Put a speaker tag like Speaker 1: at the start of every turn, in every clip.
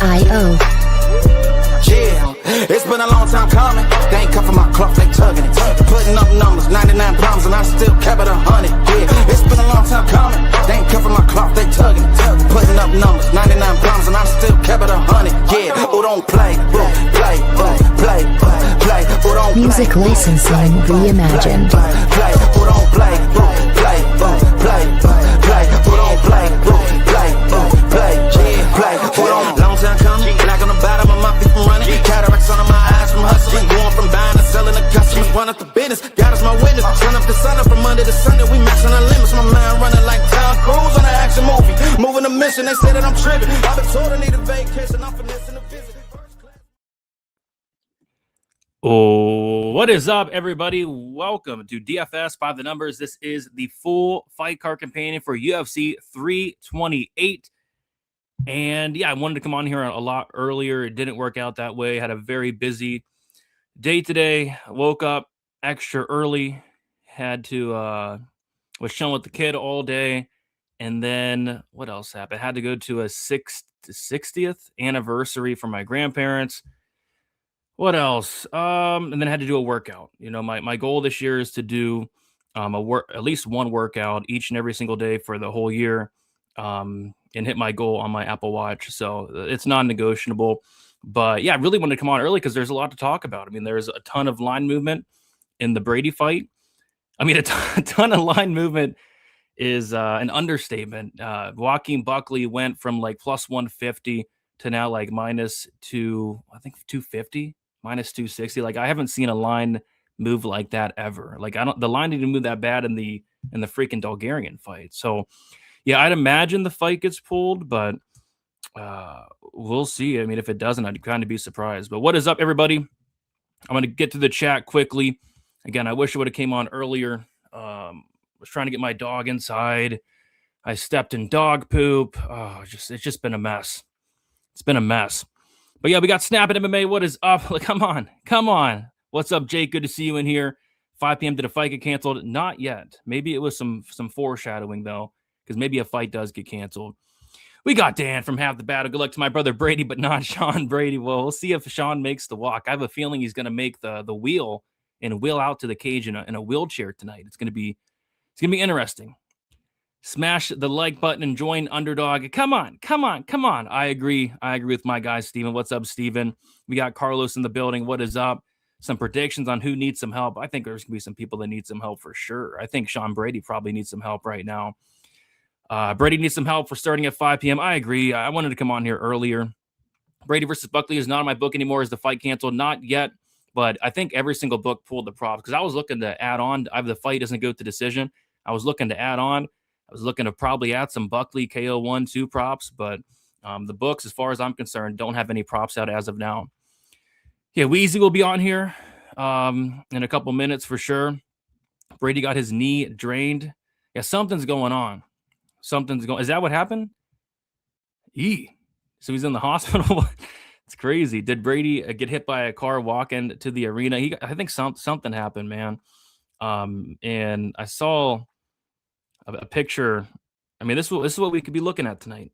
Speaker 1: Yeah, it's been a long time coming. They ain't cuffing my cloth, they tugging it. Putting up numbers, 99 problems, and I still kept it 100. Yeah, it's been a long time coming. They ain't cuffing my cloth, they tugging it. Putting up numbers, 99 problems, and I still kept it 100. Yeah, who don't play, play, play, play, who don't play.
Speaker 2: Music licensing reimagined.
Speaker 1: Play, who don't play, play, play, play, who don't play, play, play, who don't. Long time coming, black on the bottom of my feet from running. Cataracts under my eyes from hustling. Going from buying to selling to customers. Run up the business, God is my witness. Turn up the sun up from Monday to Sunday. We maxing our limits. My mind running like Tom Cruise on an action movie. Moving the mission, they say that I'm tripping. I've been told I need a vacation. I'm finessing the visit.
Speaker 3: Oh, what is up, everybody? Welcome to DFS by the Numbers. This is the full fight card companion for UFC 328. And yeah, I wanted to come on here a lot earlier. It didn't work out that way. Had a very busy day today. Woke up extra early. Had to was chilling with the kid all day. And then what else happened? Had to go to a 60th anniversary for my grandparents. What else? And then I had to do a workout. You know, my goal this year is to do at least one workout each and every single day for the whole year. And hit my goal on my Apple Watch. So it's non-negotiable. But yeah, I really wanted to come on early because there's a lot to talk about. I mean, there's a ton of line movement in the Brady fight. I mean, a ton of line movement is an understatement. Brady-Buckley went from like plus 150 to now like minus 250, minus 260. Like I haven't seen a line move like that ever. Like the line didn't move that bad in the freaking Bulgarian fight. So yeah, I'd imagine the fight gets pulled, but we'll see. I mean, if it doesn't, I'd kind of be surprised. But what is up, everybody? I'm going to get to the chat quickly. Again, I wish I would have came on earlier. Was trying to get my dog inside. I stepped in dog poop. Oh, it's just been a mess. It's been a mess. But yeah, we got Snap at MMA. What is up? Like, come on. What's up, Jake? Good to see you in here. 5 p.m. Did a fight get canceled? Not yet. Maybe it was some foreshadowing, though. Because maybe a fight does get canceled. We got Dan from Half the Battle. Good luck to my brother Brady, but not Sean Brady. Well, we'll see if Sean makes the walk. I have a feeling he's going to make the wheel and wheel out to the cage in a wheelchair tonight. It's going to be interesting. Smash the like button and join Underdog. Come on. I agree with my guy, Steven. What's up, Steven? We got Carlos in the building. What is up? Some predictions on who needs some help. I think there's going to be some people that need some help for sure. I think Sean Brady probably needs some help right now. Brady needs some help for starting at 5 p.m. I agree. I wanted to come on here earlier. Brady versus Buckley is not on my book anymore. Is the fight canceled? Not yet, but I think every single book pulled the props because I was looking to add on. The fight doesn't go to decision. I was looking to add on. I was looking to probably add some Buckley KO 1-2 props, but the books, as far as I'm concerned, don't have any props out as of now. Yeah, Wheezy will be on here in a couple minutes for sure. Brady got his knee drained. Yeah, something's going on. Is that what happened? So he's in the hospital. It's crazy. Did Brady get hit by a car walking to the arena? I think something happened, man. And I saw a picture. I mean, this is what we could be looking at tonight.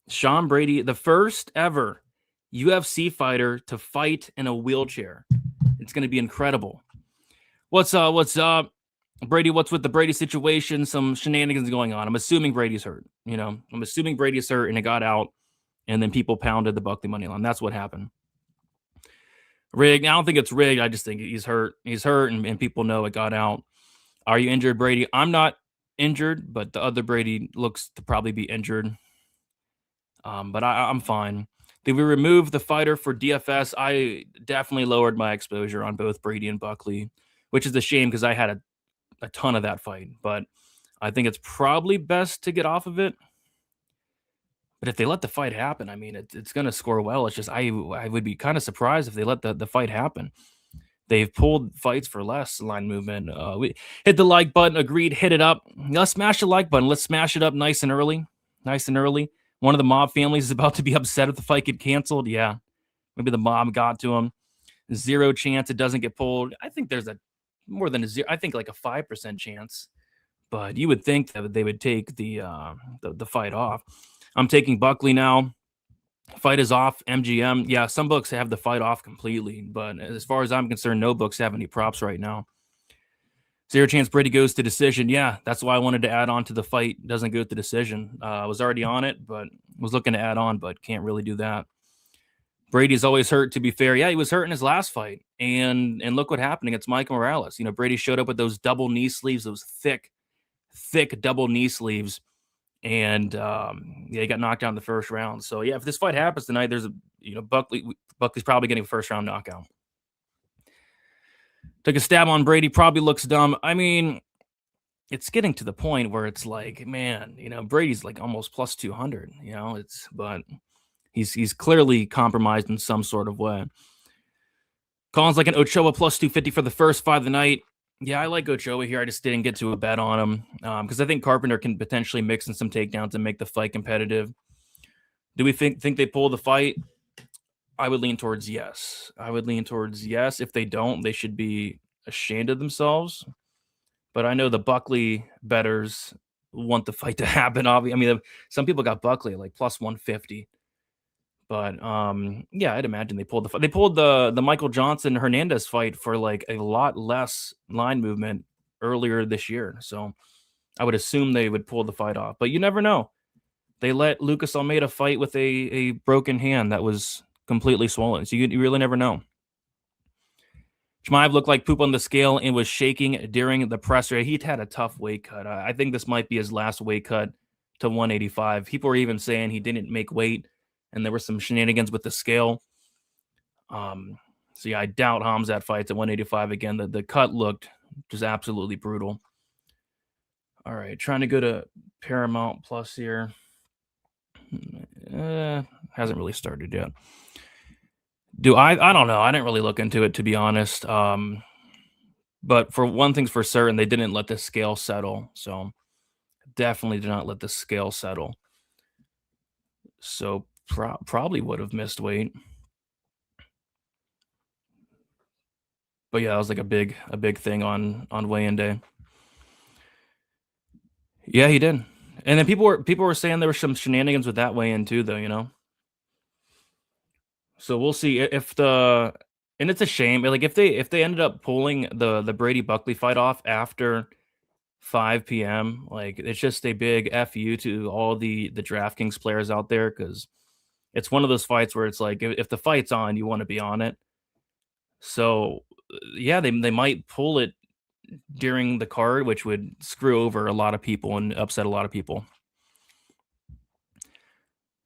Speaker 3: Sean Brady, the first ever UFC fighter to fight in a wheelchair. It's going to be incredible. What's up? Brady, what's with the Brady situation? Some shenanigans going on. I'm assuming Brady's hurt. You know, I'm assuming Brady's hurt and it got out, and then people pounded the Buckley money line. That's what happened. Rigged. I don't think it's rigged. I just think he's hurt. He's hurt, and people know it got out. Are you injured, Brady? I'm not injured, but the other Brady looks to probably be injured. But I'm fine. Did we remove the fighter for DFS? I definitely lowered my exposure on both Brady and Buckley, which is a shame because I had a ton of that fight, but I think it's probably best to get off of it. But if they let the fight happen, I mean, it's going to score well. It's just I would be kind of surprised if they let the fight happen. They've pulled fights for less line movement. We hit the like button. Agreed. Hit it up. Let's smash the like button. Let's smash it up nice and early. One of the mob families is about to be upset if the fight get canceled. Yeah, maybe the mob got to him. 0 chance it doesn't get pulled. I think there's more than a 0. I think like a 5% chance, but you would think that they would take the fight off. I'm taking Buckley now. Fight is off. MGM. Yeah, some books have the fight off completely, but as far as I'm concerned, no books have any props right now. Zero chance Brady goes to decision. Yeah, that's why I wanted to add on to the fight. Doesn't go to decision. I was already on it, but was looking to add on, but can't really do that. Brady's always hurt, to be fair. Yeah, he was hurt in his last fight. And look what happened against Michael Morales. You know, Brady showed up with those double knee sleeves, those thick double knee sleeves. And yeah, he got knocked out in the first round. So yeah, if this fight happens tonight, there's Buckley's probably getting a first round knockout. Took a stab on Brady, probably looks dumb. I mean, it's getting to the point where it's like, man, you know, Brady's like almost plus 200, you know, but he's clearly compromised in some sort of way. Collins like an Ochoa plus 250 for the first fight of the night. Yeah, I like Ochoa here. I just didn't get to a bet on him because I think Carpenter can potentially mix in some takedowns and make the fight competitive. Do we think they pull the fight? I would lean towards yes. If they don't, they should be ashamed of themselves. But I know the Buckley bettors want the fight to happen. Obviously, I mean, some people got Buckley at like plus 150. But yeah, I'd imagine they pulled the fight. They pulled the Michael Johnson Hernandez fight for like a lot less line movement earlier this year. So I would assume they would pull the fight off. But you never know. They let Lucas Almeida fight with a broken hand that was completely swollen. So you really never know. Chimaev looked like poop on the scale and was shaking during the presser. He'd had a tough weight cut. I think this might be his last weight cut to 185. People were even saying he didn't make weight, and there were some shenanigans with the scale. So yeah, I doubt Khamzat fights at 185 again. The cut looked just absolutely brutal. All right, trying to go to Paramount Plus here. Hasn't really started yet. I don't know. I didn't really look into it, to be honest. But for one thing's for certain, they didn't let the scale settle. So definitely did not let the scale settle. So probably would have missed weight. But yeah, that was like a big thing on weigh-in day. Yeah, he did. And then people were saying there were some shenanigans with that weigh-in too, though, you know. So we'll see if and it's a shame. Like if they ended up pulling the Brady-Buckley fight off after 5 p.m., like it's just a big FU to all the DraftKings players out there, because it's one of those fights where it's like if the fight's on, you want to be on it. So yeah, they might pull it during the card, which would screw over a lot of people and upset a lot of people.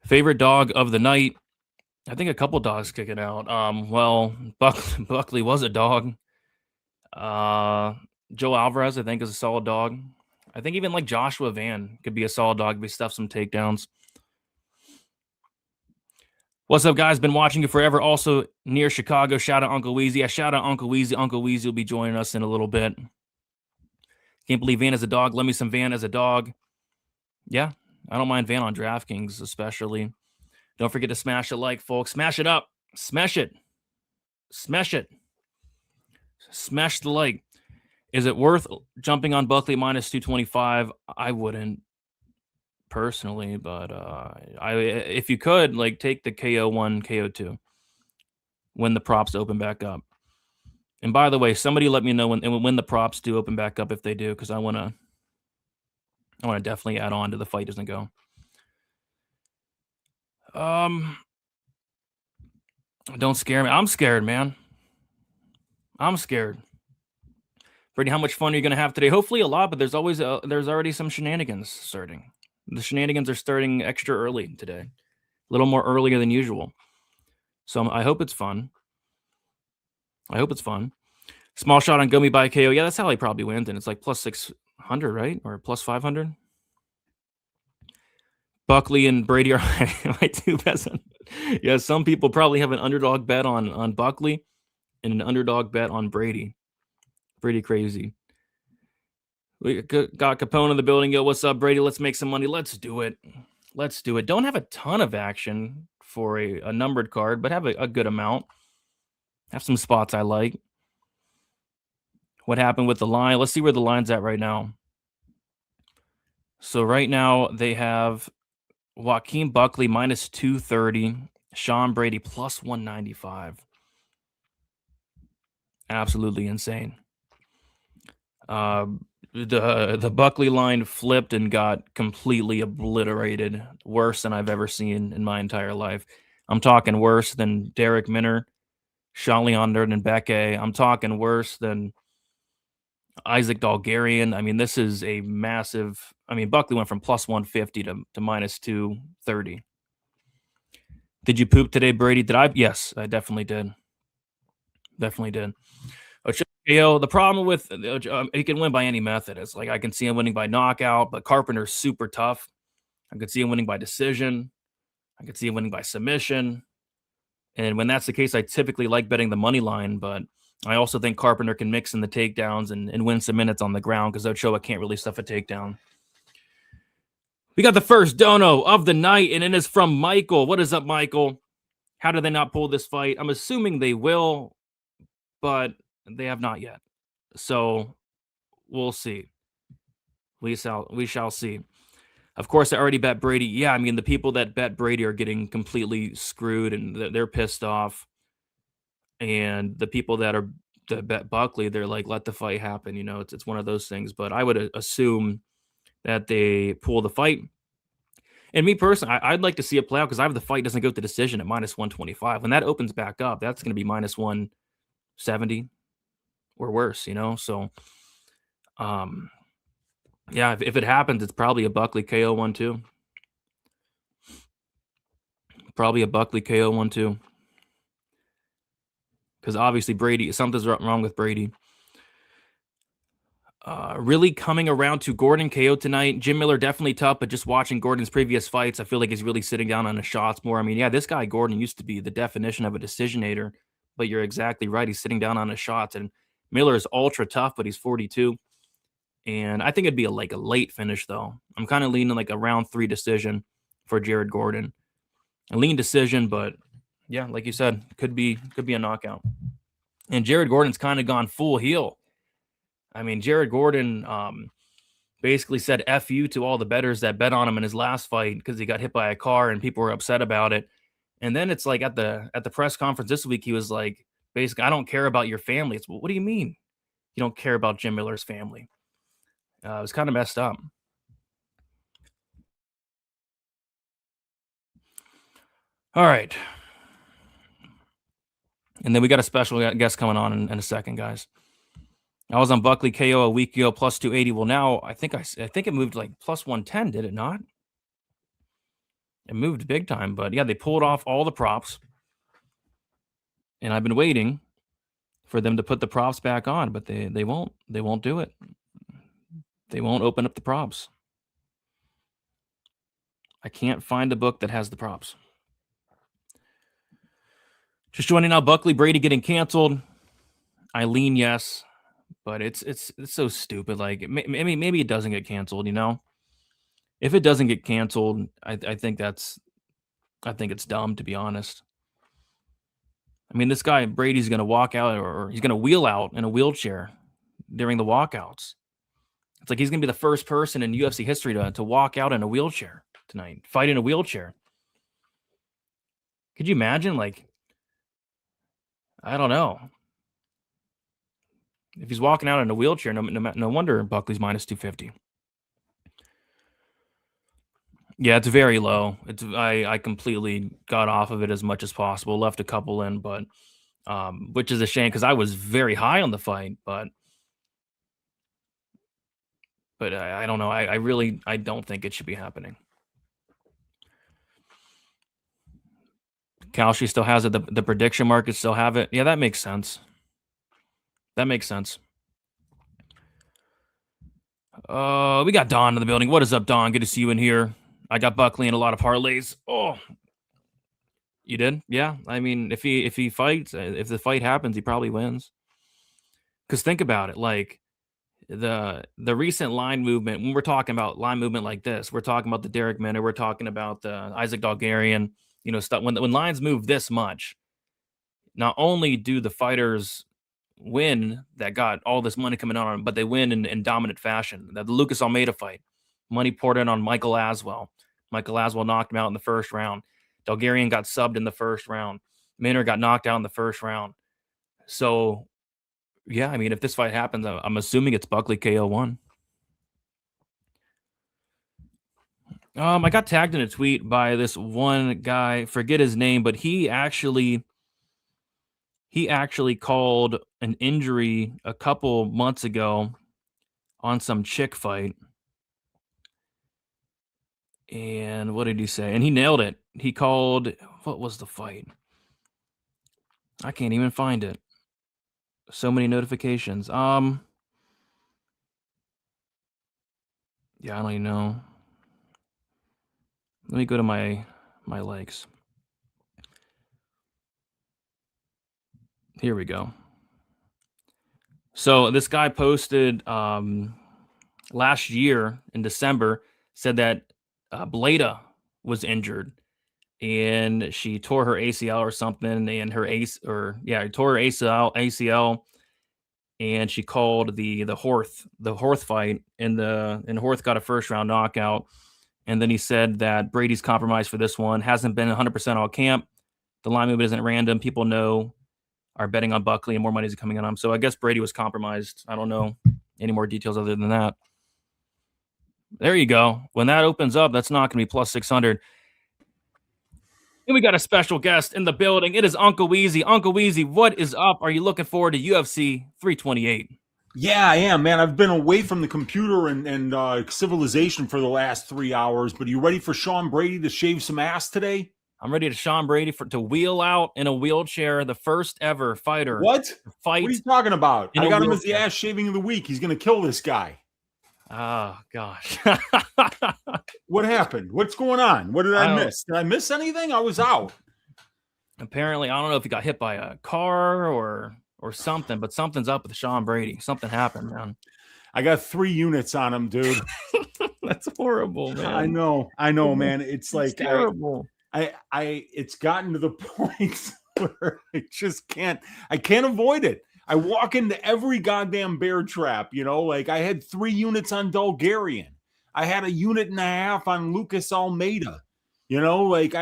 Speaker 3: Favorite dog of the night. I think a couple dogs kicking out. Well, Buckley was a dog. Joe Alvarez, I think, is a solid dog. I think even like Joshua Van could be a solid dog if he stuffs some takedowns. What's up, guys? Been watching you forever. Also near Chicago. Shout out Uncle Wheezy. I shout out Uncle Wheezy. Uncle Wheezy will be joining us in a little bit. Can't believe Van is a dog. Lend me some Van as a dog. Yeah, I don't mind Van on DraftKings, especially. Don't forget to smash a like, folks. Smash it up. Smash it. Smash it. Smash the like. Is it worth jumping on Buckley minus 225? I wouldn't personally, but if you could, like, take the KO1, KO2 when the props open back up. And by the way, somebody let me know when the props do open back up, if they do, because I want to definitely add on to the fight doesn't go. Don't scare me. I'm scared, man. I'm scared. Brady, how much fun are you going to have today? Hopefully a lot, but there's already some shenanigans starting. The shenanigans are starting extra early today. A little more earlier than usual. So I hope it's fun. Small shot on Gomi by KO. Yeah, that's how he probably wins, and it's like plus 600, right? Or plus 500. Buckley and Brady are my two best. Yeah, some people probably have an underdog bet on Buckley and an underdog bet on Brady. Pretty crazy. We got Capone in the building. Yo, what's up, Brady? Let's make some money. Let's do it. Don't have a ton of action for a numbered card, but have a good amount. Have some spots I like. What happened with the line? Let's see where the line's at right now. So right now they have Joaquin Buckley minus 230 Sean Brady plus 195. Absolutely insane. The Buckley line flipped and got completely obliterated, worse than I've ever seen in my entire life. I'm talking worse than Derek Minner, Sean and Rebecki. I'm talking worse than Isaac Dalgarian. I mean, this is a massive. I mean, Buckley went from plus 150 to minus 230. Did you poop today, Brady? Did I? Yes, I definitely did. Definitely did. Ochoa, the problem with he can win by any method. It's like I can see him winning by knockout, but Carpenter's super tough. I could see him winning by decision. I could see him winning by submission. And when that's the case, I typically like betting the money line, but I also think Carpenter can mix in the takedowns and win some minutes on the ground because Ochoa can't really stuff a takedown. We got the first dono of the night, and it is from Michael. What is up, Michael? How do they not pull this fight? I'm assuming they will, but they have not yet. So we'll see. We shall see. Of course, I already bet Brady. Yeah, I mean, the people that bet Brady are getting completely screwed, and they're pissed off. And the people that bet Buckley, they're like, let the fight happen. You know, it's one of those things. But I would assume that they pull the fight. And me personally, I'd like to see it play out because I have the fight doesn't go to decision at minus 125. When that opens back up, that's going to be minus 170 or worse, you know? So, yeah, if it happens, it's probably a Buckley KO 1-2. Probably a Buckley KO 1-2. Because obviously Brady, something's wrong with Brady. Really coming around to Gordon KO tonight. Jim Miller definitely tough, but just watching Gordon's previous fights, I feel like he's really sitting down on the shots more. I mean, yeah, this guy Gordon used to be the definition of a decisionator, but you're exactly right. He's sitting down on his shots, and Miller is ultra tough, but he's 42. And I think it'd be a late finish, though. I'm kind of leaning like a round 3 decision for Jared Gordon. A lean decision, but yeah, like you said, could be a knockout. And Jared Gordon's kind of gone full heel. I mean, Jared Gordon basically said F you to all the bettors that bet on him in his last fight because he got hit by a car and people were upset about it. And then it's like at the press conference this week, he was like, basically, I don't care about your family. It's, well, what do you mean you don't care about Jim Miller's family? It was kind of messed up. All right. And then we got a special guest coming on in a second, guys. I was on Buckley KO a week ago, plus 280. Well, now I think it moved like plus 110, did it not? It moved big time, but yeah, they pulled off all the props. And I've been waiting for them to put the props back on, but they won't. They won't do it. They won't open up the props. I can't find the book that has the props. Just joining now, Buckley, Brady getting canceled. Eileen, yes. But it's so stupid. Like, maybe it doesn't get canceled, you know? If it doesn't get canceled, I think it's dumb, to be honest. I mean, this guy, Brady's going to walk out or he's going to wheel out in a wheelchair during the walkouts. It's like he's going to be the first person in UFC history to walk out in a wheelchair tonight, fight in a wheelchair. Could you imagine? Like, I don't know. If he's walking out in a wheelchair, no wonder Buckley's minus 250. Yeah, it's very low. I completely got off of it as much as possible. Left a couple in, but which is a shame because I was very high on the fight. But I don't know. I don't think it should be happening. Kalshi still has it. The prediction markets still have it. Yeah, that makes sense. That makes sense. We got Don in the building. What is up, Don? Good to see you in here. I got Buckley in a lot of parlays. Oh, you did? Yeah. I mean, if he fights, if the fight happens, he probably wins. Because think about it, like the recent line movement. When we're talking about line movement like this, we're talking about the Derek Minner, we're talking about the Isaac Dalgarian. You know, stuff when lines move this much. Not only do the fighters win that got all this money coming on, but they win in dominant fashion. The Lucas Almeida fight, money poured in on Michael Aswell. Michael Aswell knocked him out in the first round. Bulgarian got subbed in the first round. Maynard got knocked out in the first round. So, yeah, I mean, if this fight happens, I'm assuming it's Buckley KO1. I got tagged in a tweet by this one guy, forget his name, but he actually called an injury a couple months ago on some chick fight. And what did he say? And he nailed it. He called, what was the fight? I can't even find it. So many notifications. Yeah, I don't even know. Let me go to my likes. Here we go. So this guy posted last year in December, said that Bleda was injured and she tore her ACL or something, and tore her ACL, and she called the Horth fight, and Horth got a first round knockout. And then he said that Brady's compromised for this one, hasn't been 100% all camp. The line movement isn't random. People are betting on Buckley, and more money is coming on him. So I guess Brady was compromised. I don't know any more details other than that. There you go. When that opens up, that's not going to be plus 600. And we got a special guest in the building. It is Uncle Wheezy. Uncle Wheezy, what is up? Are you looking forward to UFC 328?
Speaker 4: Yeah, I am, man. I've been away from the computer and civilization for the last 3 hours, but are you ready for Sean Brady to shave some ass today?
Speaker 3: I'm ready to Sean Brady to wheel out in a wheelchair, the first ever fighter.
Speaker 4: What?
Speaker 3: Fight.
Speaker 4: What are you talking about? I got him as the
Speaker 3: wheelchair.
Speaker 4: ass shaving of the week. He's going to kill this guy.
Speaker 3: Oh, gosh.
Speaker 4: What happened? What's going on? What did I miss? Did I miss anything? I was out.
Speaker 3: Apparently, I don't know if he got hit by a car or something, but something's up with Sean Brady. Something happened, man.
Speaker 4: I got 3 units on him, dude.
Speaker 3: That's horrible, man.
Speaker 4: I know, man. It's like
Speaker 3: terrible.
Speaker 4: It's gotten to the point where I can't avoid it. I walk into every goddamn bear trap, like I had 3 units on Bulgarian. I had a unit and a half on Lucas Almeida. Like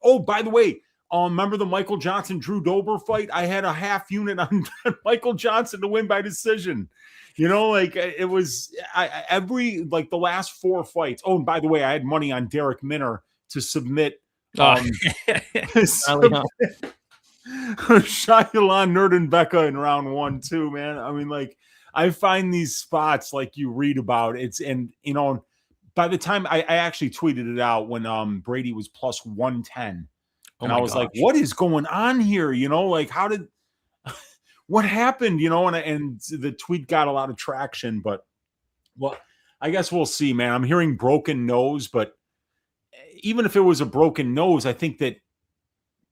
Speaker 4: oh, by the way, remember the Michael Johnson Drew Dober fight? I had a half unit on Michael Johnson to win by decision. Like it was the last 4 fights. Oh, and by the way, I had money on Derek Minner to submit Shailan Nerdenbecka in round 1 too, man. I mean, like, I find these spots like you read about by the time I actually tweeted it out when Brady was plus 110, and I was like, what is going on here? Like, how did what happened? And the tweet got a lot of traction, but well, I guess we'll see, man. I'm hearing broken nose, but even if it was a broken nose, I think that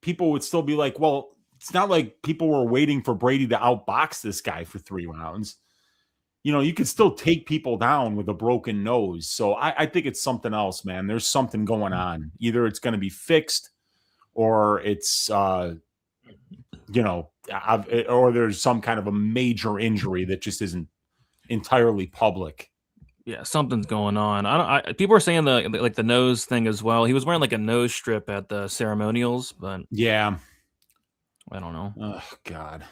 Speaker 4: people would still be like, well, it's not like people were waiting for Brady to outbox this guy for 3 rounds. You could still take people down with a broken nose. So I think it's something else, man. There's something going on. Either it's going to be fixed or it's, or there's some kind of a major injury that just isn't entirely public.
Speaker 3: Yeah, something's going on. People are saying the nose thing as well. He was wearing like a nose strip at the ceremonials, but
Speaker 4: yeah,
Speaker 3: I don't know.
Speaker 4: Oh God.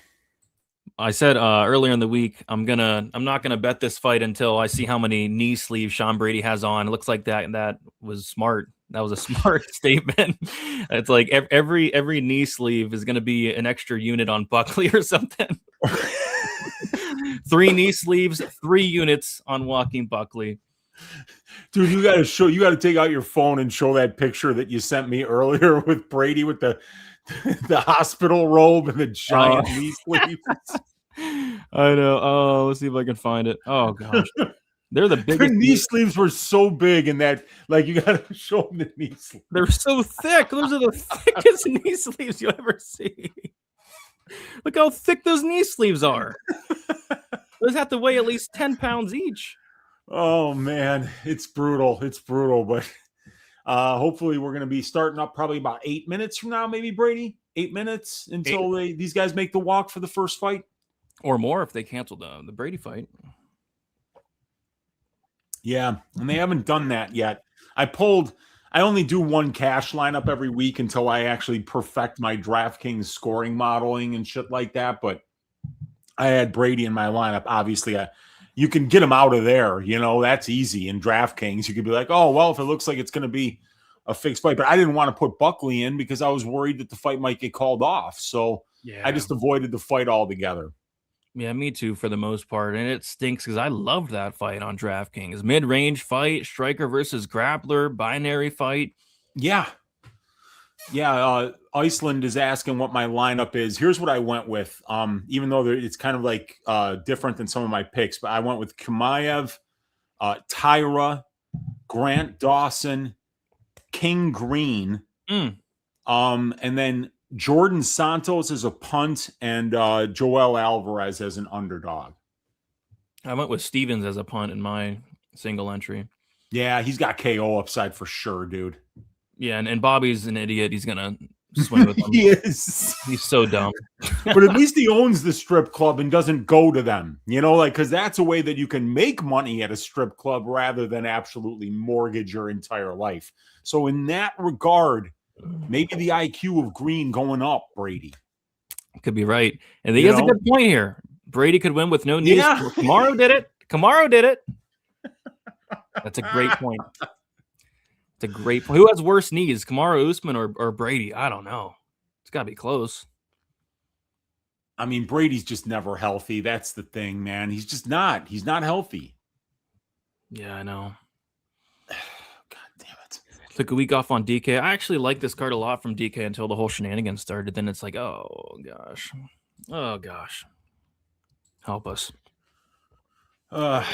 Speaker 3: I said earlier in the week, I'm not gonna bet this fight until I see how many knee sleeves Sean Brady has on. It looks like that was smart. That was a smart statement. It's like every knee sleeve is gonna be an extra unit on Buckley or something. 3 knee sleeves, 3 units on walking Buckley.
Speaker 4: Dude, you got to take out your phone and show that picture that you sent me earlier with Brady with the hospital robe and the giant knee sleeves.
Speaker 3: I know. Oh, let's see if I can find it. Oh gosh, they're the biggest.
Speaker 4: Their knee sleeves were so big, and that you got to show them the knee sleeves.
Speaker 3: They're so thick. Those are the thickest knee sleeves you'll ever see. Look how thick those knee sleeves are. Those have to weigh at least 10 pounds each.
Speaker 4: Oh man, it's brutal. It's brutal, but hopefully we're going to be starting up probably about 8 minutes from now, maybe, Brady. 8 minutes until these guys make the walk for the first fight.
Speaker 3: Or more if they cancel the Brady fight.
Speaker 4: Yeah, and they haven't done that yet. I pulled I only do one cash lineup every week until I actually perfect my DraftKings scoring modeling and shit like that. But I had Brady in my lineup. Obviously, you can get him out of there. You know, that's easy in DraftKings. You could be like, oh, well, if it looks like it's going to be a fixed fight. But I didn't want to put Buckley in because I was worried that the fight might get called off. So I just avoided the fight altogether.
Speaker 3: Yeah, me too, for the most part. And it stinks because I loved that fight on DraftKings. Mid-range fight, striker versus grappler, binary fight.
Speaker 4: Yeah. Iceland is asking what my lineup is. Here's what I went with. Even though it's kind of like different than some of my picks, but I went with Chimaev, Tyra, Grant Dawson, King Green, and then Jordan Santos as a punt, and Joel Alvarez as an underdog.
Speaker 3: I went with Stevens as a punt in my single entry.
Speaker 4: Yeah, he's got KO upside for sure, dude.
Speaker 3: Yeah, and Bobby's an idiot. He's gonna swing with them.
Speaker 4: He is.
Speaker 3: He's so dumb.
Speaker 4: But at least he owns the strip club and doesn't go to them. You know, like, because that's a way that you can make money at a strip club rather than absolutely mortgage your entire life. So in that regard, maybe the IQ of Green going up, Brady.
Speaker 3: Could be right. And he has a good point here. Brady could win with no knees.
Speaker 4: Yeah.
Speaker 3: Kamaru did it. That's a great point. It's a great point. Who has worse knees, Kamaru Usman or Brady? I don't know. It's got to be close.
Speaker 4: I mean, Brady's just never healthy. That's the thing, man. He's just not. He's not healthy.
Speaker 3: Yeah, I know.
Speaker 4: God damn it.
Speaker 3: Took a week off on DK. I actually liked this card a lot from DK until the whole shenanigans started. Then it's like, oh, gosh. Oh, gosh. Help us. Yeah,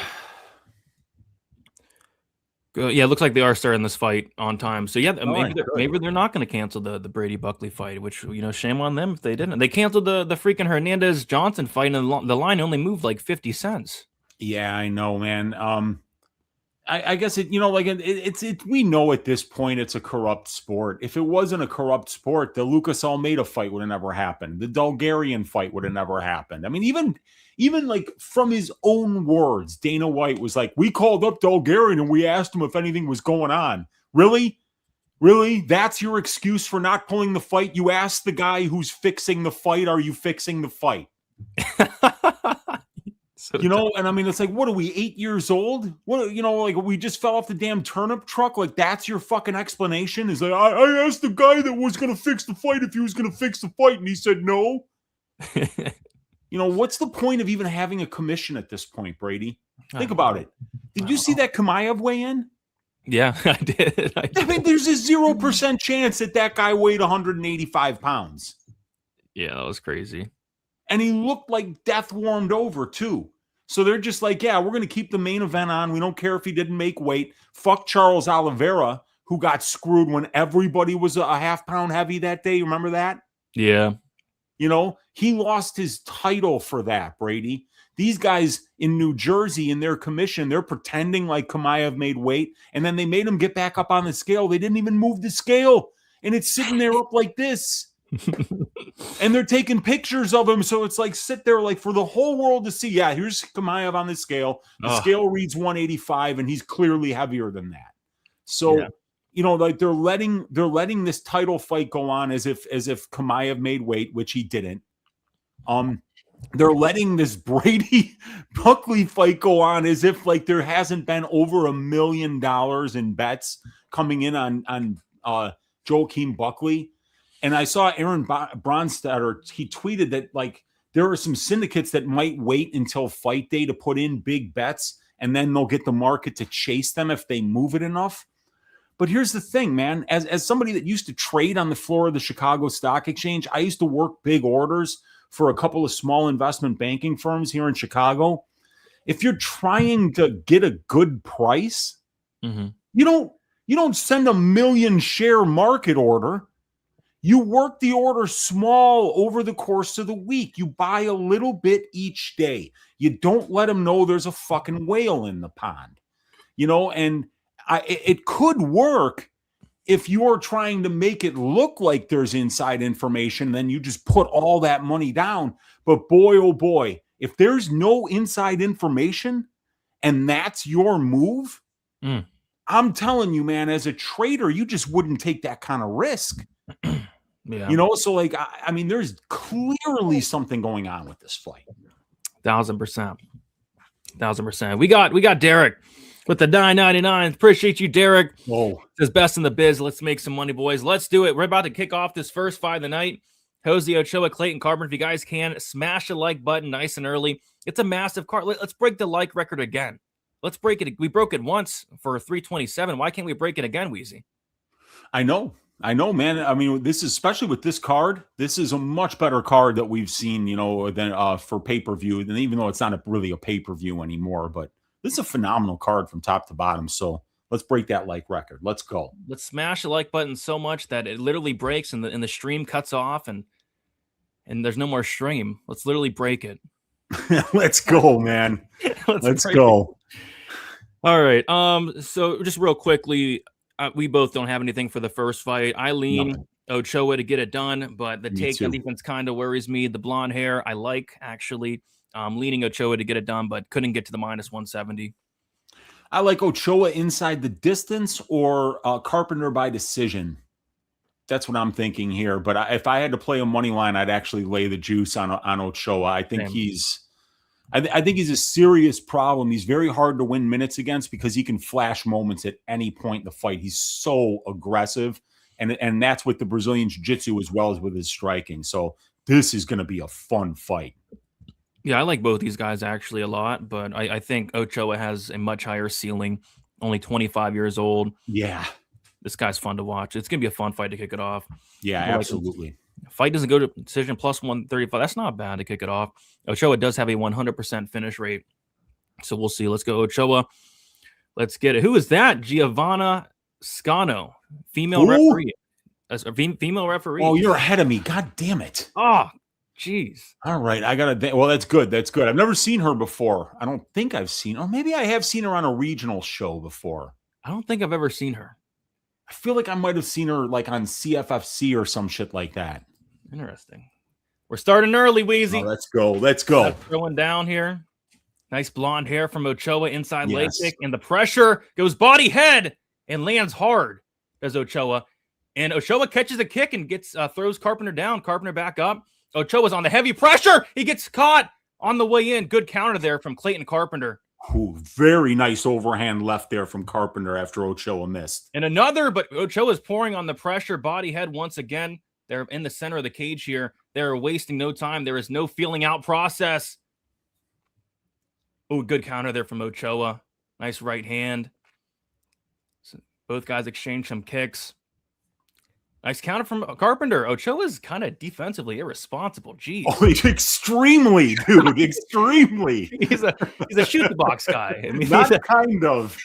Speaker 3: it looks like they are starting this fight on time. So, yeah, maybe they're not going to cancel the Brady-Buckley fight, which, shame on them if they didn't. They canceled the freaking Hernandez-Johnson fight, and the line only moved like 50 cents.
Speaker 4: Yeah, I know, man. I guess we know at this point it's a corrupt sport. If it wasn't a corrupt sport, the Lucas Almeida fight would have never happened. The Bulgarian fight would have never happened. I mean, even like from his own words, Dana White was like, we called up Bulgarian and we asked him if anything was going on. Really? That's your excuse for not pulling the fight? You asked the guy who's fixing the fight, are you fixing the fight? And I mean, it's like, what are we, 8 years old? What, like we just fell off the damn turnip truck? Like, that's your fucking explanation? Is like, I asked the guy that was going to fix the fight if he was going to fix the fight, and he said no. What's the point of even having a commission at this point, Brady? Think about it. Did you see that Chimaev weigh in?
Speaker 3: Yeah, I did.
Speaker 4: I mean, there's a 0% chance that guy weighed 185 pounds.
Speaker 3: Yeah, that was crazy.
Speaker 4: And he looked like death warmed over, too. So they're just like, yeah, we're going to keep the main event on. We don't care if he didn't make weight. Fuck Charles Oliveira, who got screwed when everybody was a half-pound heavy that day. You remember that?
Speaker 3: Yeah.
Speaker 4: He lost his title for that, Brady. These guys in New Jersey, in their commission, they're pretending like Chimaev made weight, and then they made him get back up on the scale. They didn't even move the scale, and it's sitting there up like this. And they're taking pictures of him, so it's like sit there like for the whole world to see. Yeah, here's Chimaev on the scale. The scale reads 185, and he's clearly heavier than that. So, like they're letting this title fight go on as if Chimaev made weight, which he didn't. They're letting this Brady-Buckley fight go on as if like there hasn't been over $1 million in bets coming in on Joaquin Buckley. And I saw Aaron Bronstetter, he tweeted that like there are some syndicates that might wait until fight day to put in big bets, and then they'll get the market to chase them if they move it enough. But here's the thing, man. As somebody that used to trade on the floor of the Chicago Stock Exchange, I used to work big orders for a couple of small investment banking firms here in Chicago. If you're trying to get a good price, you don't send a 1 million share market order. You work the order small over the course of the week. You buy a little bit each day. You don't let them know there's a fucking whale in the pond, and it could work if you're trying to make it look like there's inside information, then you just put all that money down. But boy, oh boy, if there's no inside information and that's your move, I'm telling you, man, as a trader, you just wouldn't take that kind of risk.
Speaker 3: Yeah.
Speaker 4: You know, so like, I mean, there's clearly something going on with this fight.
Speaker 3: 1000%. 1000%. We got Derek with the $9.99. Appreciate you, Derek.
Speaker 4: Oh,
Speaker 3: Says best in the biz. Let's make some money, boys. Let's do it. We're about to kick off this first fight of the night. Jose Ochoa, Clayton Carpenter. If you guys can, smash the like button nice and early. It's a massive card. Let's break the like record again. Let's break it. We broke it once for 327. Why can't we break it again, Wheezy?
Speaker 4: I know, man. I mean, this is, especially with this card, this is a much better card that we've seen, you know, than for pay-per-view. And even though it's not really a pay-per-view anymore, but this is a phenomenal card from top to bottom. So let's break that like record. Let's go.
Speaker 3: Let's smash the like button so much that it literally breaks and the stream cuts off and there's no more stream. Let's literally break it.
Speaker 4: Let's go, man. Let's
Speaker 3: It.
Speaker 4: go.
Speaker 3: All right. So just real quickly, we both don't have anything for the first fight. I lean Ochoa to get it done, but the takedown defense kind of worries me. The blonde hair, I like, actually. Leaning Ochoa to get it done, but couldn't get to the minus 170.
Speaker 4: I like Ochoa inside the distance or Carpenter by decision. That's what I'm thinking here. But if I had to play a money line, I'd actually lay the juice on Ochoa. I think I think he's a serious problem. He's very hard to win minutes against because he can flash moments at any point in the fight. He's so aggressive, and that's with the Brazilian jiu-jitsu as well as with his striking. So this is going to be a fun fight.
Speaker 3: Yeah, I like both these guys actually a lot, but I think Ochoa has a much higher ceiling, only 25 years old.
Speaker 4: Yeah.
Speaker 3: This guy's fun to watch. It's going to be a fun fight to kick it off.
Speaker 4: Yeah, absolutely.
Speaker 3: Fight doesn't go to decision plus 135. That's not bad to kick it off. Ochoa does have a 100% finish rate. So we'll see. Let's go, Ochoa. Let's get it. Who is that? Giovanna Scano, female referee. Female referee.
Speaker 4: Oh, you're ahead of me. God damn it.
Speaker 3: Oh, jeez.
Speaker 4: All right. I got to. Well, that's good. That's good. I've never seen her before. I don't think I've seen her. Or maybe I have seen her on a regional show before.
Speaker 3: I don't think I've ever seen her.
Speaker 4: I feel like I might have seen her like on CFFC or some shit like that.
Speaker 3: Interesting. We're starting early, Wheezy.
Speaker 4: Oh, let's go. Let's go.
Speaker 3: Throwing down here. Nice blonde hair from Ochoa, inside leg kick, and the pressure goes body head and lands hard as Ochoa. And Ochoa catches a kick and gets throws Carpenter down. Carpenter back up. Ochoa's on the heavy pressure. He gets caught on the way in. Good counter there from Clayton Carpenter.
Speaker 4: Ooh, very nice overhand left there from Carpenter after Ochoa missed.
Speaker 3: And another, but Ochoa's pouring on the pressure. Body head once again. They're in the center of the cage here. They're wasting no time. There is no feeling out process. Oh, good counter there from Ochoa. Nice right hand. So both guys exchange some kicks. Nice counter from Carpenter. Ochoa's kind of defensively irresponsible. Jeez.
Speaker 4: Oh, extremely, dude. Extremely.
Speaker 3: He's a shoot the box guy. I mean,
Speaker 4: Not kind of.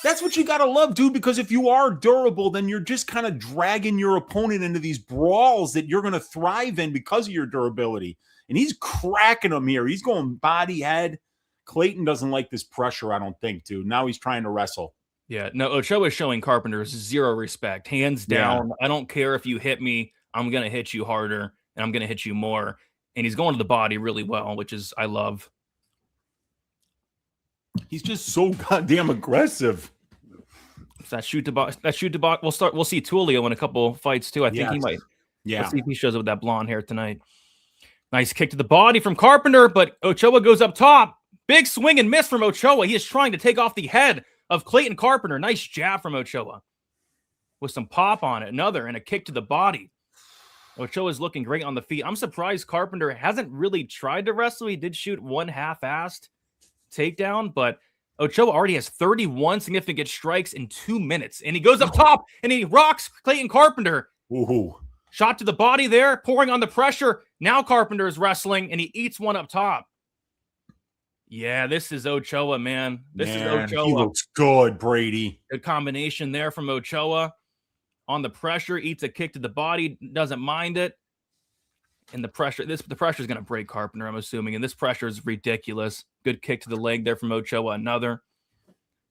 Speaker 4: That's what you gotta love, dude. Because if you are durable, then you're just kind of dragging your opponent into these brawls that you're gonna thrive in because of your durability. And he's cracking them here. He's going body head. Clayton doesn't like this pressure, I don't think, dude. Now he's trying to wrestle.
Speaker 3: Yeah, no, Ochoa is showing Carpenter zero respect. Hands down. I don't care if you hit me. I'm going to hit you harder, and I'm going to hit you more. And he's going to the body really well, which is I love.
Speaker 4: He's just so goddamn aggressive.
Speaker 3: It's that shoot to box. We'll see Tulio in a couple fights, too. I think he might.
Speaker 4: Yeah.
Speaker 3: Let's see if he shows up with that blonde hair tonight. Nice kick to the body from Carpenter, but Ochoa goes up top. Big swing and miss from Ochoa. He is trying to take off the head of Clayton Carpenter. Nice jab from Ochoa with some pop on it. Another and a kick to the body. Ochoa's looking great on the feet. I'm surprised Carpenter hasn't really tried to wrestle. He did shoot one half-assed takedown, but Ochoa already has 31 significant strikes in 2 minutes. And he goes up top and he rocks Clayton Carpenter.
Speaker 4: Ooh.
Speaker 3: Shot to the body there, pouring on the pressure. Now Carpenter is wrestling and he eats one up top. Yeah, this is Ochoa, man. This is Ochoa.
Speaker 4: He looks good, Brady.
Speaker 3: Good combination there from Ochoa. On the pressure, eats a kick to the body, doesn't mind it. And the pressure is going to break Carpenter, I'm assuming. And this pressure is ridiculous. Good kick to the leg there from Ochoa. Another.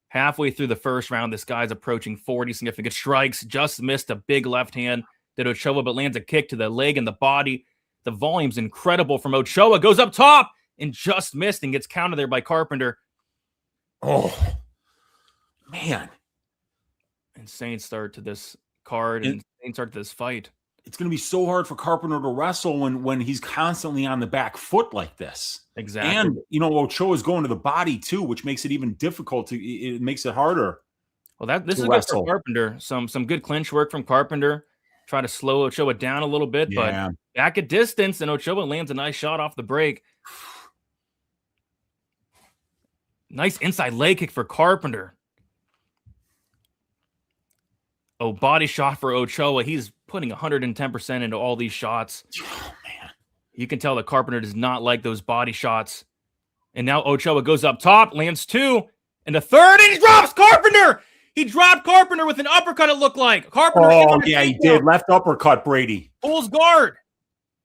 Speaker 3: Halfway through the first round, this guy's approaching 40 significant strikes. Just missed a big left hand that Ochoa, but lands a kick to the leg and the body. The volume's incredible from Ochoa. Goes up top. And just missed and gets countered there by Carpenter.
Speaker 4: Oh, man.
Speaker 3: Insane start to this card and insane start to this fight.
Speaker 4: It's going to be so hard for Carpenter to wrestle when he's constantly on the back foot like this.
Speaker 3: Exactly.
Speaker 4: And, Ochoa is going to the body too, which makes it even difficult. It makes it harder.
Speaker 3: Well, this is good for Carpenter. Some good clinch work from Carpenter. Try to slow Ochoa down a little bit, but back at distance, and Ochoa lands a nice shot off the break. Nice inside leg kick for Carpenter. Oh, body shot for Ochoa. He's putting 110% into all these shots.
Speaker 4: Oh, man.
Speaker 3: You can tell that Carpenter does not like those body shots. And now Ochoa goes up top, lands 2, and the third, and he drops Carpenter! He dropped Carpenter with an uppercut, it looked like. Carpenter.
Speaker 4: Oh, yeah, he did. Left uppercut, Brady.
Speaker 3: Pulls guard.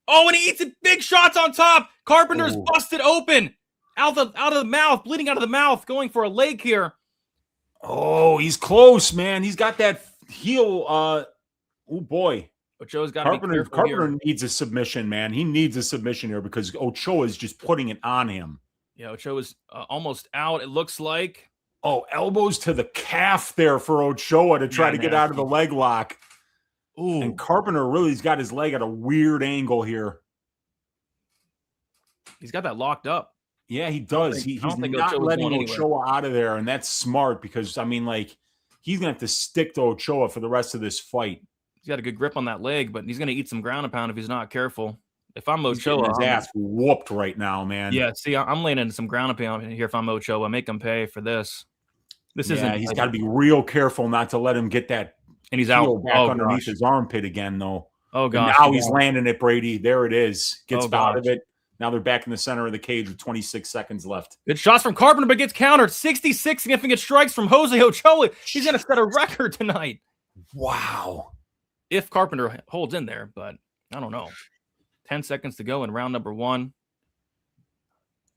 Speaker 3: Oh, and he eats big shots on top. Carpenter's busted open. Out of the mouth, bleeding out of the mouth, going for a leg here.
Speaker 4: Oh, he's close, man. He's got that heel. Oh, boy.
Speaker 3: Ochoa's got to be careful
Speaker 4: Carpenter
Speaker 3: here.
Speaker 4: needs a submission, man. He needs a submission here because Ochoa is just putting it on him.
Speaker 3: Yeah, Ochoa's almost out, it looks like.
Speaker 4: Oh, elbows to the calf there for Ochoa to try to get out of the leg lock.
Speaker 3: Ooh.
Speaker 4: And Carpenter really's got his leg at a weird angle here.
Speaker 3: He's got that locked up.
Speaker 4: Yeah, he does. He's not letting Ochoa out of there, and that's smart because, I mean, like, he's going to have to stick to Ochoa for the rest of this fight.
Speaker 3: He's got a good grip on that leg, but he's going to eat some ground and pound if he's not careful. If I'm Ochoa,
Speaker 4: his ass whooped right now, man.
Speaker 3: Yeah, see, I'm laying into some ground and pound here if I'm Ochoa. Make him pay for this. This isn't.
Speaker 4: He's got to be real careful not to let him get that.
Speaker 3: And he's out
Speaker 4: back underneath his armpit again, though.
Speaker 3: Oh, gosh.
Speaker 4: And now he's landing it, Brady. There it is. Gets out of it. Now they're back in the center of the cage with 26 seconds left.
Speaker 3: Good shots from Carpenter, but gets countered. 66 significant strikes from Jose Ochoa. He's going to set a record tonight.
Speaker 4: Wow.
Speaker 3: If Carpenter holds in there, but I don't know. 10 seconds to go in round number 1.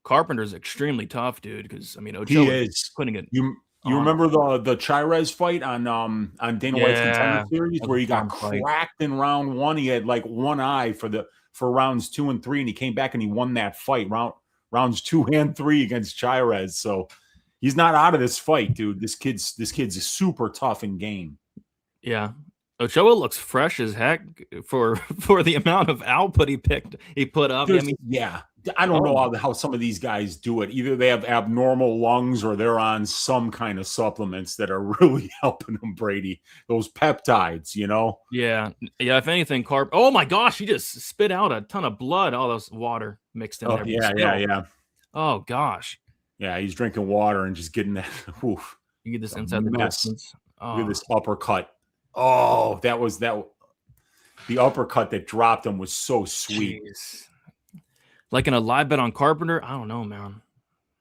Speaker 3: Carpenter's extremely tough, dude, because, I mean, Ochoa is putting it.
Speaker 4: You remember the Chimaev fight on Dana White's Contender Series where he got cracked in round 1? He had like one eye for rounds 2 and 3, and he came back and he won that fight rounds 2 and 3 against Chimaev. So he's not out of this fight, dude. This kid's super tough in game.
Speaker 3: Yeah. Ochoa looks fresh as heck for the amount of output he put up. I mean,
Speaker 4: I don't know how some of these guys do it. Either they have abnormal lungs or they're on some kind of supplements that are really helping them, Brady. Those peptides,
Speaker 3: Yeah. If anything, oh my gosh, he just spit out a ton of blood. All those water mixed in there.
Speaker 4: Yeah.
Speaker 3: Oh gosh.
Speaker 4: Yeah, he's drinking water and just getting that. Oof,
Speaker 3: you get this inside the distance.
Speaker 4: Look at this uppercut. Oh, that was the uppercut that dropped him was so sweet.
Speaker 3: Jeez. Like in a live bet on Carpenter, I don't know, man.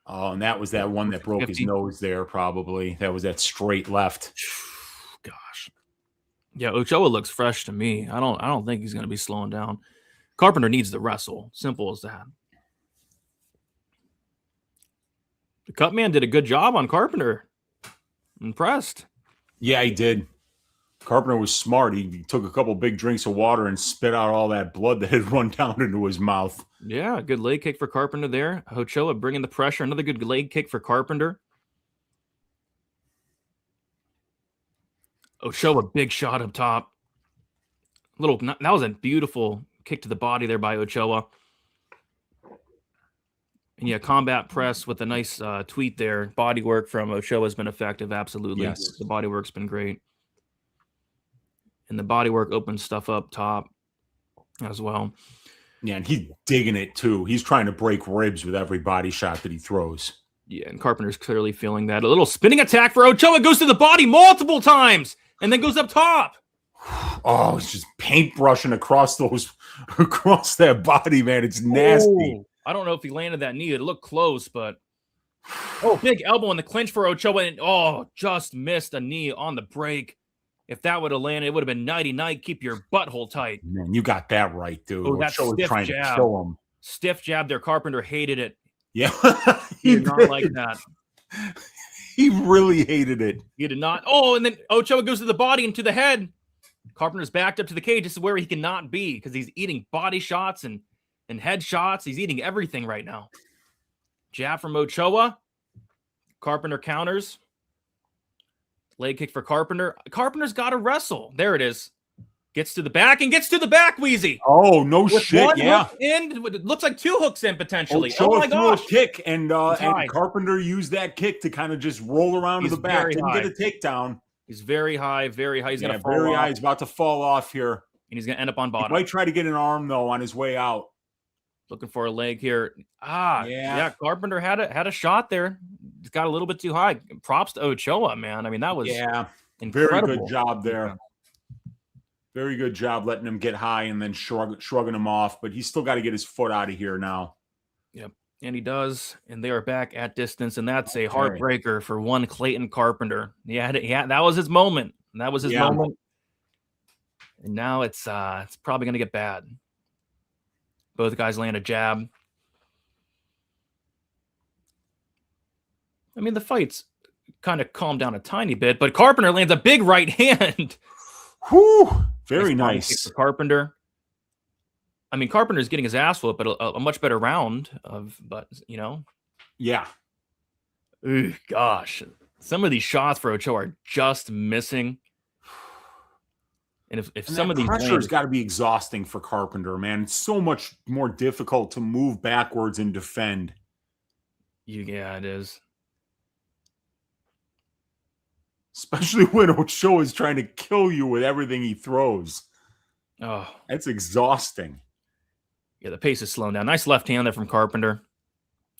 Speaker 4: Oh, and that was that one that broke his nose there, probably. That was that straight left.
Speaker 3: Gosh. Yeah, Ochoa looks fresh to me. I don't think he's going to be slowing down. Carpenter needs to wrestle. Simple as that. The cut man did a good job on Carpenter. Impressed.
Speaker 4: Yeah, he did. Carpenter was smart. He took a couple big drinks of water and spit out all that blood that had run down into his mouth.
Speaker 3: Yeah, good leg kick for Carpenter there. Ochoa bringing the pressure. Another good leg kick for Carpenter. Ochoa, big shot up top. That was a beautiful kick to the body there by Ochoa. And yeah, combat press with a nice tweet there. Body work from Ochoa has been effective. Absolutely.
Speaker 4: Yes.
Speaker 3: The body work's been great. And the body work opens stuff up top as well.
Speaker 4: Yeah, and he's digging it too. He's trying to break ribs with every body shot that he throws.
Speaker 3: Yeah, and Carpenter's clearly feeling that. A little spinning attack for Ochoa. Goes to the body multiple times and then goes up top.
Speaker 4: Oh, it's just paintbrushing across that body, man. It's nasty.
Speaker 3: Oh, I don't know if he landed that knee. It looked close, but big elbow in the clinch for Ochoa. And just missed a knee on the break. If that would have landed, it would have been nighty-night. Keep your butthole tight.
Speaker 4: Man, you got that right, dude.
Speaker 3: Oh, that stiff
Speaker 4: trying
Speaker 3: jab.
Speaker 4: to kill him.
Speaker 3: Stiff jab there. Carpenter hated it.
Speaker 4: Yeah.
Speaker 3: He did not like that.
Speaker 4: He really hated it.
Speaker 3: He did not. Oh, and then Ochoa goes to the body and to the head. Carpenter's backed up to the cage. This is where he cannot be because he's eating body shots and head shots. He's eating everything right now. Jab from Ochoa. Carpenter counters. Leg kick for Carpenter. Carpenter's got to wrestle. There it is. Gets to the back and gets to the back, Wheezy.
Speaker 4: Oh, no
Speaker 3: With
Speaker 4: shit.
Speaker 3: one
Speaker 4: Yeah.
Speaker 3: hook in, it looks like 2 hooks in potentially.
Speaker 4: Ochoa
Speaker 3: Oh my
Speaker 4: threw a
Speaker 3: gosh.
Speaker 4: kick, and
Speaker 3: high.
Speaker 4: Carpenter used that kick to kind of just roll around to
Speaker 3: He's
Speaker 4: the back.
Speaker 3: very
Speaker 4: Didn't
Speaker 3: high.
Speaker 4: get a takedown.
Speaker 3: He's very high, very high. He's going to fall
Speaker 4: very
Speaker 3: off,
Speaker 4: high. He's about to fall off here.
Speaker 3: and he's going to end up on
Speaker 4: He
Speaker 3: bottom.
Speaker 4: might try to get an arm, though, on his way out.
Speaker 3: Looking for a leg here. Yeah.
Speaker 4: Yeah.
Speaker 3: Carpenter had a shot there. He's got a little bit too high. Props to Ochoa, man. I mean, that was incredible.
Speaker 4: Very good job there.
Speaker 3: Yeah.
Speaker 4: Very good job letting him get high and then shrugging him off. But he's still got to get his foot out of here now.
Speaker 3: Yep. And he does. And they are back at distance. And that's a heartbreaker for one Clayton Carpenter. Yeah, that was his moment. That was his moment. And now it's probably going to get bad. Both guys land a jab. I mean, the fight's kind of calmed down a tiny bit, but Carpenter lands a big right hand.
Speaker 4: Whew. Very nice.
Speaker 3: For Carpenter. I mean, Carpenter's getting his ass whooped, but a much better round but you know.
Speaker 4: Yeah.
Speaker 3: Ooh, gosh. Some of these shots for Ochoa are just missing. And if some of these
Speaker 4: pressure's got to be exhausting for Carpenter, man. It's so much more difficult to move backwards and defend.
Speaker 3: Yeah, it is.
Speaker 4: Especially when Ochoa is trying to kill you with everything he throws.
Speaker 3: Oh,
Speaker 4: that's exhausting.
Speaker 3: Yeah, the pace is slowing down. Nice left hand there from Carpenter.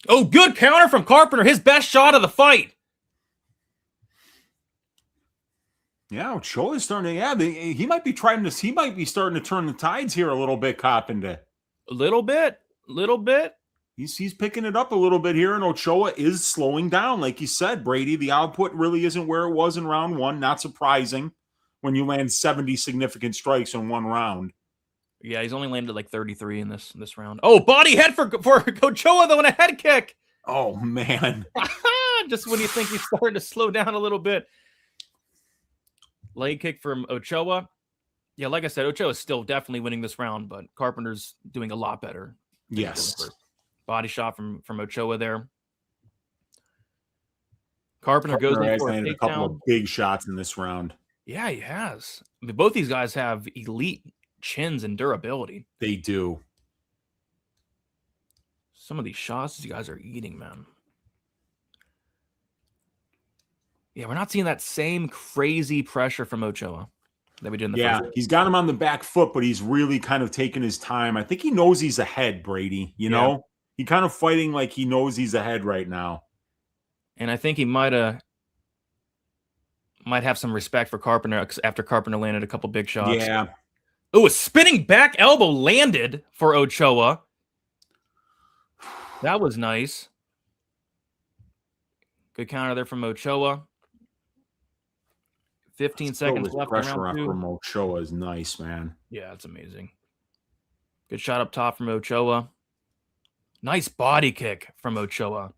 Speaker 3: Oh, good counter from Carpenter. His best shot of the fight.
Speaker 4: Yeah, Ochoa is starting to, he might be starting to turn the tides here a little bit, Carpenter.
Speaker 3: A little bit.
Speaker 4: He's picking it up a little bit here, and Ochoa is slowing down. Like you said, Brady, the output really isn't where it was in round 1. Not surprising when you land 70 significant strikes in one round.
Speaker 3: Yeah, he's only landed like 33 in this round. Oh, body head for Ochoa, though, and a head kick.
Speaker 4: Oh, man.
Speaker 3: Just when you think he's starting to slow down a little bit. Leg kick from Ochoa. Yeah, like I said, Ochoa is still definitely winning this round, but Carpenter's doing a lot better.
Speaker 4: Yes.
Speaker 3: Body shot from Ochoa there. Carpenter goes in for
Speaker 4: a couple of big shots in this round.
Speaker 3: Yeah, he has. I mean, both these guys have elite chins and durability.
Speaker 4: They do.
Speaker 3: Some of these shots these guys are eating, man. Yeah, we're not seeing that same crazy pressure from Ochoa that we did in the first.
Speaker 4: He's got him on the back foot, but he's really kind of taking his time. I think he knows he's ahead, Brady, you know? He kind of fighting like he knows he's ahead right now.
Speaker 3: And I think he might have some respect for Carpenter after Carpenter landed a couple big shots.
Speaker 4: Yeah.
Speaker 3: Oh, a spinning back elbow landed for Ochoa. That was nice. Good counter there from Ochoa. 15 seconds left.
Speaker 4: Pressure off from Ochoa is nice, man.
Speaker 3: Yeah, it's amazing. Good shot up top from Ochoa. Nice body kick from Ochoa.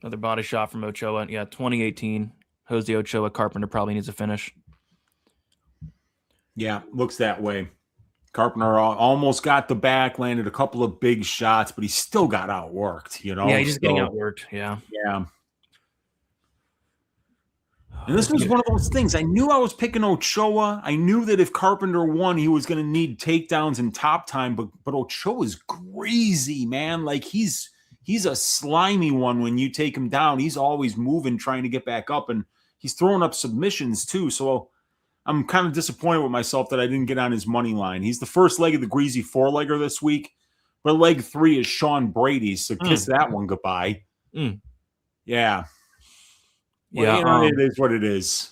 Speaker 3: Another body shot from Ochoa. Yeah, 2018. Jose Ochoa. Carpenter probably needs a finish.
Speaker 4: Yeah, looks that way. Carpenter almost got the back, landed a couple of big shots, but he still got outworked, you know?
Speaker 3: Yeah, he's just getting outworked. Yeah.
Speaker 4: Yeah. And this was one of those things. I knew I was picking Ochoa. I knew that if Carpenter won, he was going to need takedowns and top time. But Ochoa's greasy, man. Like he's a slimy one when you take him down. He's always moving, trying to get back up, and he's throwing up submissions too. So I'm kind of disappointed with myself that I didn't get on his money line. He's the first leg of the greasy 4-legger this week, but leg 3 is Sean Brady. So kiss that one goodbye. Yeah. Well, it is what it is.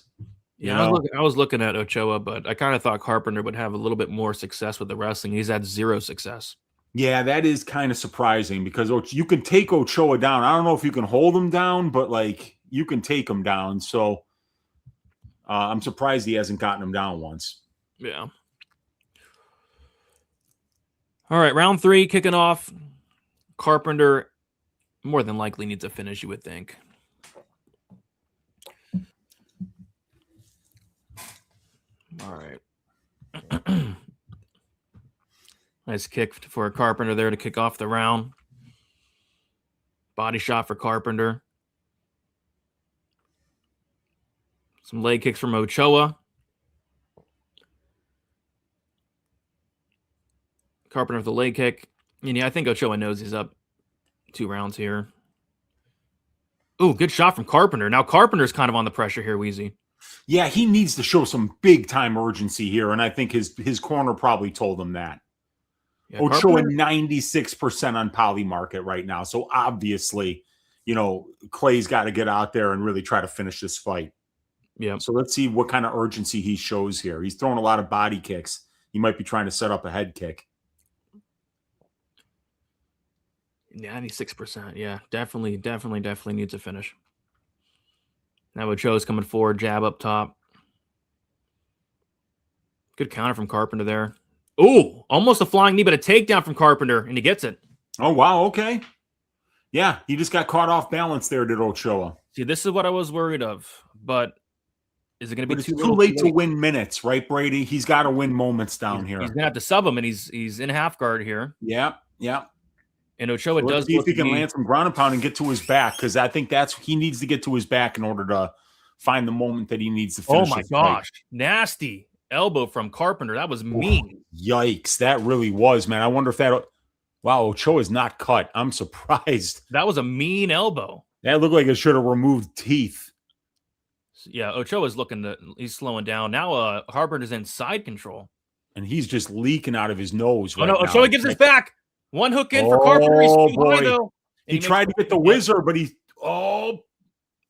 Speaker 3: Yeah, I was looking at Ochoa, but I kind of thought Carpenter would have a little bit more success with the wrestling. He's had 0 success.
Speaker 4: Yeah, that is kind of surprising because you can take Ochoa down. I don't know if you can hold him down, but like you can take him down. So I'm surprised he hasn't gotten him down once.
Speaker 3: Yeah. All right, round 3 kicking off. Carpenter more than likely needs a finish, you would think. All right. Nice kick for Carpenter there to kick off the round. Body shot for Carpenter. Some leg kicks from Ochoa. Carpenter with the leg kick. And yeah, I think Ochoa knows he's up 2 rounds here. Oh, good shot from Carpenter. Now Carpenter's kind of on the pressure here, Wheezy.
Speaker 4: Yeah, he needs to show some big time urgency here, and I think his corner probably told him that.
Speaker 3: Yeah,
Speaker 4: Ochoa 96% on poly market right now, so obviously, Clay's got to get out there and really try to finish this fight.
Speaker 3: Yeah.
Speaker 4: So let's see what kind of urgency he shows here. He's throwing a lot of body kicks. He might be trying to set up a head kick.
Speaker 3: 96%. Yeah, definitely needs a finish. Now Ochoa's coming forward, jab up top. Good counter from Carpenter there. Oh, almost a flying knee, but a takedown from Carpenter, and he gets it.
Speaker 4: Oh, wow. Okay. Yeah, he just got caught off balance there, did Ochoa.
Speaker 3: See, this is what I was worried of, but is it going to be
Speaker 4: too late to win minutes, right, Brady? He's got to win moments down here.
Speaker 3: He's going to have to sub him, and he's in half guard here.
Speaker 4: Yeah.
Speaker 3: And Ochoa does
Speaker 4: see if he can land some ground and pound and get to his back, because I think he needs to get to his back in order to find the moment that he needs to finish.
Speaker 3: Oh my gosh, nasty elbow from Carpenter. That was mean.
Speaker 4: Yikes, that really was, man. I wonder if that. Wow, Ochoa's not cut. I'm surprised.
Speaker 3: That was a mean elbow.
Speaker 4: That looked like it should have removed teeth.
Speaker 3: Yeah, Ochoa's he's slowing down now. Carpenter's in side control,
Speaker 4: and he's just leaking out of his nose.
Speaker 3: Oh no, Ochoa gives his back. One hook in for Carpenter. He's too high, though.
Speaker 4: He tried to get the whizzer, but he's going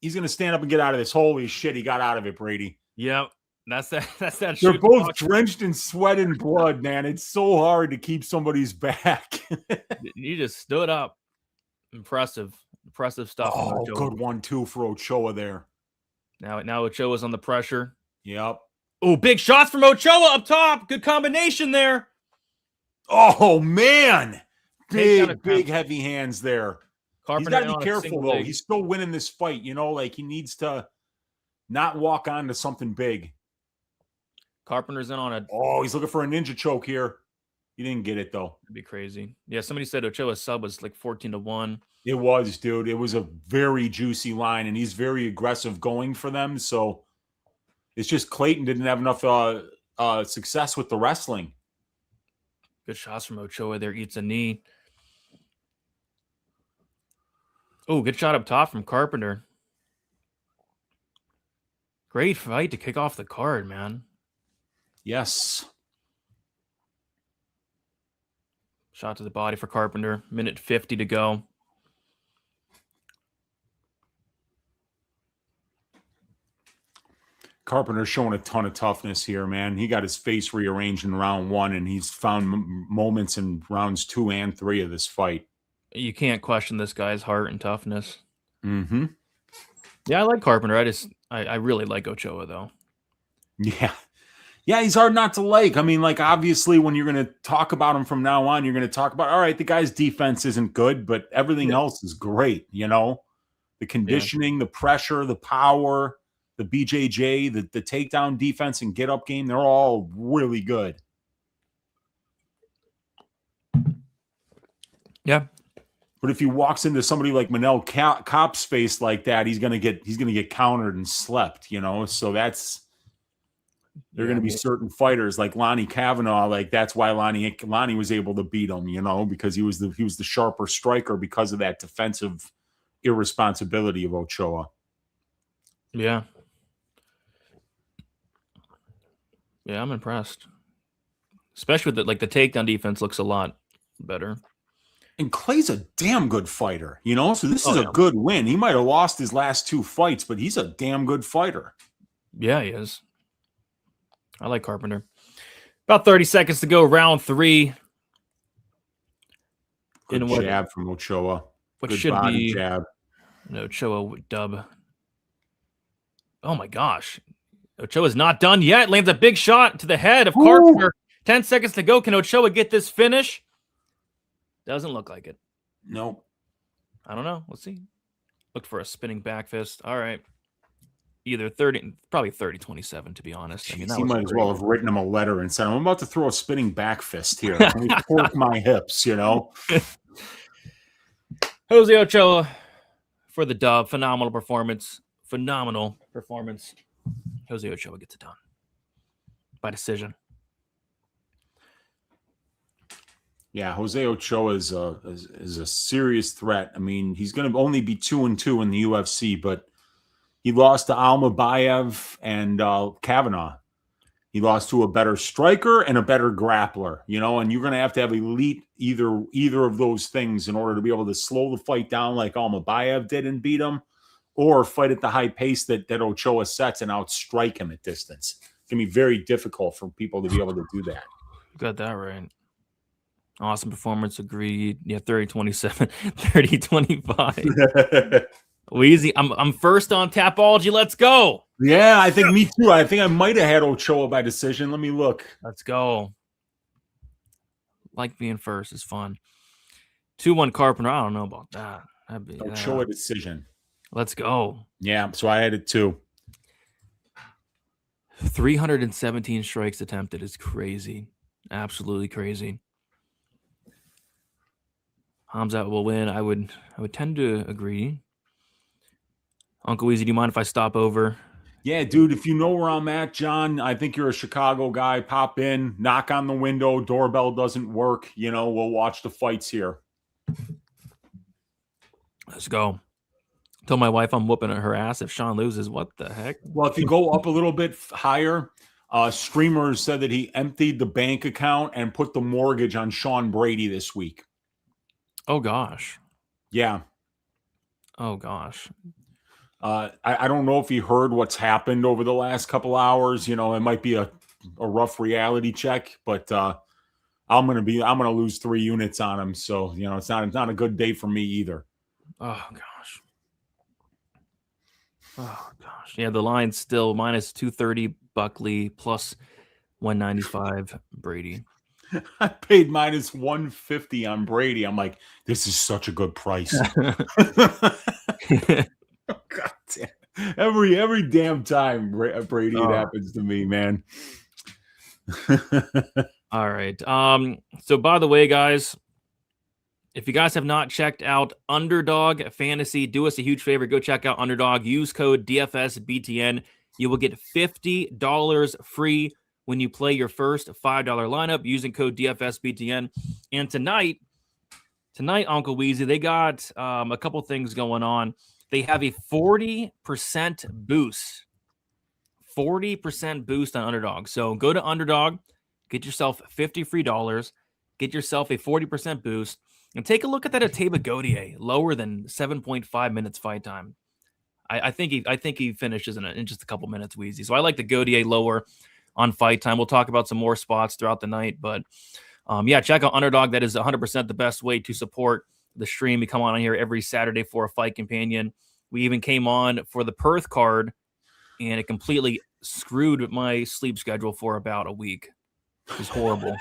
Speaker 4: to stand up and get out of this. Holy shit, he got out of it, Brady.
Speaker 3: Yep. That's that.
Speaker 4: They're both drenched in sweat and blood, man. It's so hard to keep somebody's back.
Speaker 3: He just stood up. Impressive stuff.
Speaker 4: Oh, good 1-2 for Ochoa there.
Speaker 3: Now Ochoa's on the pressure.
Speaker 4: Yep.
Speaker 3: Oh, big shots from Ochoa up top. Good combination there.
Speaker 4: Oh man. Big heavy hands there.
Speaker 3: Carpenter,
Speaker 4: he's got to be careful, though. He's still winning this fight. He needs to not walk on to something big.
Speaker 3: Carpenter's in on it.
Speaker 4: Oh, he's looking for a ninja choke here. He didn't get it, though.
Speaker 3: It'd be crazy. Yeah, somebody said Ochoa's sub was like 14-1.
Speaker 4: It was, dude. It was a very juicy line, and he's very aggressive going for them. So it's just Clayton didn't have enough success with the wrestling.
Speaker 3: Good shots from Ochoa there. Eats a knee. Oh, good shot up top from Carpenter. Great fight to kick off the card, man.
Speaker 4: Yes.
Speaker 3: Shot to the body for Carpenter. 1:50 to go.
Speaker 4: Carpenter's showing a ton of toughness here, man. He got his face rearranged in round 1, and he's found moments in rounds 2 and 3 of this fight.
Speaker 3: You can't question this guy's heart and toughness.
Speaker 4: Mm-hmm.
Speaker 3: Yeah, I like Carpenter. I really like Ochoa, though.
Speaker 4: Yeah. Yeah, he's hard not to like. I mean, obviously, when you're going to talk about him from now on, you're going to talk about, all right, the guy's defense isn't good, but everything else is great, The conditioning, the pressure, the power, the BJJ, the takedown defense and get-up game, they're all really good.
Speaker 3: Yeah.
Speaker 4: But if he walks into somebody like Manel Kopp's face like that, he's gonna get countered and slept, So there are going to be certain fighters like Lonnie Kavanaugh, that's why Lonnie was able to beat him, because he was the sharper striker because of that defensive irresponsibility of Ochoa.
Speaker 3: Yeah. Yeah, I'm impressed. Especially with the takedown defense looks a lot better.
Speaker 4: And Clay's a damn good fighter, So this is a good win. He might have lost his last 2 fights, but he's a damn good fighter.
Speaker 3: Yeah, he is. I like Carpenter. About 30 seconds to go, round 3.
Speaker 4: Good jab from Ochoa.
Speaker 3: What
Speaker 4: good
Speaker 3: should
Speaker 4: body
Speaker 3: be
Speaker 4: jab.
Speaker 3: an Ochoa dub. Oh my gosh. Ochoa's not done yet. Lands a big shot to the head of Carpenter. 10 seconds to go. Can Ochoa get this finish? Doesn't look like it.
Speaker 4: Nope.
Speaker 3: I don't know. Let's see. Look for a spinning back fist. All right. Either 30-27, to be honest.
Speaker 4: He might as well have written him a letter and said, I'm about to throw a spinning back fist here. Let me torque my hips,
Speaker 3: Jose Ochoa for the dub. Phenomenal performance. Jose Ochoa gets it done by decision.
Speaker 4: Yeah, Jose Ochoa is a serious threat. I mean, he's going to only be 2-2 in the UFC, but he lost to Almabayev and Kavanaugh. He lost to a better striker and a better grappler, and you're going to have elite either of those things in order to be able to slow the fight down like Almabayev did and beat him, or fight at the high pace that Ochoa sets and outstrike him at distance. It's going to be very difficult for people to be able to do that.
Speaker 3: You got that right. Awesome performance, agreed. Yeah, 30-27, 30-25. Wheezy, I'm first on Tapology. Let's go.
Speaker 4: Yeah, I think me too. I think I might have had Ochoa by decision. Let me look.
Speaker 3: Let's go. Like being first is fun. 2-1 Carpenter. I don't know about that.
Speaker 4: Ochoa decision.
Speaker 3: Let's go.
Speaker 4: Yeah, so I had it too.
Speaker 3: 317 strikes attempted is crazy. Absolutely crazy. Khamzat will win. I would tend to agree. Uncle Wheezy, do you mind if I stop over?
Speaker 4: Yeah, dude, if you know where I'm at, John, I think you're a Chicago guy. Pop in, knock on the window, doorbell doesn't work. We'll watch the fights here.
Speaker 3: Let's go. Tell my wife I'm whooping her ass if Sean loses. What the heck?
Speaker 4: Well, if you go up a little bit higher, Streamer said that he emptied the bank account and put the mortgage on Sean Brady this week.
Speaker 3: Oh, gosh.
Speaker 4: Yeah.
Speaker 3: Oh, gosh.
Speaker 4: I don't know if he heard what's happened over the last couple hours. It might be a rough reality check, but I'm gonna lose 3 units on him. So it's not a good day for me either.
Speaker 3: Oh gosh. Oh gosh. Yeah, the line's still minus 230 Buckley plus 195 Brady.
Speaker 4: I paid minus 150 on Brady. I'm like, this is such a good price. Oh, God damn. Every damn time, Brady, it happens to me, man.
Speaker 3: All right. So by the way, guys, if you guys have not checked out Underdog Fantasy, do us a huge favor. Go check out Underdog. Use code DFSBTN. You will get $50 free when you play your first $5 lineup using code DFSBTN. And tonight, Uncle Wheezy, they got a couple things going on. They have a 40% boost. 40% boost on Underdog. So go to Underdog, get yourself $50 free, get yourself a 40% boost, and take a look at that Ateba Godier, lower than 7.5 minutes fight time. I think he finishes in just a couple minutes, Wheezy. So I like the Godier lower on fight time. We'll talk about some more spots throughout the night, but yeah, check out Underdog. That is 100% the best way to support the stream. We come on here every Saturday for a fight companion. We even came on for the Perth card, and it completely screwed my sleep schedule for about a week. It was horrible.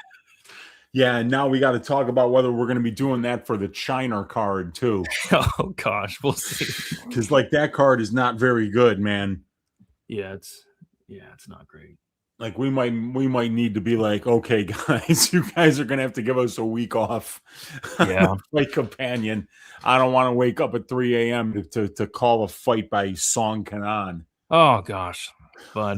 Speaker 4: Yeah, and now we got to talk about whether we're going to be doing that for the China card too.
Speaker 3: Oh gosh, we'll see.
Speaker 4: Because that card is not very good, man.
Speaker 3: Yeah, it's not great.
Speaker 4: Like we might need to be like, okay, guys, you guys are gonna have to give us a week off.
Speaker 3: Yeah,
Speaker 4: fight companion. I don't want to wake up at 3 a.m. to call a fight by Song Kanan.
Speaker 3: Oh gosh, but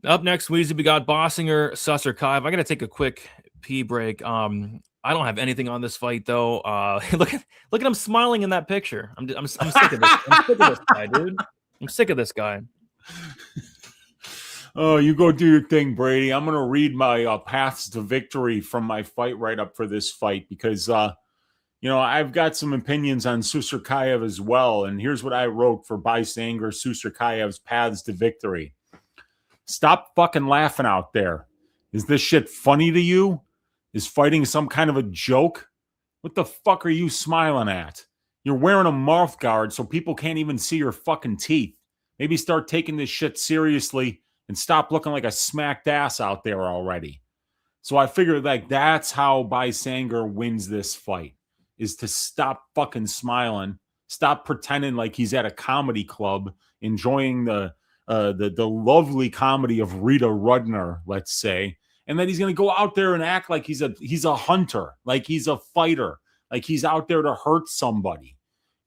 Speaker 3: up next, Wheezy, we got Bossinger, Susskaev. I gotta take a quick pee break. I don't have anything on this fight though. Look at him smiling in that picture. I'm sick of this. I'm sick of this guy, dude. I'm sick of this guy.
Speaker 4: Oh, you go do your thing, Brady. I'm going to read my paths to victory from my fight write-up for this fight because, I've got some opinions on Susskaev as well. And here's what I wrote for Bossinger, Susskaev's paths to victory. Stop fucking laughing out there. Is this shit funny to you? Is fighting some kind of a joke? What the fuck are you smiling at? You're wearing a mouth guard so people can't even see your fucking teeth. Maybe start taking this shit seriously and stop looking like a smacked ass out there already. So I figured that's how Bossinger wins this fight, is to stop fucking smiling, stop pretending like he's at a comedy club, enjoying the lovely comedy of Rita Rudner, let's say, and then he's going to go out there and act like he's a hunter, like he's a fighter, like he's out there to hurt somebody.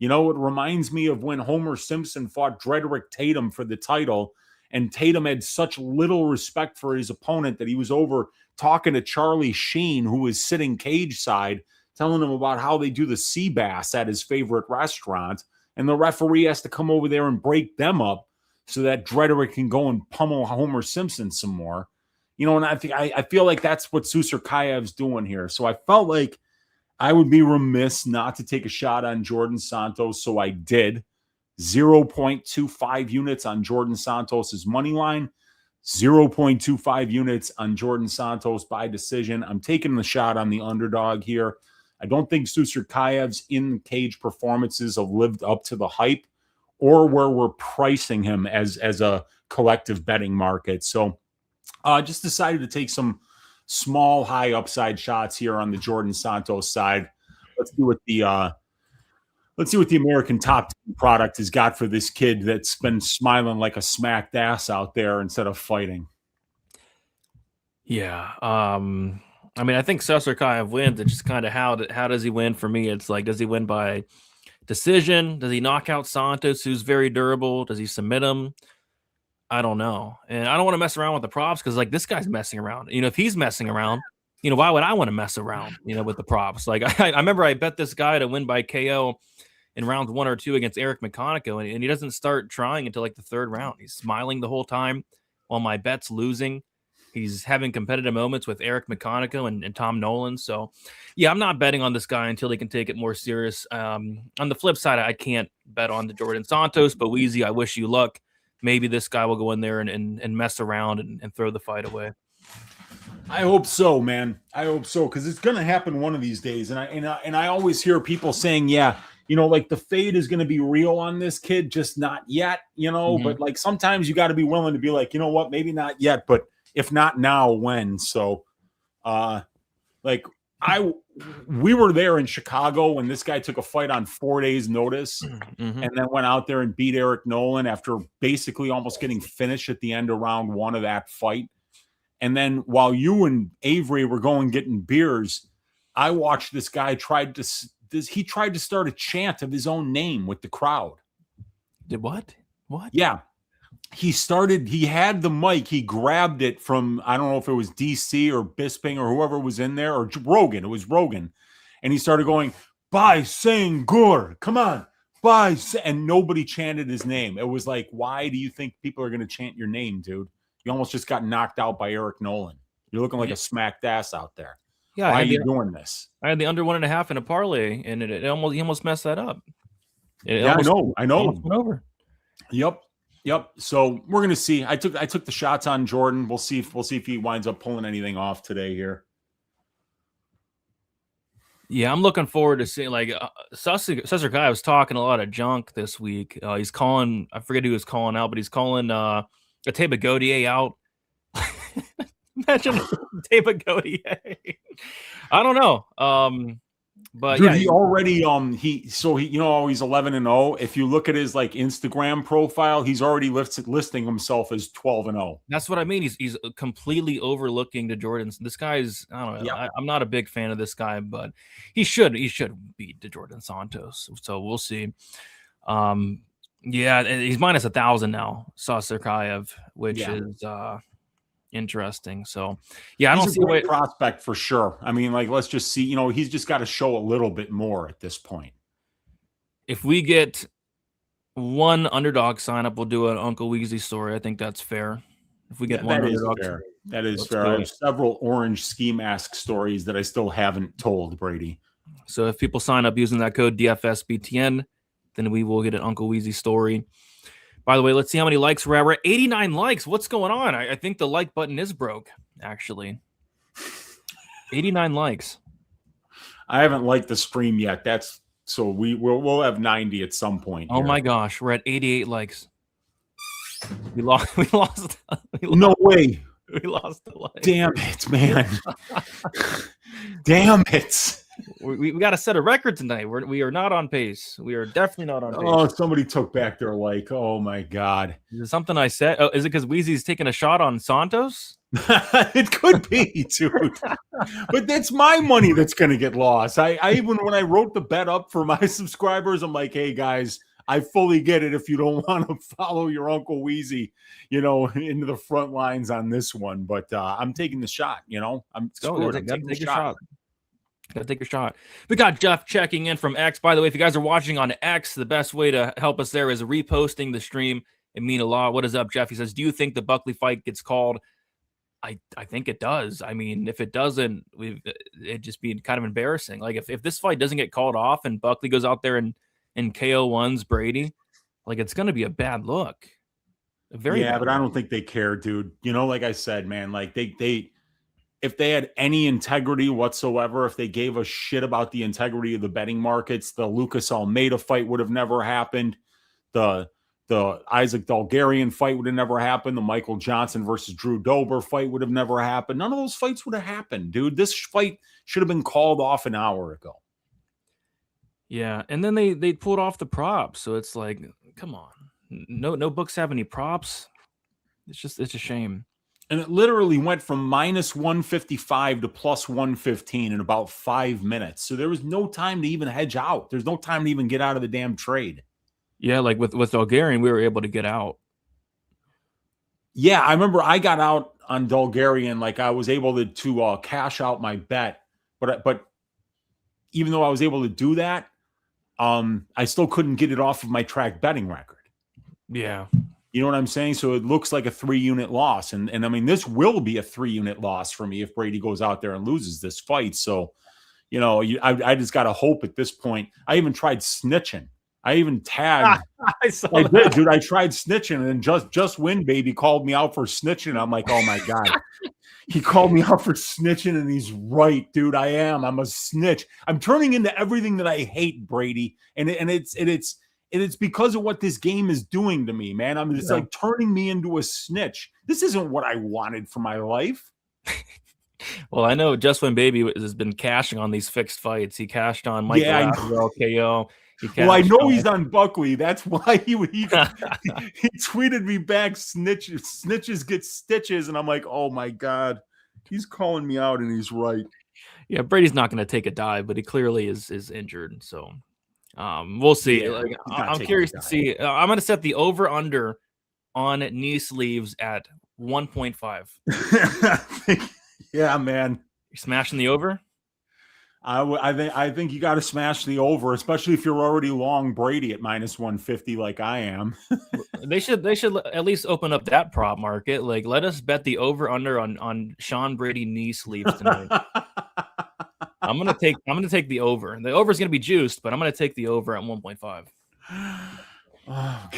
Speaker 4: It reminds me of when Homer Simpson fought Drederick Tatum for the title, And Tatum had such little respect for his opponent that he was over talking to Charlie Sheen, who was sitting cage side, telling him about how they do the sea bass at his favorite restaurant. And the referee has to come over there and break them up so that Drederick can go and pummel Homer Simpson some more. You know, and I feel like that's what Susskaev's doing here. So I felt like I would be remiss not to take a shot on Jordan Santos, so I did. 0.25 units on Jordan Santos's money line, 0.25 units on Jordan Santos by decision. I'm taking the shot on the underdog here. I don't think Susskaev's in-cage performances have lived up to the hype or where we're pricing him as a collective betting market. So just decided to take some small, high upside shots here on the Jordan Santos side. Let's see what the American Top Team product has got for this kid that's been smiling like a smacked ass out there instead of fighting.
Speaker 3: Yeah. I mean, I think Susskaev wins. It's just kind of how does he win for me? It's like, does he win by decision? Does he knock out Santos, who's very durable? Does he submit him? I don't know. And I don't want to mess around with the props because, like, this guy's messing around. You know, if he's messing around, you know, why would I want to mess around, you know, with the props? Like, I remember I bet this guy to win by KO in rounds 1 or 2 against Eric McConaughey, and he doesn't start trying until, like, the 3rd round. He's smiling the whole time while my bet's losing. He's having competitive moments with Eric McConaughey and Tom Nolan. So, yeah, I'm not betting on this guy until he can take it more serious. On the flip side, I can't bet on the Jordan Santos, but Wheezy, I wish you luck. Maybe this guy will go in there and mess around and throw the fight away.
Speaker 4: I hope so, man. I hope so, because it's going to happen one of these days. And I always hear people saying, yeah, you know, like the fade is going to be real on this kid, just not yet, you know. But like sometimes you got to be willing to be like, you know what, maybe not yet, but if not now, when? So, like we were there in Chicago when this guy took a fight on 4 days' notice and then went out there and beat Eric Nolan after basically almost getting finished at the end of round 1 of that fight. And then while you and Avery were going getting beers, I watched this guy tried to start a chant of his own name with the crowd.
Speaker 3: Did what? What?
Speaker 4: Yeah. He had the mic. He grabbed it from, I don't know if it was DC or Bisping or whoever was in there, or Rogan. It was Rogan. And he started going, "Bye, Senghor. Come on. Bye." And nobody chanted his name. It was like, why do you think people are going to chant your name, dude? You almost just got knocked out by Eric Nolan. You're looking like a smacked ass out there.
Speaker 3: Yeah,
Speaker 4: why are you doing this?
Speaker 3: I had the under 1.5 in a parlay, and he almost messed that up.
Speaker 4: I know.
Speaker 3: Almost went over.
Speaker 4: Yep. So we're gonna see. I took the shots on Jordan. We'll see if he winds up pulling anything off today here.
Speaker 3: Yeah, I'm looking forward to seeing, like, Susskaev was talking a lot of junk this week. He's calling, I forget who he was calling out, but he's calling Teba Gaudier out. Imagine Teba Gaudier. I don't know. But
Speaker 4: dude,
Speaker 3: yeah,
Speaker 4: he already he's 11-0. If you look at his like Instagram profile, he's already listing himself as 12-0.
Speaker 3: That's what I mean. He's completely overlooking the Jordans. This guy's, I don't know.
Speaker 4: Yep.
Speaker 3: I'm not a big fan of this guy, but he should beat the Jordan Santos. So we'll see. Yeah, and he's minus 1,000 now, Susskaev, which is interesting. So yeah, I don't see a great
Speaker 4: prospect for sure. I mean, like, let's just see. You know, he's just got to show a little bit more at this point.
Speaker 3: If we get one underdog sign up, we'll do an Uncle Wheezy story. I think that's fair. If we get one underdog,
Speaker 4: that is fair. I have several orange ski mask stories that I still haven't told, Brady.
Speaker 3: So if people sign up using that code DFSBTN, then we will get an Uncle Wheezy story. By the way, let's see how many likes we're at. We're at 89 likes. What's going on? I think the like button is broke, actually. 89 likes.
Speaker 4: I haven't liked the stream yet. So we'll have 90 at some point.
Speaker 3: Oh my gosh, we're at 88 likes. We lost.
Speaker 4: No way.
Speaker 3: We lost the like.
Speaker 4: Damn it, man. Damn it.
Speaker 3: We got to set a record tonight. We are not on pace. We are definitely not on pace.
Speaker 4: Oh, somebody took back their like. Oh my God.
Speaker 3: Is it something I said? Oh, is it because Wheezy's taking a shot on Santos?
Speaker 4: It could be, dude. But that's my money that's going to get lost. I even when I wrote the bet up for my subscribers, I'm like, hey guys, I fully get it if you don't want to follow your Uncle Wheezy, into the front lines on this one. But I'm taking the shot, I'm screwed. I'm taking the shot.
Speaker 3: Gotta take a shot. We got Jeff checking in from X. By the way, if you guys are watching on X, the best way to help us there is reposting the stream. It mean a lot. What is up, Jeff? He says, do you think the Buckley fight gets called? I think it does. I mean, if it doesn't, it'd just be kind of embarrassing. Like if this fight doesn't get called off and Buckley goes out there and KO ones Brady, like it's going to be a bad look. But
Speaker 4: I don't think they care, dude. Like I said, man, like they if they had any integrity whatsoever, if they gave a shit about the integrity of the betting markets, the Lucas Almeida fight would have never happened. The Isaac Dalgarian fight would have never happened. The Michael Johnson versus Drew Dober fight would have never happened. None of those fights would have happened, dude. This fight should have been called off an hour ago.
Speaker 3: Yeah, and then they pulled off the props, so it's like, come on, no books have any props. It's a shame.
Speaker 4: And it literally went from -155 to +115 in about 5 minutes. So there was no time to even hedge out. There's no time to even get out of the damn trade.
Speaker 3: Yeah, like with Dalgarian, we were able to get out.
Speaker 4: Yeah, I remember I got out on Dalgarian. Like I was able to cash out my bet, but even though I was able to do that, I still couldn't get it off of my track betting record.
Speaker 3: Yeah.
Speaker 4: You know what I'm saying? So it looks like a 3-unit loss. And I mean, this will be a 3-unit loss for me if Brady goes out there and loses this fight. So, I just got to hope at this point. I even tried snitching. I even tagged. I did, dude. I tried snitching, and just Win Baby called me out for snitching. I'm like, oh my God. He called me out for snitching, and he's right, dude. I'm a snitch. I'm turning into everything that I hate, Brady. And it's because of what this game is doing to me, man. It's like turning me into a snitch. This isn't what I wanted for my life.
Speaker 3: Well, I know Just Win Baby has been cashing on these fixed fights. He cashed on Michael KO.
Speaker 4: Well, I know he's on Buckley. That's why he tweeted me back, snitches get stitches. And I'm like, oh my God, he's calling me out and he's right.
Speaker 3: Yeah, Brady's not going to take a dive, but he clearly is injured. So we'll see.
Speaker 4: Yeah,
Speaker 3: I'm curious to see. I'm going to set the over-under on knee sleeves at 1.5.
Speaker 4: Yeah, man.
Speaker 3: You're smashing the over?
Speaker 4: I think you got to smash the over, especially if you're already long Brady at -150 like I am.
Speaker 3: They should at least open up that prop market. Like, let us bet the over under on Sean Brady knee sleeves tonight. I'm gonna take the over. The over is gonna be juiced, but I'm gonna take the over at 1.5.
Speaker 4: Oh God.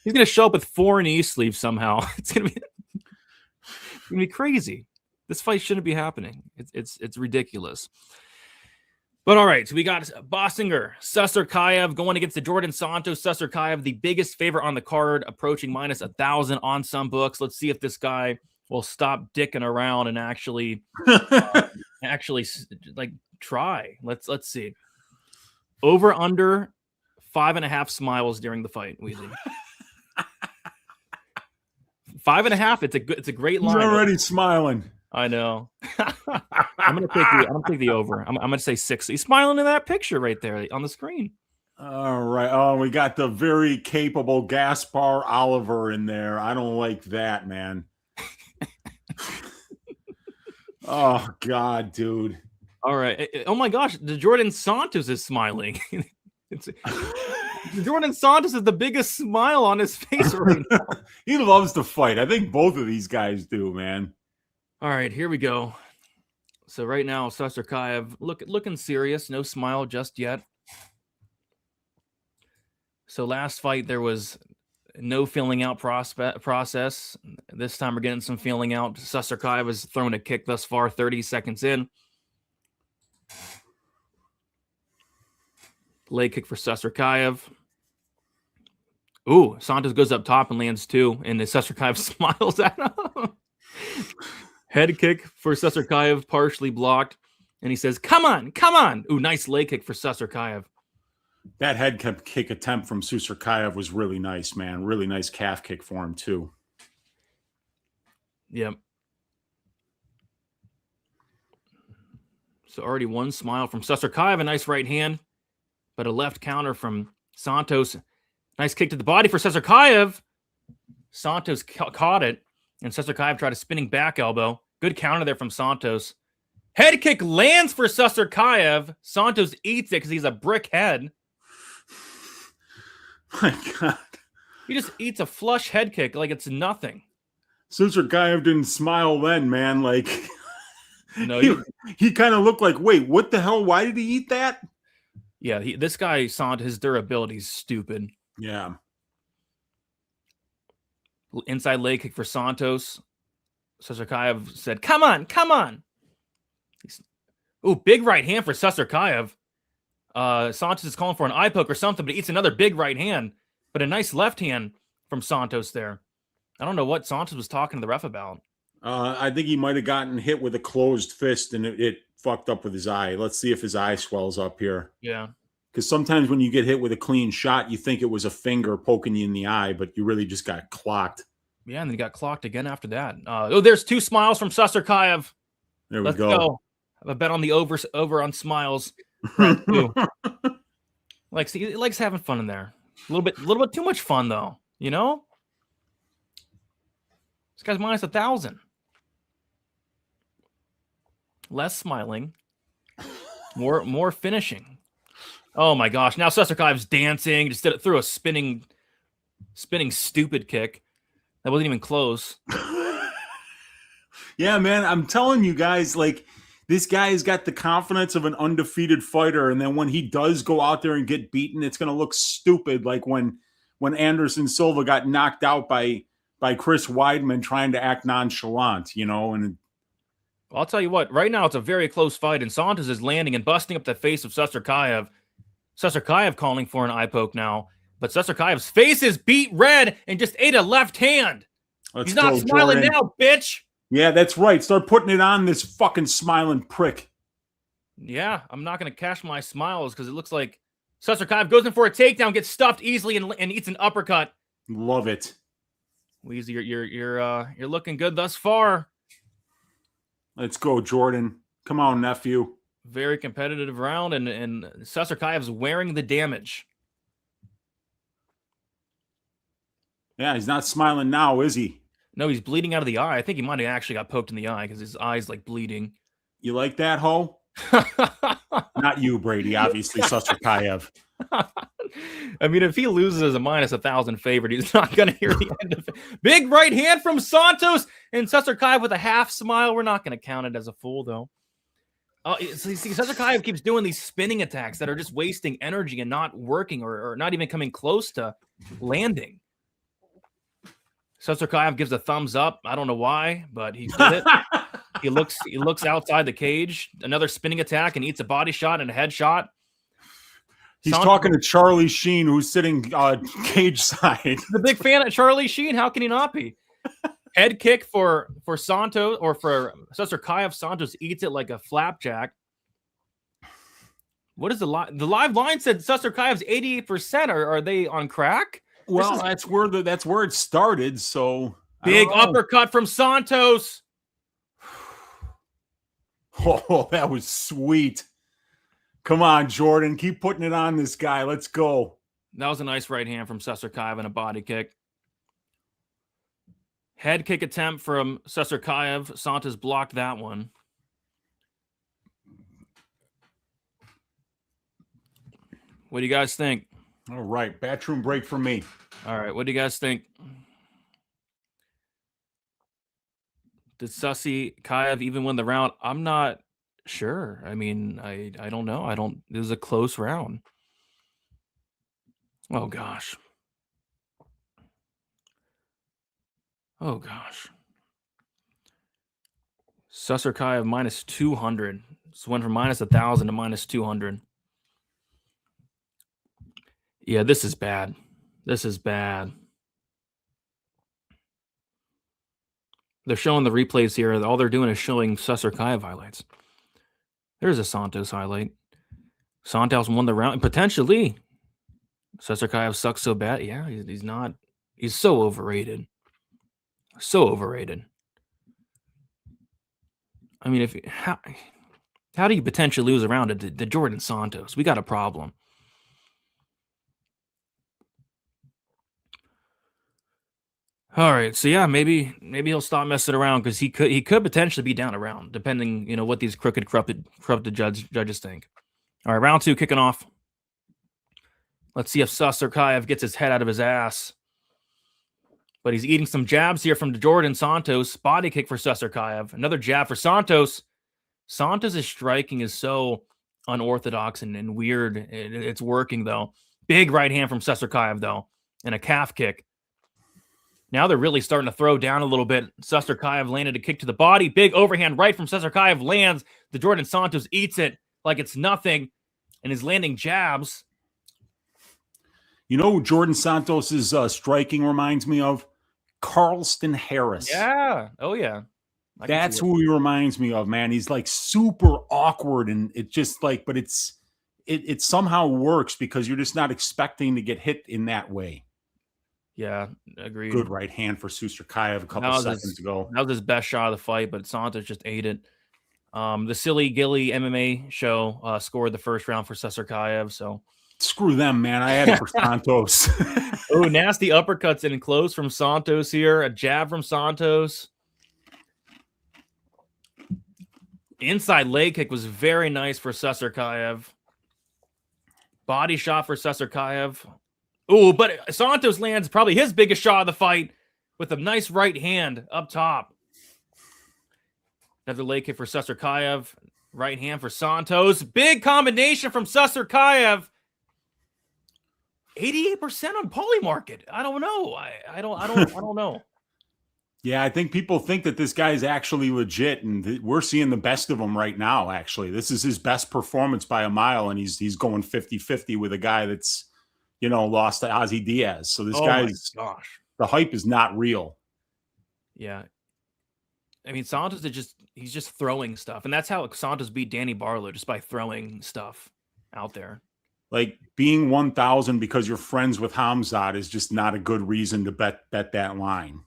Speaker 3: He's gonna show up with 4 knee sleeves somehow. It's gonna be crazy. This fight shouldn't be happening. It's ridiculous. But all right, so we got Bossinger, Susskaev going against the Jordan Santos. Susskaev, the biggest favorite on the card, approaching -1,000 on some books. Let's see if this guy will stop dicking around and actually like try. Let's see. Over under 5.5 smiles during the fight, Wheezy. 5.5. It's a great line.
Speaker 4: He's already smiling.
Speaker 3: I know. I'm gonna take the over. I'm gonna say 6. He's smiling in that picture right there on the screen.
Speaker 4: All right. Oh, we got the very capable Gaspar Oliver in there. I don't like that, man. Oh God, dude.
Speaker 3: All right. Oh my gosh, the Jordan Santos is smiling. Jordan Santos is the biggest smile on his face right now.
Speaker 4: He loves to fight. I think both of these guys do, man.
Speaker 3: All right, here we go. So right now, Susskaev looking serious. No smile just yet. So last fight, there was no feeling out process. This time we're getting some feeling out. Susskaev has thrown a kick thus far, 30 seconds in. Leg kick for Susskaev. Ooh, Santos goes up top and lands 2, and the Susskaev smiles at him. Head kick for Susskaev, partially blocked, and he says, "Come on, come on!" Ooh, nice leg kick for Susskaev.
Speaker 4: That head kick attempt from Susskaev was really nice, man. Really nice calf kick for him too.
Speaker 3: Yep. So already one smile from Susskaev, a nice right hand, but a left counter from Santos, nice kick to the body for Susskaev. Santos caught it, and Susskaev tried a spinning back elbow. Good counter there from Santos. Head kick lands for Susskaev. Santos eats it because he's a brick head.
Speaker 4: My God.
Speaker 3: He just eats a flush head kick like it's nothing.
Speaker 4: Susskaev didn't smile then, man. Like,
Speaker 3: No,
Speaker 4: he kind of looked like, wait, what the hell? Why did he eat that?
Speaker 3: Yeah, this guy, his durability is stupid.
Speaker 4: Yeah.
Speaker 3: Inside leg kick for Santos. Susskaev said, come on, come on. Ooh, big right hand for Susskaev. Santos is calling for an eye poke or something, but he eats another big right hand. But a nice left hand from Santos there. I don't know what Santos was talking to the ref about.
Speaker 4: I think he might have gotten hit with a closed fist and it fucked up with his eye. Let's see if his eye swells up here.
Speaker 3: Yeah.
Speaker 4: Because sometimes when you get hit with a clean shot, you think it was a finger poking you in the eye, but you really just got clocked.
Speaker 3: Yeah, and then he got clocked again after that. There's 2 smiles from Susskaev.
Speaker 4: There we
Speaker 3: Let's
Speaker 4: go.
Speaker 3: Have a bet on the over on smiles. He likes having fun in there. A little bit too much fun though. You know, this guy's minus 1,000. Less smiling, more finishing. Oh my gosh! Now Susskaev's dancing. Just threw a spinning stupid kick that wasn't even close.
Speaker 4: Yeah, man, I'm telling you guys, like, this guy's got the confidence of an undefeated fighter, and then when he does go out there and get beaten, it's going to look stupid, like when Anderson Silva got knocked out by Chris Weidman trying to act nonchalant, you know. And
Speaker 3: I'll tell you what, right now it's a very close fight, and Santos is landing and busting up the face of Susskaev. Susskaev calling for an eye poke now, but Susskaev's face is beat red and just ate a left hand. He's not smiling
Speaker 4: Jordan.
Speaker 3: now, bitch.
Speaker 4: Yeah, that's right. Start putting it on this fucking smiling prick.
Speaker 3: Yeah, I'm not going to cash my smiles because it looks like Susskaev goes in for a takedown, gets stuffed easily, and eats an uppercut.
Speaker 4: Love it.
Speaker 3: Wheezy, you're looking good thus far.
Speaker 4: Let's go, Jordan. Come on, nephew.
Speaker 3: Very competitive round, and Susskaev's wearing the damage.
Speaker 4: Yeah, he's not smiling now, is he?
Speaker 3: No, he's bleeding out of the eye. I think he might have actually got poked in the eye because his eye's like bleeding.
Speaker 4: You like that, ho? Not you, Brady. Obviously, Susskaev.
Speaker 3: I mean, if he loses as a minus 1,000 favorite, he's not going to hear the end of it. Big right hand from Santos and Susskaev with a half smile. We're not going to count it as a fool, though. So you see, Susskaev keeps doing these spinning attacks that are just wasting energy and not working or not even coming close to landing. Susskaev gives a thumbs up. I don't know why, but he did it. He looks outside the cage. Another spinning attack and eats a body shot and a headshot.
Speaker 4: He's talking to Charlie Sheen, who's sitting cage side.
Speaker 3: He's a big fan of Charlie Sheen. How can he not be? Head kick for Santos or for Susskaev. Santos eats it like a flapjack. What is the live line said Susskaev's 88%. Are they on crack?
Speaker 4: Well, that's where it started. So
Speaker 3: big uppercut from Santos.
Speaker 4: Oh, that was sweet. Come on, Jordan. Keep putting it on this guy. Let's go.
Speaker 3: That was a nice right hand from Susskaev and a body kick. Head kick attempt from Susskaev. Santos blocked that one. What do you guys think?
Speaker 4: All right. Bathroom break for me.
Speaker 3: All right. What do you guys think? Did Susskaev even win the round? I'm not sure. I mean, I don't know. It was a close round. Oh, gosh. Oh, gosh. Susskaev minus 200. So went from minus 1,000 to minus 200. Yeah, this is bad. This is bad. They're showing the replays here. All they're doing is showing Susskaev highlights. There's a Santos highlight. Santos won the round. Potentially. Susskaev sucks so bad. Yeah, he's not. He's so overrated. So overrated. I mean, how do you potentially lose a round to Jordan Santos? We got a problem. All right, so yeah, maybe he'll stop messing around because he could potentially be down a round, depending what these crooked, corrupted judges think. All right, round 2 kicking off. Let's see if Susskaev gets his head out of his ass. But he's eating some jabs here from Jordan Santos. Body kick for Susskaev. Another jab for Santos. Santos' striking is so unorthodox and weird. It's working, though. Big right hand from Susskaev, though. And a calf kick. Now they're really starting to throw down a little bit. Susskaev landed a kick to the body. Big overhand right from Susskaev lands. The Jordan Santos eats it like it's nothing. And is landing jabs.
Speaker 4: You know who Jordan Santos' striking reminds me of? Carlston Harris.
Speaker 3: Yeah. Oh, yeah.
Speaker 4: That's who he reminds me of, man. He's like super awkward, and it just like, but it somehow works because you're just not expecting to get hit in that way.
Speaker 3: Yeah, agreed.
Speaker 4: Good right hand for Susskaev a couple seconds ago.
Speaker 3: That was his best shot of the fight, but Santos just ate it. The Silly Gilly MMA show scored the first round for Susskaev, so
Speaker 4: screw them, man. I had it for Santos.
Speaker 3: Oh, nasty uppercuts in close from Santos here. A jab from Santos. Inside leg kick was very nice for Susskaev. Body shot for Susskaev. Oh, but Santos lands probably his biggest shot of the fight with a nice right hand up top. Another leg kick for Susskaev. Right hand for Santos. Big combination from Susskaev. 88% on Poly Market. I don't know. I don't know.
Speaker 4: Yeah, I think people think that this guy is actually legit, and we're seeing the best of him right now, actually. This is his best performance by a mile, and he's going 50-50 with a guy that's, lost to Ozzy Diaz. So this guy's, the hype is not real.
Speaker 3: Yeah. I mean, Santos he's just throwing stuff, and that's how Santos beat Danny Barlow, just by throwing stuff out there.
Speaker 4: Like being 1,000 because you're friends with Khamzat is just not a good reason to bet that line,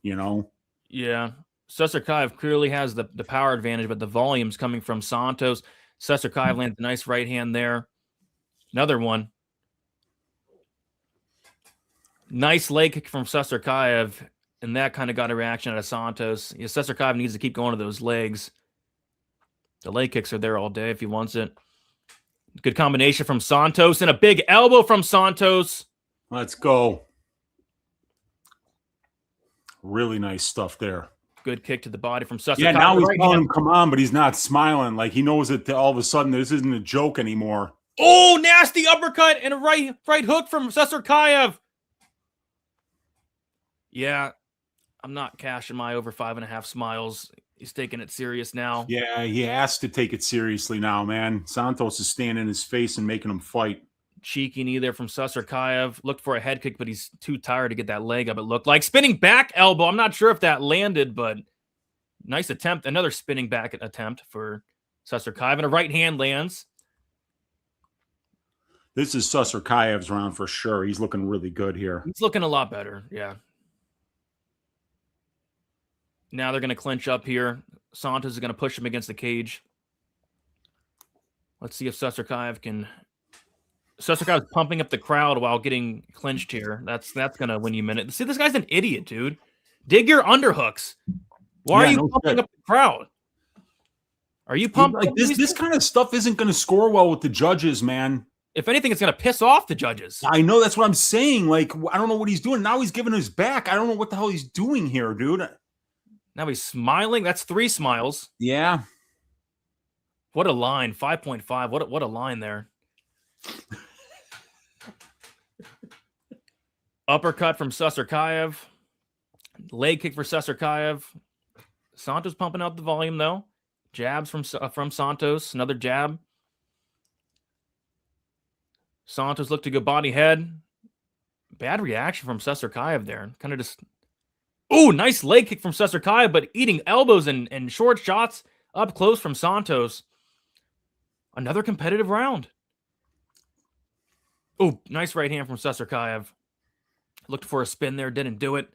Speaker 3: Yeah. Susskaev clearly has the power advantage, but the volume's coming from Santos. Susskaev lands a nice right hand there. Another one. Nice leg kick from Susskaev, and that kind of got a reaction out of Santos. Yeah, Susskaev needs to keep going to those legs. The leg kicks are there all day if he wants it. Good combination from Santos, and a big elbow from Santos.
Speaker 4: Let's go. Really nice stuff there.
Speaker 3: Good kick to the body from Susskaev.
Speaker 4: Yeah, now he's telling him, come on, but he's not smiling. Like he knows that all of a sudden this isn't a joke anymore.
Speaker 3: Oh, nasty uppercut and a right hook from Susskaev. Yeah, I'm not cashing my over 5.5 smiles. He's taking it serious now.
Speaker 4: Yeah, he has to take it seriously now, man. Santos is standing in his face and making him fight.
Speaker 3: Cheeky knee there from Susskaev. Looked for a head kick, but he's too tired to get that leg up, it looked like. Spinning back elbow. I'm not sure if that landed, but nice attempt. Another spinning back attempt for Susskaev, and a right hand lands.
Speaker 4: This is Susskaev's round for sure. He's looking really good here.
Speaker 3: He's looking a lot better, yeah. Now they're going to clinch up here. Santos is going to push him against the cage. Let's see if Susskaev can... Susskaev is pumping up the crowd while getting clinched here. That's going to win you a minute. See, this guy's an idiot, dude. Dig your underhooks. Why are you pumping up the crowd? Are you pumping?
Speaker 4: Like this kind of stuff isn't going to score well with the judges, man.
Speaker 3: If anything, it's going to piss off the judges.
Speaker 4: I know, that's what I'm saying. Like, I don't know what he's doing. Now he's giving his back. I don't know what the hell he's doing here, dude.
Speaker 3: Now he's smiling. That's 3 smiles.
Speaker 4: Yeah.
Speaker 3: What a line. 5.5. What a line there. Uppercut from Susskaev. Leg kick for Susskaev. Santos pumping out the volume, though. Jabs from Santos. Another jab. Santos looked to go body head. Bad reaction from Susskaev there. Kind of just... Ooh, nice leg kick from Susskaev, but eating elbows and short shots up close from Santos. Another competitive round. Ooh, nice right hand from Susskaev. Looked for a spin there, didn't do it.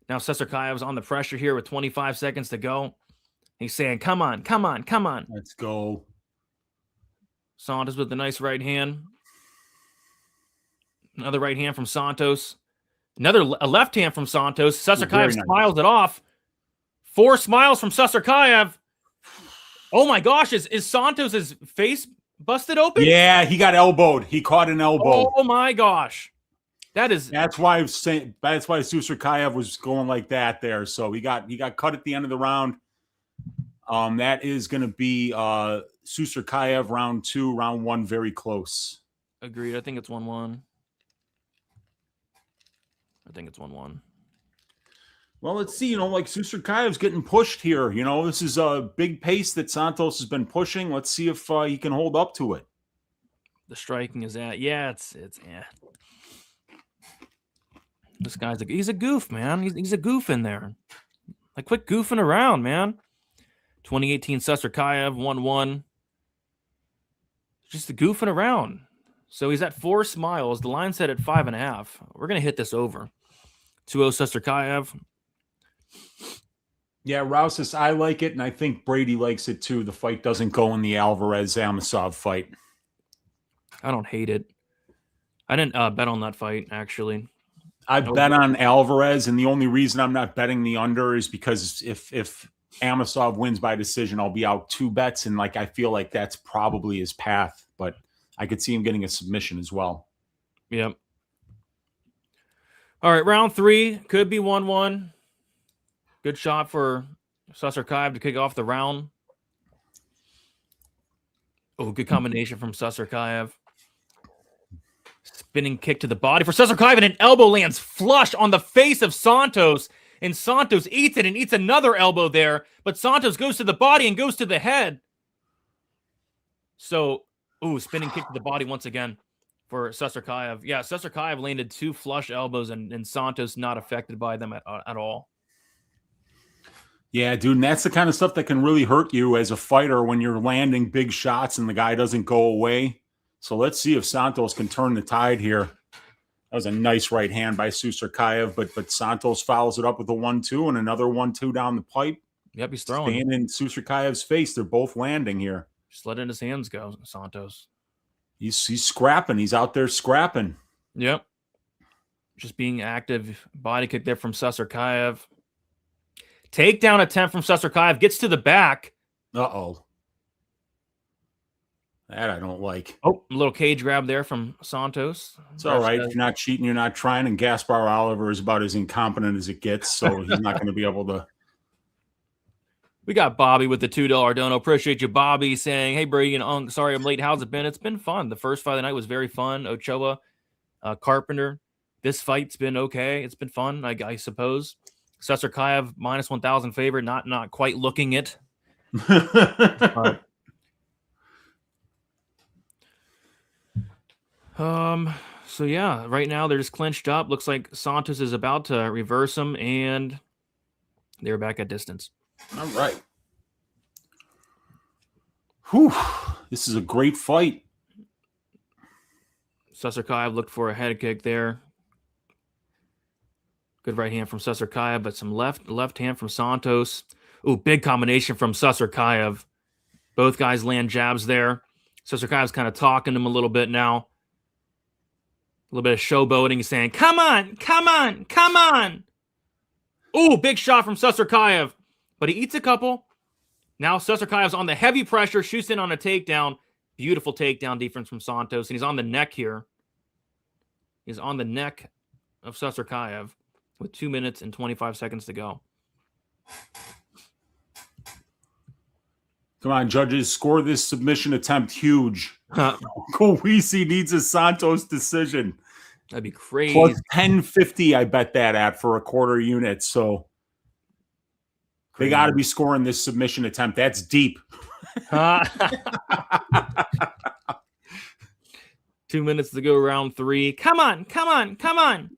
Speaker 3: Now Susskaev's on the pressure here with 25 seconds to go. He's saying, come on, come on, come on.
Speaker 4: Let's go.
Speaker 3: Santos with the nice right hand. Another right hand from Santos. A left hand from Santos. Susskaev
Speaker 4: very nice.
Speaker 3: smiles it off. 4 smiles from Susskaev. Oh my gosh, is Santos's face busted open?
Speaker 4: Yeah, he got elbowed. He caught an elbow.
Speaker 3: Oh my gosh. That's
Speaker 4: why Susskaev was going like that there. So he got cut at the end of the round. That is going to be Susskaev round 2, round 1 very close.
Speaker 3: Agreed. I think it's 1-1.
Speaker 4: Well, let's see. Like Susskaev's getting pushed here. This is a big pace that Santos has been pushing. Let's see if he can hold up to it.
Speaker 3: The striking is at. Yeah, it's yeah. This guy's he's a goof, man. He's a goof in there. Like, quit goofing around, man. 2018 Susskaev 1-1. Just the goofing around. So he's at 4 smiles. The line set at 5.5. We're gonna hit this over. 2-0 Susskaev.
Speaker 4: Yeah, Rousis, I like it, and I think Brady likes it too. The fight doesn't go in the Alvarez-Amosov fight.
Speaker 3: I don't hate it. I didn't bet on that fight, actually.
Speaker 4: I bet on Alvarez, and the only reason I'm not betting the under is because if Amosov wins by decision, I'll be out 2 bets, and I feel like that's probably his path, but I could see him getting a submission as well.
Speaker 3: Yep. All right, round 3 could be 1-1. Good shot for Susskaev to kick off the round. Oh, good combination from Susskaev. Spinning kick to the body for Susskaev, and an elbow lands flush on the face of Santos. And Santos eats it and eats another elbow there. But Santos goes to the body and goes to the head. So, spinning kick to the body once again for Susskaev. Yeah, Susskaev landed 2 flush elbows, and Santos not affected by them at all.
Speaker 4: Yeah, dude, and that's the kind of stuff that can really hurt you as a fighter when you're landing big shots and the guy doesn't go away. So let's see if Santos can turn the tide here. That was a nice right hand by Susskaev, but Santos follows it up with a 1-2 and another 1-2 down the pipe.
Speaker 3: Yep, he's throwing.
Speaker 4: Staying in Susskaev's face. They're both landing here.
Speaker 3: Just letting his hands go, Santos.
Speaker 4: He's scrapping. He's out there scrapping.
Speaker 3: Yep. Just being active. Body kick there from Susskaev. Takedown attempt from Susskaev. Gets to the back.
Speaker 4: Uh-oh. That I don't like.
Speaker 3: Oh, a little cage grab there from Santos.
Speaker 4: It's all right. If you're not cheating, you're not trying. And Gaspar Oliver is about as incompetent as it gets, so he's not going to be able to.
Speaker 3: We got Bobby with the $2 dono. Appreciate you, Bobby, saying, hey, Brady and Unk, sorry I'm late. How's it been? It's been fun. The first fight of the night was very fun. Ochoa, Carpenter. This fight's been okay. It's been fun, I suppose. Susskaev minus 1,000 favorite. Not quite looking it. So yeah, right now they're just clinched up. Looks like Santos is about to reverse them, and they're back at distance.
Speaker 4: All right. Whew. This is a great fight.
Speaker 3: Susskaev looked for a head kick there. Good right hand from Susskaev, but some left hand from Santos. Ooh, big combination from Susskaev. Both guys land jabs there. Susskaev's kind of talking to him a little bit now. A little bit of showboating, saying, come on, come on, come on. Ooh, big shot from Susskaev. But he eats a couple. Now Susskaev's on the heavy pressure, shoots in on a takedown. Beautiful takedown defense from Santos. And he's on the neck here. He's on the neck of Susskaev with 2 minutes and 25 seconds to go.
Speaker 4: Come on, judges, score this submission attempt huge. Uncle Wheezy needs a Santos decision.
Speaker 3: That'd be crazy.
Speaker 4: Plus 1050, I bet that at for a quarter unit. So they got to be scoring this submission attempt. That's deep.
Speaker 3: 2 minutes to go, round 3. Come on, come on, come on.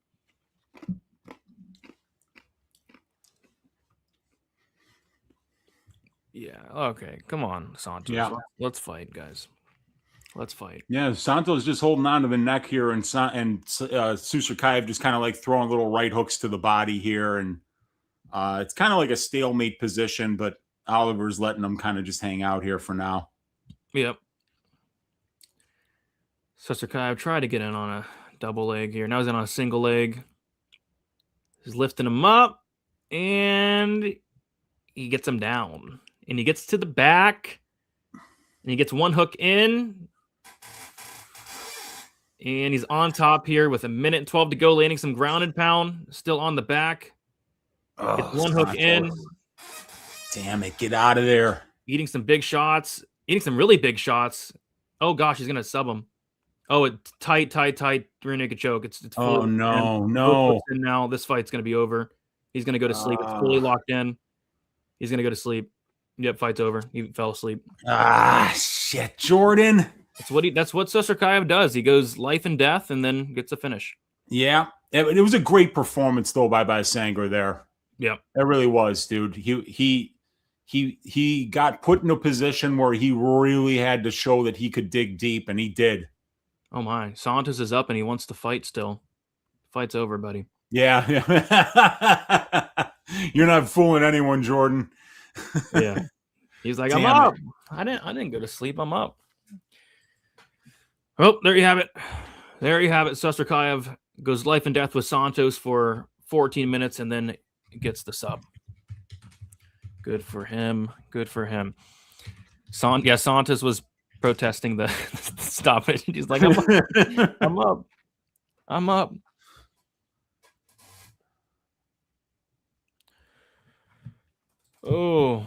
Speaker 3: Yeah, okay. Come on, Santos.
Speaker 4: Yeah.
Speaker 3: Let's fight, guys. Let's fight.
Speaker 4: Yeah, Santos just holding on to the neck here, and Susskaev just kind of like throwing little right hooks to the body here. And it's kind of like a stalemate position, but Oliver's letting them kind of just hang out here for now.
Speaker 3: Yep. Susskaev tried to get in on a double leg here. Now he's in on a single leg. He's lifting him up, and he gets him down. And he gets to the back, and he gets one hook in. And he's on top here with 1:12 to go, landing some grounded pound, still on the back. Gets one hook in.
Speaker 4: Damn it, get out of there.
Speaker 3: Eating some big shots, eating some really big shots. Oh, gosh, he's going to sub him. Oh, it's tight, rear naked choke. It's
Speaker 4: oh,
Speaker 3: fully
Speaker 4: no.
Speaker 3: in now. This fight's going to be over. He's going to go to sleep. It's fully locked in. He's going to go to sleep. Yep, fight's over. He fell asleep.
Speaker 4: Shit, Jordan.
Speaker 3: That's what Susskaev does. He goes life and death and then gets a finish.
Speaker 4: Yeah, it was a great performance though by Sangre there.
Speaker 3: Yeah,
Speaker 4: it really was, dude. He got put in a position where he really had to show that he could dig deep, and he did.
Speaker 3: Oh my, Santos is up and he wants to fight still. Fight's over, buddy.
Speaker 4: Yeah. You're not fooling anyone, Jordan.
Speaker 3: Yeah. He's like, I'm up. I didn't go to sleep. I'm up. Oh, there you have it. Susskaev goes life and death with Santos for 14 minutes and then gets the sub. Good for him. Santos was protesting the stop it. He's like, I'm up. Oh,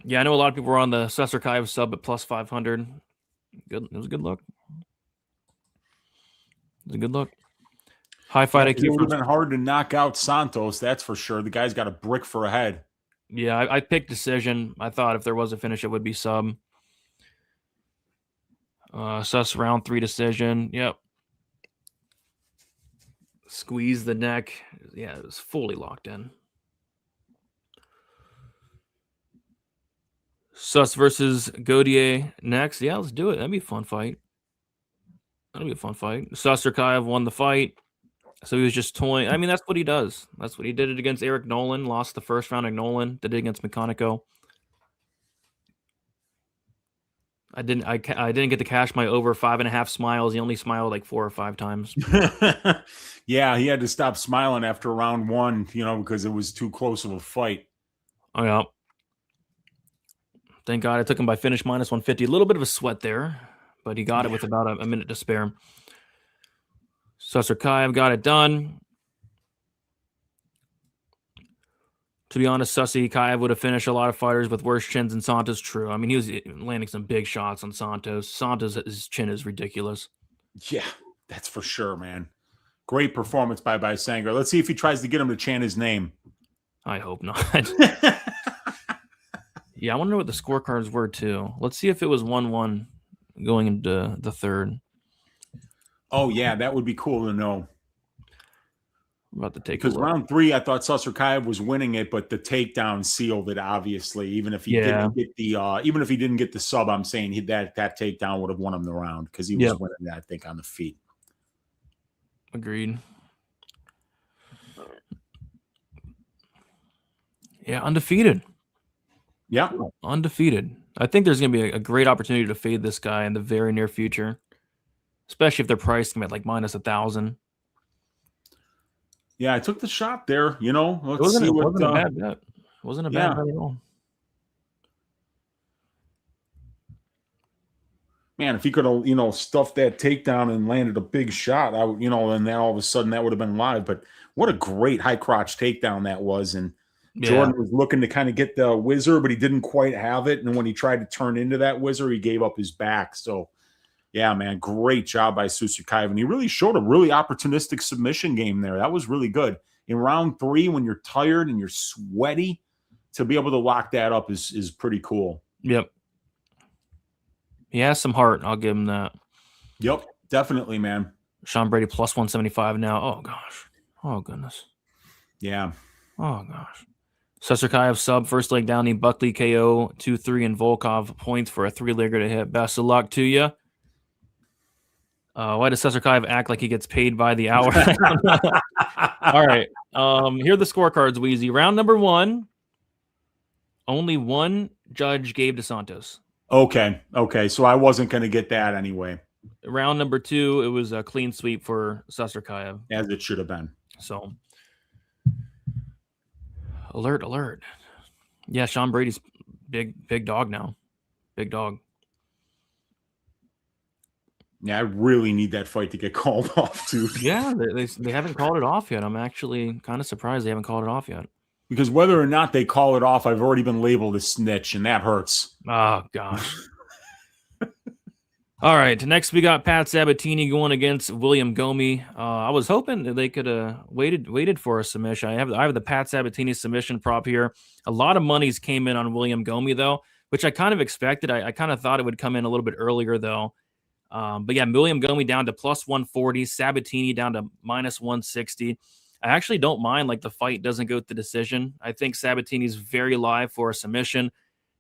Speaker 3: yeah. I know a lot of people were on the Susskaev sub at plus 500. Good. It was a good look. High fight IQ.
Speaker 4: It would have been hard to knock out Santos, that's for sure. The guy's got a brick for a head.
Speaker 3: Yeah, I picked decision. I thought if there was a finish, it would be sub. Sus round 3 decision. Yep. Squeeze the neck. Yeah, it was fully locked in. Sus versus Gaudier next. Yeah, let's do it. That'd be a fun fight. Susskaev won the fight. So he was just toying. I mean, that's what he does. That's what he did it against Eric Nolan. Lost the first round at Nolan. Did it against Meconico. I didn't get to cash my over 5.5 smiles. He only smiled like 4 or 5 times.
Speaker 4: Yeah, he had to stop smiling after round 1, because it was too close of a fight.
Speaker 3: Oh yeah. Thank God I took him by finish minus 150. A little bit of a sweat there, but he got it with about a minute to spare. Susskaev got it done. To be honest, Susskaev would have finished a lot of fighters with worse chins than Santos. True. I mean, he was landing some big shots on Santos. His chin is ridiculous. Yeah,
Speaker 4: that's for sure, man. Great performance by Sangre. Let's see if he tries to get him to chant his name.
Speaker 3: I hope not. Yeah, I want to know what the scorecards were, too. Let's see if it was 1-1 going into the third.
Speaker 4: Oh, yeah, that would be cool to know.
Speaker 3: I'm about to take
Speaker 4: because round 3, I thought Susskaev was winning it, but the takedown sealed it. Obviously, even if he didn't get the sub, I'm saying that takedown would have won him the round because he was winning that, I think, on the feet.
Speaker 3: Agreed. Yeah, undefeated.
Speaker 4: Yeah,
Speaker 3: undefeated. I think there's going to be a great opportunity to fade this guy in the very near future, especially if they're priced him at like minus 1,000.
Speaker 4: Yeah, I took the shot there. Let's
Speaker 3: see
Speaker 4: what.
Speaker 3: It wasn't a bad bet. It wasn't a bad bet at all.
Speaker 4: Man, if he could have, stuffed that takedown and landed a big shot, and then all of a sudden that would have been live. But what a great high crotch takedown that was. And Jordan was looking to kind of get the whizzer, but he didn't quite have it. And when he tried to turn into that whizzer, he gave up his back. So, yeah, man, great job by Susskaev. And he really showed a really opportunistic submission game there. That was really good. In round 3, when you're tired and you're sweaty, to be able to lock that up is pretty cool.
Speaker 3: Yep. He has some heart. I'll give him that.
Speaker 4: Yep, definitely, man.
Speaker 3: Sean Brady plus 175 now. Oh, gosh. Oh, goodness.
Speaker 4: Yeah.
Speaker 3: Oh, gosh. Susskaev sub, first leg down, Buckley KO, 2-3, and Volkov points for a 3-legger to hit. Best of luck to you. Why does Susskaev act like he gets paid by the hour? All right. Here are the scorecards, Wheezy. Round number 1, only one judge gave to Santos.
Speaker 4: Okay. So I wasn't going to get that anyway.
Speaker 3: Round number 2, it was a clean sweep for Susskaev.
Speaker 4: As it should have been.
Speaker 3: So, Alert, alert. Yeah, Sean Brady's big dog now. Big dog.
Speaker 4: Yeah, I really need that fight to get called off, dude.
Speaker 3: Yeah, they haven't called it off yet. I'm actually kind of surprised they haven't called it off yet.
Speaker 4: Because whether or not they call it off, I've already been labeled a snitch, and that hurts.
Speaker 3: Oh, gosh. All right, next we got Pat Sabatini going against William Gomi. I was hoping that they could have waited for a submission. I have the Pat Sabatini submission prop here. A lot of monies came in on William Gomi, though, which I kind of expected. I kind of thought it would come in a little bit earlier, though. But yeah, William Gomi down to plus 140, Sabatini down to minus 160. I actually don't mind, like, the fight doesn't go to decision. I think Sabatini's very live for a submission.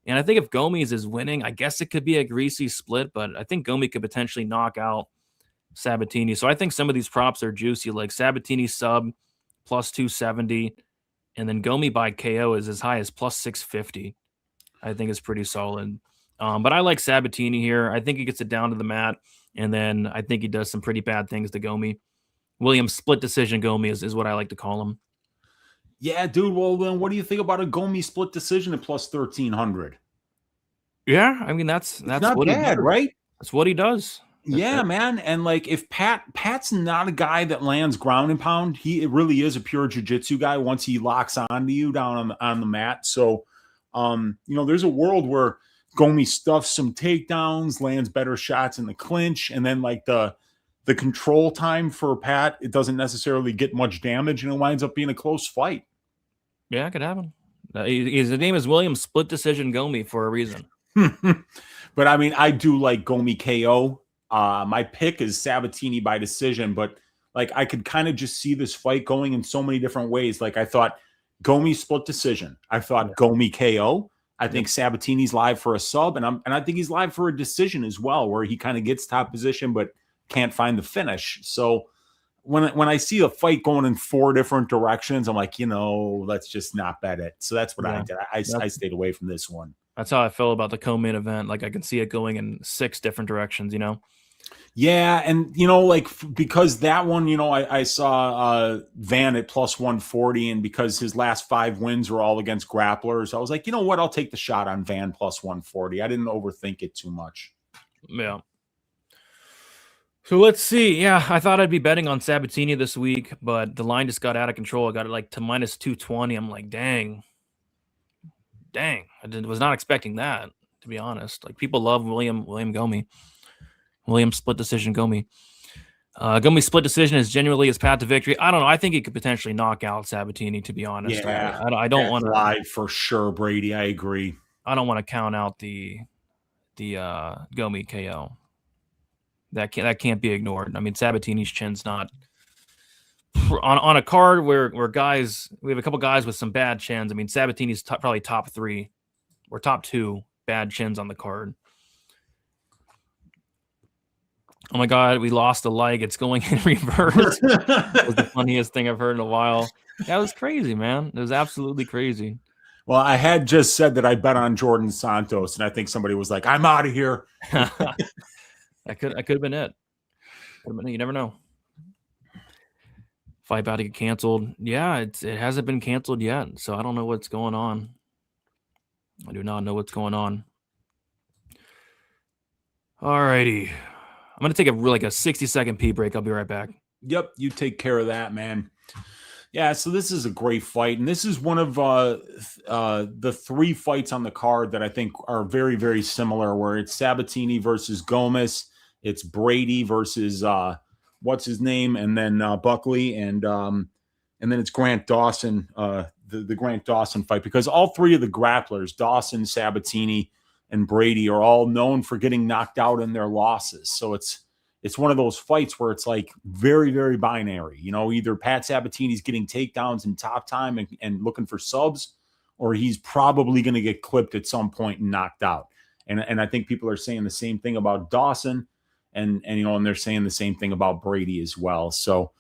Speaker 3: And I think if Gomes is winning, I guess it could be a greasy split, but I think Gomi could potentially knock out Sabatini. So I think some of these props are juicy, like Sabatini sub plus 270, and then Gomi by KO is as high as plus 650. I think it's pretty solid. But I like Sabatini here. I think he gets it down to the mat, and then I think he does some pretty bad things to Gomi. William split decision Gomi is what I like to call him.
Speaker 4: Yeah, dude. Well, then what do you think about a Gomi split decision at plus 1,300?
Speaker 3: Yeah, I mean that's
Speaker 4: not
Speaker 3: what
Speaker 4: bad, right?
Speaker 3: That's what he does.
Speaker 4: Yeah, man. And like, if Pat's not a guy that lands ground and pound, it really is a pure jiu-jitsu guy once he locks onto you down on the mat. So, there's a world where Gomi stuffs some takedowns, lands better shots in the clinch, and then like the control time for Pat, it doesn't necessarily get much damage, and it winds up being a close fight.
Speaker 3: Yeah, it could happen. His name is William Split Decision Gomi for a reason.
Speaker 4: But I mean, I do like Gomi KO. My pick is Sabatini by decision, but like I could kind of just see this fight going in so many different ways. Like I thought Gomi split decision. I thought Gomi KO. I think Sabatini's live for a sub, and I think he's live for a decision as well, where he kind of gets top position but can't find the finish. So when I see a fight going in 4 different directions, I'm like, let's just not bet it. So that's what I did. I stayed away from this one.
Speaker 3: That's how I feel about the co-main event. Like I can see it going in 6 different directions,
Speaker 4: Yeah, and because that one, I saw Van at plus 140, and because his last 5 wins were all against grapplers, I was like, you know what, I'll take the shot on Van plus 140. I didn't overthink it too much.
Speaker 3: Yeah. So let's see. Yeah, I thought I'd be betting on Sabatini this week, but the line just got out of control. I got it like to minus 220. I'm like, dang. I was not expecting that, to be honest. Like, people love William Gomi. William split decision Gomi. Gomi split decision is genuinely his path to victory. I don't know. I think he could potentially knock out Sabatini, to be honest.
Speaker 4: Yeah,
Speaker 3: I don't want to
Speaker 4: live for sure, Brady. I agree.
Speaker 3: I don't want to count out the Gomi KO. That can't be ignored. I mean, Sabatini's chin's not on a card where we have a couple guys with some bad chins. I mean, Sabatini's probably top 3 or top 2 bad chins on the card. Oh my God, we lost a leg. It's going in reverse. That was the funniest thing I've heard in a while. That was crazy, man. It was absolutely crazy.
Speaker 4: Well, I had just said that I bet on Jordan Santos, and I think somebody was like, I'm out of here.
Speaker 3: That could have been it. You never know. Fight about to get canceled. Yeah, it hasn't been canceled yet, so I don't know what's going on. I do not know what's going on. Alrighty. I'm going to take a 60-second pee break. I'll be right back.
Speaker 4: Yep, you take care of that, man. Yeah, so this is a great fight, and this is one of the 3 fights on the card that I think are very, very similar, where it's Sabatini versus Gomez, it's Brady versus what's his name, and then Buckley, and then it's Grant Dawson, the Grant Dawson fight, because all 3 of the grapplers, Dawson, Sabatini, and Brady, are all known for getting knocked out in their losses. So it's one of those fights where it's like very, very binary. Either Pat Sabatini's getting takedowns in top time and looking for subs, or he's probably going to get clipped at some point and knocked out. And I think people are saying the same thing about Dawson, and they're saying the same thing about Brady as well. So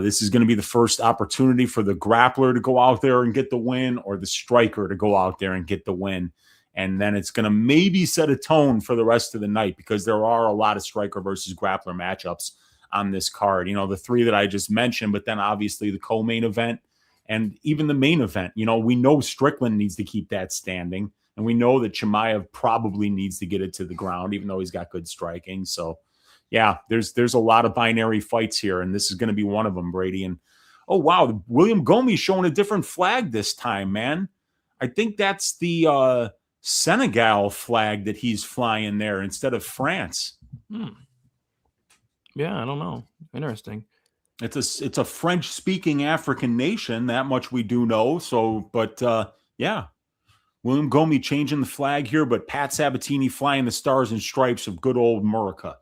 Speaker 4: this is going to be the first opportunity for the grappler to go out there and get the win, or the striker to go out there and get the win. And then it's going to maybe set a tone for the rest of the night, because there are a lot of striker versus grappler matchups on this card. The 3 that I just mentioned, but then obviously the co-main event And even the main event, we know Strickland needs to keep that standing. And we know that Chimaev probably needs to get it to the ground, even though he's got good striking. So, yeah, there's a lot of binary fights here, and this is going to be one of them, Brady. And, oh, wow, William Gomis showing a different flag this time, man. I think that's the Senegal flag that he's flying there instead of France.
Speaker 3: Yeah, I don't know. Interesting.
Speaker 4: It's a French-speaking African nation. That much we do know. So, but yeah, William Gomis changing the flag here, but Pat Sabatini flying the stars and stripes of good old America.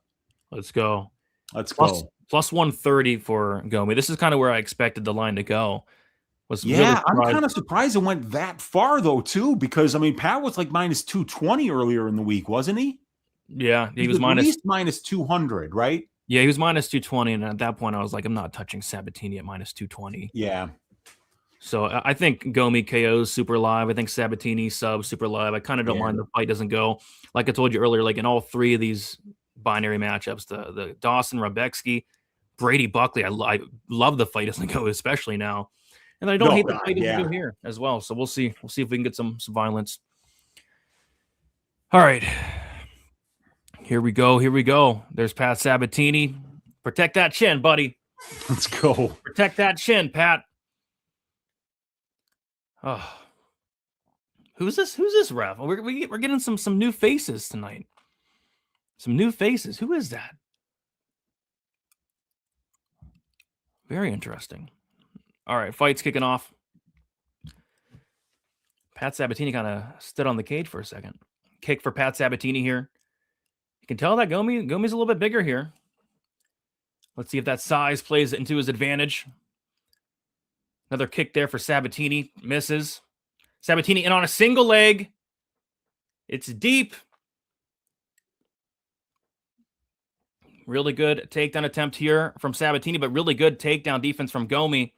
Speaker 3: Let's go.
Speaker 4: Go.
Speaker 3: Plus 130 for Gomis. This is kind of where I expected the line to go.
Speaker 4: I'm kind of surprised it went that far though, too, because Pat was like minus 220 earlier in the week, wasn't he?
Speaker 3: Yeah, he was
Speaker 4: at least minus 200, right?
Speaker 3: Yeah, he was minus 220, and at that point, I was like, I'm not touching Sabatini at minus 220.
Speaker 4: Yeah.
Speaker 3: So I think Gomis KO's super live. I think Sabatini sub super live. I kind of don't mind the fight doesn't go. Like I told you earlier, like in all three of these binary matchups, the Dawson, Rebecki, Brady-Buckley, I love the fight doesn't go, especially now. And I don't hate the fight doesn't go here as well. So we'll see. We'll see if we can get some violence. All right. Here we go. There's Pat Sabatini. Protect that chin, buddy.
Speaker 4: Let's go.
Speaker 3: Protect that chin, Pat. Oh. Who's this ref? We're getting some new faces tonight. Some new faces. Who is that? Very interesting. All right, fight's kicking off. Pat Sabatini kind of stood on the cage for a second. Kick for Pat Sabatini here. You can tell that Gomis a little bit bigger here. Let's see if that size plays into his advantage. Another kick there for Sabatini. Misses. Sabatini in on a single leg. It's deep. Really good takedown attempt here from Sabatini, but really good takedown defense from Gomis.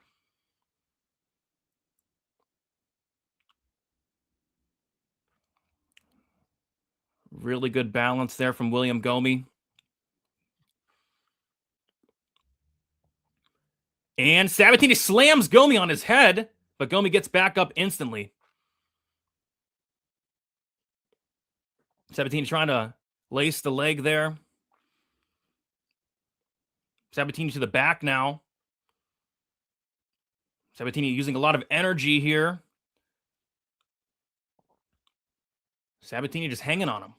Speaker 3: Really good balance there from William Gomis. And Sabatini slams Gomis on his head, but Gomis gets back up instantly. Sabatini trying to lace the leg there. Sabatini to the back now. Sabatini using a lot of energy here. Sabatini just hanging on him.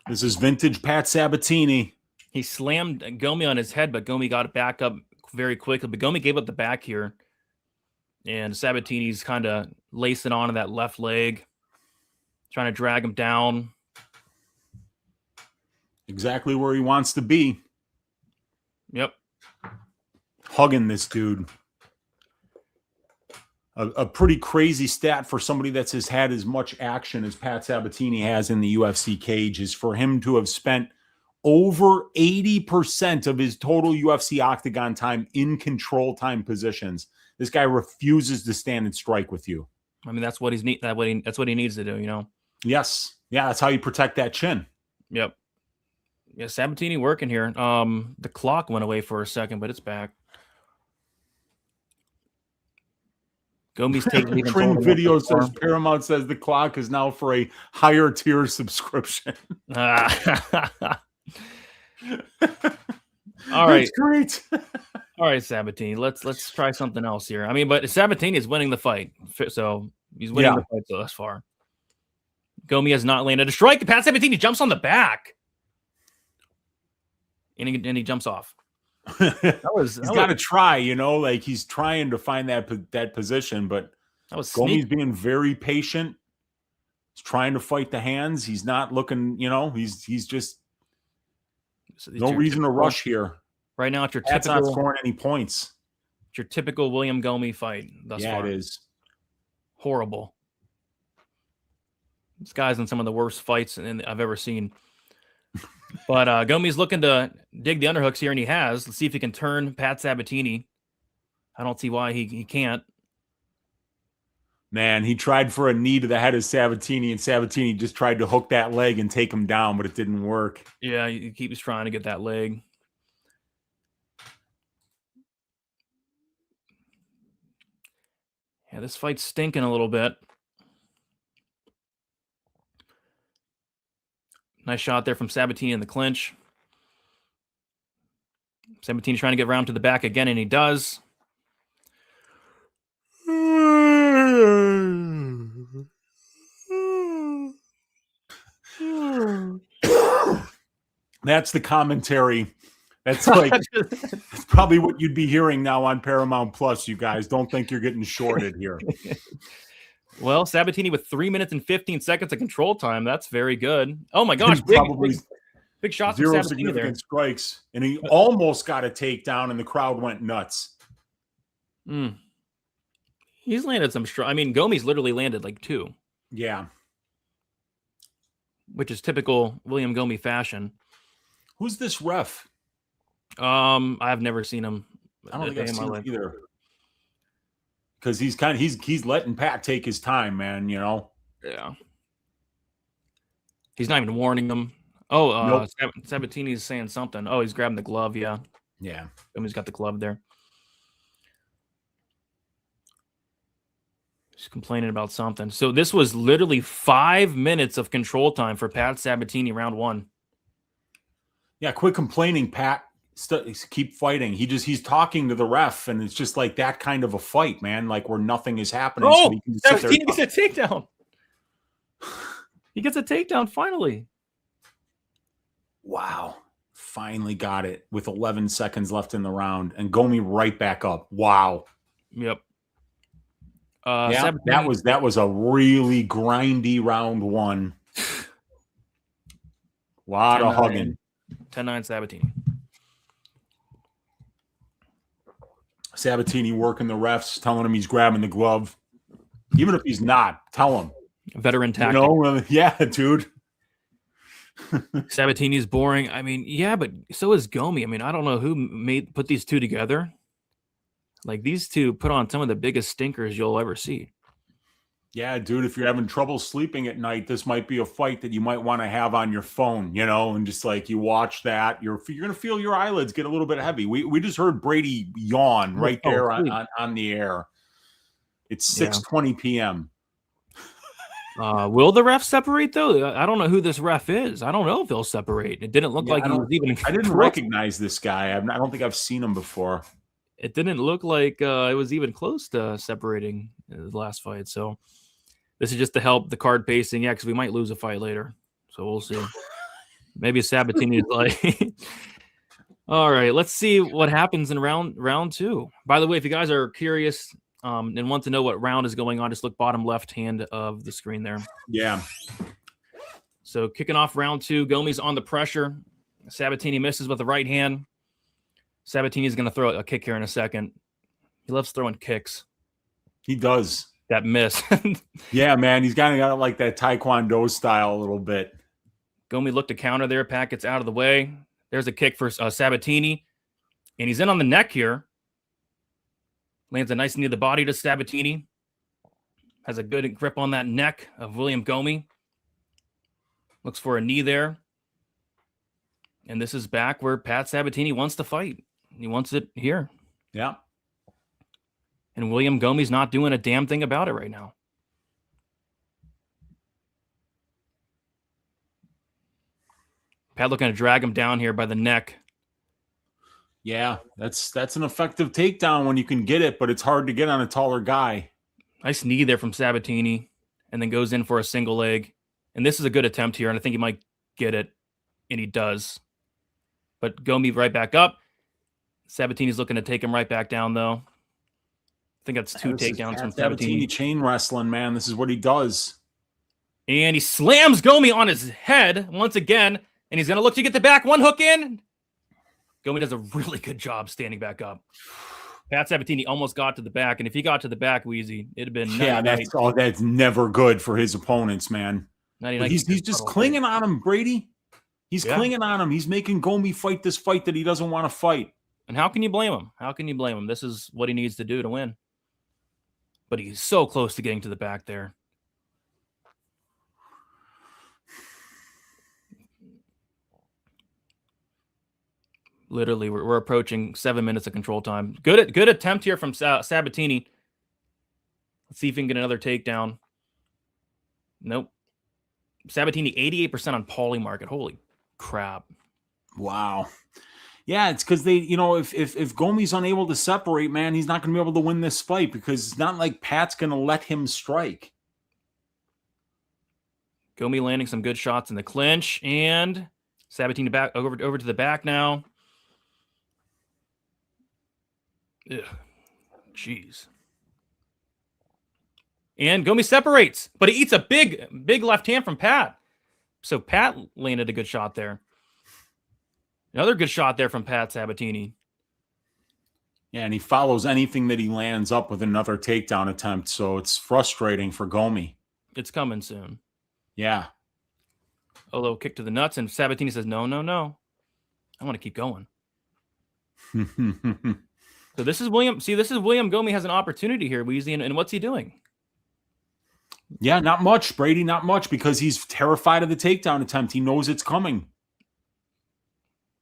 Speaker 4: This is vintage Pat Sabatini.
Speaker 3: He slammed Gomis on his head, but Gomis got it back up very quickly. But Gomis gave up the back here. And Sabatini's kind of lacing onto that left leg. Trying to drag him down.
Speaker 4: Exactly where he wants to be.
Speaker 3: Yep.
Speaker 4: Hugging this dude. A pretty crazy stat for somebody that's had as much action as Pat Sabatini has in the UFC cage is for him to have spent over 80% of his total UFC octagon time in control time positions. This guy refuses to stand and strike with you.
Speaker 3: I mean, that's what he's need. That's what he needs to do. You know.
Speaker 4: Yes. Yeah. That's how you protect that chin.
Speaker 3: Yep. Yeah. Sabatini working here. The clock went away for a second, but it's back. Gomis taking
Speaker 4: Trin video says Paramount says the clock is now for a higher tier subscription.
Speaker 3: All right.
Speaker 4: That's great.
Speaker 3: All right, Sabatini. Let's try something else here. I mean, but Sabatini is winning the fight. So he's winning the fight thus far. Gomis has not landed a strike. Pat Sabatini jumps on the back. And he jumps off.
Speaker 4: He's got to try, like he's trying to find that position, but
Speaker 3: that was
Speaker 4: Gomis being very patient. He's trying to fight the hands. He's not looking, he's just no reason to rush here.
Speaker 3: Right now, it's your
Speaker 4: typical. Not scoring any points.
Speaker 3: It's your typical William Gomis fight thus far.
Speaker 4: Yeah, it is.
Speaker 3: Horrible. This guy's in some of the worst fights I've ever seen. But Gomis looking to dig the underhooks here, and he has. Let's see if he can turn Pat Sabatini. I don't see why he can't.
Speaker 4: Man, he tried for a knee to the head of Sabatini, and Sabatini just tried to hook that leg and take him down, but it didn't work.
Speaker 3: Yeah, he keeps trying to get that leg. Yeah, this fight's stinking a little bit. Nice shot there from Sabatini in the clinch. Sabatini trying to get around to the back again, and he does.
Speaker 4: That's the commentary. That's like that's probably what you'd be hearing now on Paramount Plus. You guys don't think you're getting shorted here.
Speaker 3: Well, Sabatini with 3 minutes and 15 seconds of control time. That's very good. Oh my gosh, big shots from
Speaker 4: zero
Speaker 3: Sabatini
Speaker 4: significant
Speaker 3: there.
Speaker 4: strikes, and he almost got a takedown, and the crowd went nuts.
Speaker 3: He's landed some I mean, Gomi's literally landed like 2.
Speaker 4: Yeah.
Speaker 3: Which is typical William Gomi fashion.
Speaker 4: Who's this ref?
Speaker 3: I've never seen him.
Speaker 4: I don't think I've seen him either. Because he's letting Pat take his time, man. You know.
Speaker 3: Yeah. He's not even warning him. Oh,
Speaker 4: Nope.
Speaker 3: Sabatini's saying something. Oh, he's grabbing the glove. Yeah.
Speaker 4: Yeah.
Speaker 3: Gomi's got the glove there. He's complaining about something. So this was literally 5 minutes of control time for Pat Sabatini, round 1.
Speaker 4: Yeah, quit complaining, Pat. Keep fighting. He's talking to the ref, and it's just like that kind of a fight, man. Like where nothing is happening.
Speaker 3: Oh,
Speaker 4: so
Speaker 3: Sabatini gets a takedown. He gets a takedown finally.
Speaker 4: Wow. Finally got it with 11 seconds left in the round, and Gomi right back up. Wow.
Speaker 3: Yep.
Speaker 4: Yeah, that was a really grindy round 1. Lot of hugging.
Speaker 3: 10-9 Sabatini.
Speaker 4: Sabatini working the refs, telling him he's grabbing the glove. Even if he's not, tell him.
Speaker 3: Veteran tactic.
Speaker 4: You know, yeah, dude.
Speaker 3: Sabatini's boring. I mean, yeah, but so is Gomi. I mean, I don't know who put these two together. Like, these two put on some of the biggest stinkers you'll ever see.
Speaker 4: Yeah, dude, if you're having trouble sleeping at night, this might be a fight that you might want to have on your phone, you know, and just like you watch that, you're going to feel your eyelids get a little bit heavy. We just heard Brady yawn right there on the air. It's 6:20 p.m.
Speaker 3: Will the ref separate, though? I don't know who this ref is. I don't know if he'll separate. It didn't look like he was even...
Speaker 4: I didn't recognize this guy. I don't think I've seen him before.
Speaker 3: It didn't look like it was even close to separating the last fight. So this is just to help the card pacing. Yeah, because we might lose a fight later. So we'll see. Maybe Sabatini is like... All right, let's see what happens in round 2. By the way, if you guys are curious and want to know what round is going on, just look bottom left hand of the screen there.
Speaker 4: Yeah.
Speaker 3: So kicking off round 2, Gomi's on the pressure. Sabatini misses with the right hand. Sabatini is going to throw a kick here in a second. He loves throwing kicks.
Speaker 4: He does.
Speaker 3: That miss.
Speaker 4: Yeah, man. He's kind of got it like that Taekwondo style a little bit.
Speaker 3: Gomi looked to counter there. Pat gets out of the way. There's a kick for Sabatini. And he's in on the neck here. Lands a nice knee to the body to Sabatini. Has a good grip on that neck of William Gomi. Looks for a knee there. And this is back where Pat Sabatini wants to fight. He wants it here.
Speaker 4: Yeah.
Speaker 3: And William Gomi's not doing a damn thing about it right now. Pat looking to drag him down here by the neck.
Speaker 4: Yeah, that's an effective takedown when you can get it, but it's hard to get on a taller guy.
Speaker 3: Nice knee there from Sabatini, and then goes in for a single leg. And this is a good attempt here, and I think he might get it, and he does. But Gomi right back up. Sabatini's looking to take him right back down, though. I think that's 2 takedowns from Sabatini.
Speaker 4: Chain wrestling, man. This is what he does.
Speaker 3: And he slams Gomi on his head once again, and he's going to look to get the back. One hook in. Gomi does a really good job standing back up. Pat Sabatini almost got to the back, and if he got to the back, Wheezy, it'd have been...
Speaker 4: Yeah, that's never good for his opponents, man. He's just clinging on him, Brady. He's clinging on him. He's making Gomi fight this fight that he doesn't want to fight.
Speaker 3: And how can you blame him? How can you blame him? This is what he needs to do to win. But he's so close to getting to the back there. Literally, we're approaching 7 minutes of control time. Good attempt here from Sabatini. Let's see if he can get another takedown. Nope. Sabatini 88% on Pauly market. Holy crap.
Speaker 4: Wow. Yeah, it's because they, if Gomi's unable to separate, man, he's not going to be able to win this fight because it's not like Pat's going to let him strike.
Speaker 3: Gomi landing some good shots in the clinch, and Sabatini back over to the back now. Ugh. Jeez. And Gomi separates, but he eats a big left hand from Pat. So Pat landed a good shot there. Another good shot there from Pat Sabatini.
Speaker 4: Yeah, and he follows anything that he lands up with another takedown attempt, so it's frustrating for Gomi.
Speaker 3: It's coming soon.
Speaker 4: Yeah.
Speaker 3: A little kick to the nuts, and Sabatini says, no. I want to keep going. So this is William. See, this is William Gomi has an opportunity here, Wheezy, and what's he doing?
Speaker 4: Yeah, not much, Brady, not much, because he's terrified of the takedown attempt. He knows it's coming.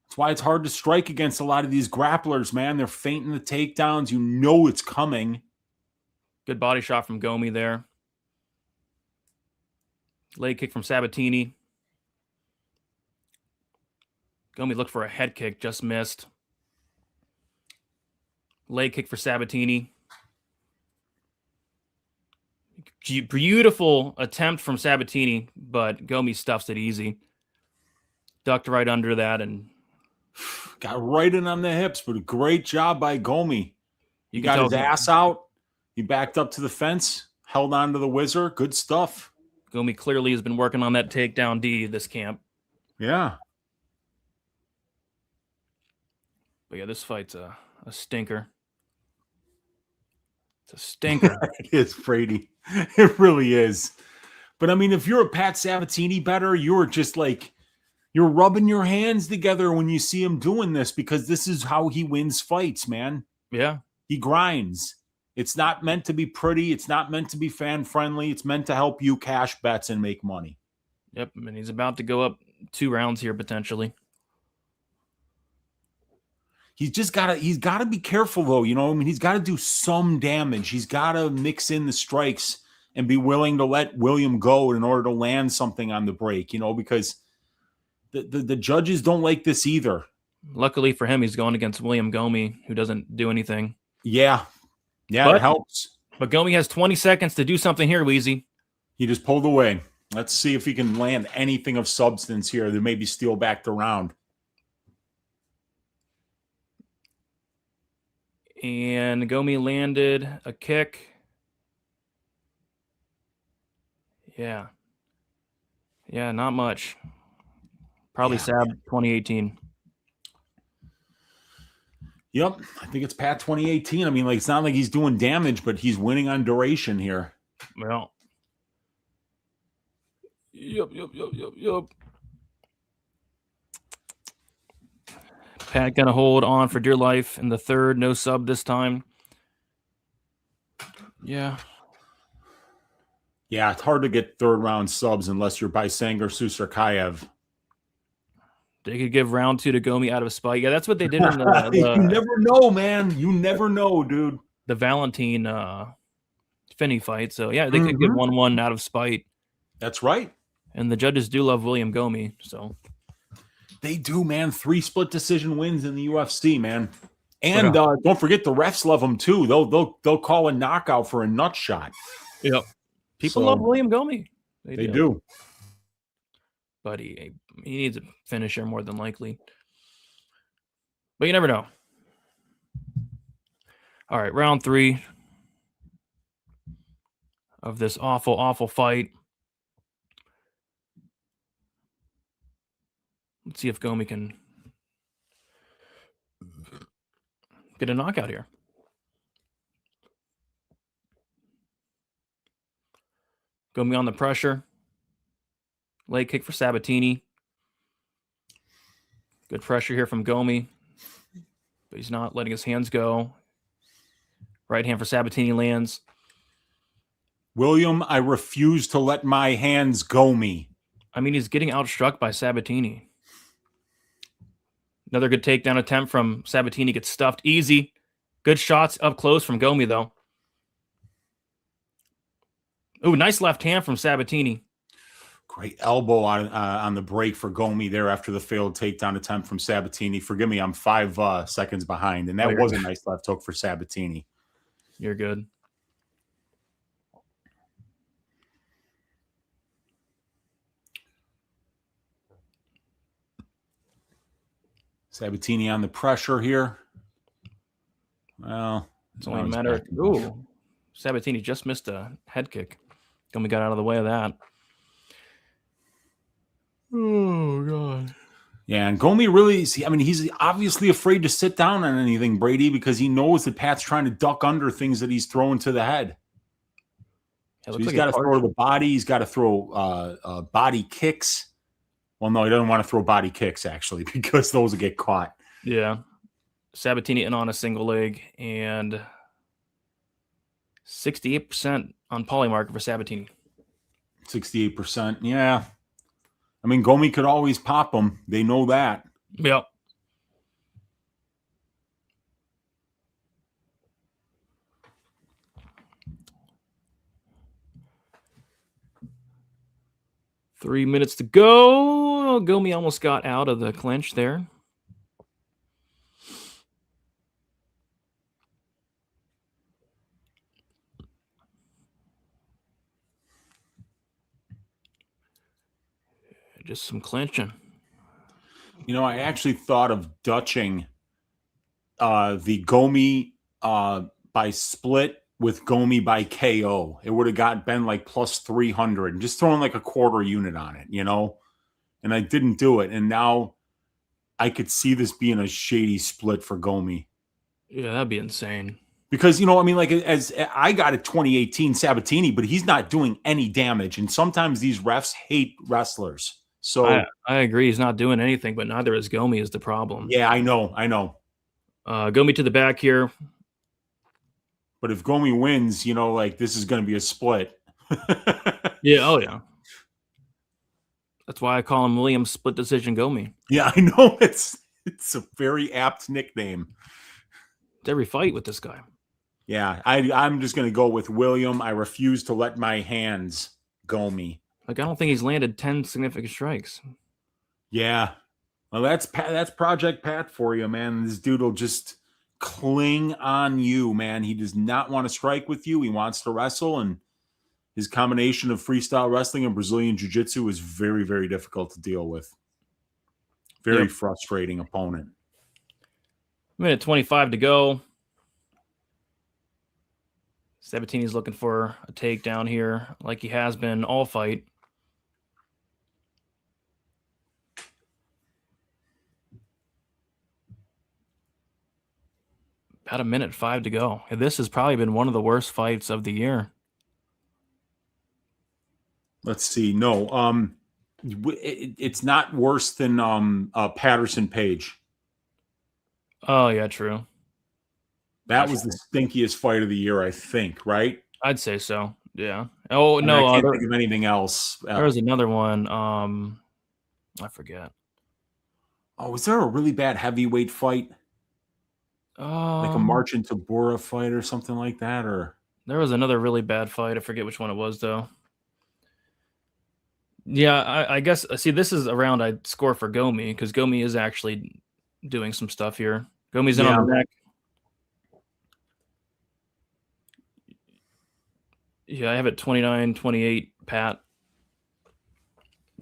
Speaker 4: That's why it's hard to strike against a lot of these grapplers, man. They're feinting the takedowns. You know it's coming.
Speaker 3: Good body shot from Gomi there. Leg kick from Sabatini. Gomi looked for a head kick, just missed. Leg kick for Sabatini. Beautiful attempt from Sabatini, but Gomi stuffs it easy. Ducked right under that and
Speaker 4: got right in on the hips, but a great job by Gomi. He got his ass out. He backed up to the fence, held on to the whizzer. Good stuff.
Speaker 3: Gomi clearly has been working on that takedown D this camp.
Speaker 4: Yeah.
Speaker 3: But yeah, this fight's a stinker. It's a stinker.
Speaker 4: It is, Brady. It really is. But I mean, if you're a Pat Sabatini bettor, you're just like, you're rubbing your hands together when you see him doing this because this is how he wins fights, man.
Speaker 3: Yeah.
Speaker 4: He grinds. It's not meant to be pretty. It's not meant to be fan-friendly. It's meant to help you cash bets and make money.
Speaker 3: Yep, and he's about to go up 2 rounds here potentially.
Speaker 4: He's got to be careful though, I mean, he's got to do some damage. He's got to mix in the strikes and be willing to let William go in order to land something on the break, because the judges don't like this either.
Speaker 3: Luckily for him, he's going against William Gomi, who doesn't do anything.
Speaker 4: Yeah, it helps.
Speaker 3: But Gomi has 20 seconds to do something here, Wheezy.
Speaker 4: He just pulled away. Let's see if he can land anything of substance here that maybe steal back the round.
Speaker 3: And Gomi landed a kick. Yeah, not much. Probably Sab 2018.
Speaker 4: Yep, I think it's Pat 2018. I mean, it's not like he's doing damage, but he's winning on duration here.
Speaker 3: Well, yep. Pat gonna hold on for dear life in the third. No sub this time. Yeah.
Speaker 4: Yeah, it's hard to get third round subs unless you're by Sang or Susskaev.
Speaker 3: They could give round 2 to Gomi out of spite. Yeah, that's what they did in the
Speaker 4: you never know, man. You never know, dude.
Speaker 3: The Valentine Finney fight. So yeah, they could give 1-1 out of spite.
Speaker 4: That's right.
Speaker 3: And the judges do love William Gomi, so
Speaker 4: they do, man. 3 split decision wins in the UFC, man. And don't forget the refs love him too. They'll call a knockout for a nut shot.
Speaker 3: Yep. People love William Gomi.
Speaker 4: They do.
Speaker 3: But he needs a finisher more than likely. But you never know. All right, round 3 of this awful, awful fight. Let's see if Gomi can get a knockout here. Gomi on the pressure. Leg kick for Sabatini. Good pressure here from Gomi. But he's not letting his hands go. Right hand for Sabatini lands.
Speaker 4: William, I refuse to let my hands go me.
Speaker 3: I mean, he's getting outstruck by Sabatini. Another good takedown attempt from Sabatini. Gets stuffed easy. Good shots up close from Gomi, though. Oh, nice left hand from Sabatini.
Speaker 4: Great elbow on the break for Gomi there after the failed takedown attempt from Sabatini. Forgive me, I'm 5 seconds behind, and that was a nice left hook for Sabatini.
Speaker 3: You're good.
Speaker 4: Sabatini on the pressure here. Well,
Speaker 3: it's only a matter. Ooh, Sabatini just missed a head kick. Gomi got out of the way of that. Oh, God.
Speaker 4: Yeah, and Gomi really, he's obviously afraid to sit down on anything, Brady, because he knows that Pat's trying to duck under things that he's throwing to the head. So he's got to throw to the body. He's got to throw body kicks. Well, no, he doesn't want to throw body kicks, actually, because those will get caught.
Speaker 3: Yeah. Sabatini in on a single leg, and 68% on polymarker for Sabatini.
Speaker 4: 68%, yeah. I mean, Gomi could always pop him. They know that.
Speaker 3: Yep. Three minutes to go. Gomi almost got out of the clinch there. Just some clinching.
Speaker 4: You know, I actually thought of dutching the Gomi by split with Gomi by KO. It would have been like plus 300 and just throwing like a quarter unit on it, you know? And I didn't do it. And now I could see this being a shady split for Gomi.
Speaker 3: Yeah, that'd be insane.
Speaker 4: Because, you know, I mean, like, as I got a 2018 Sabatini, but he's not doing any damage. And sometimes these refs hate wrestlers. So
Speaker 3: I agree. He's not doing anything, but neither is Gomi is the problem.
Speaker 4: Yeah, I know.
Speaker 3: Gomi to the back here.
Speaker 4: But if Gomi wins, you know, like, this is going to be a split.
Speaker 3: Yeah, oh, yeah. That's why I call him William Split Decision Gomi.
Speaker 4: Yeah, I know. It's a very apt nickname.
Speaker 3: It's every fight with this guy.
Speaker 4: Yeah, I'm just going to go with William. I refuse to let my hands Gomi.
Speaker 3: Like, I don't think he's landed 10 significant strikes.
Speaker 4: Yeah. Well, that's Project Pat for you, man. This dude will just cling on you, man. He does not want to strike with you. He wants to wrestle, and his combination of freestyle wrestling and Brazilian jiu-jitsu is very, very difficult to deal with. Very frustrating opponent.
Speaker 3: Minute 25 to go. Sabatini's looking for a takedown here, like he has been all fight. About a minute 5 to go. This has probably been one of the worst fights of the year.
Speaker 4: Let's see. No, it's not worse than Patterson Page.
Speaker 3: Oh, yeah, true.
Speaker 4: That was the stinkiest fight of the year, I think, right?
Speaker 3: I'd say so. Yeah. Oh,
Speaker 4: and
Speaker 3: no.
Speaker 4: I can't think of anything else.
Speaker 3: There was another one. I forget.
Speaker 4: Oh, was there a really bad heavyweight fight? Like a March into Bora fight or something like that? Or
Speaker 3: there was another really bad fight. I forget which one it was, though. Yeah, I guess. See, this is a round I'd score for Gomi, because Gomi is actually doing some stuff here. Gomi's in on the neck. Yeah, I have it 29-28, Pat.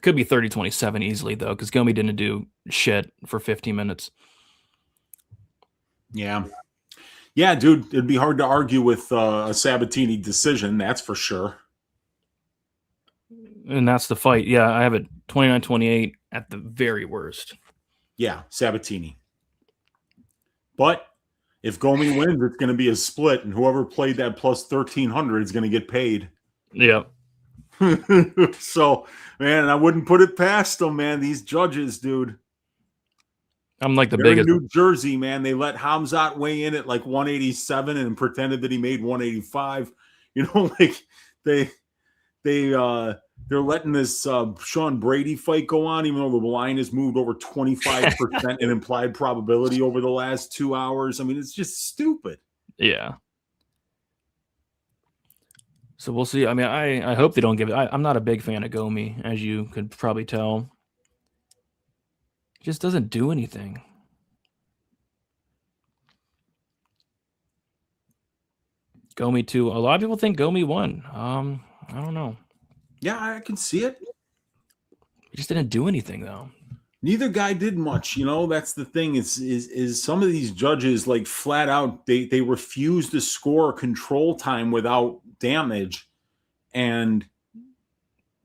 Speaker 3: Could be 30-27 easily, though, because Gomi didn't do shit for 15 minutes.
Speaker 4: Yeah. Yeah, dude, it'd be hard to argue with a Sabatini decision, that's for sure.
Speaker 3: And that's the fight. Yeah, I have it 29-28 at the very worst.
Speaker 4: Yeah, Sabatini. But if Gomi wins, it's going to be a split, and whoever played that plus 1,300 is going to get paid.
Speaker 3: Yep.
Speaker 4: So, man, I wouldn't put it past them, man. These judges, dude.
Speaker 3: I'm like
Speaker 4: They're
Speaker 3: biggest.
Speaker 4: in New Jersey, man. They let Khamzat weigh in at like 187 and pretended that he made 185. You know, like they're letting this Sean Brady fight go on, even though the line has moved over 25% in implied probability over the last 2 hours. I mean, it's just stupid.
Speaker 3: Yeah. So we'll see. I mean, I hope they don't give it. I'm not a big fan of Gomi, as you could probably tell. He just doesn't do anything. Gomi 2. A lot of people think Gomi 1. I don't know.
Speaker 4: Yeah, I can see it.
Speaker 3: He just didn't do anything though.
Speaker 4: Neither guy did much, you know. That's the thing. Is some of these judges like flat out they refuse to score control time without damage, and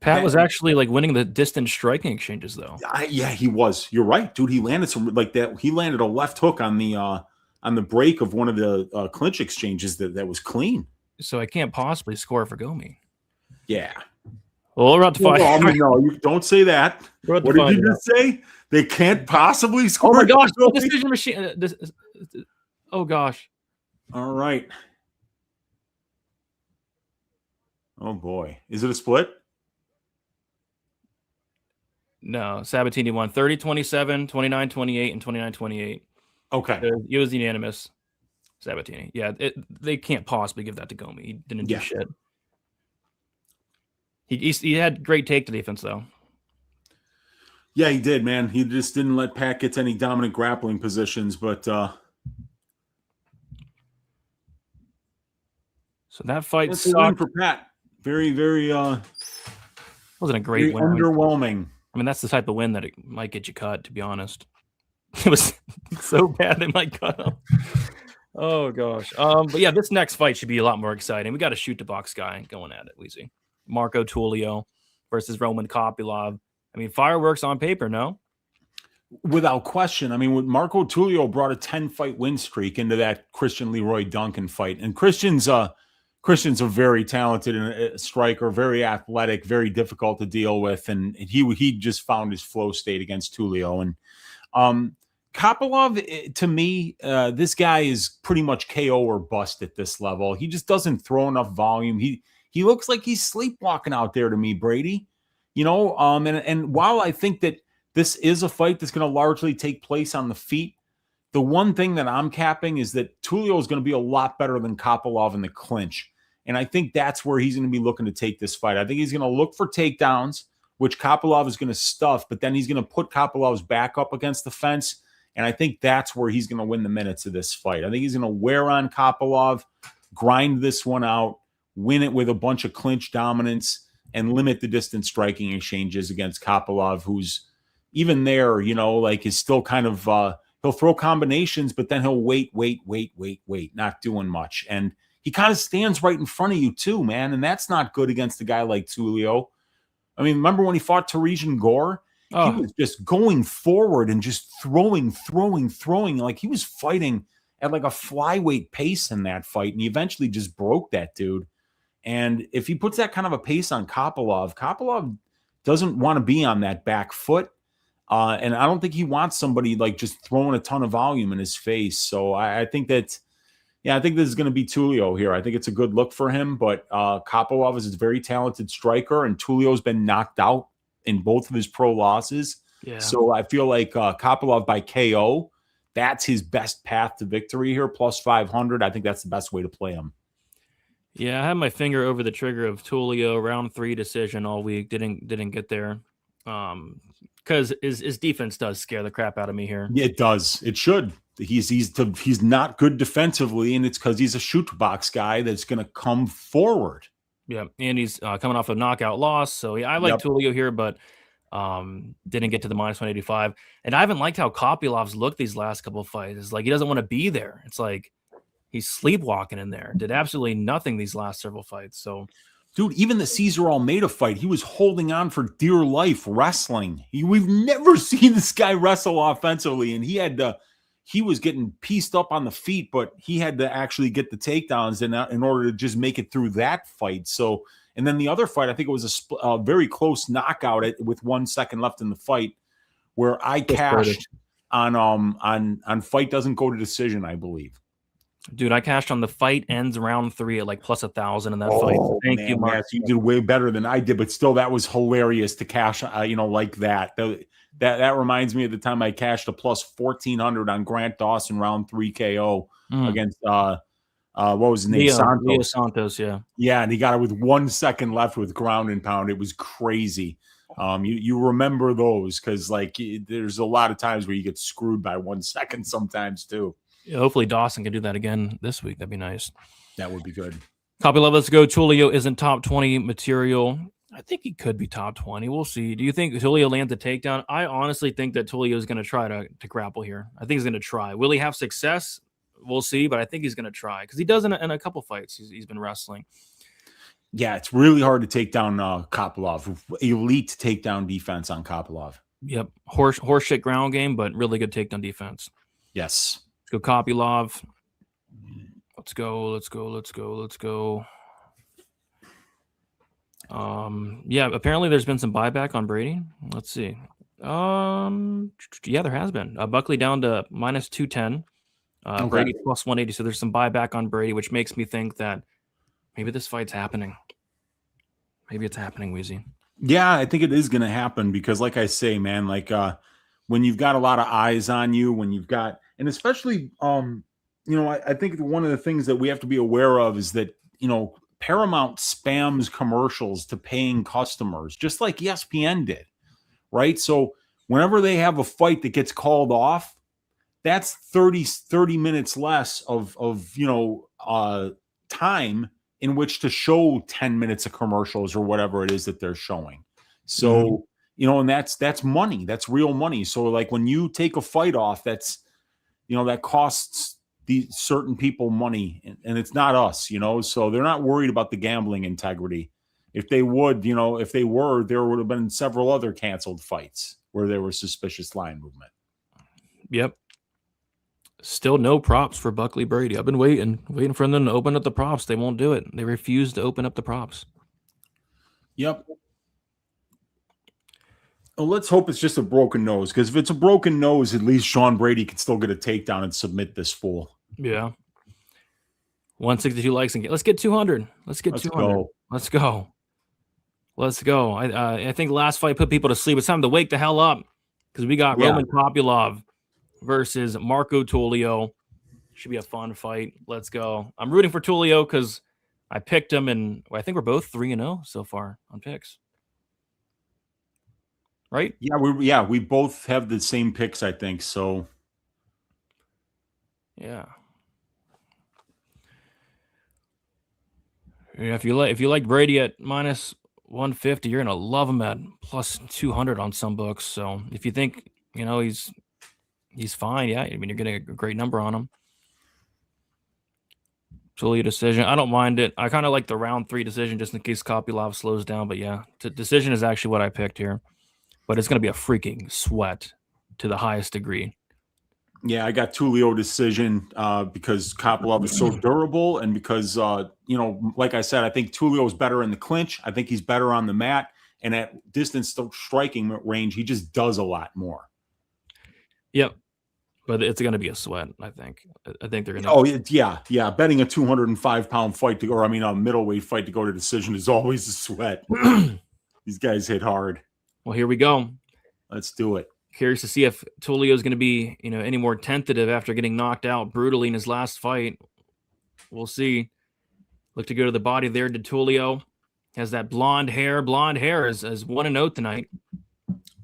Speaker 3: Pat was actually like winning the distance striking exchanges though.
Speaker 4: Yeah, he was. You're right, dude. He landed some like that. He landed a left hook on the break of one of the clinch exchanges that was clean.
Speaker 3: So I can't possibly score for Gomi.
Speaker 4: Yeah.
Speaker 3: Well, we're about to fight.
Speaker 4: No, you don't say that. What did you just say? They can't possibly score.
Speaker 3: Oh my gosh! Decision machine. Oh gosh.
Speaker 4: All right. Oh boy, is it a split?
Speaker 3: No, Sabatini won 30-27, 29-28, and 29-28.
Speaker 4: Okay.
Speaker 3: It was unanimous. Sabatini. Yeah, they can't possibly give that to Gomi. He didn't do shit. He had great take to defense though.
Speaker 4: Yeah, he did, man. He just didn't let Pat get to any dominant grappling positions, but
Speaker 3: so that fight
Speaker 4: sucked. A win for Pat. Very, very
Speaker 3: wasn't a great win.
Speaker 4: Underwhelming.
Speaker 3: I mean, that's the type of win that it might get you cut, to be honest. It was so bad they might cut him. Oh gosh. But yeah, this next fight should be a lot more exciting. We got a shoot to box guy going at it, Wheezy. Marco Tulio versus Roman Kopylov. I mean, fireworks on paper, no?
Speaker 4: Without question. I mean, when Marco Tulio brought a 10-fight win streak into that Christian Leroy Duncan fight. And Christian's a very talented striker, very athletic, very difficult to deal with. And he just found his flow state against Tulio. And Kopylov, to me, this guy is pretty much KO or bust at this level. He just doesn't throw enough volume. He looks like he's sleepwalking out there to me, Brady. You know, and while I think that this is a fight that's going to largely take place on the feet, the one thing that I'm capping is that Tulio is going to be a lot better than Kopylov in the clinch. And I think that's where he's going to be looking to take this fight. I think he's going to look for takedowns, which Kopylov is going to stuff, but then he's going to put Kopilov's back up against the fence. And I think that's where he's going to win the minutes of this fight. I think he's going to wear on Kopylov, grind this one out, win it with a bunch of clinch dominance, and limit the distance striking exchanges against Kopylov, who's even there, you know, like is still kind of, he'll throw combinations, but then he'll wait, not doing much. And he kind of stands right in front of you too, man. And that's not good against a guy like Tulio. I mean, remember when he fought Teresian Gore? Oh. He was just going forward and just throwing. Like he was fighting at like a flyweight pace in that fight. And he eventually just broke that dude. And if he puts that kind of a pace on Kopylov doesn't want to be on that back foot. And I don't think he wants somebody like just throwing a ton of volume in his face. So I think that, I think this is going to be Tulio here. I think it's a good look for him, but Kopylov is a very talented striker, and Tulio's been knocked out in both of his pro losses. Yeah. So I feel like Kopylov by KO, that's his best path to victory here, plus 500. I think that's the best way to play him.
Speaker 3: Yeah, I had my finger over the trigger of Tulio, round 3 decision all week. Didn't get there. Because his defense does scare the crap out of me here.
Speaker 4: It does. It should. He's not good defensively, and it's because he's a shoot box guy that's going to come forward.
Speaker 3: Yeah, and he's coming off a knockout loss. So yeah, I like Tulio here, but didn't get to the minus 185. And I haven't liked how Kopylov's looked these last couple of fights. It's like he doesn't want to be there. It's like he's sleepwalking in there. Did absolutely nothing these last several fights. So,
Speaker 4: dude, even the Cesar Almeida fight, he was holding on for dear life, wrestling. We've never seen this guy wrestle offensively, and he was getting pieced up on the feet, but he had to actually get the takedowns in order to just make it through that fight. So, and then the other fight, I think it was a very close knockout with 1 second left in the fight, where I cashed on fight doesn't go to decision, I believe.
Speaker 3: Dude, I cashed on the fight ends round 3 at like plus 1,000 in that fight. Thank you, Mark.
Speaker 4: Yes, you did way better than I did, but still, that was hilarious to cash, like that. That reminds me of the time I cashed a plus 1,400 on Grant Dawson round 3 KO against what was his name?
Speaker 3: Leo
Speaker 4: Santos.
Speaker 3: Santos, yeah.
Speaker 4: Yeah, and he got it with 1 second left with ground and pound. It was crazy. You remember those because like there's a lot of times where you get screwed by 1 second sometimes too.
Speaker 3: Yeah, hopefully Dawson can do that again this week. That'd be nice.
Speaker 4: That would be good.
Speaker 3: Kopylov, let's go. Tulio isn't top 20 material. I think he could be top 20. We'll see. Do you think Tulio lands a takedown? I honestly think that Tulio is going to try to grapple here. I think he's going to try. Will he have success? We'll see, but I think he's going to try because he does in a couple fights. He's been wrestling.
Speaker 4: Yeah, it's really hard to take down Kopylov. Elite takedown defense on Kopylov.
Speaker 3: Yep. Horse shit ground game, but really good takedown defense.
Speaker 4: Yes.
Speaker 3: Let's go Kopylov. Let's go. Yeah, apparently there's been some buyback on Brady. Let's see. Yeah, there has been. Buckley down to minus 210.
Speaker 4: Okay.
Speaker 3: Brady plus 180. So there's some buyback on Brady, which makes me think that maybe this fight's happening. Maybe it's happening, Wheezy.
Speaker 4: Yeah, I think it is going to happen because, like I say, man, like when you've got a lot of eyes on you, when you've got, and especially, I think one of the things that we have to be aware of is that, Paramount spams commercials to paying customers, just like ESPN did, right? So whenever they have a fight that gets called off, that's 30 minutes less of time in which to show 10 minutes of commercials or whatever it is that they're showing. So, and that's money. That's real money. So like when you take a fight off, that's, that costs these certain people money and it's not us, so they're not worried about the gambling integrity. If they would, there would have been several other canceled fights where there was suspicious line movement.
Speaker 3: Yep. Still no props for Buckley Brady. I've been waiting for them to open up the props. They won't do it. They refuse to open up the props.
Speaker 4: Yep. Well, let's hope it's just a broken nose, because if it's a broken nose, at least Sean Brady can still get a takedown and submit this fool.
Speaker 3: Yeah. 162 likes and let's get 200. Let's get 200.
Speaker 4: Go.
Speaker 3: Let's go. I think last fight put people to sleep. It's time to wake the hell up because we got Roman Kopylov versus Marco Tulio. Should be a fun fight. Let's go. I'm rooting for Tulio because I picked him, and I think we're both 3-0 so far on picks. Right?
Speaker 4: Yeah, we both have the same picks, I think. So,
Speaker 3: yeah. If you like Brady at minus 150, you're gonna love him at plus 200 on some books. So if you think he's fine, yeah, I mean you're getting a great number on him. Tulio decision. I don't mind it. I kind of like the round 3 decision just in case Kopylov slows down. But yeah, decision is actually what I picked here. But it's gonna be a freaking sweat to the highest degree.
Speaker 4: Yeah, I got Tulio decision because Kopylov is so durable, and because like I said, I think Tulio is better in the clinch. I think he's better on the mat, and at distance striking range, he just does a lot more.
Speaker 3: Yep, but it's going to be a sweat. I think they're going to.
Speaker 4: Oh yeah. Betting a 205-pound fight a middleweight fight to go to decision is always a sweat. These guys hit hard.
Speaker 3: Well, here we go.
Speaker 4: Let's do it.
Speaker 3: Curious to see if Tulio is going to be, any more tentative after getting knocked out brutally in his last fight. We'll see. Look to go to the body there. Did Tulio has that blonde hair? Blonde hair is 1-0 tonight.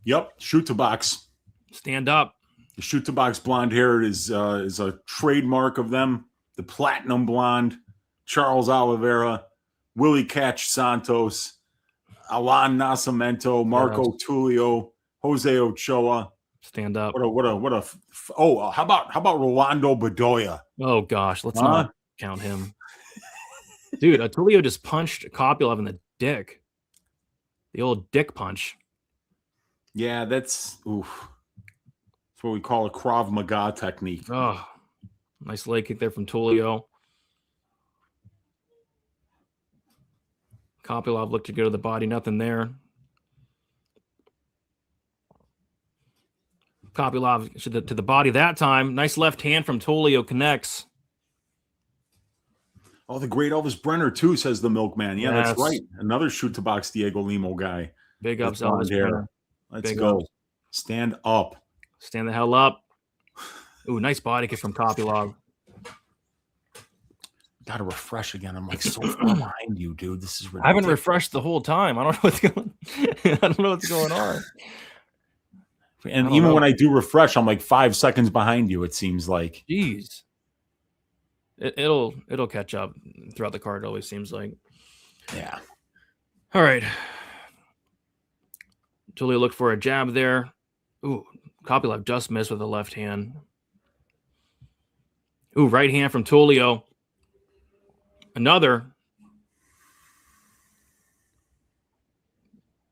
Speaker 4: Yep. Shoot to box.
Speaker 3: Stand up.
Speaker 4: The shoot to box blonde hair is a trademark of them. The platinum blonde. Charles Oliveira, Willie Catch Santos, Alan Nascimento, Marco Tulio, Jose Ochoa.
Speaker 3: Stand up.
Speaker 4: How about Rolando Bedoya?
Speaker 3: Oh gosh, let's not count him. Dude, Tulio just punched Kopylov in the dick. The old dick punch.
Speaker 4: Yeah, that's what we call a Krav Maga technique.
Speaker 3: Oh, nice leg kick there from Tulio. Kopylov looked to go to the body, nothing there. Kopylov to the body that time. Nice left hand from Tulio connects.
Speaker 4: Oh, the great Elvis Brenner, too, says the milkman. Yeah,
Speaker 3: yes.
Speaker 4: That's right. Another shoot-to-box Diego Limo guy.
Speaker 3: Big ups, Elvis Brenner.
Speaker 4: Let's go. Ups. Stand up.
Speaker 3: Stand the hell up. Ooh, nice body kick from Kopylov.
Speaker 4: Got to refresh again. I'm like so far behind you, dude. This is ridiculous.
Speaker 3: I haven't refreshed the whole time. I don't know what's going. I don't know what's going on.
Speaker 4: And even when I do refresh, I'm like 5 seconds behind you. It seems like.
Speaker 3: Jeez. It'll catch up throughout the card. It always seems like.
Speaker 4: Yeah.
Speaker 3: All right. Tulio looked for a jab there. Ooh, Kopylov just missed with the left hand. Ooh, right hand from Tulio. Another.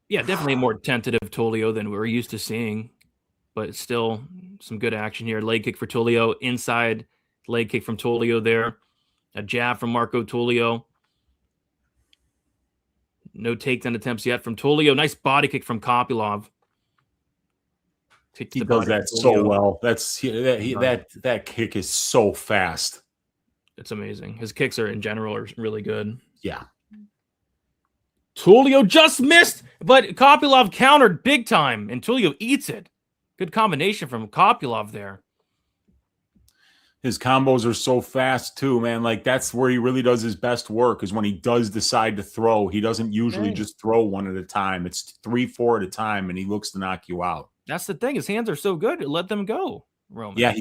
Speaker 3: Yeah, definitely more tentative Tulio than we're used to seeing, but still some good action here. Leg kick for Tulio. Inside leg kick from Tulio there. A jab from Marco Tulio. No takedown attempts yet from Tulio. Nice body kick from Kopylov.
Speaker 4: He does that so well. That kick is so fast.
Speaker 3: It's amazing. His kicks in general are really good.
Speaker 4: Yeah.
Speaker 3: Tulio just missed, but Kopylov countered big time, and Tulio eats it. Good combination from Kopylov there.
Speaker 4: His combos are so fast too, man. Like that's where he really does his best work is when he does decide to throw. He doesn't usually just throw one at a time. It's 3-4 at a time, and he looks to knock you out.
Speaker 3: That's the thing. His hands are so good. Let them go, Roman.
Speaker 4: Yeah,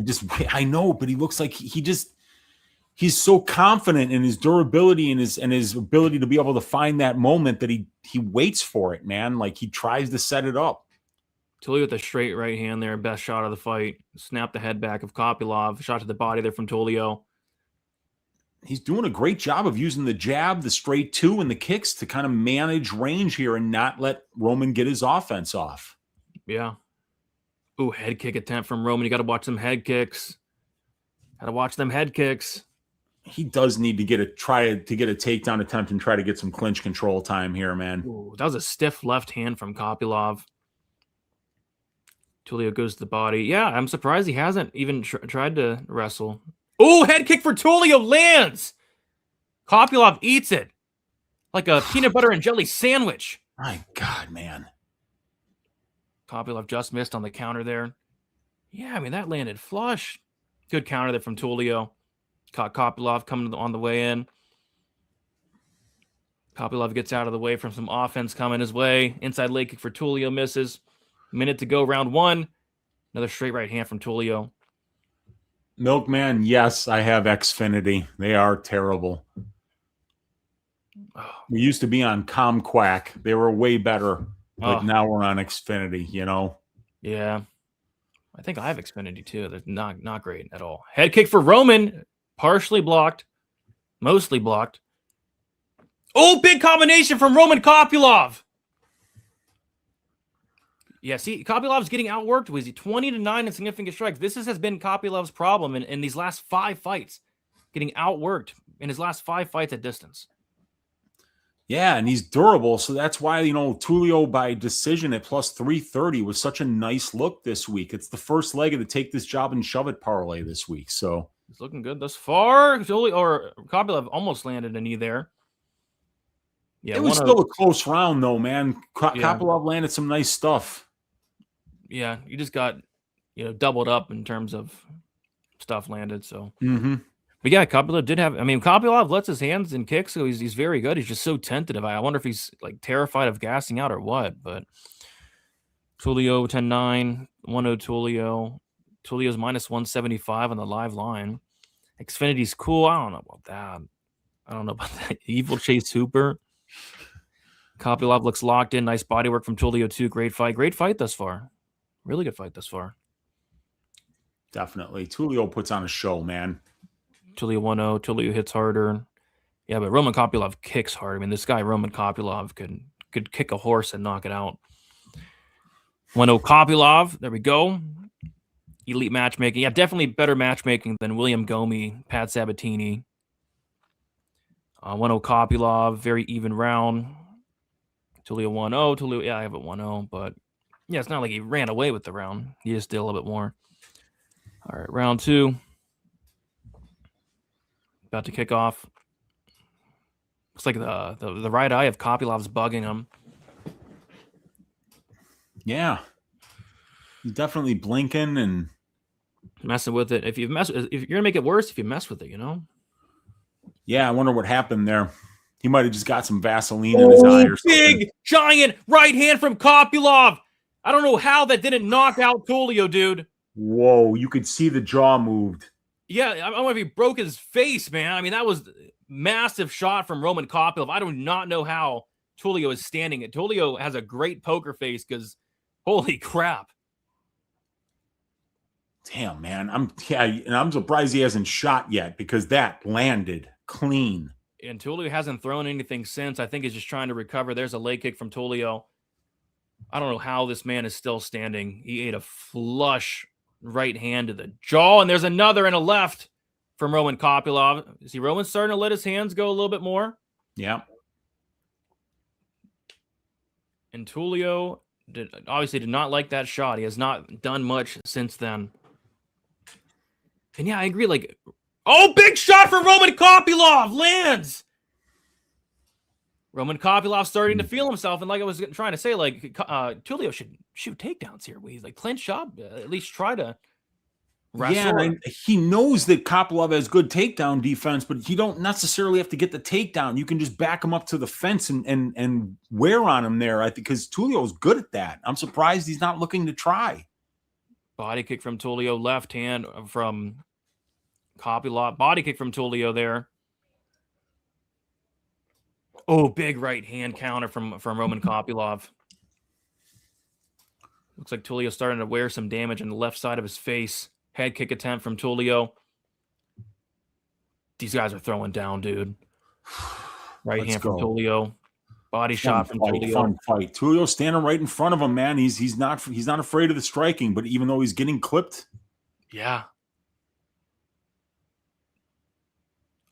Speaker 4: I know, but he looks like he's so confident in his durability and his ability to be able to find that moment that he waits for it, man. Like he tries to set it up.
Speaker 3: Tulio with a straight right hand there. Best shot of the fight. Snap the head back of Kopylov. Shot to the body there from Tulio.
Speaker 4: He's doing a great job of using the jab, the straight two, and the kicks to kind of manage range here and not let Roman get his offense off.
Speaker 3: Yeah. Ooh, head kick attempt from Roman. You got to watch them head kicks. Got to watch them head kicks.
Speaker 4: He does need to try to get a takedown attempt and try to get some clinch control time here, man.
Speaker 3: Ooh, that was a stiff left hand from Kopylov. Tulio goes to the body. Yeah, I'm surprised he hasn't even tried to wrestle. Oh, head kick for Tulio lands. Kopylov eats it like a peanut butter and jelly sandwich.
Speaker 4: My God, man.
Speaker 3: Kopylov just missed on the counter there. Yeah, I mean, that landed flush. Good counter there from Tulio. Caught Kopylov coming on the way in. Kopylov gets out of the way from some offense coming his way. Inside leg kick for Tulio misses. Minute to go, round one. Another straight right hand from Tulio.
Speaker 4: Milkman, yes, I have Xfinity. They are terrible. We used to be on Comquack. They were way better. But now we're on Xfinity, you know?
Speaker 3: Yeah. I think I have Xfinity too. They're not great at all. Head kick for Roman. Partially blocked. Mostly blocked. Oh, big combination from Roman Kopylov. Yeah, see, Kopylov's getting outworked. Was he 20-9 in significant strikes? This has been Kopylov's problem in these last 5 fights. Getting outworked in his last 5 fights at distance.
Speaker 4: Yeah, and he's durable. So that's why, you know, Tulio by decision at plus 330 was such a nice look this week. It's the first leg of the take this job and shove it parlay this week. So
Speaker 3: he's looking good thus far. Kopylov almost landed a knee there. Yeah,
Speaker 4: it was still a close round, though, man. Kopylov landed some nice stuff.
Speaker 3: Yeah, you just got, doubled up in terms of stuff landed. So, But yeah, Kopylov did have. I mean, Kopylov lets his hands and kicks, so he's very good. He's just so tentative. I wonder if he's like terrified of gassing out or what. But Tulio 10-9, 1-0 Tulio. Tulio's minus 175 on the live line. Xfinity's cool. I don't know about that. Evil Chase Hooper. Kopylov looks locked in. Nice body work from Tulio too. Great fight thus far. Really good fight thus far.
Speaker 4: Definitely. Tulio puts on a show, man.
Speaker 3: Tulio 1-0. Tulio hits harder. Yeah, but Roman Kopylov kicks hard. I mean, this guy, Roman Kopylov, could kick a horse and knock it out. 1-0 Kopylov. There we go. Elite matchmaking. Yeah, definitely better matchmaking than William Gomi, Pat Sabatini. 1-0 Kopylov. Very even round. Tulio 1-0. Tulio, yeah, I have it 1-0, but yeah, it's not like he ran away with the round. He just did a little bit more. All right, round 2. About to kick off. Looks like the right eye of Kopylov's bugging him.
Speaker 4: Yeah. He's definitely blinking and
Speaker 3: messing with it. If you're gonna make it worse if you mess with it,
Speaker 4: Yeah, I wonder what happened there. He might have just got some Vaseline in his eye or something.
Speaker 3: Big, giant right hand from Kopylov. I don't know how that didn't knock out Tulio, dude.
Speaker 4: Whoa, you could see the jaw moved.
Speaker 3: Yeah, I don't know if he broke his face, man. I mean, that was massive shot from Roman Kopylov. I do not know how Tulio is standing it. Tulio has a great poker face because holy crap.
Speaker 4: Damn, man. I'm surprised he hasn't shot yet because that landed clean.
Speaker 3: And Tulio hasn't thrown anything since. I think he's just trying to recover. There's a leg kick from Tulio. I don't know how this man is still standing. He ate a flush right hand to the jaw, and there's another and a left from Roman Kopylov. See, Roman's starting to let his hands go a little bit more.
Speaker 4: Yeah.
Speaker 3: And Tulio obviously did not like that shot. He has not done much since then. And yeah, I agree. Like, oh, big shot from Roman Kopylov lands. Roman Kopylov starting to feel himself, and like I was trying to say, like Tulio should shoot takedowns here. He's like clinch up, at least try to wrestle.
Speaker 4: Yeah, and he knows that Kopylov has good takedown defense, but you don't necessarily have to get the takedown. You can just back him up to the fence and wear on him there. I think because Tulio's good at that. I'm surprised he's not looking to try.
Speaker 3: Body kick from Tulio, left hand from Kopylov. Body kick from Tulio there. Oh, big right hand counter from Roman Kopylov. Looks like Tulio starting to wear some damage on the left side of his face. Head kick attempt from Tulio. These guys are throwing down, dude. Right hand from Tulio. Body shot from Tulio.
Speaker 4: Fun fight. Tulio standing right in front of him, man. He's not afraid of the striking, but even though he's getting clipped.
Speaker 3: Yeah.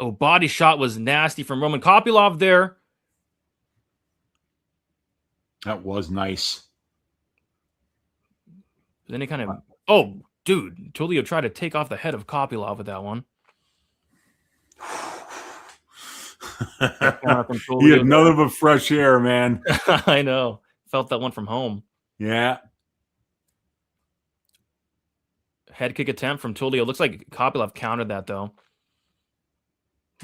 Speaker 3: Oh, body shot was nasty from Roman Kopylov there.
Speaker 4: That was nice.
Speaker 3: Then he kind of... Oh, dude. Tulio tried to take off the head of Kopylov with that one.
Speaker 4: He had none of a fresh air, man.
Speaker 3: I know. Felt that one from home.
Speaker 4: Yeah.
Speaker 3: Head kick attempt from Tulio. Looks like Kopylov countered that, though.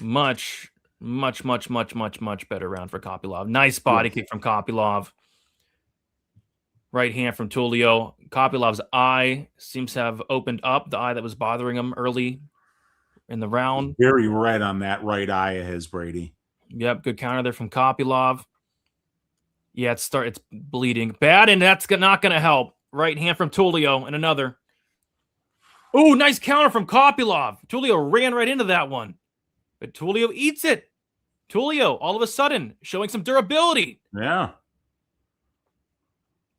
Speaker 3: Much better round for Kopylov. Nice body kick from Kopylov. Right hand from Tulio. Kopylov's eye seems to have opened up, the eye that was bothering him early in the round.
Speaker 4: Very red on that right eye of his, Brady.
Speaker 3: Yep, good counter there from Kopylov. Yeah, it's bleeding bad, and that's not going to help. Right hand from Tulio, and another. Oh, nice counter from Kopylov. Tulio ran right into that one, but Tulio eats it. Tulio, all of a sudden, showing some durability.
Speaker 4: Yeah.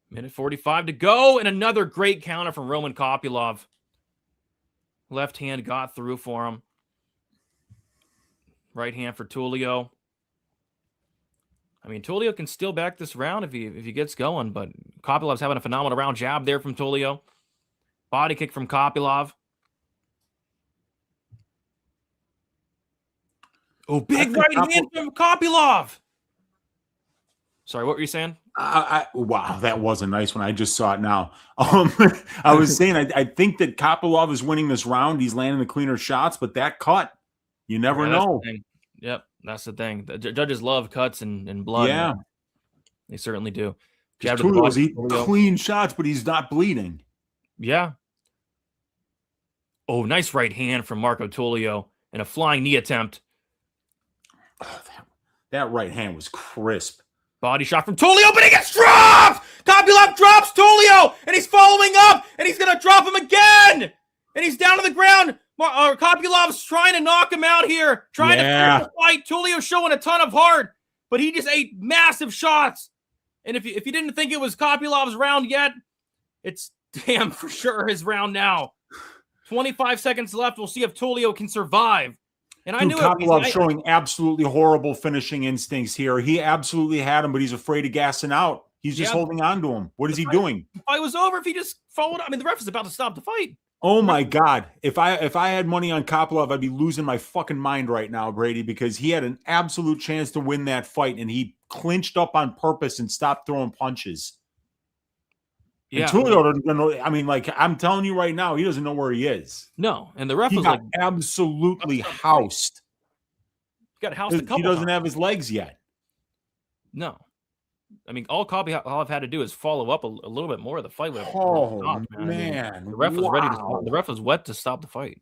Speaker 3: Minute 45 to go, and another great counter from Roman Kopylov. Left hand got through for him. Right hand for Tulio. I mean, Tulio can steal back this round if he gets going, but Kopylov's having a phenomenal round. Jab there from Tulio. Body kick from Kopylov. Oh, big right hand from Kopylov. Sorry, what were you saying?
Speaker 4: Wow, that was a nice one. I just saw it now. I was saying I think that Kopylov is winning this round. He's landing the cleaner shots, but that cut, you never know.
Speaker 3: Yep, that's the thing. The judges love cuts and blood.
Speaker 4: Yeah,
Speaker 3: they certainly do.
Speaker 4: Tulio's eating clean shots, but he's not bleeding.
Speaker 3: Yeah. Oh, nice right hand from Marco Tulio and a flying knee attempt.
Speaker 4: Oh, that right hand was crisp.
Speaker 3: Body shot from Tulio, but he gets dropped! Kopylov drops Tulio, and he's following up, and he's going to drop him again! And he's down to the ground. Kopylov's trying to knock him out here, trying to finish the fight. Tulio showing a ton of heart, but he just ate massive shots. And if you didn't think it was Kopylov's round yet, it's damn for sure his round now. 25 seconds left. We'll see if Tulio can survive. And I knew
Speaker 4: Kopylov showing absolutely horrible finishing instincts here. He absolutely had him, but he's afraid of gassing out. He's just holding on to him. What is he doing?
Speaker 3: The fight was over if he just followed. I mean, the ref is about to stop the fight.
Speaker 4: Oh my God! If I had money on Kopylov, I'd be losing my fucking mind right now, Brady, because he had an absolute chance to win that fight, and he clinched up on purpose and stopped throwing punches. Yeah, and Tulio doesn't know. I mean, like I'm telling you right now, he doesn't know where he is.
Speaker 3: No, and the ref
Speaker 4: was
Speaker 3: like
Speaker 4: absolutely housed.
Speaker 3: Got housed a couple
Speaker 4: He doesn't
Speaker 3: times.
Speaker 4: have his legs yet.
Speaker 3: No. I mean, all Kopylov had to do is follow up a little bit more. The fight would have
Speaker 4: Oh,
Speaker 3: stopped, man. I mean,
Speaker 4: man.
Speaker 3: the ref was ready to stop.
Speaker 4: Wow.
Speaker 3: The ref was wet to stop the fight.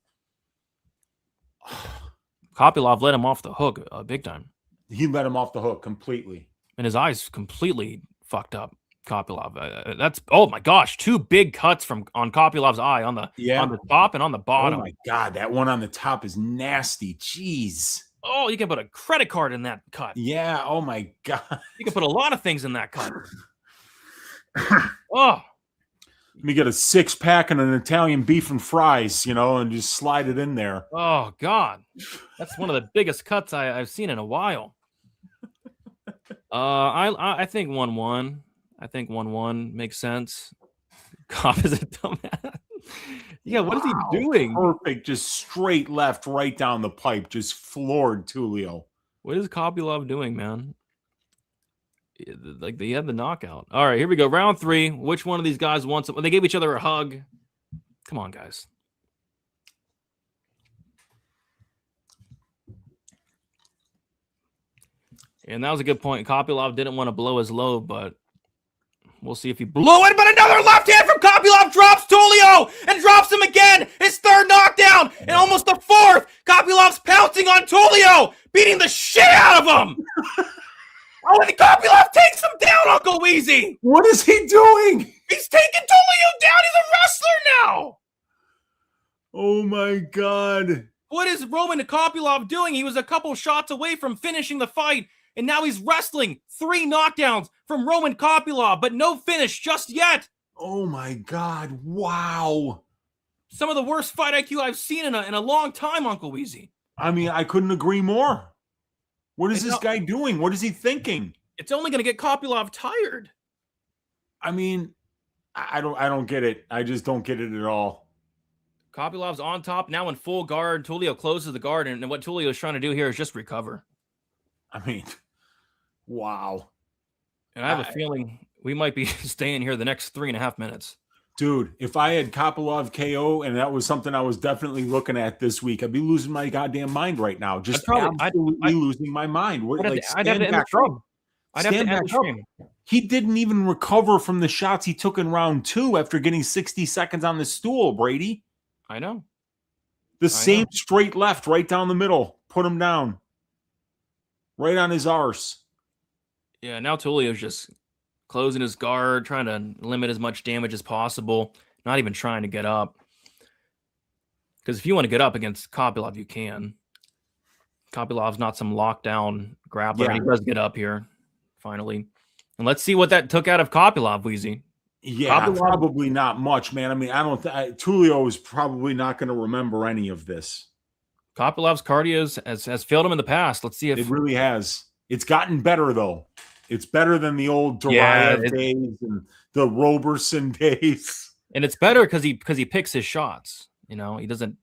Speaker 3: Kopylov let him off the hook big time.
Speaker 4: He let him off the hook completely.
Speaker 3: And his eyes completely fucked up. Kopylov. That's, oh my gosh, 2 big cuts on Kopylov's eye on the top and on the bottom.
Speaker 4: Oh my God, that one on the top is nasty. Jeez.
Speaker 3: Oh, you can put a credit card in that cut.
Speaker 4: Yeah. Oh my God.
Speaker 3: You can put a lot of things in that cut. Oh.
Speaker 4: Let me get a 6-pack and an Italian beef and fries, and just slide it in there.
Speaker 3: Oh God. That's one of the biggest cuts I've seen in a while. I think 1-1. I think 1-1 makes sense. Cop is a dumbass. Yeah, what is he doing?
Speaker 4: Perfect, just straight left, right down the pipe, just floored Tulio.
Speaker 3: What is Kopylov doing, man? Like, they had the knockout. All right, here we go. Round 3. Which one of these guys wants it? They gave each other a hug. Come on, guys. And that was a good point. Kopylov didn't want to blow his load, but we'll see if he blew it. But another left hand from Kopylov drops Tulio and drops him again. His 3rd knockdown and almost the 4th. Kopylov's pouncing on Tulio, beating the shit out of him. Oh, and Kopylov takes him down, Uncle Wheezy.
Speaker 4: What is he doing?
Speaker 3: He's taking Tulio down. He's a wrestler now.
Speaker 4: Oh my God.
Speaker 3: What is Roman Kopylov doing? He was a couple shots away from finishing the fight, and now he's wrestling. 3 knockdowns from Roman Kopylov, but no finish just yet.
Speaker 4: Oh my God. Wow.
Speaker 3: Some of the worst fight IQ I've seen in a long time, Uncle Wheezy.
Speaker 4: I mean, I couldn't agree more. What is this guy doing? What is he thinking?
Speaker 3: It's only going to get Kopylov tired.
Speaker 4: I mean, I don't get it. I just don't get it at all.
Speaker 3: Kopylov's on top, now in full guard. Tulio closes the guard, and what Tulio is trying to do here is just recover.
Speaker 4: I mean, wow.
Speaker 3: And I have a feeling we might be staying here the next 3.5 minutes.
Speaker 4: Dude, if I had Kopylov KO and that was something I was definitely looking at this week, I'd be losing my goddamn mind right now. Just absolutely losing my mind.
Speaker 3: I'd have to end the stream. I'd have to end the stream.
Speaker 4: He didn't even recover from the shots he took in round 2 after getting 60 seconds on the stool, Brady.
Speaker 3: I know.
Speaker 4: Same straight left, right down the middle. Put him down. Right on his arse.
Speaker 3: Yeah, now Tulio's just closing his guard, trying to limit as much damage as possible, not even trying to get up. Because if you want to get up against Kopylov, you can. Kopylov's not some lockdown grappler. Yeah. He does get up here, finally. And let's see what that took out of Kopylov, Wheezy.
Speaker 4: Yeah, probably not much, man. I mean, Tulio is probably not going to remember any of this.
Speaker 3: Kopylov's cardio has failed him in the past. Let's see if
Speaker 4: it really has. It's gotten better, though. It's better than the old Duraev days and the Roberson days.
Speaker 3: And it's better because he picks his shots. He doesn't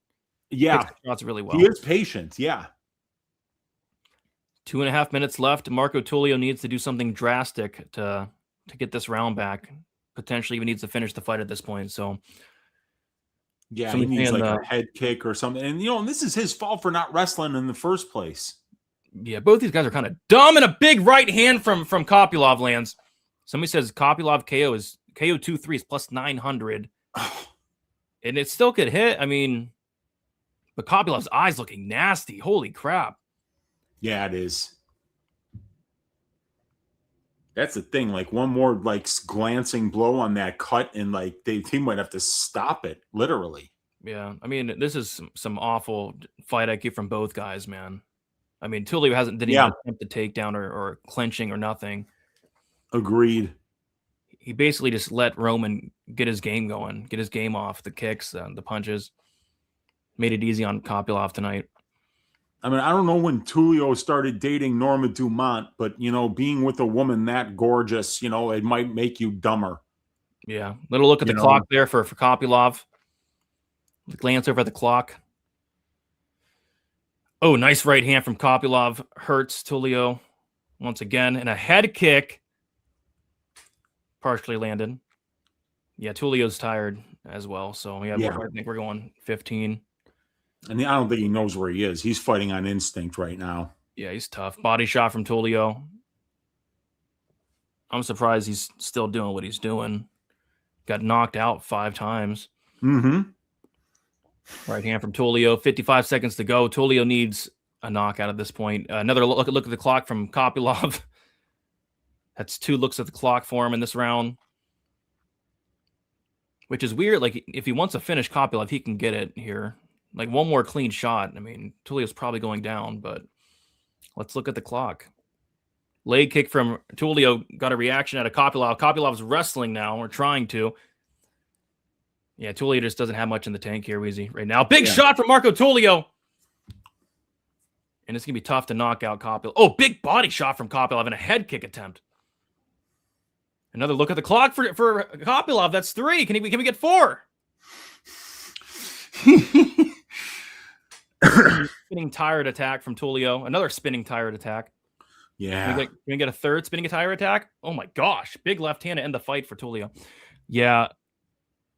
Speaker 3: pick his shots really well.
Speaker 4: He is patient, yeah.
Speaker 3: 2.5 minutes left. Marco Tulio needs to do something drastic to get this round back. Potentially even needs to finish the fight at this point. So
Speaker 4: yeah, he needs like a head kick or something. And this is his fault for not wrestling in the first place.
Speaker 3: Yeah, both these guys are kind of dumb, and a big right hand from Kopylov lands. Somebody says Kopylov KO is KO 2-3 is plus 900. And it still could hit. I mean, but Kopylov's eyes looking nasty. Holy crap.
Speaker 4: Yeah, it is. That's the thing. Like one more glancing blow on that cut, and he might have to stop it, literally.
Speaker 3: Yeah, I mean, this is some awful fight IQ from both guys, man. I mean, Tulio didn't even attempt to takedown or clinching or nothing.
Speaker 4: Agreed.
Speaker 3: He basically just let Roman get his game going, get his game off, the kicks, the punches. Made it easy on Kopylov tonight.
Speaker 4: I mean, I don't know when Tulio started dating Norma Dumont, but, being with a woman that gorgeous, it might make you dumber.
Speaker 3: Yeah. Little look at the clock there for Kopylov. Glance over at the clock. Oh, nice right hand from Kopylov. Hurts Tulio once again. And a head kick. Partially landed. Yeah, Tulio's tired as well. So, I think we're going 15.
Speaker 4: And I don't think he knows where he is. He's fighting on instinct right now.
Speaker 3: Yeah, he's tough. Body shot from Tulio. I'm surprised he's still doing what he's doing. Got knocked out 5 times.
Speaker 4: Mm-hmm.
Speaker 3: Right hand from Tulio. 55 seconds to go. Tulio needs a knockout at this point. Another look at the clock from Kopylov. That's 2 looks at the clock for him in this round. Which is weird. Like, if he wants to finish Kopylov, he can get it here. Like, one more clean shot. I mean, Tulio's probably going down, but let's look at the clock. Leg kick from Tulio got a reaction out of Kopylov. Kopylov's wrestling now, or trying to. Yeah, Tulio just doesn't have much in the tank here, Wheezy, right now. Big shot from Marco Tulio. And it's going to be tough to knock out Kopylov. Oh, big body shot from Kopylov and a head kick attempt. Another look at the clock for Kopylov. That's 3. Can we get 4? Spinning tired attack from Tulio. Another spinning tired attack.
Speaker 4: Yeah.
Speaker 3: Can we get a third spinning tire attack? Oh my gosh. Big left hand to end the fight for Tulio. Yeah.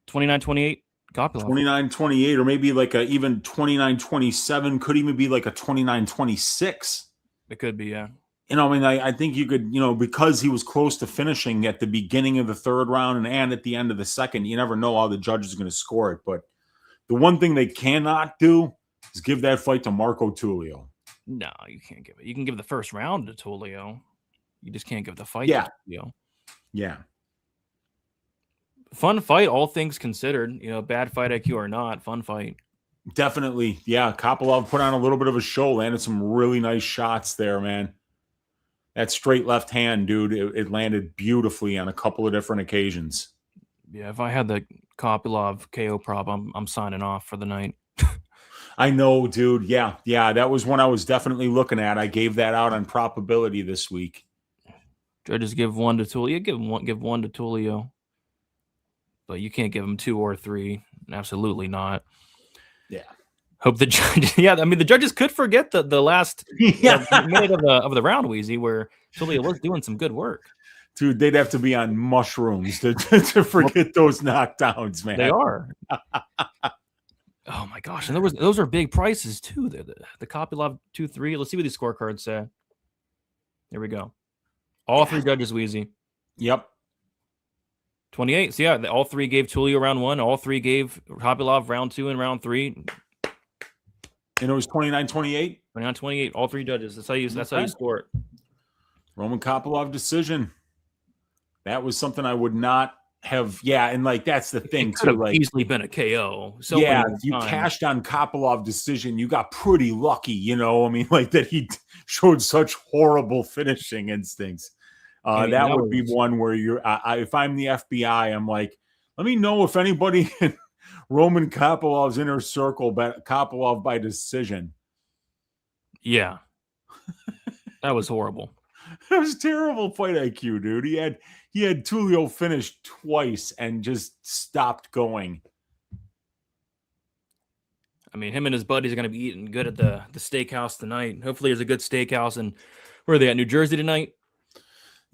Speaker 3: 29-28. Kopylov.
Speaker 4: 29-28, or maybe like a even 29-27. Could even be like a 29-26.
Speaker 3: It could be, yeah.
Speaker 4: You know, I mean, I think you could, because he was close to finishing at the beginning of the 3rd round and at the end of the 2nd, you never know how the judge is going to score it. But the one thing they cannot do is give that fight to Marco Tulio.
Speaker 3: No, you can't give it. You can give the first round to Tulio. You just can't give the fight
Speaker 4: to
Speaker 3: Tulio.
Speaker 4: Yeah.
Speaker 3: Fun fight, all things considered. Bad fight IQ or not, fun fight.
Speaker 4: Definitely. Yeah, Kopylov put on a little bit of a show, landed some really nice shots there, man. That straight left hand, dude, it landed beautifully on a couple of different occasions.
Speaker 3: Yeah, if I had the Kopylov KO prop, I'm signing off for the night.
Speaker 4: I know, dude. Yeah, that was one I was definitely looking at. I gave that out on probability this week.
Speaker 3: Judges give 1 to Tulio. Give one to Tulio, but you can't give him 2 or 3. Absolutely not.
Speaker 4: Yeah.
Speaker 3: Hope the judge. Yeah, I mean the judges could forget the last minute of the round, Wheezy, where Tulio was doing some good work.
Speaker 4: Dude, they'd have to be on mushrooms to forget those knockdowns, man.
Speaker 3: They are. Oh my gosh, and those are big prices too. The Kopylov 2-3. Let's see what these scorecards say. Here we go. All 3 judges, Wheezy.
Speaker 4: Yep.
Speaker 3: 28. So yeah, all 3 gave Tulio round 1. All 3 gave Kopylov round 2 and round 3.
Speaker 4: And it was 29-28?
Speaker 3: 29-28. All 3 judges. That's how you score it.
Speaker 4: Roman Kopylov decision. That was something I would not have. Yeah, and like that's the thing
Speaker 3: it could have easily been a KO. So
Speaker 4: yeah, if you cashed on Kopylov decision, you got pretty lucky. I mean, like that he showed such horrible finishing instincts. That would be one where if I'm the FBI, I'm like, let me know if anybody in Roman Kopylov's inner circle bet Kopylov by decision.
Speaker 3: Yeah, that was horrible.
Speaker 4: That was terrible fight IQ, dude. He had Tulio finish twice and just stopped going.
Speaker 3: I mean, him and his buddies are going to be eating good at the steakhouse tonight. Hopefully, there's a good steakhouse. And where are they at? New Jersey tonight?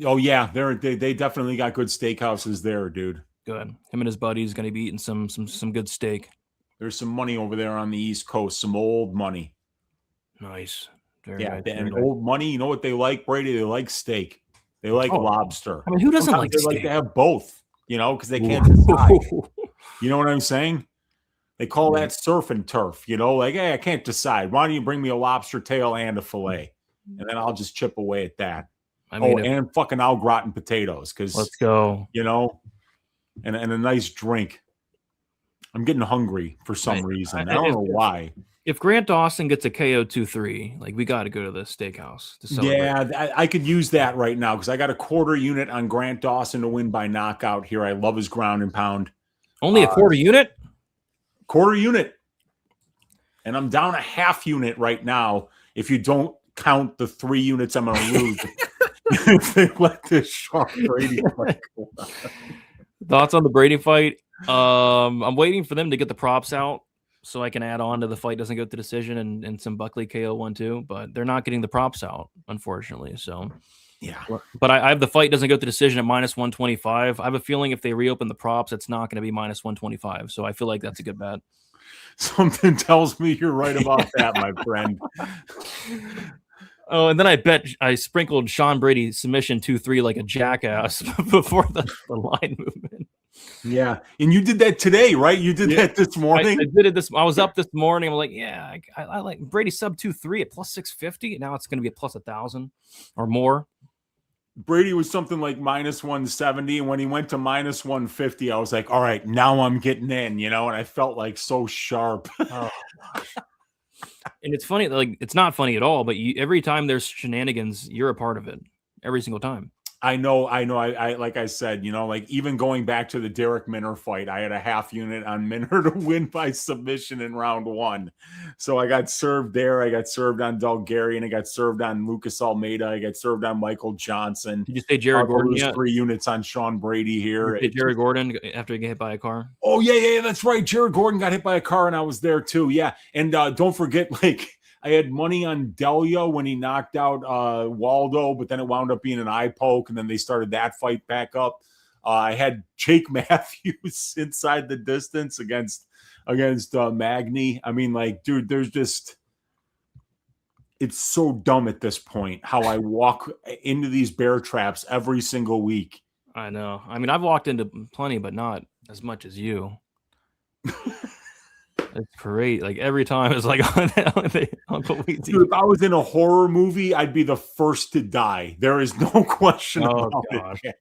Speaker 4: Oh yeah, they definitely got good steakhouses there, dude.
Speaker 3: Good. Him and his buddies going to be eating some good steak.
Speaker 4: There's some money over there on the East Coast, some old money.
Speaker 3: Nice.
Speaker 4: Very nice. And old money, you know what they like, Brady? They like steak. They like lobster.
Speaker 3: I mean, who doesn't like steak?
Speaker 4: They like to have both, because they can't decide. You know what I'm saying? They call that surf and turf, like, hey, I can't decide. Why don't you bring me a lobster tail and a fillet? And then I'll just chip away at that. I mean, and fucking au gratin potatoes. Because
Speaker 3: let's go.
Speaker 4: And a nice drink. I'm getting hungry for some reason. I don't know why.
Speaker 3: If Grant Dawson gets a KO 2-3, like we got to go to the steakhouse to celebrate.
Speaker 4: Yeah, I could use that right now because I got a quarter unit on Grant Dawson to win by knockout here. I love his ground and pound.
Speaker 3: Only a quarter unit?
Speaker 4: Quarter unit. And I'm down a half unit right now if you don't count the 3 units I'm going to lose if they let this Sean Brady fight go on.
Speaker 3: Thoughts on the Brady fight? I'm waiting for them to get the props out so I can add on to the fight doesn't go to decision and some Buckley KO 1-2, but they're not getting the props out, unfortunately. So
Speaker 4: yeah.
Speaker 3: But I have the fight doesn't go to decision at -125. I have a feeling if they reopen the props, it's not going to be -125. So I feel like that's a good bet.
Speaker 4: Something tells me you're right about that, my friend.
Speaker 3: Oh, and then I sprinkled Sean Brady submission 2-3 like a jackass before the line movement.
Speaker 4: Yeah, and you did that today, right? You did that this morning.
Speaker 3: I did it I was up this morning. I'm like, yeah, I like Brady sub 2-3 at plus 650. Now it's going to be a plus 1,000 or more.
Speaker 4: Brady was something like minus 170, and when he went to minus 150, I was like, all right, now I'm getting in, and I felt like so sharp.
Speaker 3: Oh gosh. And it's funny, like it's not funny at all, but every time there's shenanigans, you're a part of it every single time.
Speaker 4: I know. I like I said, like even going back to the Derek Minner fight, I had a half unit on Minner to win by submission in round 1. So I got served there. I got served on Bulgarian. I got served on Lucas Almeida. I got served on Michael Johnson.
Speaker 3: Did you say Jared Gordon yet?
Speaker 4: 3 units on Sean Brady here.
Speaker 3: Did Jared Gordon after he got hit by a car?
Speaker 4: Oh, yeah, that's right. Jared Gordon got hit by a car, and I was there too. Yeah, and don't forget, I had money on Delio when he knocked out Waldo, but then it wound up being an eye poke, and then they started that fight back up. I had Jake Matthews inside the distance against Magny. I mean, dude, there's just it's so dumb at this point how I walk into these bear traps every single week.
Speaker 3: I know. I mean, I've walked into plenty, but not as much as you. It's great. Like every time it's like on the Uncle Wheezy.
Speaker 4: Dude, if I was in a horror movie, I'd be the first to die. There is no question about it.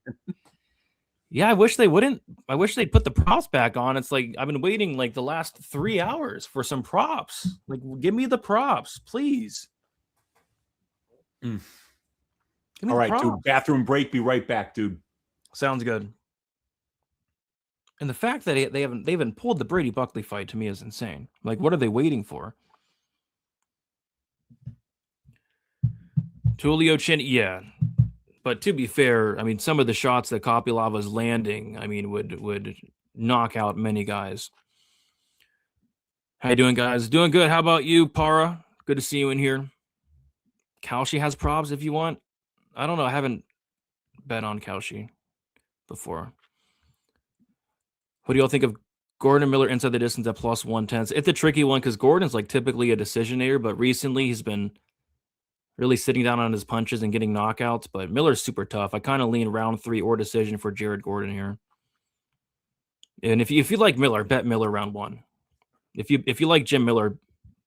Speaker 3: Yeah, I wish they'd put the props back on. It's like I've been waiting like the last 3 hours for some props. Like, give me the props, please.
Speaker 4: All right, dude. Bathroom break. Be right back, dude.
Speaker 3: Sounds good. And the fact that they haven't pulled the Brady-Buckley fight to me is insane. Like, what are they waiting for? Tulio chin, yeah. But to be fair, I mean, some of the shots that Kopylov was landing, I mean, would knock out many guys. How you doing, guys? Doing good. How about you, Para? Good to see you in here. Kalshi has props if you want. I don't know. I haven't bet on Kalshi before. What do y'all think of Gordon Miller inside the distance at plus 110? It's a tricky one because Gordon's like typically a decisionator, but recently he's been really sitting down on his punches and getting knockouts. But Miller's super tough. I kind of lean round 3 or decision for Jared Gordon here. And if you like Miller, bet Miller round 1. If you like Jim Miller,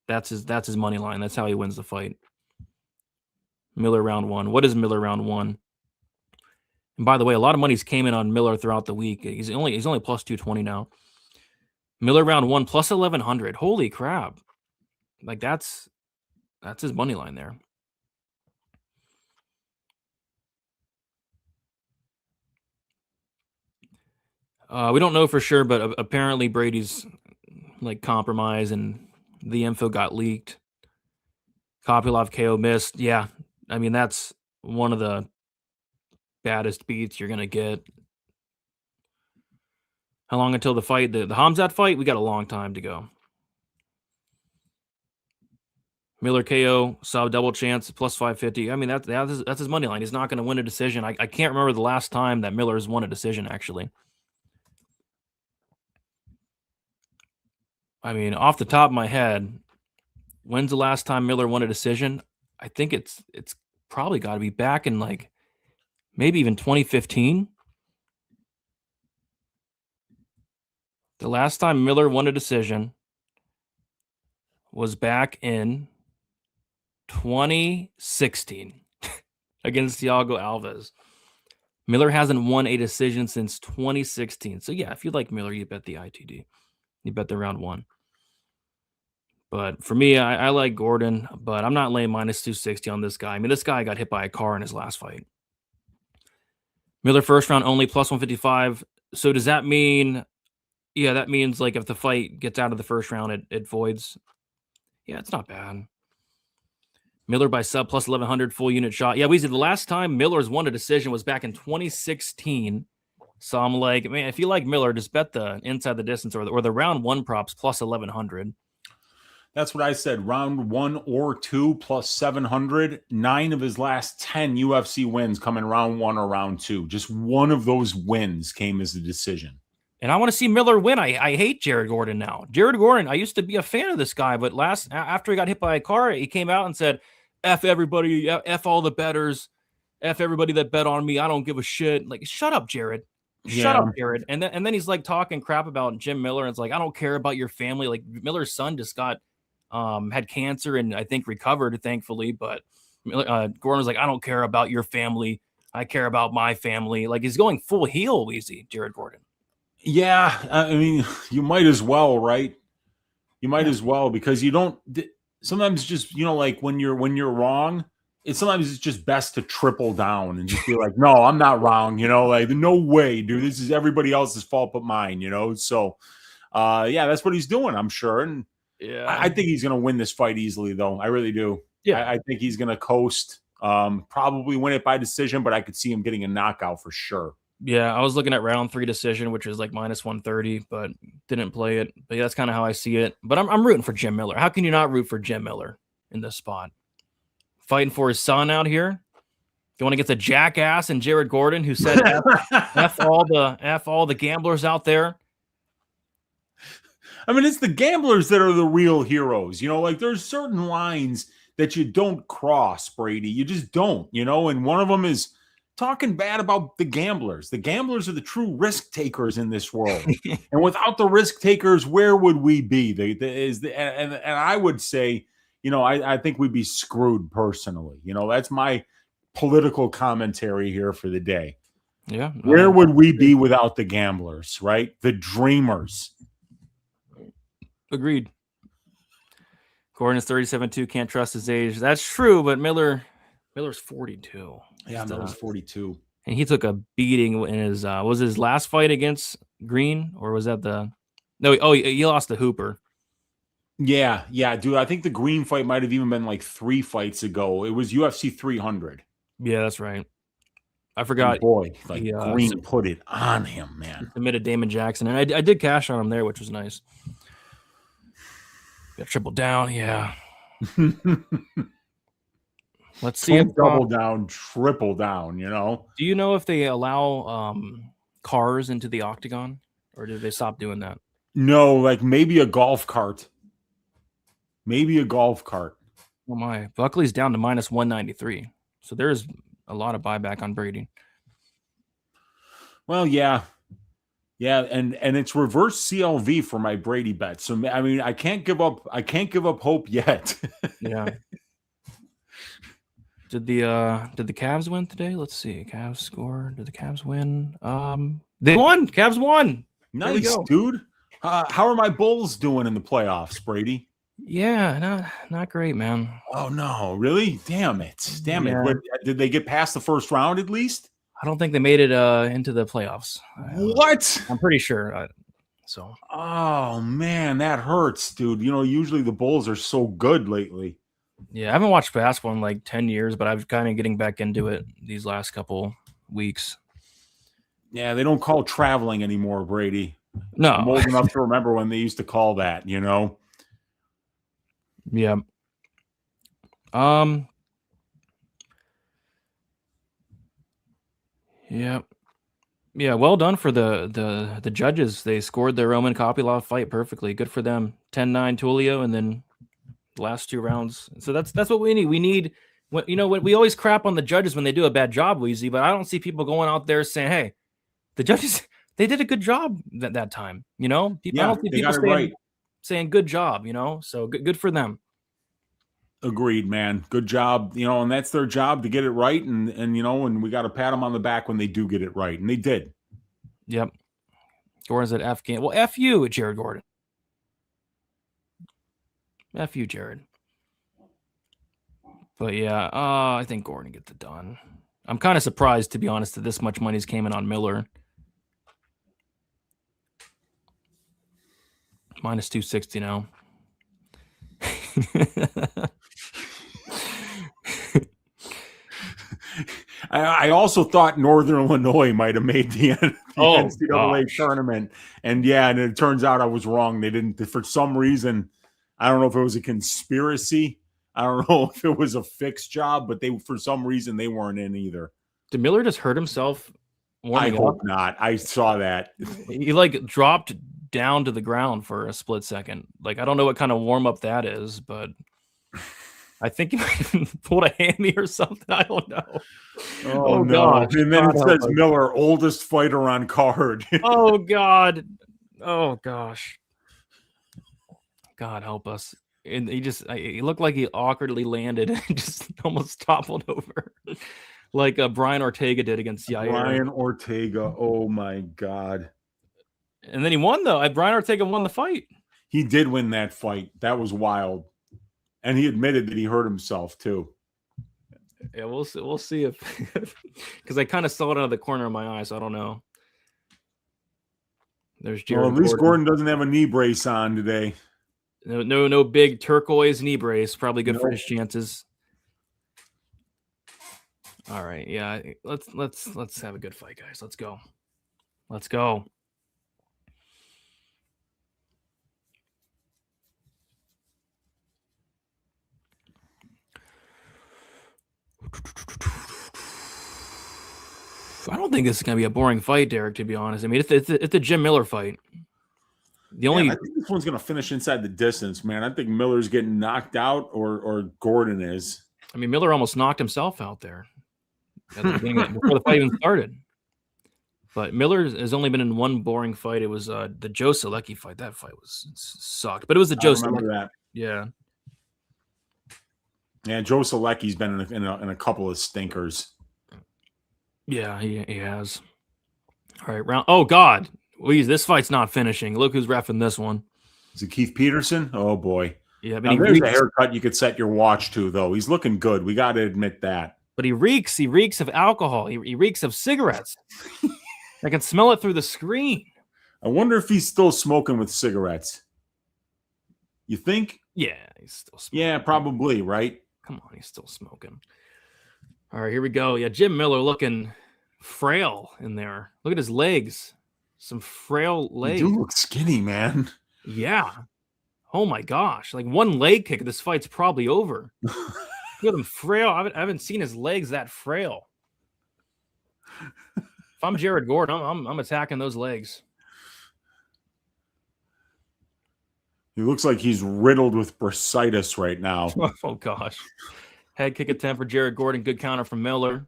Speaker 3: that's his money line. That's how he wins the fight. Miller round 1. What is Miller round 1? And by the way, a lot of money's came in on Miller throughout the week. He's only plus 220 now. Miller round 1 plus 1,100. Holy crap! Like that's his money line there. We don't know for sure, but apparently Brady's like compromised and the info got leaked. Kopylov KO missed. Yeah, I mean that's one of the baddest beats you're gonna get. How long until the fight? The Khamzat fight? We got a long time to go. Miller KO, sub double chance, plus 550. I mean that's his money line. He's not going to win a decision. I can't remember the last time that Miller's won a decision. Actually, I mean off the top of my head, when's the last time Miller won a decision? I think it's probably got to be back in like maybe even 2015. The last time Miller won a decision was back in 2016 against Thiago Alves. Miller hasn't won a decision since 2016. So yeah, if you like Miller, you bet the ITD. You bet the round 1. But for me, I like Gordon, but I'm not laying minus 260 on this guy. I mean, this guy got hit by a car in his last fight. Miller first round only plus 155. So does that mean, yeah, that means like if the fight gets out of the first round, it voids. Yeah, it's not bad. Miller by sub plus 1,100 full unit shot. Yeah, Weezy, the last time Miller's won a decision was back in 2016. So I'm like, man, if you like Miller, just bet the inside the distance or the round 1 props plus 1,100.
Speaker 4: That's what I said. Round 1 or 2 plus 700. 9 of his last 10 UFC wins come in round 1 or round 2. Just one of those wins came as a decision.
Speaker 3: And I want to see Miller win. I hate Jared Gordon now. Jared Gordon, I used to be a fan of this guy, but after he got hit by a car, he came out and said, F everybody, F all the bettors, F everybody that bet on me. I don't give a shit. Like, shut up, Jared. Shut up, Jared. And then he's like talking crap about Jim Miller. And it's like, I don't care about your family. Like, Miller's son just got had cancer and I think recovered, thankfully. But Gordon was like, I don't care about your family. I care about my family. Like, he's going full heel, Wheezy, Jared Gordon.
Speaker 4: Yeah, I mean, you might as well, right? You might as well, because you don't. Sometimes just, like when you're wrong, sometimes it's just best to triple down and just be like, no, I'm not wrong. Like, no way, dude. This is everybody else's fault but mine. So, yeah, that's what he's doing, I'm sure. And
Speaker 3: yeah,
Speaker 4: I think he's gonna win this fight easily, though. I really do. Yeah, I think he's gonna coast. Probably win it by decision, but I could see him getting a knockout for sure.
Speaker 3: Yeah, I was looking at round 3 decision, which is like minus 130, but didn't play it. But yeah, that's kind of how I see it. But I'm rooting for Jim Miller. How can you not root for Jim Miller in this spot? Fighting for his son out here. Going against a jackass and Jared Gordon, who said F all the gamblers out there.
Speaker 4: I mean, it's the gamblers that are the real heroes. Like, there's certain lines that you don't cross, Brady. You just don't, and one of them is talking bad about the gamblers. The gamblers are the true risk takers in this world. And without the risk takers, where would we be? And I would say, I think we'd be screwed personally. That's my political commentary here for the day.
Speaker 3: Yeah.
Speaker 4: Where would we be without the gamblers, right? The dreamers.
Speaker 3: Agreed. Gordon is 37-2, can't trust his age. That's true, but Miller's 42.
Speaker 4: Yeah, Miller's 42.
Speaker 3: And he took a beating in his was his last fight against Green, or was that he lost to Hooper.
Speaker 4: Yeah, dude. I think the Green fight might have even been like 3 fights ago. It was UFC 300.
Speaker 3: Yeah, that's right. I forgot.
Speaker 4: Boy, Green put it on him, man.
Speaker 3: Submitted Damon Jackson, and I did cash on him there, which was nice. Got triple down, yeah. Let's see if
Speaker 4: double down, triple down.
Speaker 3: Do you know if they allow cars into the octagon, or did they stop doing that?
Speaker 4: No, like maybe a golf cart. Maybe a golf cart.
Speaker 3: Oh my! Buckley's down to minus 193, so there's a lot of buyback on Brady.
Speaker 4: Well, yeah, and it's reverse CLV for my Brady bet. So I mean, I can't give up hope yet.
Speaker 3: Yeah. Did the Cavs win today? Let's see. Cavs score. Did the Cavs win? They won. Cavs won.
Speaker 4: Nice, dude. How are my Bulls doing in the playoffs, Brady?
Speaker 3: Yeah, not great, man.
Speaker 4: Oh no, really? Damn it. What, did they get past the first round at least?
Speaker 3: I don't think they made it into the playoffs.
Speaker 4: What?
Speaker 3: I'm pretty sure.
Speaker 4: Oh man, that hurts, dude. Usually the Bulls are so good lately.
Speaker 3: Yeah, I haven't watched basketball in like 10 years, but I've kind of getting back into it these last couple weeks.
Speaker 4: Yeah, they don't call traveling anymore, Brady.
Speaker 3: No.
Speaker 4: I'm old enough to remember when they used to call that,
Speaker 3: Yeah. Yeah, well done for the judges. They scored the Roman Kopylov fight perfectly. Good for them. 10-9 Tulio, and then the last 2 rounds. So that's what we need. We need we always crap on the judges when they do a bad job, Wheezy, but I don't see people going out there saying, "Hey, the judges, they did a good job that time." People, I don't see people saying good job. So good for them.
Speaker 4: Agreed, man. Good job. And that's their job to get it right. And we got to pat them on the back when they do get it right. And they did.
Speaker 3: Yep. Gordon's at F game. Well, F you, Jared Gordon. F you, Jared. But yeah, I think Gordon gets it done. I'm kind of surprised, to be honest, that this much money's came in on Miller. Minus 260 now.
Speaker 4: I also thought Northern Illinois might have made the NCAA tournament. And it turns out I was wrong. They didn't, for some reason. I don't know if it was a conspiracy. I don't know if it was a fixed job, but for some reason they weren't in either.
Speaker 3: Did Miller just hurt himself?
Speaker 4: I hope not. I saw that.
Speaker 3: He dropped down to the ground for a split second. I don't know what kind of warm up that is, but I think he might have pulled a hammy or something. I don't know.
Speaker 4: Oh, no.
Speaker 3: gosh.
Speaker 4: And then
Speaker 3: God
Speaker 4: it
Speaker 3: help
Speaker 4: says
Speaker 3: us.
Speaker 4: Miller, oldest fighter on card.
Speaker 3: Oh God. Oh gosh. God help us. And he looked like he awkwardly landed and just almost toppled over. Like Brian Ortega did against Yair.
Speaker 4: Brian Ortega. Oh my God.
Speaker 3: And then he won though. Brian Ortega won the fight.
Speaker 4: He did win that fight. That was wild. And he admitted that he hurt himself too.
Speaker 3: Yeah, we'll see if because I kind of saw it out of the corner of my eye, so I don't know. There's Jared.
Speaker 4: Well, at least Gordon doesn't have a knee brace on today.
Speaker 3: No big turquoise knee brace. Probably good for his chances. All right, yeah. Let's have a good fight, guys. Let's go. Let's go. I don't think this is going to be a boring fight, Derek, to be honest. I mean, it's a Jim Miller fight. I think
Speaker 4: this one's going to finish inside the distance, man. I think Miller's getting knocked out or Gordon is.
Speaker 3: I mean, Miller almost knocked himself out there at the beginning before the fight even started. But Miller has only been in one boring fight. It was the Joe Selecki fight. That fight sucked. But it was the Joe Selecki.
Speaker 4: That.
Speaker 3: Yeah.
Speaker 4: Yeah, Joe Selecki's been in a couple of stinkers.
Speaker 3: Yeah, he has. All right, round. Oh God, this fight's not finishing. Look who's reffing this one.
Speaker 4: Is it Keith Peterson? Oh boy.
Speaker 3: Yeah, but
Speaker 4: there's a haircut you could set your watch to, though. He's looking good. We got to admit that.
Speaker 3: But he reeks. He reeks of alcohol. He reeks of cigarettes. I can smell it through the screen.
Speaker 4: I wonder if he's still smoking with cigarettes. You think?
Speaker 3: Yeah, he's still smoking.
Speaker 4: Yeah, probably, right?
Speaker 3: Come on, he's still smoking. All right, here we go. Yeah, Jim Miller looking frail in there. Look at his legs. Some frail legs.
Speaker 4: You do look skinny, man.
Speaker 3: Yeah. Oh my gosh. Like one leg kick, this fight's probably over. Look at him frail. I haven't seen his legs that frail. If I'm Jared Gordon, I'm attacking those legs.
Speaker 4: He looks like he's riddled with bursitis right now.
Speaker 3: Oh gosh. Head kick attempt for Jared Gordon. Good counter from Miller.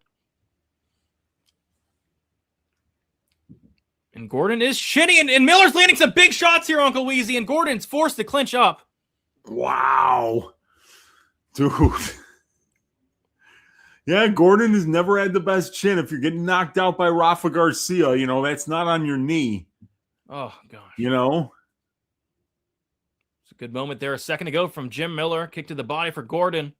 Speaker 3: And Gordon is shitty, and Miller's landing some big shots here, Uncle Wheezy, and Gordon's forced to clinch up.
Speaker 4: Wow. Dude. Yeah, Gordon has never had the best chin. If you're getting knocked out by Rafa Garcia, that's not on your knee.
Speaker 3: Oh, gosh. It's a good moment there. A second ago from Jim Miller. Kick to the body for Gordon.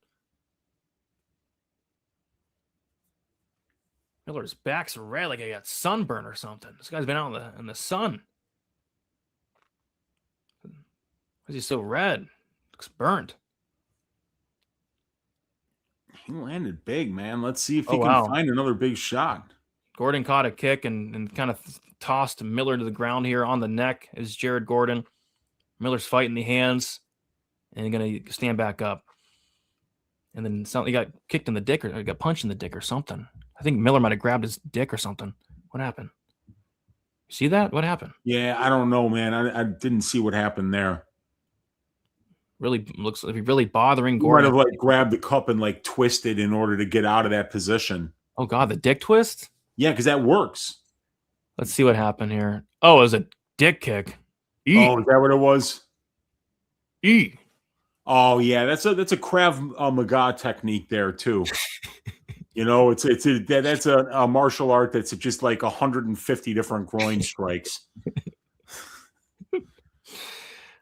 Speaker 3: Miller's back's red like he got sunburn or something. This guy's been out in the sun. Why is he so red? Looks burnt.
Speaker 4: He landed big, man. Let's see if he can find another big shot.
Speaker 3: Gordon caught a kick and kind of tossed Miller to the ground here on the neck is Jared Gordon. Miller's fighting the hands and going to stand back up. And then he got kicked in the dick or got punched in the dick or something. I think Miller might have grabbed his dick or something. What happened? See that? What happened?
Speaker 4: Yeah, I don't know, man. I didn't see what happened there.
Speaker 3: Really looks like he's really bothering Gordon.
Speaker 4: He might have grabbed the cup and twisted in order to get out of that position.
Speaker 3: Oh God, the dick twist?
Speaker 4: Yeah, because that works.
Speaker 3: Let's see what happened here. Oh, it was a dick kick.
Speaker 4: Oh, is that what it was?
Speaker 3: E.
Speaker 4: Oh yeah, that's a Krav Maga technique there too. That's a martial art that's just like 150 different groin strikes.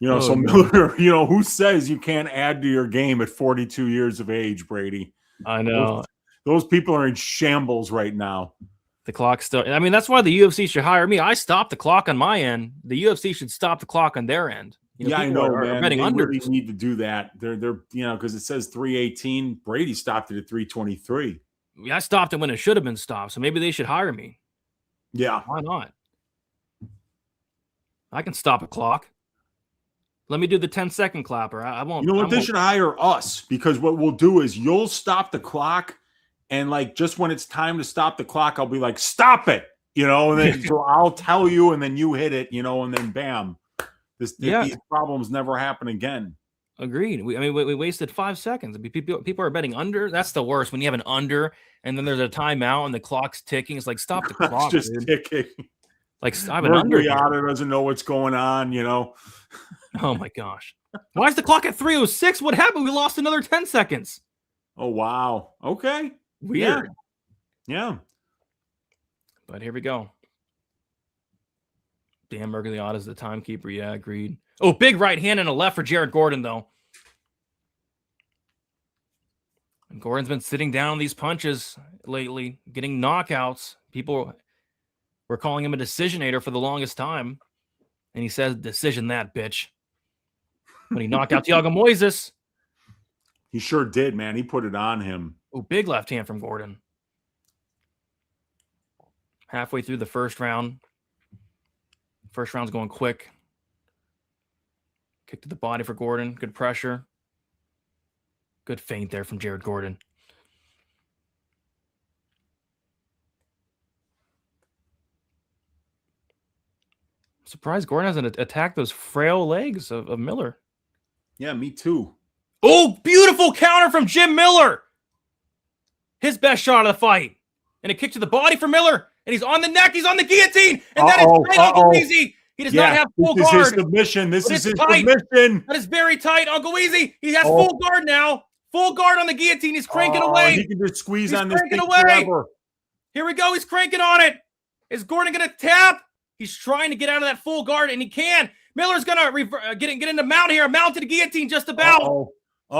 Speaker 4: So Miller, who says you can't add to your game at 42 years of age, Brady?
Speaker 3: I know.
Speaker 4: Those people are in shambles right now.
Speaker 3: The clock's still. I mean, that's why the UFC should hire me. I stopped the clock on my end. The UFC should stop the clock on their end.
Speaker 4: I know, man. They really need to do that. They're because it says 318. Brady stopped it at 323.
Speaker 3: I stopped it when it should have been stopped. So maybe they should hire me.
Speaker 4: Yeah.
Speaker 3: Why not? I can stop a clock. Let me do the 10-second clapper. I won't.
Speaker 4: You know what? They should hire us because what we'll do is you'll stop the clock, and just when it's time to stop the clock, I'll be like, "Stop it!" And then so I'll tell you, and then you hit it, and then bam, these problems never happen again.
Speaker 3: Agreed. We wasted 5 seconds. People are betting under. That's the worst when you have an under and then there's a timeout and the clock's ticking. It's like, stop the clock,
Speaker 4: It's just
Speaker 3: dude.
Speaker 4: ticking.
Speaker 3: Like, I have an under here.
Speaker 4: Doesn't know what's going on, you know.
Speaker 3: Oh my gosh. Why is the clock at 3:06? What happened? We lost another 10 seconds.
Speaker 4: Oh, wow. Okay.
Speaker 3: Weird.
Speaker 4: Yeah.
Speaker 3: But here we go. Dan Mergliotta's the timekeeper. Yeah, agreed. Oh, big right hand and a left for Jared Gordon, though. And Gordon's been sitting down these punches lately, getting knockouts. People were calling him a decisionator for the longest time. And he says, decision that, bitch. When he knocked out Thiago Moises.
Speaker 4: He sure did, man. He put it on him.
Speaker 3: Oh, big left hand from Gordon. Halfway through the first round. First round's going quick. Kick to the body for Gordon. Good pressure. Good feint there from Jared Gordon. I'm surprised Gordon hasn't attacked those frail legs of Miller.
Speaker 4: Yeah, me too.
Speaker 3: Oh, beautiful counter from Jim Miller. His best shot of the fight. And a kick to the body for Miller. And he's on the neck. He's on the guillotine. And that is tight, Uncle Wheezy. He does not have full guard.
Speaker 4: This is his submission. This is his
Speaker 3: tight.
Speaker 4: submission.
Speaker 3: That is very tight, Uncle Wheezy. He has full guard now. Full guard on the guillotine. He's cranking away.
Speaker 4: He can just squeeze on this thing
Speaker 3: away.
Speaker 4: forever.
Speaker 3: Here we go. He's cranking on it. Is Gordon going to tap? He's trying to get out of that full guard, and he can. Miller's going to get into mount here. Mount to the guillotine just about.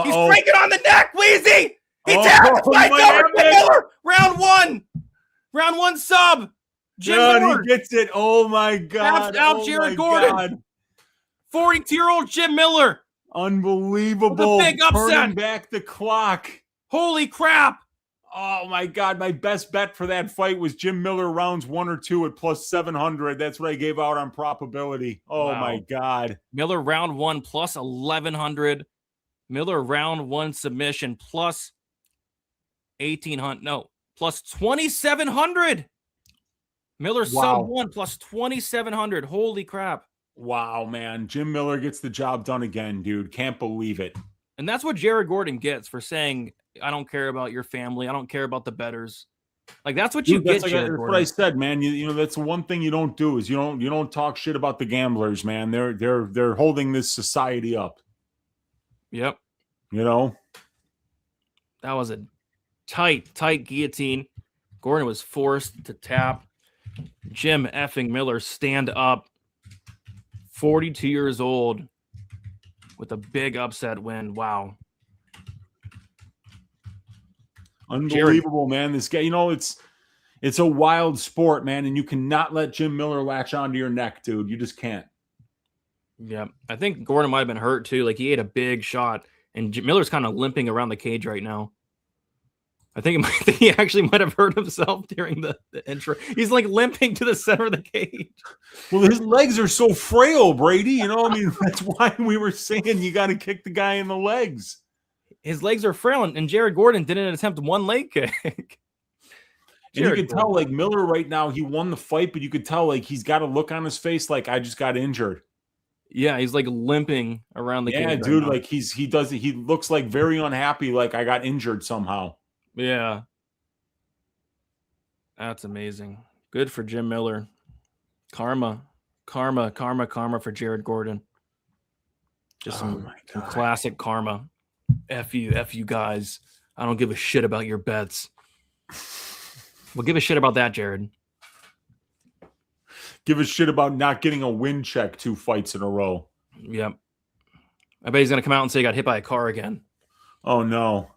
Speaker 3: He's cranking on the neck, Wheezy. He tapped. Fight's over for Miller. Round one. Round one sub. Jim Miller.
Speaker 4: He gets it. Oh, my God.
Speaker 3: Taps out Jared Gordon. 42-year-old Jim Miller.
Speaker 4: Unbelievable.
Speaker 3: The big upset.
Speaker 4: Turning back the clock.
Speaker 3: Holy crap.
Speaker 4: Oh, my God. My best bet for that fight was Jim Miller rounds 1 or 2 at plus 700. That's what I gave out on probability. Oh, wow. My God.
Speaker 3: Miller round 1 plus 1,100. Miller round 1 submission plus 1,800. No, plus 2,700. Miller sub 1 plus 2,700. Holy crap.
Speaker 4: Wow, man. Jim Miller gets the job done again, dude. Can't believe it.
Speaker 3: And that's what Jared Gordon gets for saying, I don't care about your family. I don't care about the bettors. Like, that's what you get,
Speaker 4: that's what I said, man. You know, that's the one thing you don't do is you don't talk shit about the gamblers, man. They're holding this society up.
Speaker 3: Yep.
Speaker 4: You know?
Speaker 3: That was a tight guillotine. Gordon was forced to tap. Jim effing Miller stand up. 42 years old with a big upset win. Wow.
Speaker 4: Unbelievable, man. This guy, you know, it's a wild sport, man, and you cannot let Jim Miller latch onto your neck, dude. You just can't.
Speaker 3: Yeah. I think Gordon might have been hurt too. Like, he ate a big shot, and Miller's kind of limping around the cage right now. I think he actually might have hurt himself during the intro. He's like limping to the center of the cage.
Speaker 4: Well, his legs are so frail, Brady. You know, I mean, that's why we were saying you got to kick the guy in the legs.
Speaker 3: His legs are frail, and Jared Gordon didn't attempt one leg kick.
Speaker 4: And you can tell, like, Miller right now, he won the fight, but you could tell, like, he's got a look on his face like, I just got injured.
Speaker 3: Yeah, he's like limping around the cage.
Speaker 4: Yeah, dude, like he looks like very unhappy, like I got injured somehow.
Speaker 3: Yeah. That's amazing. Good for Jim Miller. Karma for Jared Gordon. Just some classic karma. F you guys. I don't give a shit about your bets. Well, give a shit about that, Jared.
Speaker 4: Give a shit about not getting a win check 2 fights in a row.
Speaker 3: Yep. I bet he's going to come out and say he got hit by a car again.
Speaker 4: Oh, no.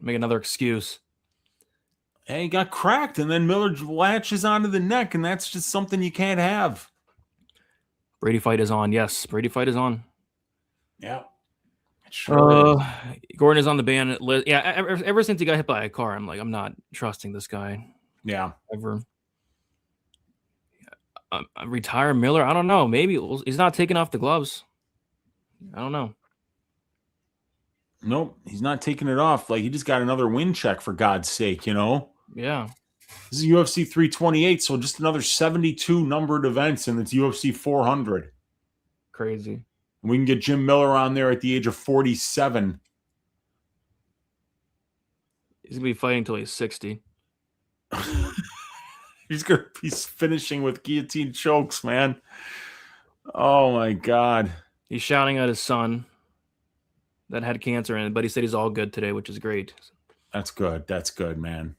Speaker 3: Make another excuse.
Speaker 4: Hey, he got cracked, and then Miller latches onto the neck, and that's just something you can't have.
Speaker 3: Brady fight is on. Yes, Brady fight is on.
Speaker 4: Yeah. Sure.
Speaker 3: Gordon is on the ban list. Yeah, ever since he got hit by a car, I'm like, I'm not trusting this guy.
Speaker 4: Yeah.
Speaker 3: Ever. Retire Miller? I don't know. Maybe he's not taking off the gloves. I don't know.
Speaker 4: Nope, he's not taking it off. Like, he just got another win check, for God's sake, you know?
Speaker 3: Yeah.
Speaker 4: This is UFC 328, so just another 72 numbered events, and it's UFC 400.
Speaker 3: Crazy.
Speaker 4: We can get Jim Miller on there at the age of 47.
Speaker 3: He's going to be fighting until he's 60.
Speaker 4: He's finishing with guillotine chokes, man. Oh, my God.
Speaker 3: He's shouting at his son that had cancer in it, but he said he's all good today, which is great.
Speaker 4: That's good. That's good, man.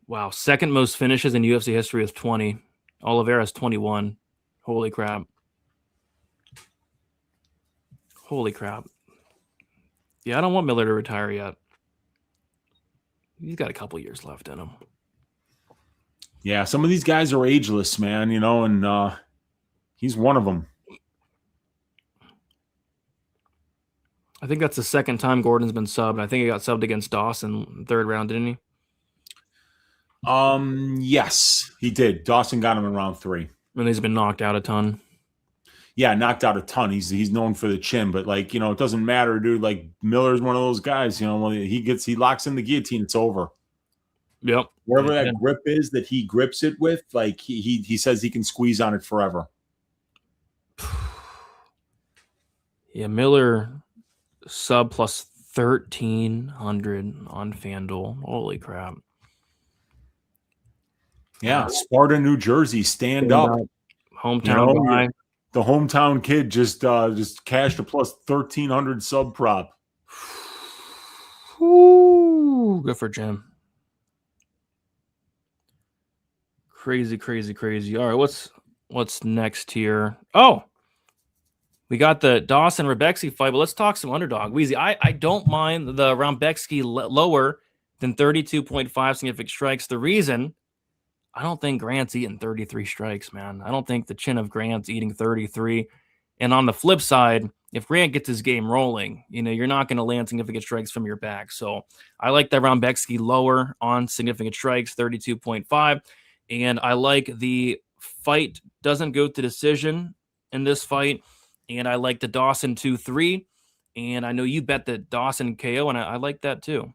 Speaker 3: Wow. Second most finishes in UFC history with 20. Oliveira's 21. Holy crap. Holy crap. Yeah, I don't want Miller to retire yet. He's got a couple years left in him.
Speaker 4: Yeah, some of these guys are ageless, man, you know, and he's one of them.
Speaker 3: I think that's the second time Gordon's been subbed. I think he got subbed against Dawson in the third round, didn't he?
Speaker 4: Yes, he did. Dawson got him in round 3.
Speaker 3: And he's been knocked out a ton.
Speaker 4: Yeah, knocked out a ton. He's known for the chin, but like, you know, it doesn't matter, dude. Like Miller's one of those guys, you know, when he locks in the guillotine, it's over.
Speaker 3: Yep.
Speaker 4: Wherever that grip is that he grips it with, like he says he can squeeze on it forever.
Speaker 3: Yeah, Miller sub plus 1,300 on FanDuel. Holy crap.
Speaker 4: Yeah, Sparta, New Jersey, stand up.
Speaker 3: Hometown guy.
Speaker 4: The hometown kid just cashed a plus 1,300 sub prop.
Speaker 3: Ooh, good for Jim. Crazy, crazy, crazy. All right, what's next here? Oh, we got the Dawson Rebecki fight, but let's talk some underdog. Wheezy, I don't mind the Rebecki lower than 32.5 significant strikes. The reason, I don't think Grant's eating 33 strikes, man. I don't think the chin of Grant's eating 33. And on the flip side, if Grant gets his game rolling, you know, you're not going to land significant strikes from your back. So I like that Rebecki lower on significant strikes, 32.5. And I like the fight doesn't go to decision in this fight. And I like the Dawson 2-3. And I know you bet the Dawson KO, and I like that too.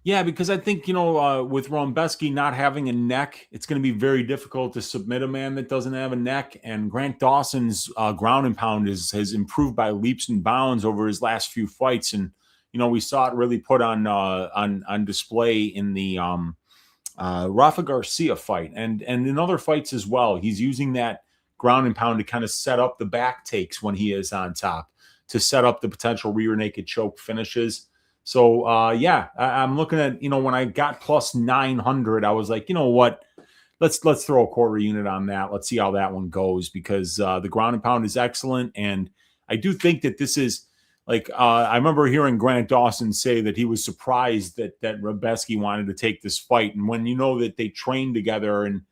Speaker 4: Yeah, because I think, you know, with Rebecki not having a neck, it's going to be very difficult to submit a man that doesn't have a neck. And Grant Dawson's ground and pound has improved by leaps and bounds over his last few fights. And, you know, we saw it really put on display in the Rafa Garcia fight and in other fights as well. He's using that ground and pound to kind of set up the back takes when he is on top, to set up the potential rear naked choke finishes. So, yeah, I'm looking at, you know, when I got plus 900, I was like, you know what, let's throw a quarter unit on that. Let's see how that one goes, because the ground and pound is excellent. And I do think that this is like, I remember hearing Grant Dawson say that he was surprised that Rebecki wanted to take this fight. And when you know that they train together, and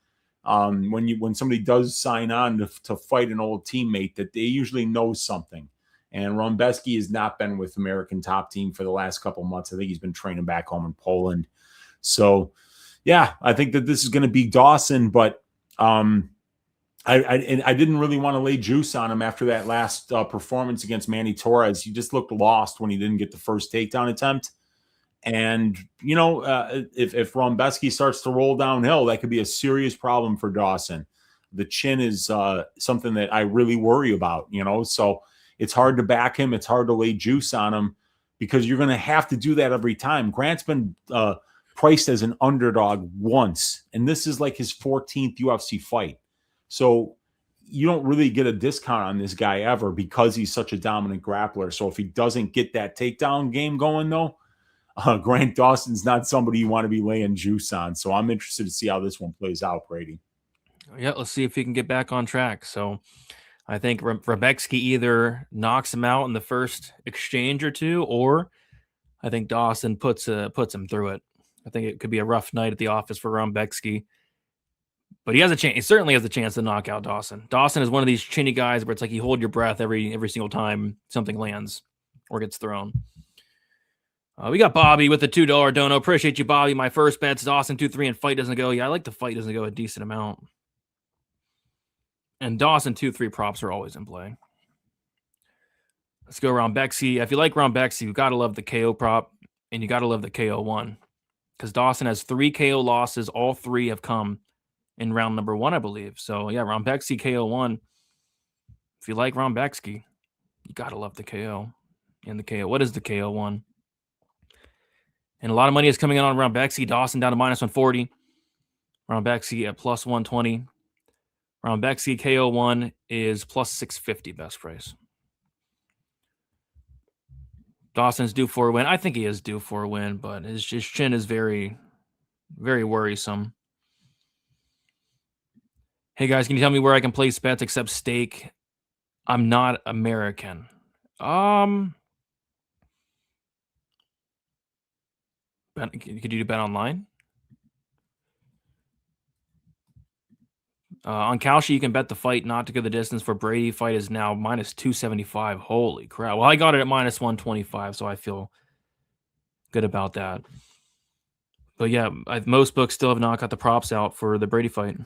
Speaker 4: when somebody does sign on to fight an old teammate, that they usually know something. And Rebecki has not been with American Top Team for the last couple of months. I think he's been training back home in Poland. So, yeah, I think that this is going to be Dawson, but I didn't really want to lay juice on him after that last performance against Manny Torres. He just looked lost when he didn't get the first takedown attempt. And, you know, if Rebecki starts to roll downhill, that could be a serious problem for Dawson. The chin is something that I really worry about, you know, so it's hard to back him. It's hard to lay juice on him, because you're going to have to do that every time. Grant's been priced as an underdog once, and this is like his 14th UFC fight. So you don't really get a discount on this guy ever, because he's such a dominant grappler. So if he doesn't get that takedown game going, though, Grant Dawson's not somebody you want to be laying juice on. So I'm interested to see how this one plays out, Brady.
Speaker 3: Yeah, let's see if he can get back on track. So I think Rebecki either knocks him out in the first exchange or two, or I think Dawson puts him through it. I think it could be a rough night at the office for Rebecki, but he has a chance. He certainly has a chance to knock out Dawson. Dawson is one of these chinny guys where it's like you hold your breath every single time something lands or gets thrown. We got Bobby with the $2 dono. Appreciate you, Bobby. My first bet's Dawson 2-3 and fight doesn't go. Yeah, I like the fight doesn't go a decent amount. And Dawson 2-3 props are always in play. Let's go Rebecki. If you like Rebecki, you got to love the KO prop, and you got to love the KO one, because Dawson has 3 KO losses. All 3 have come in round number 1, I believe. So, yeah, Rebecki KO 1. If you like Rebecki, you gotta love the KO. And the KO. What is the KO one? And a lot of money is coming in on Rebecki. Dawson down to -140. Rebecki at +120. Rebecki KO 1 is +650 best price. Dawson's due for a win. I think he is due for a win, but his chin is very, very worrisome. Hey guys, can you tell me where I can place bets except stake? I'm not American. Could you do bet online? On Kalshi, you can bet the fight not to go the distance for Brady. Fight is now -275. Holy crap. Well, I got it at -125, so I feel good about that. But yeah, most books still have not got the props out for the Brady fight.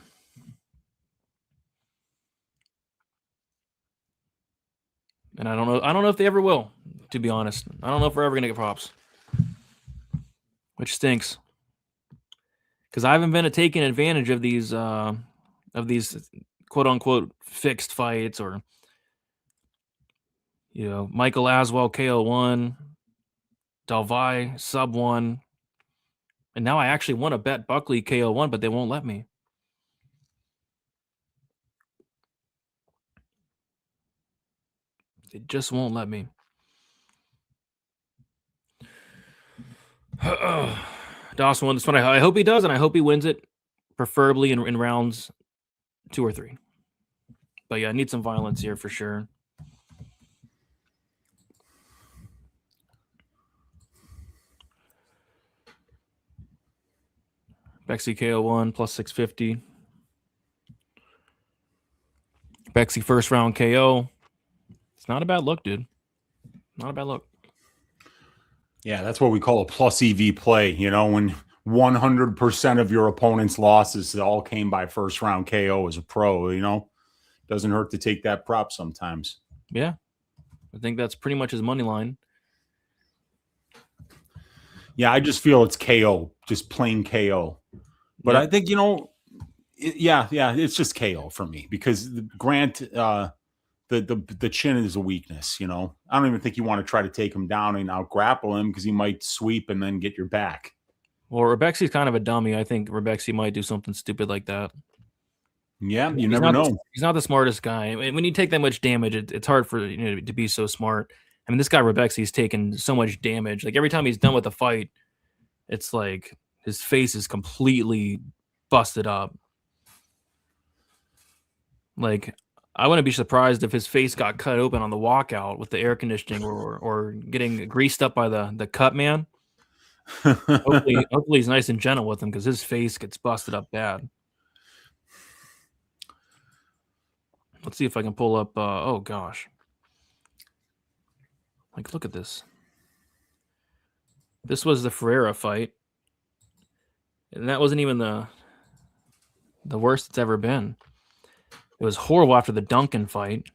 Speaker 3: And I don't know if they ever will, to be honest. I don't know if we're ever going to get props. Which stinks. Because I haven't been taking advantage of these quote-unquote fixed fights, or Michael Aswell KO 1, Delvey sub 1, and now I actually want to bet Buckley KO 1, but they won't let me. They just won't let me. Dawson won this one. I hope he does, and I hope he wins it, preferably in rounds 2 or 3. But yeah, I need some violence here for sure. Rebecki KO 1 +650. Rebecki first round KO. It's not a bad look, dude. Not a bad look.
Speaker 4: Yeah, that's what we call a plus EV play. When 100% of your opponent's losses all came by first round KO as a pro, doesn't hurt to take that prop sometimes.
Speaker 3: Yeah. I think that's pretty much his money line.
Speaker 4: Yeah, I just feel it's KO, just plain KO. But I think, it's just KO for me, because Grant, the chin is a weakness. I don't even think you want to try to take him down and out grapple him, because he might sweep and then get your back.
Speaker 3: Well, Rebecki's kind of a dummy. I think Rebecki might do something stupid like that.
Speaker 4: Yeah, you never know.
Speaker 3: He's not the smartest guy. When you take that much damage, it's hard for to be so smart. I mean, this guy Rebecki's taken so much damage. Like every time he's done with a fight, it's like his face is completely busted up. Like, I wouldn't be surprised if his face got cut open on the walkout with the air conditioning, or getting greased up by the cut man. Hopefully he's nice and gentle with him, because his face gets busted up bad. Let's see if I can pull up. Oh gosh, like look at this. This was the Ferreira fight, and that wasn't even the worst it's ever been. It was horrible after the Duncan fight.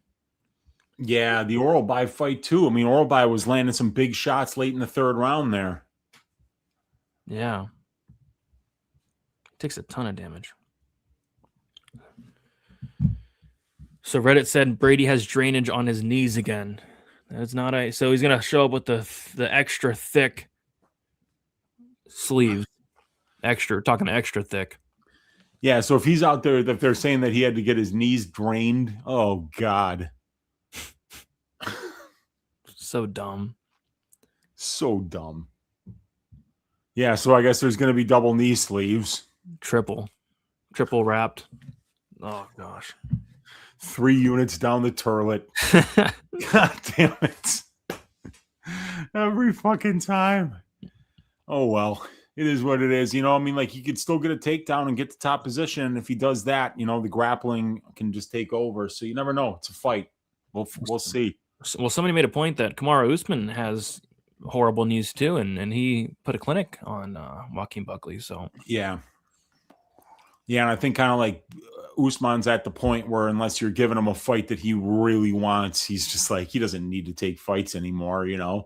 Speaker 4: Yeah, the Oralby fight too. I mean, Oralby was landing some big shots late in the 3rd round there.
Speaker 3: Yeah. Takes a ton of damage. So Reddit said Brady has drainage on his knees again. That's not so he's gonna show up with the extra thick sleeves. Talking extra thick.
Speaker 4: Yeah, so if he's out there, if they're saying that he had to get his knees drained, oh God.
Speaker 3: So dumb.
Speaker 4: So dumb. Yeah, so I guess there's going to be double knee sleeves.
Speaker 3: Triple wrapped. Oh, gosh.
Speaker 4: 3 units down the turlet. God damn it. Every fucking time. Oh, well. It is what it is. I mean, like, he could still get a takedown and get the top position. If he does that, the grappling can just take over. So you never know. It's a fight. We'll see.
Speaker 3: Well, somebody made a point that Kamaru Usman has horrible knees too, and he put a clinic on Joaquin Buckley. So
Speaker 4: yeah, and I think kind of like Usman's at the point where, unless you're giving him a fight that he really wants, he's just like, he doesn't need to take fights anymore.
Speaker 3: Yeah.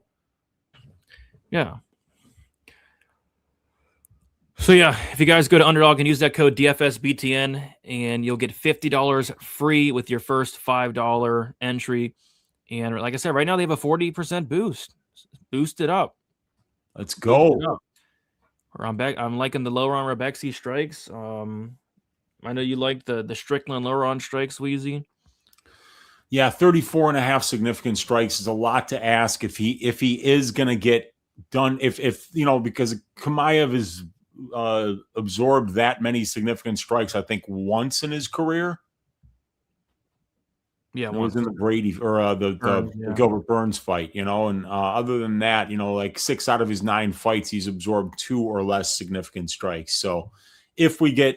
Speaker 3: So yeah, if you guys go to Underdog and use that code DFSBTN, and you'll get $50 free with your first $5 entry. And like I said, right now they have a 40% boost. Boost it up.
Speaker 4: Let's go.
Speaker 3: I'm liking the lower on Rebecki strikes. I know you liked the Strickland lower on strikes, Wheezy.
Speaker 4: Yeah, 34.5 significant strikes is a lot to ask if he is going to get done. If you know, because Chimaev has absorbed that many significant strikes, I think, once in his career.
Speaker 3: Yeah,
Speaker 4: it was in the Brady or the Gilbert Burns fight, you know, and other than that, you know, like 6 out of his 9 fights, he's absorbed 2 or less significant strikes. So if we get,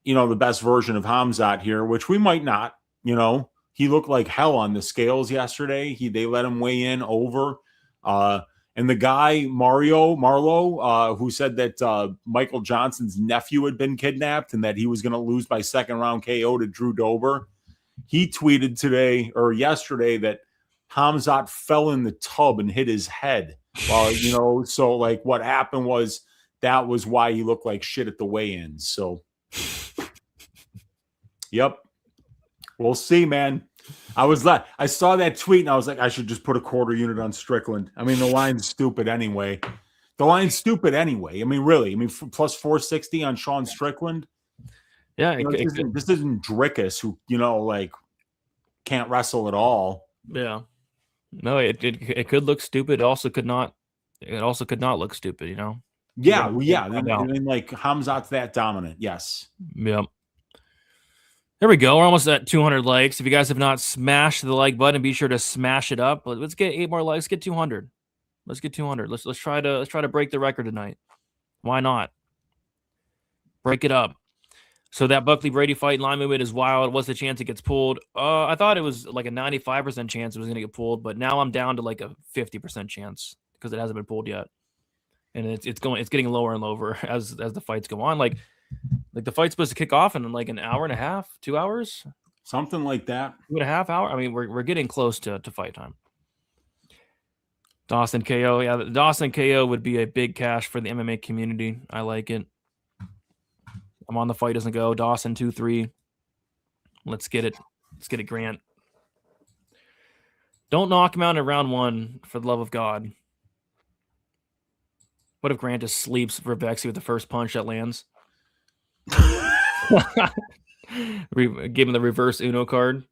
Speaker 4: you know, the best version of Khamzat here, which we might not, you know, he looked like hell on the scales yesterday. They let him weigh in over. And the guy, Marlowe, who said that Michael Johnson's nephew had been kidnapped and that he was going to lose by second round KO to Drew Dober. He tweeted today or yesterday that Khamzat fell in the tub and hit his head. Well, you know, so like what happened was that was why he looked like shit at the weigh-ins. So, yep. We'll see, man. I saw that tweet and I was like, I should just put a quarter unit on Strickland. I mean, the line's stupid anyway. I mean, really. I mean, plus 460 on Sean Strickland.
Speaker 3: Yeah,
Speaker 4: you know, this isn't Drickus who, you know, like can't wrestle at all.
Speaker 3: Yeah. No, it could look stupid. It also could not. It also could not look stupid. You know.
Speaker 4: Yeah, I mean, like Khamzat's that dominant. Yes.
Speaker 3: Yep. There we go. We're almost at 200 likes. If you guys have not smashed the like button, be sure to smash it up. Let's get 8 more likes. Get 200. Let's get 200. Let's try to break the record tonight. Why not? Break it up. So that Buckley Brady fight line movement is wild. What's the chance it gets pulled? I thought it was like a 95% chance it was going to get pulled, but now I'm down to like a 50% chance because it hasn't been pulled yet, and it's getting lower and lower as the fights go on. Like the fight's supposed to kick off in like an hour and a half, 2 hours,
Speaker 4: something like that.
Speaker 3: 2.5 hours. I mean, we're getting close to fight time. Dawson KO, yeah, the Dawson KO would be a big cash for the MMA community. I like it. I'm on the fight doesn't go. Dawson 2-3. Let's get it. Let's get it, Grant. Don't knock him out in round 1 for the love of God. What if Grant just sleeps Rebecki with the first punch that lands? Give him the reverse Uno card.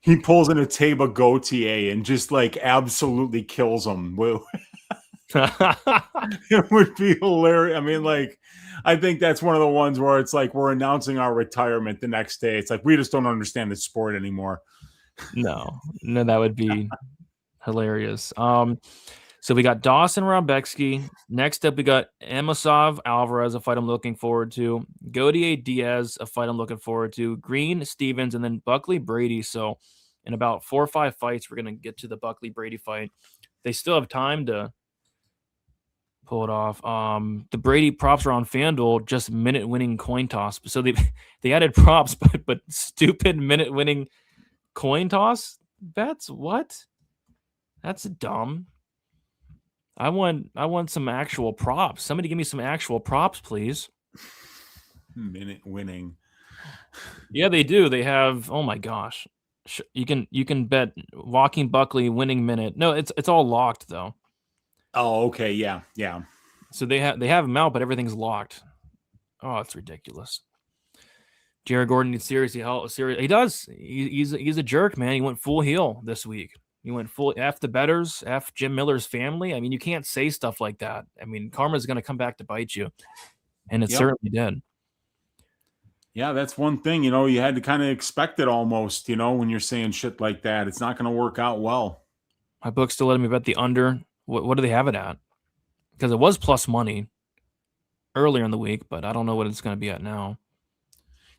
Speaker 4: He pulls in a Taba Gautier and just like absolutely kills him. It would be hilarious. I mean, like, I think that's one of the ones where it's like we're announcing our retirement the next day. It's like we just don't understand the sport anymore.
Speaker 3: No, that would be hilarious. So we got Dawson Rebecki. Next up, we got Amosov Alvarez, a fight I'm looking forward to. Gautier Diaz, a fight I'm looking forward to. Green Stevens, and then Buckley Brady. So in about 4 or 5 fights, we're gonna get to the Buckley Brady fight. They still have time to pull it off. The Brady props are on FanDuel, just minute winning coin toss. So they added props, but stupid minute winning coin toss bets. What? That's dumb. I want some actual props. Somebody give me some actual props, please.
Speaker 4: Minute winning.
Speaker 3: Yeah, they do. They have. Oh my gosh, you can bet Walking Buckley winning minute. No, it's all locked though.
Speaker 4: Oh, okay, yeah.
Speaker 3: So they have them out, but everything's locked. Oh, it's ridiculous. Jared Gordon needs seriously help. He does. He's a jerk, man. He went full heel this week. He went full F the betters, F Jim Miller's family. I mean, you can't say stuff like that. I mean, karma's going to come back to bite you, and it certainly did.
Speaker 4: Yeah, that's one thing. You know, you had to kind of expect it almost. You know, when you're saying shit like that, it's not going to work out well.
Speaker 3: My book's still letting me bet the under. What do they have it at? Because it was plus money earlier in the week, but I don't know what it's going to be at now.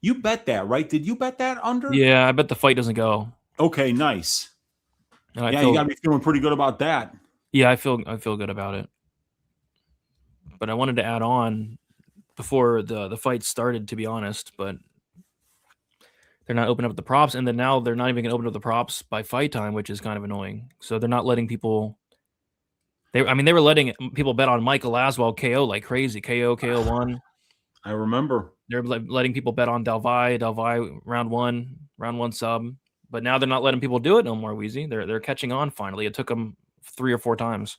Speaker 4: You bet that, right? Did you bet that under?
Speaker 3: Yeah, I bet the fight doesn't go.
Speaker 4: Okay, nice.
Speaker 3: And
Speaker 4: you got to be feeling pretty good about that.
Speaker 3: Yeah, I feel good about it. But I wanted to add on before the fight started, to be honest, but they're not opening up the props, and then now they're not even going to open up the props by fight time, which is kind of annoying. So they're not letting people They were letting people bet on Michael Laswell KO like crazy. KO 1.
Speaker 4: I remember.
Speaker 3: They're letting people bet on Delvi round one sub. But now they're not letting people do it no more, Wheezy. They're catching on finally. It took them 3 or 4 times.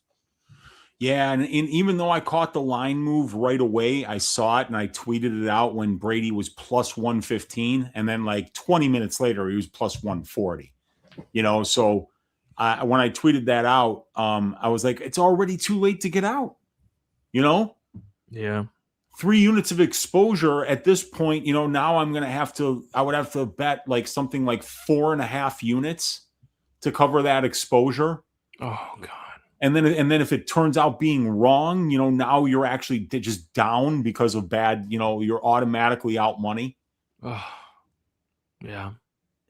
Speaker 4: Yeah, and even though I caught the line move right away, I saw it and I tweeted it out when Brady was plus 115, and then like 20 minutes later he was plus 140. So when I tweeted that out, I was like, it's already too late to get out.
Speaker 3: Yeah.
Speaker 4: 3 units of exposure at this point. Now I would have to bet like something like 4.5 units to cover that exposure.
Speaker 3: Oh God.
Speaker 4: And then if it turns out being wrong, now you're actually just down because of bad, you're automatically out money.
Speaker 3: Oh, yeah.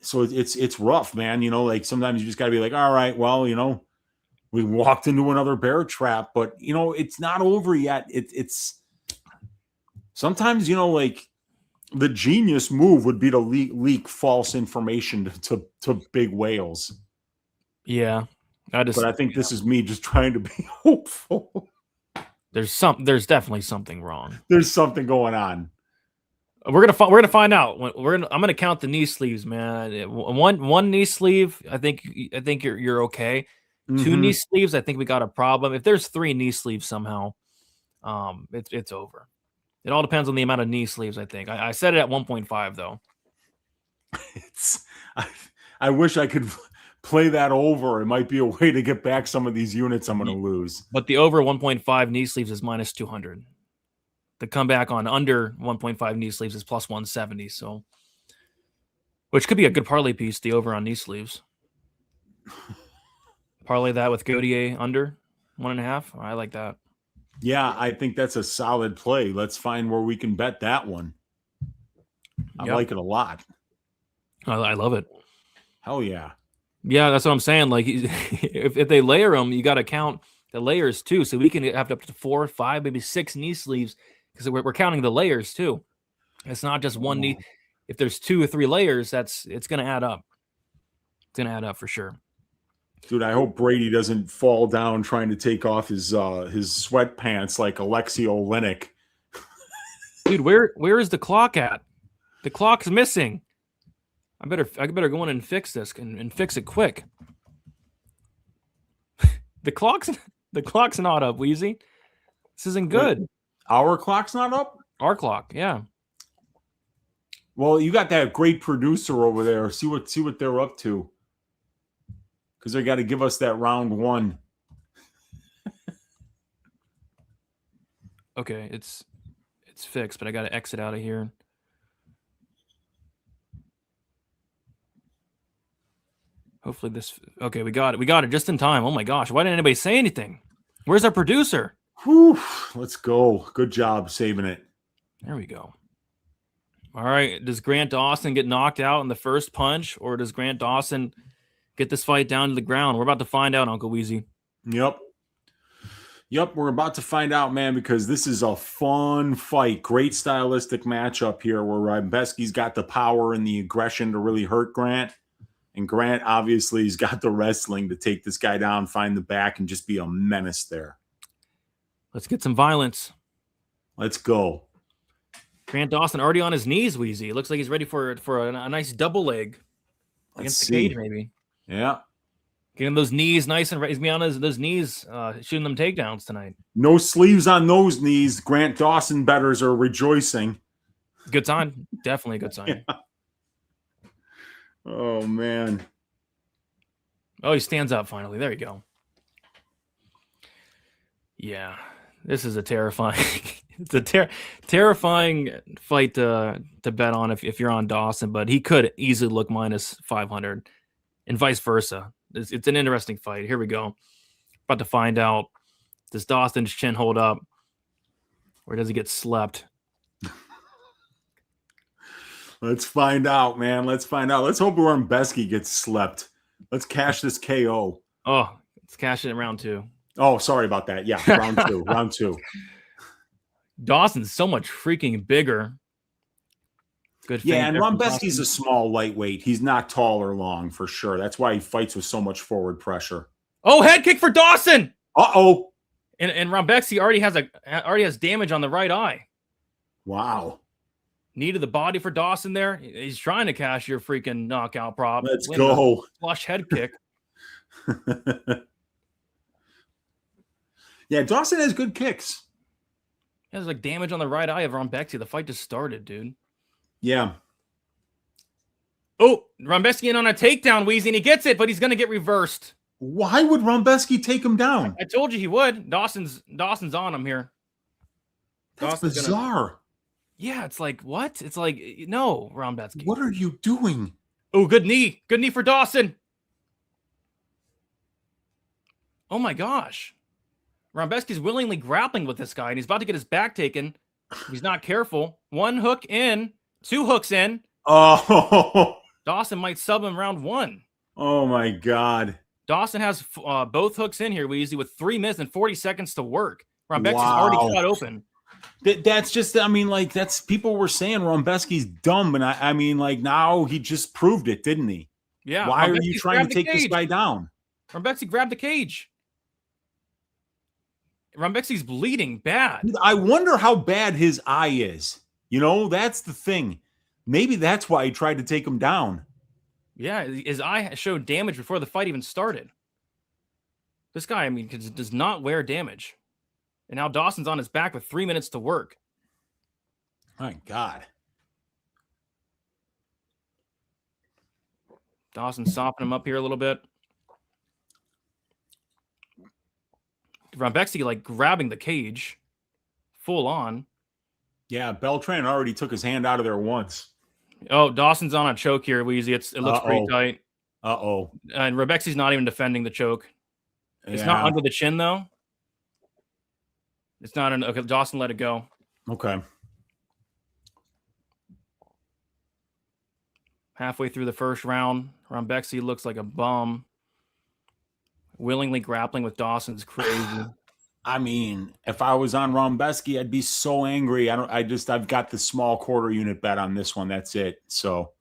Speaker 4: So it's rough, man. Like sometimes you just got to be like, all right, well, we walked into another bear trap, but it's not over yet. It's sometimes, like the genius move would be to leak false information to big whales.
Speaker 3: Yeah.
Speaker 4: But I think this is me just trying to be hopeful.
Speaker 3: There's definitely something wrong.
Speaker 4: There's something going on.
Speaker 3: We're gonna find out. I'm gonna count the knee sleeves, man. One knee sleeve, I think you're okay. Mm-hmm. 2 knee sleeves, I think we got a problem. If there's 3 knee sleeves somehow, it's over. It all depends on the amount of knee sleeves. I think I said it at 1.5 though.
Speaker 4: I wish I could play that over. It might be a way to get back some of these units I'm going to lose.
Speaker 3: But the over 1.5 knee sleeves is minus 200. The comeback on under 1.5 knee sleeves is plus 170. So, which could be a good parlay piece. The over on knee sleeves. Parlay that with Gaudier under 1.5. I like that.
Speaker 4: Yeah, I think that's a solid play. Let's find where we can bet that one. I like it a lot.
Speaker 3: I love it.
Speaker 4: Hell yeah.
Speaker 3: Yeah, that's what I'm saying. Like, if they layer them, you got to count the layers too. So we can have up to 4, 5, maybe 6 knee sleeves because we're counting the layers too. It's not just one knee. If there's 2 or 3 layers, it's going to add up. It's going to add up for sure.
Speaker 4: Dude, I hope Brady doesn't fall down trying to take off his sweatpants like Alexei Olenek.
Speaker 3: Dude, where is the clock at? The clock's missing. I better go in and fix this and fix it quick. The clock's not up, Wheezy. This isn't good.
Speaker 4: Wait, our clock's not up?
Speaker 3: Our clock, yeah.
Speaker 4: Well, you got that great producer over there. See what they're up to. Because they got to give us that round 1.
Speaker 3: Okay, it's fixed, but I got to exit out of here. Hopefully this. Okay, we got it just in time. Oh my gosh, why didn't anybody say anything? Where's our producer?
Speaker 4: Whew, let's go. Good job saving it.
Speaker 3: There we go. All right, does Grant Dawson get knocked out in the first punch, or does Grant Dawson get this fight down to the ground? We're about to find out, Uncle Wheezy.
Speaker 4: Yep, we're about to find out, man, because this is a fun fight. Great stylistic matchup here where Rebecki's got the power and the aggression to really hurt Grant. And Grant, obviously, he's got the wrestling to take this guy down, find the back, and just be a menace there.
Speaker 3: Let's get some violence.
Speaker 4: Let's go.
Speaker 3: Grant Dawson already on his knees, Wheezy. It looks like he's ready for a nice double leg against the cage, maybe.
Speaker 4: Yeah.
Speaker 3: Getting those knees nice and raised me on those knees, shooting them takedowns tonight.
Speaker 4: No sleeves on those knees. Grant Dawson bettors are rejoicing.
Speaker 3: Good sign. Definitely a good sign.
Speaker 4: Yeah. Oh, man.
Speaker 3: Oh, he stands up finally. There you go. Yeah. This is a terrifying it's a terrifying fight to bet on if you're on Dawson, but he could easily look minus 500 and vice versa. It's an interesting fight. Here we go. About to find out, does Dawson's chin hold up or does he get slept?
Speaker 4: Let's find out, man. Let's find out. Let's hope Rebecki gets slept. Let's cash this KO.
Speaker 3: Oh, let's cash it in round 2.
Speaker 4: Oh, sorry about that. Yeah, round 2. Round 2.
Speaker 3: Dawson's so much freaking bigger. Good.
Speaker 4: Yeah, and Rebecki's a small lightweight. He's not tall or long for sure. That's why he fights with so much forward pressure.
Speaker 3: Oh, head kick for Dawson.
Speaker 4: Uh-oh.
Speaker 3: And Rebecki already has damage on the right eye.
Speaker 4: Wow.
Speaker 3: Knee to the body for Dawson there. He's trying to cash your freaking knockout prop.
Speaker 4: Let's go.
Speaker 3: Flush head kick.
Speaker 4: Yeah, Dawson has good kicks.
Speaker 3: He has like damage on the right eye of Rebecki. The fight just started, dude.
Speaker 4: Yeah.
Speaker 3: Oh, Rebecki in on a takedown, Wheezy, and he gets it, but he's going to get reversed.
Speaker 4: Why would Rebecki take him down?
Speaker 3: I told you he would. Dawson's on him here.
Speaker 4: That's bizarre.
Speaker 3: Yeah, it's like, what? It's like, no, Rebecki.
Speaker 4: What are you doing?
Speaker 3: Oh, good knee. Good knee for Dawson. Oh, my gosh. Rebecki's willingly grappling with this guy, and he's about to get his back taken. He's not careful. One hook in. Two hooks in.
Speaker 4: Oh.
Speaker 3: Dawson might sub him round one.
Speaker 4: Oh, my God.
Speaker 3: Dawson has both hooks in here, Wheezy, with 3 minutes and 40 seconds to work. Rebecki's already cut open.
Speaker 4: That's just, I mean, like, that's, people were saying Rebecki's dumb, and I mean, like, now he just proved it, didn't he?
Speaker 3: Yeah.
Speaker 4: Why are you trying to take this guy down?
Speaker 3: Rebecki grabbed the cage. Rebecki's bleeding bad.
Speaker 4: I wonder how bad his eye is. You know, that's the thing. Maybe that's why he tried to take him down.
Speaker 3: Yeah, his eye showed damage before the fight even started. This guy, I mean, does not wear damage. And now Dawson's on his back with 3 minutes to work.
Speaker 4: My God.
Speaker 3: Dawson softening him up here a little bit. Rebecki like grabbing the cage full on.
Speaker 4: Yeah, Beltran already took his hand out of there once.
Speaker 3: Oh, Dawson's on a choke here, Wheezy. It looks pretty tight.
Speaker 4: Uh-oh.
Speaker 3: And Rebecki's not even defending the choke. It's not under the chin, though. It's not okay, Dawson let it go.
Speaker 4: Okay.
Speaker 3: Halfway through the first round, Rebecki looks like a bum. Willingly grappling with Dawson's crazy.
Speaker 4: I mean, if I was on Rebecki, I'd be so angry. I've got the small quarter unit bet on this one. That's it. So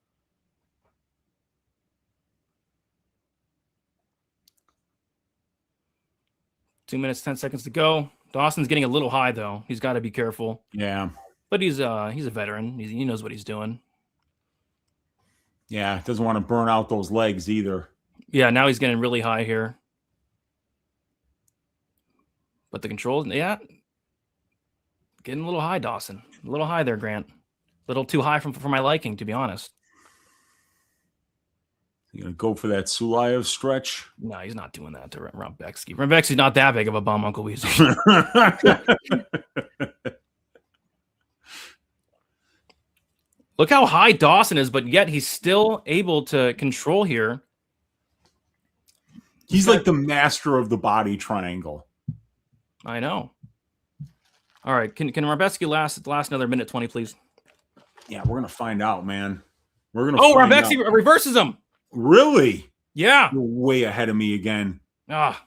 Speaker 3: 2 minutes, 10 seconds to go. Dawson's getting a little high though. He's got to be careful.
Speaker 4: Yeah.
Speaker 3: But he's a veteran. He knows what he's doing.
Speaker 4: Yeah, doesn't want to burn out those legs either.
Speaker 3: Yeah, now he's getting really high here. But the controls, yeah. Getting a little high, Dawson. A little high there, Grant. A little too high for my liking, to be honest.
Speaker 4: You gonna go for that Sulayev stretch?
Speaker 3: No, he's not doing that to Rebecki. Rebecki's not that big of a bum, Uncle Wheezy. Look how high Dawson is, but yet he's still able to control here.
Speaker 4: He's like the master of the body triangle.
Speaker 3: I know. All right, can Rebecki last another minute 20, please?
Speaker 4: Yeah, we're gonna find out, man. We're gonna.
Speaker 3: Oh, Rebecki reverses him.
Speaker 4: Really?
Speaker 3: Yeah.
Speaker 4: You're way ahead of me again.
Speaker 3: Ah,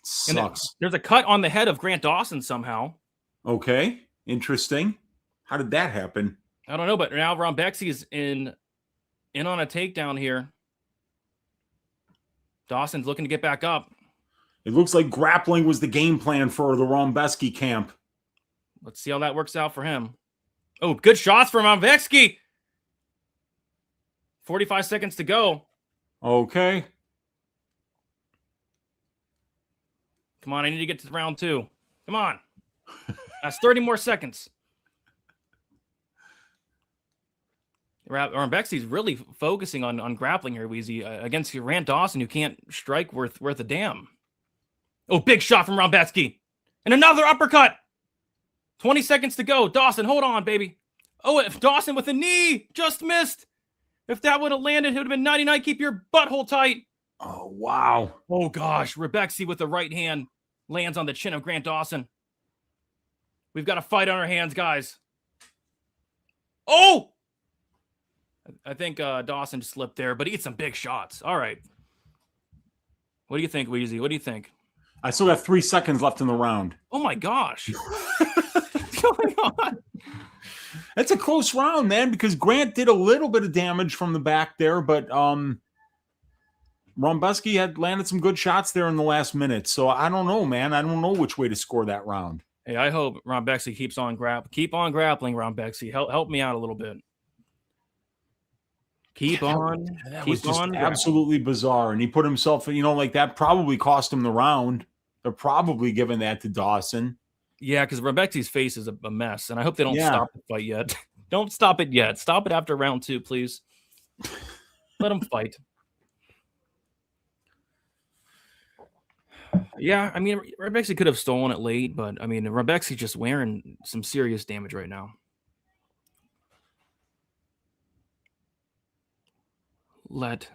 Speaker 4: sucks.
Speaker 3: There's a cut on the head of Grant Dawson somehow.
Speaker 4: Okay, interesting. How did that happen?
Speaker 3: I don't know, but now Rebecki is in on a takedown here. Dawson's looking to get back up.
Speaker 4: It looks like grappling was the game plan for the Rebecki camp.
Speaker 3: Let's see how that works out for him. Oh, good shots from Rebecki. 45 seconds to go.
Speaker 4: Okay.
Speaker 3: Come on, I need to get to round 2. Come on. That's 30 more seconds. Rebecki's really focusing on grappling here, Wheezy, against Grant Dawson, who can't strike worth a damn. Oh, big shot from Rebecki. And another uppercut. 20 seconds to go. Dawson, hold on, baby. Oh, if Dawson with a knee just missed. If that would have landed, it would have been 99. Keep your butthole tight.
Speaker 4: Oh, wow.
Speaker 3: Oh, gosh. Rebecki with the right hand lands on the chin of Grant Dawson. We've got a fight on our hands, guys. Oh! I think Dawson slipped there, but he hit some big shots. All right. What do you think, Wheezy? What do you think?
Speaker 4: I still got 3 seconds left in the round.
Speaker 3: Oh, my gosh. What's going on?
Speaker 4: That's a close round, man, because Grant did a little bit of damage from the back there, but Rebecki had landed some good shots there in the last minute. So I don't know, man. I don't know which way to score that round.
Speaker 3: Hey, I hope Rebecki keeps on keep on grappling, Rebecki. Help me out a little bit. Keep on.
Speaker 4: That was just absolutely bizarre. And he put himself, like that probably cost him the round. They're probably giving that to Dawson.
Speaker 3: Yeah, because Rebecki's face is a mess, and I hope they don't stop the fight yet. Don't stop it yet. Stop it after round 2, please. Let them fight. Yeah, I mean, Rebecki could have stolen it late, but I mean, Rebecki's just wearing some serious damage right now. Let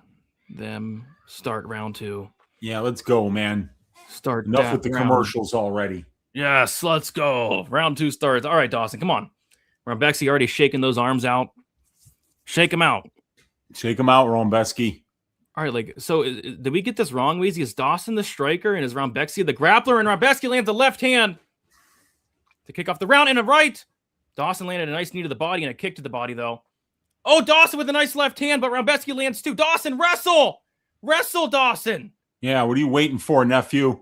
Speaker 3: them start round 2.
Speaker 4: Yeah, let's go, man.
Speaker 3: Start
Speaker 4: enough with the commercials already.
Speaker 3: Yes, let's go. Round 2 starts. All right, Dawson, come on. Rebecki already shaking those arms out. Shake them out.
Speaker 4: Shake them out, Rebecki.
Speaker 3: All right, so did we get this wrong, Wheezy? Is Dawson the striker and is Rebecki the grappler? And Rebecki lands the left hand to kick off the round and a right. Dawson landed a nice knee to the body and a kick to the body, though. Oh, Dawson with a nice left hand, but Rebecki lands 2. Dawson, wrestle! Wrestle, Dawson!
Speaker 4: Yeah, what are you waiting for, nephew?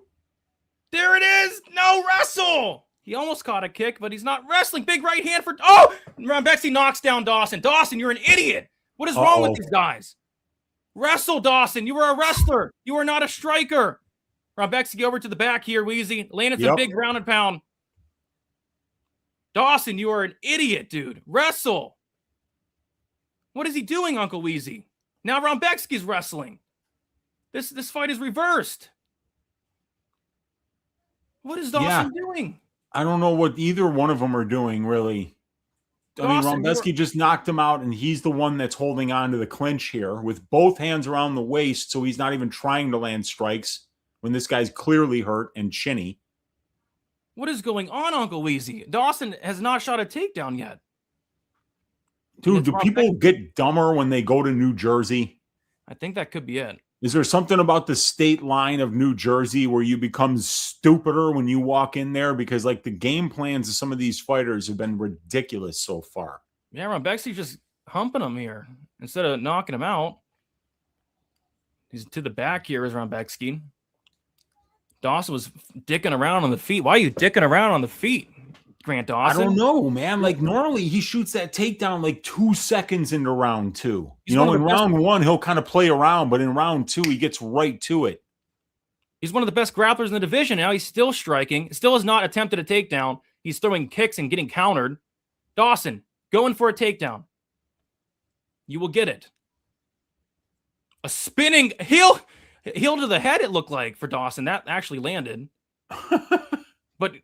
Speaker 3: There it is! No, wrestle! He almost caught a kick, but he's not wrestling. Big right hand for... Oh! Rebecki knocks down Dawson. Dawson, you're an idiot! What is wrong with these guys? Wrestle, Dawson. You are a wrestler. You are not a striker. Rebecki over to the back here, Wheezy. Landed some big ground and pound. Dawson, you are an idiot, dude. Wrestle. What is he doing, Uncle Wheezy? Now Rebecki's wrestling. This fight is reversed. What is Dawson doing?
Speaker 4: I don't know what either one of them are doing, really.
Speaker 3: Dawson,
Speaker 4: Rebecki just knocked him out, and he's the one that's holding on to the clinch here with both hands around the waist, so he's not even trying to land strikes when this guy's clearly hurt and chinny.
Speaker 3: What is going on, Uncle Wheezy? Dawson has not shot a takedown yet.
Speaker 4: Dude, do people get dumber when they go to New Jersey?
Speaker 3: I think that could be it.
Speaker 4: Is there something about the state line of New Jersey where you become stupider when you walk in there? Because, the game plans of some of these fighters have been ridiculous so far.
Speaker 3: Yeah, Rebecki's just humping him here instead of knocking him out. He's to the back here is Rebecki. Dawson was dicking around on the feet. Why are you dicking around on the feet, Grant Dawson?
Speaker 4: I don't know, man. Normally he shoots that takedown 2 seconds into round 2. In round 1, he'll kind of play around, but in round 2, he gets right to it.
Speaker 3: He's one of the best grapplers in the division. Now he's still striking. Still has not attempted a takedown. He's throwing kicks and getting countered. Dawson, going for a takedown. You will get it. A spinning heel to the head, it looked like, for Dawson. That actually landed. But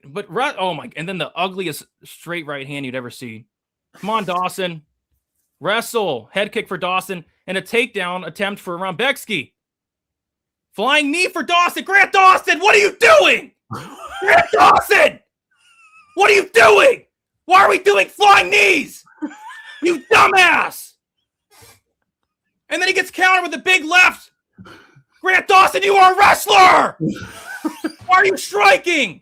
Speaker 3: oh my, and then the ugliest straight right hand you'd ever see. Come on, Dawson. Wrestle. Head kick for Dawson and a takedown attempt for Rebecki. Flying knee for Dawson. Grant Dawson, what are you doing? Grant Dawson! What are you doing? Why are we doing flying knees? You dumbass! And then he gets countered with a big left. Grant Dawson, you are a wrestler! Why are you striking?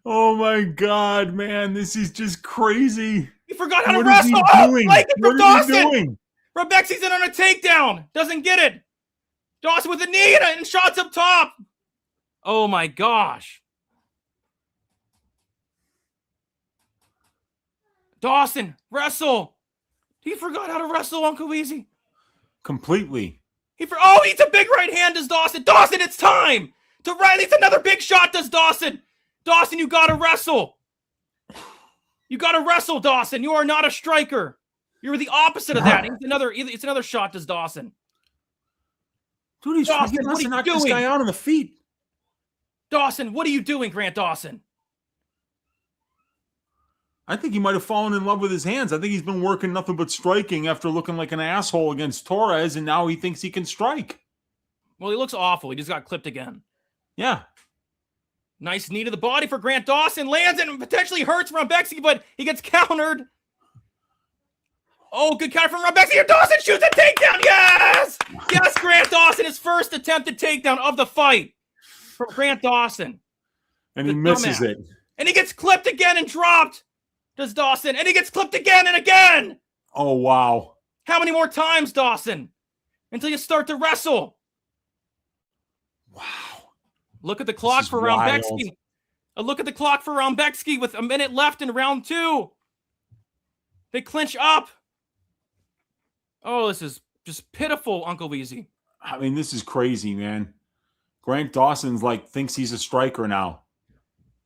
Speaker 4: Oh my God, man. This is just crazy.
Speaker 3: He forgot how to wrestle. Like it for Dawson. Rebecki's in on a takedown. Doesn't get it. Dawson with a knee and shots up top. Oh my gosh. Dawson, wrestle. He forgot how to wrestle, Uncle Wheezy.
Speaker 4: Completely.
Speaker 3: He's a big right hand, does Dawson. Dawson, it's time to right. It's another big shot, does Dawson. Dawson, you gotta wrestle. You gotta wrestle, Dawson. You are not a striker. You're the opposite of that. It's another shot, does Dawson.
Speaker 4: Dude, he's trying to knock this guy out on the feet.
Speaker 3: Dawson, what are you doing, Grant Dawson?
Speaker 4: I think he might have fallen in love with his hands. I think he's been working nothing but striking after looking like an asshole against Torres, and now he thinks he can strike.
Speaker 3: Well, he looks awful. He just got clipped again.
Speaker 4: Yeah.
Speaker 3: Nice knee to the body for Grant Dawson. Lands and potentially hurts Rebecki, but he gets countered. Oh, good counter from Rebecki. Dawson shoots a takedown. Yes! Yes, Grant Dawson, his first attempted takedown of the fight from Grant Dawson.
Speaker 4: And he misses it.
Speaker 3: And he gets clipped again and dropped. Does Dawson. And he gets clipped again and again.
Speaker 4: Oh, wow.
Speaker 3: How many more times, Dawson? until you start to wrestle.
Speaker 4: Wow.
Speaker 3: Look at the clock for Rebecki. Look at the clock for Rebecki with a minute left in round 2. They clinch up. Oh, this is just pitiful, Uncle Wheezy.
Speaker 4: I mean, this is crazy, man. Grant Dawson's like thinks he's a striker now.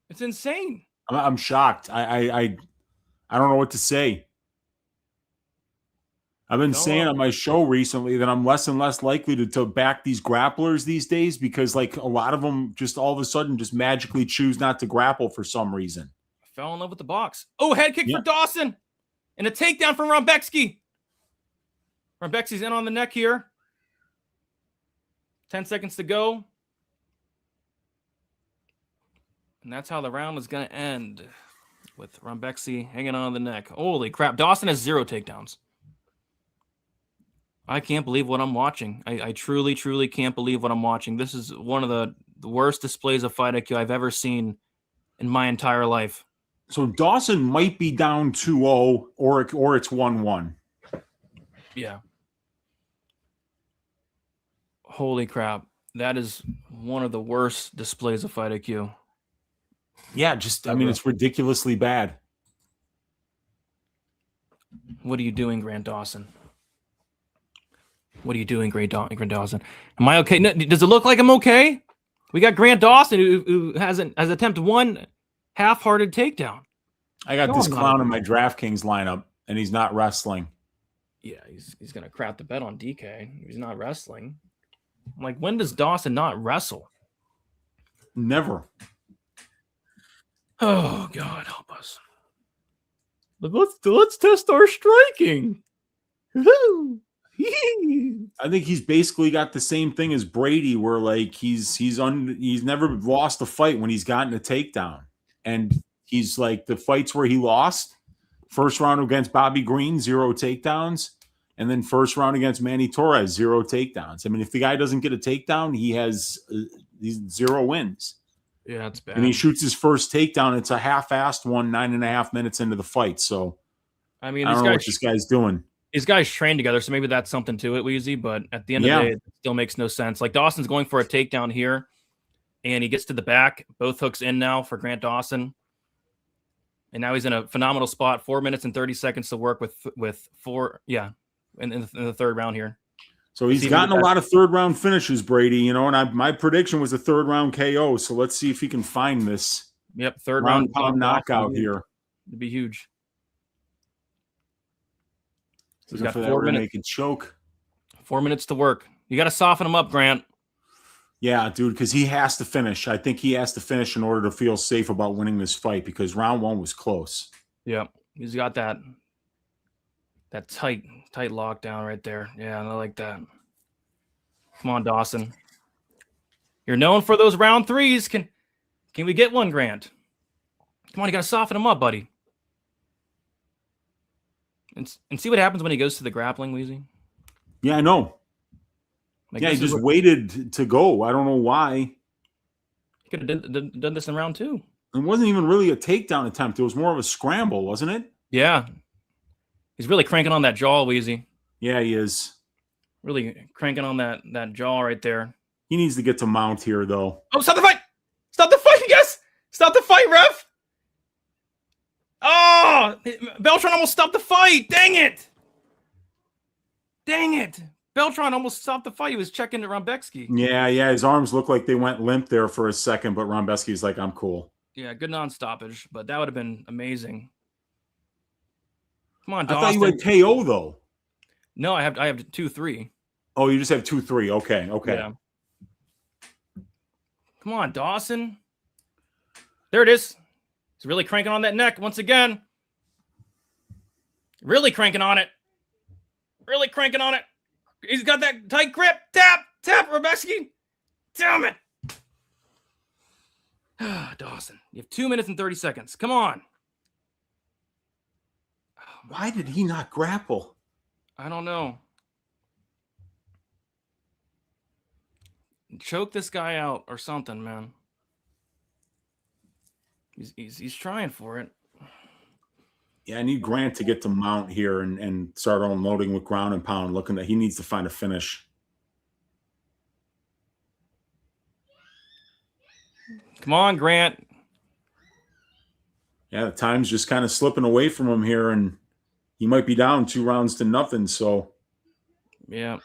Speaker 3: It's insane.
Speaker 4: I'm shocked. I don't know what to say. I've been saying on my show recently that I'm less and less likely to back these grapplers these days because, like, a lot of them just all of a sudden just magically choose not to grapple for some reason.
Speaker 3: I fell in love with the box. Oh, head kick for Dawson. And a takedown from Rebecki. Rebecki's in on the neck here. 10 seconds to go. And that's how the round is going to end, with Rebecki hanging on the neck. Holy crap. Dawson has 0 takedowns. I can't believe what I'm watching. I truly, truly can't believe what I'm watching. This is one of the worst displays of fight IQ I've ever seen in my entire life.
Speaker 4: So Dawson might be down 2-0 or it's 1-1.
Speaker 3: Yeah. Holy crap. That is one of the worst displays of fight IQ.
Speaker 4: Yeah, just, I mean, it's ridiculously bad.
Speaker 3: What are you doing, Grant Dawson? What are you doing, Grant Dawson? Am I okay? No, does it look like I'm okay? We got Grant Dawson who has attempted one half-hearted takedown.
Speaker 4: I got this clown in my DraftKings lineup, and he's not wrestling.
Speaker 3: Yeah, he's going to crap the bet on DK. He's not wrestling. I'm like, when does Dawson not wrestle?
Speaker 4: Never.
Speaker 3: Oh, God, help us. Let's test our striking.
Speaker 4: I think he's basically got the same thing as Brady, where like he's never lost a fight when he's gotten a takedown, and he's like the fights where he lost, first round against Bobby Green, 0 takedowns, and then first round against Manny Torres, 0 takedowns. I mean, if the guy doesn't get a takedown, he has these 0 wins.
Speaker 3: Yeah, that's bad.
Speaker 4: And he shoots his first takedown. It's a half-assed one, 9.5 minutes into the fight. So
Speaker 3: I mean,
Speaker 4: I don't know what this guy's doing.
Speaker 3: These guys train together, so maybe that's something to it, Wheezy. But at the end of the day, it still makes no sense. Like Dawson's going for a takedown here, and he gets to the back. Both hooks in now for Grant Dawson, and now he's in a phenomenal spot. 4 minutes and 30 seconds to work with 4. Yeah, in the third round here.
Speaker 4: So he's gotten a lot of third-round finishes, Brady. You know, and my prediction was a third-round KO. So let's see if he can find this.
Speaker 3: Yep, third round
Speaker 4: knockout here.
Speaker 3: It'd be huge.
Speaker 4: So he's got 4 minutes. Make it choke.
Speaker 3: 4 minutes to work. You got to soften him up, Grant.
Speaker 4: Yeah, dude, because he has to finish. I think he has to finish in order to feel safe about winning this fight because round 1 was close.
Speaker 3: Yep, he's got that tight lockdown right there. Yeah, I like that. Come on, Dawson. You're known for those round 3s. Can we get one, Grant? Come on, you got to soften him up, buddy. And see what happens when he goes to the grappling, Wheezy.
Speaker 4: Yeah, I know.
Speaker 3: Like,
Speaker 4: yeah, he just waited to go. I don't know why.
Speaker 3: He could have done this in round 2.
Speaker 4: It wasn't even really a takedown attempt. It was more of a scramble, wasn't it?
Speaker 3: Yeah. He's really cranking on that jaw, Wheezy.
Speaker 4: Yeah, he is.
Speaker 3: Really cranking on that jaw right there.
Speaker 4: He needs to get to mount here, though.
Speaker 3: Oh, stop the fight! Stop the fight, guys! Stop the fight, ref! Oh! Beltran almost stopped the fight! Dang it! Dang it! Beltran almost stopped the fight. He was checking to Rebecki.
Speaker 4: Yeah. His arms looked like they went limp there for a second, but Rebecki's like, I'm cool.
Speaker 3: Yeah, good non-stoppage, but that would have been amazing. Come on, Dawson.
Speaker 4: I thought you had KO, though.
Speaker 3: No, I have 2-3.
Speaker 4: Oh, you just have 2-3. Okay.
Speaker 3: Yeah. Come on, Dawson. There it is. He's really cranking on that neck once again. Really cranking on it. Really cranking on it. He's got that tight grip. Tap, Rebecki. Damn it. Dawson, you have 2 minutes and 30 seconds. Come on.
Speaker 4: Why did he not grapple?
Speaker 3: I don't know. Choke this guy out or something, man. He's trying for it.
Speaker 4: Yeah, I need Grant to get to mount here and start unloading with ground and pound, looking that he needs to find a finish.
Speaker 3: Come on, Grant.
Speaker 4: Yeah, the time's just kind of slipping away from him here, and he might be down 2-0. So
Speaker 3: Yeah,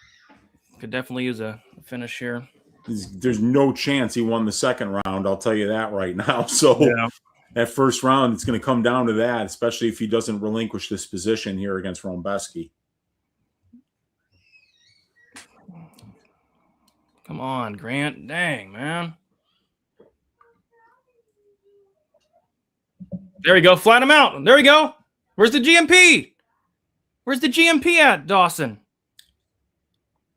Speaker 3: could definitely use a finish here.
Speaker 4: there's no chance he won the second round. I'll tell you that right now. So
Speaker 3: Yeah.
Speaker 4: that first round, it's going to come down to that, especially if he doesn't relinquish this position here against Rebecki.
Speaker 3: Come on, Grant. Dang, man. There we go. Flat him out. There we go. Where's the GMP? Where's the GMP at, Dawson?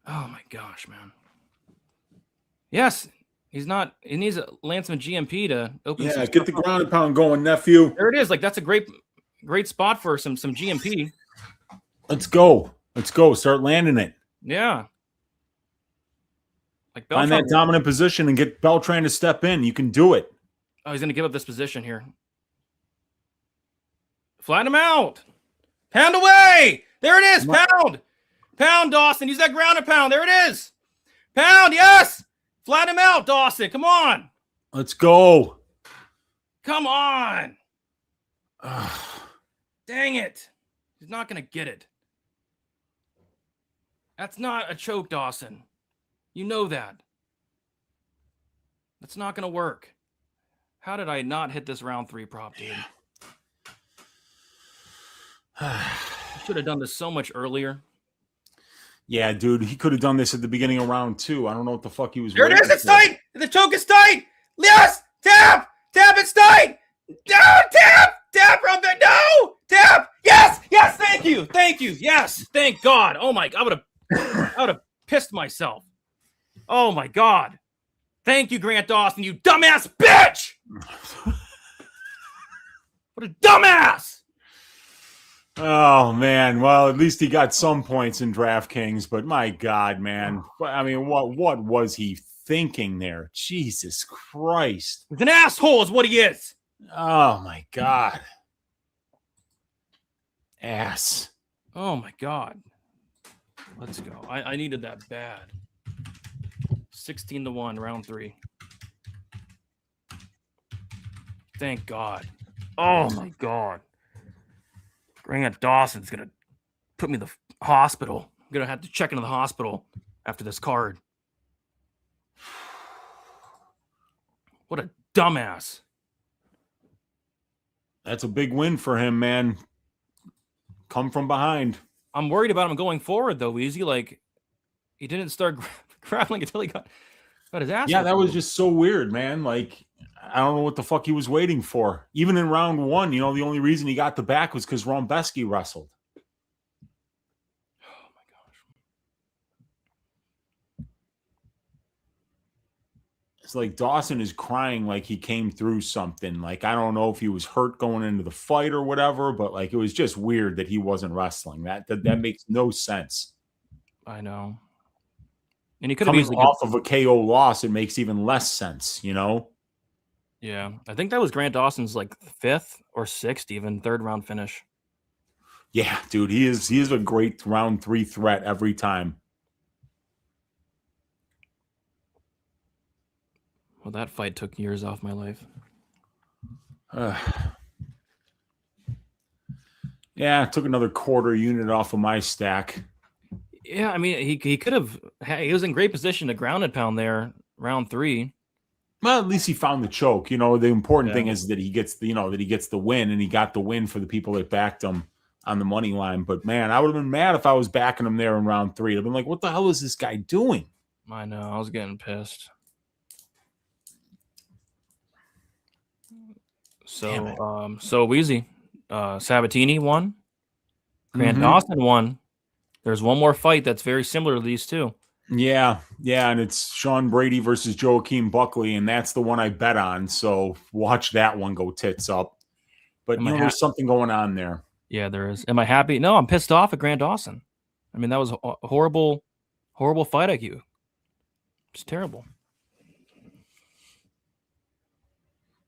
Speaker 3: Oh, my gosh, man. Yes. He's not. He needs to land some GMP to open.
Speaker 4: Yeah, get the ground and pound going, nephew.
Speaker 3: There it is. Like, that's a great spot for some GMP.
Speaker 4: Let's go. Let's go. Start landing it.
Speaker 3: Yeah. Like
Speaker 4: Find that dominant position and get Beltran to step in. You can do it.
Speaker 3: Oh, he's going to give up this position here. Flatten him out. Pound away. There it is. Pound. Pound, Dawson. Use that ground and pound. There it is. Pound. Yes. Flatten him out, Dawson. Come on.
Speaker 4: Let's go.
Speaker 3: Come on. Dang it. He's not going to get it. That's not a choke, Dawson. You know that. That's not going to work. How did I not hit this round 3 prop, dude? I should have done this so much earlier.
Speaker 4: Yeah, dude, he could have done this at the beginning of round 2. I don't know what the fuck he was.
Speaker 3: There it is. It's tight. The choke is tight. Yes. Tap. Tap. It's tight. No. Tap. Tap. No. Tap. Yes. Yes. Thank you. Thank you. Yes. Thank God. Oh my. I would have pissed myself. Oh my God. Thank you, Grant Dawson. You dumbass bitch. What a dumbass.
Speaker 4: Oh, man. Well, at least he got some points in DraftKings, but my God, man. I mean, what was he thinking there? Jesus Christ.
Speaker 3: He's an asshole is what he is.
Speaker 4: Oh, my God. Ass.
Speaker 3: Oh, my God. Let's go. I needed that bad. 16-1, round 3. Thank God. Oh, my God. Grant Dawson's going to put me in the hospital. I'm going to have to check into the hospital after this card. What a dumbass.
Speaker 4: That's a big win for him, man. Come from behind.
Speaker 3: I'm worried about him going forward, though, Wheezy. Like, he didn't start grappling until he got his ass.
Speaker 4: Yeah, that was just so weird, man. Like, I don't know what the fuck he was waiting for. Even in round 1, you know, the only reason he got the back was because Rebecki wrestled.
Speaker 3: Oh, my gosh.
Speaker 4: It's like Dawson is crying like he came through something. Like, I don't know if he was hurt going into the fight or whatever, but, like, it was just weird that he wasn't wrestling. That makes no sense.
Speaker 3: I know. And he could have
Speaker 4: coming
Speaker 3: easily
Speaker 4: off of a KO loss, it makes even less sense, you know?
Speaker 3: Yeah, I think that was Grant Dawson's like 5th or 6th, even 3rd round finish.
Speaker 4: Yeah, dude, he is a great round 3 threat every time.
Speaker 3: Well, that fight took years off my life.
Speaker 4: Yeah, it took another quarter unit off of my stack.
Speaker 3: Yeah, I mean, he could have. He was in great position to ground and pound there, round 3.
Speaker 4: Well, at least he found the choke. You know, the important thing is that he gets the win, and he got the win for the people that backed him on the money line. But man, I would have been mad if I was backing him there in round 3. I'd have been like, what the hell is this guy doing?
Speaker 3: I know, I was getting pissed. So Wheezy, Sabatini won. Grant Dawson won. There's one more fight that's very similar to these two.
Speaker 4: Yeah, and it's Sean Brady versus Joaquin Buckley, and that's the one I bet on. So watch that one go tits up. But there's something going on there.
Speaker 3: Yeah, there is. Am I happy? No, I'm pissed off at Grant Dawson. I mean, that was a horrible fight IQ. It's terrible.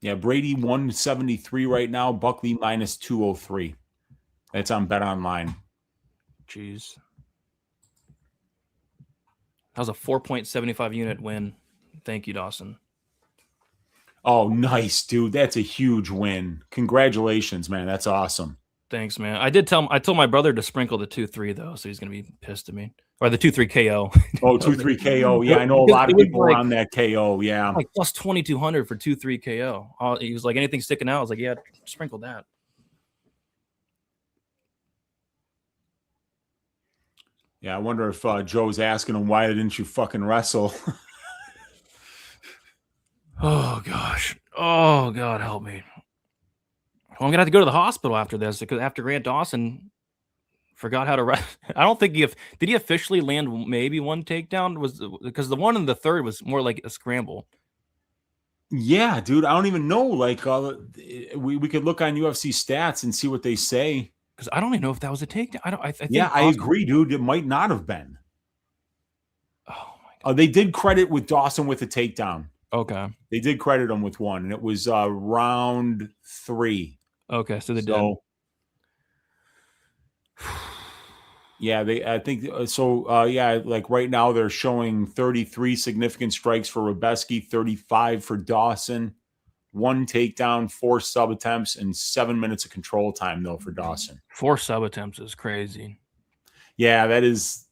Speaker 4: Yeah, Brady 173 right now, Buckley minus 203. That's on Bet Online.
Speaker 3: Jeez. That was a 4.75 unit win. Thank you, Dawson.
Speaker 4: Oh, nice, dude. That's a huge win. Congratulations, man. That's awesome.
Speaker 3: Thanks, man. I told my brother to sprinkle the 2-3 though, so he's gonna be pissed at me. Or the 2-3 KO.
Speaker 4: Oh, 2-3 KO. Yeah, I know a lot of people around that KO. Yeah.
Speaker 3: Like plus 2,200 for 2-3 KO. He was like, anything sticking out? I was like, yeah, sprinkle that.
Speaker 4: Yeah, I wonder if Joe's asking him, why didn't you fucking wrestle?
Speaker 3: Oh, gosh. Oh, God, help me. Well, I'm going to have to go to the hospital after this because after Grant Dawson forgot how to wrestle. I don't think did he officially land maybe one takedown? Because the one in the third was more like a scramble.
Speaker 4: Yeah, dude. I don't even know. Like, we could look on UFC stats and see what they say.
Speaker 3: Because I don't even know if that was a takedown. I think
Speaker 4: I agree, dude. It might not have been.
Speaker 3: Oh, my God.
Speaker 4: They did credit with Dawson with a takedown.
Speaker 3: Okay.
Speaker 4: They did credit him with one, and it was round 3.
Speaker 3: Okay, so they did.
Speaker 4: Yeah, I think so. Yeah, like right now they're showing 33 significant strikes for Rebecki, 35 for Dawson, 1 takedown, 4 sub attempts, and 7 minutes of control time though for Dawson.
Speaker 3: 4 sub attempts is crazy.
Speaker 4: Yeah, that's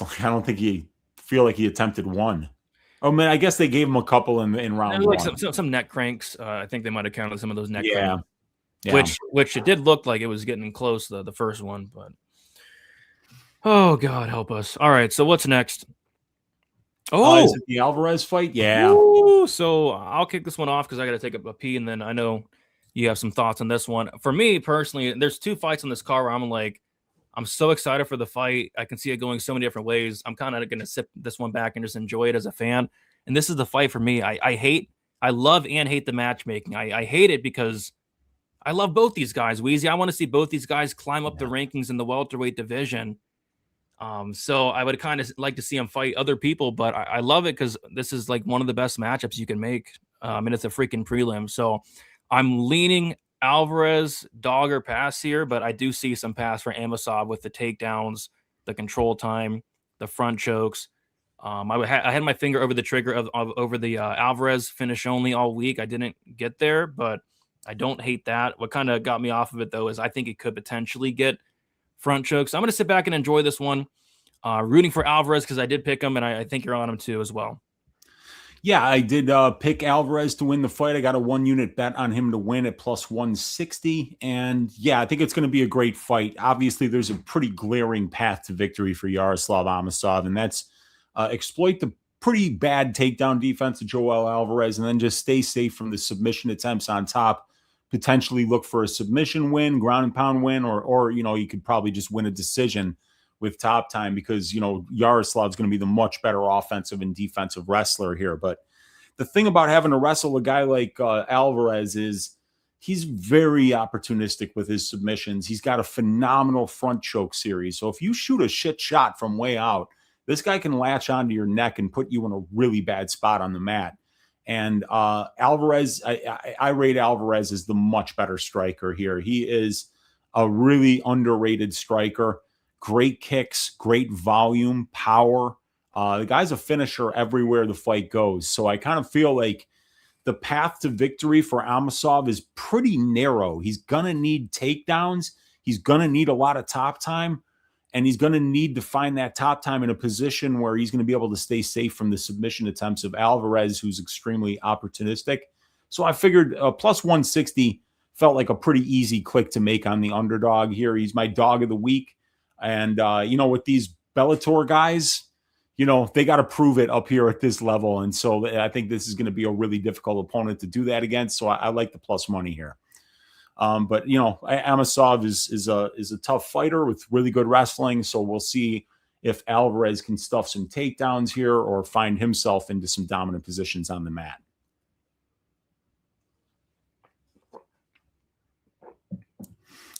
Speaker 4: like, I don't think feel like he attempted 1. Oh man, I guess they gave him a couple in round 1.
Speaker 3: Like some neck cranks. I think they might have counted some of those neck cranks.
Speaker 4: Yeah.
Speaker 3: Which it did look like it was getting close the first one, but oh God, help us! All right, so what's next?
Speaker 4: Oh, is it the Alvarez fight? Yeah.
Speaker 3: Ooh, so I'll kick this one off because I got to take a pee, and then I know you have some thoughts on this one. For me personally, there's 2 fights on this card where I'm so excited for the fight. I can see it going so many different ways. I'm kind of going to sit this one back and just enjoy it as a fan. And this is the fight for me. I love and hate the matchmaking. I hate it because I love both these guys, Wheezy. I want to see both these guys climb up the rankings in the welterweight division. So I would kind of like to see them fight other people, but I love it because this is like one of the best matchups you can make. And it's a freaking prelim. So I'm leaning Alvarez, dog or pass here, but I do see some pass for Amosov with the takedowns, the control time, the front chokes. I had my finger over the trigger over the Alvarez finish only all week. I didn't get there, but I don't hate that. What kind of got me off of it, though, is I think it could potentially get front chokes. So I'm going to sit back and enjoy this one. Rooting for Alvarez because I did pick him, and I think you're on him too as well.
Speaker 4: Yeah, I did pick Alvarez to win the fight. I got a 1-unit bet on him to win at plus 160. And yeah, I think it's going to be a great fight. Obviously, there's a pretty glaring path to victory for Yaroslav Amosov, and that's exploit the pretty bad takedown defense of Joel Alvarez and then just stay safe from the submission attempts on top. Potentially look for a submission win, ground and pound win, or you could probably just win a decision with top time because, Yaroslav's going to be the much better offensive and defensive wrestler here. But the thing about having to wrestle a guy like Alvarez is he's very opportunistic with his submissions. He's got a phenomenal front choke series. So if you shoot a shit shot from way out, this guy can latch onto your neck and put you in a really bad spot on the mat. And Alvarez, I rate Alvarez as the much better striker here. He is a really underrated striker. Great kicks, great volume, power. The guy's a finisher everywhere the fight goes. So I kind of feel like the path to victory for Amosov is pretty narrow. He's going to need takedowns. He's going to need a lot of top time. And he's going to need to find that top time in a position where he's going to be able to stay safe from the submission attempts of Alvarez, who's extremely opportunistic. So I figured plus 160 felt like a pretty easy click to make on the underdog here. He's my dog of the week. And, with these Bellator guys, they got to prove it up here at this level. And so I think this is going to be a really difficult opponent to do that against. So I like the plus money here. But Amosov is a tough fighter with really good wrestling. So we'll see if Alvarez can stuff some takedowns here or find himself into some dominant positions on the mat.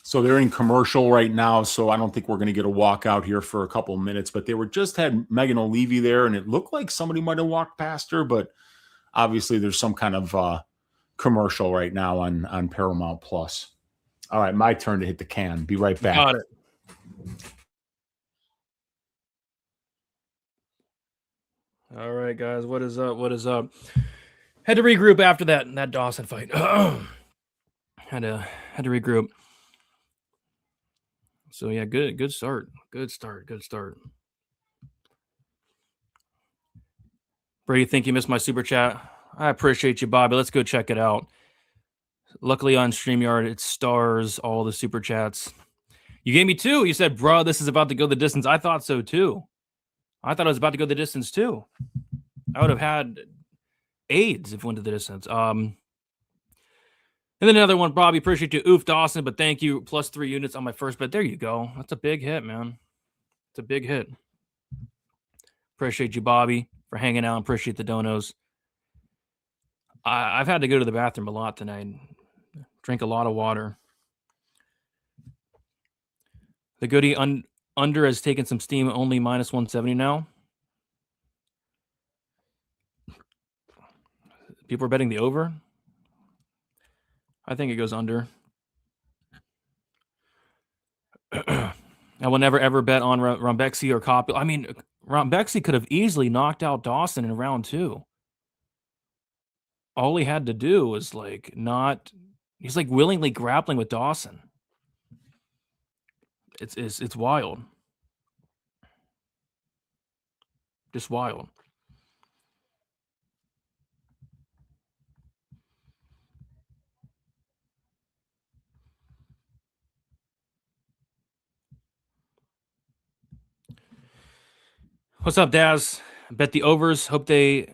Speaker 4: So they're in commercial right now, so I don't think we're going to get a walkout here for a couple of minutes. But they had Megan O'Leary there, and it looked like somebody might have walked past her, but obviously there's some kind of commercial right now on Paramount Plus. All right, my turn to hit the can. Be right back.
Speaker 3: Got it. All right, guys, what is up? Had to regroup after that Dawson fight. had to regroup. So yeah, good start. Good start. Brady, think you missed my super chat? I appreciate you, Bobby. Let's go check it out. Luckily on StreamYard, it stars all the super chats. You gave me 2. You said, bro, this is about to go the distance. I thought so too. I thought I was about to go the distance too. I would have had AIDS if it went to the distance. And then another one, Bobby, appreciate you. Oof, Dawson, but thank you. Plus 3 units on my first bet. There you go. That's a big hit, man. It's a big hit. Appreciate you, Bobby, for hanging out. Appreciate the donos. I've had to go to the bathroom a lot tonight. Drink a lot of water. The goodie under has taken some steam, only minus 170 now. People are betting the over. I think it goes under. I will never, ever bet on Rebecki or Kopylov. I mean, Rebecki could have easily knocked out Dawson in round 2. All he had to do was he's like willingly grappling with Dawson. It's wild. Just wild. What's up, Daz? Bet the overs. Hope they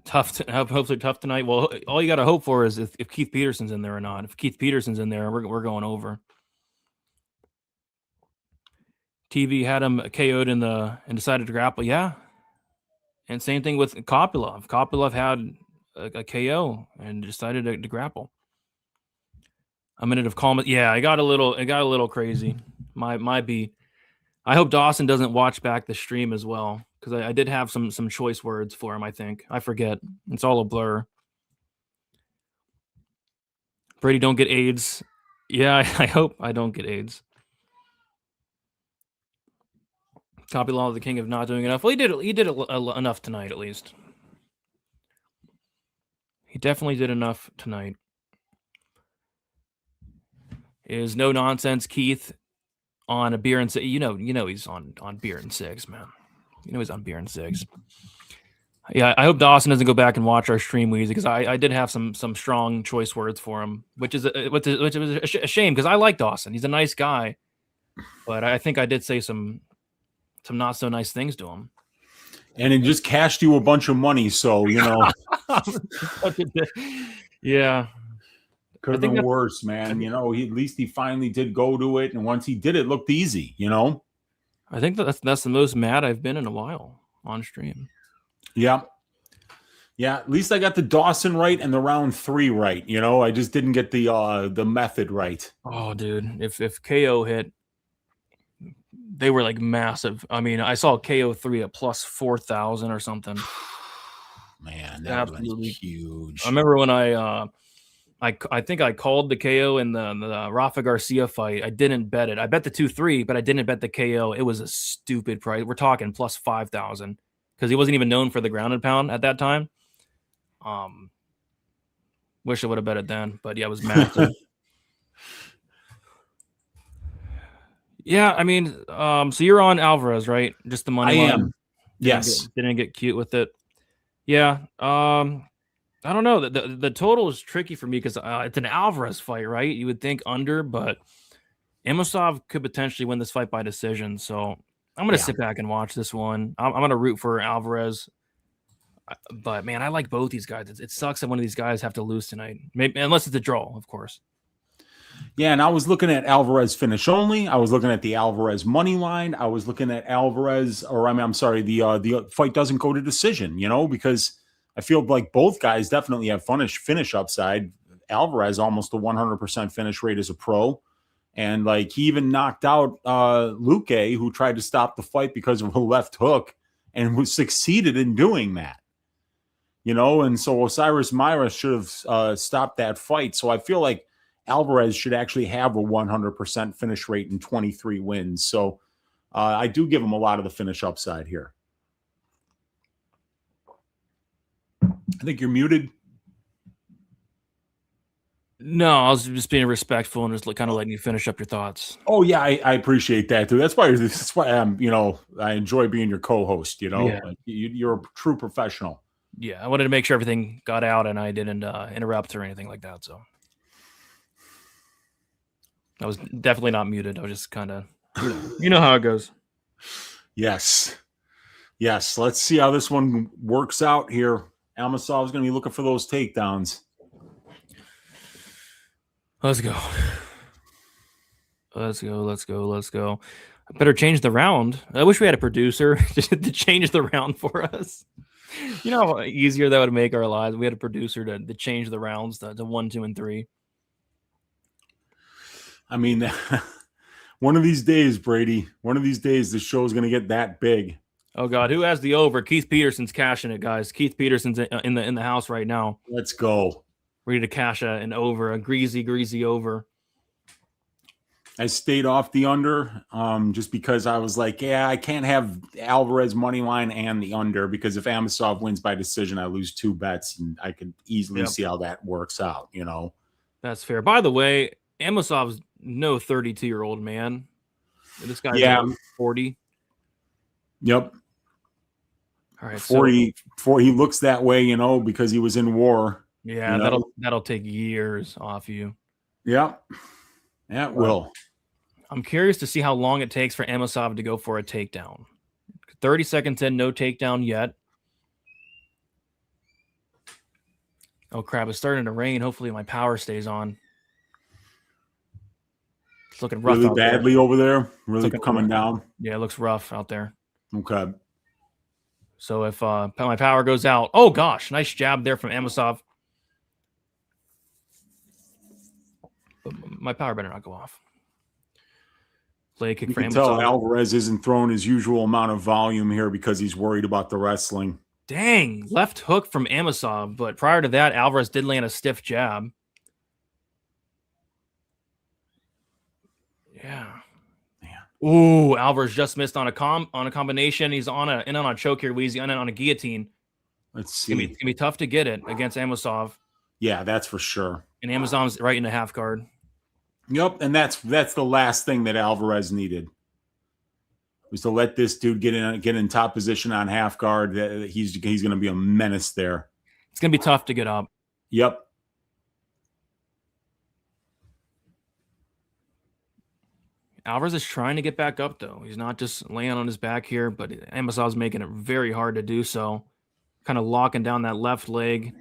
Speaker 3: hopefully tough tonight. Well, all you got to hope for is if Keith Peterson's in there or not. If Keith Peterson's in there, we're going over. TV had him KO'd and decided to grapple. Yeah. And same thing with Kopylov. Kopylov had a KO and decided to grapple. A minute of calm. Yeah, it got a little crazy. My beat. I hope Dawson doesn't watch back the stream as well, because I did have some choice words for him, I think. I forget. It's all a blur. Brady, don't get AIDS. Yeah, I hope I don't get AIDS. Kopylov, the king of not doing enough. Well, he did enough tonight, at least. He definitely did enough tonight. Is no nonsense, Keith, on a beer and six. You know he's on beer and six, man. You know he's on beer and six. Yeah, I hope Dawson doesn't go back and watch our stream, Wheezy, because I did have some strong choice words for him, which is a shame, because I like Dawson. He's a nice guy, but I think I did say some not so nice things to him.
Speaker 4: And it just cashed you a bunch of money, so
Speaker 3: Yeah.
Speaker 4: Could have been worse, man. At least he finally did go to it, and once he did, it looked easy.
Speaker 3: I think that's the most mad I've been in a while on stream.
Speaker 4: Yeah. At least I got the Dawson right and the round 3 right. I just didn't get the method right.
Speaker 3: Oh, dude, if KO hit, they were like massive. I mean, I saw KO 3 at plus 4,000 or something.
Speaker 4: Man, that was huge.
Speaker 3: I remember when I think I called the KO in the Rafa Garcia fight. I didn't bet it. I bet the 2-3, but I didn't bet the KO. It was a stupid price. We're talking plus 5,000 because he wasn't even known for the ground and pound at that time. Wish I would have bet it then, but yeah, it was massive. Yeah, I mean, so you're on Alvarez, right? Just the money line.
Speaker 4: I am. Yes.
Speaker 3: Didn't get cute with it. Yeah. I don't know. The total is tricky for me because it's an Alvarez fight, right? You would think under, but Amosov could potentially win this fight by decision. So I'm going to sit back and watch this one. I'm going to root for Alvarez. But, man, I like both these guys. It sucks that one of these guys have to lose tonight, maybe, unless it's a draw, of course.
Speaker 4: Yeah, and I was looking at Alvarez finish only. I was looking at the Alvarez money line. I was looking at Alvarez, the fight doesn't go to decision, because I feel like both guys definitely have finish upside. Alvarez almost a 100% finish rate as a pro. And he even knocked out Luque, who tried to stop the fight because of a left hook and succeeded in doing that. And so Osiris Myra should have stopped that fight. So I feel like Alvarez should actually have a 100% finish rate and 23 wins. So I do give him a lot of the finish upside here. I think you're muted,
Speaker 3: No, I was just being respectful and just kind of letting you finish up your thoughts.
Speaker 4: Oh yeah, I appreciate that too. That's why I'm, I enjoy being your co-host.
Speaker 3: Yeah.
Speaker 4: Like you're a true professional.
Speaker 3: Yeah, I wanted to make sure everything got out and I didn't interrupt or anything like that. So I was definitely not muted. I was just kind of, you know how it goes.
Speaker 4: Yes. Let's see how this one works out here. Amosov is going to be looking for those takedowns.
Speaker 3: Let's go. I better change the round. I wish we had a producer to change the round for us. You know how easier that would make our lives. We had a producer to change the rounds to 1, 2, and 3.
Speaker 4: I mean, one of these days, Brady, the show is going to get that big.
Speaker 3: Oh God, who has the over? Keith Peterson's cashing it, guys. Keith Peterson's in the house right now.
Speaker 4: Let's go.
Speaker 3: Ready to cash an over, a greasy over.
Speaker 4: I stayed off the under just because I was like, yeah, I can't have Alvarez money line and the under because if Amosov wins by decision, I lose 2 bets, and I could easily see how that works out.
Speaker 3: That's fair. By the way, Amosov's no 32-year-old man. This guy's 40.
Speaker 4: Yep.
Speaker 3: All right,
Speaker 4: 40. He looks that way, because he was in war.
Speaker 3: Yeah, that'll take years off you.
Speaker 4: Yep. Yeah, it will.
Speaker 3: I'm curious to see how long it takes for Amosov to go for a takedown. 30 seconds in, no takedown yet. Oh crap! It's starting to rain. Hopefully, my power stays on. It's looking rough.
Speaker 4: Really badly
Speaker 3: there.
Speaker 4: Over there. Really coming down.
Speaker 3: Yeah, it looks rough out there.
Speaker 4: Okay.
Speaker 3: So if my power goes out, oh gosh, nice jab there from Amosov. But my power better not go off. Leg kick for Amosov.
Speaker 4: You can tell Alvarez isn't throwing his usual amount of volume here because he's worried about the wrestling.
Speaker 3: Dang, left hook from Amosov, but prior to that, Alvarez did land a stiff jab. Yeah. Man. Ooh, Alvarez just missed on a combination. He's on a choke here, Wheezy, on a guillotine.
Speaker 4: Let's see.
Speaker 3: It's gonna be tough to get it against Amosov.
Speaker 4: Yeah, that's for sure.
Speaker 3: And Amosov's right in the half guard.
Speaker 4: Yep, and that's the last thing that Alvarez needed was to let this dude get in top position on half guard. He's going to be a menace there.
Speaker 3: It's going to be tough to get up.
Speaker 4: Yep.
Speaker 3: Alvarez is trying to get back up, though. He's not just laying on his back here, but Amosov's making it very hard to do so. Kind of locking down that left leg.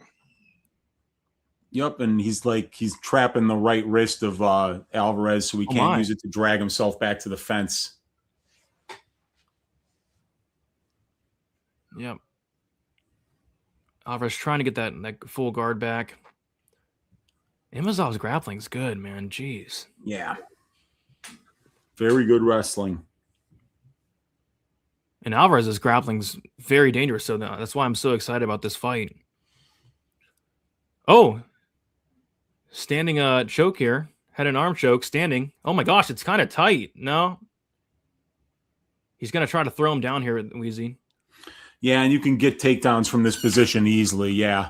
Speaker 4: Yep, and he's trapping the right wrist of Alvarez, so he can't use it to drag himself back to the fence.
Speaker 3: Yep. Alvarez trying to get that full guard back. Amosov's grappling's good, man. Jeez.
Speaker 4: Yeah. Very good wrestling.
Speaker 3: And Alvarez's grappling's very dangerous, so that's why I'm so excited about this fight. Oh, standing choke here. Had an arm choke, standing. Oh my gosh, it's kind of tight. No. He's going to try to throw him down here, Wheezy.
Speaker 4: Yeah, and you can get takedowns from this position easily, yeah.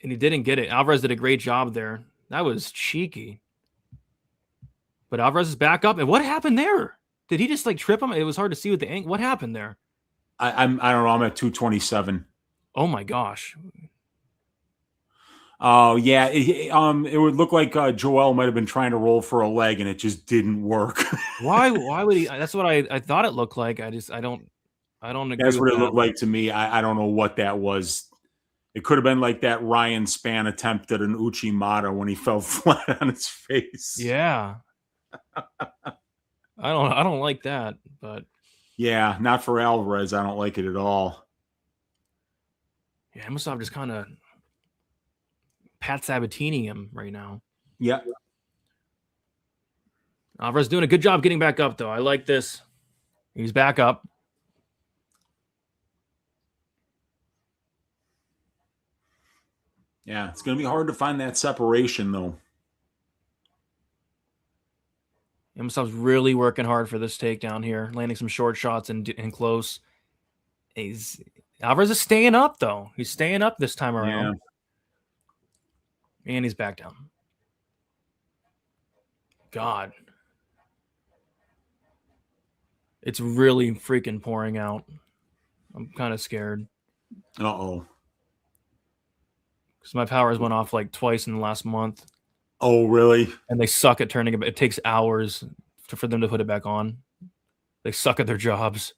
Speaker 3: And he didn't get it. Alvarez did a great job there. That was cheeky. But Alvarez is back up. And what happened there? Did he just trip him? It was hard to see with the angle. What happened there?
Speaker 4: I don't know. I'm at 227.
Speaker 3: Oh my gosh.
Speaker 4: Oh yeah, it would look like Joel might have been trying to roll for a leg and it just didn't work.
Speaker 3: Why would he? That's what I thought it looked like. I don't agree.
Speaker 4: That's what
Speaker 3: with
Speaker 4: it looked like to me. I don't know what that was. It could have been like that Ryan Spann attempt at an Uchimata when he fell flat on his face.
Speaker 3: Yeah. I don't like that, but
Speaker 4: yeah, not for Alvarez. I don't like it at all.
Speaker 3: Yeah, Amosov just kind of Pat Sabatini him right now.
Speaker 4: Yeah.
Speaker 3: Alvarez doing a good job getting back up, though. I like this. He's back up.
Speaker 4: Yeah, it's going to be hard to find that separation, though.
Speaker 3: Amosov's really working hard for this takedown here, landing some short shots and close. Alvarez is staying up, though. He's staying up this time around. Yeah. And he's back down. God. It's really freaking pouring out. I'm kind of scared.
Speaker 4: Uh-oh.
Speaker 3: Because my powers went off like twice in the last month.
Speaker 4: Oh, really?
Speaker 3: And they suck at turning it. It takes hours for them to put it back on. They suck at their jobs.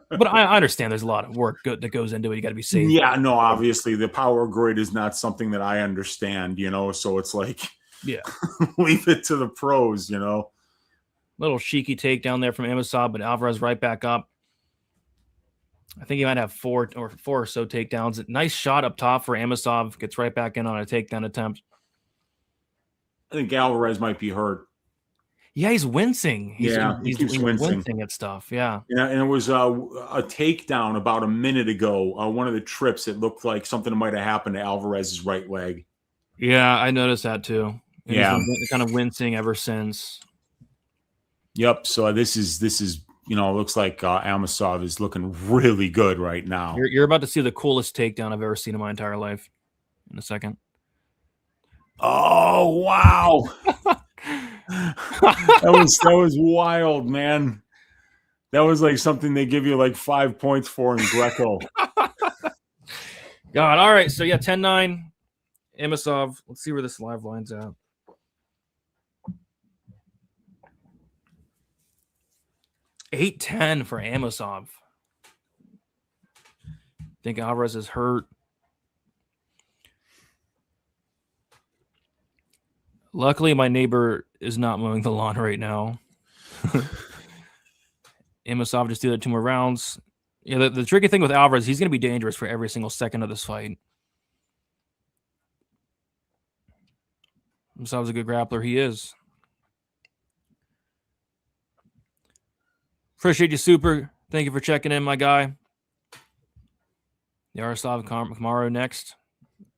Speaker 3: But I understand there's a lot of work that goes into it. You got to be safe.
Speaker 4: Yeah, no, obviously the power grid is not something that I understand, so it's like,
Speaker 3: yeah,
Speaker 4: leave it to the pros,
Speaker 3: Little cheeky takedown there from Amosov, but Alvarez right back up. I think he might have four or so takedowns. Nice shot up top for Amosov. Gets right back in on a takedown attempt.
Speaker 4: I think Alvarez might be hurt.
Speaker 3: Yeah, he's wincing. He's
Speaker 4: keeps
Speaker 3: wincing at stuff. Yeah.
Speaker 4: And it was a takedown about a minute ago. One of the trips, it looked like something might have happened to Alvarez's right leg.
Speaker 3: Yeah, I noticed that too. And
Speaker 4: yeah.
Speaker 3: He's been kind of wincing ever since.
Speaker 4: Yep. So this is looks like Amosov is looking really good right now.
Speaker 3: You're about to see the coolest takedown I've ever seen in my entire life in a second.
Speaker 4: Oh, wow. that was wild, man. That was like something they give you like 5 points for in Greco.
Speaker 3: God. All right. So, yeah, 10-9. Amosov. Let's see where this live line's at. $8-10 for Amosov. I think Alvarez is hurt. Luckily, my neighbor is not mowing the lawn right now. Amosov just did 2 more rounds. Yeah, the tricky thing with Alvarez, he's going to be dangerous for every single second of this fight. Amosov's a good grappler. He is. Appreciate you, Super. Thank you for checking in, my guy. Yaroslav Kamaru next.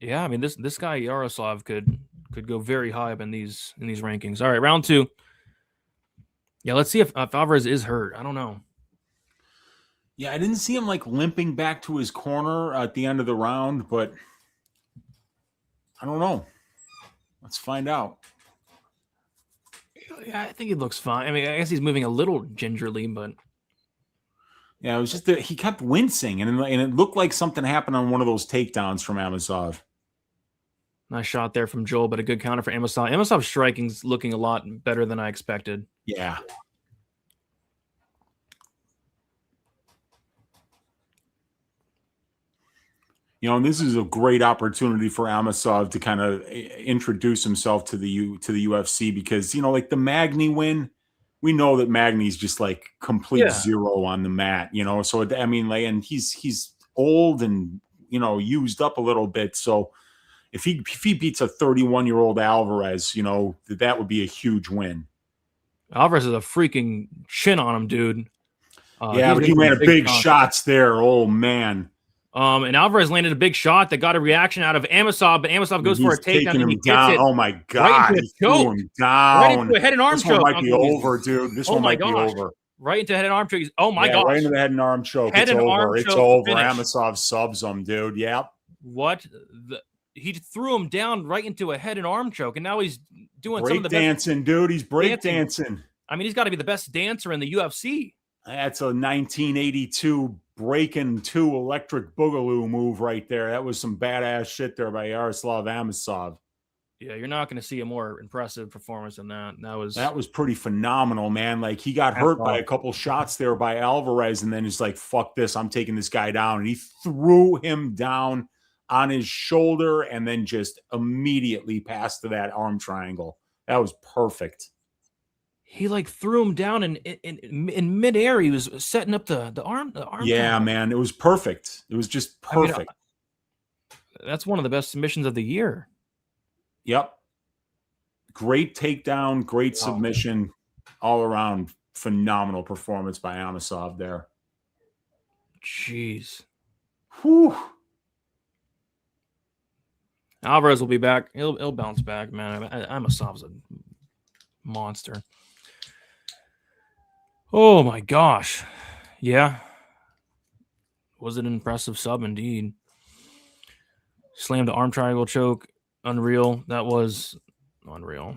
Speaker 3: Yeah, I mean this guy Yaroslav could go very high up in these rankings. All right, round 2. Yeah, let's see if Alvarez is hurt. I don't know.
Speaker 4: Yeah, I didn't see him like limping back to his corner at the end of the round, but I don't know. Let's find out.
Speaker 3: Yeah, I think he looks fine. I mean, I guess he's moving a little gingerly, but
Speaker 4: yeah, it was just that he kept wincing, and it looked like something happened on one of those takedowns from Amosov.
Speaker 3: Nice shot there from Joel, but a good counter for Amosov. Amosov's striking's looking a lot better than I expected.
Speaker 4: Yeah. And this is a great opportunity for Amosov to kind of introduce himself to the UFC because, like the Magny win, we know that Magny's just like complete zero on the mat, So, I mean, like, and he's old and, used up a little bit. So if he beats a 31-year-old Alvarez, that would be a huge win.
Speaker 3: Alvarez has a freaking chin on him, dude.
Speaker 4: Yeah, but he landed big shots there. Oh, man.
Speaker 3: And Alvarez landed a big shot that got a reaction out of Amosov, but Amosov goes for a takedown and he
Speaker 4: down.
Speaker 3: Hits it
Speaker 4: oh my God!
Speaker 3: Right
Speaker 4: threw him down.
Speaker 3: Right into a head and arm choke.
Speaker 4: This one might be over, dude. This one might be over.
Speaker 3: Right into head and arm choke. Oh my gosh!
Speaker 4: Right into the head and arm choke. It's over. It's over. Amosov subs him, dude. Yep.
Speaker 3: What? He threw him down right into a head and arm choke, and now he's doing some of the
Speaker 4: dancing, dude. He's break dancing.
Speaker 3: I mean, he's got to be the best dancer in the UFC.
Speaker 4: That's a 1982 breaking 2 electric boogaloo move right there. That was some badass shit there by Yaroslav Amosov.
Speaker 3: Yeah, you're not going to see a more impressive performance than that.
Speaker 4: That was pretty phenomenal, man. Like he got hurt by a couple shots there by Alvarez, and then he's like, "Fuck this! I'm taking this guy down." And he threw him down on his shoulder, and then just immediately passed to that arm triangle. That was perfect.
Speaker 3: He like threw him down in midair. He was setting up the arm.
Speaker 4: Yeah, man, it was perfect. It was just perfect.
Speaker 3: I mean, that's one of the best submissions of the year.
Speaker 4: Yep. Great takedown, great submission, all around phenomenal performance by Amosov there.
Speaker 3: Jeez.
Speaker 4: Whew.
Speaker 3: Alvarez will be back. He'll bounce back, man. Amosov's a monster. Oh my gosh. Yeah. Was an impressive sub indeed. Slammed the arm triangle choke. Unreal. That was Unreal.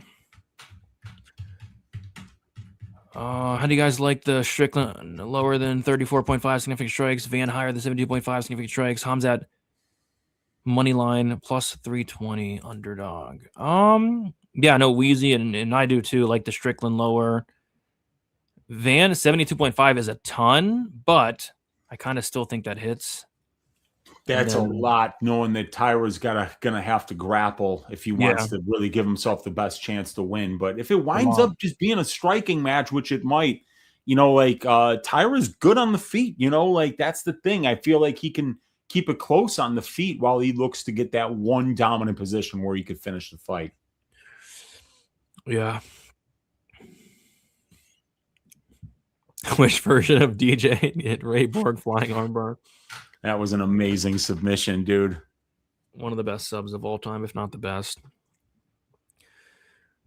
Speaker 3: How do you guys like the Strickland lower than 34.5 significant strikes? Van higher than 72.5 significant strikes. Khamzat money line plus 320 underdog. Yeah, no, Wheezy and I do too. Like the Strickland lower. Van 72.5 is a ton, but I kind of still think that hits.
Speaker 4: That's a lot, knowing that Tyra's gonna have to grapple if he wants to really give himself the best chance to win. But if it winds up just being a striking match, which it might, like Tyra's good on the feet, like that's the thing. I feel like he can keep it close on the feet while he looks to get that one dominant position where he could finish the fight.
Speaker 3: Yeah. Which version of DJ hit Ray Borg flying armbar?
Speaker 4: That was an amazing submission, dude.
Speaker 3: One of the best subs of all time, if not the best.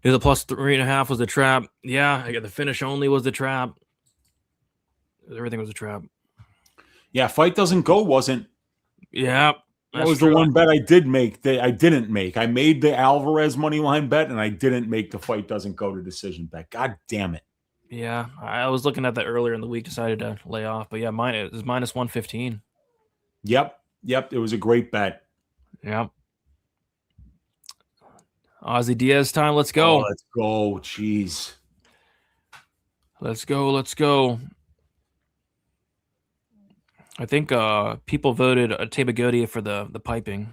Speaker 3: The plus 3.5 was the trap. Yeah, I got the finish only was the trap. Everything was a trap.
Speaker 4: Yeah, fight doesn't go wasn't.
Speaker 3: Yeah.
Speaker 4: That was the one bet I did make that I didn't make. I made the Alvarez money line bet, and I didn't make the fight doesn't go to decision bet. God damn it.
Speaker 3: Yeah, I was looking at that earlier in the week, decided to lay off. But yeah, it was minus 115.
Speaker 4: Yep. It was a great bet.
Speaker 3: Yep. Ozzy Diaz time. Let's go.
Speaker 4: Oh, let's go. Jeez.
Speaker 3: Let's go. I think people voted Tabagodia for the piping.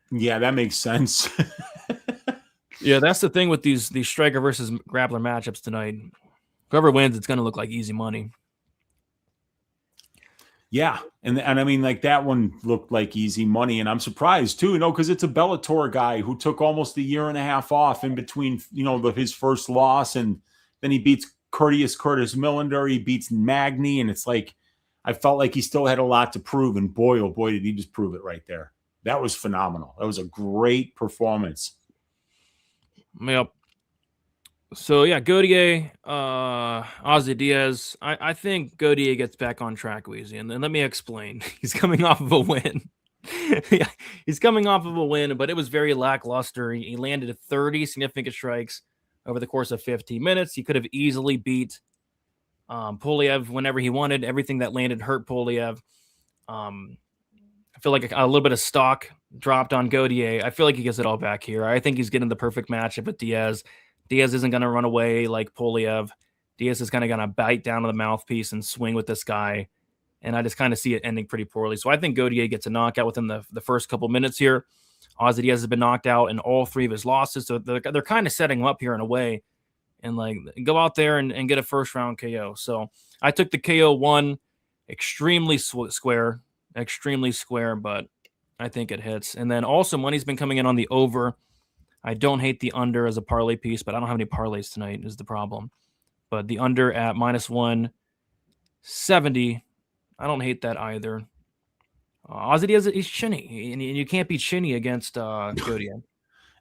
Speaker 4: Yeah, that makes sense.
Speaker 3: Yeah, that's the thing with these striker versus grappler matchups tonight. Whoever wins, it's going to look like easy money.
Speaker 4: Yeah, and I mean, like that one looked like easy money, and I'm surprised too, because it's a Bellator guy who took almost a year and a half off in between, his first loss, and then he beats Curtis Millender, he beats Magny, and it's like I felt like he still had a lot to prove, and boy, oh boy, did he just prove it right there. That was phenomenal. That was a great performance.
Speaker 3: Yep. So yeah, Gaudier, Ozzy Diaz. I think Gaudier gets back on track, Wheezy, and then let me explain. He's coming off of a win. He's coming off of a win, but it was very lackluster. He landed 30 significant strikes over the course of 15 minutes. He could have easily beat Poliev whenever he wanted. Everything that landed hurt Poliev. I feel like a little bit of stock dropped on Gaudier. I feel like he gets it all back here. I think he's getting the perfect matchup with Diaz. Diaz isn't going to run away like Poliev. Diaz is kind of going to bite down to the mouthpiece and swing with this guy. And I just kind of see it ending pretty poorly. So I think Gaudier gets a knockout within the first couple minutes here. Ozzy Diaz has been knocked out in all three of his losses. So they're kind of setting him up here in a way. And like go out there and get a first round KO. So I took the KO one extremely square, but I think it hits. And then also money's been coming in on the over. I don't hate the under as a parlay piece, but I don't have any parlays tonight is the problem. But the under at minus 170, I don't hate that either. Ozzy Diaz, he's chinny, and you can't be chinny against Gaudier.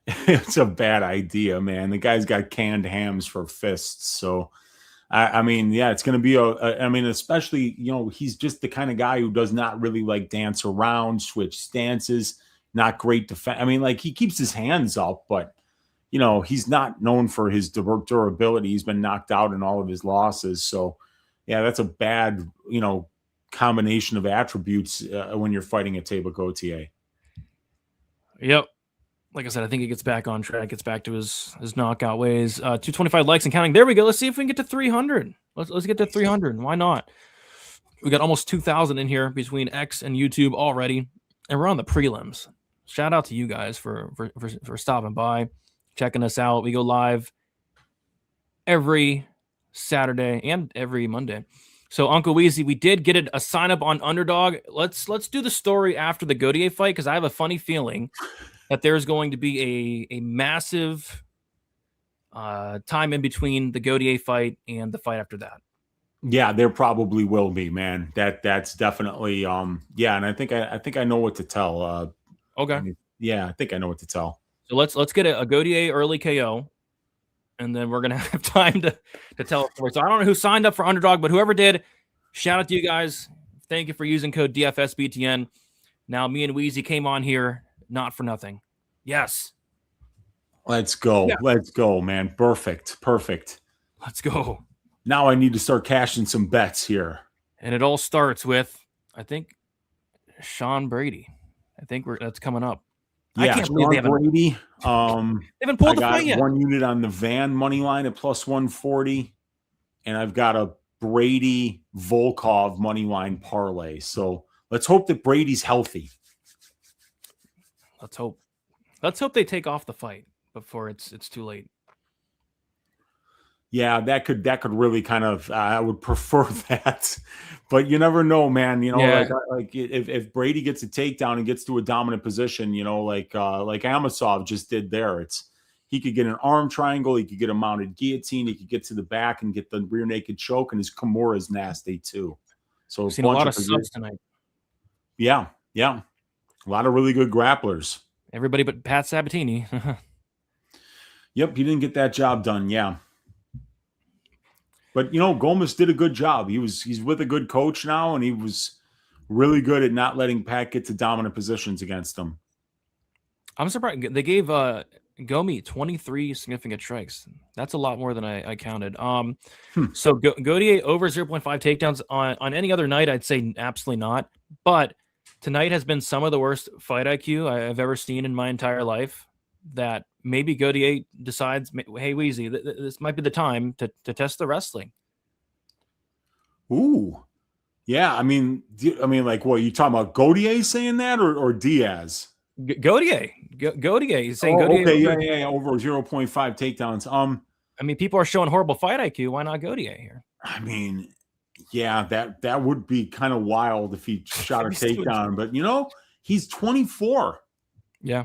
Speaker 4: It's a bad idea, man. The guy's got canned hams for fists. So, I mean, yeah, it's going to be especially, he's just the kind of guy who does not really like dance around, switch stances. Not great defense. I mean, like he keeps his hands up, but he's not known for his durability. He's been knocked out in all of his losses. So, yeah, that's a bad, combination of attributes when you're fighting a Teba Gautier.
Speaker 3: Yep. Like I said, I think he gets back on track, gets back to his knockout ways. 225 likes and counting. There we go. Let's see if we can get to 300. Let's get to 300. Why not? We got almost 2,000 in here between X and YouTube already, and we're on the prelims. Shout out to you guys for stopping by, checking us out. We go live every Saturday and every Monday. So Uncle Wheezy, we did get a sign up on Underdog. Let's do the story after the Gaudier fight because I have a funny feeling that there's going to be a massive time in between the Gaudier fight and the fight after that.
Speaker 4: Yeah, there probably will be, man. That's definitely yeah, and I think I know what to tell.
Speaker 3: Okay.
Speaker 4: I think I know what to tell.
Speaker 3: So let's get a Gaudier early KO, and then we're gonna have time to tell a story. So I don't know who signed up for Underdog, but whoever did, shout out to you guys. Thank you for using code DFSBTN. Now me and Wheezy came on here not for nothing. Yes.
Speaker 4: Let's go.
Speaker 3: Yeah.
Speaker 4: Let's go, man. Perfect.
Speaker 3: Let's go.
Speaker 4: Now I need to start cashing some bets here.
Speaker 3: And it all starts with, I think, Sean Brady. I think that's coming up.
Speaker 4: Yeah,
Speaker 3: I can't believe they haven't,
Speaker 4: Brady.
Speaker 3: they haven't pulled
Speaker 4: I
Speaker 3: the
Speaker 4: got
Speaker 3: fight yet.
Speaker 4: one unit on the Van money line at plus 140, and I've got a Brady Volkov money line parlay. So let's hope that Brady's healthy.
Speaker 3: Let's hope. Let's hope they take off the fight before it's too late.
Speaker 4: Yeah, that could really kind of. I would prefer that, but you never know, man. You know,
Speaker 3: Yeah.
Speaker 4: like if Brady gets a takedown and gets to a dominant position, you know, like Amosov just did there. He could get an arm triangle, he could get a mounted guillotine, he could get to the back and get the rear naked choke, and his Kimura is nasty too. So
Speaker 3: I've seen a lot of subs tonight.
Speaker 4: Yeah, a lot of really good grapplers.
Speaker 3: Everybody but Pat Sabatini.
Speaker 4: Yep, he didn't get that job done. Yeah. But, you know, Gomez did a good job. He's with a good coach now, and he was really good at not letting Pat get to dominant positions against him.
Speaker 3: I'm surprised. They gave Gomi 23 significant strikes. That's a lot more than I counted. So Gaudier over 0.5 takedowns on any other night, I'd say absolutely not. But tonight has been some of the worst fight IQ I've ever seen in my entire life. That maybe Gaudier decides, hey, Wheezy, this might be the time to test the wrestling.
Speaker 4: Ooh. Yeah, I mean, like, what, you talking about Gaudier saying that or Diaz?
Speaker 3: Gaudier. He's saying Gaudier.
Speaker 4: Okay, yeah, over 0.5 takedowns.
Speaker 3: I mean, people are showing horrible fight IQ. Why not Gaudier here?
Speaker 4: I mean, yeah, that would be kind of wild if he shot a takedown. But, you know, he's 24.
Speaker 3: Yeah.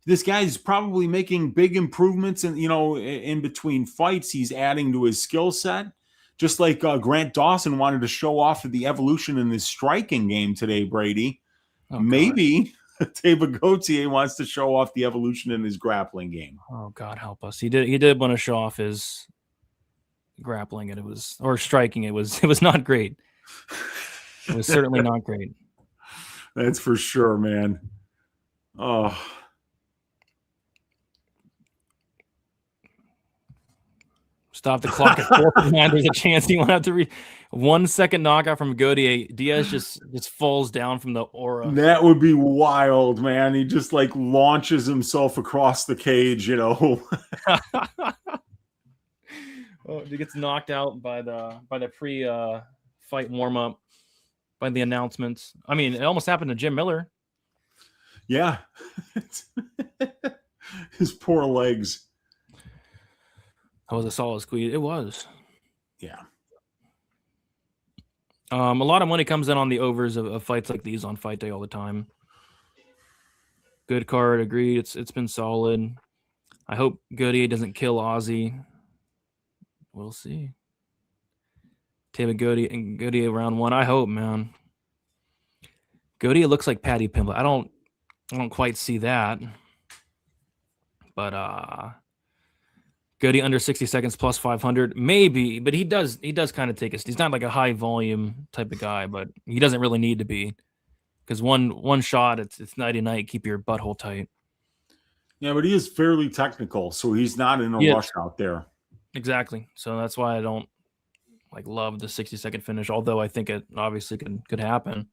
Speaker 4: This guy's probably making big improvements, and, you know, in between fights, he's adding to his skill set. Just like Grant Dawson wanted to show off the evolution in his striking game today, Brady.
Speaker 3: Oh,
Speaker 4: maybe Teva Gautier wants to show off the evolution in his grappling game.
Speaker 3: Oh, God help us. He did want to show off his grappling, and or striking. It was not great. It was certainly not great.
Speaker 4: That's for sure, man. Oh.
Speaker 3: Stop the clock at 4:09. There's a chance he won't have to 1 second knockout from Gaudier. Diaz just falls down from the aura.
Speaker 4: That would be wild, man. He just like launches himself across the cage, you know.
Speaker 3: Oh, he gets knocked out by the pre fight warm up, by the announcements. I mean, it almost happened to Jim Miller.
Speaker 4: Yeah. His poor legs.
Speaker 3: That was a solid squeeze. It was.
Speaker 4: Yeah.
Speaker 3: A lot of money comes in on the overs of fights like these on fight day all the time. Good card, agreed. It's been solid. I hope Gaudier doesn't kill Ozzy. We'll see. David Gaudier round one. I hope, man. Gaudier looks like Paddy Pimblett. I don't quite see that. But Gaudier under 60 seconds plus 500, maybe, but he does kind of take he's not like a high volume type of guy, but he doesn't really need to be, because one shot, it's nighty night. Keep your butthole tight.
Speaker 4: Yeah, but he is fairly technical, so he's not in a rush out there.
Speaker 3: Exactly. So that's why I don't love the 60-second finish, although I think it obviously could happen.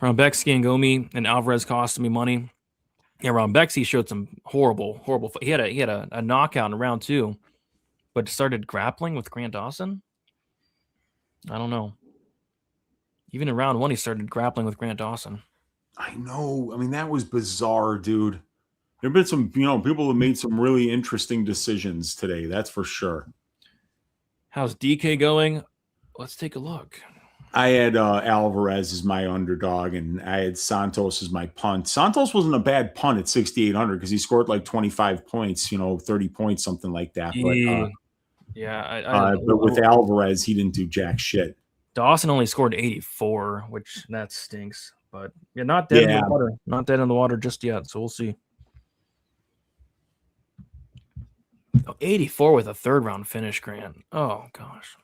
Speaker 3: Rebecki and Gomi and Alvarez costing me money. Yeah, Rebecki showed some horrible. He had a knockout in round 2, but started grappling with Grant Dawson. I don't know. Even in round 1, he started grappling with Grant Dawson.
Speaker 4: I know. I mean, that was bizarre, dude. There have been some, people have made some really interesting decisions today. That's for sure.
Speaker 3: How's DK going? Let's take a look.
Speaker 4: I had Alvarez as my underdog, and I had Santos as my punt. Santos wasn't a bad punt at 6,800 because he scored like 25 points, 30 points, something like that. But but with Alvarez, he didn't do jack shit.
Speaker 3: Dawson only scored 84, which that stinks. But you're not dead in the water. Not dead in the water just yet, so we'll see. 84 with a third round finish, Grant. Oh gosh.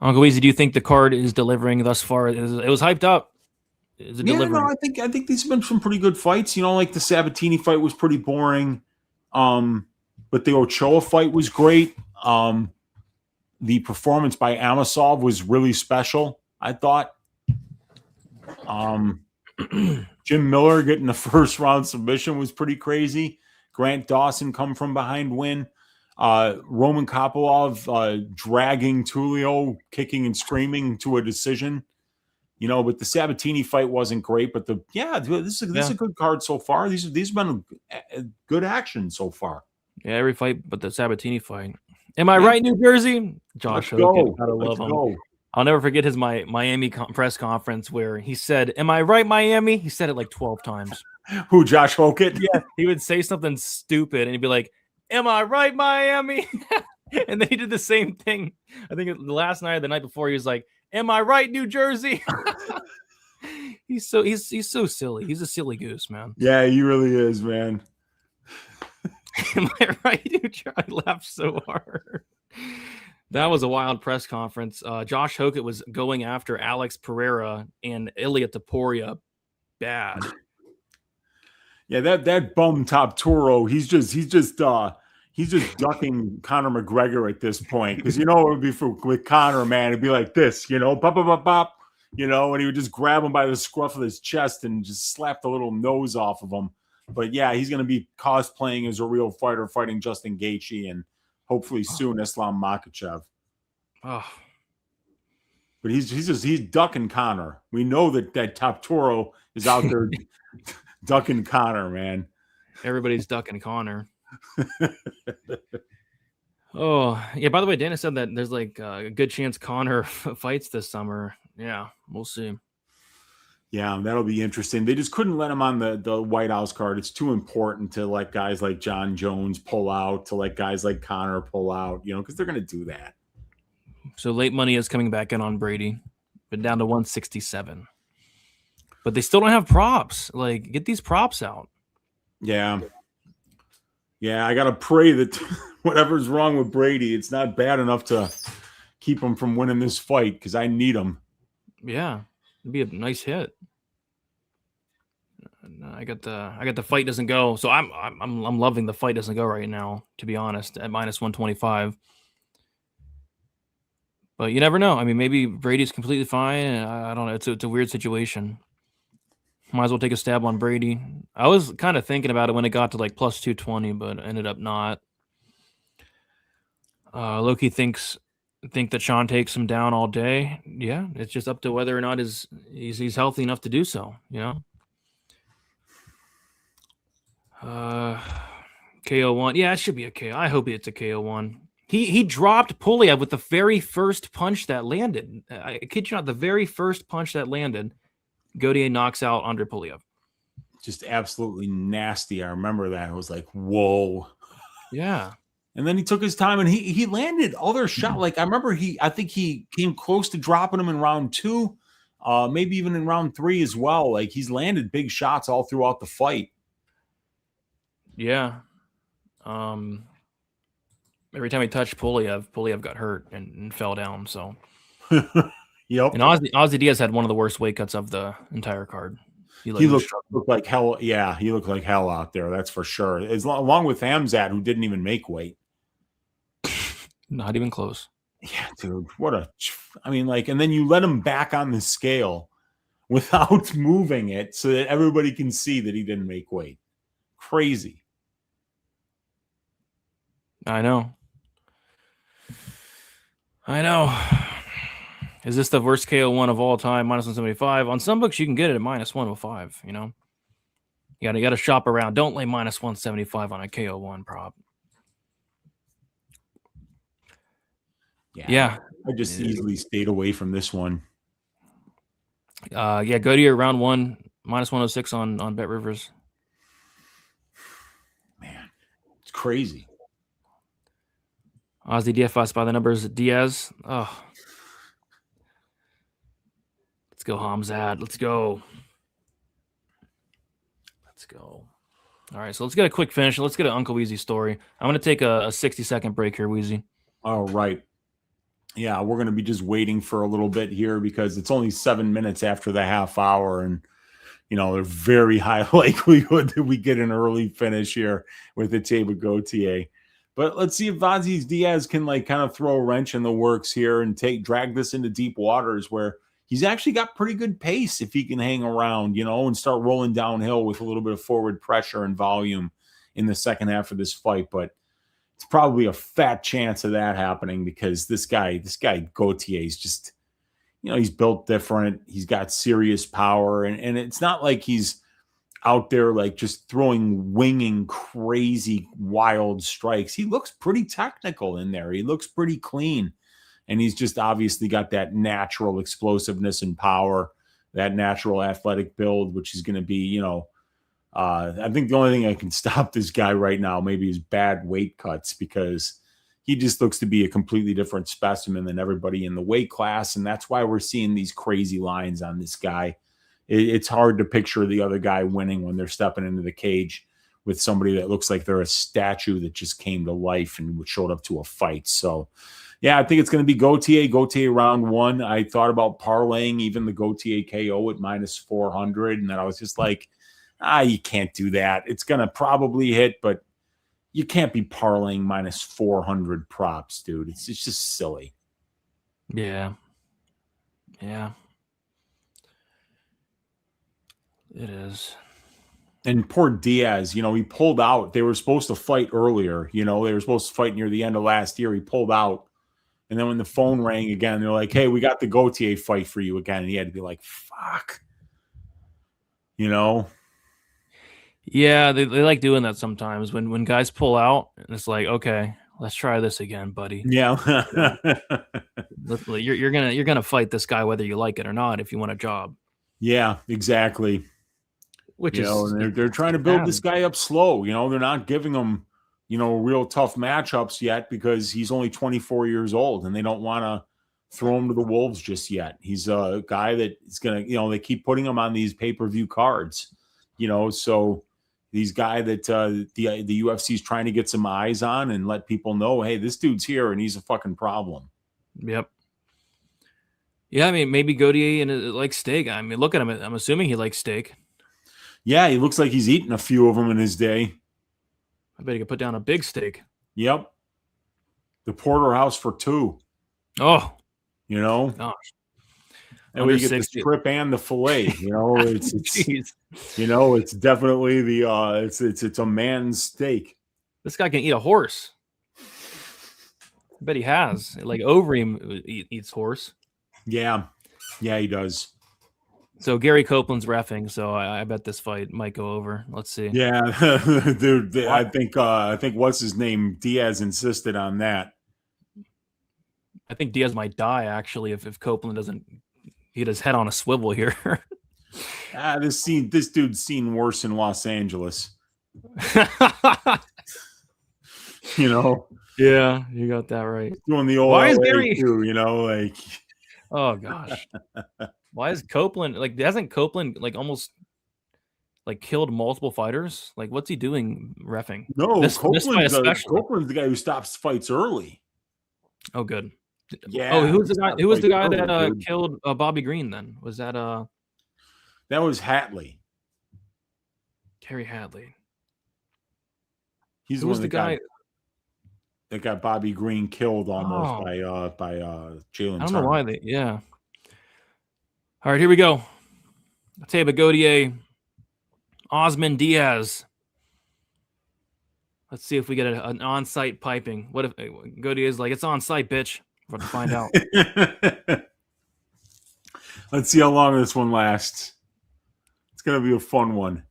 Speaker 3: Uncle Wheezy, do you think the card is delivering thus far? It was hyped up. Is it delivering?
Speaker 4: No, I think these have been some pretty good fights. Like the Sabatini fight was pretty boring. But the Ochoa fight was great. The performance by Amosov was really special, I thought. Jim Miller getting the first round submission was pretty crazy. Grant Dawson come from behind win. Roman Kopylov dragging Tulio, kicking and screaming to a decision. But the Sabatini fight wasn't great. But this is a good card so far. These have been a good action so far.
Speaker 3: Yeah, every fight but the Sabatini fight. Am I right, New Jersey? Josh Hogan, gotta love him. I'll never forget his Miami press conference where he said, "Am I right, Miami?" He said it like 12 times.
Speaker 4: Who, Josh Hogan?
Speaker 3: Yeah, he would say something stupid and he'd be like, "Am I right, Miami?" And then he did the same thing. I think the last night or the night before, he was like, "Am I right, New Jersey?" He's so silly. He's a silly goose, man.
Speaker 4: Yeah, he really is, man.
Speaker 3: Am I right, dude? I laughed so hard. That was a wild press conference. Josh Hogan was going after Alex Pereira and Ilya Taporia bad.
Speaker 4: Yeah, that bum Tatsuro, he's just ducking Conor McGregor at this point, because it would be with Conor, man, it'd be like this, pop, pop, pop, pop, and he would just grab him by the scruff of his chest and just slap the little nose off of him. But yeah, he's going to be cosplaying as a real fighter, fighting Justin Gaethje and hopefully soon Islam Makhachev.
Speaker 3: Oh.
Speaker 4: But he's ducking Conor. We know that Tatsuro is out there ducking Conor, man.
Speaker 3: Everybody's ducking Conor. Oh, yeah. By the way, Dana said that there's like a good chance Conor fights this summer. Yeah, we'll see.
Speaker 4: Yeah, that'll be interesting. They just couldn't let him on the White House card. It's too important to let guys like John Jones pull out, to let guys like Conor pull out, because they're going to do that.
Speaker 3: So late money is coming back in on Brady, but down to 167. But they still don't have props. Like, get these props out.
Speaker 4: Yeah. Yeah, I got to pray that whatever's wrong with Brady, it's not bad enough to keep him from winning this fight, because I need him.
Speaker 3: Yeah. It'd be a nice hit. I got the fight doesn't go. So I'm loving the fight doesn't go right now, to be honest, at minus 125. But you never know. I mean, maybe Brady's completely fine. I don't know. It's a weird situation. Might as well take a stab on Brady. I was kind of thinking about it when it got to like plus 220, but ended up not. Loki think that Sean takes him down all day. Yeah, it's just up to whether or not he's healthy enough to do so. KO1. Yeah, it should be a KO. I hope it's a KO1. He dropped Poliev with the very first punch that landed. I kid you not, the very first punch that landed, Gauthier knocks out Andre Poliev.
Speaker 4: Just absolutely nasty. I remember that. I was like, whoa.
Speaker 3: Yeah.
Speaker 4: And then he took his time and he landed other shots. Like, I remember I think he came close to dropping him in round 2, maybe even in round 3 as well. Like, he's landed big shots all throughout the fight.
Speaker 3: Yeah. Every time he touched Poliev got hurt and fell down. So,
Speaker 4: yep.
Speaker 3: And Ozzy Diaz had one of the worst weight cuts of the entire card.
Speaker 4: He looked like hell. Yeah, he looked like hell out there. That's for sure. Along with Khamzat, who didn't even make weight.
Speaker 3: Not even close.
Speaker 4: Yeah, dude. And then you let him back on the scale without moving it so that everybody can see that he didn't make weight. Crazy.
Speaker 3: I know. Is this the worst KO1 of all time? Minus 175. On some books, you can get it at minus 105. You got to shop around. Don't lay minus 175 on a KO1 prop. Yeah.
Speaker 4: I just easily stayed away from this one.
Speaker 3: Gauthier round 1, minus 106 on Bet Rivers.
Speaker 4: Man, it's crazy.
Speaker 3: Ozzy DFS by the numbers. Diaz. Oh. Let's go, Khamzat. Let's go. All right, so let's get a quick finish. Let's get an Uncle Wheezy story. I'm going to take a 60-second break here, Wheezy.
Speaker 4: All right. Yeah, we're going to be just waiting for a little bit here because it's only 7 minutes after the half hour, and there's very high likelihood that we get an early finish here with the Teba Gautier. But let's see if Vazis Diaz can kind of throw a wrench in the works here and drag this into deep waters where he's actually got pretty good pace if he can hang around, and start rolling downhill with a little bit of forward pressure and volume in the second half of this fight. But it's probably a fat chance of that happening because this guy Gautier is just, he's built different. He's got serious power, and it's not like he's out there just winging crazy wild strikes. He looks pretty technical in there. He looks pretty clean, and he's just obviously got that natural explosiveness and power, that natural athletic build, which is going to be, I think the only thing I can stop this guy right now maybe is bad weight cuts, because he just looks to be a completely different specimen than everybody in the weight class. And that's why we're seeing these crazy lines on this guy. It's hard to picture the other guy winning when they're stepping into the cage with somebody that looks like they're a statue that just came to life and showed up to a fight. So, yeah, I think it's going to be Gautier round one. I thought about parlaying even the Gautier KO at -400, and then I was just like, you can't do that. It's going to probably hit, but you can't be parlaying -400 props, dude. It's just silly.
Speaker 3: Yeah. It is.
Speaker 4: And poor Diaz, he pulled out. They were supposed to fight earlier. They were supposed to fight near the end of last year. He pulled out. And then when the phone rang again, they're like, hey, we got the Gautier fight for you again. And he had to be like, fuck.
Speaker 3: Yeah, they like doing that sometimes when guys pull out, and it's like, okay, let's try this again, buddy.
Speaker 4: Yeah.
Speaker 3: you're gonna fight this guy whether you like it or not if you want a job.
Speaker 4: Yeah, exactly.
Speaker 3: Which
Speaker 4: is they're trying to build this guy up slow. They're not giving him real tough matchups yet because he's only 24 years old, and they don't want to throw him to the wolves just yet. He's a guy that is gonna they keep putting him on these pay-per-view cards. So these guy that the UFC is trying to get some eyes on and let people know, hey, this dude's here and he's a fucking problem.
Speaker 3: Yep. Yeah, I mean, maybe Gautier likes steak. I mean, look at him. I'm assuming he likes steak.
Speaker 4: Yeah, he looks like he's eaten a few of them in his day.
Speaker 3: I bet he could put down a big steak.
Speaker 4: Yep. The porterhouse for two.
Speaker 3: Oh.
Speaker 4: Gosh. And we get the strip and the fillet. It's it's definitely the it's a man's steak.
Speaker 3: This guy can eat a horse. I bet he has. Like Overeem eats horse.
Speaker 4: Yeah, he does.
Speaker 3: So Gary Copeland's reffing, so I bet this fight might go over. Let's see.
Speaker 4: Yeah, dude. I think what's his name? Diaz insisted on that.
Speaker 3: I think Diaz might die actually if Copeland doesn't get his head on a swivel here.
Speaker 4: This dude's seen worse in Los Angeles.
Speaker 3: Yeah, you got that right.
Speaker 4: Doing the old
Speaker 3: Why is
Speaker 4: LA
Speaker 3: Gary
Speaker 4: too,
Speaker 3: Oh gosh. Why is Copeland hasn't Copeland almost killed multiple fighters? What's he doing reffing?
Speaker 4: No,
Speaker 3: Copeland's
Speaker 4: the guy who stops fights early.
Speaker 3: Oh, good.
Speaker 4: Yeah.
Speaker 3: Oh, who was the guy that killed Bobby Green then? Was that
Speaker 4: That was Hatley.
Speaker 3: Terry Hadley.
Speaker 4: He's the one that guy that got Bobby Green killed almost by Jalen.
Speaker 3: I don't know why yeah. All right, here we go. Teba Gautier, Osman Diaz. Let's see if we get an on-site piping. What if Gautier's like, it's on-site, bitch? We're going to find out.
Speaker 4: Let's see how long this one lasts. It's going to be a fun one.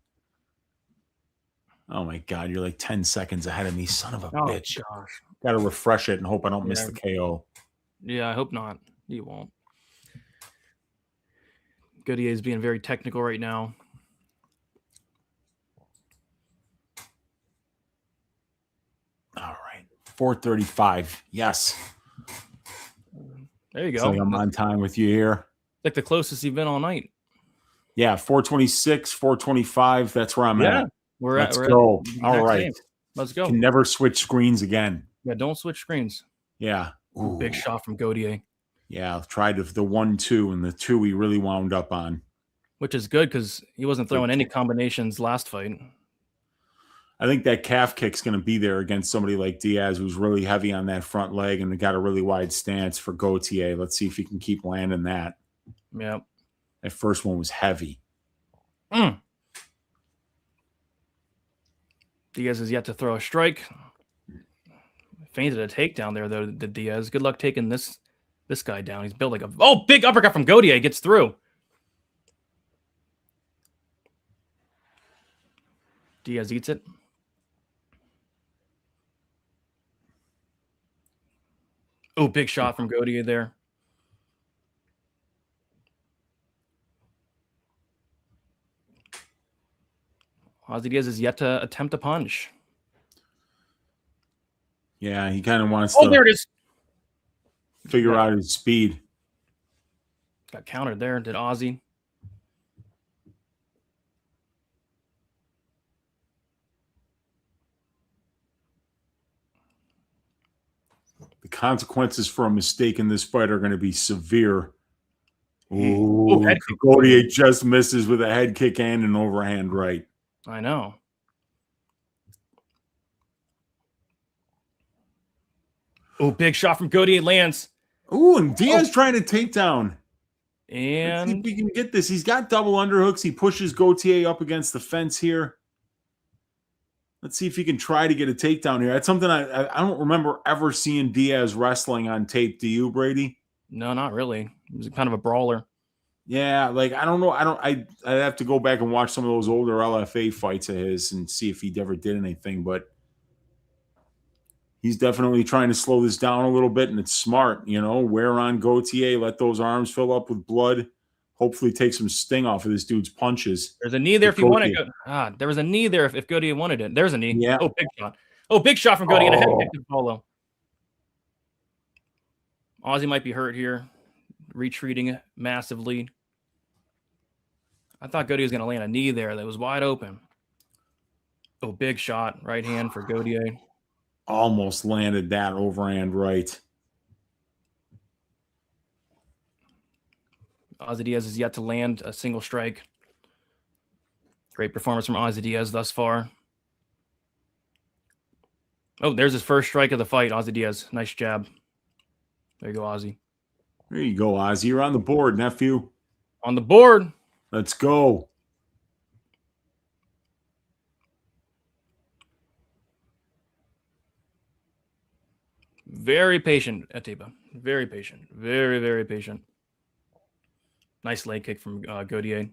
Speaker 4: Oh, my God. You're like 10 seconds ahead of me, son of a bitch.
Speaker 3: Gosh.
Speaker 4: Got to refresh it and hope I don't miss the KO.
Speaker 3: Yeah, I hope not. You won't. Gautier is being very technical right now.
Speaker 4: All right. 4:35. Yes.
Speaker 3: There you go.
Speaker 4: Like I'm on time with you here.
Speaker 3: Like the closest you've been all night.
Speaker 4: Yeah, 4:26, 4:25. That's where I'm at. Let's go. All right.
Speaker 3: Let's go.
Speaker 4: Can never switch screens again.
Speaker 3: Yeah, don't switch screens.
Speaker 4: Yeah.
Speaker 3: Ooh, big shot from Gautier.
Speaker 4: Yeah, tried the 1-2, and the 2 he really wound up on.
Speaker 3: Which is good because he wasn't throwing any combinations last fight.
Speaker 4: I think that calf kick's going to be there against somebody like Diaz, who's really heavy on that front leg and got a really wide stance for Gautier. Let's see if he can keep landing that.
Speaker 3: Yeah.
Speaker 4: That first one was heavy.
Speaker 3: Diaz has yet to throw a strike. Fainted a takedown there, though, the Diaz. Good luck taking this guy down. He's built like a... Oh, big uppercut from Gautier. Gets through. Diaz eats it. Oh, big shot from Gautier there. Ozzy Diaz is yet to attempt a punch.
Speaker 4: Yeah, he kind of wants to...
Speaker 3: there it is.
Speaker 4: Figure out his speed.
Speaker 3: Got countered there. Did Ozzy.
Speaker 4: The consequences for a mistake in this fight are going to be severe.
Speaker 3: Ooh,
Speaker 4: Gautier just misses with a head kick and an overhand right.
Speaker 3: I know. Oh, big shot from Gautier lands.
Speaker 4: Ooh, and Diaz trying to take down.
Speaker 3: And
Speaker 4: let's see if we can get this. He's got double underhooks. He pushes Gautier up against the fence here. Let's see if he can try to get a takedown here. That's something I don't remember ever seeing Diaz wrestling on tape. Do you, Brady?
Speaker 3: No, not really. He was kind of a brawler.
Speaker 4: Yeah, like I don't know. I'd have to go back and watch some of those older LFA fights of his and see if he ever did anything. But he's definitely trying to slow this down a little bit, and it's smart. Wear on Gautier, let those arms fill up with blood. Hopefully take some sting off of this dude's punches.
Speaker 3: There's a knee there if you want it. There was a knee there if Gautier wanted it. There's a knee.
Speaker 4: Yeah.
Speaker 3: Oh, big shot. Oh, big shot from Gautier and a head kick to follow. Ozzy might be hurt here. Retreating massively. I thought Gautier was going to land a knee there that was wide open. Oh, big shot. Right hand for Gautier.
Speaker 4: Almost landed that overhand right.
Speaker 3: Ozzy Diaz has yet to land a single strike. Great performance from Ozzy Diaz thus far. Oh, there's his first strike of the fight, Ozzy Diaz. Nice jab. There you go, Ozzy.
Speaker 4: There you go, Ozzy. You're on the board, nephew.
Speaker 3: On the board.
Speaker 4: Let's go.
Speaker 3: Very patient, Atiba. Very patient. Very, very patient. Nice leg kick from Gautier.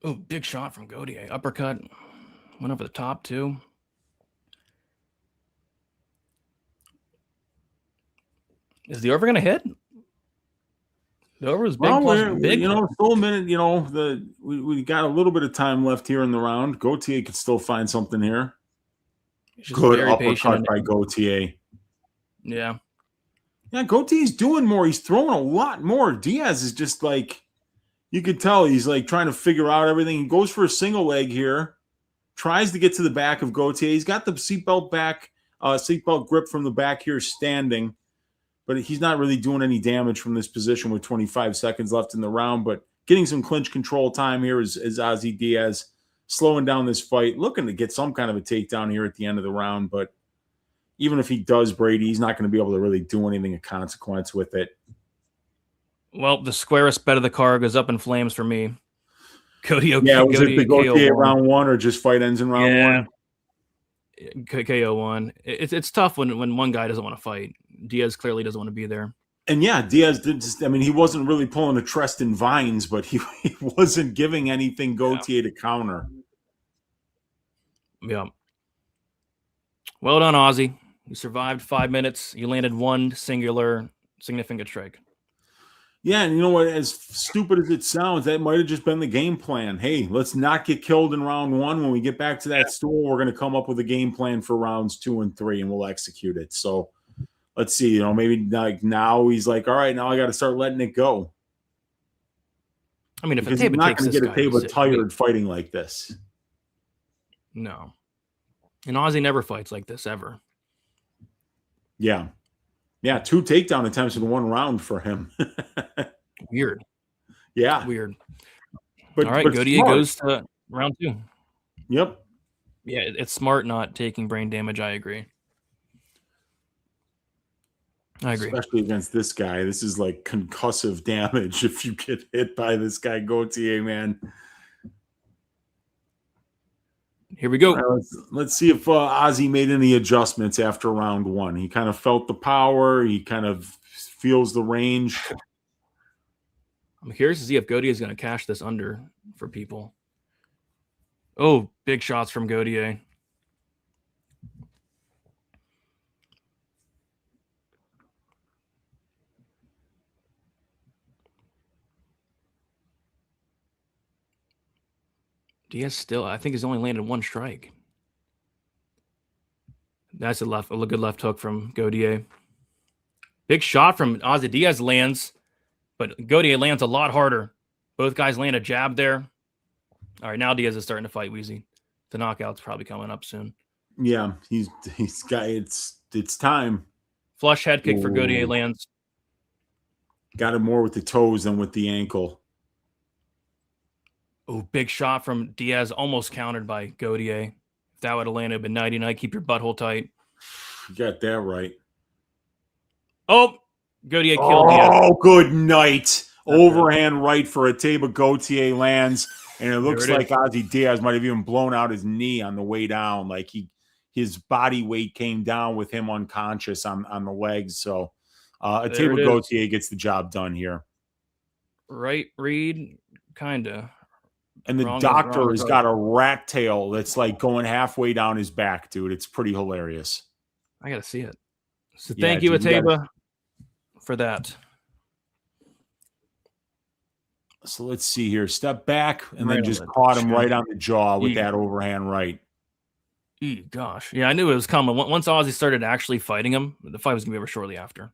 Speaker 3: Oh, big shot from Gautier. Uppercut. Went over the top, too. Is the over going to hit? The over is big. Big.
Speaker 4: Still a minute. We got a little bit of time left here in the round. Gautier could still find something here. Good uppercut by Gautier.
Speaker 3: Yeah.
Speaker 4: Yeah, Gautier's doing more. He's throwing a lot more. Diaz is just like, you could tell he's like trying to figure out everything. He goes for a single leg here. Tries to get to the back of Gautier. He's got the seatbelt grip from the back here standing. But he's not really doing any damage from this position with 25 seconds left in the round. But getting some clinch control time here is Ozzy Diaz slowing down this fight, looking to get some kind of a takedown here at the end of the round. But even if he does, Brady, he's not going to be able to really do anything of consequence with it.
Speaker 3: Well, the squarest bet of the card goes up in flames for me.
Speaker 4: Was it the Gautier round one or just fight ends in round one?
Speaker 3: KO one. It's tough when one guy doesn't want to fight. Diaz clearly doesn't want to be there.
Speaker 4: And yeah, Diaz did. He wasn't really pulling a Treston Vines, but he wasn't giving anything Gautier to counter.
Speaker 3: Yeah. Well done, Ozzy. You survived 5 minutes. You landed one singular significant strike.
Speaker 4: Yeah, and you know what? As stupid as it sounds, that might have just been the game plan. Hey, let's not get killed in round one. When we get back to that stool, we're going to come up with a game plan for rounds 2 and 3, and we'll execute it. So let's see. Maybe like now he's like, all right, now I got to start letting it go.
Speaker 3: I mean, if
Speaker 4: Atiba takes this guy, tired fighting like this.
Speaker 3: No. And Ozzy never fights like this ever.
Speaker 4: Yeah. 2 takedown attempts in 1 round for him.
Speaker 3: Weird.
Speaker 4: Yeah.
Speaker 3: Weird.
Speaker 4: But,
Speaker 3: All right,
Speaker 4: but
Speaker 3: Godier
Speaker 4: smart.
Speaker 3: goes to round 2.
Speaker 4: Yep.
Speaker 3: Yeah, it's smart not taking brain damage. I agree.
Speaker 4: Especially against this guy. This is like concussive damage if you get hit by this guy, Gauthier, man.
Speaker 3: Here we go.
Speaker 4: Right, let's see if Ozzy made any adjustments after round 1. He kind of felt the power. He kind of feels the range.
Speaker 3: I'm curious to see if Godier is going to cash this under for people. Oh, big shots from Godier. Diaz still, I think, he's only landed 1 strike. That's a good left hook from Godier. Big shot from Ozzy. Diaz lands, but Godier lands a lot harder. Both guys land a jab there. All right, now Diaz is starting to fight Wheezy. The knockout's probably coming up soon.
Speaker 4: Yeah, he's got it's time.
Speaker 3: Flush head kick for Godier lands.
Speaker 4: Got him more with the toes than with the ankle.
Speaker 3: Oh, big shot from Diaz, almost countered by Godier. If that would have landed, but nighty night. Keep your butthole tight.
Speaker 4: You got that right.
Speaker 3: Oh, Godier killed Diaz.
Speaker 4: Oh, good night. Overhand right for a table. Gauthier lands, and it looks like Ozzy Diaz might have even blown out his knee on the way down. Like his body weight came down with him unconscious on the legs. So a table Gauthier gets the job done here.
Speaker 3: Right read, kind of.
Speaker 4: And the doctor has got a rat tail that's like going halfway down his back, dude. It's pretty hilarious.
Speaker 3: I got to see it. So thank you, Ateba, for that.
Speaker 4: So let's see here. Step back and then just caught him right on the jaw with that overhand right.
Speaker 3: Gosh. Yeah, I knew it was coming. Once Ozzy started actually fighting him, the fight was going to be over shortly after.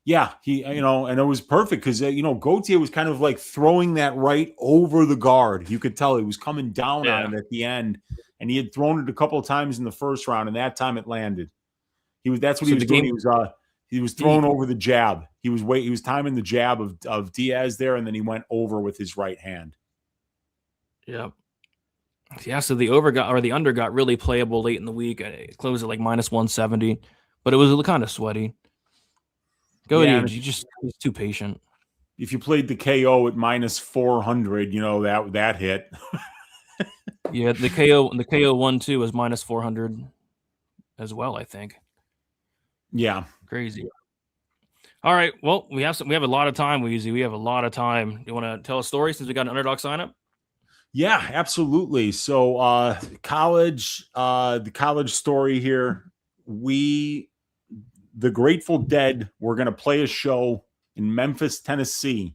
Speaker 4: Yeah, and it was perfect because, Gauthier was kind of like throwing that right over the guard. You could tell he was coming down on it at the end, and he had thrown it a couple of times in the first round, and that time it landed. That's what he was doing. He was throwing over the jab. He was timing the jab of Diaz there, and then he went over with his right hand.
Speaker 3: Yeah. Yeah, so the under got really playable late in the week. It closed at like -170, but it was kind of sweaty. He's too patient.
Speaker 4: If you played the KO at -400, that hit.
Speaker 3: Yeah, the KO 1-2 was -400 as well, I think.
Speaker 4: Yeah.
Speaker 3: Crazy. All right. Well, we have a lot of time, Wheezy. We have a lot of time. You want to tell a story since we got an underdog sign up?
Speaker 4: Yeah, absolutely. So the college story here. The Grateful Dead were going to play a show in Memphis, Tennessee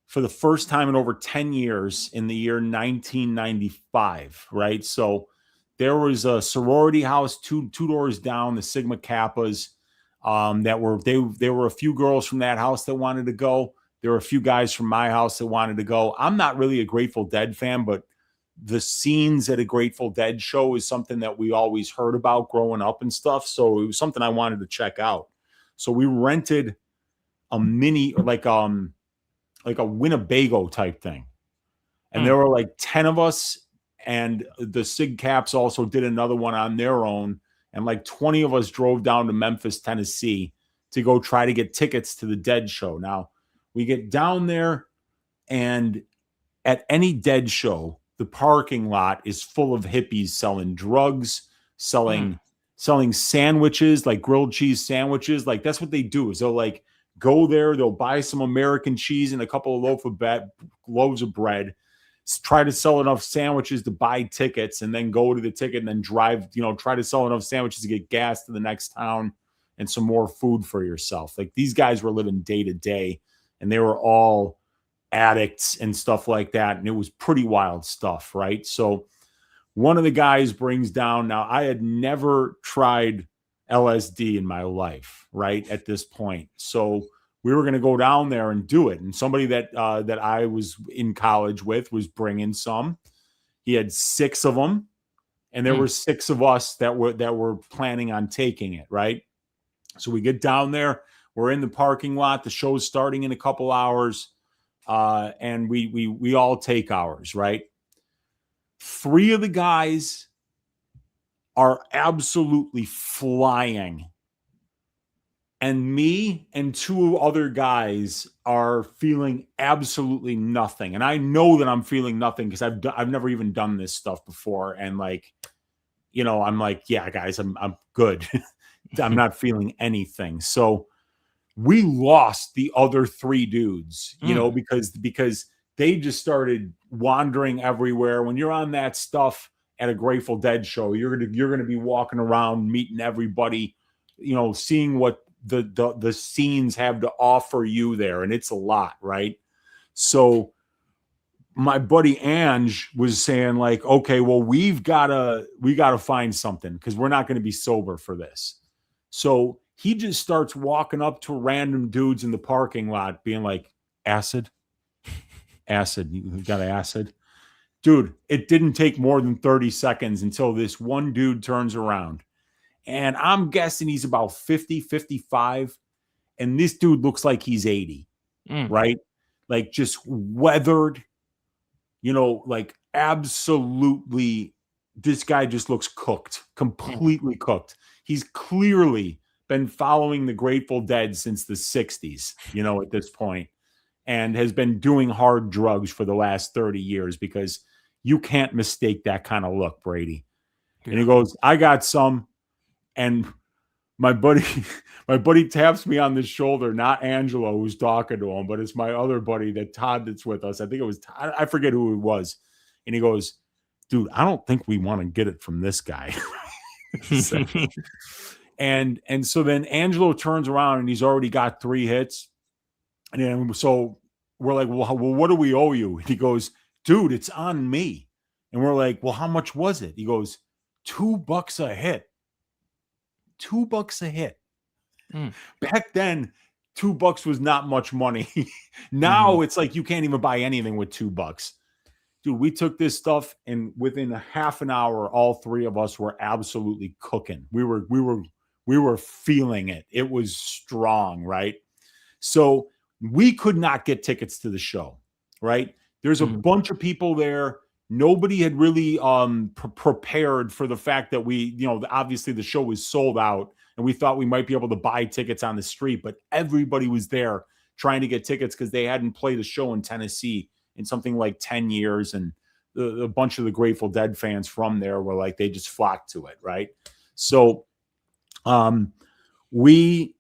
Speaker 4: for the first time in over 10 years in the year 1995, right? So there was a sorority house two doors down, the Sigma Kappas, there were a few girls from that house that wanted to go. There were a few guys from my house that wanted to go. I'm not really a Grateful Dead fan, but the scenes at a Grateful Dead show is something that we always heard about growing up and stuff. So it was something I wanted to check out. So we rented a mini, like a Winnebago type thing. And there were like 10 of us, and the Sig Caps also did another one on their own. And like 20 of us drove down to Memphis, Tennessee to go try to get tickets to the Dead show. Now we get down there, and at any Dead show, the parking lot is full of hippies selling drugs, selling sandwiches, like grilled cheese sandwiches. Like that's what they do. Is they'll like go there, they'll buy some American cheese and a couple of loaves of bread, try to sell enough sandwiches to buy tickets, and then go to the ticket and then drive, try to sell enough sandwiches to get gas to the next town and some more food for yourself. Like these guys were living day to day, and they were all addicts and stuff like that. And it was pretty wild stuff, right? So one of the guys brings down, now I had never tried LSD in my life, right, at this point. So we were going to go down there and do it. And somebody that I was in college with was bringing some. He had 6 of them. and there were 6 of us that were planning on taking it, right? So we get down there, we're in the parking lot, the show's starting in a couple hours, and we all take ours, right? 3 of the guys are absolutely flying, and me and 2 other guys are feeling absolutely nothing. And I know that I'm feeling nothing because I've never even done this stuff before, and like, I'm like, yeah, guys, I'm good. I'm not feeling anything. So we lost the other 3 dudes, because they just started wandering everywhere. When you're on that stuff at a Grateful Dead show, you're gonna be walking around, meeting everybody, seeing what the scenes have to offer you there, and it's a lot, right? So my buddy Ange was saying like, okay, well, we gotta find something because we're not going to be sober for this. So he just starts walking up to random dudes in the parking lot being like, acid, you got acid? Dude, it didn't take more than 30 seconds until this one dude turns around, and I'm guessing he's about 50, 55. And this dude looks like he's 80, right? Like just weathered, like absolutely, this guy just looks cooked, completely cooked. He's clearly been following the Grateful Dead since the 60s, at this point, and has been doing hard drugs for the last 30 years because you can't mistake that kind of look, Brady. Yeah. And he goes, I got some. And my buddy taps me on the shoulder, not Angelo who's talking to him, but it's my other buddy, Todd, that's with us. I think it was Todd. I forget who it was. And he goes, dude, I don't think we want to get it from this guy. and so then Angelo turns around and he's already got 3 hits. And then, so we're like, well, what do we owe you? And he goes, dude, it's on me. And we're like, well, how much was it? He goes, $2 a hit. $2 a hit. Back then, $2 was not much money. Now it's like you can't even buy anything with $2. Dude, we took this stuff, and within a half an hour, all 3 of us were absolutely cooking. We were feeling it. It was strong, right? So we could not get tickets to the show, right? There's a bunch of people there. Nobody had really prepared for the fact that obviously the show was sold out, and we thought we might be able to buy tickets on the street, but everybody was there trying to get tickets because they hadn't played a show in Tennessee in something like 10 years. And a bunch of the Grateful Dead fans from there were like, they just flocked to it. Right. So we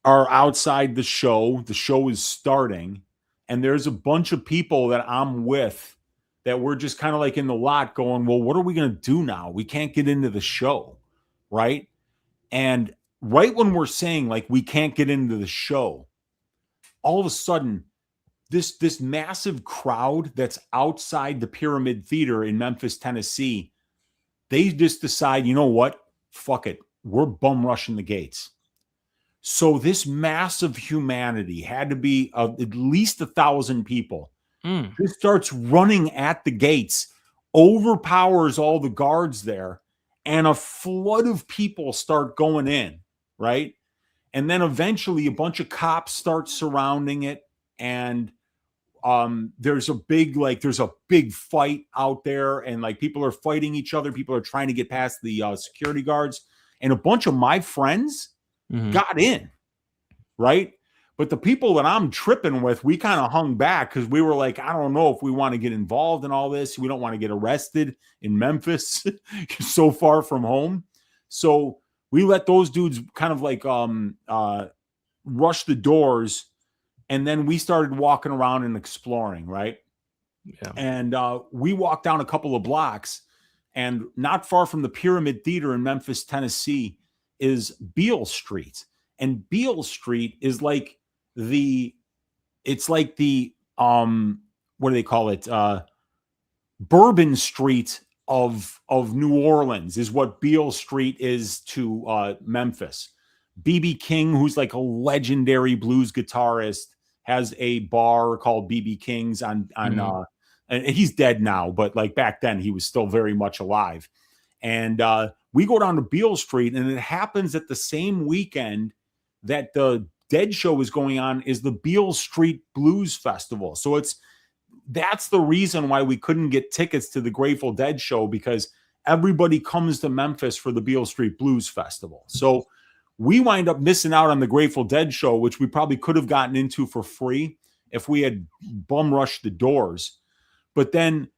Speaker 4: are outside the show. The show is starting, and there's a bunch of people that I'm with that we're just kind of like in the lot going, well, what are we going to do now? We can't get into the show. Right. And right when we're saying like, we can't get into the show, all of a sudden this massive crowd that's outside the Pyramid Theater in Memphis, Tennessee, they just decide, you know what? Fuck it. We're bum rushing the gates. So this mass of humanity had to be at least 1,000 people. Just starts running at the gates, overpowers all the guards there, and a flood of people start going in, right? And then eventually a bunch of cops start surrounding it, and there's a big fight out there, and like people are fighting each other. People are trying to get past the security guards, and a bunch of my friends got in, right? But the people that I'm tripping with, we kind of hung back because we were like, I don't know if we want to get involved in all this. We don't want to get arrested in Memphis, so far from home. So we let those dudes kind of like rush the doors, and then we started walking around and exploring, right? Yeah. And we walked down a couple of blocks, and not far from the Pyramid Theater in Memphis, Tennessee, is Beale Street. And Beale Street is like what do they call it? Bourbon Street of New Orleans is what Beale Street is to Memphis. B.B. King, who's like a legendary blues guitarist, has a bar called B.B. King's on and he's dead now, but like back then he was still very much alive. And we go down to Beale Street, and it happens at the same weekend that the Dead show is going on is the Beale Street Blues Festival. So that's the reason why we couldn't get tickets to the Grateful Dead show, because everybody comes to Memphis for the Beale Street Blues Festival. So we wind up missing out on the Grateful Dead show, which we probably could have gotten into for free if we had bum rushed the doors. But then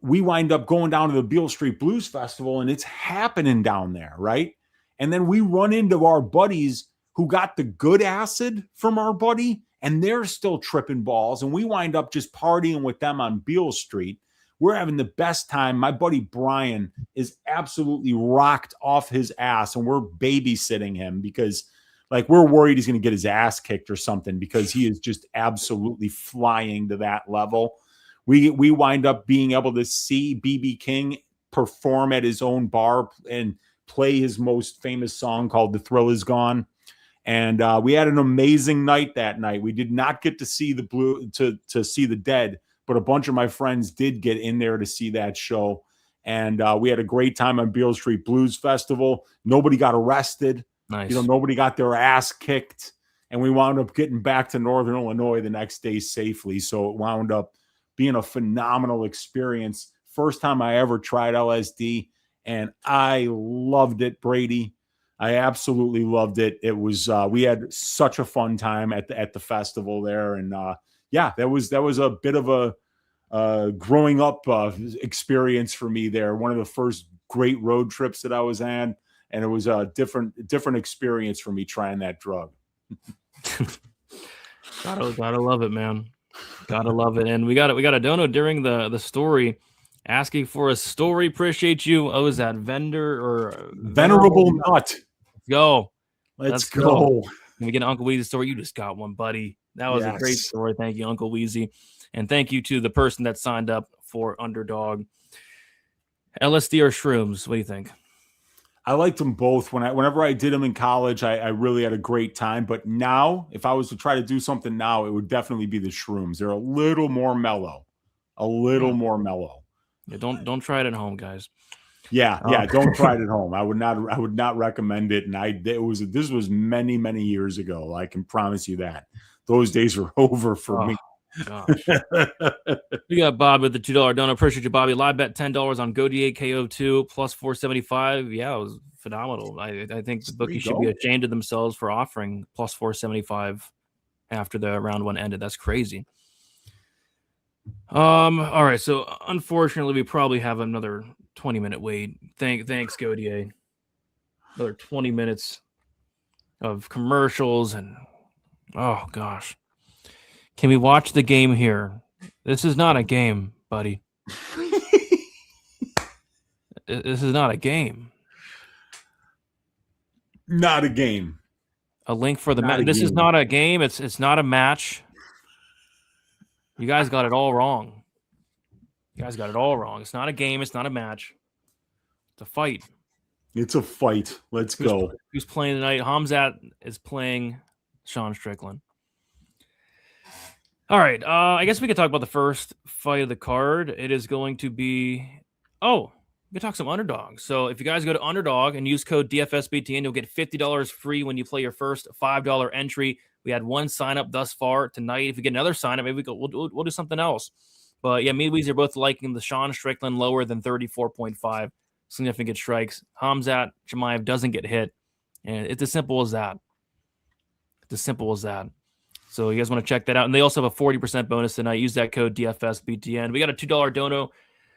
Speaker 4: we wind up going down to the Beale Street Blues Festival, and it's happening down there, right? And then we run into our buddies who got the good acid from our buddy, and they're still tripping balls, and we wind up just partying with them on Beale Street. We're having the best time. My buddy Brian is absolutely rocked off his ass, and we're babysitting him because, like, we're worried he's going to get his ass kicked or something, because he is just absolutely flying to that level. We wind up being able to see BB King perform at his own bar and play his most famous song called "The Thrill Is Gone." And we had an amazing night that night. We did not get to see to see the Dead, but a bunch of my friends did get in there to see that show. And we had a great time on Beale Street Blues Festival. Nobody got arrested.
Speaker 3: Nice.
Speaker 4: Nobody got their ass kicked. And we wound up getting back to Northern Illinois the next day safely. So it wound up being a phenomenal experience. First time I ever tried LSD, and I loved it, Brady. I absolutely loved it. It was we had such a fun time at the festival there, and that was a bit of a growing up experience for me there. One of the first great road trips that I was on, and it was a different experience for me trying that drug.
Speaker 3: Gotta love it, man. Gotta love it. And we got a dono during the story asking for a story. Appreciate you. Oh, is that Venerable
Speaker 4: Nut?
Speaker 3: Let's go.
Speaker 4: Let's go.
Speaker 3: Can we get an Uncle Wheezy story? You just got one, buddy. That was a great story. Thank you, Uncle Wheezy. And thank you to the person that signed up for Underdog. LSD or shrooms? What do you think?
Speaker 4: I liked them both. Whenever I did them in college, I really had a great time. But now, if I was to try to do something now, it would definitely be the shrooms. They're a little more mellow.
Speaker 3: Yeah, don't try it at home, guys.
Speaker 4: Yeah, don't try it at home. I would not recommend it. And this was many, many years ago. I can promise you that. Those days are over for me.
Speaker 3: Gosh. We got Bob with the $2 donor. Appreciate you, Bobby. Live bet $10 on Godier KO2 plus 475. Yeah, it was phenomenal. I think the bookies should be ashamed of themselves for offering plus 475 after the round one ended. That's crazy. All right. So unfortunately, we probably have another 20-minute wait. Thanks, Godier. Another 20 minutes of commercials and oh gosh. Can we watch the game here? This is not a game, buddy. This is not a game.
Speaker 4: Not a game.
Speaker 3: A link for the match. This is not a game. It's not a match. You guys got it all wrong. It's not a game. It's not a match. It's a fight.
Speaker 4: It's a fight. Let's go.
Speaker 3: Who's playing tonight? Khamzat is playing Sean Strickland. All right. I guess we could talk about the first fight of the card. It is going to be... Oh, we can talk some underdogs. So if you guys go to Underdog and use code DFSBTN, you'll get $50 free when you play your first $5 entry. We had one sign up thus far tonight. If we get another sign up, maybe we'll do something else. But yeah, me and Weezy are both liking the Sean Strickland lower than 34.5 significant strikes. Khamzat Chimaev doesn't get hit. And it's as simple as that. So you guys want to check that out. And they also have a 40% bonus tonight. Use that code DFSBTN. We got a $2 dono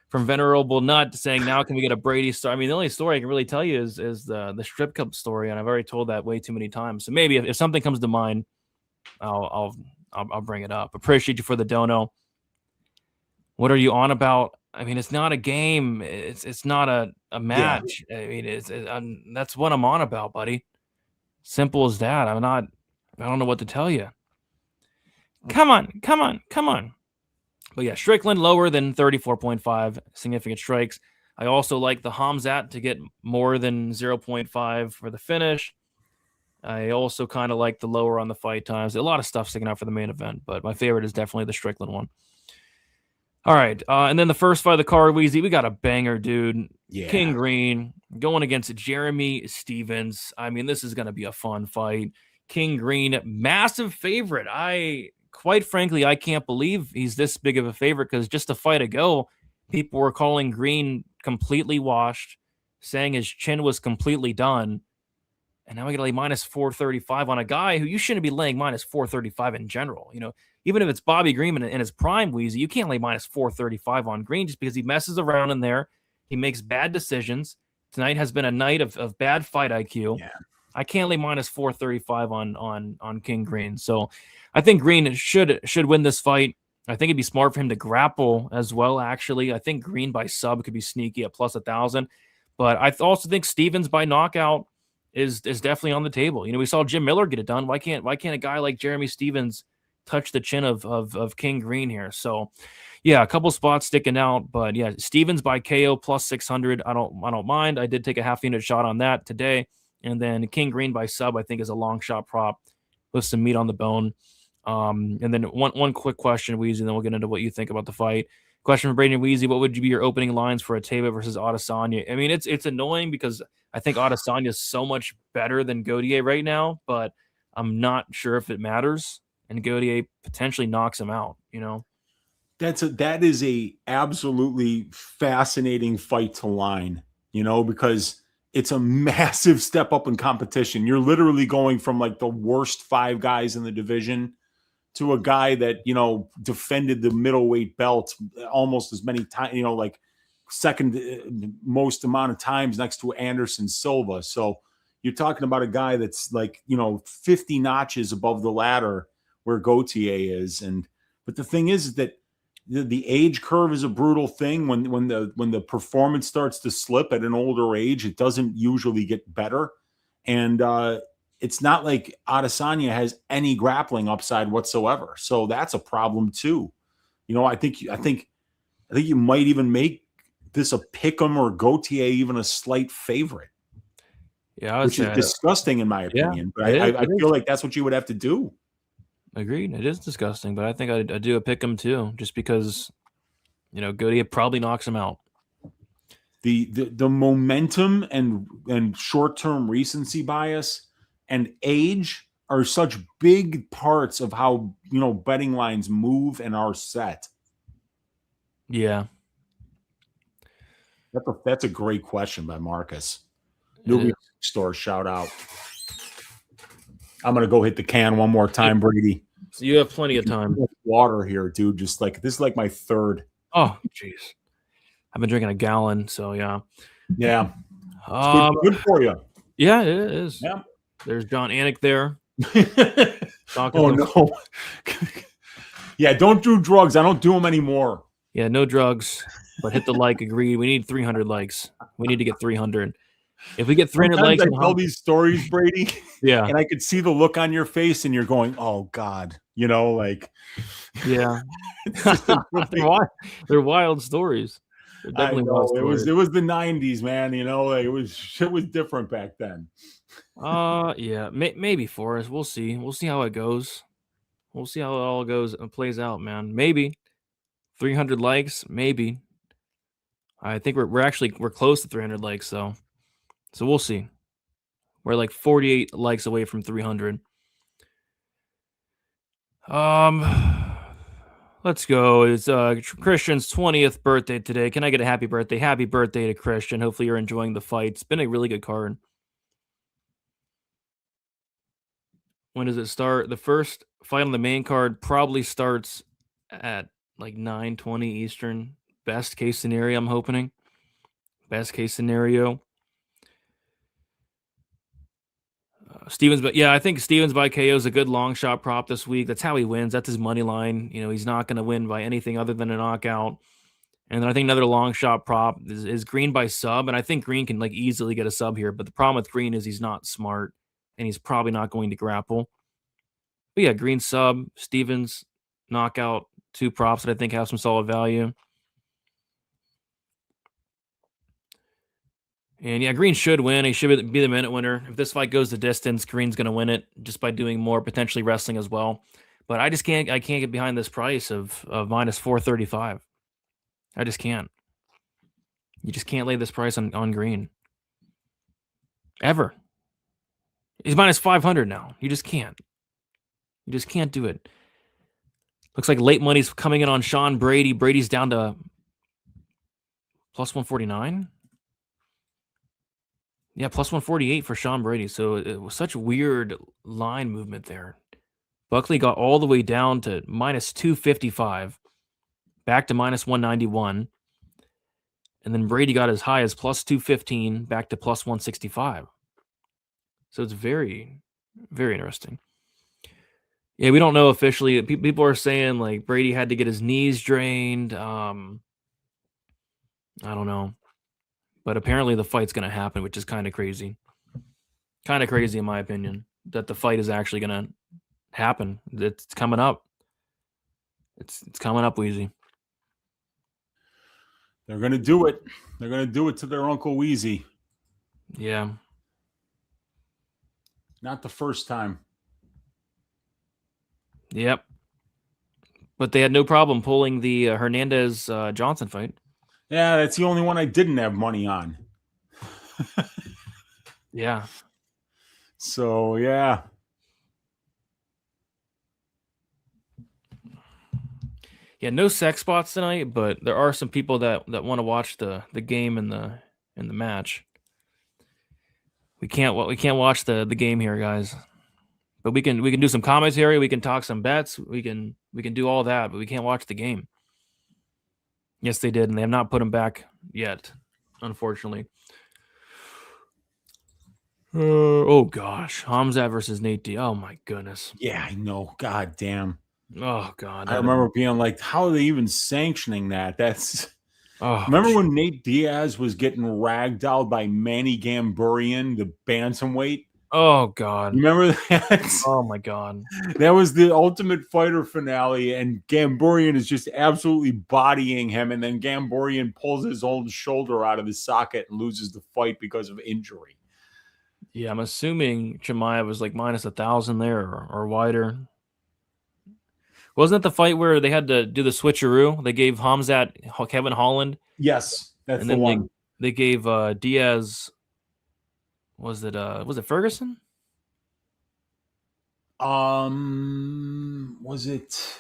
Speaker 3: from Venerable Nut saying, now can we get a Brady story? I mean, the only story I can really tell you is the strip club story, and I've already told that way too many times. So maybe if something comes to mind, I'll bring it up. Appreciate you for the dono. What are you on about? I mean, it's not a game. It's not a match. Yeah. I mean, that's what I'm on about, buddy. Simple as that. I don't know what to tell you. Come on. But yeah, Strickland lower than 34.5 significant strikes. I also like the Khamzat to get more than 0.5 for the finish. I also kind of like the lower on the fight times. A lot of stuff sticking out for the main event, but my favorite is definitely the Strickland one. All right, and then the first fight of the card, Weezy, we got a banger, dude.
Speaker 4: Yeah.
Speaker 3: King Green going against Jeremy Stevens. I mean, this is going to be a fun fight. King Green, massive favorite. Quite frankly, I can't believe he's this big of a favorite because just a fight ago, people were calling Green completely washed, saying his chin was completely done. And now we got to lay minus 435 on a guy who you shouldn't be laying minus 435 in general. Even if it's Bobby Green in his prime, Wheezy, you can't lay minus 435 on Green just because he messes around in there. He makes bad decisions. Tonight has been a night of bad fight IQ.
Speaker 4: Yeah.
Speaker 3: I can't lay minus 435 on King Green. So I think Green should win this fight. I think it'd be smart for him to grapple as well, actually. I think Green by sub could be sneaky at plus 1,000. But I also think Stevens by knockout is definitely on the table. We saw Jim Miller get it done. Why can't a guy like Jeremy Stevens touch the chin of King Green here? So yeah, a couple spots sticking out, but yeah, Stevens by KO plus 600. I don't mind. I did take a half unit shot on that today. And then King Green by sub, I think, is a long shot prop with some meat on the bone. And then one quick question, Wheezy, and then we'll get into what you think about the fight. Question for Brady and Wheezy: what would be your opening lines for Ateba versus Adesanya? I mean, it's annoying because I think Adesanya is so much better than Gauthier right now, but I'm not sure if it matters. And Gauthier potentially knocks him out.
Speaker 4: That is a absolutely fascinating fight to line. Because it's a massive step up in competition. You're literally going from like the worst 5 guys in the division to a guy that, defended the middleweight belt almost as many times, like second most amount of times next to Anderson Silva. So you're talking about a guy that's like, 50 notches above the ladder where Gauthier is. But the thing is that the age curve is a brutal thing. When the performance starts to slip at an older age, it doesn't usually get better. And it's not like Adesanya has any grappling upside whatsoever. So that's a problem too. I think you might even make this a pick'em or Gauthier even a slight favorite.
Speaker 3: Yeah,
Speaker 4: which is disgusting in my opinion.
Speaker 3: Yeah,
Speaker 4: but I feel like that's what you would have to do.
Speaker 3: Agreed. It is disgusting, but I think I do a pick him too, just because Gauthier probably knocks him out.
Speaker 4: The momentum and short-term recency bias and age are such big parts of how betting lines move and are set.
Speaker 3: Yeah,
Speaker 4: that's a great question by Marcus. Movie store shout out. I'm gonna go hit the can one more time, Brady.
Speaker 3: So you have plenty of time.
Speaker 4: Water here, dude. Just like this is like my third.
Speaker 3: Oh, jeez. I've been drinking a gallon, so yeah.
Speaker 4: Yeah. Good for you.
Speaker 3: Yeah, it is.
Speaker 4: Yeah.
Speaker 3: There's John Anik there.
Speaker 4: Oh no. Yeah, don't do drugs. I don't do them anymore.
Speaker 3: Yeah, no drugs. But hit the like. Agreed. We need 300 likes. We need to get 300. If we get 300 likes,
Speaker 4: I tell these stories, Brady.
Speaker 3: Yeah,
Speaker 4: and I could see the look on your face, and you're going, "Oh God," like.
Speaker 3: Yeah, they're wild stories. They're definitely wild stories.
Speaker 4: It was the '90s, man. Like it was different back then.
Speaker 3: Yeah, maybe for us. We'll see. We'll see how it goes. We'll see how it all goes and plays out, man. Maybe 300 likes. Maybe. I think we're close to 300 likes, though. So we'll see. We're like 48 likes away from 300. Let's go. It's Christian's 20th birthday today. Can I get a happy birthday? Happy birthday to Christian. Hopefully you're enjoying the fight. It's been a really good card. When does it start? The first fight on the main card probably starts at like 9:20 Eastern. Best case scenario, I'm hoping. Best case scenario. Stevens, but yeah, I think Stevens by KO is a good long shot prop this week. That's how he wins. That's his money line. He's not going to win by anything other than a knockout. And then I think another long shot prop is Green by sub. And I think Green can like easily get a sub here. But the problem with Green is he's not smart and he's probably not going to grapple. But yeah, Green sub, Stevens knockout, 2 props that I think have some solid value. And yeah, Green should win. He should be the minute winner. If this fight goes the distance, Green's going to win it just by doing more, potentially wrestling as well. But I can't get behind this price of minus 435. I just can't. You just can't lay this price on Green. Ever. He's minus 500 now. You just can't. You just can't do it. Looks like late money's coming in on Sean Brady. Brady's down to plus 149. Yeah, plus 148 for Sean Brady. So it was such weird line movement there. Buckley got all the way down to minus 255, back to minus 191. And then Brady got as high as plus 215, back to plus 165. So it's very, very interesting. Yeah, we don't know officially. People are saying like Brady had to get his knees drained. I don't know. But apparently the fight's going to happen, which is kind of crazy. Kind of crazy in my opinion, that the fight is actually going to happen. It's coming up. It's coming up, Wheezy.
Speaker 4: They're going to do it. They're going to do it to their Uncle Wheezy.
Speaker 3: Yeah.
Speaker 4: Not the first time.
Speaker 3: Yep. But they had no problem pulling the Hernandez Johnson fight.
Speaker 4: Yeah, that's the only one I didn't have money on.
Speaker 3: Yeah.
Speaker 4: So, yeah.
Speaker 3: Yeah, no sex spots tonight, but there are some people that want to watch the game and the match. We can't watch the game here, guys. But we can do some commentary, we can talk some bets, we can do all that, but we can't watch the game. Yes, they did, and they have not put him back yet, unfortunately. Oh gosh, Khamzat versus Nate D. Oh my goodness.
Speaker 4: Yeah, I know. God damn.
Speaker 3: Oh god.
Speaker 4: I remember being like, how are they even sanctioning that? That's
Speaker 3: remember
Speaker 4: when Nate Diaz was getting ragged out by Manny Gamburian, the bantamweight?
Speaker 3: Oh god.
Speaker 4: You remember that?
Speaker 3: Oh my god.
Speaker 4: That was the Ultimate Fighter finale, and Gamburian is just absolutely bodying him, and then Gamburian pulls his own shoulder out of the socket and loses the fight because of injury.
Speaker 3: Yeah, I'm assuming Chimaev was like minus 1,000 there or wider. Wasn't that the fight where they had to do the switcheroo? They gave Khamzat Kevin Holland.
Speaker 4: Yes, that's
Speaker 3: and
Speaker 4: the
Speaker 3: then
Speaker 4: one.
Speaker 3: They gave Diaz. Was it Ferguson?
Speaker 4: Was it?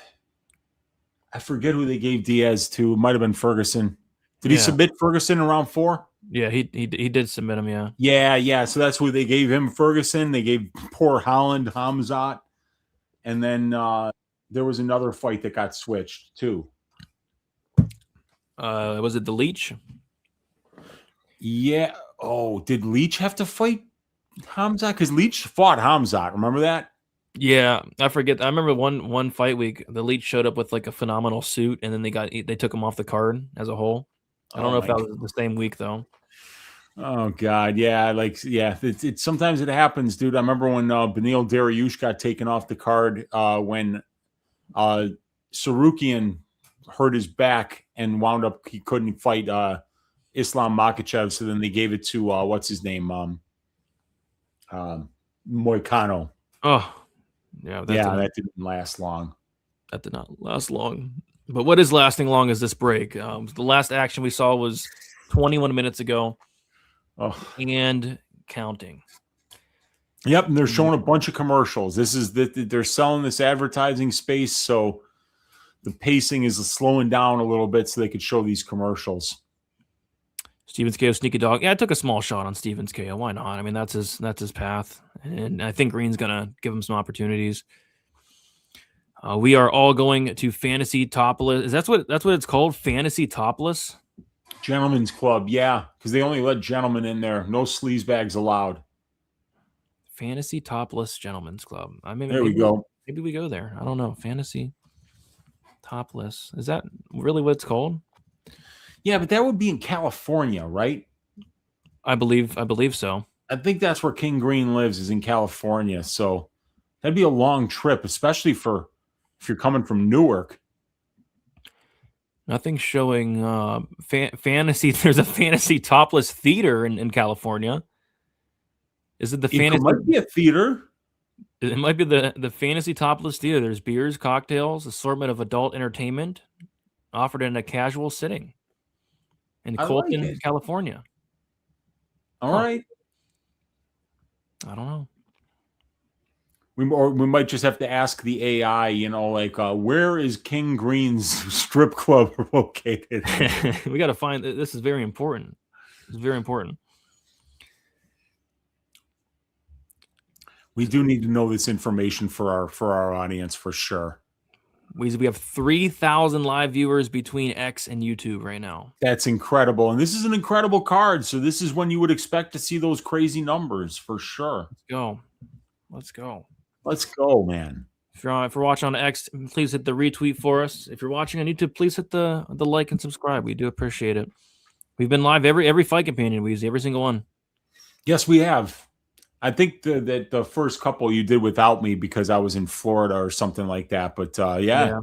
Speaker 4: I forget who they gave Diaz to. It might have been Ferguson. Did he submit Ferguson in round 4?
Speaker 3: Yeah, he did submit him. Yeah.
Speaker 4: Yeah. So that's who they gave him. Ferguson. They gave poor Holland Khamzat, and then there was another fight that got switched too.
Speaker 3: Was it the Leech?
Speaker 4: Yeah. Oh, did Leech have to fight Khamzat? Because Leech fought Khamzat. Remember that?
Speaker 3: Yeah, I forget. I remember one fight week, the Leech showed up with like a phenomenal suit, and then they took him off the card as a whole. I don't know if that was the same week though.
Speaker 4: Oh God, yeah, It's sometimes it happens, dude. I remember when Beneil Dariush got taken off the card when Sarukian hurt his back and wound up he couldn't fight Islam Makhachev, so then they gave it to what's his name, Moicano.
Speaker 3: Oh, yeah,
Speaker 4: that didn't last long.
Speaker 3: That did not last long. But what is lasting long is this break. The last action we saw was 21 minutes ago.
Speaker 4: Oh,
Speaker 3: and counting.
Speaker 4: Yep, and they're showing a bunch of commercials. They're selling this advertising space, so the pacing is slowing down a little bit so they could show these commercials.
Speaker 3: Stevens KO sneaky dog. Yeah, I took a small shot on Stevens KO. Why not? I mean, that's his path, and I think Green's gonna give him some opportunities. We are all going to Fantasy Topless. That's what it's called? Fantasy Topless?
Speaker 4: Gentlemen's Club, yeah, because they only let gentlemen in there. No sleazebags allowed.
Speaker 3: Fantasy Topless Gentlemen's Club.
Speaker 4: There we go.
Speaker 3: Maybe we go there. I don't know. Fantasy Topless. Is that really what it's called?
Speaker 4: Yeah, but that would be in California, right?
Speaker 3: I believe so.
Speaker 4: I think that's where King Green lives, is in California. So that'd be a long trip, especially if you're coming from Newark.
Speaker 3: Nothing showing fantasy. There's a Fantasy Topless theater in California. Is it the fantasy?
Speaker 4: It might be a theater.
Speaker 3: It might be the Fantasy Topless theater. There's beers, cocktails, assortment of adult entertainment offered in a casual sitting. in
Speaker 4: I like
Speaker 3: Colton,
Speaker 4: it.
Speaker 3: California.
Speaker 4: All right.
Speaker 3: I don't know.
Speaker 4: We might just have to ask the AI, like where is King Green's strip club located?
Speaker 3: We got to find. This is very important. It's very important.
Speaker 4: We do need to know this information for our audience for sure.
Speaker 3: We have 3,000 live viewers between X and YouTube right now.
Speaker 4: That's incredible. And this is an incredible card. So this is when you would expect to see those crazy numbers for sure.
Speaker 3: Let's go.
Speaker 4: Let's go, man.
Speaker 3: If you're watching on X, please hit the retweet for us. If you're watching on YouTube, please hit the like and subscribe. We do appreciate it. We've been live every fight companion, Wheezy, every single one.
Speaker 4: Yes, we have. I think that the first couple you did without me because I was in Florida or something like that. But yeah.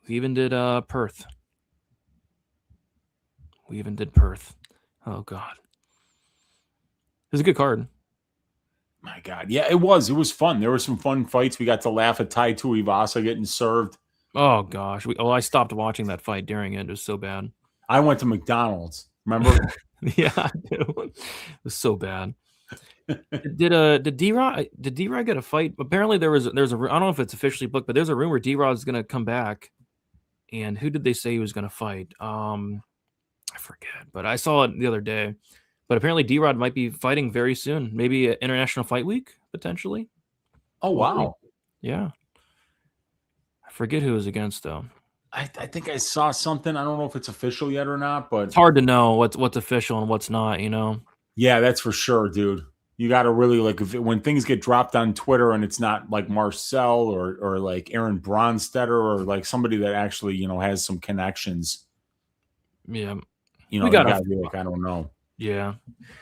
Speaker 3: We even did Perth. Oh God. It was a good card.
Speaker 4: My God. Yeah, it was. It was fun. There were some fun fights. We got to laugh at Tatsuro Tyra getting served.
Speaker 3: Oh gosh. I stopped watching that fight during it. It was so bad.
Speaker 4: I went to McDonald's. Remember?
Speaker 3: Yeah, I do. It was so bad. Did D-Rod get a fight? Apparently there's a I don't know if it's officially booked, but there's a rumor D-Rod is going to come back. And who did they say he was going to fight? I forget, but I saw it the other day. But apparently D-Rod might be fighting very soon. Maybe at International Fight Week, potentially.
Speaker 4: Oh, wow.
Speaker 3: Yeah. I forget who it was against, though.
Speaker 4: I think I saw something. I don't know if it's official yet or not, but
Speaker 3: it's hard to know what's official and what's not,
Speaker 4: Yeah, that's for sure, dude. You got to really when things get dropped on Twitter and it's not like Marcel or like Aaron Bronstetter or like somebody that actually, has some connections.
Speaker 3: Yeah.
Speaker 4: We got to be like, I don't know.
Speaker 3: Yeah.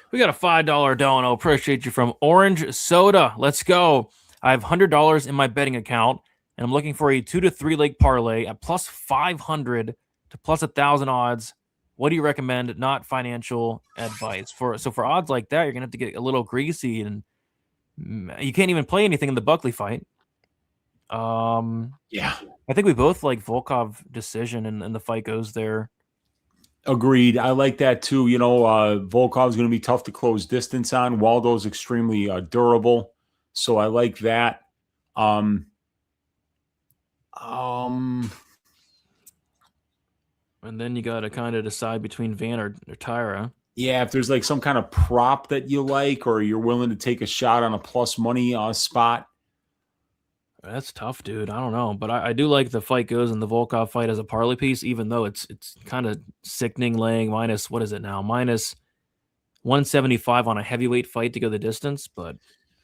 Speaker 3: We got a $5 dono. Appreciate you from Orange Soda. Let's go. I have $100 in my betting account, and I'm looking for a 2 to 3 leg parlay at plus 500 to plus 1,000 odds. What do you recommend? Not financial advice. For odds like that, you're going to have to get a little greasy, and you can't even play anything in the Buckley fight.
Speaker 4: Yeah.
Speaker 3: I think we both like Volkov decision, and the fight goes there.
Speaker 4: Agreed. I like that too. Volkov's going to be tough to close distance on. Waldo's extremely durable, so I like that. And
Speaker 3: then you got to kind of decide between Van or Tyra.
Speaker 4: Yeah, if there's like some kind of prop that you like, or you're willing to take a shot on a plus money spot.
Speaker 3: That's tough, dude. I don't know, but I do like the fight goes in the Volkov fight as a parlay piece, even though it's kind of sickening laying minus, what is it now? Minus 175 on a heavyweight fight to go the distance, but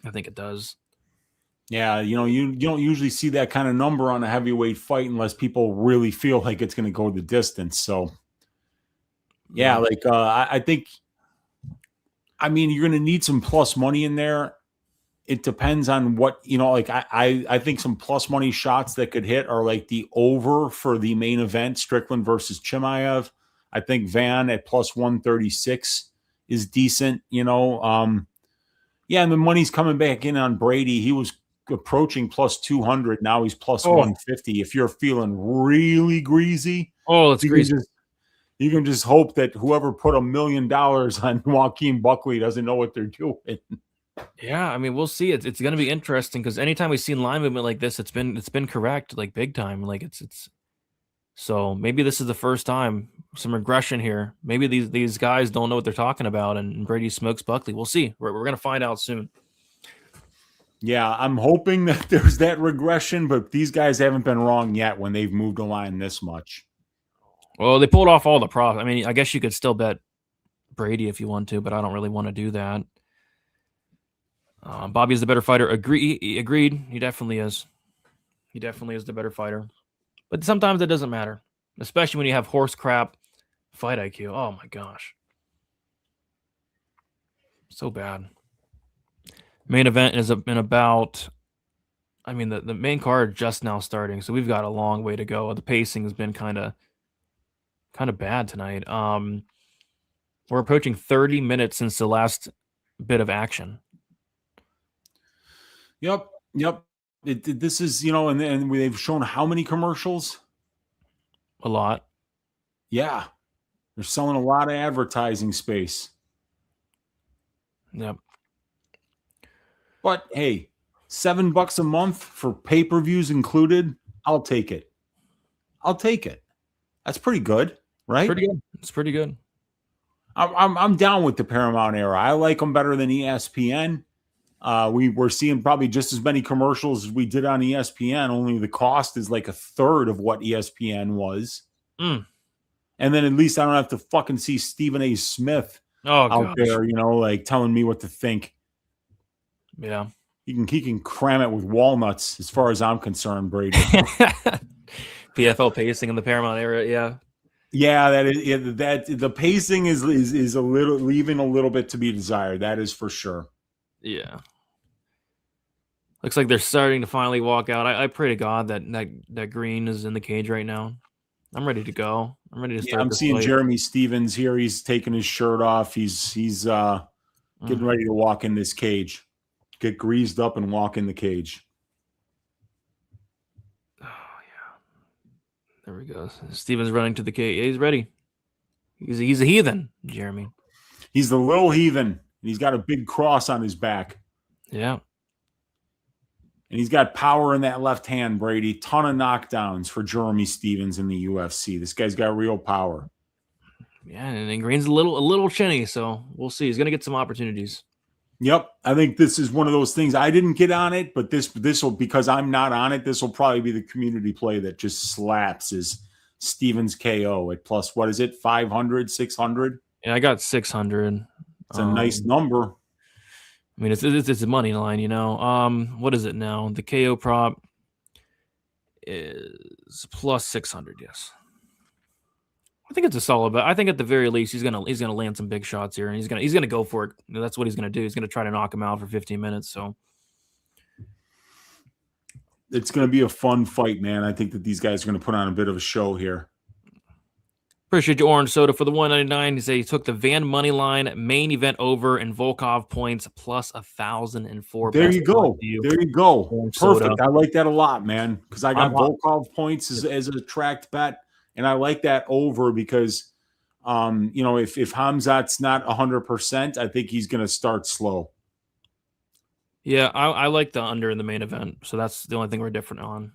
Speaker 3: I think it does.
Speaker 4: Yeah, you don't usually see that kind of number on a heavyweight fight unless people really feel like it's going to go the distance. So, yeah, I think, you're going to need some plus money in there. It depends on what, I think some plus money shots that could hit are like the over for the main event, Strickland versus Chimaev. I think Van at plus 136 is decent, and the money's coming back in on Brady. He was approaching plus 200. Now he's plus 150. If you're feeling really greasy,
Speaker 3: it's greasy.
Speaker 4: You can just hope that whoever put $1 million on Joaquin Buckley doesn't know what they're doing.
Speaker 3: Yeah, we'll see. It's going to be interesting because anytime we've seen line movement like this, it's been correct, like big time. Like it's so maybe this is the first time some regression here. Maybe these guys don't know what they're talking about, and Brady smokes Buckley. We'll see. We're going to find out soon.
Speaker 4: Yeah, I'm hoping that there's that regression, but these guys haven't been wrong yet when they've moved the line this much.
Speaker 3: Well, they pulled off all the props. I guess you could still bet Brady if you want to, but I don't really want to do that. Bobby is the better fighter. Agreed. He definitely is. He definitely is the better fighter. But sometimes it doesn't matter, especially when you have horse crap fight IQ. Oh my gosh. So bad. Main event is in about, the main card just now starting, so we've got a long way to go. The pacing has been kind of bad tonight. We're approaching 30 minutes since the last bit of action.
Speaker 4: Yep. This is, and they've shown how many commercials?
Speaker 3: A lot.
Speaker 4: Yeah. They're selling a lot of advertising space.
Speaker 3: Yep.
Speaker 4: But hey, $7 a month for pay-per-views included, I'll take it. I'll take it. That's pretty good, right?
Speaker 3: Pretty good. It's pretty good.
Speaker 4: I'm down with the Paramount era. I like them better than ESPN. We're seeing probably just as many commercials as we did on ESPN, only the cost is like a third of what ESPN was.
Speaker 3: Mm.
Speaker 4: And then at least I don't have to fucking see Stephen A. Smith out there, like telling me what to think.
Speaker 3: Yeah.
Speaker 4: He can cram it with walnuts as far as I'm concerned, Brady.
Speaker 3: PFL pacing in the Paramount era, yeah.
Speaker 4: Yeah, that the pacing is a little leaving a little bit to be desired. That is for sure.
Speaker 3: Yeah. Looks like they're starting to finally walk out. I pray to God that Green is in the cage right now. I'm ready to go. I'm ready to start.
Speaker 4: I'm seeing fight. Jeremy Stevens here. He's taking his shirt off. He's getting ready to walk in this cage. Get greased up and walk in the cage.
Speaker 3: Oh yeah. There we go. Stevens running to the cage. Yeah, he's ready. He's a heathen, Jeremy.
Speaker 4: He's the little heathen. He's got a big cross on his back.
Speaker 3: Yeah.
Speaker 4: And he's got power in that left hand, Brady. Ton of knockdowns for Jeremy Stevens in the UFC. This guy's got real power.
Speaker 3: Yeah, and then Green's a little chinny, so we'll see. He's going to get some opportunities.
Speaker 4: Yep. I think this is one of those things. I didn't get on it, but this will, because I'm not on it, this will probably be the community play that just slaps is Stevens KO at plus, what is it, 500, 600?
Speaker 3: Yeah, I got 600.
Speaker 4: It's a nice number.
Speaker 3: I mean, it's a money line, What is it now? The KO prop is plus 600. Yes, I think it's a solid bet. I think at the very least he's gonna land some big shots here, and he's gonna go for it. That's what he's gonna do. He's gonna try to knock him out for 15 minutes. So
Speaker 4: it's gonna be a fun fight, man. I think that these guys are gonna put on a bit of a show here.
Speaker 3: Appreciate you, Orange Soda, for the 199. He said he took the Van money line main event over and Volkov points plus 1,004.
Speaker 4: There you go. There you go. Perfect. Soda. I like that a lot, man, because I got Volkov points as a tracked bet, and I like that over because, if Khamzat's not 100%, I think he's going to start slow.
Speaker 3: Yeah, I like the under in the main event, so that's the only thing we're different on.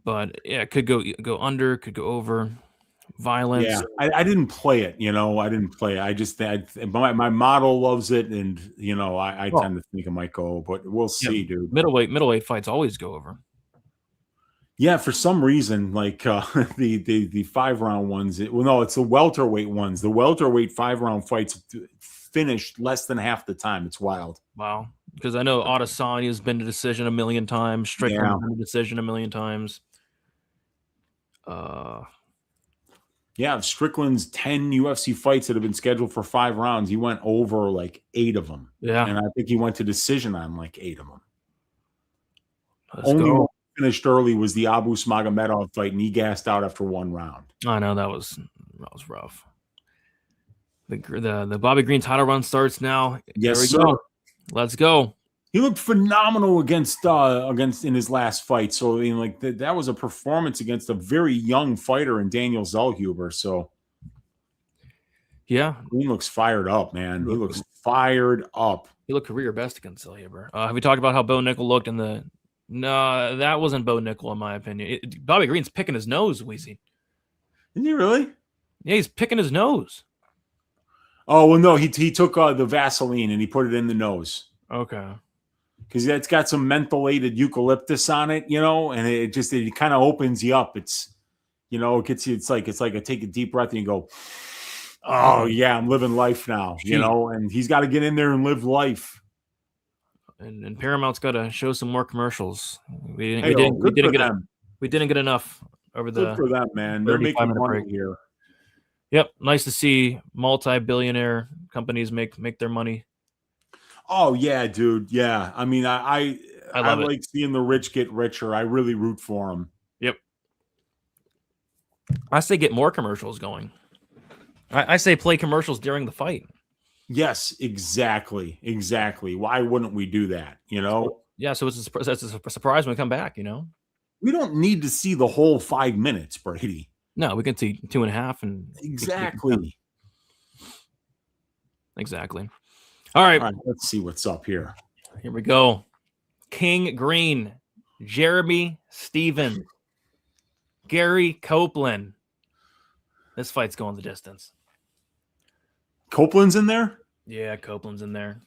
Speaker 3: But yeah, it could go under, could go over. Violence.
Speaker 4: Yeah, I didn't play it. I didn't play it. I just my model loves it, and I tend to think it might go, but we'll see, dude.
Speaker 3: Middleweight fights always go over.
Speaker 4: Yeah, for some reason, like the 5-round ones. It's the welterweight ones. The welterweight 5-round fights finished less than half the time. It's wild.
Speaker 3: Wow. Because I know Adesanya has been to decision a million times. Strickland has been to decision a million times.
Speaker 4: Yeah, Strickland's 10 UFC fights that have been scheduled for 5 rounds, he went over like 8 of them.
Speaker 3: Yeah.
Speaker 4: And I think he went to decision on like 8 of them.
Speaker 3: Only
Speaker 4: one finished early was the Abu Smagomedov fight, and he gassed out after 1 round.
Speaker 3: I know, that was rough. The Bobby Green title run starts now.
Speaker 4: Yes, sir. Go.
Speaker 3: Let's go.
Speaker 4: He looked phenomenal against in his last fight. So I mean, that was a performance against a very young fighter in Daniel Zellhuber. So
Speaker 3: yeah,
Speaker 4: he looks fired up, man. He looks fired up.
Speaker 3: He looked career best against Zellhuber. Have we talked about how Bo Nickel looked in the? No, that wasn't Bo Nickel in my opinion. Bobby Green's picking his nose, Wheezy.
Speaker 4: Is he really?
Speaker 3: Yeah, he's picking his nose.
Speaker 4: Oh well, no, he took the Vaseline and he put it in the nose.
Speaker 3: Okay.
Speaker 4: Because it's got some mentholated eucalyptus on it, and it kind of opens you up. It's, it gets you. It's like I take a deep breath and you go, oh yeah, I'm living life now, And he's got to get in there and live life.
Speaker 3: And Paramount's got to show some more commercials. We didn't get enough over the.
Speaker 4: Good for them, man. They're making money here.
Speaker 3: Yep, nice to see multi-billionaire companies make their money.
Speaker 4: Oh yeah, dude. Yeah. I mean, I like seeing the rich get richer. I really root for them.
Speaker 3: Yep. I say get more commercials going. I say play commercials during the fight.
Speaker 4: Yes, exactly. Why wouldn't we do that?
Speaker 3: Yeah. So it's a surprise when we come back.
Speaker 4: We don't need to see the whole 5 minutes, Brady.
Speaker 3: No, we can see 2.5 and
Speaker 4: Exactly.
Speaker 3: Exactly. All right.
Speaker 4: Let's see what's up here.
Speaker 3: Here we go. King Green, Jeremy Stevens, Gary Copeland. This fight's going the distance.
Speaker 4: Copeland's in there?
Speaker 3: Yeah, Copeland's in there.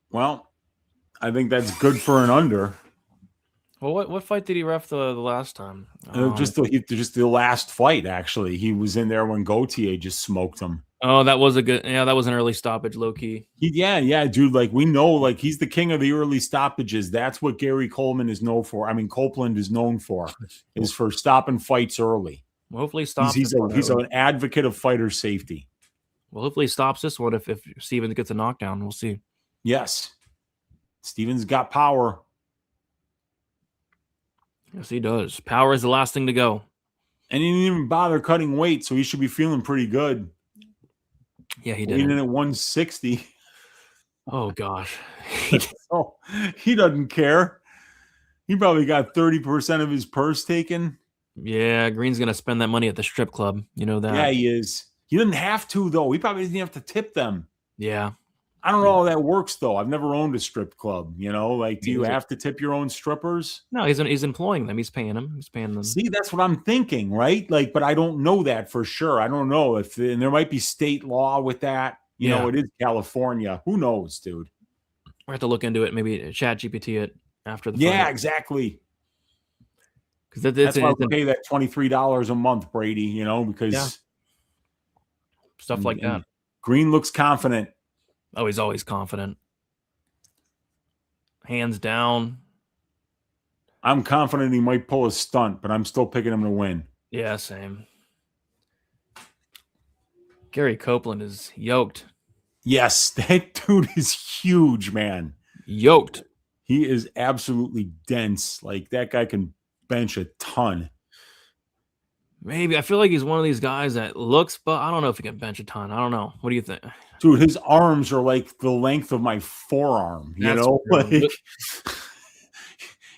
Speaker 4: Well, I think that's good for an under.
Speaker 3: Well, what fight did he ref the last time?
Speaker 4: Just the last fight, actually. He was in there when Gauthier just smoked him.
Speaker 3: Oh, that was that was an early stoppage, low key.
Speaker 4: Yeah, dude. Like, we know, like, he's the king of the early stoppages. That's what Gary Coleman is known for. I mean, Copeland is known for, is for stopping fights early.
Speaker 3: Well, hopefully he stops.
Speaker 4: He's an advocate of fighter safety.
Speaker 3: Well, hopefully he stops this one if Stevens gets a knockdown. We'll see.
Speaker 4: Yes. Stevens got power.
Speaker 3: Yes, he does. Power is the last thing to go.
Speaker 4: And he didn't even bother cutting weight, so he should be feeling pretty good.
Speaker 3: Yeah, he did.
Speaker 4: Weighing in at 160.
Speaker 3: Oh, gosh.
Speaker 4: Oh, he doesn't care. He probably got 30% of his purse taken.
Speaker 3: Yeah, Green's going to spend that money at the strip club. You know that.
Speaker 4: Yeah, he is. He didn't have to, though. He probably didn't have to tip them.
Speaker 3: Yeah.
Speaker 4: I don't know how that works, though. I've never owned a strip club. You know, like, do you have to tip your own strippers?
Speaker 3: No, he's employing them. He's paying them. He's paying them.
Speaker 4: See, that's what I'm thinking, right? Like, but I don't know that for sure. I don't know and there might be state law with that. You know, it is California. Who knows, dude?
Speaker 3: We have to look into it. Maybe chat GPT it after the fight.
Speaker 4: Yeah, exactly.
Speaker 3: Because
Speaker 4: that's why I pay that $23 a month, Brady. You know, because
Speaker 3: stuff like that.
Speaker 4: Green looks confident.
Speaker 3: Oh, he's always confident. Hands down.
Speaker 4: I'm confident he might pull a stunt, but I'm still picking him to win.
Speaker 3: Yeah, same. Gary Copeland is yoked.
Speaker 4: Yes, that dude is huge, man.
Speaker 3: Yoked.
Speaker 4: He is absolutely dense. Like, that guy can bench a ton.
Speaker 3: Maybe. I feel like he's one of these guys that looks, but I don't know if he can bench a ton. I don't know. What do you think?
Speaker 4: Dude, his arms are like the length of my forearm, you know? Like,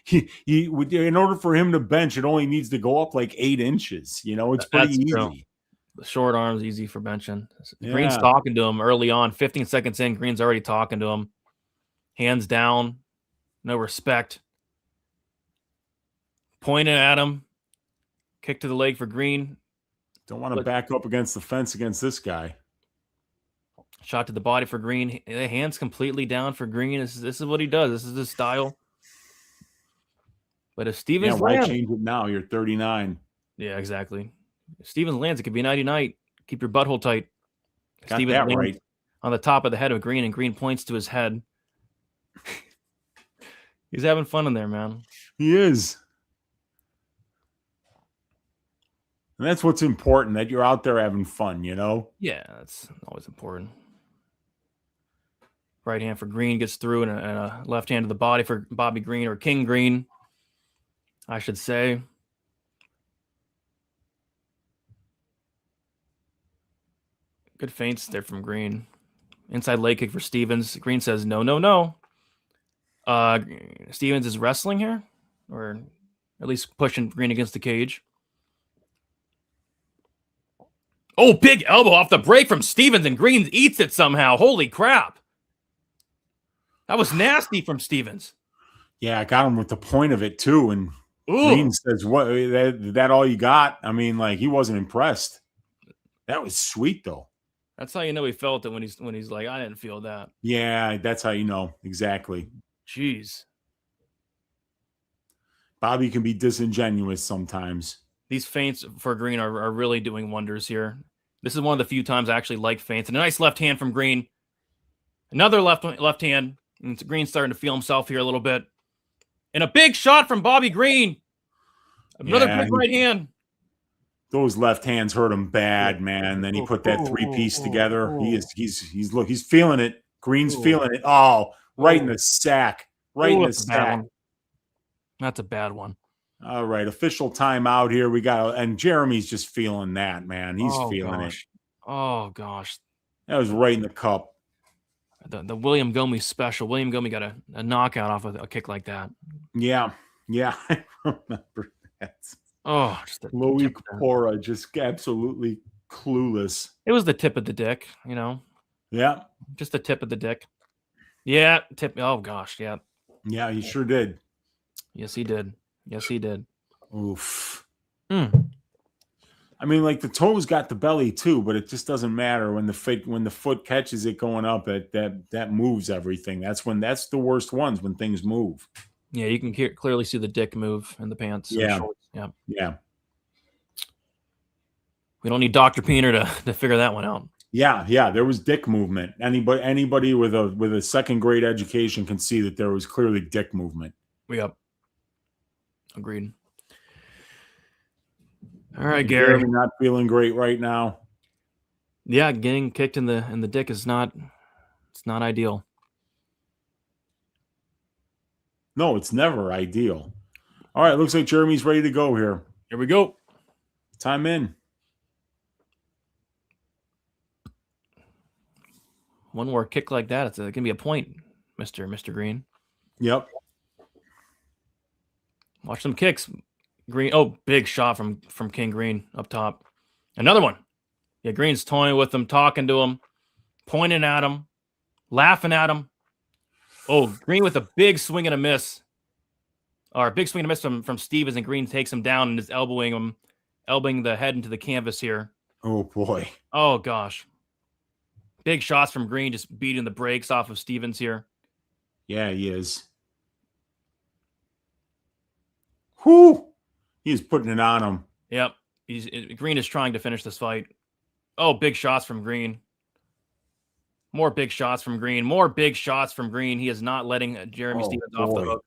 Speaker 4: he would, in order for him to bench, it only needs to go up like 8 inches. You know, it's pretty easy.
Speaker 3: True. The short arms easy for benching.
Speaker 4: Yeah.
Speaker 3: Green's talking to him early on. 15 seconds in, Green's already talking to him. Hands down. No respect. Pointing at him. Kick to the leg for Green.
Speaker 4: Don't want to back up against the fence against this guy.
Speaker 3: Shot to the body for Green. Hands completely down for Green. This is what he does. This is his style. But if Stevens
Speaker 4: why change it now? You're 39.
Speaker 3: Yeah, exactly. If Stevens lands, it could be a nighty night. Keep your butthole tight.
Speaker 4: Got Stevens that right.
Speaker 3: On the top of the head of Green, and Green points to his head. He's having fun in there, man.
Speaker 4: He is. And that's what's important, that you're out there having fun, you know?
Speaker 3: Yeah, that's always important. Right hand for Green gets through, and a left hand to the body for Bobby Green, or King Green, I should say. Good feints there from Green. Inside leg kick for Stevens. Green says, no, no, no. Stevens is wrestling here, or at least pushing Green against the cage. Oh, big elbow off the break from Stevens, and Green eats it somehow. Holy crap. That was nasty from Stevens.
Speaker 4: Yeah, I got him with the point of it, too. And Green says, "What? That all you got?" I mean, like, he wasn't impressed. That was sweet, though.
Speaker 3: That's how you know he felt it when he's like, I didn't feel that.
Speaker 4: Yeah, that's how you know. Exactly.
Speaker 3: Jeez.
Speaker 4: Bobby can be disingenuous sometimes.
Speaker 3: These feints for Green are really doing wonders here. This is one of the few times I actually like feints. And a nice left hand from Green. Another left hand. And Green's starting to feel himself here a little bit. And a big shot from Bobby Green. Another big right hand.
Speaker 4: Those left hands hurt him bad, man. Then he put that 3-piece together. He's feeling it. Green's feeling it. Oh, right in the sack. Right in the sack.
Speaker 3: That's a bad one.
Speaker 4: All right, official timeout here. We got, and Jeremy's just feeling that, man. He's feeling it.
Speaker 3: Oh gosh,
Speaker 4: that was right in the cup.
Speaker 3: The William Gomez special. William Gomez got a knockout off of a kick like that.
Speaker 4: Yeah, I remember that.
Speaker 3: Oh, just the
Speaker 4: Louis
Speaker 3: tip of the-
Speaker 4: Cora, just absolutely clueless.
Speaker 3: it was the tip of the dick, you know,
Speaker 4: Yeah.
Speaker 3: just the tip of the dick. Yeah, tip. Oh gosh, yeah.
Speaker 4: Yeah, he sure did.
Speaker 3: Yes, he did. Yes, he did.
Speaker 4: Oof.
Speaker 3: Mm.
Speaker 4: I mean, like the toes got the belly too, but it just doesn't matter when the foot catches it going up. That moves everything. That's the worst ones when things move.
Speaker 3: Yeah, you can clearly see the dick move in the pants. And
Speaker 4: Yeah.
Speaker 3: shorts. Yeah.
Speaker 4: Yeah.
Speaker 3: We don't need Dr. Peener to figure that one out.
Speaker 4: Yeah, yeah. There was dick movement. Anybody with a second grade education can see that there was clearly dick movement.
Speaker 3: Yep. Agreed. All right, Gary.
Speaker 4: Jeremy not feeling great right now.
Speaker 3: Yeah, getting kicked in the dick is not ideal.
Speaker 4: No, it's never ideal. All right, looks like Jeremy's ready to go here.
Speaker 3: Here we go.
Speaker 4: Time in.
Speaker 3: One more kick like that, it's gonna be a point, Mr. Green.
Speaker 4: Yep.
Speaker 3: Watch some kicks. Green. Oh, big shot from King Green up top. Another one. Yeah, Green's toying with him, talking to him, pointing at him, laughing at him. Oh, Green with a big swing and a miss. Or a big swing and a miss from Stevens, and Green takes him down and is elbowing the head into the canvas here.
Speaker 4: Oh boy.
Speaker 3: Oh gosh. Big shots from Green, just beating the brakes off of Stevens here.
Speaker 4: Yeah, he is. Whoo! He's putting it on him.
Speaker 3: Yep. Green is trying to finish this fight. Oh, big shots from Green. More big shots from Green. More big shots from Green. He is not letting Jeremy Stevens off the hook.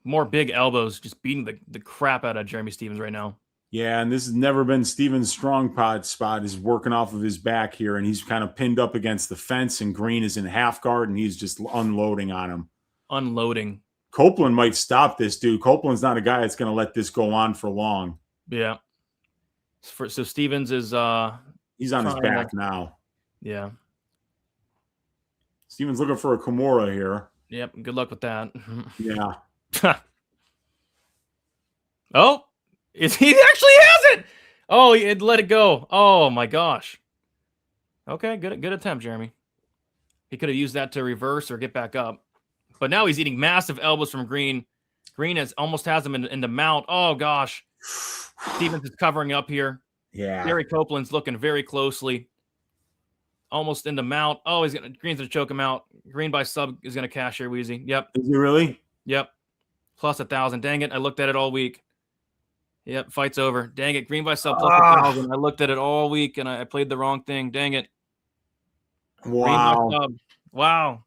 Speaker 3: More big elbows, just beating the crap out of Jeremy Stevens right now.
Speaker 4: Yeah, and this has never been Stevens' strong spot. Is working off of his back here, and he's kind of pinned up against the fence, and Green is in half guard, and he's just unloading on him.
Speaker 3: Unloading.
Speaker 4: Copeland might stop this, dude. Copeland's not a guy that's going to let this go on for long.
Speaker 3: Yeah. So Stevens is
Speaker 4: he's on his back now.
Speaker 3: Yeah.
Speaker 4: Stevens looking for a Kimura here.
Speaker 3: Yep. Good luck with that.
Speaker 4: Yeah.
Speaker 3: Oh, he actually has it. Oh, he let it go. Oh my gosh. Okay, good attempt, Jeremy. He could have used that to reverse or get back up. But now he's eating massive elbows from Green. Green almost has him in the mount. Oh gosh. Stevens is covering up here.
Speaker 4: Yeah.
Speaker 3: Gary Copeland's looking very closely. Almost in the mount. Oh, Green's gonna choke him out. Green by sub is gonna cash here, Wheezy. Yep.
Speaker 4: Is he really?
Speaker 3: Yep. Plus 1,000. Dang it. I looked at it all week. Yep. Fight's over. Dang it. Green by sub plus 1,000. I looked at it all week and I played the wrong thing. Dang it.
Speaker 4: Wow.
Speaker 3: Green by sub. Wow.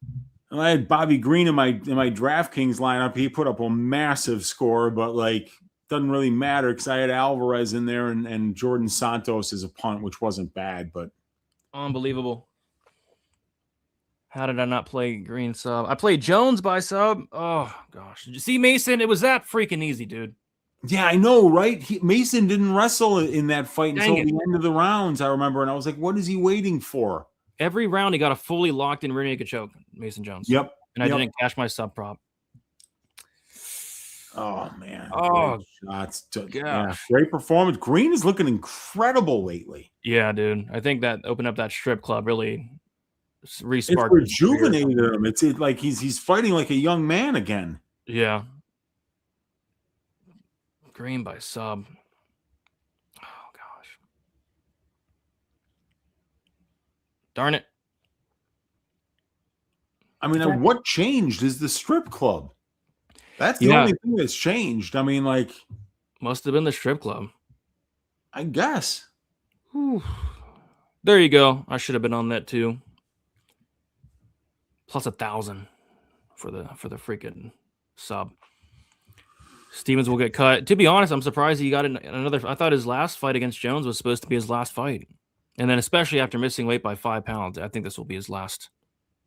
Speaker 4: I had Bobby Green in my DraftKings lineup. He put up a massive score, but like doesn't really matter because I had Alvarez in there and Jordan Santos as a punt, which wasn't bad, but
Speaker 3: unbelievable. How did I not play Green sub? I played Jones by sub. Oh gosh. Did you see Mason? It was that freaking easy, dude.
Speaker 4: Yeah, I know, right? Mason didn't wrestle in that fight
Speaker 3: Dang
Speaker 4: until the end of the rounds, I remember, and I was like, what is he waiting for?
Speaker 3: Every round he got a fully locked in rear naked choke, Mason Jones.
Speaker 4: Yep.
Speaker 3: And I didn't cash my sub prop.
Speaker 4: Oh man.
Speaker 3: Oh,
Speaker 4: shots. Yeah, great performance. Green is looking incredible lately.
Speaker 3: Yeah, dude. I think that opened up that strip club really resparked.
Speaker 4: It's rejuvenated him. It's like he's fighting like a young man again.
Speaker 3: Yeah. Green by sub. Oh gosh. Darn it.
Speaker 4: I mean, what changed is the strip club. That's the only thing that's changed. I mean, like,
Speaker 3: must have been the strip club.
Speaker 4: I guess.
Speaker 3: Whew. There you go. I should have been on that too. Plus 1,000 for the freaking sub. Stevens will get cut. To be honest, I'm surprised he got another. I thought his last fight against Jones was supposed to be his last fight, and then especially after missing weight by 5 pounds, I think this will be his last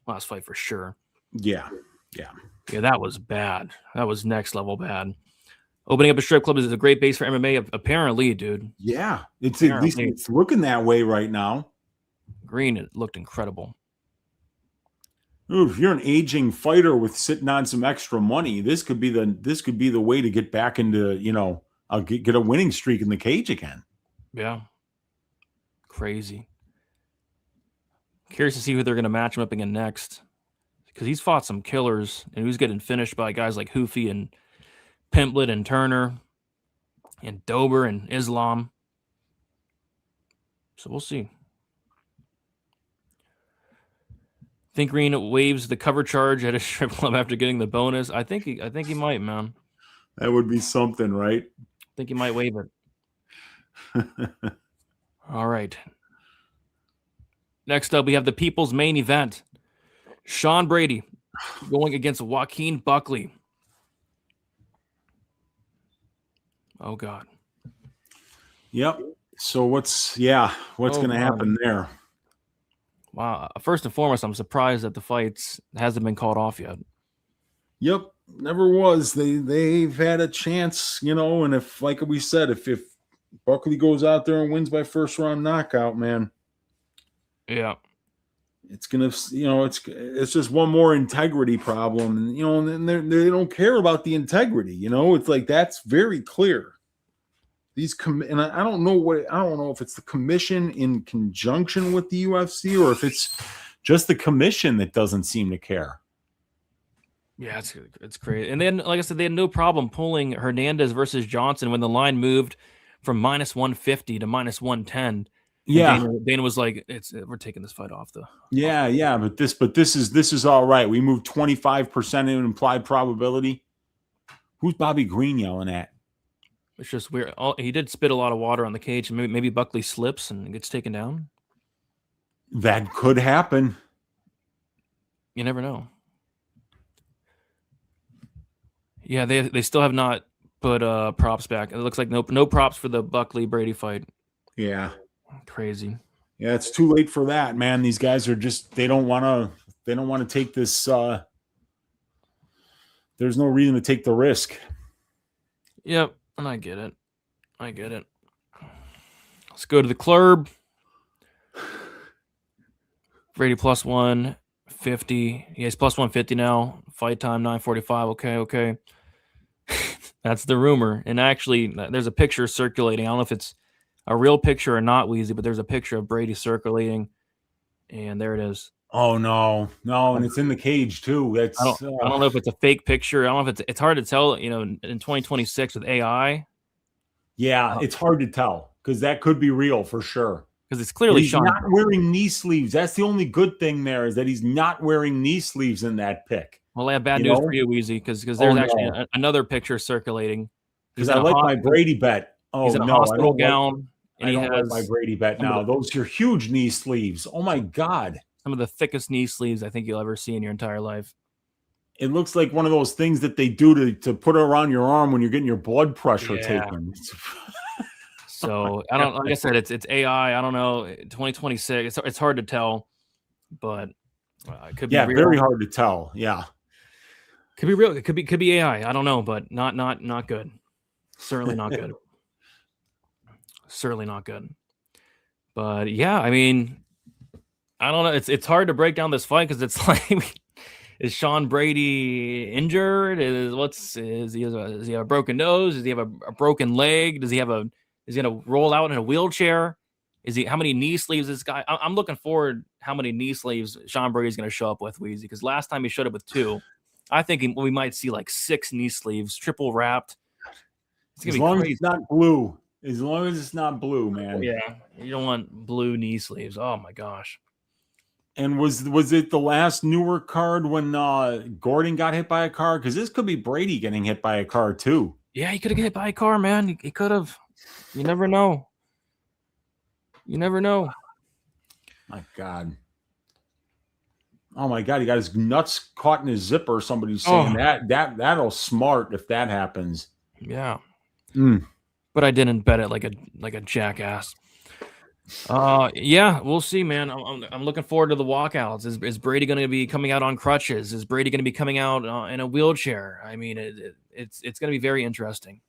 Speaker 3: fight for sure.
Speaker 4: Yeah.
Speaker 3: That was bad. That was next level bad. Opening up a strip club is a great base for MMA, apparently, dude.
Speaker 4: Yeah, at least it's looking that way right now.
Speaker 3: Green, it looked incredible.
Speaker 4: Ooh, if you're an aging fighter with sitting on some extra money, this could be the way to get back into, get a winning streak in the cage again.
Speaker 3: Yeah. Crazy. Curious to see who they're going to match him up again next. Because he's fought some killers, and he was getting finished by guys like Hoofy and Pimplet and Turner and Dober and Islam. So we'll see. Think Green waves the cover charge at a strip club after getting the bonus. I think he might, man.
Speaker 4: That would be something, right?
Speaker 3: I think he might waive it. All right. Next up, we have the people's main event. Sean Brady going against Joaquin Buckley. Oh, God.
Speaker 4: Yep. So what's going to happen there?
Speaker 3: Wow. First and foremost, I'm surprised that the fights hasn't been called off yet.
Speaker 4: Yep. Never was. They've had a chance, and if, like we said, if Buckley goes out there and wins by first round knockout, man.
Speaker 3: Yeah.
Speaker 4: It's gonna, it's just one more integrity problem, and they don't care about the integrity. It's like that's very clear. And I don't know if it's the commission in conjunction with the UFC or if it's just the commission that doesn't seem to care.
Speaker 3: Yeah, it's crazy. And then, like I said, they had no problem pulling Hernandez versus Johnson when the line moved from -150 to -110.
Speaker 4: Yeah,
Speaker 3: Dana was like, we're taking this fight off
Speaker 4: Yeah, but this is all right. We moved 25% in implied probability. Who's Bobby Green yelling at?
Speaker 3: It's just weird. He did spit a lot of water on the cage, and maybe Buckley slips and gets taken down.
Speaker 4: That could happen.
Speaker 3: You never know. Yeah, they still have not put props back. It looks like no props for the Buckley Brady fight.
Speaker 4: Yeah.
Speaker 3: Crazy.
Speaker 4: Yeah, it's too late for that, man. These guys are just they don't want to take this there's no reason to take the risk.
Speaker 3: Yep, and I get it. Let's go to the club. Brady plus 150. Yeah, he's plus 150 now. Fight time 9:45. Okay. That's the rumor. And actually, there's a picture circulating. I don't know if it's a real picture or not, Wheezy, but there's a picture of Brady circulating, and there it is.
Speaker 4: Oh no, and it's in the cage too. That's
Speaker 3: I don't know if it's a fake picture. I don't know if it's hard to tell. In 2026 with AI.
Speaker 4: Yeah, it's hard to tell because that could be real for sure.
Speaker 3: Because it's clearly
Speaker 4: he's not wearing knee sleeves. That's the only good thing there is that he's not wearing knee sleeves in that pic.
Speaker 3: Well, I have bad news for you, Wheezy, because there's actually another picture circulating.
Speaker 4: Because I like my Brady bet. Oh,
Speaker 3: he's in a hospital gown.
Speaker 4: And I don't like my Brady bet now. Those are huge knee sleeves. Oh, my God.
Speaker 3: Some of the thickest knee sleeves I think you'll ever see in your entire life.
Speaker 4: It looks like one of those things that they do to put around your arm when you're getting your blood pressure taken.
Speaker 3: So, I don't, like I said, it's AI. I don't know. 2026, it's hard to tell, but it could be real.
Speaker 4: Very hard to tell. Yeah.
Speaker 3: Could be real. It could be AI. I don't know, but not good. Certainly not good. Certainly not good. But yeah, I mean, I don't know. It's hard to break down this fight because it's like, is Sean Brady injured? Does he have a broken nose? Does he have a broken leg? Is he gonna roll out in a wheelchair? How many knee sleeves this guy? I'm looking forward how many knee sleeves Sean Brady's gonna show up with, Wheezy, because last time he showed up with 2. I think we might see like 6 knee sleeves, triple wrapped.
Speaker 4: As long as it's not blue. As long as it's not blue, man.
Speaker 3: Yeah, you don't want blue knee sleeves. Oh my gosh.
Speaker 4: And was it the last Newark card when Gordon got hit by a car? Because this could be Brady getting hit by a car too.
Speaker 3: Yeah, he could have get hit by a car, man. He could have. You never know.
Speaker 4: My God. Oh my God, he got his nuts caught in his zipper. Somebody's saying that'll smart if that happens.
Speaker 3: Yeah. But I didn't bet it like a jackass. Yeah, we'll see, man. I'm looking forward to the walkouts. Is Brady going to be coming out on crutches? Is Brady going to be coming out in a wheelchair? I mean, it's going to be very interesting.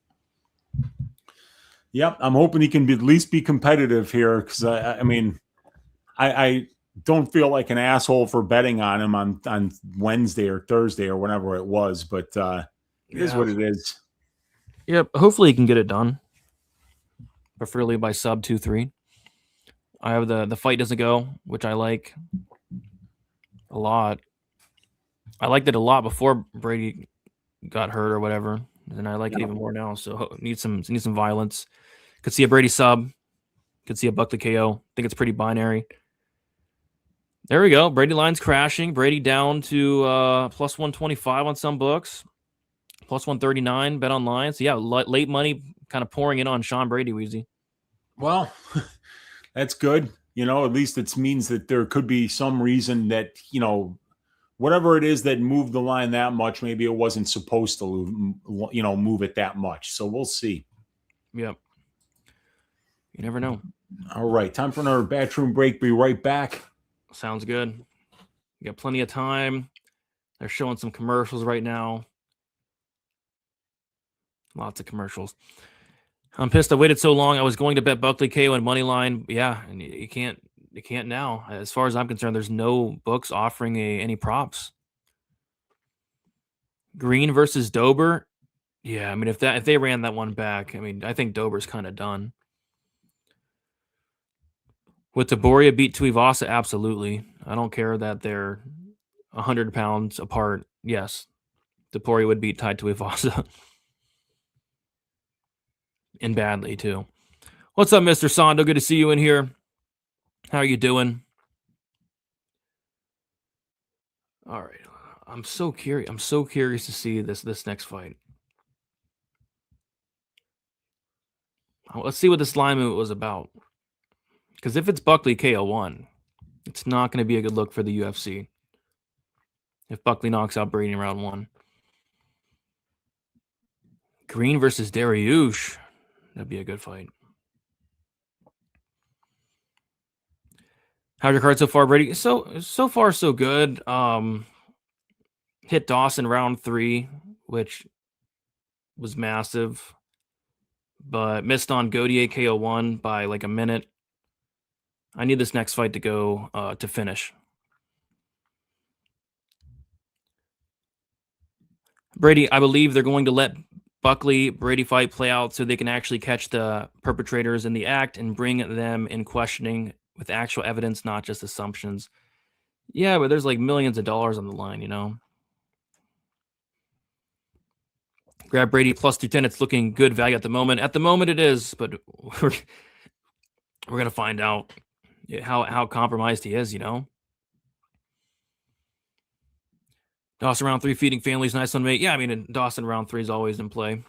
Speaker 4: Yep, I'm hoping he can at least be competitive here because I mean, I don't feel like an asshole for betting on him on Wednesday or Thursday or whenever it was, but it is what it is.
Speaker 3: Yep. Hopefully he can get it done. Preferably by sub 2-3. I have the fight doesn't go, which I like a lot. I liked it a lot before Brady got hurt or whatever, and I like it even more now. So need some violence. Could see a Brady sub. Could see a Buckley KO. Think it's pretty binary. There we go. Brady line's crashing. Brady down to plus 125 on some books. Plus 139 bet online. So yeah, late money kind of pouring in on Sean Brady, Wheezy.
Speaker 4: Well, that's good. At least it means that there could be some reason that, whatever it is that moved the line that much, maybe it wasn't supposed to, move it that much. So we'll see.
Speaker 3: Yep. You never know.
Speaker 4: All right. Time for another bathroom break. Be right back.
Speaker 3: Sounds good. You got plenty of time. They're showing some commercials right now. Lots of commercials. I'm pissed I waited so long. I was going to bet Buckley KO and money line. Yeah, and you can't now. As far as I'm concerned, there's no books offering any props. Green versus Dober. Yeah, I mean if they ran that one back, I mean I think Dober's kind of done. Would Taboria beat Tuivasa? Absolutely. I don't care that they're 100 pounds apart. Yes, Taboria would beat Tai Tuivasa. And badly, too. What's up, Mr. Sando? Good to see you in here. How are you doing? All right. I'm so curious. I'm so curious to see this next fight. Let's see what this line movement was about. Because if it's Buckley KO1, it's not going to be a good look for the UFC. If Buckley knocks out Brady in round 1. Green versus Dariush. That'd be a good fight. How's your card so far, Brady? So far, so good. Hit Dawson round 3, which was massive. But missed on Gaudier KO1 by like a minute. I need this next fight to go to finish. Brady, I believe they're going to let Buckley-Brady fight play out so they can actually catch the perpetrators in the act and bring them in questioning with actual evidence, not just assumptions. Yeah, but there's like millions of dollars on the line, Grab Brady plus 210. It's looking good value at the moment. At the moment it is, but we're going to find out how compromised he is, Dawson round 3 feeding families. Nice one, mate. Yeah, I mean, Dawson round 3 is always in play.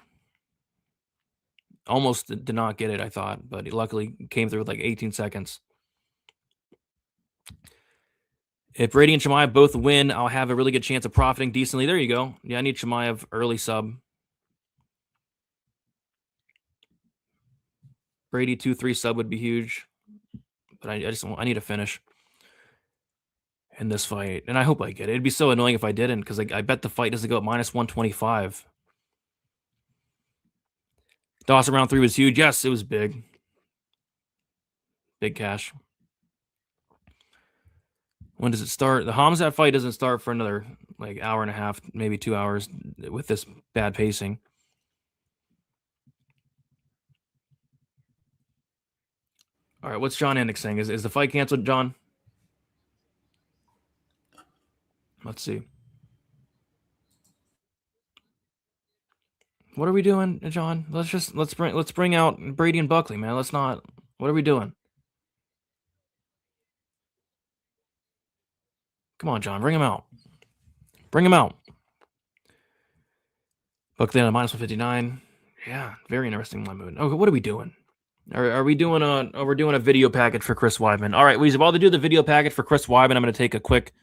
Speaker 3: Almost did not get it, I thought, but he luckily came through with like 18 seconds. If Brady and Chimaev both win, I'll have a really good chance of profiting decently. There you go. Yeah, I need Chimaev early sub. Brady 2-3 sub would be huge, but I need a finish in this fight, and I hope I get it. It'd be so annoying if I didn't, because I bet the fight doesn't go at minus 125. Dawson round 3 was huge. Yes, it was big. Big cash. When does it start? The Khamzat fight doesn't start for another like hour and a half, maybe 2 hours with this bad pacing. All right, what's John Endick saying? Is the fight canceled, John? Let's see. What are we doing, John? Let's bring out Brady and Buckley, man. Let's not. What are we doing? Come on, John. Bring him out. Bring him out. Buckley on a minus 159. Yeah, very interesting line movement. Okay, what are we doing? Are we doing we're doing a video package for Chris Weidman. All right, Weezy, while they do the video package for Chris Weidman, I'm going to take a quick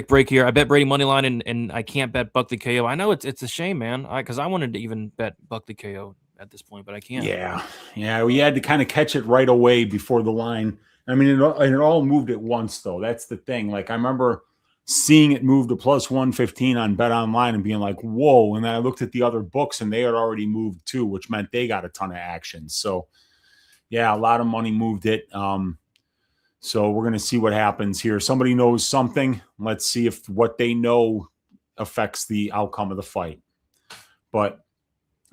Speaker 3: break here. I bet Brady money line and I can't bet Buckley KO. I know it's a shame, man, because I wanted to even bet Buckley KO at this point, but I can't.
Speaker 4: Yeah, we had to kind of catch it right away before the line. I mean, it all moved at once, though. That's the thing. Like, I remember seeing it move to plus 115 on Bet Online and being like, whoa. And then I looked at the other books and they had already moved too, which meant they got a ton of action. So, yeah, a lot of money moved it. So we're going to see what happens here. Somebody knows something. Let's see if what they know affects the outcome of the fight. But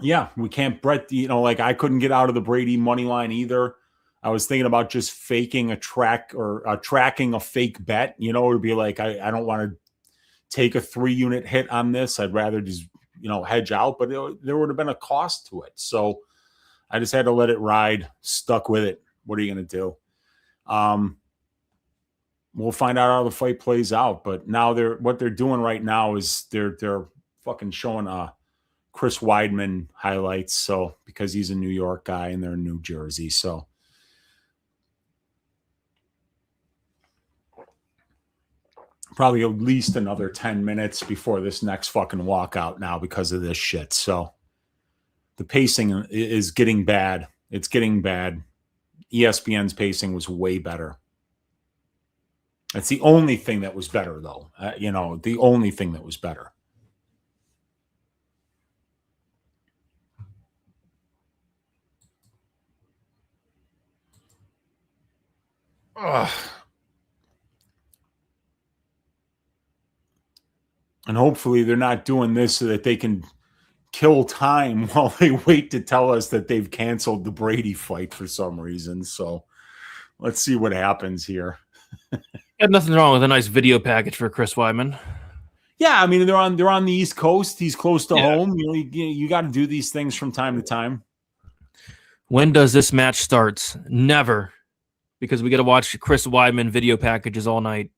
Speaker 4: yeah, we can't Brett, like I couldn't get out of the Brady money line either. I was thinking about just faking a track or tracking a fake bet, to be like, I don't want to take a 3-unit hit on this. I'd rather just, hedge out, but there would have been a cost to it. So I just had to let it ride, stuck with it. What are you going to do? We'll find out how the fight plays out, but now what they're doing right now is they're fucking showing Chris Weidman highlights. So because he's a New York guy and they're in New Jersey, so probably at least another 10 minutes before this next fucking walkout now because of this shit. So the pacing is getting bad. It's getting bad. ESPN's pacing was way better. That's the only thing that was better, though. The only thing that was better. Ugh. And hopefully they're not doing this so that they can kill time while they wait to tell us that they've canceled the Brady fight for some reason. So let's see what happens here.
Speaker 3: Had nothing wrong with a nice video package for Chris Weidman.
Speaker 4: Yeah, I mean they're on the East Coast. He's close to home. You got to do these things from time to time.
Speaker 3: When does this match start? Never, because we got to watch Chris Weidman video packages all night.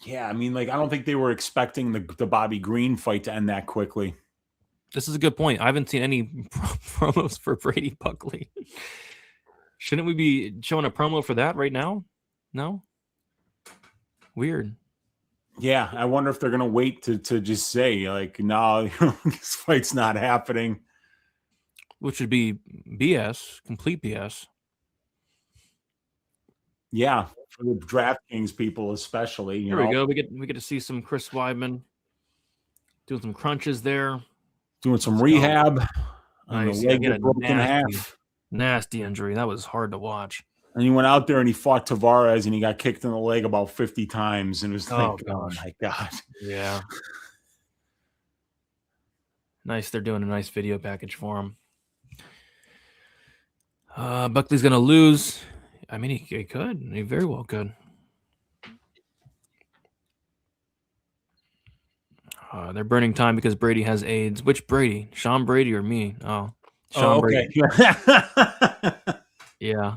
Speaker 4: Yeah, I mean, I don't think they were expecting the Bobby Green fight to end that quickly.
Speaker 3: This is a good point. I haven't seen any promos for Brady-Buckley. Shouldn't we be showing a promo for that right now? No? Weird.
Speaker 4: Yeah, I wonder if they're going to wait to just say, no, this fight's not happening.
Speaker 3: Which would be BS, complete BS.
Speaker 4: Yeah, for the DraftKings people especially.
Speaker 3: Here we go. We get to see some Chris Weidman doing some crunches there.
Speaker 4: Doing some rehab.
Speaker 3: Nice.
Speaker 4: The leg broken in half.
Speaker 3: Nasty injury. That was hard to watch.
Speaker 4: And he went out there and he fought Tavares and he got kicked in the leg about 50 times. And it was oh my God.
Speaker 3: Yeah. Nice. They're doing a nice video package for him. Buckley's going to lose. I mean, he could. He very well could. They're burning time because Brady has AIDS. Which Brady? Sean Brady or me? Oh, Sean
Speaker 4: okay.
Speaker 3: Brady. Yeah.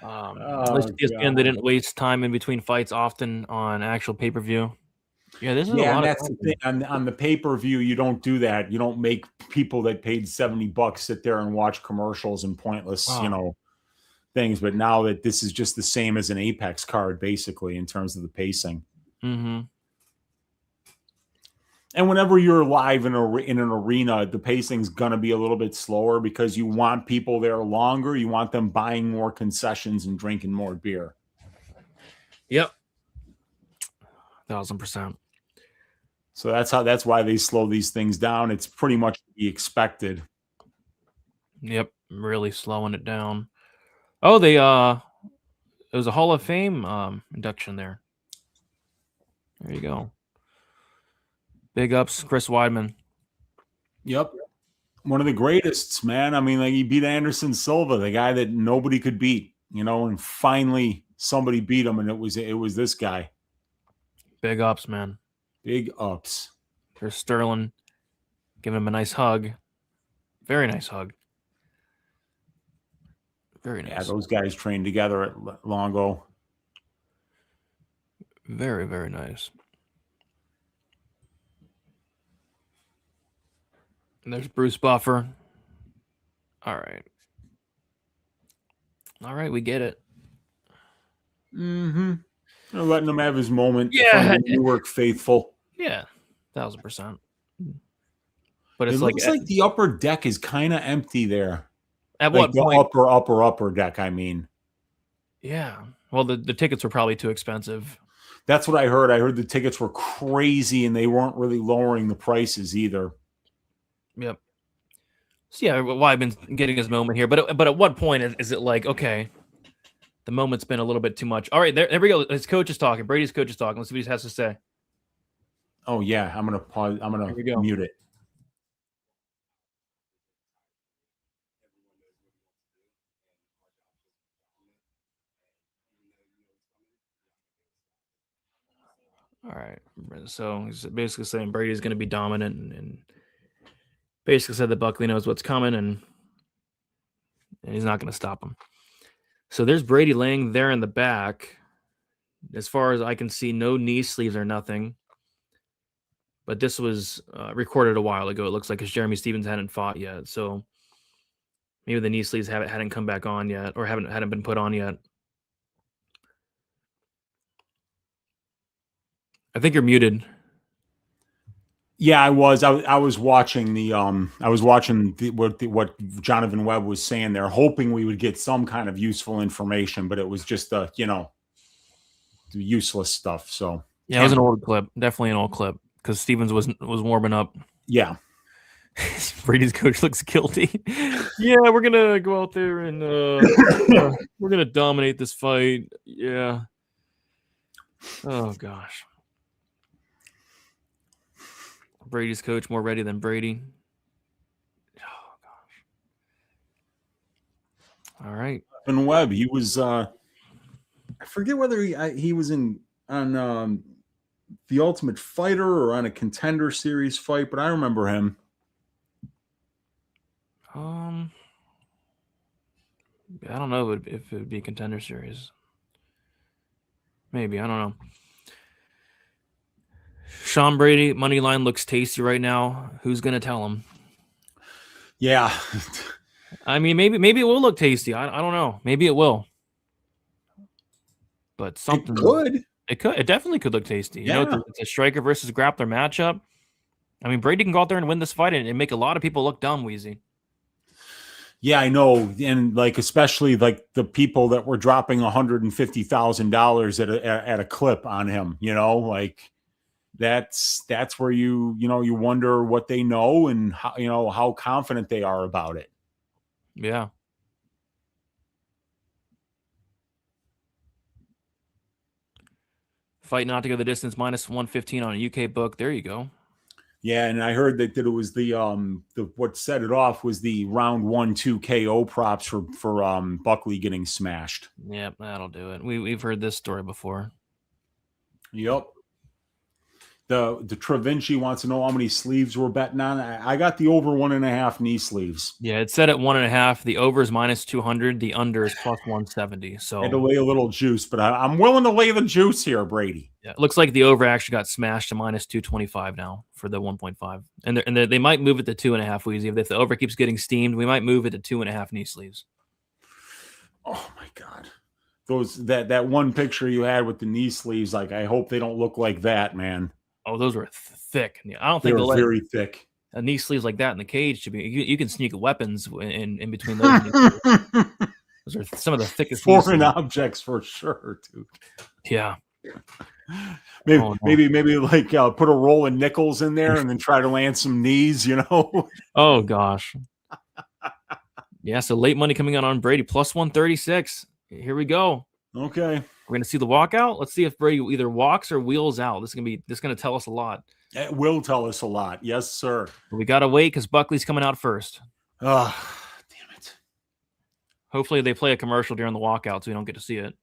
Speaker 3: At least ESPN, they didn't waste time in between fights often on actual pay-per-view. Yeah, this is a lot.
Speaker 4: And that's the thing. On the pay-per-view, you don't do that. You don't make people that paid $70 sit there and watch commercials and pointless, things. But now that this is just the same as an Apex card, basically, in terms of the pacing.
Speaker 3: Mm-hmm.
Speaker 4: And whenever you're live in an arena, the pacing's going to be a little bit slower because you want people there longer. You want them buying more concessions and drinking more beer.
Speaker 3: Yep. 1,000%.
Speaker 4: So that's why they slow these things down. It's pretty much to be expected.
Speaker 3: Yep. Really slowing it down. Oh, it was a Hall of Fame induction there. There you go. Big ups, Chris Weidman.
Speaker 4: Yep. One of the greatest, man. I mean, he beat Anderson Silva, the guy that nobody could beat, and finally somebody beat him, and it was this guy.
Speaker 3: Big ups, man.
Speaker 4: Big ups.
Speaker 3: There's Sterling giving him a nice hug. Very nice hug. Very nice.
Speaker 4: Yeah, those guys trained together at Longo.
Speaker 3: Very, very nice. And there's Bruce Buffer. All right. All right, we get it.
Speaker 4: Mm-hmm. They're letting him have his moment.
Speaker 3: Yeah.
Speaker 4: Newark faithful.
Speaker 3: Yeah, 1,000%. But it's
Speaker 4: it looks like the upper deck is kind of empty there.
Speaker 3: At what point?
Speaker 4: The upper deck, I mean.
Speaker 3: Yeah. Well, the tickets were probably too expensive.
Speaker 4: That's what I heard. I heard the tickets were crazy and they weren't really lowering the prices either.
Speaker 3: Yep. So yeah, Weidman's getting his moment here, but at what point is it like, okay, the moment's been a little bit too much. All right, there we go. His coach is talking. Brady's coach is talking. Let's see what he has to say.
Speaker 4: Oh yeah, I'm gonna pause. I'm gonna mute it.
Speaker 3: All right, so he's basically saying Brady's going to be dominant, and basically said that Buckley knows what's coming, and he's not going to stop him. So there's Brady laying there in the back. As far as I can see, no knee sleeves or nothing. But this was recorded a while ago. It looks like because Jeremy Stevens hadn't fought yet, so maybe the knee sleeves hadn't come back on yet, or hadn't been put on yet. I think you're muted.
Speaker 4: Yeah, I was. I was watching the. I was watching what Jonathan Webb was saying there, hoping we would get some kind of useful information, but it was just the useless stuff. So
Speaker 3: yeah, it was an old clip, definitely an old clip, because Stevens was warming up.
Speaker 4: Yeah.
Speaker 3: Brady's coach looks guilty. Yeah, we're gonna go out there and we're gonna dominate this fight. Yeah. Oh gosh. Brady's coach more ready than Brady. Oh gosh. All right.
Speaker 4: And Webb, he was. I forget whether he was on the Ultimate Fighter or on a Contender Series fight, but I remember him.
Speaker 3: I don't know if it would be Contender Series. Maybe, I don't know. Sean Brady, money line looks tasty right now. Who's gonna tell him?
Speaker 4: Yeah.
Speaker 3: I mean, maybe it will look tasty. I don't know. Maybe it will. But something it definitely could look tasty.
Speaker 4: Yeah.
Speaker 3: You know, it's a striker versus grappler matchup. I mean, Brady can go out there and win this fight and make a lot of people look dumb, Wheezy.
Speaker 4: Yeah, I know, and like especially like the people that were dropping $150,000 at a clip on him. You know, like that's where you wonder what they know and how confident they are about it.
Speaker 3: Yeah. Fight not to go the distance, -115 on a UK book. There you go.
Speaker 4: Yeah, and I heard that it was the what set it off was the round 1-2 KO props for Buckley getting smashed.
Speaker 3: Yep, that'll do it. We've heard this story before.
Speaker 4: Yep. The Travinci wants to know how many sleeves we're betting on. I got the over 1.5 knee sleeves.
Speaker 3: Yeah, it's set at 1.5. The over is -200. The under is +170. So
Speaker 4: I had to lay a little juice, but I'm willing to lay the juice here, Brady.
Speaker 3: Yeah, it looks like the over actually got smashed to -225 now for the 1.5, and they might move it to 2.5. Wheezy, if the over keeps getting steamed, we might move it to 2.5 knee sleeves.
Speaker 4: Oh my god, that one picture you had with the knee sleeves, like I hope they don't look like that, man.
Speaker 3: Oh, those were thick. I don't think
Speaker 4: they're very thick.
Speaker 3: Knee sleeves like that in the cage should be. You can sneak weapons in between those. Those are some of the thickest
Speaker 4: foreign objects for sure, dude.
Speaker 3: Yeah.
Speaker 4: Maybe like put a roll of nickels in there and then try to land some knees.
Speaker 3: Oh gosh. Yeah. So late money coming out on Brady +136. Here we go.
Speaker 4: Okay.
Speaker 3: We're going to see the walkout. Let's see if Brady either walks or wheels out. This is going to tell us a lot.
Speaker 4: It will tell us a lot. Yes, sir.
Speaker 3: But we got to wait because Buckley's coming out first.
Speaker 4: Oh, damn it.
Speaker 3: Hopefully they play a commercial during the walkout so we don't get to see it.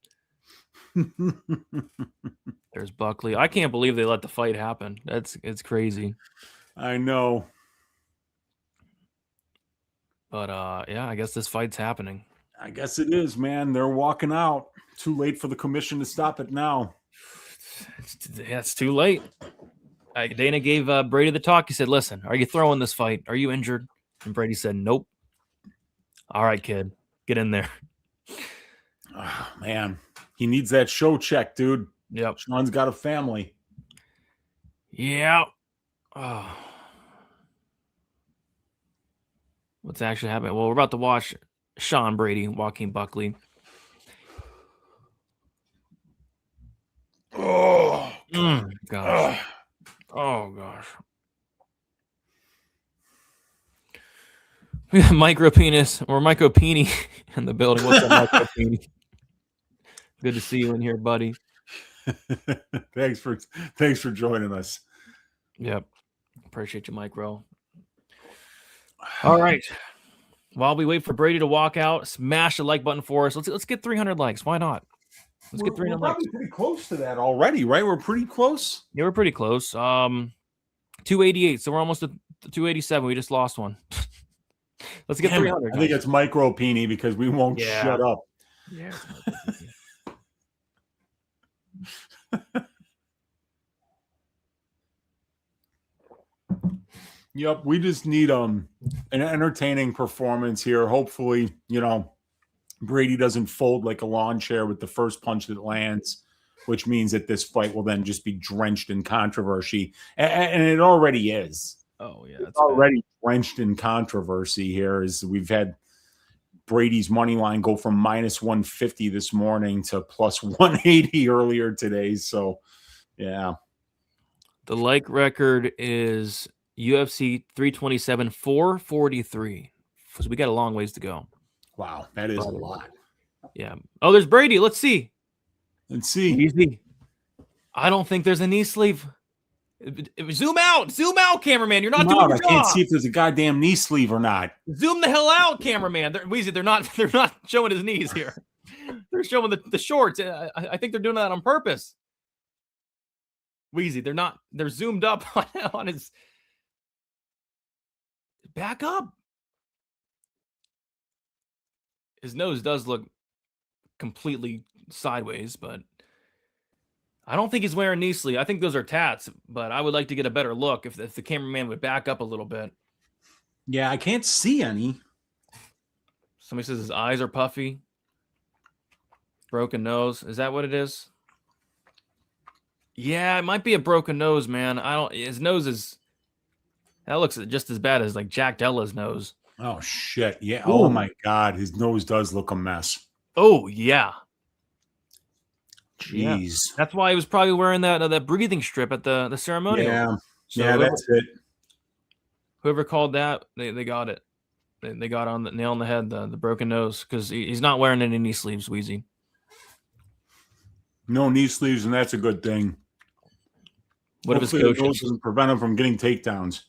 Speaker 3: There's Buckley. I can't believe they let the fight happen. It's crazy.
Speaker 4: I know.
Speaker 3: But yeah, I guess this fight's happening.
Speaker 4: I guess it is, man. They're walking out. Too late for the commission to stop it now.
Speaker 3: It's too late. Dana gave Brady the talk. He said, listen, are you throwing this fight? Are you injured? And Brady said, nope. All right, kid. Get in there.
Speaker 4: Oh, man. He needs that show check, dude.
Speaker 3: Yep.
Speaker 4: Sean's got a family.
Speaker 3: Yeah. Oh. What's actually happening? Well, we're about to watch Sean Brady, Joaquin Buckley.
Speaker 4: Oh,
Speaker 3: gosh. Oh, gosh. We got micro penis or micro peenie in the building. What's up, micro peenie? Good to see you in here, buddy.
Speaker 4: Thanks for joining us.
Speaker 3: Yep. Appreciate you, Micro. All right. While we wait for Brady to walk out, smash the like button for us. Let's get 300 likes. Why not? Let's get 300
Speaker 4: we're
Speaker 3: likes.
Speaker 4: probably pretty close to that already, right? We're pretty close.
Speaker 3: Yeah, we're pretty close. 288. So we're almost at 287. We just lost one. Let's get 300.
Speaker 4: I think it's Micro Peony because we won't shut up.
Speaker 3: Yeah.
Speaker 4: Yep, we just need an entertaining performance here. Hopefully, Brady doesn't fold like a lawn chair with the first punch that lands, which means that this fight will then just be drenched in controversy, and it already is.
Speaker 3: Oh yeah,
Speaker 4: it's already drenched in controversy here. As we've had Brady's money line go from -150 this morning to +180 earlier today. So, yeah,
Speaker 3: the like record is UFC 327 443. So we got a long ways to go.
Speaker 4: Wow, that is a lot.
Speaker 3: Yeah. Oh, there's Brady. Let's see.
Speaker 4: Easy.
Speaker 3: I don't think there's a knee sleeve. Zoom out, cameraman. You're not doing your job.
Speaker 4: I can't see if there's a goddamn knee sleeve or not.
Speaker 3: Zoom the hell out, cameraman. Wheezy, they're not showing his knees here. They're showing the shorts. I think they're doing that on purpose. Wheezy, they're zoomed up on his back up. His nose does look completely sideways, but I don't think he's wearing knee sleeve. I think those are tats, but I would like to get a better look if the cameraman would back up a little bit.
Speaker 4: Yeah, I can't see any.
Speaker 3: Somebody says his eyes are puffy. Broken nose. Is that what it is? Yeah, it might be a broken nose, man. His nose that looks just as bad as like Jack Della's nose.
Speaker 4: Oh shit. Yeah.
Speaker 3: Ooh.
Speaker 4: Oh my God. His nose does look a mess.
Speaker 3: Oh yeah.
Speaker 4: Jeez.
Speaker 3: Yeah. That's why he was probably wearing that breathing strip at the ceremonial.
Speaker 4: Yeah.
Speaker 3: So
Speaker 4: yeah, that's it.
Speaker 3: Whoever called that, they got it. They got on the nail on the head, the broken nose, because he's not wearing any knee sleeves, Wheezy.
Speaker 4: No knee sleeves, and that's a good thing.
Speaker 3: What if his
Speaker 4: coach
Speaker 3: coach
Speaker 4: doesn't prevent him from getting takedowns?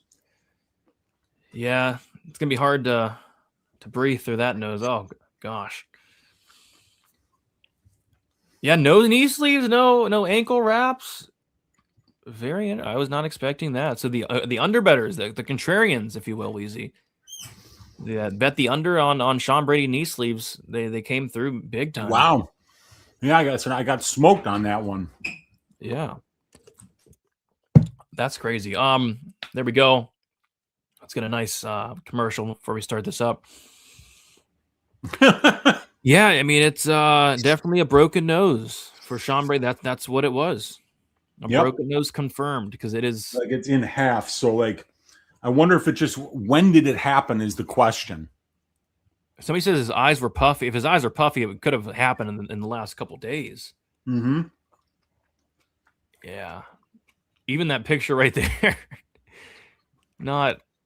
Speaker 3: Yeah, it's gonna be hard to breathe through that nose. Oh gosh. Yeah, no knee sleeves, no ankle wraps. I was not expecting that. So the underbetters, the contrarians, if you will, Wheezy. Bet the under on Sean Brady knee sleeves. They came through big time.
Speaker 4: Wow. Yeah, I got smoked on that one.
Speaker 3: Yeah. That's crazy. There we go. Let's get a nice commercial before we start this up. Yeah, I mean it's definitely a broken nose for Sean Brady. That's what it was. A broken nose confirmed, because it is
Speaker 4: like it's in half. So like, I wonder if when did it happen is the question.
Speaker 3: Somebody says his eyes were puffy. If his eyes are puffy, it could have happened in the last couple days.
Speaker 4: Mm-hmm.
Speaker 3: Yeah. Even that picture right there.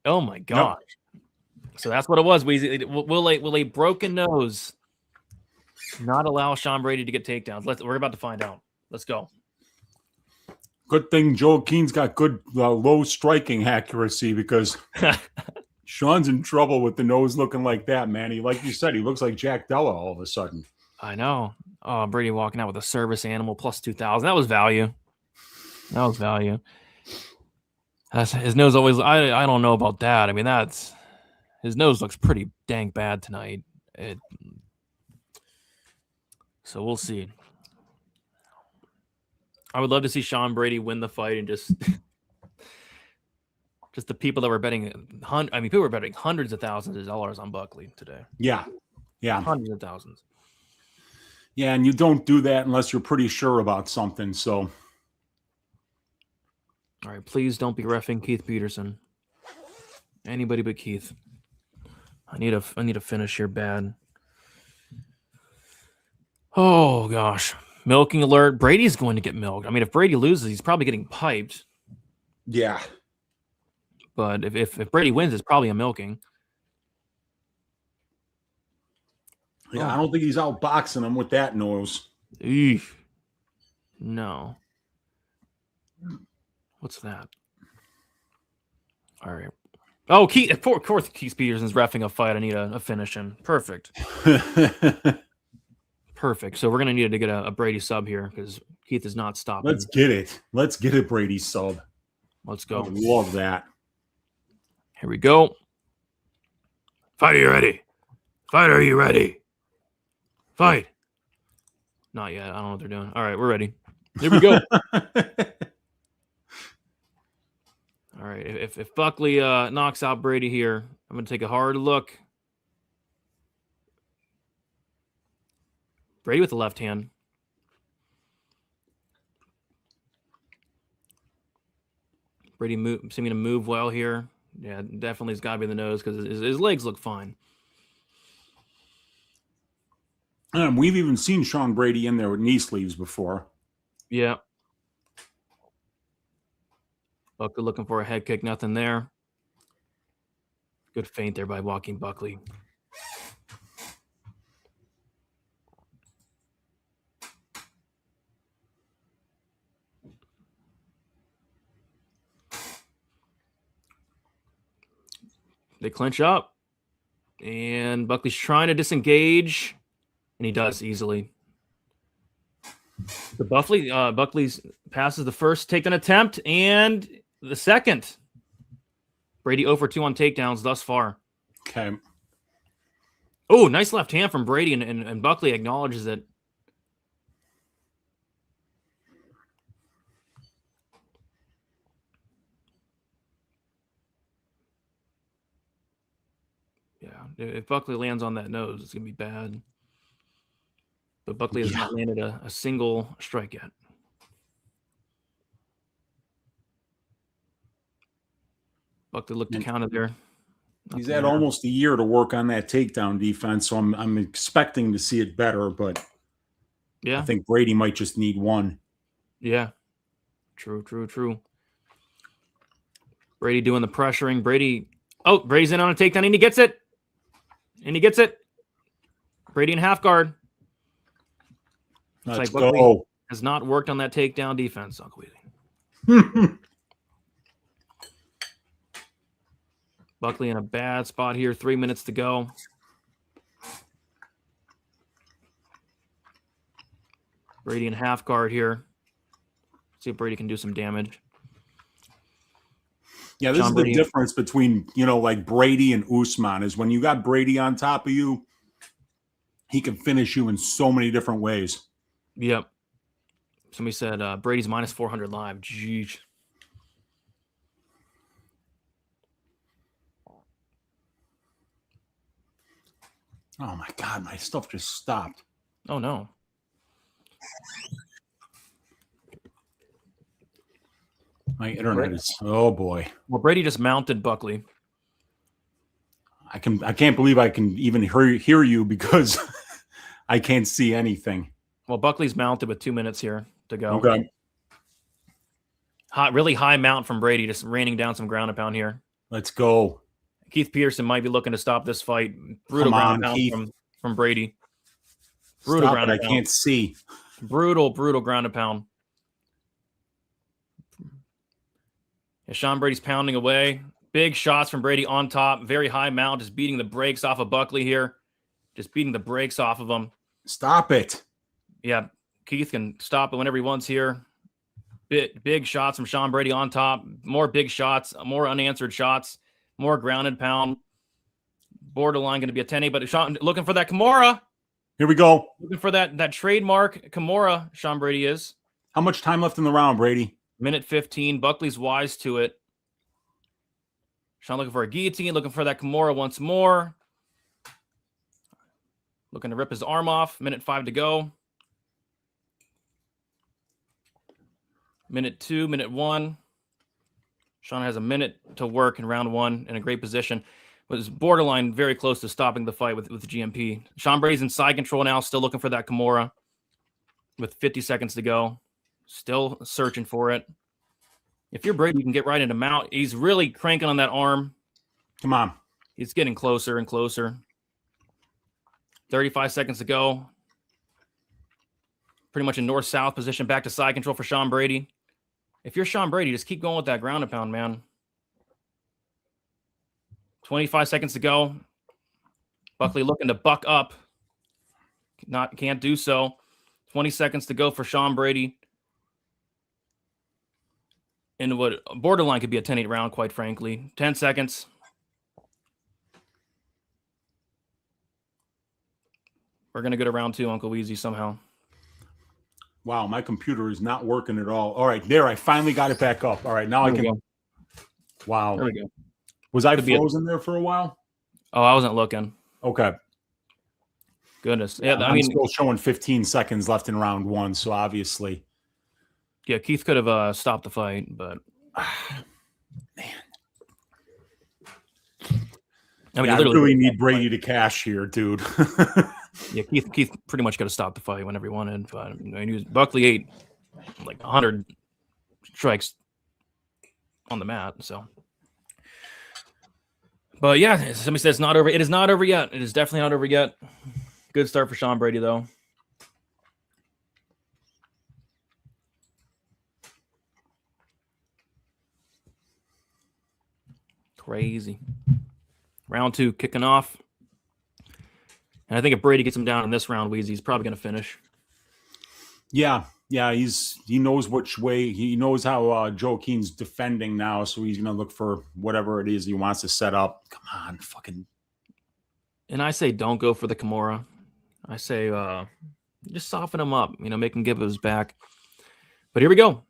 Speaker 3: Oh my gosh. Nope. So that's what it was, Weezy. Will a broken nose not allow Sean Brady to get takedowns? We're about to find out. Let's go.
Speaker 4: Good thing Joe Keene's got good low striking accuracy, because Sean's in trouble with the nose looking like that, man. Like you said, he looks like Jack Della all of a sudden.
Speaker 3: I know. Oh, Brady walking out with a service animal plus 2,000. That was value. His nose always. I don't know about that. I mean, his nose looks pretty dang bad tonight. So we'll see. I would love to see Sean Brady win the fight and just the people that were betting. People were betting hundreds of thousands of dollars on Buckley today.
Speaker 4: Yeah.
Speaker 3: Hundreds of thousands.
Speaker 4: Yeah, and you don't do that unless you're pretty sure about something. So,
Speaker 3: all right, please don't be reffing Keith Peterson. Anybody but Keith. I need a finish here bad. Oh gosh. Milking alert. Brady's going to get milked. I mean, if Brady loses, he's probably getting piped.
Speaker 4: Yeah.
Speaker 3: But if Brady wins, it's probably a milking.
Speaker 4: Yeah, I don't think he's out boxing him with that nose.
Speaker 3: Eesh. No. What's that? All right. Oh, Keith, of course, Keith Peterson's reffing a fight. I need a finish him. Perfect. Perfect. So we're going to need to get a Brady sub here because Keith is not stopping.
Speaker 4: Let's get it. Let's get it, Brady sub.
Speaker 3: Let's
Speaker 4: I
Speaker 3: go.
Speaker 4: would love that.
Speaker 3: Here we go. Fight, are you ready? Fight, are you ready? Fight. Not yet. I don't know what they're doing. All right, we're ready. Here we go. All right, if Buckley knocks out Brady here, I'm going to take a hard look. Brady with the left hand. Brady seeming to move well here. Yeah, definitely has got to be the nose because his legs look fine.
Speaker 4: We've even seen Sean Brady in there with knee sleeves before.
Speaker 3: Yeah. Buckley looking for a head kick, nothing there. Good feint there by Joaquin Buckley. They clinch up, and Buckley's trying to disengage, and he does easily. The Buckley's passes the first takedown attempt and the second. Brady 0 for 2 on takedowns thus far.
Speaker 4: Okay.
Speaker 3: Oh, nice left hand from Brady, and Buckley acknowledges it. Yeah, if Buckley lands on that nose, it's going to be bad. But Buckley has not landed a single strike yet. Buckley looked to counter there.
Speaker 4: He's had almost a year to work on that takedown defense, so I'm expecting to see it better, but
Speaker 3: yeah,
Speaker 4: I think Brady might just need one.
Speaker 3: Yeah. True. Brady doing the pressuring. Brady's in on a takedown, and he gets it. Brady in half guard.
Speaker 4: Let's
Speaker 3: Buckley
Speaker 4: go.
Speaker 3: has not worked on that takedown defense, Uncle Wheezy. Buckley in a bad spot here. 3 minutes to go. Brady in half guard here. See if Brady can do some damage.
Speaker 4: Yeah, this is the difference between, like Brady and Usman is when you got Brady on top of you, he can finish you in so many different ways.
Speaker 3: Yep. Somebody said Brady's minus 400 live. Jeez.
Speaker 4: Oh, my God. My stuff just stopped.
Speaker 3: Oh, no.
Speaker 4: My internet is, oh, boy.
Speaker 3: Well, Brady just mounted Buckley.
Speaker 4: I can't believe I can even hear you because I can't see anything.
Speaker 3: Well, Buckley's mounted with 2 minutes here to go.
Speaker 4: Okay.
Speaker 3: Really high mount from Brady, just raining down some ground and pound here.
Speaker 4: Let's go.
Speaker 3: Keith Peterson might be looking to stop this fight. Brutal ground and pound from Brady. Brutal ground and pound.
Speaker 4: I can't see.
Speaker 3: Brutal ground and pound. Yeah, Sean Brady's pounding away. Big shots from Brady on top. Very high mount, just beating the brakes off of Buckley here. Just beating the brakes off of him.
Speaker 4: Stop it.
Speaker 3: Yeah, Keith can stop it whenever he wants here. Big shots from Sean Brady on top. More big shots, more unanswered shots, more ground and pound. Borderline going to be a 10-8, but Sean looking for that Kimura.
Speaker 4: Here we go.
Speaker 3: Looking for that trademark Kimura, Sean Brady is.
Speaker 4: How much time left in the round, Brady?
Speaker 3: Minute 15. Buckley's wise to it. Sean looking for a guillotine, looking for that Kimura once more. Looking to rip his arm off. Minute 5 to go. Minute 2, minute 1. Sean has a minute to work in round 1 in a great position. Was borderline very close to stopping the fight with the GMP. Sean Brady's in side control now, still looking for that Kimura with 50 seconds to go. Still searching for it. If you're Brady, you can get right into mount. He's really cranking on that arm.
Speaker 4: Come on.
Speaker 3: He's getting closer and closer. 35 seconds to go. pretty much in north-south position, back to side control for Sean Brady. If you're Sean Brady, just keep going with that ground and pound, man. 25 seconds to go. Buckley looking to buck up. Can't do so. 20 seconds to go for Sean Brady. In what borderline could be a 10-8 round, quite frankly. 10 seconds. We're going to go to round 2, Uncle Wheezy, somehow.
Speaker 4: Wow, my computer is not working at all. All right, there, I finally got it back up. All right, now I can.
Speaker 3: Go.
Speaker 4: Wow.
Speaker 3: There we go.
Speaker 4: Was I frozen there for a while?
Speaker 3: Oh, I wasn't looking.
Speaker 4: Okay.
Speaker 3: Goodness. Yeah,
Speaker 4: I'm still showing 15 seconds left in round 1, so obviously.
Speaker 3: Yeah, Keith could have stopped the fight, but
Speaker 4: man.
Speaker 3: I mean,
Speaker 4: I really need Brady to cash here, dude.
Speaker 3: Yeah, Keith pretty much could have stopped the fight whenever he wanted. But I mean, Buckley ate like 100 strikes on the mat. So, but yeah, somebody says it's not over. It is not over yet. It is definitely not over yet. Good start for Sean Brady, though. Crazy. Round 2 kicking off. And I think if Brady gets him down in this round, Wheezy, he's probably going to finish.
Speaker 4: Yeah, he knows which way. He knows how Joe Keen's defending now, so he's going to look for whatever it is he wants to set up. Come on, fucking.
Speaker 3: And I say don't go for the Kimura. I say just soften him up, make him give his back. But here we go.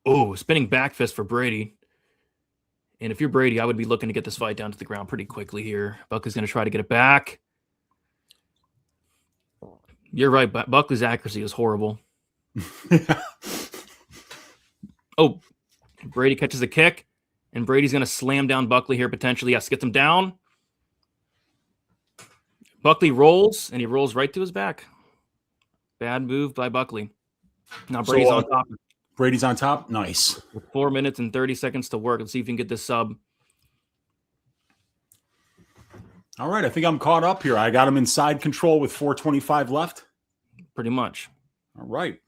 Speaker 3: Oh, spinning back fist for Brady. And if you're Brady, I would be looking to get this fight down to the ground pretty quickly here. Buckley's going to try to get it back. You're right. Buckley's accuracy is horrible. Oh, Brady catches a kick, and Brady's going to slam down Buckley here potentially. Yes, gets him down. Buckley rolls, and he rolls right to his back. Bad move by Buckley. Now Brady's on top.
Speaker 4: Brady's on top? Nice.
Speaker 3: With 4 minutes and 30 seconds to work. Let's see if we can get this sub.
Speaker 4: All right, I think I'm caught up here. I got him in side control with 4:25 left.
Speaker 3: Pretty much.
Speaker 4: All right.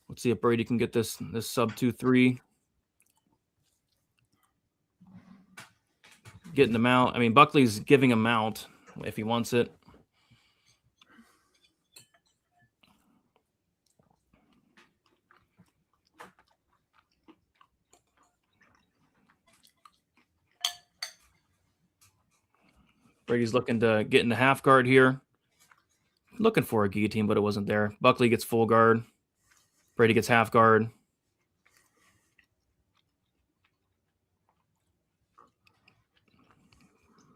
Speaker 3: Let's see if Brady can get this sub 2-3. Getting the mount. I mean, Buckley's giving a mount if he wants it. Brady's looking to get in the half guard here. Looking for a guillotine, but it wasn't there. Buckley gets full guard. Brady gets half guard.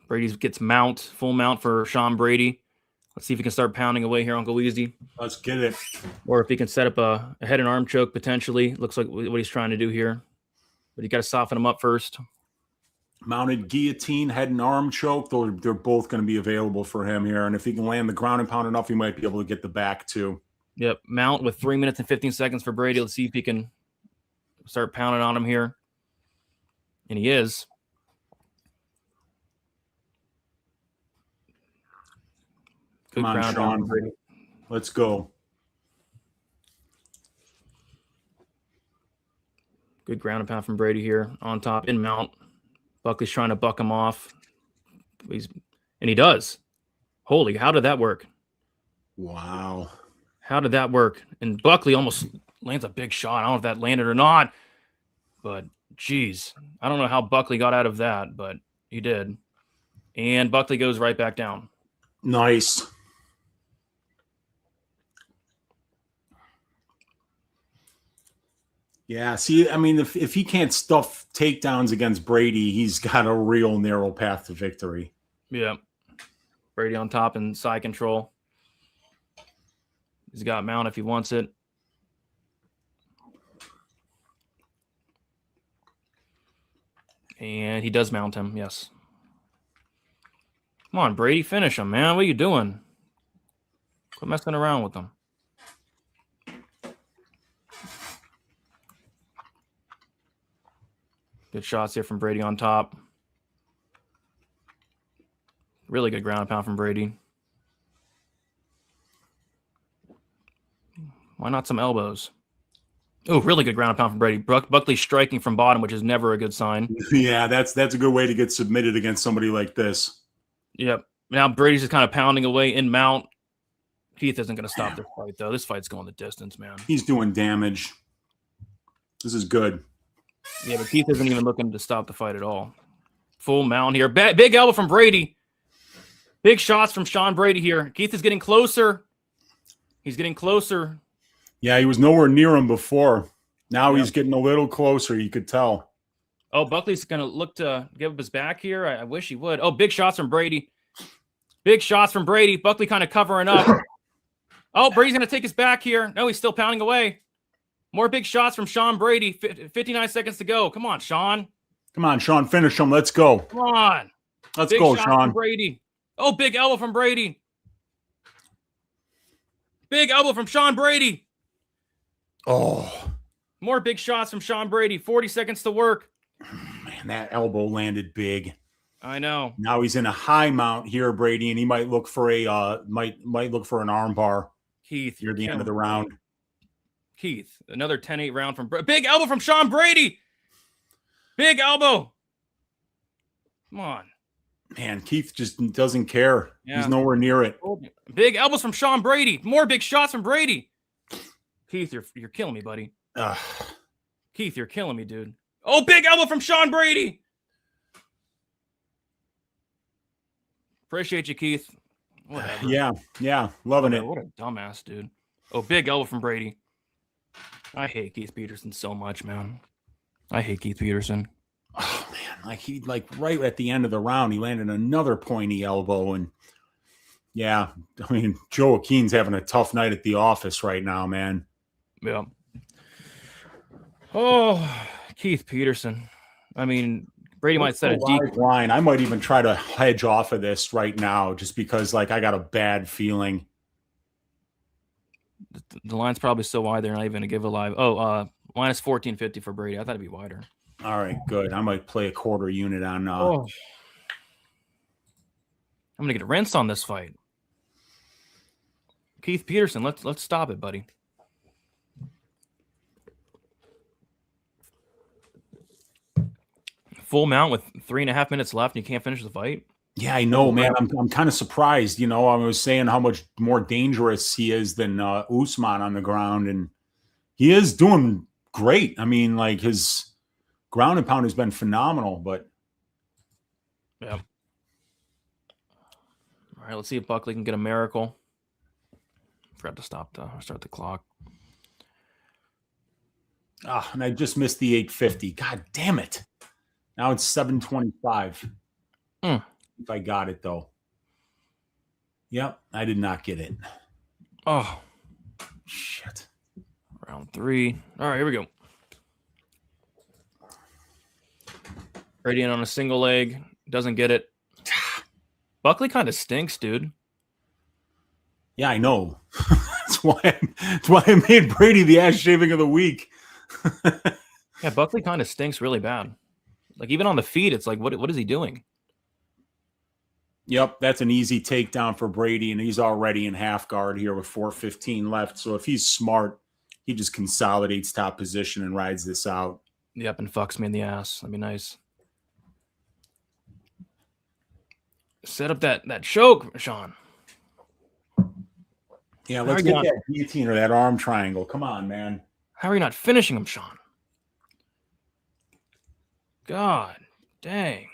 Speaker 3: Brady gets mount, full mount for Sean Brady. Let's see if he can start pounding away here, Uncle Wheezy.
Speaker 4: Let's get it.
Speaker 3: Or if he can set up a head and arm choke, potentially. Looks like what he's trying to do here. But you got to soften him up first.
Speaker 4: Mounted guillotine, head and arm choke. They're both going to be available for him here. And if he can land the ground and pound enough, he might be able to get the back too.
Speaker 3: Yep. Mount with 3 minutes and 15 seconds for Brady. Let's see if he can start pounding on him here. And he is. Good
Speaker 4: Come on, Sean.
Speaker 3: Brady.
Speaker 4: Let's go.
Speaker 3: Good ground and pound from Brady here on top in mount. Buckley's trying to buck him off. And he does. Holy, how did that work?
Speaker 4: Wow.
Speaker 3: How did that work? And Buckley almost lands a big shot. I don't know if that landed or not. But, geez. I don't know how Buckley got out of that, but he did. And Buckley goes right back down.
Speaker 4: Nice. Yeah, see, I mean, if he can't stuff takedowns against Brady, he's got a real narrow path to victory.
Speaker 3: Yeah. Brady on top and side control. He's got mount if he wants it. And he does mount him, yes. Come on, Brady, finish him, man. What are you doing? Quit messing around with him. Good shots here from Brady on top. Really good ground and pound from Brady. Why not some elbows? Oh, really good ground and pound from Brady. Buckley striking from bottom, which is never a good sign.
Speaker 4: Yeah, that's a good way to get submitted against somebody like this.
Speaker 3: Yep. Now Brady's just kind of pounding away in mount. Keith isn't going to stop this fight, though. This fight's going the distance, man.
Speaker 4: He's doing damage. This is good.
Speaker 3: Yeah, but Keith isn't even looking to stop the fight at all. Full mount here. Big elbow from Brady. Big shots from Sean Brady here. Keith is getting closer. He's getting closer.
Speaker 4: Yeah, he was nowhere near him before. Now he's getting a little closer, you could tell.
Speaker 3: Oh, Buckley's going to look to give up his back here. I wish he would. Oh, big shots from Brady. Big shots from Brady. Buckley kind of covering up. Oh, Brady's going to take his back here. No, he's still pounding away. More big shots from Sean Brady. 59 seconds to go. Come on, Sean.
Speaker 4: Come on, Sean. Finish him. Let's go.
Speaker 3: Come on.
Speaker 4: Let's
Speaker 3: Big
Speaker 4: go,
Speaker 3: shot
Speaker 4: Sean.
Speaker 3: from Brady. Oh, big elbow from Brady. Big elbow from Sean Brady.
Speaker 4: Oh.
Speaker 3: More big shots from Sean Brady. 40 seconds to work.
Speaker 4: Man, that elbow landed big.
Speaker 3: I know.
Speaker 4: Now he's in a high mount here, Brady, and he might look for a might look for an arm bar.
Speaker 3: Keith,
Speaker 4: Near the end of the round.
Speaker 3: Keith, another 10-8 round from big elbow from Sean Brady. Big elbow. Come on.
Speaker 4: Man, Keith just doesn't care.
Speaker 3: Yeah.
Speaker 4: He's nowhere near it.
Speaker 3: Big elbows from Sean Brady. More big shots from Brady. Keith, you're killing me, buddy. Keith, you're killing me, dude. Oh, big elbow from Sean Brady. Appreciate you, Keith. Whatever.
Speaker 4: Yeah, loving it.
Speaker 3: What a dumbass, dude. Oh, big elbow from Brady. I hate Keith Peterson so much, man. I hate Keith Peterson.
Speaker 4: Oh man, like right at the end of the round, he landed another pointy elbow, and yeah, I mean Joe Akeen's having a tough night at the office right now, man.
Speaker 3: Yeah. Oh, Keith Peterson. I mean, Brady might set a deep
Speaker 4: line. I might even try to hedge off of this right now, just because like I got a bad feeling.
Speaker 3: The line's probably so wide they're not even gonna give a live. Oh, minus 1450 for Brady. I thought it'd be wider.
Speaker 4: All right, good. I might play a quarter unit on.
Speaker 3: I'm gonna get rinsed on this fight. Keith Peterson, let's stop it, buddy. Full mount with 3.5 minutes left, and you can't finish the fight.
Speaker 4: Yeah, I know, man. I'm kind of surprised. You know, I was saying how much more dangerous he is than Usman on the ground, and he is doing great. I mean, like his ground and pound has been phenomenal, but
Speaker 3: yeah. All right, let's see if Buckley can get a miracle. Forgot to start the clock.
Speaker 4: And I just missed the 850. God damn it! Now it's 725. If I got it though. Yep, I did not get it.
Speaker 3: Oh,
Speaker 4: shit!
Speaker 3: Round 3. All right, here we go. Brady in on a single leg. Doesn't get it. Buckley kind of stinks, dude.
Speaker 4: Yeah, I know. That's why I made Brady the ass shaving of the week.
Speaker 3: Yeah, Buckley kind of stinks really bad. Like even on the feet, it's like, what is he doing?
Speaker 4: Yep, that's an easy takedown for Brady, and he's already in half guard here with 4:15 left. So if he's smart, he just consolidates top position and rides this out.
Speaker 3: Yep, and fucks me in the ass. That'd be nice. Set up that choke, Sean.
Speaker 4: Yeah, let's get that guillotine or that arm triangle. Come on, man.
Speaker 3: How are you not finishing him, Sean? God dang.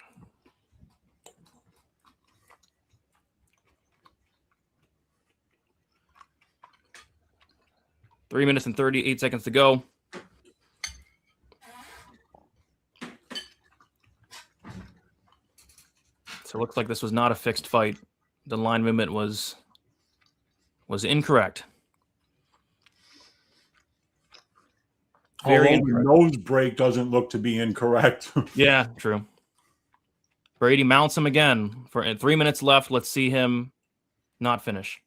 Speaker 3: Three minutes and 38 seconds to go. So it looks like this was not a fixed fight. The line movement was incorrect.
Speaker 4: Very incorrect. Nose break doesn't look to be incorrect.
Speaker 3: Yeah, true. Brady mounts him again for 3 minutes left. Let's see him not finish.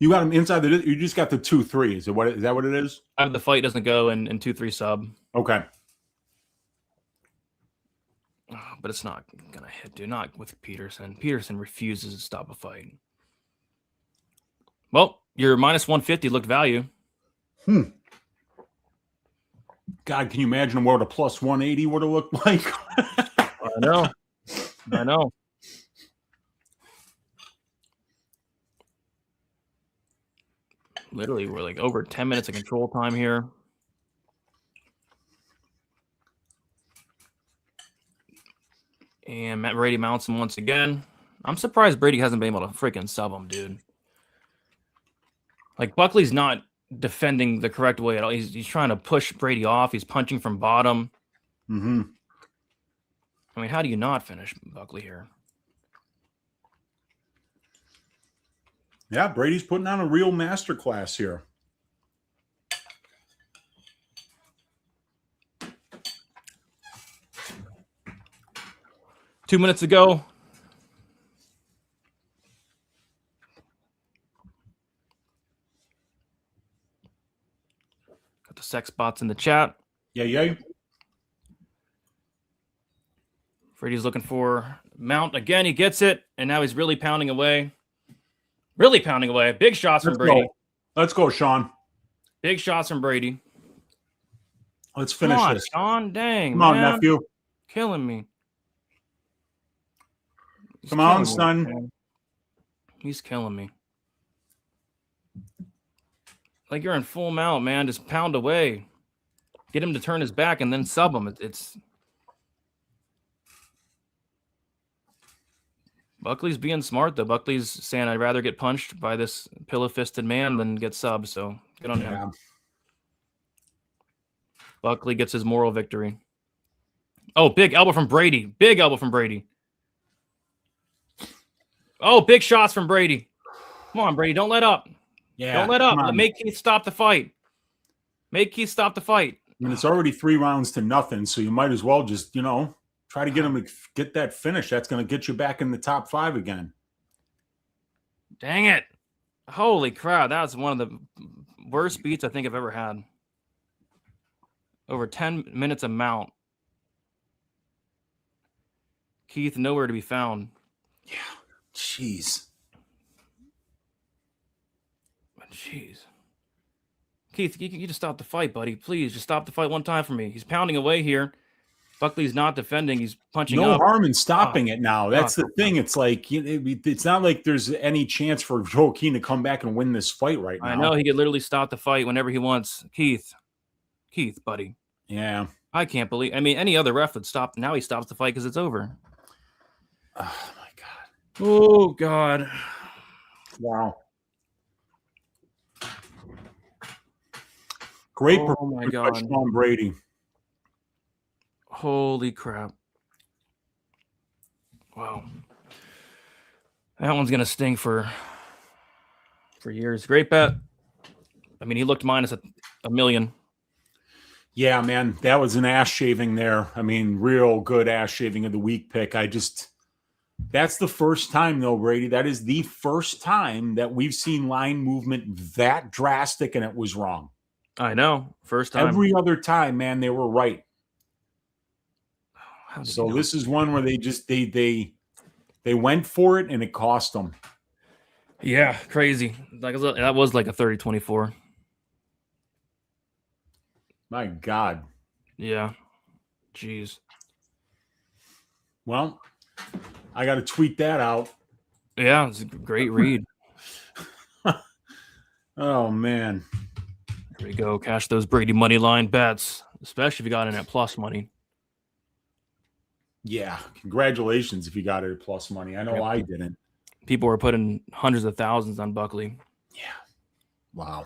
Speaker 4: You got him inside the. You just got the 2-3. Is that what it is?
Speaker 3: The fight doesn't go in 2-3 sub.
Speaker 4: Okay.
Speaker 3: But it's not gonna hit, dude. Not with Peterson. Peterson refuses to stop a fight. Well, your minus 150 looked value.
Speaker 4: God, can you imagine what a plus 180 would have looked like?
Speaker 3: I know. I know. Literally, we're like over 10 minutes of control time here. And Matt Brady mounts him once again. I'm surprised Brady hasn't been able to freaking sub him, dude. Like, Buckley's not defending the correct way at all. He's trying to push Brady off. He's punching from bottom.
Speaker 4: Mm-hmm.
Speaker 3: I mean, how do you not finish Buckley here?
Speaker 4: Yeah, Brady's putting on a real masterclass here.
Speaker 3: Two minutes to go. Got the sex bots in the chat.
Speaker 4: Yeah.
Speaker 3: Brady's looking for mount again. He gets it, and now he's really pounding away. Really pounding away. Big shots from Brady.
Speaker 4: Let's go, Sean.
Speaker 3: Big shots from Brady.
Speaker 4: Let's finish
Speaker 3: Come on,
Speaker 4: this.
Speaker 3: Sean. Dang,
Speaker 4: Come on,
Speaker 3: man.
Speaker 4: nephew.
Speaker 3: Killing me. He's
Speaker 4: Come on,
Speaker 3: killing me,
Speaker 4: son.
Speaker 3: man. He's killing me. Like, you're in full mount, man. Just pound away. Get him to turn his back and then sub him. It's Buckley's being smart, though. Buckley's saying, I'd rather get punched by this pillow-fisted man than get subbed, so good on him. Buckley gets his moral victory. Oh, big elbow from Brady. Big elbow from Brady. Oh, big shots from Brady. Come on, Brady. Don't let up.
Speaker 4: Yeah,
Speaker 3: don't let up.
Speaker 4: on.
Speaker 3: Make Keith stop the fight. Make Keith stop the fight.
Speaker 4: I mean, it's already 3 rounds to nothing, so you might as well just, try to get him to get that finish. That's going to get you back in the top 5 again.
Speaker 3: Dang it. Holy crap. That was one of the worst beats I think I've ever had. Over 10 minutes of mount. Keith, nowhere to be found.
Speaker 4: Yeah. Jeez.
Speaker 3: Keith, you just stop the fight, buddy. Please, just stop the fight one time for me. He's pounding away here. Buckley's not defending. He's punching
Speaker 4: no
Speaker 3: up.
Speaker 4: harm in stopping it now. That's the thing. It's like it's not like there's any chance for Joaquin to come back and win this fight right now.
Speaker 3: I know he could literally stop the fight whenever he wants. Keith, buddy.
Speaker 4: Yeah.
Speaker 3: I can't believe. I mean, any other ref would stop. Now he stops the fight because it's over.
Speaker 4: Oh my God.
Speaker 3: Oh God.
Speaker 4: Wow. Great
Speaker 3: my God.
Speaker 4: by Sean Brady.
Speaker 3: Holy crap. Wow. That one's going to sting for years. Great bet. I mean, he looked minus a million.
Speaker 4: Yeah, man. That was an ass shaving there. I mean, real good ass shaving of the week pick. That's the first time, though, Brady. That is the first time that we've seen line movement that drastic, and it was wrong.
Speaker 3: I know. First time.
Speaker 4: Every other time, man, they were right. So this is one where they just they went for it and it cost them.
Speaker 3: Yeah, crazy. That was like a 30-24.
Speaker 4: My God.
Speaker 3: Yeah. Jeez.
Speaker 4: Well, I got to tweet that out.
Speaker 3: Yeah, it's a great read.
Speaker 4: Oh man.
Speaker 3: There we go. Cash those Brady money line bets, especially if you got in at plus money.
Speaker 4: Yeah, congratulations if you got it at plus money. I know I didn't.
Speaker 3: People were putting hundreds of thousands on Buckley.
Speaker 4: Yeah. Wow.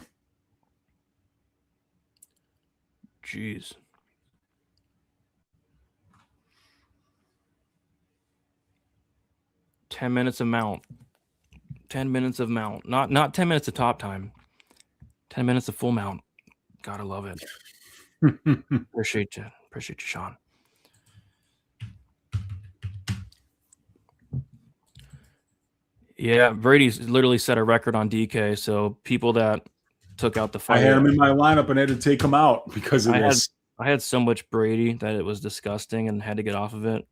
Speaker 3: Jeez. $10 minutes of mount. 10 minutes of mount. Not 10 minutes of top time. 10 minutes of full mount. Gotta love it. Appreciate you. Appreciate you, Sean. Yeah, Brady's literally set a record on DK. So people that took out the fight.
Speaker 4: I had him in my lineup and had to take him out because of this.
Speaker 3: I had so much Brady that it was disgusting and had to get off of it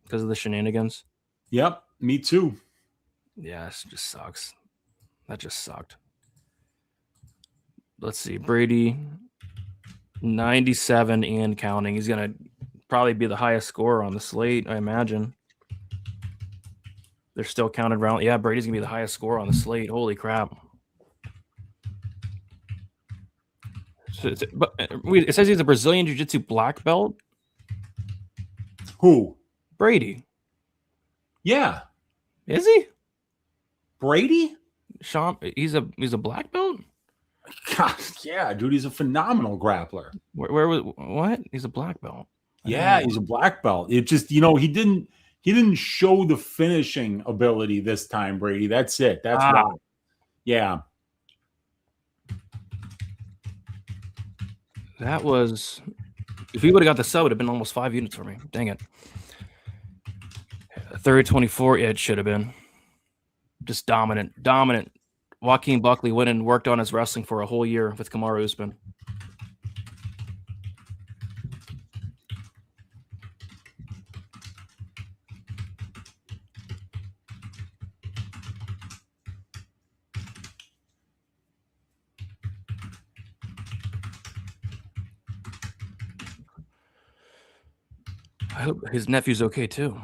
Speaker 3: because of the shenanigans.
Speaker 4: Yep, me too.
Speaker 3: Yeah, it just sucks. That just sucked. let's see, Brady, 97 and counting. He's going to probably be the highest scorer on the slate, I imagine. They're still counted around. Yeah, Brady's going to be the highest scorer on the slate. Holy crap. But it says he's a Brazilian Jiu-Jitsu black belt.
Speaker 4: Who?
Speaker 3: Brady.
Speaker 4: Yeah.
Speaker 3: Is he?
Speaker 4: Brady?
Speaker 3: Sean, he's a black belt?
Speaker 4: God, yeah, dude, he's a phenomenal grappler.
Speaker 3: Where was what? He's a black belt.
Speaker 4: Yeah, he's a black belt. It just, he didn't show the finishing ability this time, Brady. That's it. That's why. Yeah.
Speaker 3: That was, if he would have got the sub, it would have been almost 5 units for me. Dang it. 30-24, yeah, it should have been. Just dominant. Joaquin Buckley went and worked on his wrestling for a whole year with Kamaru Usman. I hope his nephew's okay too.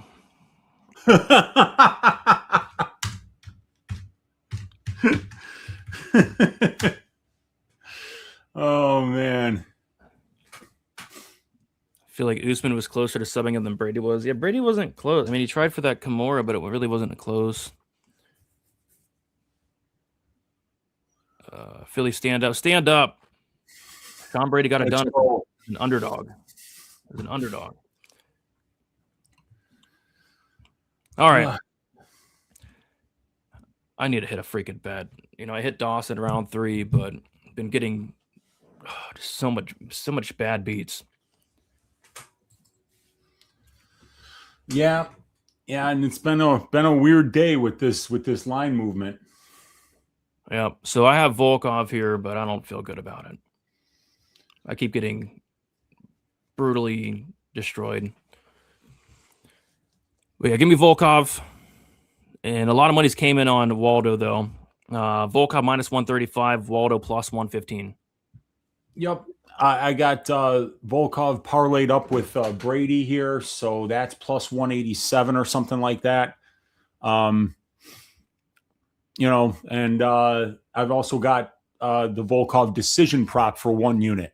Speaker 4: Oh man.
Speaker 3: I feel like Usman was closer to subbing him than Brady was. Yeah, Brady wasn't close. I mean, he tried for that Kimura, but it really wasn't close. Philly, stand up. Stand up. Tom Brady got it done. An underdog. As an underdog. All right. I need to hit a freaking bet. I hit Dawson round 3, but been getting just so much bad beats.
Speaker 4: Yeah, and it's been a weird day with this line movement.
Speaker 3: Yeah, so I have Volkov here, but I don't feel good about it. I keep getting brutally destroyed. But yeah, give me Volkov. And a lot of money's came in on Waldo, though. Volkov minus 135, Waldo plus 115.
Speaker 4: Yep. I got Volkov parlayed up with Brady here, so that's plus 187 or something like that. And I've also got the Volkov decision prop for 1 unit.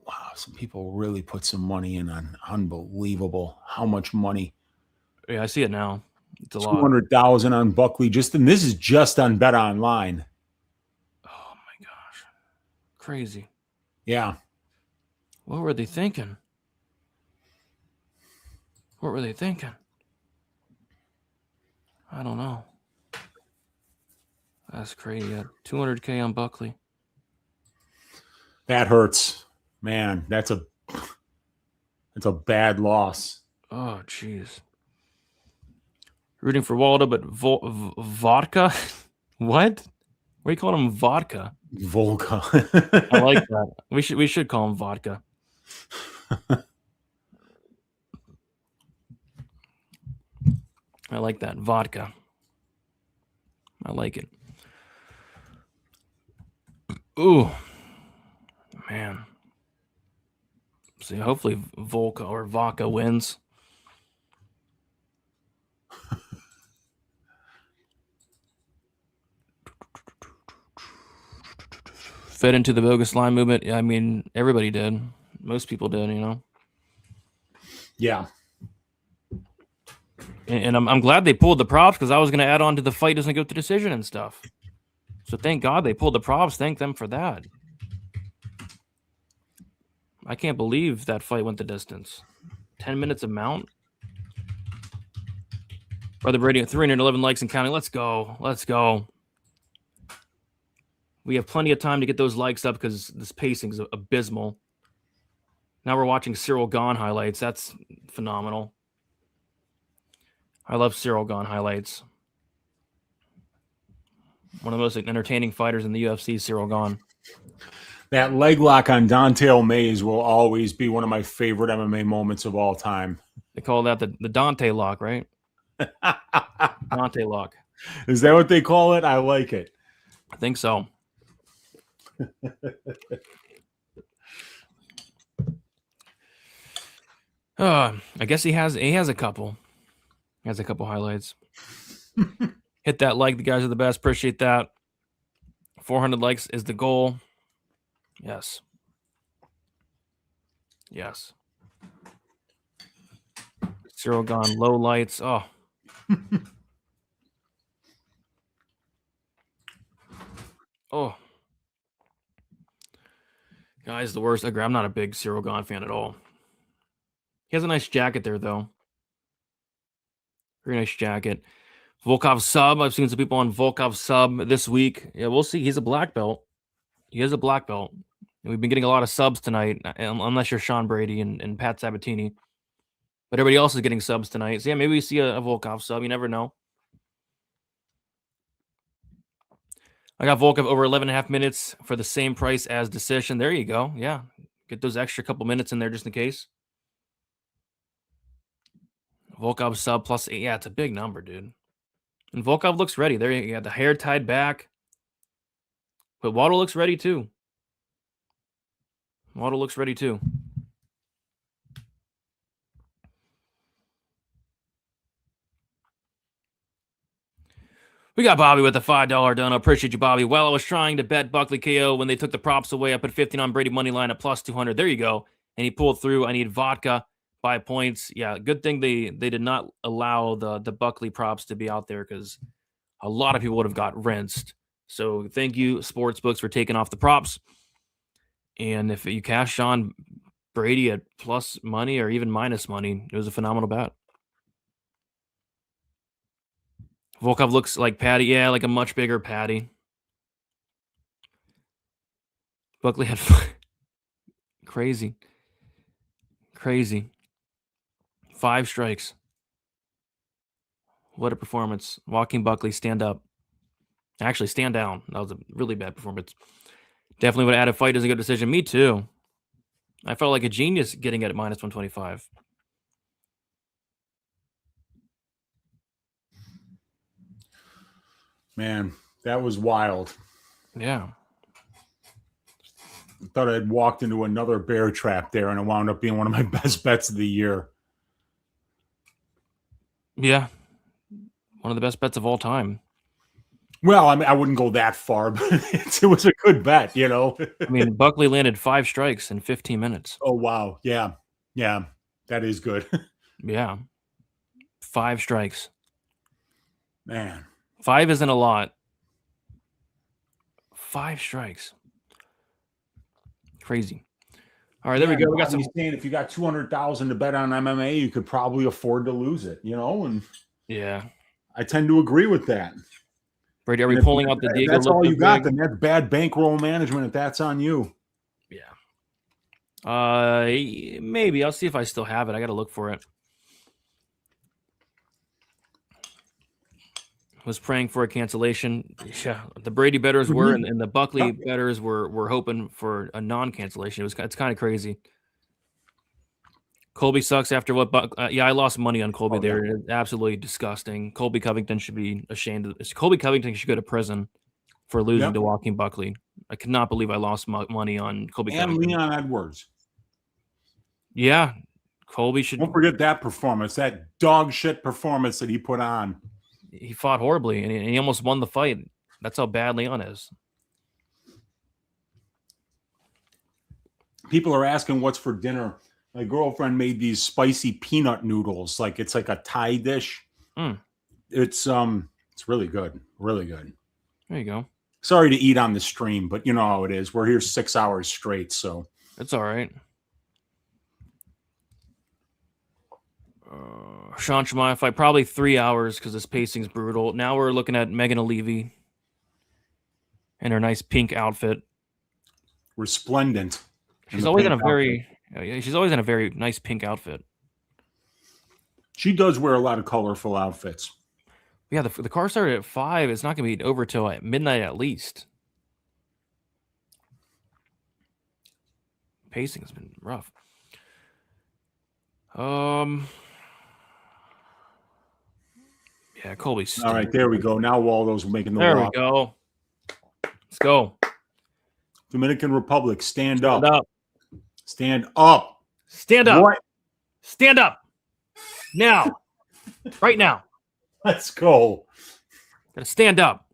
Speaker 4: Wow, some people really put some money in on unbelievable. How much money?
Speaker 3: Yeah, I see it now. It's a lot.
Speaker 4: 200,000 on Buckley. And this is just on Bet Online.
Speaker 3: Oh my gosh. Crazy.
Speaker 4: Yeah.
Speaker 3: What were they thinking? I don't know. That's crazy. 200K on Buckley.
Speaker 4: That hurts. Man, that's a bad loss.
Speaker 3: Oh, jeez. Rooting for Waldo, but vodka? What? What are you calling him? Vodka?
Speaker 4: Volka.
Speaker 3: I like that. We should call him vodka. I like that. Vodka. I like it. Ooh. Man. See, hopefully Volka or Vodka wins. Fed into the bogus line movement. I mean, everybody did. Most people did,
Speaker 4: Yeah.
Speaker 3: And I'm glad they pulled the props because I was going to add on to the fight doesn't go to decision and stuff. So thank God they pulled the props. Thank them for that. I can't believe that fight went the distance. 10 minutes of mount. Brother Brady at 311 likes and counting. Let's go. We have plenty of time to get those likes up because this pacing is abysmal. Now we're watching Cyril Gahn highlights. That's phenomenal. I love Cyril Gahn highlights. One of the most entertaining fighters in the UFC, Cyril Gahn.
Speaker 4: That leg lock on Dante Mays will always be one of my favorite MMA moments of all time.
Speaker 3: They call that the Dante lock, right? Dante lock.
Speaker 4: Is that what they call it? I like it.
Speaker 3: I think so. I guess he has a couple. He has a couple highlights. Hit that like. The guys are the best. Appreciate that. 400 likes is the goal. Yes. Yes. Zero gone. Low lights. Oh. Oh. Guys, the worst. I'm not a big Cyril Gone fan at all. He has a nice jacket there, though. Very nice jacket. Volkov sub. I've seen some people on Volkov sub this week. Yeah, we'll see. He's a black belt. He is a black belt. And we've been getting a lot of subs tonight, unless you're Sean Brady and Pat Sabatini. But everybody else is getting subs tonight. So, yeah, maybe we see a Volkov sub. You never know. I got Volkov over 11.5 minutes for the same price as Decision. There you go. Yeah. Get those extra couple minutes in there just in case. Volkov sub plus 8. Yeah, it's a big number, dude. And Volkov looks ready. There you got the hair tied back. But Waddle looks ready too. Waddle looks ready too. We got Bobby with the $5 dono. Appreciate you, Bobby. Well, I was trying to bet Buckley KO when they took the props away. I put 15 on Brady money line at plus 200. There you go. And he pulled through. I need vodka by points. Yeah, good thing they did not allow the Buckley props to be out there because a lot of people would have got rinsed. So thank you, Sportsbooks, for taking off the props. And if you cash on Brady at plus money or even minus money, it was a phenomenal bet. Volkov looks like Patty. Yeah, like a much bigger Patty. Buckley had crazy. 5 strikes. What a performance. Joaquin Buckley, stand up. Actually, stand down. That was a really bad performance. Definitely would have added fight as a good decision. Me too. I felt like a genius getting it at minus 125.
Speaker 4: Man, that was wild.
Speaker 3: Yeah.
Speaker 4: I thought I'd walked into another bear trap there, and it wound up being one of my best bets of the year.
Speaker 3: Yeah. One of the best bets of all time.
Speaker 4: Well, I mean, I wouldn't go that far, but it was a good bet, you know.
Speaker 3: I mean, Buckley landed 5 strikes in 15 minutes.
Speaker 4: Oh, wow. Yeah. Yeah. That is good.
Speaker 3: Yeah. 5 strikes.
Speaker 4: Man.
Speaker 3: 5 isn't a lot. 5 strikes. Crazy. All right, there we go. We got some.
Speaker 4: Saying if you got 200,000 to bet on MMA, you could probably afford to lose it, you know. And
Speaker 3: yeah, I
Speaker 4: tend to agree with that.
Speaker 3: Brady, are we pulling out the Diego?
Speaker 4: That's all you got. Then that's bad bankroll management. If that's on you.
Speaker 3: Yeah. Maybe I'll see if I still have it. I got to look for it. Was praying for a cancellation. Yeah, the Brady bettors were, and the Buckley bettors were hoping for a non-cancellation. It's kind of crazy. Colby sucks after what? I lost money on Colby there. Yeah. Absolutely disgusting. Colby Covington should be ashamed. Colby Covington should go to prison for losing to Joaquin Buckley. I could not believe I lost money on Colby Covington.
Speaker 4: And Leon Edwards.
Speaker 3: Yeah, Colby should.
Speaker 4: Don't forget that performance, that dog shit performance that he put on.
Speaker 3: He fought horribly, and he almost won the fight. That's how bad Leon is.
Speaker 4: People are asking what's for dinner. My girlfriend made these spicy peanut noodles. Like it's like a Thai dish. It's really good. Really good.
Speaker 3: There you go.
Speaker 4: Sorry to eat on the stream, but you know how it is. We're here 6 hours straight, so
Speaker 3: it's all right. Sean Chimaev fight probably 3 hours because this pacing's brutal. Now we're looking at Megan Levy in her nice pink outfit.
Speaker 4: Resplendent.
Speaker 3: She's always in a very nice pink outfit.
Speaker 4: She does wear a lot of colorful outfits.
Speaker 3: Yeah, the car started at 5. It's not going to be over till at midnight at least. pacing has been rough. Yeah, Colby.
Speaker 4: All right, there we go. Now Waldo's making the
Speaker 3: There
Speaker 4: walk.
Speaker 3: we go. Let's go.
Speaker 4: Dominican Republic, stand
Speaker 3: Stand
Speaker 4: up.
Speaker 3: up.
Speaker 4: Stand up.
Speaker 3: Stand up.
Speaker 4: What?
Speaker 3: Stand up. Now. Right now.
Speaker 4: Let's go.
Speaker 3: Gotta stand up.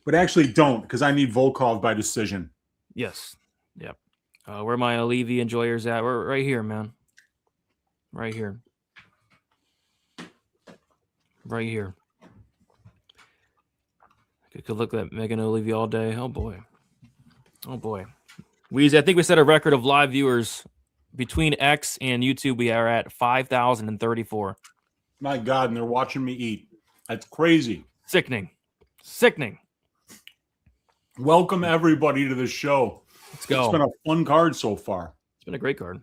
Speaker 4: But actually don't, because I need Volkov by decision.
Speaker 3: Yes. Yep. Where my Allevi enjoyers at? We're right here, man. Right here. Right here. I could look at Megan O'Leary all day. Oh boy. Oh boy. Wheezy, I think we set a record of live viewers between X and YouTube. We are at 5,034.
Speaker 4: My God, and they're watching me eat. That's crazy.
Speaker 3: Sickening. Sickening.
Speaker 4: Welcome everybody to the show.
Speaker 3: Let's go.
Speaker 4: It's been a fun card so far.
Speaker 3: It's been a great card.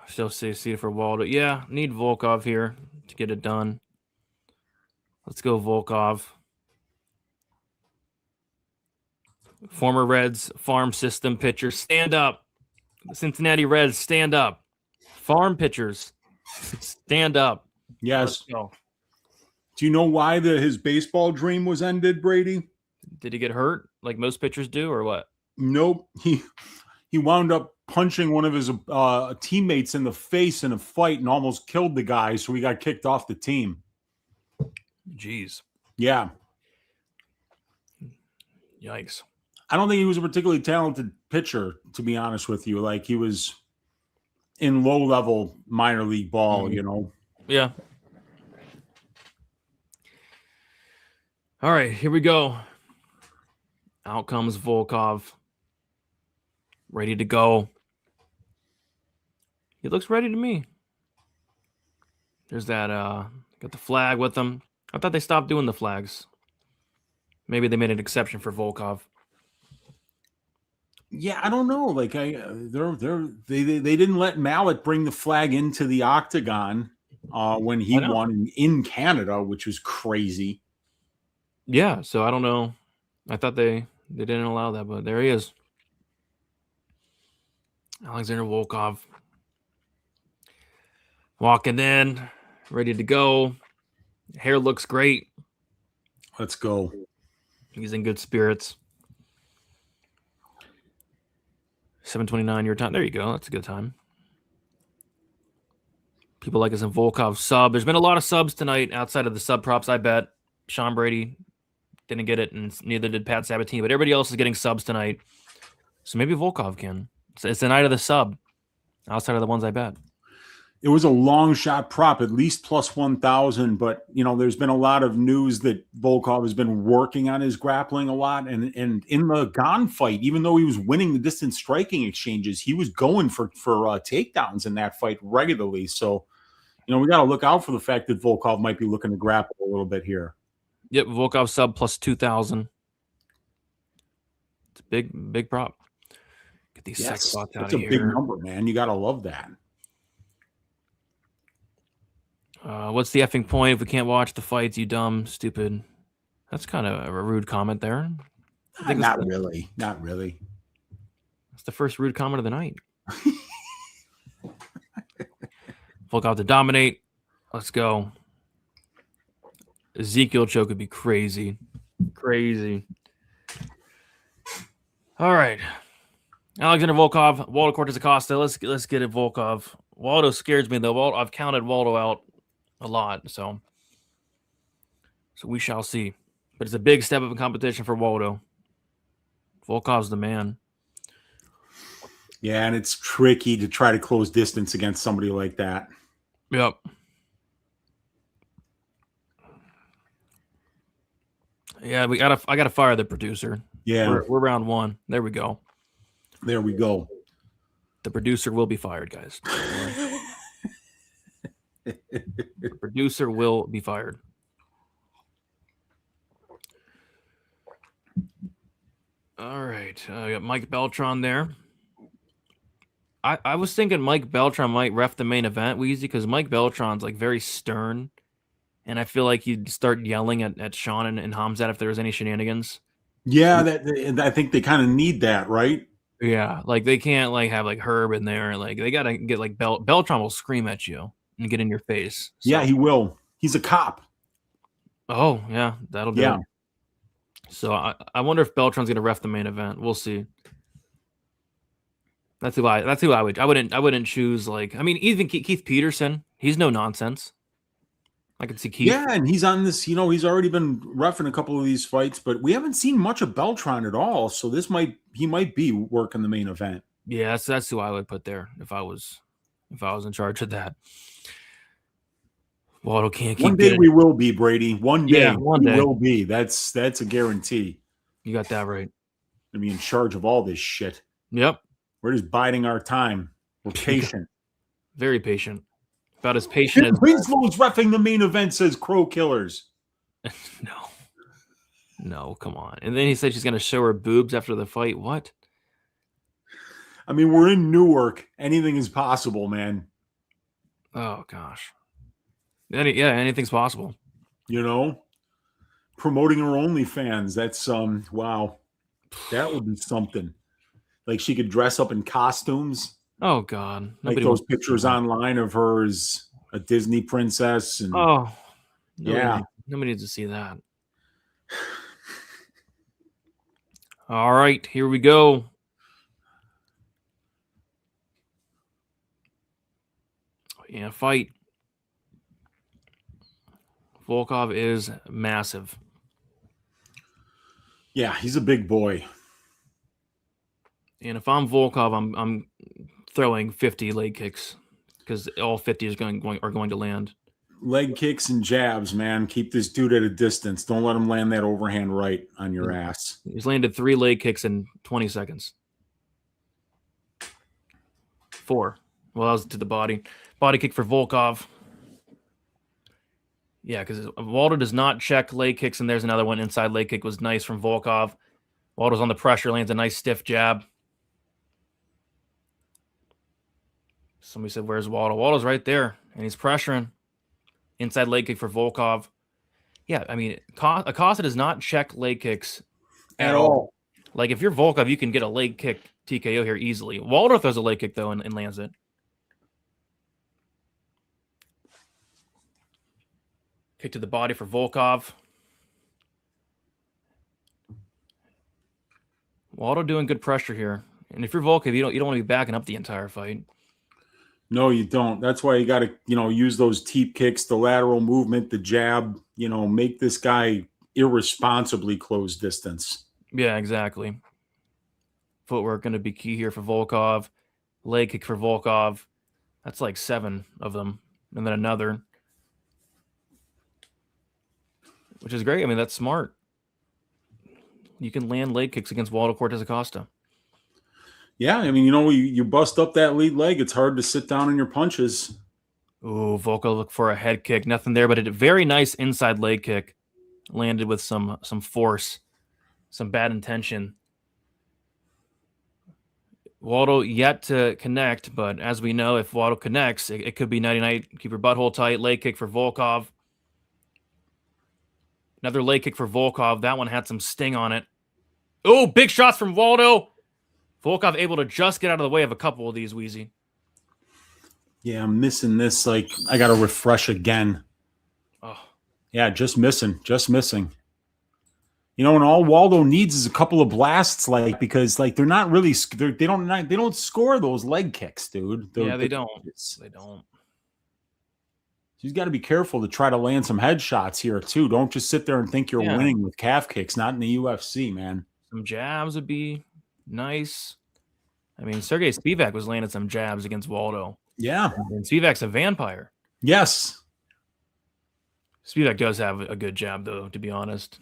Speaker 3: Still see for Waldo. Yeah, need Volkov here to get it done. Let's go Volkov. Former Reds farm system pitcher, stand up. The Cincinnati Reds, stand up. Farm pitchers, stand up.
Speaker 4: Yes.
Speaker 3: Let's go.
Speaker 4: Do you know why his baseball dream was ended, Brady?
Speaker 3: Did he get hurt like most pitchers do, or what?
Speaker 4: Nope. He wound up punching one of his teammates in the face in a fight and almost killed the guy, so he got kicked off the team.
Speaker 3: Jeez.
Speaker 4: Yeah.
Speaker 3: Yikes.
Speaker 4: I don't think he was a particularly talented pitcher, to be honest with you. Like, he was in low-level minor league ball, you know?
Speaker 3: Yeah. All right, here we go. Out comes Volkov. Ready to go. He looks ready to me. There's that, got the flag with them. I thought they stopped doing the flags. Maybe they made an exception for Volkov.
Speaker 4: Yeah, I don't know. Like, they didn't let Mallet bring the flag into the octagon when he won in Canada, which was crazy.
Speaker 3: Yeah, so I don't know. I thought they didn't allow that, but there he is. Alexander Volkov. Walking in, ready to go. Hair looks great.
Speaker 4: Let's go.
Speaker 3: He's in good spirits. 7:29 your time. There you go. That's a good time. People like us in Volkov sub. There's been a lot of subs tonight outside of the sub props, I bet. Sean Brady didn't get it, and neither did Pat Sabatini, but everybody else is getting subs tonight. So maybe Volkov can. It's the night of the sub outside of the ones I bet.
Speaker 4: It was a long shot prop, at least plus 1,000. But, you know, there's been a lot of news that Volkov has been working on his grappling a lot. And in the Gon fight, even though he was winning the distance striking exchanges, he was going for takedowns in that fight regularly. So, you know, we got to look out for the fact that Volkov might be looking to grapple a little bit here.
Speaker 3: Yep, Volkov sub plus 2,000. It's a big prop. Get these sex spots out of here.
Speaker 4: That's a big number, man. You got to love that.
Speaker 3: What's the effing point if we can't watch the fights, you dumb, stupid? That's kind of a rude comment there.
Speaker 4: Not really. Not really.
Speaker 3: It's the first rude comment of the night. Volkov to dominate. Let's go. Ezekiel choke would be crazy. Crazy. All right. Alexander Volkov, Waldo Cortez Acosta. Let's get it, Volkov. Waldo scares me, though. I've counted Waldo out a lot, so we shall see. But it's a big step up in competition for Waldo. Volkov's the man.
Speaker 4: Yeah, and it's tricky to try to close distance against somebody like that.
Speaker 3: Yep. Yeah, I gotta fire the producer.
Speaker 4: Yeah.
Speaker 3: We're round one. There we go.
Speaker 4: There we go.
Speaker 3: The producer will be fired, guys. The producer will be fired. All right. I got Mike Beltran there. I was thinking Mike Beltran might ref the main event, Wheezy, because Mike Beltran's like very stern. And I feel like he'd start yelling at Sean and Khamzat if there was any shenanigans.
Speaker 4: Yeah, I think they kind of need that, right?
Speaker 3: Yeah, like they can't like have like Herb in there. Like they gotta get like Beltron will scream at you and get in your face.
Speaker 4: Yeah,
Speaker 3: So
Speaker 4: he will. He's a cop.
Speaker 3: oh yeah, that'll do
Speaker 4: Yeah.
Speaker 3: it. So I wonder if Beltron's gonna ref the main event. We'll see. That's who I would. I wouldn't choose like. I mean, even Keith Peterson. He's no nonsense. I could see Keith.
Speaker 4: Yeah, and he's on this, he's already been reffing a couple of these fights, but we haven't seen much of Beltron at all. So he might be working the main event.
Speaker 3: Yeah, that's who I would put there if I was in charge of that. Waldo can't keep.
Speaker 4: One day we will be, Brady. One day
Speaker 3: one
Speaker 4: we
Speaker 3: day
Speaker 4: will be. That's a guarantee.
Speaker 3: You got that right.
Speaker 4: To be in charge of all this shit.
Speaker 3: Yep.
Speaker 4: We're just biding our time. We're patient.
Speaker 3: Very patient. About as patient as
Speaker 4: Winslow's reffing the main event, says Crow Killers.
Speaker 3: No, come on. And then he said she's gonna show her boobs after the fight. What?
Speaker 4: I mean, we're in Newark. Anything is possible, man.
Speaker 3: Oh gosh. Anything's possible.
Speaker 4: Promoting her OnlyFans. That's wow. That would be something. Like she could dress up in costumes.
Speaker 3: Oh God.
Speaker 4: Like those pictures online of her as a Disney princess. And
Speaker 3: nobody needs to see that. All right, here we go. Yeah, fight. Volkov is massive.
Speaker 4: Yeah, he's a big boy.
Speaker 3: And if I'm Volkov, I'm throwing 50 leg kicks because all 50 are going to land.
Speaker 4: Leg kicks and jabs, man. Keep this dude at a distance. Don't let him land that overhand right on your ass.
Speaker 3: He's landed 3 leg kicks in 20 seconds. 4. Well, that was to the body. Body kick for Volkov. Yeah, because Waldo does not check leg kicks, and there's another one. Inside leg kick was nice from Volkov. Waldo's on the pressure, lands a nice stiff jab. Somebody said, where's Waldo? Waldo's right there, and he's pressuring. Inside leg kick for Volkov. Yeah, I mean, Acosta does not check leg kicks
Speaker 4: at all.
Speaker 3: Like, if you're Volkov, you can get a leg kick TKO here easily. Waldo throws a leg kick, though, and lands it. Kick to the body for Volkov. Waldo doing good pressure here. And if you're Volkov, you don't want to be backing up the entire fight.
Speaker 4: No, you don't. That's why you got to, use those teep kicks, the lateral movement, the jab, make this guy irresponsibly close distance.
Speaker 3: Yeah, exactly. Footwork going to be key here for Volkov. Leg kick for Volkov. That's like 7 of them. And then another. Which is great. I mean, that's smart. You can land leg kicks against Waldo Cortez Acosta.
Speaker 4: Yeah, I mean, you bust up that lead leg, it's hard to sit down in your punches.
Speaker 3: Ooh, Volkov look for a head kick. Nothing there, but a very nice inside leg kick. Landed with some force, some bad intention. Waldo yet to connect, but as we know, if Waldo connects, it could be nighty-night. Keep your butthole tight. Leg kick for Volkov. Another leg kick for Volkov. That one had some sting on it. Oh, big shots from Waldo. Volkov able to just get out of the way of a couple of these, Wheezy.
Speaker 4: Yeah, I'm missing this. Like, I got to refresh again.
Speaker 3: Oh.
Speaker 4: Yeah, just missing. And all Waldo needs is a couple of blasts, because they're not really, they don't score those leg kicks, dude.
Speaker 3: They don't. They don't.
Speaker 4: You've got to be careful to try to land some headshots here too. Don't just sit there and think you're winning with calf kicks. Not in the UFC, man.
Speaker 3: Some jabs would be nice. I mean, Sergey Spivak was landing some jabs against Waldo.
Speaker 4: Yeah.
Speaker 3: And Spivak's a vampire.
Speaker 4: Yes.
Speaker 3: Spivak does have a good jab, though, to be honest.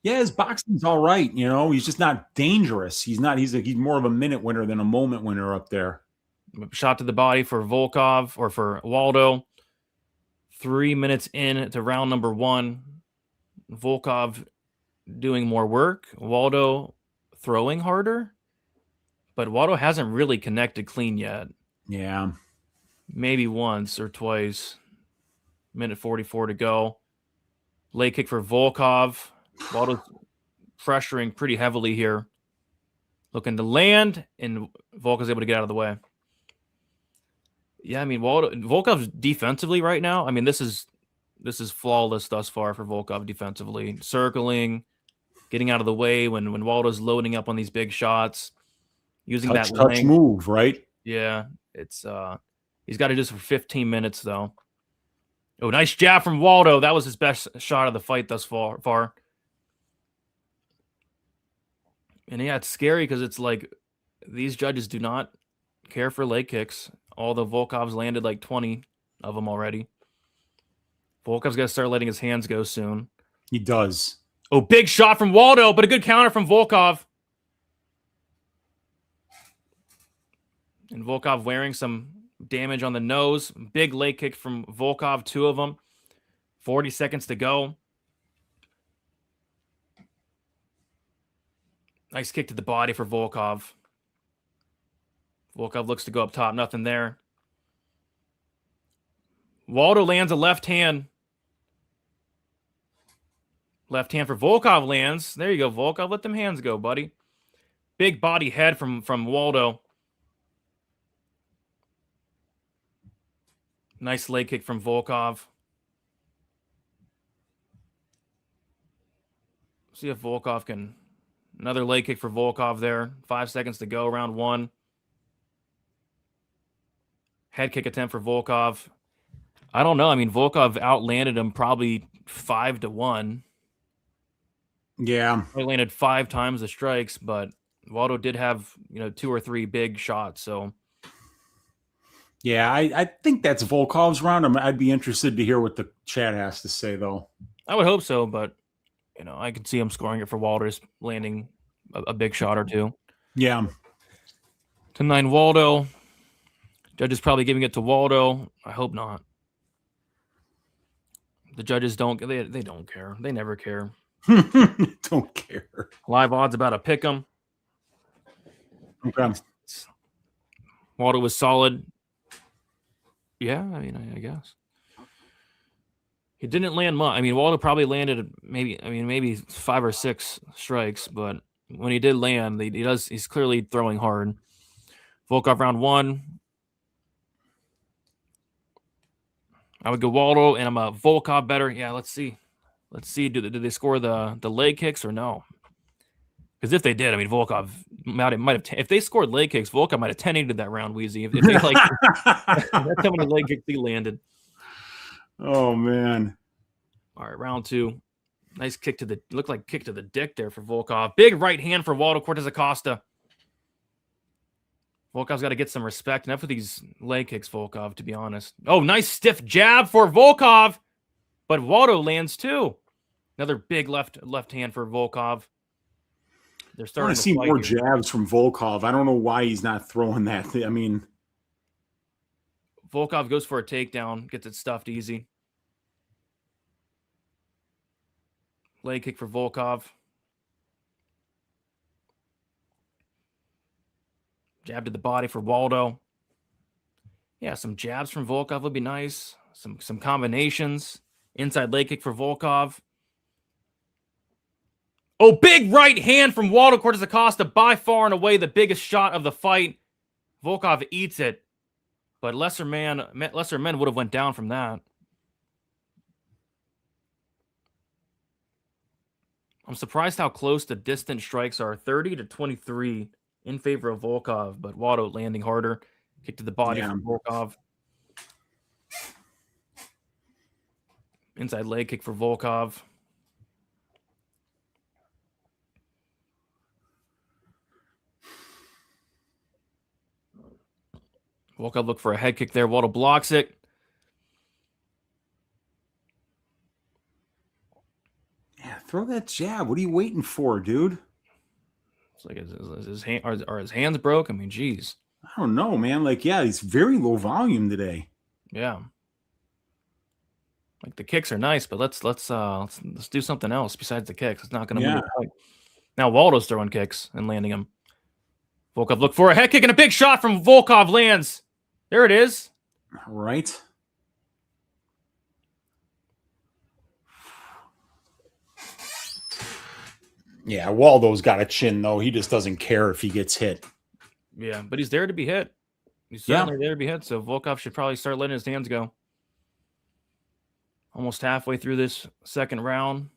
Speaker 4: Yeah, his boxing's all right. He's just not dangerous. He's more of a minute winner than a moment winner up there.
Speaker 3: Shot to the body for Volkov or for Waldo. 3 minutes in to round number 1. Volkov doing more work. Waldo throwing harder. But Waldo hasn't really connected clean yet.
Speaker 4: Yeah.
Speaker 3: Maybe once or twice. Minute 44 to go. Leg kick for Volkov. Waldo's pressuring pretty heavily here. Looking to land, and Volkov's able to get out of the way. Yeah, I mean, Volkov's defensively right now, I mean, this is flawless thus far for Volkov defensively. Circling, getting out of the way when Waldo's loading up on these big shots, using
Speaker 4: touch
Speaker 3: length.
Speaker 4: move, right?
Speaker 3: Yeah, it's he's got to do this for 15 minutes though. Oh, nice jab from Waldo. That was his best shot of the fight thus far. And yeah, it's scary because it's like these judges do not care for leg kicks. Although Volkov's landed like 20 of them already. Volkov's got to start letting his hands go soon.
Speaker 4: He does.
Speaker 3: Oh, big shot from Waldo, but a good counter from Volkov. And Volkov wearing some damage on the nose. Big leg kick from Volkov, 2 of them. 40 seconds to go. Nice kick to the body for Volkov. Volkov looks to go up top. Nothing there. Waldo lands a left hand. Left hand for Volkov lands. There you go, Volkov. Let them hands go, buddy. Big body head from Waldo. Nice leg kick from Volkov. See if Volkov can... Another leg kick for Volkov there. 5 seconds to go, round 1. Head kick attempt for Volkov. I don't know. I mean, Volkov outlanded him probably 5-1.
Speaker 4: Yeah.
Speaker 3: He landed 5 times the strikes, but Waldo did have, 2 or 3 big shots. So,
Speaker 4: yeah, I think that's Volkov's round. I'd be interested to hear what the chat has to say, though.
Speaker 3: I would hope so, but I could see him scoring it for Walters, landing a big shot or 2.
Speaker 4: Yeah.
Speaker 3: 10-9 Waldo. Judges probably giving it to Waldo. I hope not. The judges don't. They don't care. They never care.
Speaker 4: Don't care.
Speaker 3: Live odds about to pick them.
Speaker 4: Okay.
Speaker 3: Waldo was solid. Yeah, I mean, I guess. He didn't land much. I mean, Waldo probably landed maybe 5 or 6 strikes, but when he did land, he's clearly throwing hard. Volkov round 1. I would go Waldo, and I'm a Volkov better. Yeah, let's see. Do they score the leg kicks or no? Because if they did, I mean, Volkov might have. If they scored leg kicks, Volkov might have 10-8'd that round, Wheezy. If they like, that's how many leg kicks he landed.
Speaker 4: Oh man!
Speaker 3: All right, round 2. Nice kick to the kick to the dick there for Volkov. Big right hand for Waldo Cortez Acosta. Volkov's got to get some respect. Enough of these leg kicks, Volkov, to be honest. Oh, nice stiff jab for Volkov. But Waldo lands too. Another big left hand for Volkov. They're starting
Speaker 4: I want to see more jabs from Volkov. I don't know why he's not throwing that. I mean,
Speaker 3: Volkov goes for a takedown, gets it stuffed easy. Leg kick for Volkov. Jab to the body for Waldo. Yeah, some jabs from Volkov would be nice. Some combinations. Inside leg kick for Volkov. Oh, big right hand from Waldo Cortez Acosta. By far and away the biggest shot of the fight. Volkov eats it. But lesser men would have went down from that. I'm surprised how close the distant strikes are. 30-23 in favor of Volkov, but Waldo landing harder. Kick to the body from Volkov. Inside leg kick for Volkov. Volkov look for a head kick there. Waldo blocks it.
Speaker 4: Yeah, throw that jab. What are you waiting for, dude?
Speaker 3: It's like his hand, are his hands broke? I mean, geez.
Speaker 4: I don't know, man. Like, yeah, he's very low volume today.
Speaker 3: Yeah. Like the kicks are nice, but let's do something else besides the kicks. It's not going to move. Right. Now Waldo's throwing kicks and landing them. Volkov look for a head kick and a big shot from Volkov lands. There it is.
Speaker 4: All right. Yeah, Waldo's got a chin, though. He just doesn't care if he gets hit.
Speaker 3: Yeah, but he's there to be hit. He's certainly there to be hit, so Volkov should probably start letting his hands go. Almost halfway through this second round.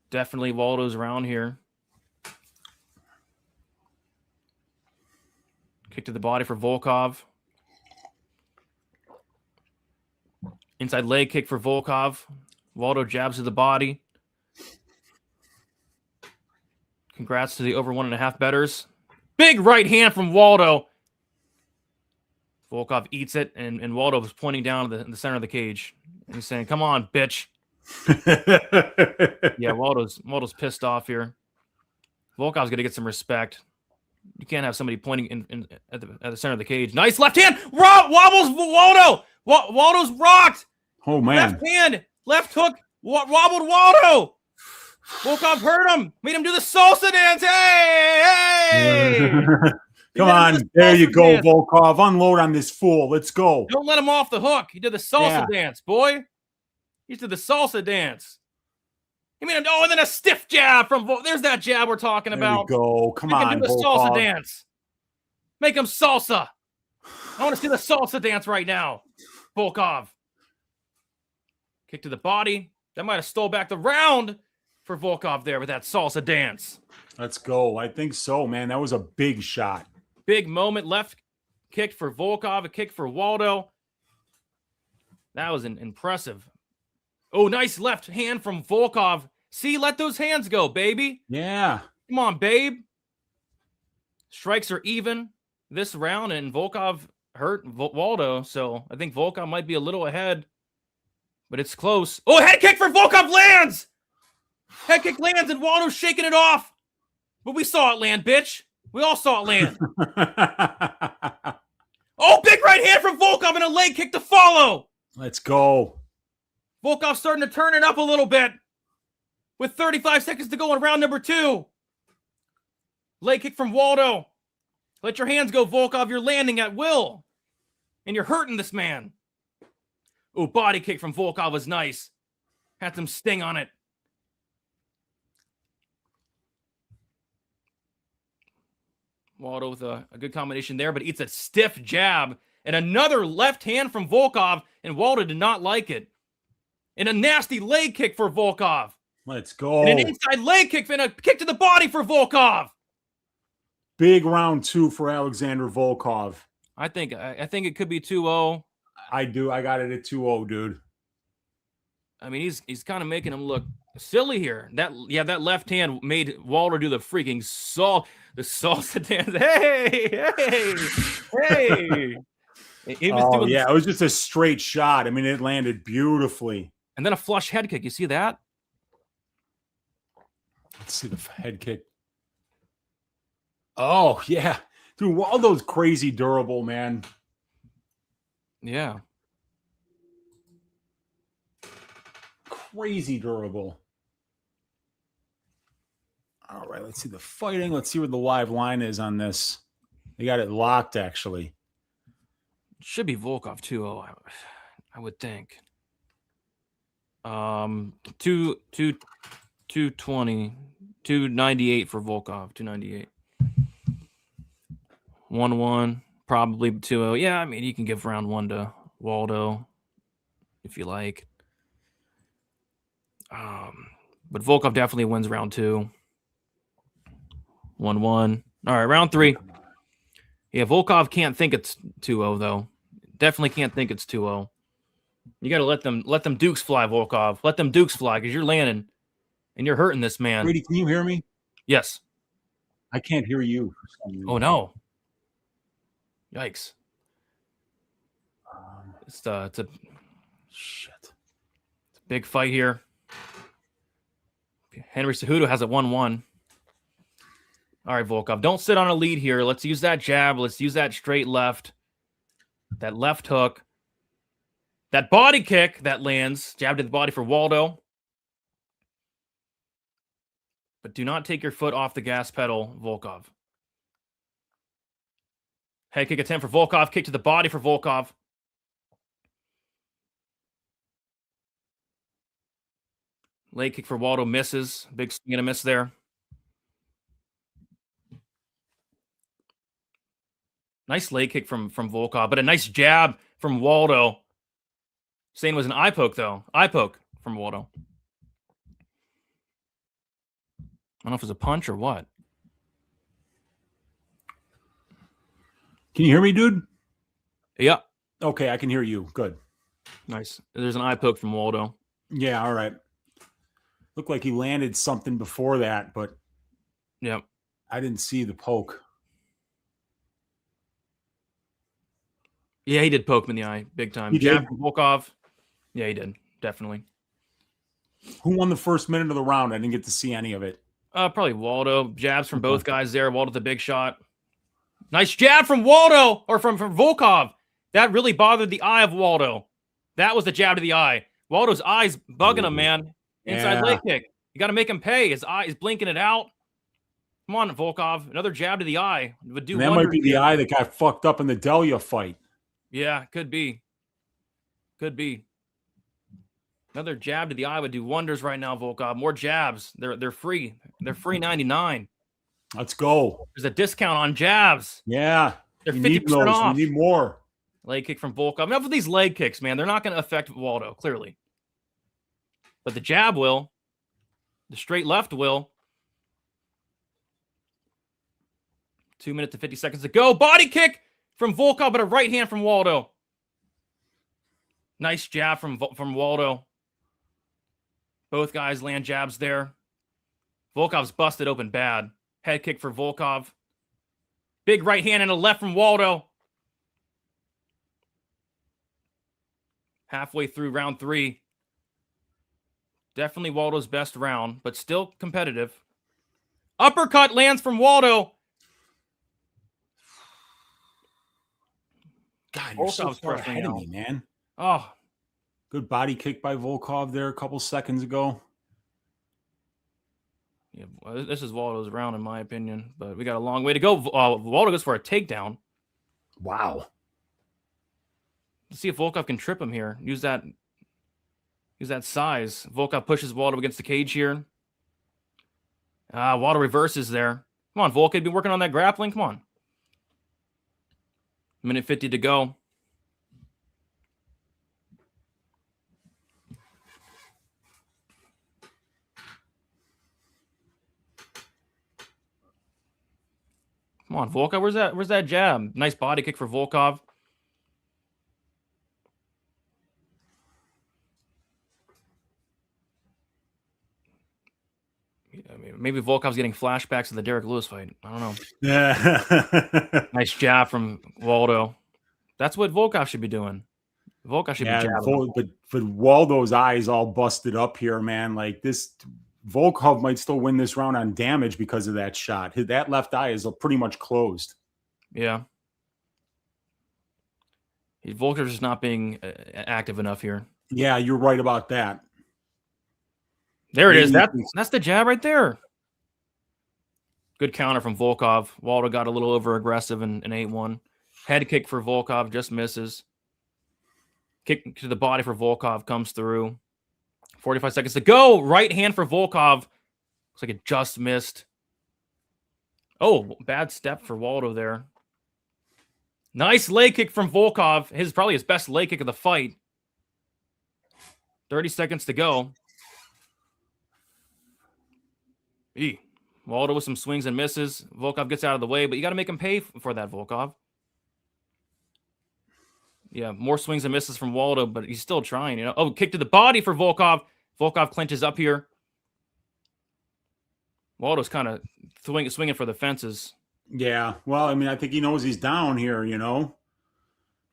Speaker 3: Definitely Waldo's around here. Kick to the body for Volkov. Inside leg kick for Volkov. Waldo jabs to the body. Congrats to the over 1.5 bettors. Big right hand from Waldo. Volkov eats it, and Waldo was pointing down to the center of the cage. And he's saying, come on, bitch. Yeah, Waldo's pissed off here. Volkov's going to get some respect. You can't have somebody pointing at the center of the cage. Nice left hand. Wobbles Waldo. Waldo's rocked.
Speaker 4: Oh, man.
Speaker 3: Left hand. Left hook. Wobbled Waldo. Volkov hurt him. Made him do the salsa dance. Hey!
Speaker 4: Come on. There you go, dance. Volkov. Unload on this fool. Let's go.
Speaker 3: Don't let him off the hook. He did the salsa dance, boy. He did the salsa dance. He made him, and then a stiff jab from there's that jab we're talking about.
Speaker 4: There you go. Come on,
Speaker 3: Make him do the salsa dance. Make him salsa. I want to see the salsa dance right now. Volkov. Kick to the body. That might have stole back the round for Volkov there with that salsa dance.
Speaker 4: Let's go. I think so, man. That was a big shot.
Speaker 3: Big moment. Left kick for Volkov, a kick for Waldo. That was impressive. Oh, nice left hand from Volkov. See, let those hands go, baby.
Speaker 4: Yeah.
Speaker 3: Come on, babe. Strikes are even this round, and Volkov hurt Waldo, so I think Volkov might be a little ahead, but it's close. Oh, head kick for Volkov lands! Head kick lands, and Waldo's shaking it off. But we saw it land, bitch. We all saw it land. Oh, big right hand from Volkov and a leg kick to follow.
Speaker 4: Let's go.
Speaker 3: Volkov starting to turn it up a little bit with 35 seconds to go in round number 2. Leg kick from Waldo. Let your hands go, Volkov. You're landing at will. And you're hurting this man. Oh, body kick from Volkov was nice. Had some sting on it. Waldo with a good combination there, but eats a stiff jab. And another left hand from Volkov, and Waldo did not like it. And a nasty leg kick for Volkov.
Speaker 4: Let's go.
Speaker 3: And an inside leg kick and a kick to the body for Volkov.
Speaker 4: Big round 2 for Alexander Volkov.
Speaker 3: I think it could be 2-0.
Speaker 4: I do. I got it at 2-0, dude.
Speaker 3: I mean, he's kind of making him look silly here. That left hand made Waldo do the freaking salsa dance. Hey. He was doing
Speaker 4: it was just a straight shot. I mean, it landed beautifully.
Speaker 3: And then a flush head kick. You see that?
Speaker 4: Let's see the head kick. Oh, yeah. Dude, Waldo's crazy durable, man.
Speaker 3: Yeah.
Speaker 4: Crazy durable. All right, let's see the fighting. Let's see what the live line is on this. They got it locked, actually.
Speaker 3: Should be Volkov 2-0, I would think. 220, 298 for Volkov, 298. 1-1, probably 2-0. Yeah, I mean, you can give round 1 to Waldo if you like. But Volkov definitely wins round 2. 1-1. All right, round 3. Yeah, Volkov can't think it's 2-0 though. Definitely can't think it's 2-0. You got to let them dukes fly, Volkov. Let them dukes fly because you're landing and you're hurting this man.
Speaker 4: Brady, can you hear me?
Speaker 3: Yes.
Speaker 4: I can't hear you.
Speaker 3: Oh no! Yikes! It's a big fight here. Henry Cejudo has a 1-1. All right, Volkov, don't sit on a lead here. Let's use that jab. Let's use that straight left. That left hook. That body kick that lands. Jab to the body for Waldo. But do not take your foot off the gas pedal, Volkov. Head kick attempt for Volkov. Kick to the body for Volkov. Leg kick for Waldo misses. Big swing and a miss there. Nice leg kick from Volkov, but a nice jab from Waldo. Saying it was an eye poke, though. Eye poke from Waldo. I don't know if it was a punch or what.
Speaker 4: Can you hear me, dude?
Speaker 3: Yeah.
Speaker 4: Okay, I can hear you. Good.
Speaker 3: Nice. There's an eye poke from Waldo.
Speaker 4: Yeah, all right. Looked like he landed something before that, but
Speaker 3: yeah,
Speaker 4: I didn't see the poke.
Speaker 3: Yeah, he did poke him in the eye big time.
Speaker 4: He
Speaker 3: Jab
Speaker 4: did?
Speaker 3: from Volkov. Yeah, he did. Definitely.
Speaker 4: Who won the first minute of the round? I didn't get to see any of it.
Speaker 3: Probably Waldo. Jabs from both guys there. Waldo with a big shot. Nice jab from Waldo, or from Volkov. That really bothered the eye of Waldo. That was the jab to the eye. Waldo's eye's bugging him, man. Inside leg kick. You got to make him pay. His eye is blinking it out. Come on, Volkov. Another jab to the eye. Would do
Speaker 4: that might be the eye that got fucked up in the Delia fight.
Speaker 3: Yeah, could be. Could be. Another jab to the eye would do wonders right now, Volkov. More jabs. They're free. They're free 99.
Speaker 4: Let's go.
Speaker 3: There's a discount on jabs.
Speaker 4: Yeah.
Speaker 3: They're 50% off.
Speaker 4: We need more.
Speaker 3: Leg kick from Volkov. Enough with these leg kicks, man. They're not going to affect Waldo, clearly. But the jab will. The straight left will. 2 minutes and 50 seconds to go. Body kick from Volkov, but a right hand from Waldo. Nice jab from Waldo. Both guys land jabs there. Volkov's busted open bad. Head kick for Volkov. Big right hand and a left from Waldo. Halfway through round 3. Definitely Waldo's best round, but still competitive. Uppercut lands from Waldo.
Speaker 4: God, you're so far ahead of me, man.
Speaker 3: Oh.
Speaker 4: Good body kick by Volkov there a couple seconds ago.
Speaker 3: Yeah, well, this is Waldo's round, in my opinion, but we got a long way to go. Waldo goes for a takedown.
Speaker 4: Wow.
Speaker 3: Let's see if Volkov can trip him here. Use that size. Volkov pushes Waldo against the cage here. Waldo reverses there. Come on, Volkov. Been working on that grappling. Come on. Minute 50 to go. Come on, Volkov. Where's that jab? Nice body kick for Volkov. I mean, maybe Volkov's getting flashbacks of the Derek Lewis fight. I don't know.
Speaker 4: Yeah.
Speaker 3: Nice jab from Waldo. That's what Volkov should be doing. Volkov should be jabbing.
Speaker 4: But Waldo's eyes all busted up here, man. Like this, Volkov might still win this round on damage because of that shot. That left eye is pretty much closed.
Speaker 3: Yeah. Volkov's just not being active enough here.
Speaker 4: Yeah, you're right about that.
Speaker 3: There it is. That's the jab right there. Good counter from Volkov. Waldo got a little over aggressive in 8-1. Head kick for Volkov just misses. Kick to the body for Volkov comes through. 45 seconds to go. Right hand for Volkov. Looks like it just missed. Oh, bad step for Waldo there. Nice leg kick from Volkov. Probably his best leg kick of the fight. 30 seconds to go. Waldo with some swings and misses. Volkov gets out of the way, but you got to make him pay for that, Volkov. Yeah, more swings and misses from Waldo, but he's still trying, you know. Oh, kick to the body for Volkov. Volkov clinches up here. Waldo's kind of swinging for the fences.
Speaker 4: Yeah, well, I mean, I think he knows he's down here, you know.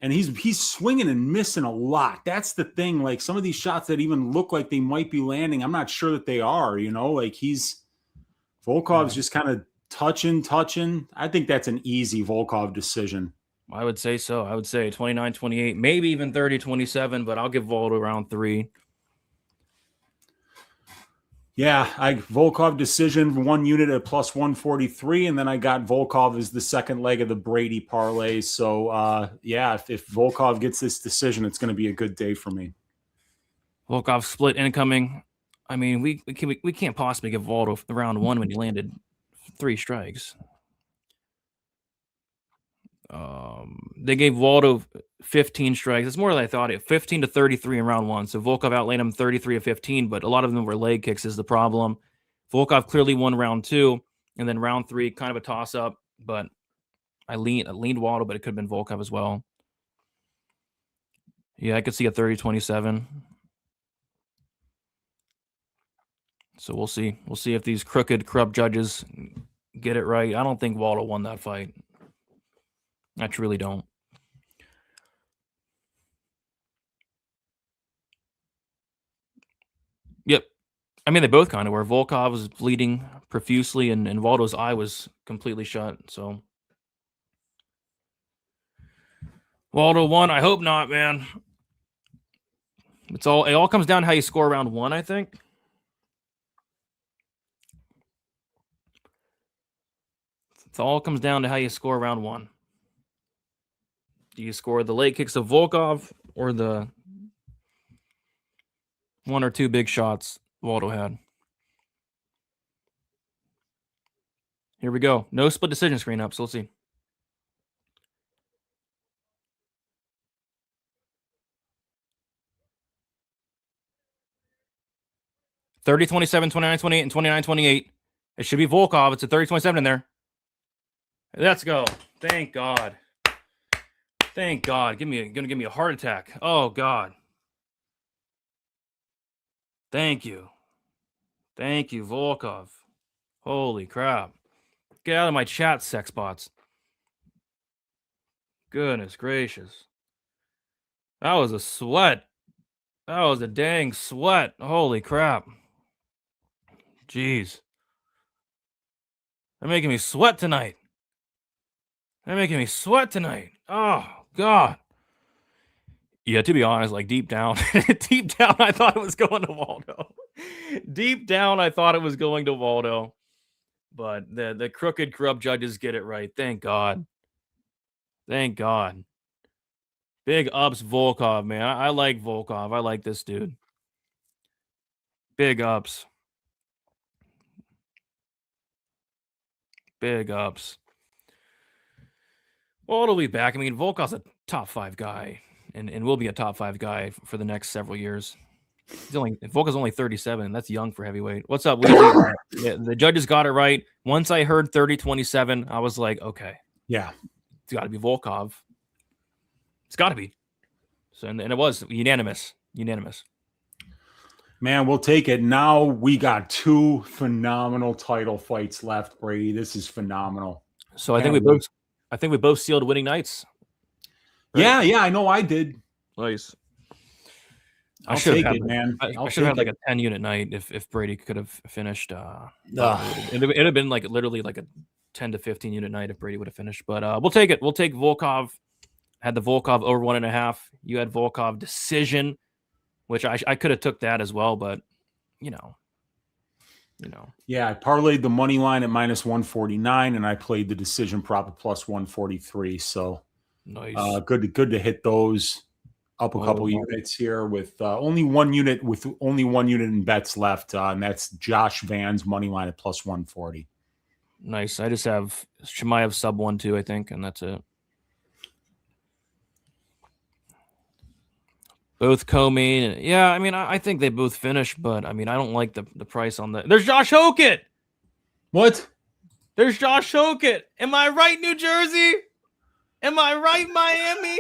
Speaker 4: And he's swinging and missing a lot. That's the thing. Like some of these shots that even look like they might be landing, I'm not sure that they are, you know. Like Volkov's just kind of touching. I think that's an easy Volkov decision.
Speaker 3: I would say so. I would say 29-28, maybe even 30-27, but I'll give Waldo round 3.
Speaker 4: Yeah, Volkov decision, 1 unit at plus 143, and then I got Volkov as the second leg of the Brady parlay. So, yeah, if Volkov gets this decision, it's going to be a good day for me.
Speaker 3: Volkov split incoming. I mean, we can't possibly give Waldo the round one when he landed 3 strikes. They gave Waldo 15 strikes. It's more than I thought. 15 to 33 in round one. So Volkov outlanded him 33 to 15, but a lot of them were leg kicks is the problem. Volkov clearly won round 2, and then round 3, kind of a toss up. But I leaned Waldo, but it could have been Volkov as well. Yeah, I could see a 30-27. So we'll see. We'll see if these crooked, corrupt judges get it right. I don't think Waldo won that fight. I truly don't. Yep. I mean, they both kind of were. Volkov was bleeding profusely, and Waldo's eye was completely shut. So Waldo won. I hope not, man. It all comes down to how you score round 1, I think. It all comes down to how you score round 1. Do you score the leg kicks of Volkov or the 1 or 2 big shots Waldo had? Here we go. No split decision screen up, so let's see. (30-27, 29-28, and 29-28). It should be Volkov. It's a 30-27 in there. Let's go. Thank God. Thank God. Gonna give me a heart attack. Oh God. Thank you. Thank you, Volkov. Holy crap. Get out of my chat, sex bots. Goodness gracious. That was a sweat. That was a dang sweat. Holy crap. Jeez. They're making me sweat tonight. Oh, God. Yeah, to be honest, like deep down, I thought it was going to Waldo. Deep down, I thought it was going to Waldo. But the crooked, corrupt judges get it right. Thank God. Thank God. Big ups, Volkov, man. I like Volkov. I like this dude. Big ups. Big ups. Waldo will be back. I mean, Volkov's a top 5 guy. And will be a top 5 guy for the next several years. Volkov's only 37. That's young for heavyweight. What's up, Wheezy? Yeah, the judges got it right. Once I heard 30-27, I was like, okay.
Speaker 4: Yeah.
Speaker 3: It's got to be Volkov. It's got to be. So and it was unanimous.
Speaker 4: Man, we'll take it. Now we got 2 phenomenal title fights left, Brady. This is phenomenal.
Speaker 3: So I think we both sealed winning nights.
Speaker 4: Right? Yeah, I know I did.
Speaker 3: Nice.
Speaker 4: I'll take it, man.
Speaker 3: I should have had like a 10-unit night if Brady could have finished. It'd have been like literally like a 10 to 15 unit night if Brady would have finished. But we'll take it. We'll take Volkov. Had the Volkov over 1.5. You had Volkov decision, which I could have took that as well, but you know.
Speaker 4: Yeah, I parlayed the money line at -149, and I played the decision prop at +143. So
Speaker 3: nice.
Speaker 4: Good to hit those up a couple units here with only one unit in bets left, and that's Josh Van's money line at +140.
Speaker 3: Nice. I just have Chimaev sub 1-2, I think, and that's it. Both co-main. Yeah, I mean, I think they both finished, but I mean, I don't like the price on the. There's Josh Hokett.
Speaker 4: What?
Speaker 3: There's Josh Hokett. Am I right, New Jersey? Am I right, Miami?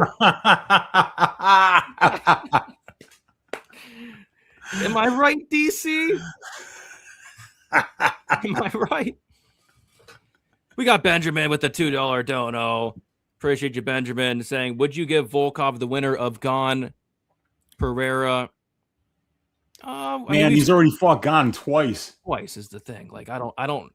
Speaker 3: Am I right, DC? Am I right? We got Benjamin with the $2 dono. Appreciate you, Benjamin, saying, would you give Volkov the winner of Gone Pereira?
Speaker 4: Man, he's already fought Gone twice.
Speaker 3: Twice is the thing. Like, I don't.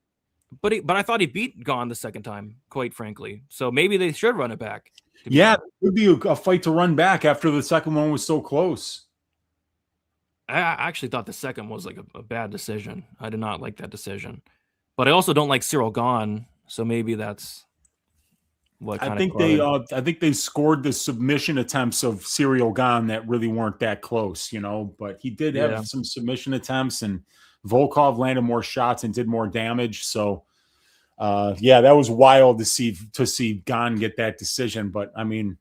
Speaker 3: But I thought he beat Gone the second time, quite frankly. So maybe they should run it back.
Speaker 4: Yeah, it would be a fight to run back after the second one was so close.
Speaker 3: I actually thought the second was like a bad decision. I did not like that decision. But I also don't like Cyril Gone, so maybe that's what
Speaker 4: I
Speaker 3: kind
Speaker 4: think they scored the submission attempts of Cyril Gane that really weren't that close, but he did have some submission attempts, and Volkov landed more shots and did more damage. So that was wild to see Gane get that decision. But I mean,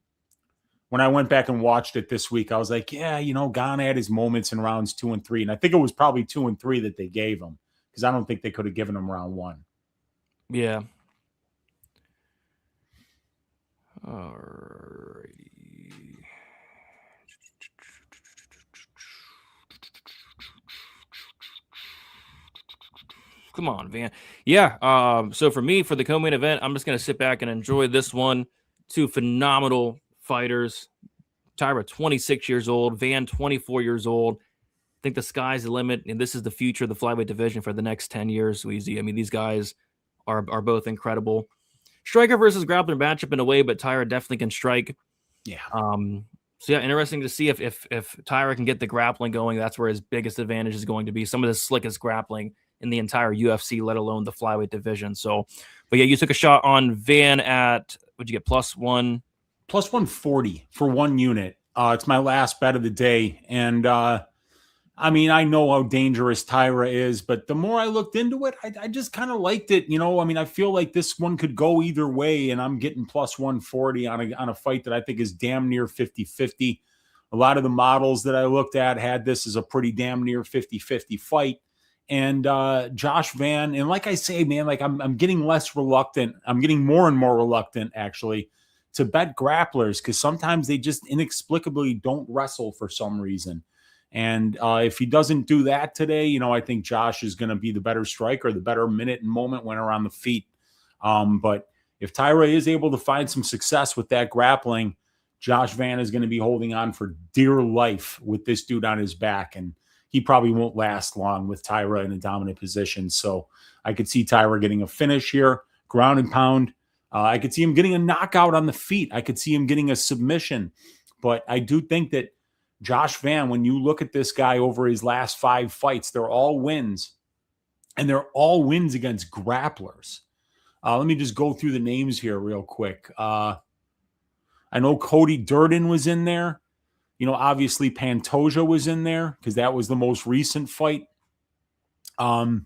Speaker 4: when I went back and watched it this week, I was like, Gane had his moments in rounds 2 and 3. And I think it was probably 2 and 3 that they gave him, because I don't think they could have given him round 1.
Speaker 3: Yeah. Alrighty. Come on, Van. Yeah. So for me, for the co-main event, I'm just gonna sit back and enjoy this one. Two phenomenal fighters. Tyra, 26 years old. Van, 24 years old. I think the sky's the limit, and this is the future of the flyweight division for the next 10 years, Wheezy. I mean, these guys are both incredible. Striker versus grappler matchup in a way, but Tyra definitely can strike.
Speaker 4: Yeah.
Speaker 3: So yeah, interesting to see if Tyra can get the grappling going. That's where his biggest advantage is going to be. Some of the slickest grappling in the entire UFC, let alone the flyweight division. So, but yeah, you took a shot on Van at, what'd you get, +1?
Speaker 4: Plus 140 for one unit. It's my last bet of the day. And I mean, I know how dangerous Tyra is, but the more I looked into it, I just kind of liked it. I mean, I feel like this one could go either way, and I'm getting plus 140 on a fight that I think is damn near 50-50. A lot of the models that I looked at had this as a pretty damn near 50-50 fight. And Josh Van, and like I say, man, like I'm getting less reluctant. I'm getting more and more reluctant, actually, to bet grapplers, because sometimes they just inexplicably don't wrestle for some reason. And if he doesn't do that today, I think Josh is going to be the better striker, the better minute and moment winner on the feet. But if Tyra is able to find some success with that grappling, Josh Van is going to be holding on for dear life with this dude on his back. And he probably won't last long with Tyra in a dominant position. So I could see Tyra getting a finish here, ground and pound. I could see him getting a knockout on the feet. I could see him getting a submission. But I do think that Josh Van, when you look at this guy over his last 5 fights, they're all wins. And they're all wins against grapplers. Let me just go through the names here real quick. I know Cody Durden was in there. Obviously Pantoja was in there because that was the most recent fight. So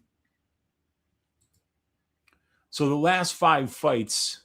Speaker 4: the last 5 fights,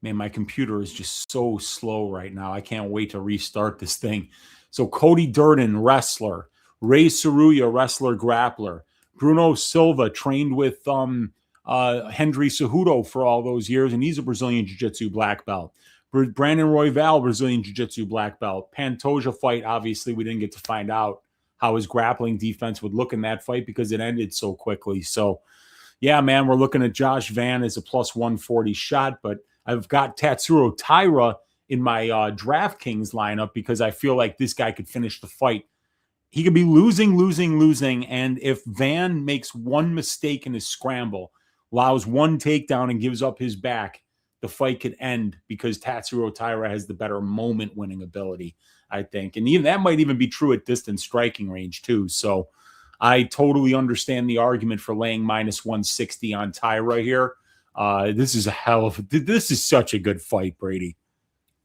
Speaker 4: man, my computer is just so slow right now. I can't wait to restart this thing. So Cody Durden, wrestler. Ray Saruya, wrestler, grappler. Bruno Silva trained with Henry Cejudo for all those years, and he's a Brazilian Jiu-Jitsu black belt. Brandon Royval, Brazilian Jiu-Jitsu black belt. Pantoja fight, obviously, we didn't get to find out how his grappling defense would look in that fight because it ended so quickly. So, yeah, man, we're looking at Josh Van as a plus 140 shot, but I've got Tatsuro Tyra in my DraftKings lineup because I feel like this guy could finish the fight. He could be losing, and if Van makes one mistake in his scramble, allows one takedown and gives up his back, the fight could end because Tatsuro Tyra has the better moment-winning ability, I think. And even that might even be true at distance striking range, too. So I totally understand the argument for laying minus 160 on Tyra here. This is such a good fight, Brady.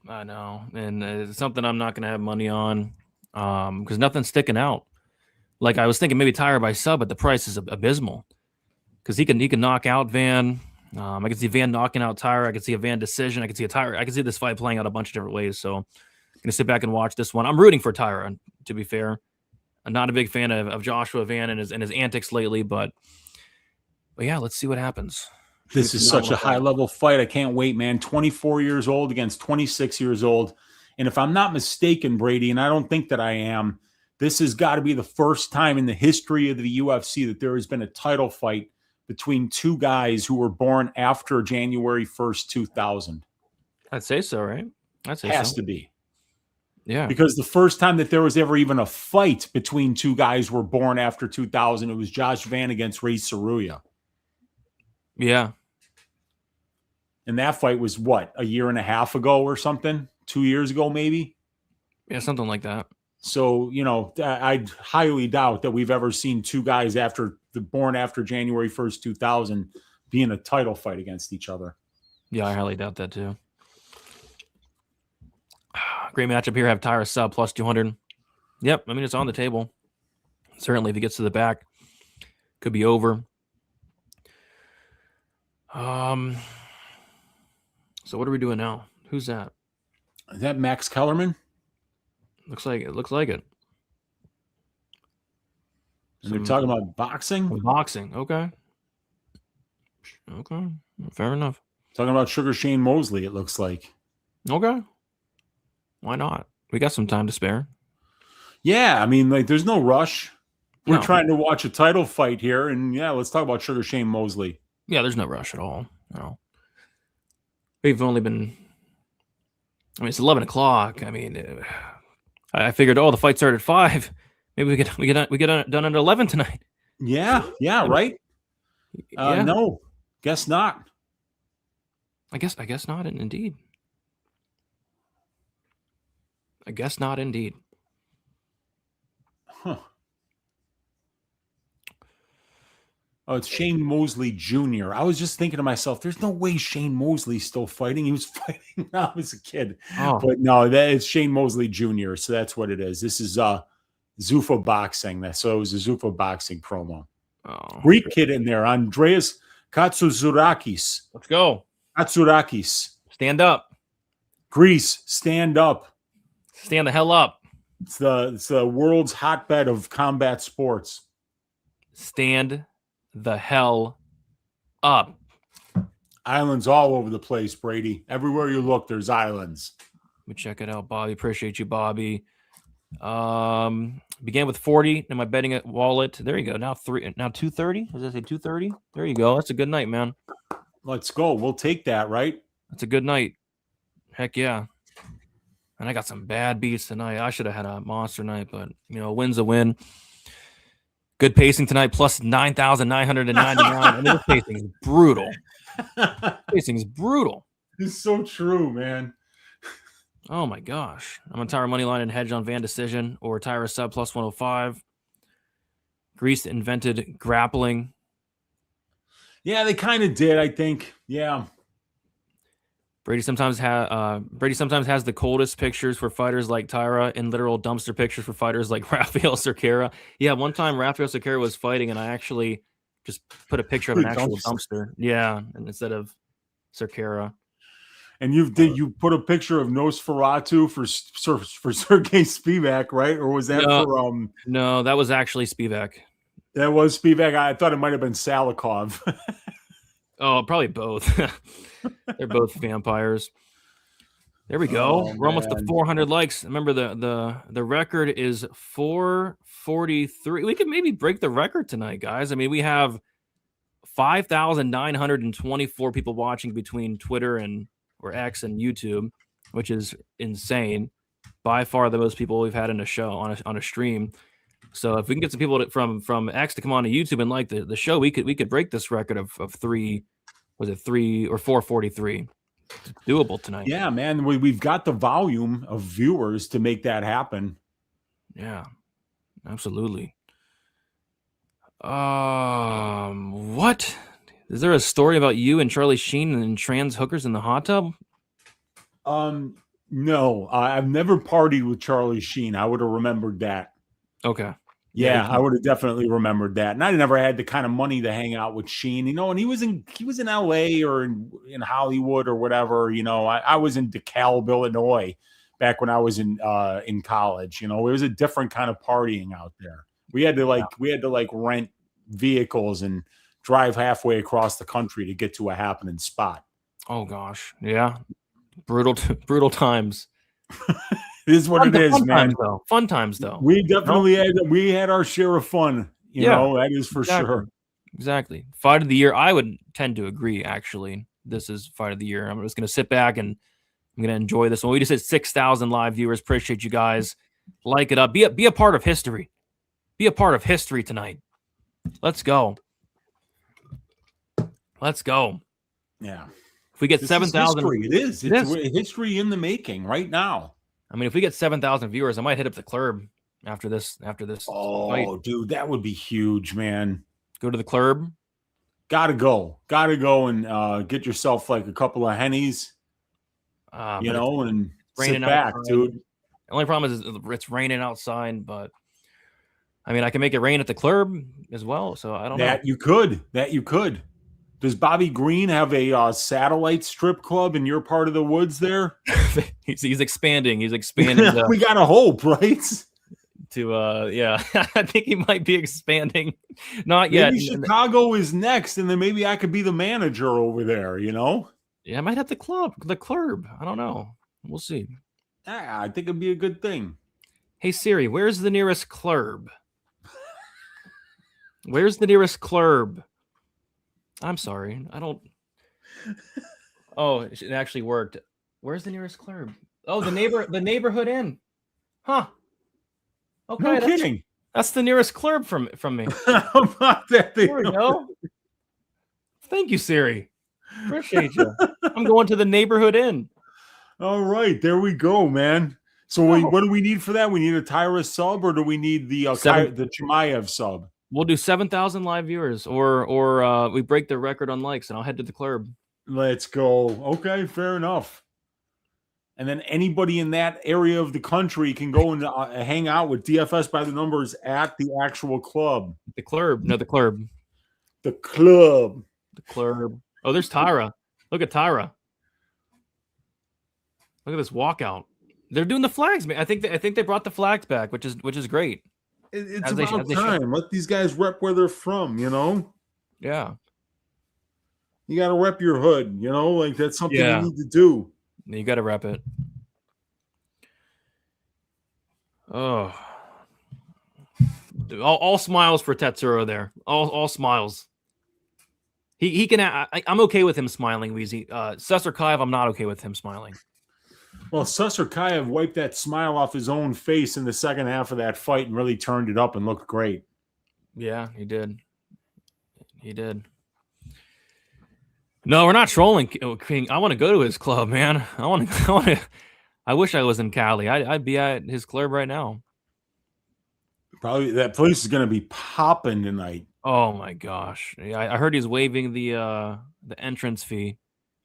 Speaker 3: I know, and it's something I'm not going to have money on because nothing's sticking out. Like I was thinking maybe Tyra by sub, but the price is abysmal because he can knock out Van. I can see Van knocking out Tyra. I can see a Van decision. I can see this fight playing out a bunch of different ways. So I'm going to sit back and watch this one. I'm rooting for Tyra, to be fair. I'm not a big fan of Joshua Van and his antics lately, but yeah, let's see what happens.
Speaker 4: This is such a high-level fight. I can't wait, man. 24 years old against 26 years old. And if I'm not mistaken, Brady, and I don't think that I am, this has got to be the first time in the history of the UFC that there has been a title fight between 2 guys who were born after January 1st, 2000.
Speaker 3: I'd say so, right?
Speaker 4: Has to be.
Speaker 3: Yeah.
Speaker 4: Because the first time that there was ever even a fight between 2 guys who were born after 2000, it was Josh Van against Ray Saruya.
Speaker 3: Yeah.
Speaker 4: And that fight was what, a year and a half ago or something? 2 years ago, maybe?
Speaker 3: Yeah, something like that.
Speaker 4: So, I highly doubt that we've ever seen 2 guys born after January 1st, 2000 be in a title fight against each other.
Speaker 3: Yeah, I highly doubt that too. Great matchup here. Have Tyra sub plus 200. Yep. I mean, it's on the table. Certainly, if he gets to the back, could be over. So what are we doing now? Who's that?
Speaker 4: Is that Max Kellerman?
Speaker 3: Looks like it.
Speaker 4: And they're talking about boxing?
Speaker 3: Boxing. Okay. Fair enough.
Speaker 4: Talking about Sugar Shane Mosley, it looks like.
Speaker 3: Okay. Why not? We got some time to spare.
Speaker 4: Yeah, I mean, like, there's no rush. We're
Speaker 3: No.
Speaker 4: trying to watch a title fight here, and yeah, let's talk about Sugar Shane Mosley.
Speaker 3: Yeah, there's no rush at all. No. We've only been. I mean, it's 11 o'clock. I mean, I figured, the fight started at 5. Maybe we get done at 11 tonight.
Speaker 4: Yeah, right.
Speaker 3: Yeah.
Speaker 4: No, guess not.
Speaker 3: I guess not. Indeed. I guess not. Indeed.
Speaker 4: Huh. Oh, it's Shane Mosley Jr. I was just thinking to myself, there's no way Shane Mosley's still fighting. He was fighting when I was a kid.
Speaker 3: Oh.
Speaker 4: But no, that is Shane Mosley Jr., so that's what it is. This is Zuffa Boxing. So it was a Zuffa Boxing promo.
Speaker 3: Oh.
Speaker 4: Greek kid in there, Andreas Katsourakis.
Speaker 3: Let's go.
Speaker 4: Katsourakis.
Speaker 3: Stand up.
Speaker 4: Greece, stand up.
Speaker 3: Stand the hell up.
Speaker 4: It's the world's hotbed of combat sports.
Speaker 3: Stand the hell up.
Speaker 4: Islands all over the place, Brady. Everywhere you look, there's islands.
Speaker 3: Let me check it out, Bobby. Appreciate you, Bobby. Began with 40 in my betting wallet. There you go. Now 230. Does that say 230? There you go. That's a good night, man.
Speaker 4: Let's go. We'll take that, right?
Speaker 3: That's a good night. Heck yeah. And I got some bad beats tonight. I should have had a monster night, but a win's a win. Good pacing tonight, plus 9,999. I mean, this pacing is brutal. Pacing is brutal.
Speaker 4: It's so true, man.
Speaker 3: Oh my gosh. I'm on Tyra money line and hedge on Van decision or Tyra sub plus 105. Greece invented grappling.
Speaker 4: Yeah, they kind of did, I think. Yeah.
Speaker 3: Brady sometimes has the coldest pictures for fighters like Tyra and literal dumpster pictures for fighters like Rafael Cerqueira. Yeah, one time Rafael Cerqueira was fighting and I actually just put a picture of an actual dumpster. Yeah, and instead of Cerqueira.
Speaker 4: And you put a picture of Nosferatu for Sergey Spivak, right? Or was that for
Speaker 3: No, that was actually Spivak.
Speaker 4: That was Spivak. I thought it might have been Salikov.
Speaker 3: Oh, probably both. They're both vampires. There we go. We're almost to 400 likes. Remember the record is 443. We could maybe break the record tonight, guys. I mean, we have 5,924 people watching between Twitter or X and YouTube, which is insane. By far the most people we've had in a show on a stream. So if we can get some people from X to come on to YouTube and like the show, we could break this record of 3 or 443. It's doable tonight.
Speaker 4: Yeah, man. We've got the volume of viewers to make that happen.
Speaker 3: Yeah, absolutely. What? Is there a story about you and Charlie Sheen and trans hookers in the hot tub?
Speaker 4: No, I've never partied with Charlie Sheen. I would have remembered that.
Speaker 3: Okay.
Speaker 4: Yeah, I would have definitely remembered that. And I never had the kind of money to hang out with Sheen, and he was in LA or in Hollywood or whatever. I was in DeKalb, Illinois back when I was in college. It was a different kind of partying out there. We had to rent vehicles and drive halfway across the country to get to a happening spot.
Speaker 3: Oh gosh. Yeah. Brutal times.
Speaker 4: It is what it is, man.
Speaker 3: Fun times, though.
Speaker 4: We definitely had our share of fun. You know, that is for sure.
Speaker 3: Exactly. Fight of the year. I would tend to agree, actually. This is fight of the year. I'm just going to sit back and I'm going to enjoy this one. We just hit 6,000 live viewers. Appreciate you guys. Like it up. Be a part of history. Be a part of history tonight. Let's go. Let's go.
Speaker 4: Yeah.
Speaker 3: If we get 7,000.
Speaker 4: It is. It's history in the making right now.
Speaker 3: I mean, if we get 7,000 viewers, I might hit up the club after this.
Speaker 4: Oh,
Speaker 3: fight.
Speaker 4: Dude, that would be huge, man.
Speaker 3: Go to the club.
Speaker 4: Gotta go and get yourself like a couple of hennies, and
Speaker 3: raining
Speaker 4: Sit back,
Speaker 3: outside.
Speaker 4: dude.
Speaker 3: The only problem is it's raining outside, but I mean, I can make it rain at the club as well. So I don't know.
Speaker 4: You could. That you could. Does Bobby Green have a satellite strip club in your part of the woods there?
Speaker 3: he's expanding. He's expanding.
Speaker 4: We gotta hope, right?
Speaker 3: Yeah, I think he might be expanding. Not yet.
Speaker 4: Maybe Chicago is next, and then maybe I could be the manager over there.
Speaker 3: Yeah, I might have the club. I don't know. We'll see.
Speaker 4: Yeah, I think it'd be a good thing.
Speaker 3: Hey Siri, where's the nearest club? Where's the nearest club? I'm sorry. I don't. Oh, it actually worked. Where's the nearest club? Oh, the neighborhood inn. Huh. Okay.
Speaker 4: No kidding.
Speaker 3: That's the nearest club from me.
Speaker 4: How about that?
Speaker 3: There we go. Thank you, Siri. Appreciate you. I'm going to the neighborhood inn.
Speaker 4: All right, there we go, man. So what do we need for that? We need a Tyra sub, or do we need the Chimaev sub?
Speaker 3: We'll do 7,000 live viewers, or we break the record on likes, and I'll head to the club.
Speaker 4: Let's go. Okay, fair enough. And then anybody in that area of the country can go and hang out with DFS by the numbers at the actual club.
Speaker 3: The club. No, the club.
Speaker 4: The club.
Speaker 3: The club. Oh, there's Tyra. Look at Tyra. Look at this walkout. They're doing the flags, man. I think they brought the flags back, which is great.
Speaker 4: It's about time. Let these guys rep where they're from,
Speaker 3: Yeah.
Speaker 4: You got to rep your hood, like that's something you need to do.
Speaker 3: You got to rep it. Oh. All smiles for Tatsuro there. All smiles. He can. I'm okay with him smiling, Wheezy. Susskaev, I'm not okay with him smiling.
Speaker 4: Well, Susskaev wiped that smile off his own face in the second half of that fight and really turned it up and looked great.
Speaker 3: Yeah, he did. He did. No, we're not trolling King. I want to go to his club, man. I wish I was in Cali. I'd be at his club right now.
Speaker 4: Probably that place is going to be popping tonight.
Speaker 3: Oh my gosh! Yeah, I heard he's waiving the entrance fee.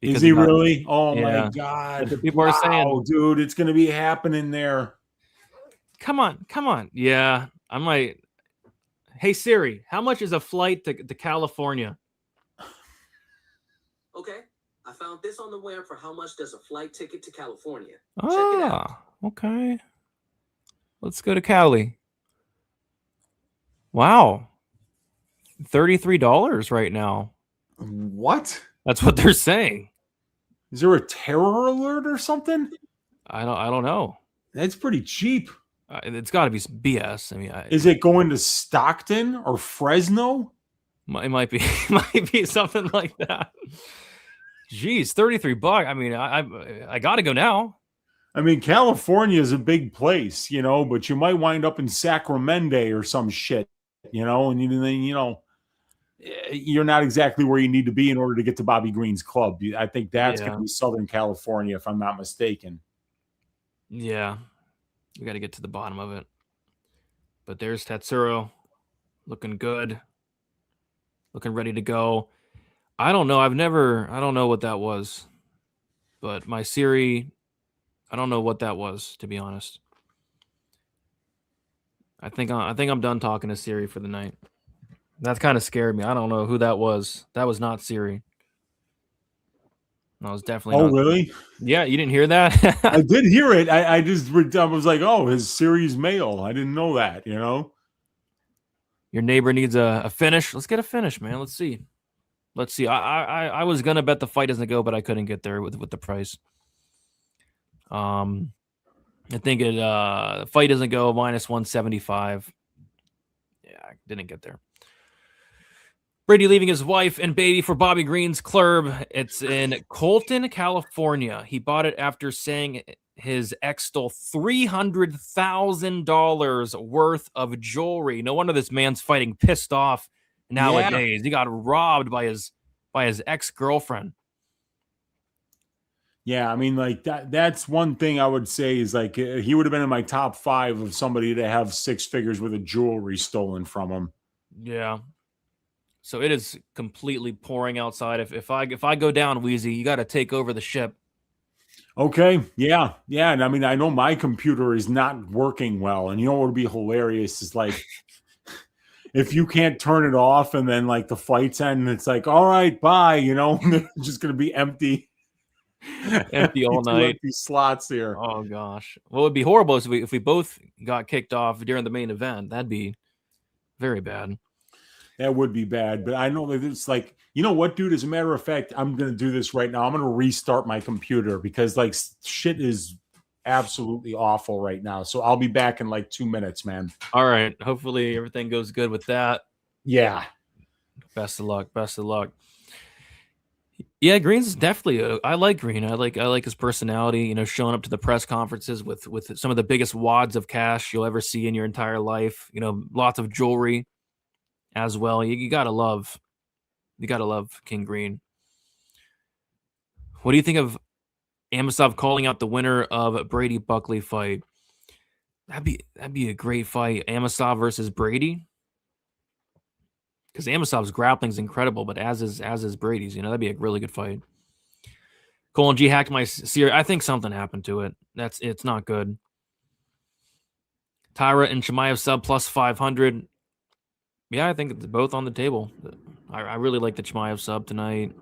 Speaker 4: Is he really? Oh my God!
Speaker 3: People are saying,
Speaker 4: dude, it's going to be happening there.
Speaker 3: Come on. Yeah, I might. Hey Siri, how much is a flight to California?
Speaker 5: Okay, I found this on the web for how much does a flight ticket to California.
Speaker 3: Check
Speaker 5: it out.
Speaker 3: Okay. Let's go to Cali. Wow. $33 right now.
Speaker 4: What?
Speaker 3: That's what they're saying.
Speaker 4: Is there a terror alert or something?
Speaker 3: I don't know.
Speaker 4: That's pretty cheap.
Speaker 3: It's got to be BS. I mean,
Speaker 4: is it going to Stockton or Fresno?
Speaker 3: It might be something like that. Jeez, $33. I mean, I got to go now.
Speaker 4: I mean, California is a big place, but you might wind up in Sacramento or some shit, and then you're not exactly where you need to be in order to get to Bobby Green's club. I think that's going to be Southern California, if I'm not mistaken.
Speaker 3: Yeah, we got to get to the bottom of it. But there's Tatsuro, looking good, looking ready to go. I don't know. I don't know what that was, but my Siri, I don't know what that was, to be honest. I think I'm done talking to Siri for the night. That kind of scared me. I don't know who that was. That was not Siri. That was definitely.
Speaker 4: Oh, really?
Speaker 3: Yeah, you didn't hear that?
Speaker 4: I did hear it. I was like, oh, his Siri's male. I didn't know that. Your
Speaker 3: neighbor needs a finish. Let's get a finish, man. Let's see. I was gonna bet the fight doesn't go, but I couldn't get there with the price. I think the fight doesn't go -175. Yeah, I didn't get there. Brady leaving his wife and baby for Bobby Green's club. It's in Colton, California. He bought it after saying his ex stole $300,000 worth of jewelry. No wonder this man's fighting pissed off nowadays. Yeah. He got robbed by his ex-girlfriend.
Speaker 4: Yeah, I mean, like that's one thing I would say is like he would have been in my top 5 of somebody to have 6 figures worth of jewelry stolen from him.
Speaker 3: Yeah. So it is completely pouring outside. If I go down, Wheezy, you got to take over the ship.
Speaker 4: Okay. Yeah. Yeah. And I mean, I know my computer is not working well. And you know what would be hilarious is like if you can't turn it off and then like the fight's end and it's like, all right, bye, it's just gonna be empty.
Speaker 3: Empty all
Speaker 4: Two
Speaker 3: night.
Speaker 4: empty slots here.
Speaker 3: Oh gosh. What would be horrible is if we both got kicked off during the main event. That'd be very bad.
Speaker 4: That would be bad. But I know that it's like, you know what, dude? As a matter of fact, I'm gonna do this right now. I'm gonna restart my computer because like shit is absolutely awful right now. So I'll be back in like 2 minutes, man.
Speaker 3: All right. Hopefully everything goes good with that.
Speaker 4: Yeah.
Speaker 3: Best of luck. Best of luck. Yeah, Green's definitely. I like Green. I like his personality. Showing up to the press conferences with some of the biggest wads of cash you'll ever see in your entire life. Lots of jewelry as well. You gotta love King Green. What do you think of Amosov calling out the winner of Brady-Buckley fight? That'd be a great fight. Amosov versus Brady. Because Amosov's grappling is incredible, but as is Brady's. That'd be a really good fight. Colin G hacked my series. I think something happened to it. It's not good. Tyra and Chimaev sub plus 500. Yeah, I think it's both on the table. I really like the Chimaev sub tonight.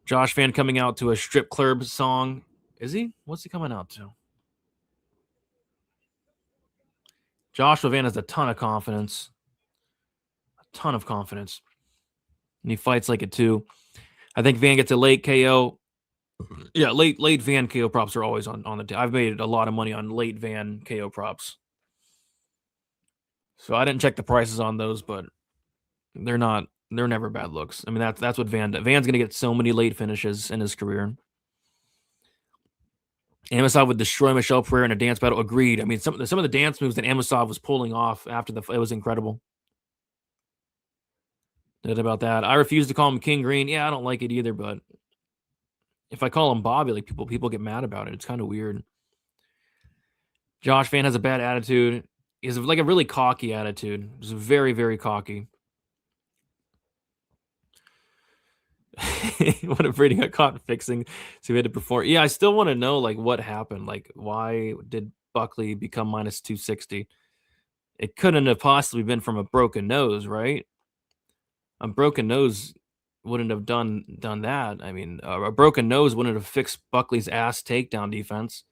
Speaker 3: Josh Van coming out to a strip club song. Is he? What's he coming out to? Joshua Van has a ton of confidence. Ton of confidence, and he fights like it too. I think Van gets a late KO. Yeah, late Van KO props are always on the. I've made a lot of money on late Van KO props, so I didn't check the prices on those, but they're never bad looks. I mean that's what Van's gonna get so many late finishes in his career. Amosov would destroy Michelle Pereira in a dance battle. Agreed. I mean some of the dance moves that Amosov was pulling off after it was incredible. About that. I refuse to call him King Green. Yeah, I don't like it either, but if I call him Bobby, like people get mad about it. It's kind of weird. Josh Van has a bad attitude. He has like a really cocky attitude. He's very, very cocky. What if Brady got caught fixing, so he had to perform? Yeah, I still want to know like what happened. Like why did Buckley become minus 260? It couldn't have possibly been from a broken nose, right? A broken nose wouldn't have done that. I mean, a broken nose wouldn't have fixed Buckley's ass takedown defense.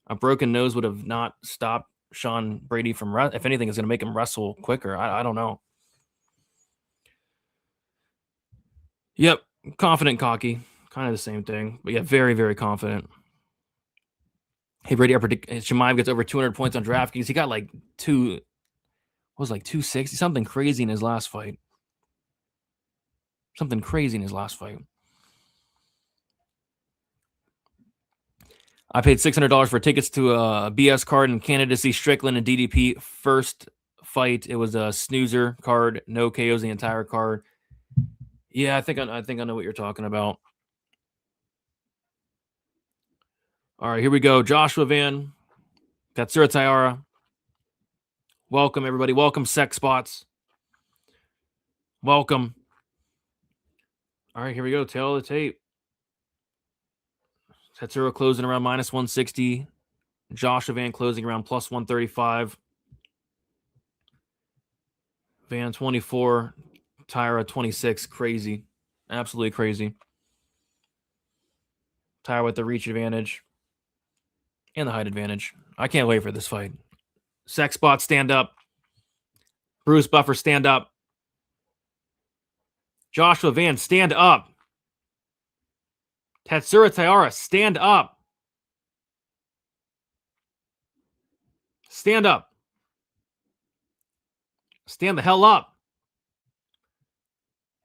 Speaker 3: A broken nose would have not stopped Sean Brady from, if anything, is going to make him wrestle quicker. I don't know. Yep, confident, cocky, kind of the same thing. But yeah, very, very confident. Hey, Brady, I predict Chimaev gets over 200 points on DraftKings. He got like 260, something crazy in his last fight. Something crazy in his last fight. I paid $600 for tickets to a BS card in Canada to see Strickland and DDP first fight. It was a snoozer card, no KOs the entire card. Yeah, I think I know what you're talking about. All right, here we go. Joshua Van, Tatsuro Tyra. Welcome, everybody. Welcome, Sex Spots. Welcome. All right, here we go. Tail of the tape. Tatsuro closing around minus 160. Joshua Van closing around plus 135. Van 24. Tyra 26. Crazy. Absolutely crazy. Tyra with the reach advantage and the height advantage. I can't wait for this fight. Sex Spot, stand up. Bruce Buffer, stand up. Joshua Van, stand up. Tatsuro Tyra, stand up. Stand up. Stand the hell up.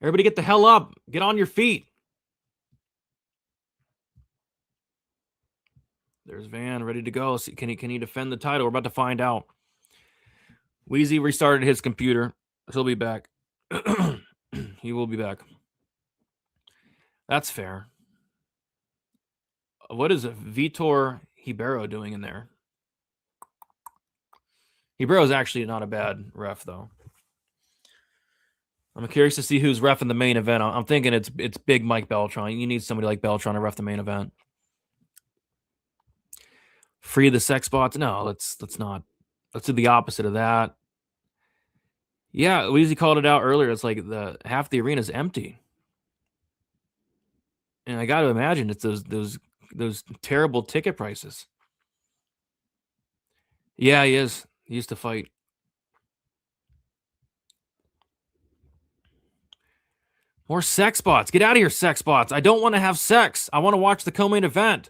Speaker 3: Everybody get the hell up. Get on your feet. There's Van ready to go. Can he defend the title? We're about to find out. Wheezy restarted his computer. He'll be back. He will be back. That's fair. What is Vitor Ribeiro doing in there? Ribeiro is actually not a bad ref, though. I'm curious to see who's ref in the main event. I'm thinking it's Big Mike Beltran. You need somebody like Beltran to ref the main event. Free the sex bots. No, let's not. Let's do the opposite of that. Yeah, Wheezy called it out earlier. It's like half the arena is empty. And I got to imagine it's those terrible ticket prices. Yeah, he is. He used to fight. More sex bots. Get out of here, sex bots. I don't want to have sex. I want to watch the co-main event.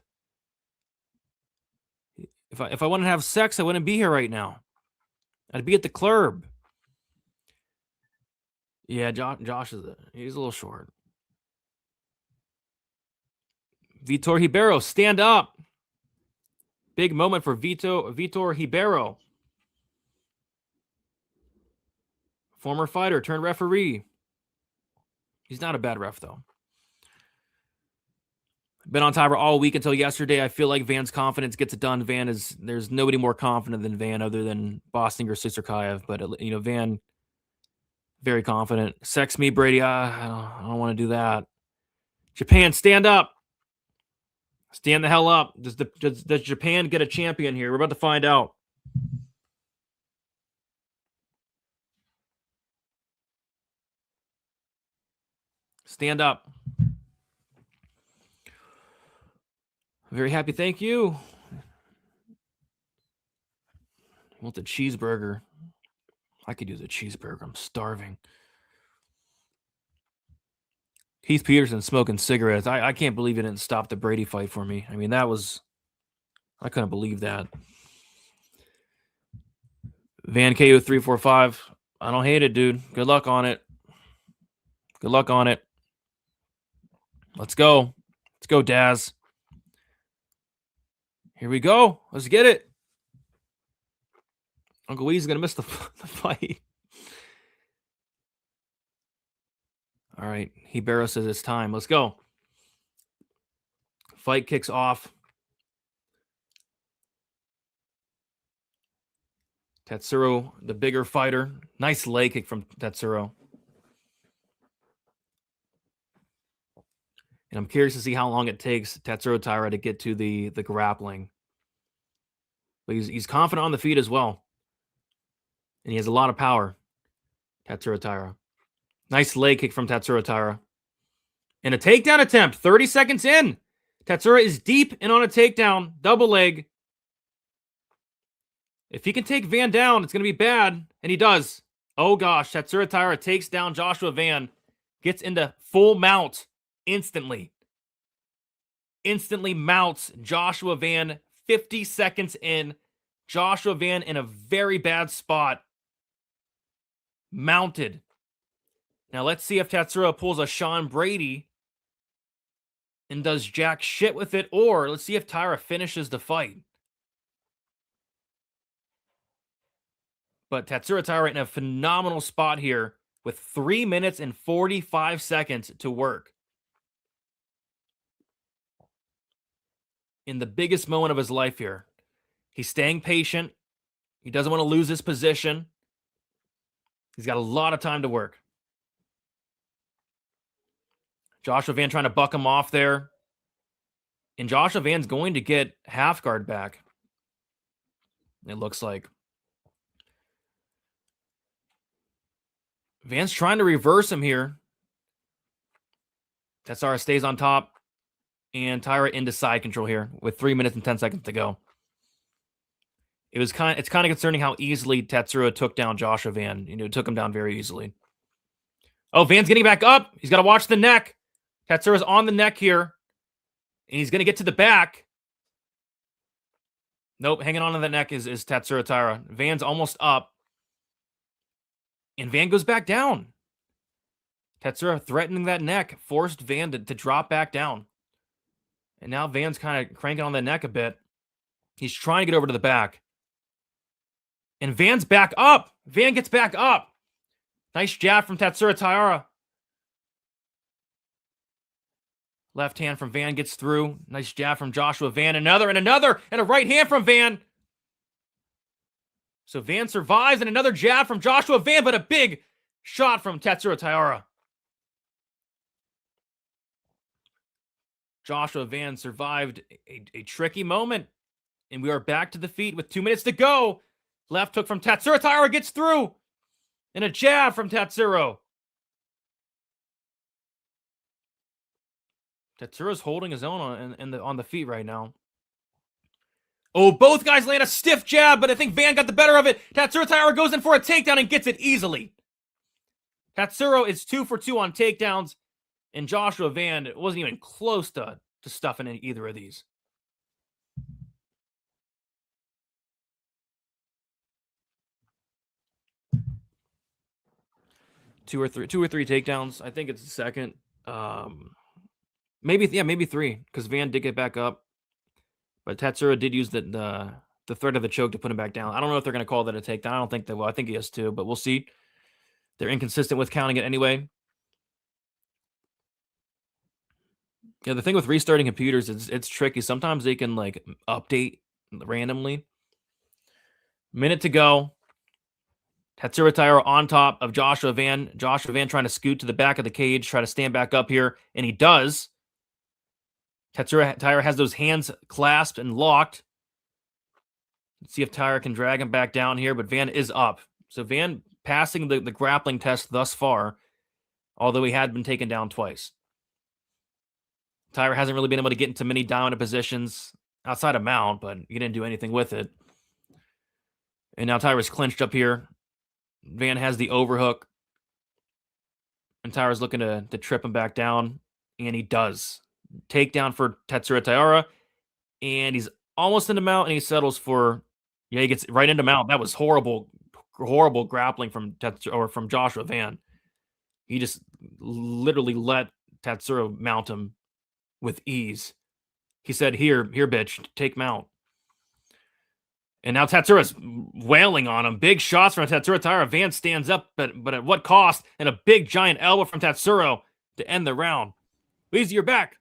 Speaker 3: If I wanted to have sex, I wouldn't be here right now. I'd be at the club. Yeah, Josh he's a little short. Vitor Ribeiro, stand up. Big moment for Vitor Ribeiro. Former fighter turned referee. He's not a bad ref, though. Been on Tyra all week until yesterday. I feel like Van's confidence gets it done. There's nobody more confident than Van other than Boston or Susskaev. But, Van, very confident. Sex me, Brady. I don't want to do that. Japan, stand up. Stand the hell up. Does Japan get a champion here? We're about to find out. Stand up. Very happy. Thank you. Want the cheeseburger? I could use a cheeseburger. I'm starving. Keith Peterson smoking cigarettes. I can't believe he didn't stop the Brady fight for me. I mean, I couldn't believe that. Van KO 345. I don't hate it, dude. Good luck on it. Good luck on it. Let's go. Let's go, Daz. Here we go. Let's get it. Uncle Wheezy's going to miss the fight. All right. Ribeiro says it's time. Let's go. Fight kicks off. Tatsuro, the bigger fighter. Nice leg kick from Tatsuro. And I'm curious to see how long it takes Tatsuro Tyra to get to the grappling. But he's confident on the feet as well. And he has a lot of power. Tatsuro Tyra. Nice leg kick from Tatsuro Tyra. And a takedown attempt. 30 seconds in. Tatsuro is deep and on a takedown. Double leg. If he can take Van down, it's going to be bad. And he does. Oh gosh. Tatsuro Tyra takes down Joshua Van. Gets into full mount instantly. Instantly mounts Joshua Van 50 seconds in. Joshua Van in a very bad spot. Mounted. Now let's see if Tatsuro pulls a Sean Brady and does jack shit with it, or let's see if Tyra finishes the fight. But Tatsuro Tyra in a phenomenal spot here with 3 minutes and 45 seconds to work. In the biggest moment of his life here. He's staying patient. He doesn't want to lose his position. He's got a lot of time to work. Joshua Van trying to buck him off there. And Joshua Van's going to get half guard back. It looks like. Van's trying to reverse him here. Tatsuro stays on top. And Tyra into side control here with 3 minutes and 10 seconds to go. It's kind of concerning how easily Tatsuro took down Joshua Van. Took him down very easily. Oh, Van's getting back up. He's got to watch the neck. Tatsuro's on the neck here. And he's going to get to the back. Nope, hanging on to the neck is Tatsuro Tyra. Van's almost up. And Van goes back down. Tatsuro threatening that neck forced Van to drop back down. And now Van's kind of cranking on the neck a bit. He's trying to get over to the back. And Van's back up. Van gets back up. Nice jab from Tatsuro Tyra. Left hand from Van gets through. Nice jab from Joshua Van. Another, and a right hand from Van. So Van survives, and another jab from Joshua Van, but a big shot from Tatsuro Tyra. Joshua Van survived a tricky moment. And we are back to the feet with 2 minutes to go. Left hook from Tatsuro Tyra gets through. And a jab from Tatsuro. Tatsuro's holding his own on the feet right now. Oh, both guys land a stiff jab, but I think Van got the better of it. Tatsuro Tyra goes in for a takedown and gets it easily. Tatsuro is 2 for 2 on takedowns, and Joshua Van wasn't even close to stuffing in either of these. Two or three takedowns. I think it's the second. Maybe 3, because Van did get back up. But Tatsuro did use the threat of the choke to put him back down. I don't know if they're going to call that a takedown. I don't think they will. I think he has to, but we'll see. They're inconsistent with counting it anyway. Yeah, the thing with restarting computers is it's tricky. Sometimes they can like update randomly. Minute to go. Tatsuro Tyra on top of Joshua Van. Joshua Van trying to scoot to the back of the cage, try to stand back up here, and he does. Tatsuro Tyra has those hands clasped and locked. Let's see if Tyra can drag him back down here, but Van is up. So Van passing the grappling test thus far, although he had been taken down twice. Tyra hasn't really been able to get into many dominant positions outside of mount, but he didn't do anything with it. And now Tyra's clinched up here. Van has the overhook. And Tyra's looking to trip him back down. And he does. Takedown for Tatsuro Tyra. And he's almost into mount, and he settles for... Yeah, he gets right into mount. That was horrible grappling from from Joshua Van. He just literally let Tatsuro mount him with ease. He said, here, bitch, take mount. And now Tatsuro's wailing on him. Big shots from Tatsuro Tyra. Van stands up, but at what cost? And a big giant elbow from Tatsuro to end the round. Wheezy, you're back.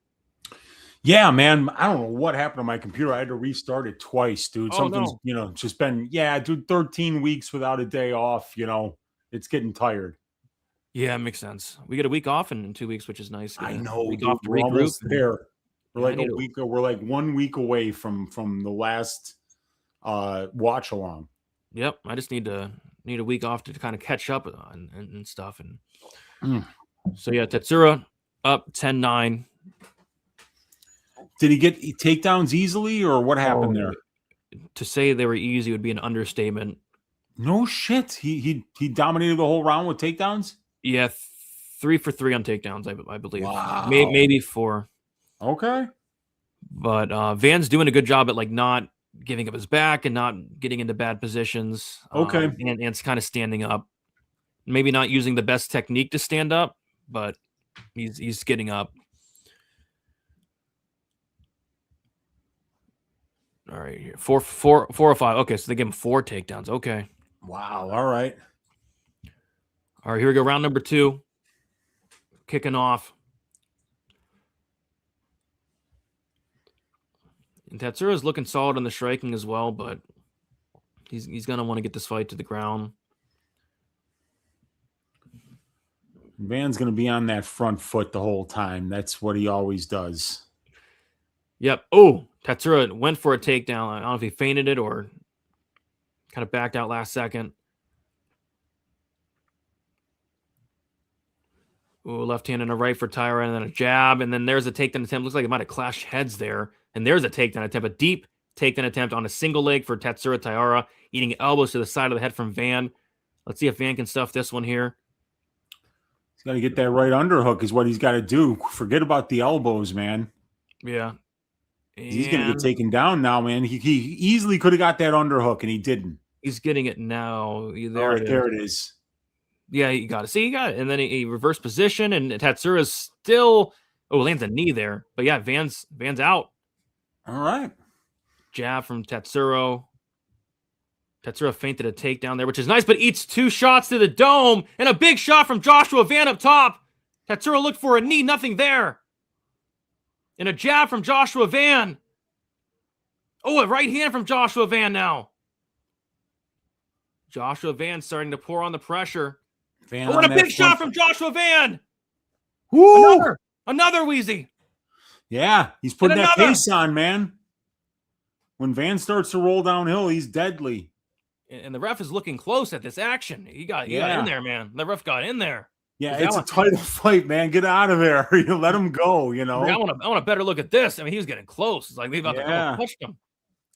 Speaker 4: Yeah, man. I don't know what happened to my computer. I had to restart it twice, dude. Something's, just been, dude, 13 weeks without a day off, it's getting tired.
Speaker 3: Yeah, it makes sense. We get a week off in 2 weeks, which is nice.
Speaker 4: I know,
Speaker 3: week
Speaker 4: dude,
Speaker 3: off to
Speaker 4: we're
Speaker 3: regroup.
Speaker 4: almost there. We're
Speaker 3: Yeah,
Speaker 4: like a week. We're like 1 week away from the last watch along.
Speaker 3: Yep, I just need a week off to kind of catch up and stuff. And so yeah, Tatsuro up 10-9.
Speaker 4: Did he get takedowns easily, or what happened there?
Speaker 3: To say they were easy would be an understatement.
Speaker 4: No shit. He dominated the whole round with takedowns?
Speaker 3: Yeah, 3 for 3 on takedowns, I believe.
Speaker 4: Wow.
Speaker 3: Maybe 4.
Speaker 4: Okay.
Speaker 3: But Van's doing a good job at like not giving up his back and not getting into bad positions.
Speaker 4: Okay.
Speaker 3: And it's kind of standing up. Maybe not using the best technique to stand up, but he's getting up. All right, here 4 or 5. Okay, so they give him 4 takedowns. Okay.
Speaker 4: Wow. All right.
Speaker 3: All right, here we go. Round number 2. Kicking off. And Tatsuro's looking solid on the striking as well, but he's going to want to get this fight to the ground.
Speaker 4: Van's going to be on that front foot the whole time. That's what he always does.
Speaker 3: Yep. Oh, Tatsuro went for a takedown. I don't know if he feinted it or kind of backed out last second. Ooh, left hand and a right for Tyra, and then a jab, and then there's a takedown attempt. Looks like it might have clashed heads there. And there's a takedown attempt, a deep takedown attempt on a single leg for Tatsuro Tyra, eating elbows to the side of the head from Van. Let's see if Van can stuff this one here.
Speaker 4: He's got to get that right underhook is what he's got to do. Forget about the elbows, man.
Speaker 3: Yeah.
Speaker 4: He's going to get taken down now, man. He easily could have got that underhook, and he didn't.
Speaker 3: He's getting it now.
Speaker 4: There it is.
Speaker 3: Yeah, you got it. See, you got it. And then he reversed position, and Tatsuro's still... Oh, lands a knee there. But yeah, Van's out.
Speaker 4: All right.
Speaker 3: Jab from Tatsuro. Tatsuro feinted a takedown there, which is nice, but eats 2 shots to the dome, and a big shot from Joshua Van up top. Tatsuro looked for a knee, nothing there. And a jab from Joshua Van. Oh, a right hand from Joshua Van now. Joshua Van starting to pour on the pressure.
Speaker 4: Van
Speaker 3: and a big shot from Joshua Van.
Speaker 4: Woo!
Speaker 3: Another Wheezy.
Speaker 4: Yeah, he's putting that pace on, man. When Van starts to roll downhill, he's deadly.
Speaker 3: And the ref is looking close at this action. He got in there, man. The ref got in there.
Speaker 4: Yeah, it's a title fight, man. Get out of there. You let him go, you know.
Speaker 3: I want a better look at this. I mean, he was getting close. It's like they about to push him.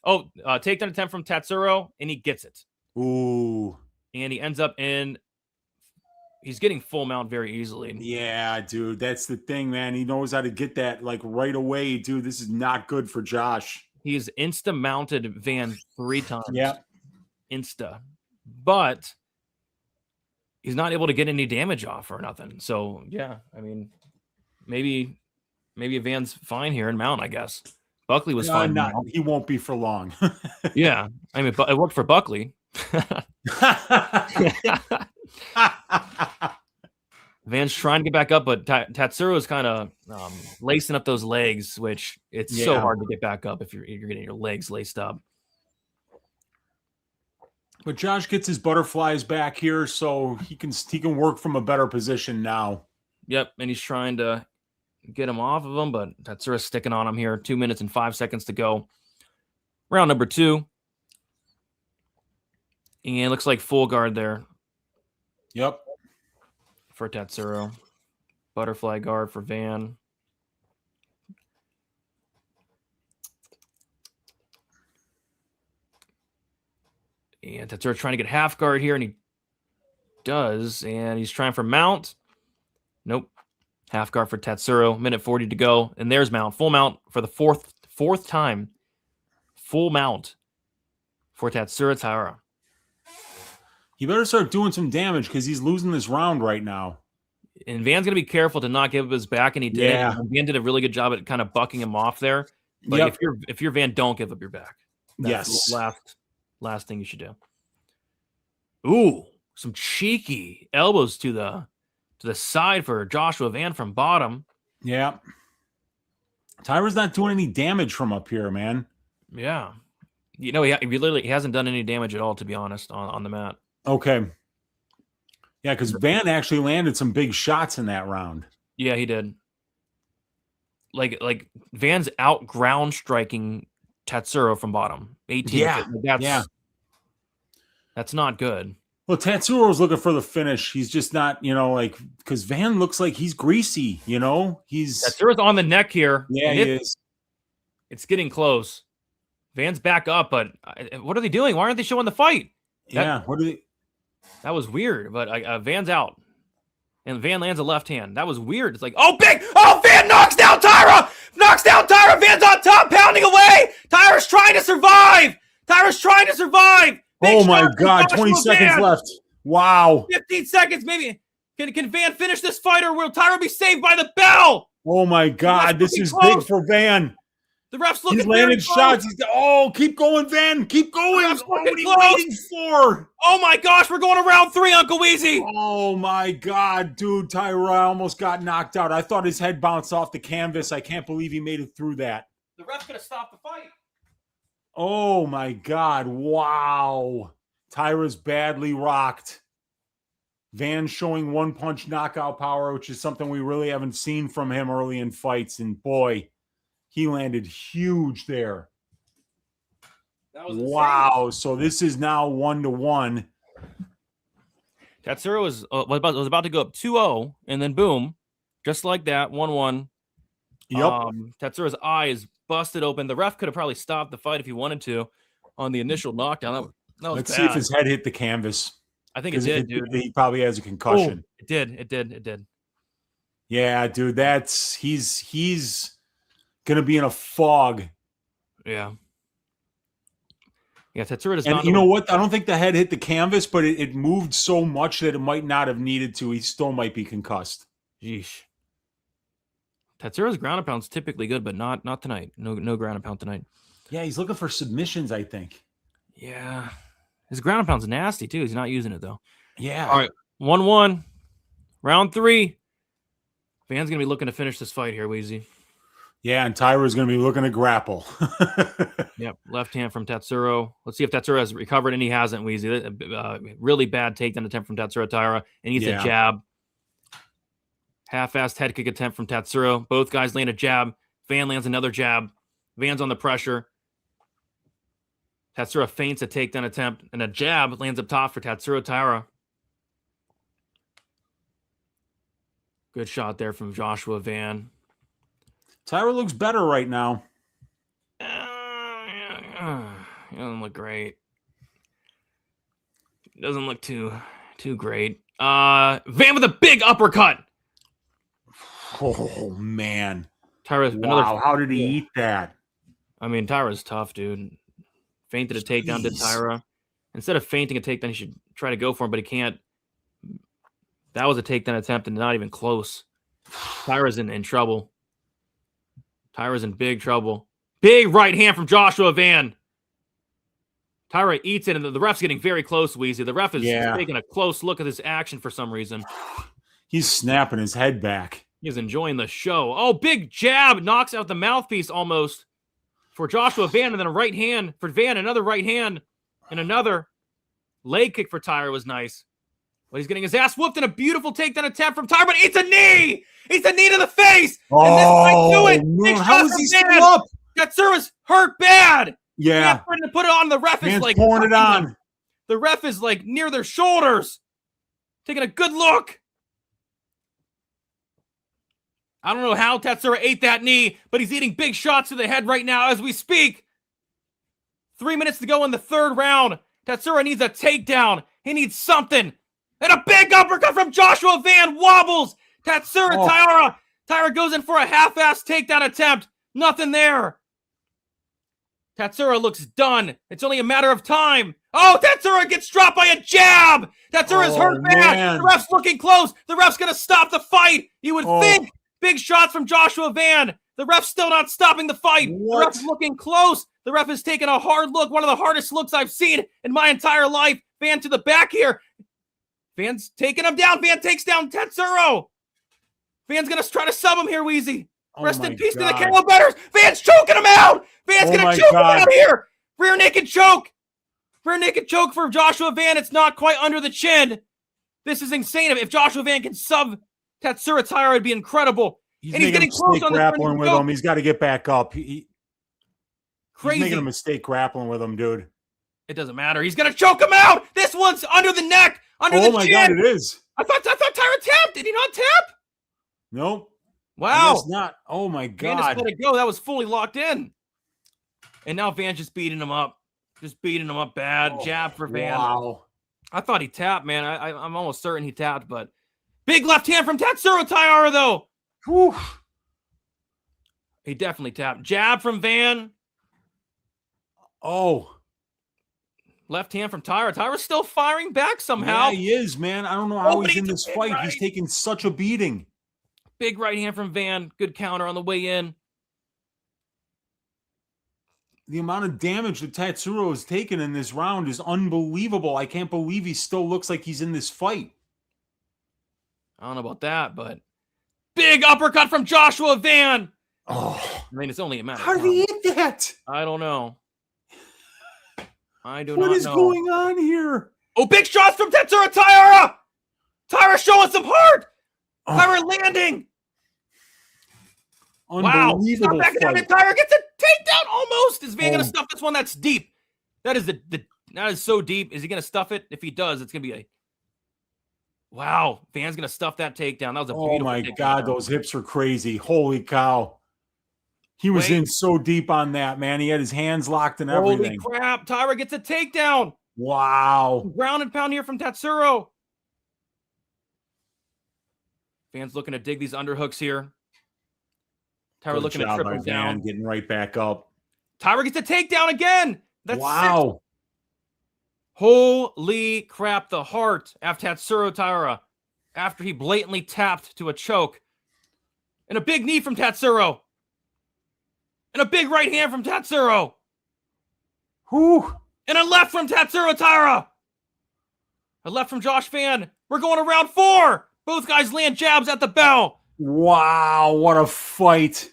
Speaker 3: Oh, takedown attempt from Tatsuro, and he gets it.
Speaker 4: Ooh.
Speaker 3: And he ends up he's getting full mount very easily.
Speaker 4: Yeah, dude. That's the thing, man. He knows how to get that like right away, dude. This is not good for Josh.
Speaker 3: He's insta-mounted Van 3 times.
Speaker 4: Yeah.
Speaker 3: Insta. But he's not able to get any damage off or nothing. So, yeah, I mean, maybe Van's fine here in mount, I guess. Buckley was fine.
Speaker 4: He won't be for long.
Speaker 3: Yeah. I mean, it worked for Buckley. Van's trying to get back up, but Tatsuro is kind of lacing up those legs, which it's so hard to get back up if you're getting your legs laced up.
Speaker 4: But Josh gets his butterflies back here, so he can work from a better position now.
Speaker 3: Yep, and he's trying to get him off of him, but Tatsuro's sticking on him here. 2 minutes and 5 seconds to go. Round number 2. And it looks like full guard there.
Speaker 4: Yep.
Speaker 3: For Tatsuro. Butterfly guard for Van. And Tatsuro trying to get half guard here, and he does. And he's trying for mount. Nope. Half guard for Tatsuro. Minute 40 to go. And there's mount. Full mount for the fourth time. Full mount for Tatsuro Tyra.
Speaker 4: He better start doing some damage because he's losing this round right now.
Speaker 3: And Van's going to be careful to not give up his back, and he did. Yeah. Van did a really good job at kind of bucking him off there. But if you're Van, don't give up your back. That's last thing you should do. Ooh, some cheeky elbows to the side for Joshua Van from bottom.
Speaker 4: Yeah. Tyra's not doing any damage from up here, man.
Speaker 3: Yeah. You know, he hasn't done any damage at all, to be honest, on the mat.
Speaker 4: Okay. Yeah, because Van actually landed some big shots in that round.
Speaker 3: Yeah, he did. Like Van's out ground striking Tatsuro from bottom. 18.
Speaker 4: Yeah.
Speaker 3: That's not good.
Speaker 4: Well, Tatsuro's looking for the finish. He's just not, because Van looks like he's greasy,
Speaker 3: Tatsuro's on the neck here.
Speaker 4: Yeah, he is.
Speaker 3: It's getting close. Van's back up, but what are they doing? Why aren't they showing the fight?
Speaker 4: What are they?
Speaker 3: That was weird, but Van's out. And Van lands a left hand. That was weird. It's like, Van knocks down Tyra! Van's on top, pounding away! Tyra's trying to survive!
Speaker 4: Oh my God, 20 seconds left. Wow.
Speaker 3: 15 seconds, maybe. Can Van finish this fight, or will Tyra be saved by the bell?
Speaker 4: Oh my God, this is big for Van.
Speaker 3: The ref's looking.
Speaker 4: He's landing shots. Keep going, Van. Keep going. What are you waiting for?
Speaker 3: Oh my gosh, we're going to round 3, Uncle Wheezy.
Speaker 4: Oh my God, dude. Tyra almost got knocked out. I thought his head bounced off the canvas. I can't believe he made it through that.
Speaker 3: The ref's going to stop the fight.
Speaker 4: Oh my God. Wow. Tyra's badly rocked. Van showing one-punch knockout power, which is something we really haven't seen from him early in fights. And boy, he landed huge there.
Speaker 3: That was
Speaker 4: wow. So this is now 1-1.
Speaker 3: Tatsuro was about to go up 2-0, and then boom, just like that, 1-1.
Speaker 4: Yep.
Speaker 3: Tatsuro's eye is busted open. The ref could have probably stopped the fight if he wanted to on the initial knockdown. That was
Speaker 4: Let's
Speaker 3: bad.
Speaker 4: see if his head hit the canvas.
Speaker 3: I think it did, dude.
Speaker 4: He probably has a concussion.
Speaker 3: Oh, it did.
Speaker 4: Yeah, dude, he's gonna be in a fog.
Speaker 3: Yeah, Tatsuro does
Speaker 4: and
Speaker 3: not.
Speaker 4: You know what? I don't think the head hit the canvas, but it moved so much that it might not have needed to. He still might be concussed.
Speaker 3: Yeesh. Tatsuro's ground and pound's typically good, but not tonight. No ground and pound tonight.
Speaker 4: Yeah, he's looking for submissions, I think.
Speaker 3: Yeah. His ground and pound's nasty, too. He's not using it, though.
Speaker 4: Yeah.
Speaker 3: All right. 1-1. Round 3. Van's going to be looking to finish this fight here, Wheezy.
Speaker 4: Yeah, and Tyra's going to be looking to grapple.
Speaker 3: Yep. Left hand from Tatsuro. Let's see if Tatsuro has recovered, and he hasn't, Wheezy. Really bad takedown attempt from Tatsuro Tyra. And he's a jab. Half-assed head kick attempt from Tatsuro. Both guys land a jab. Van lands another jab. Van's on the pressure. Tatsuro feints a takedown attempt, and a jab lands up top for Tatsuro Tyra. Good shot there from Joshua Van.
Speaker 4: Tyra looks better right now.
Speaker 3: He doesn't look great. Doesn't look too great. Van with a big uppercut.
Speaker 4: Oh man.
Speaker 3: Tyra's
Speaker 4: Wow, how did he eat that?
Speaker 3: I mean, Tyra's tough, dude. Feinted a takedown to Tyra. Instead of feinting a takedown, he should try to go for him, but he can't. That was a takedown attempt and not even close. Tyra's in trouble. Tyra's in big trouble. Big right hand from Joshua Van. Tyra eats it, and the ref's getting very close, Wheezy. The ref is taking a close look at this action for some reason.
Speaker 4: He's snapping his head back.
Speaker 3: He's enjoying the show. Oh, big jab. Knocks out the mouthpiece almost for Joshua Van, and then a right hand for Van, another right hand, and another leg kick for Tyra was nice. But he's getting his ass whooped in a beautiful takedown attempt from Tyra, but it's a knee! It's a knee to the face!
Speaker 4: Oh,
Speaker 3: and this might do it! Big
Speaker 4: how
Speaker 3: shot
Speaker 4: is he
Speaker 3: from
Speaker 4: still
Speaker 3: Van.
Speaker 4: up?
Speaker 3: Tatsuro's hurt bad!
Speaker 4: Yeah.
Speaker 3: Trying to put it on. The ref is
Speaker 4: Man's
Speaker 3: like
Speaker 4: pouring it on.
Speaker 3: The ref is like near their shoulders. Taking a good look. I don't know how Tatsuro ate that knee, but he's eating big shots to the head right now as we speak. 3 minutes to go in the third round. Tatsuro needs a takedown. He needs something. And a big uppercut from Joshua Van wobbles. Tatsuro Tyra. Tyra goes in for a half-ass takedown attempt. Nothing there. Tatsuro looks done. It's only a matter of time. Oh, Tatsuro gets dropped by a jab. Tatsuro's hurt bad. The ref's looking close. The ref's going to stop the fight. You would think. Big shots from Joshua Van. The ref's still not stopping the fight. The ref's looking close. The ref is taking a hard look. One of the hardest looks I've seen in my entire life. Van to the back here. Van's taking him down. Van takes down Tatsuro. Van's going to try to sub him here, Wheezy. Rest in peace to the KO betters. Van's choking him out. Van's going to choke him out here. Rear naked choke. Rear naked choke for Joshua Van. It's not quite under the chin. This is insane. If Joshua Van can sub Tatsuro Tyra, it'd be incredible.
Speaker 4: He's
Speaker 3: getting close on the
Speaker 4: grappling with him. He's got to get back up.
Speaker 3: Crazy.
Speaker 4: He's making a mistake grappling with him, dude.
Speaker 3: It doesn't matter. He's going to choke him out. This one's under the neck, under the chin.
Speaker 4: Oh, my God, it is.
Speaker 3: I thought Tyra tapped. Did he not tap?
Speaker 4: Nope.
Speaker 3: Wow.
Speaker 4: It's not. Oh, my God.
Speaker 3: Van just let it go. That was fully locked in. And now Van's just beating him up. Just beating him up bad. Jab for Van.
Speaker 4: Wow.
Speaker 3: I thought he tapped, man. I'm almost certain he tapped, but big left hand from Tatsuro Tyra, though.
Speaker 4: Whew.
Speaker 3: He definitely tapped. Jab from Van.
Speaker 4: Oh.
Speaker 3: Left hand from Tyra. Tyra's still firing back somehow.
Speaker 4: Yeah, he is, man. I don't know how he's in this fight. Right. He's taking such a beating.
Speaker 3: Big right hand from Van. Good counter on the way in.
Speaker 4: The amount of damage that Tatsuro has taken in this round is unbelievable. I can't believe he still looks like he's in this fight.
Speaker 3: I don't know about that, but big uppercut from Joshua Van.
Speaker 4: Oh,
Speaker 3: I mean, it's only a matter.
Speaker 4: How did he hit that?
Speaker 3: I don't know. I do not know.
Speaker 4: What is going on here?
Speaker 3: Oh, big shots from Tatsuro Tyra. Tyra showing some heart. Tyra landing.
Speaker 4: Unbelievable.
Speaker 3: Wow. Tyra gets a takedown almost. Is Van going to stuff this one? That's deep. That is that is so deep. Is he going to stuff it? If he does, it's going to be a wow. Van's going to stuff that takedown. That was a beautiful
Speaker 4: my
Speaker 3: takedown.
Speaker 4: God, those hips are crazy. Holy cow. He was in so deep on that, man. He had his hands locked and everything.
Speaker 3: Holy crap. Tyra gets a takedown.
Speaker 4: Wow.
Speaker 3: Ground and pound here from Tatsuro. Van's looking to dig these underhooks here. Tyra looking to trip him down.
Speaker 4: Getting right back up.
Speaker 3: Tyra gets a takedown again. That's
Speaker 4: wow.
Speaker 3: 6. Holy crap. The heart after Tatsuro Tyra. After he blatantly tapped to a choke. And a big knee from Tatsuro. And a big right hand from Tatsuro.
Speaker 4: Whew.
Speaker 3: And a left from Tatsuro Tyra. A left from Josh Van. We're going to round 4. Both guys land jabs at the bell.
Speaker 4: Wow, what a fight.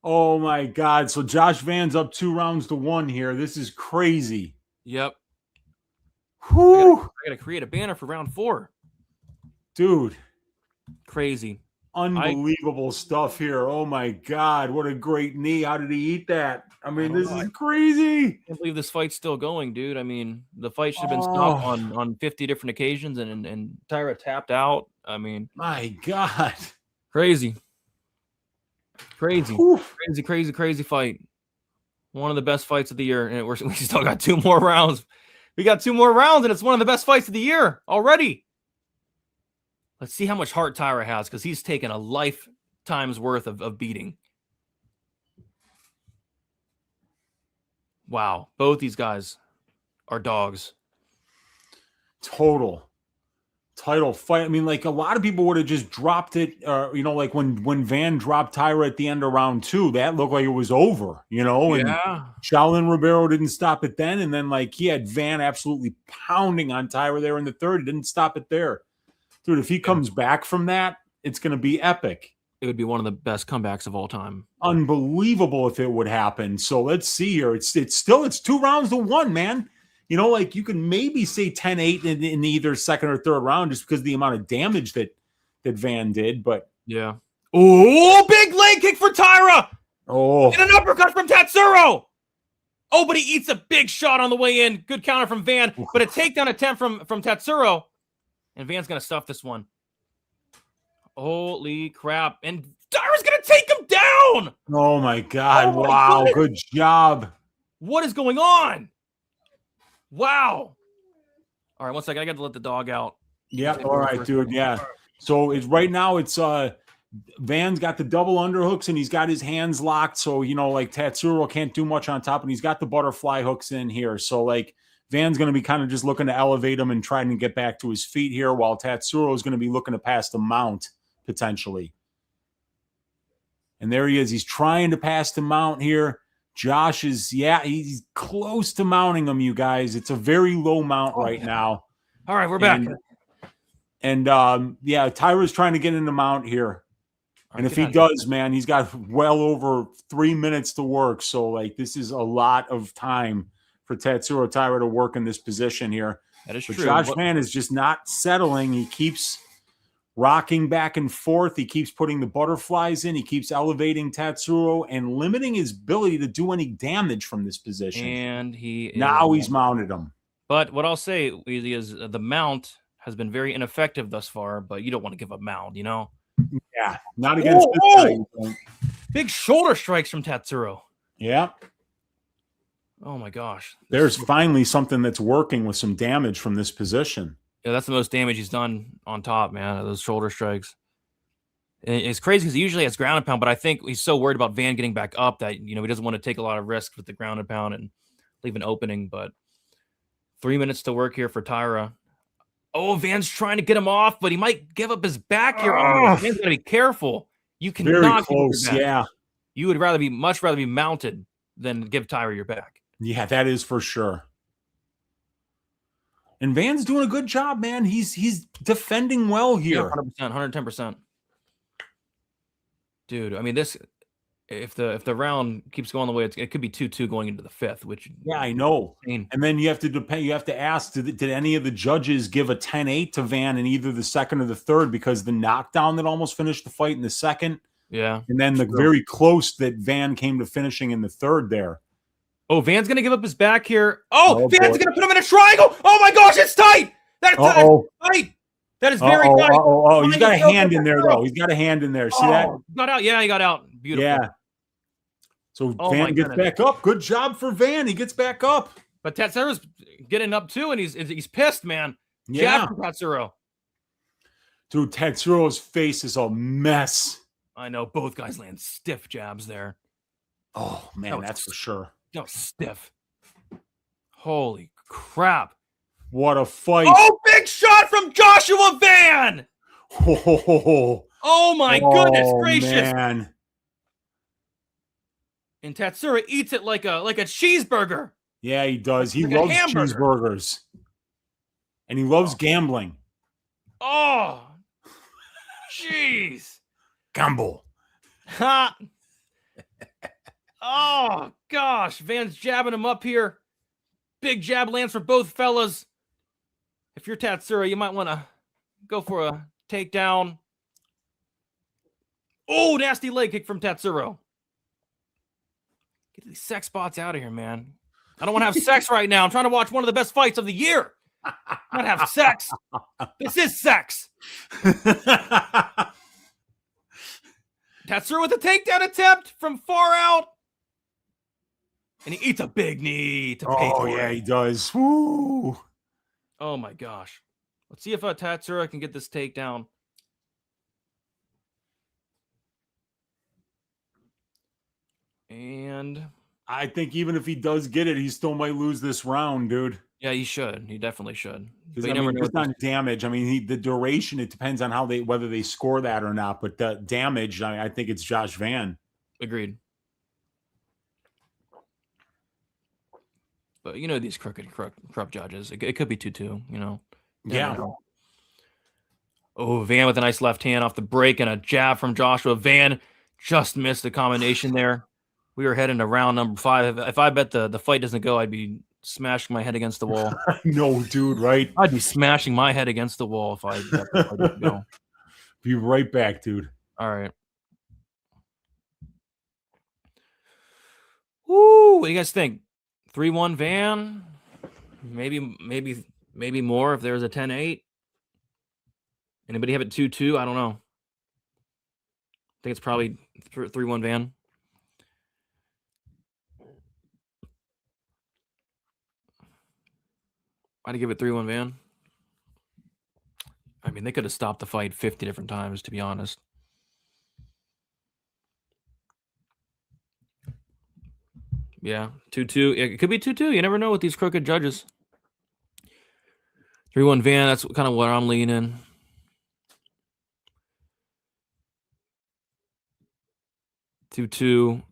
Speaker 4: Oh, my God. So Josh Van's up 2-1 here. This is crazy.
Speaker 3: Yep.
Speaker 4: Whew.
Speaker 3: I got to create a banner for round 4.
Speaker 4: Dude.
Speaker 3: Crazy.
Speaker 4: Unbelievable stuff here. Oh my God, what a great knee. How did he eat that? I mean, this is
Speaker 3: I
Speaker 4: crazy.
Speaker 3: can't believe this fight's still going, dude. I mean, the fight should have been stopped on 50 different occasions, and Tyra tapped out. I mean,
Speaker 4: my God.
Speaker 3: crazy.
Speaker 4: Whew.
Speaker 3: Crazy fight. One of the best fights of the year, and we still got 2 more rounds. We got 2 more rounds, and it's one of the best fights of the year already. Let's see how much heart Tyra has, because he's taken a lifetime's worth of beating. Wow. Both these guys are dogs.
Speaker 4: Total title fight. I mean, like a lot of people would have just dropped it. Like when Van dropped Tyra at the end of round 2, that looked like it was over, And Shaolin Ribeiro didn't stop it then. And then like he had Van absolutely pounding on Tyra there in the third. He didn't stop it there. Dude, if he comes back from that, it's going to be epic.
Speaker 3: It would be one of the best comebacks of all time.
Speaker 4: Unbelievable if it would happen. So let's see here. It's 2 rounds to 1, man. Like you can maybe say 10-8 in either second or third round just because of the amount of damage that Van did. But
Speaker 3: yeah. Oh, big leg kick for Tyra.
Speaker 4: Oh.
Speaker 3: And an uppercut from Tatsuro. Oh, but he eats a big shot on the way in. Good counter from Van, but a takedown attempt from Tatsuro. And Van's going to stuff this one. Holy crap. And Tyra's going to take him down.
Speaker 4: Oh, my God.
Speaker 3: Oh my
Speaker 4: wow.
Speaker 3: goodness.
Speaker 4: Good job.
Speaker 3: What is going on? Wow. All right, one second. I got to let the dog out.
Speaker 4: Yeah. All right, dude. Yeah. So right now it's Van's got the double underhooks and he's got his hands locked. So, like Tatsuro can't do much on top, and he's got the butterfly hooks in here. So, like, Van's going to be kind of just looking to elevate him and trying to get back to his feet here, while Tatsuro is going to be looking to pass the mount potentially. And there he is. He's trying to pass the mount here. Josh is, he's close to mounting him, you guys. It's a very low mount right now.
Speaker 3: All right, we're back.
Speaker 4: And Tyra's trying to get in the mount here. And if he does, man, he's got well over 3 minutes to work. So, like, this is a lot of time for Tatsuro Tyra to work in this position here.
Speaker 3: That is
Speaker 4: but
Speaker 3: true.
Speaker 4: Josh Van is just not settling. He keeps rocking back and forth. He keeps putting the butterflies in. He keeps elevating Tatsuro and limiting his ability to do any damage from this position.
Speaker 3: And
Speaker 4: he's mounted him.
Speaker 3: But what I'll say, Wheezy, is the mount has been very ineffective thus far, but you don't want to give a mount,
Speaker 4: Yeah, not against this guy.
Speaker 3: Big shoulder strikes from Tatsuro.
Speaker 4: Yeah.
Speaker 3: Oh, my gosh.
Speaker 4: There's finally something that's working with some damage from this position.
Speaker 3: Yeah, that's the most damage he's done on top, man, those shoulder strikes. And it's crazy because he usually has ground and pound, but I think he's so worried about Van getting back up that, he doesn't want to take a lot of risk with the ground and pound and leave an opening. But 3 minutes to work here for Tyra. Oh, Van's trying to get him off, but he might give up his back here. Van's got to be careful. You cannot
Speaker 4: very close, yeah.
Speaker 3: You would much rather be mounted than give Tyra your back.
Speaker 4: Yeah, that is for sure. And Van's doing a good job, man. He's defending well here.
Speaker 3: 100%, 110%. Dude, I mean, this if the round keeps going the way it could be 2-2 going into the 5th, which
Speaker 4: I know.
Speaker 3: Insane.
Speaker 4: And then you have to ask, did any of the judges give a 10-8 to Van in either the second or the third, because the knockdown that almost finished the fight in the second.
Speaker 3: Yeah.
Speaker 4: And then very close that Van came to finishing in the third there.
Speaker 3: Oh, Van's going to give up his back here. Oh, Van's going to put him in a triangle. Oh, my gosh, it's tight. That's tight. That is very tight.
Speaker 4: He's got a hand in there, though. He's got a hand in there. See that?
Speaker 3: Got out. Yeah, he got out. Beautiful.
Speaker 4: Yeah. So Van gets back up. Good job for Van. He gets back up.
Speaker 3: But Tatsuro's getting up, too, and he's pissed, man.
Speaker 4: Yeah.
Speaker 3: Jab from Tatsuro.
Speaker 4: Dude, Tatsuro's face is a mess.
Speaker 3: I know. Both guys land stiff jabs there.
Speaker 4: Oh, man, that's for sure.
Speaker 3: No, stiff. Holy crap.
Speaker 4: What a fight.
Speaker 3: Oh, big shot from Joshua Van. Oh my goodness gracious.
Speaker 4: Man.
Speaker 3: And Tatsuro eats it like a cheeseburger.
Speaker 4: Yeah, he does. He
Speaker 3: like
Speaker 4: loves cheeseburgers. And he loves gambling.
Speaker 3: Oh. Jeez.
Speaker 4: Gamble.
Speaker 3: Ha. Oh, gosh. Van's jabbing him up here. Big jab lands for both fellas. If you're Tatsuro, you might want to go for a takedown. Oh, nasty leg kick from Tatsuro. Get these sex spots out of here, man. I don't want to have sex right now. I'm trying to watch one of the best fights of the year. Not have sex. This is sex. Tatsuro with a takedown attempt from far out. And he eats a big knee to pay for
Speaker 4: yeah,
Speaker 3: it.
Speaker 4: he does. Woo.
Speaker 3: Oh my gosh. Let's see if Tatsuro can get this takedown. And
Speaker 4: I think even if he does get it, he still might lose this round, dude.
Speaker 3: yeah, he should. He definitely should.
Speaker 4: Because
Speaker 3: But
Speaker 4: I
Speaker 3: you never
Speaker 4: mean,
Speaker 3: know
Speaker 4: just
Speaker 3: what
Speaker 4: on damage. I mean, the duration. It depends on how whether they score that or not. But the damage, I think it's Josh Van.
Speaker 3: Agreed. But you know these corrupt judges. It could be 2-2. You know.
Speaker 4: Yeah.
Speaker 3: Oh, Van with a nice left hand off the break and a jab from Joshua. Van just missed the combination there. We were heading to round number 5. If I bet the fight doesn't go, I'd be smashing my head against the wall.
Speaker 4: No, dude, right?
Speaker 3: I'd be smashing my head against the wall if I bet the fight doesn't go.
Speaker 4: Be right back, dude.
Speaker 3: All right. Woo! What do you guys think? 3-1 Van? Maybe more if there's a 10-8. Anybody have it 2-2? I don't know. I think it's probably 3-1 Van. I'd give it 3-1 Van. I mean, they could have stopped the fight 50 different times, to be honest. Yeah, 2-2. It could be 2-2. You never know with these crooked judges. 3-1 Van, that's kind of what I'm leaning. Two.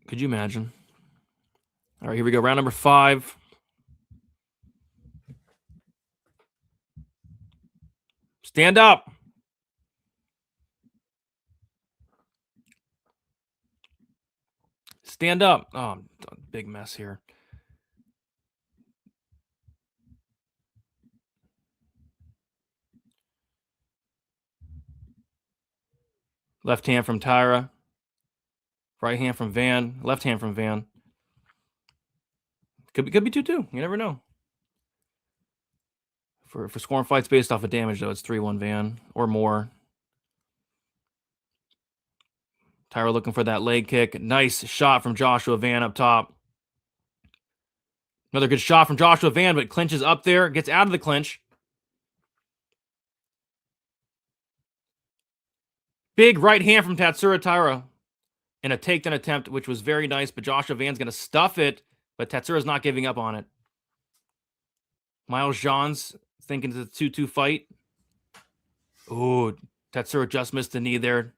Speaker 3: Could you imagine? All right, here we go. Round number 5. Stand up. Stand up. Oh, big mess here. Left hand from Tyra. Right hand from Van. Left hand from Van. Could be 2-2. You never know. For scoring fights based off of damage, though, it's 3-1 Van or more. Tyra looking for that leg kick. Nice shot from Joshua Van up top. Another good shot from Joshua Van, but clinches up there. Gets out of the clinch. Big right hand from Tatsuro Tyra. And a takedown attempt, which was very nice, but Joshua Van's going to stuff it, but Tatsuro's not giving up on it. Miles Johns thinking it's a 2-2 fight. Ooh, Tatsuro just missed the knee there.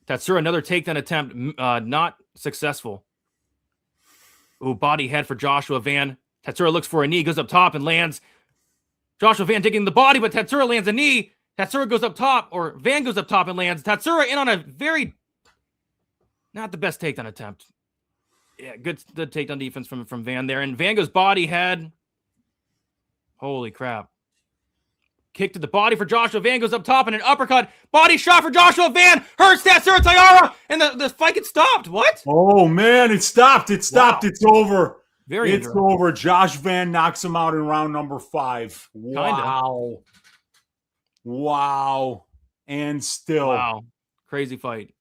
Speaker 3: Tatsuro, another takedown attempt, not successful. Ooh, body head for Joshua Van. Tatsuro looks for a knee, goes up top and lands. Joshua Van taking the body, but Tatsuro lands a knee. Tatsuro goes up top, or Van goes up top and lands. Tatsuro in on a very, not the best takedown attempt. Yeah, good takedown defense from Van there. And Van goes body head. Holy crap. Kick to the body for Joshua Van, goes up top and an uppercut. Body shot for Joshua Van. Hurts Tatsuro Tyra. And the fight gets stopped. What?
Speaker 4: Oh, man, it stopped. It stopped. Wow. It's over.
Speaker 3: It's
Speaker 4: over. Josh Van knocks him out in round number 5. Wow.
Speaker 3: Kinda.
Speaker 4: Wow. And still.
Speaker 3: Wow. Crazy fight.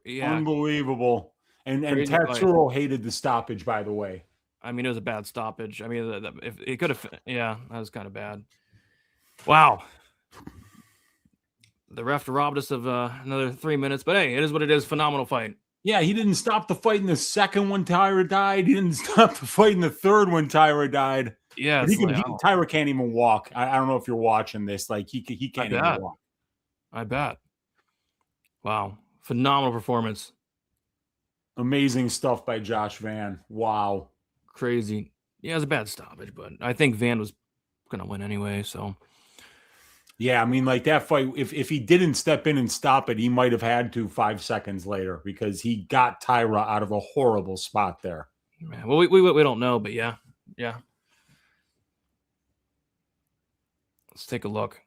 Speaker 3: Yeah.
Speaker 4: Unbelievable. And Tatsuro hated the stoppage, by the way.
Speaker 3: I mean, it was a bad stoppage. I mean, if it could have, yeah, that was kind of bad. Wow. The ref robbed us of another 3 minutes, but hey, it is what it is. Phenomenal fight.
Speaker 4: Yeah, he didn't stop the fight in the second when Tyra died. He didn't stop the fight in the third when Tyra died.
Speaker 3: Yeah,
Speaker 4: Tyra can't even walk. I don't know if you're watching this. Like he can't even walk.
Speaker 3: I bet. Wow, phenomenal performance.
Speaker 4: Amazing stuff by Josh Van. Wow.
Speaker 3: Crazy. Yeah, it was a bad stoppage, but I think Van was going to win anyway, so.
Speaker 4: Yeah, I mean, like that fight, if he didn't step in and stop it, he might have had to 5 seconds later because he got Tyra out of a horrible spot there.
Speaker 3: Yeah, well, we don't know, but yeah. Let's take a look.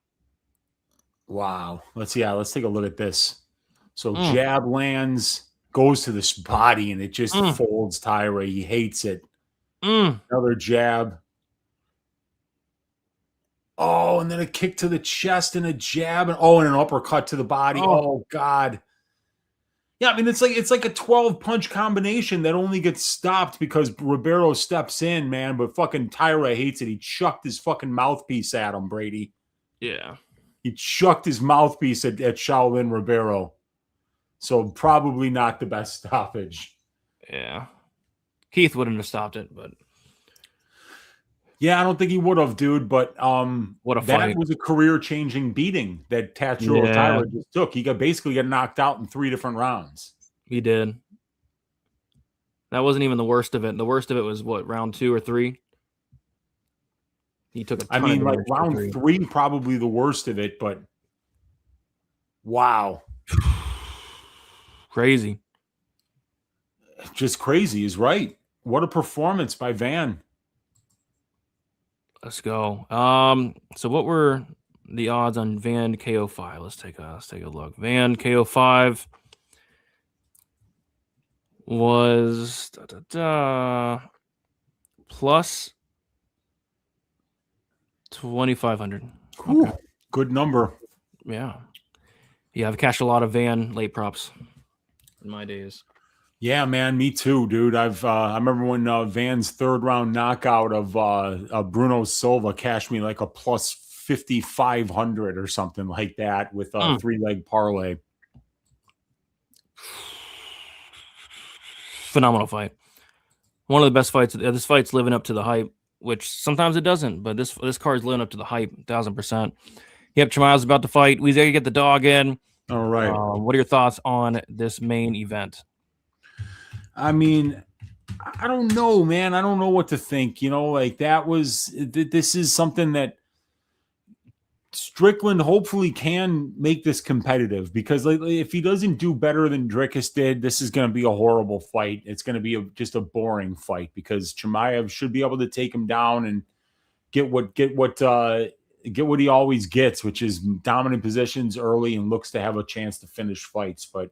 Speaker 4: Wow. Let's take a look at this. So jab lands, goes to this body, and it just folds Tyra. He hates it. Another jab. Oh, and then a kick to the chest and a jab, and an uppercut to the body. Oh God. Yeah, I mean it's like a 12-punch combination that only gets stopped because Ribeiro steps in, man. But fucking Tyra hates it. He chucked his fucking mouthpiece at him, Brady.
Speaker 3: Yeah.
Speaker 4: He chucked his mouthpiece at Shaolin Ribeiro. So probably not the best stoppage.
Speaker 3: Yeah. Keith wouldn't have stopped it, but
Speaker 4: yeah, I don't think he would have, dude. But
Speaker 3: what a
Speaker 4: that
Speaker 3: fight.
Speaker 4: was a career-changing beating that Tatsuro Tyra just took. He basically got knocked out in 3 different rounds.
Speaker 3: He did. That wasn't even the worst of it. The worst of it was what, round 2 or 3? He took a ton of
Speaker 4: like round 3, probably the worst of it, but wow.
Speaker 3: Crazy.
Speaker 4: Just crazy is right. What a performance by Van.
Speaker 3: Let's go. So what were the odds on Van KO5? Let's take a look. Van KO5 was plus 2,500.
Speaker 4: Okay. Good number.
Speaker 3: Yeah. Yeah, I've cashed a lot of Van late props in my days.
Speaker 4: Yeah, man, me too, dude. I remember when Van's 3rd round knockout of Bruno Silva cashed me like a plus 5,500 or something like that with a 3-leg parlay.
Speaker 3: Phenomenal fight. One of the best fights. This fight's living up to the hype, which sometimes it doesn't, but this card's living up to the hype, 1,000%. Yep, Chimaev's about to fight. We gotta get the dog in.
Speaker 4: All right.
Speaker 3: What are your thoughts on this main event?
Speaker 4: I mean, I don't know, man. I don't know what to think. You know, like this is something that Strickland hopefully can make this competitive because if he doesn't do better than Dricus did, this is going to be a horrible fight. It's going to be just a boring fight because Chimaev should be able to take him down and get what he always gets, which is dominant positions early and looks to have a chance to finish fights. But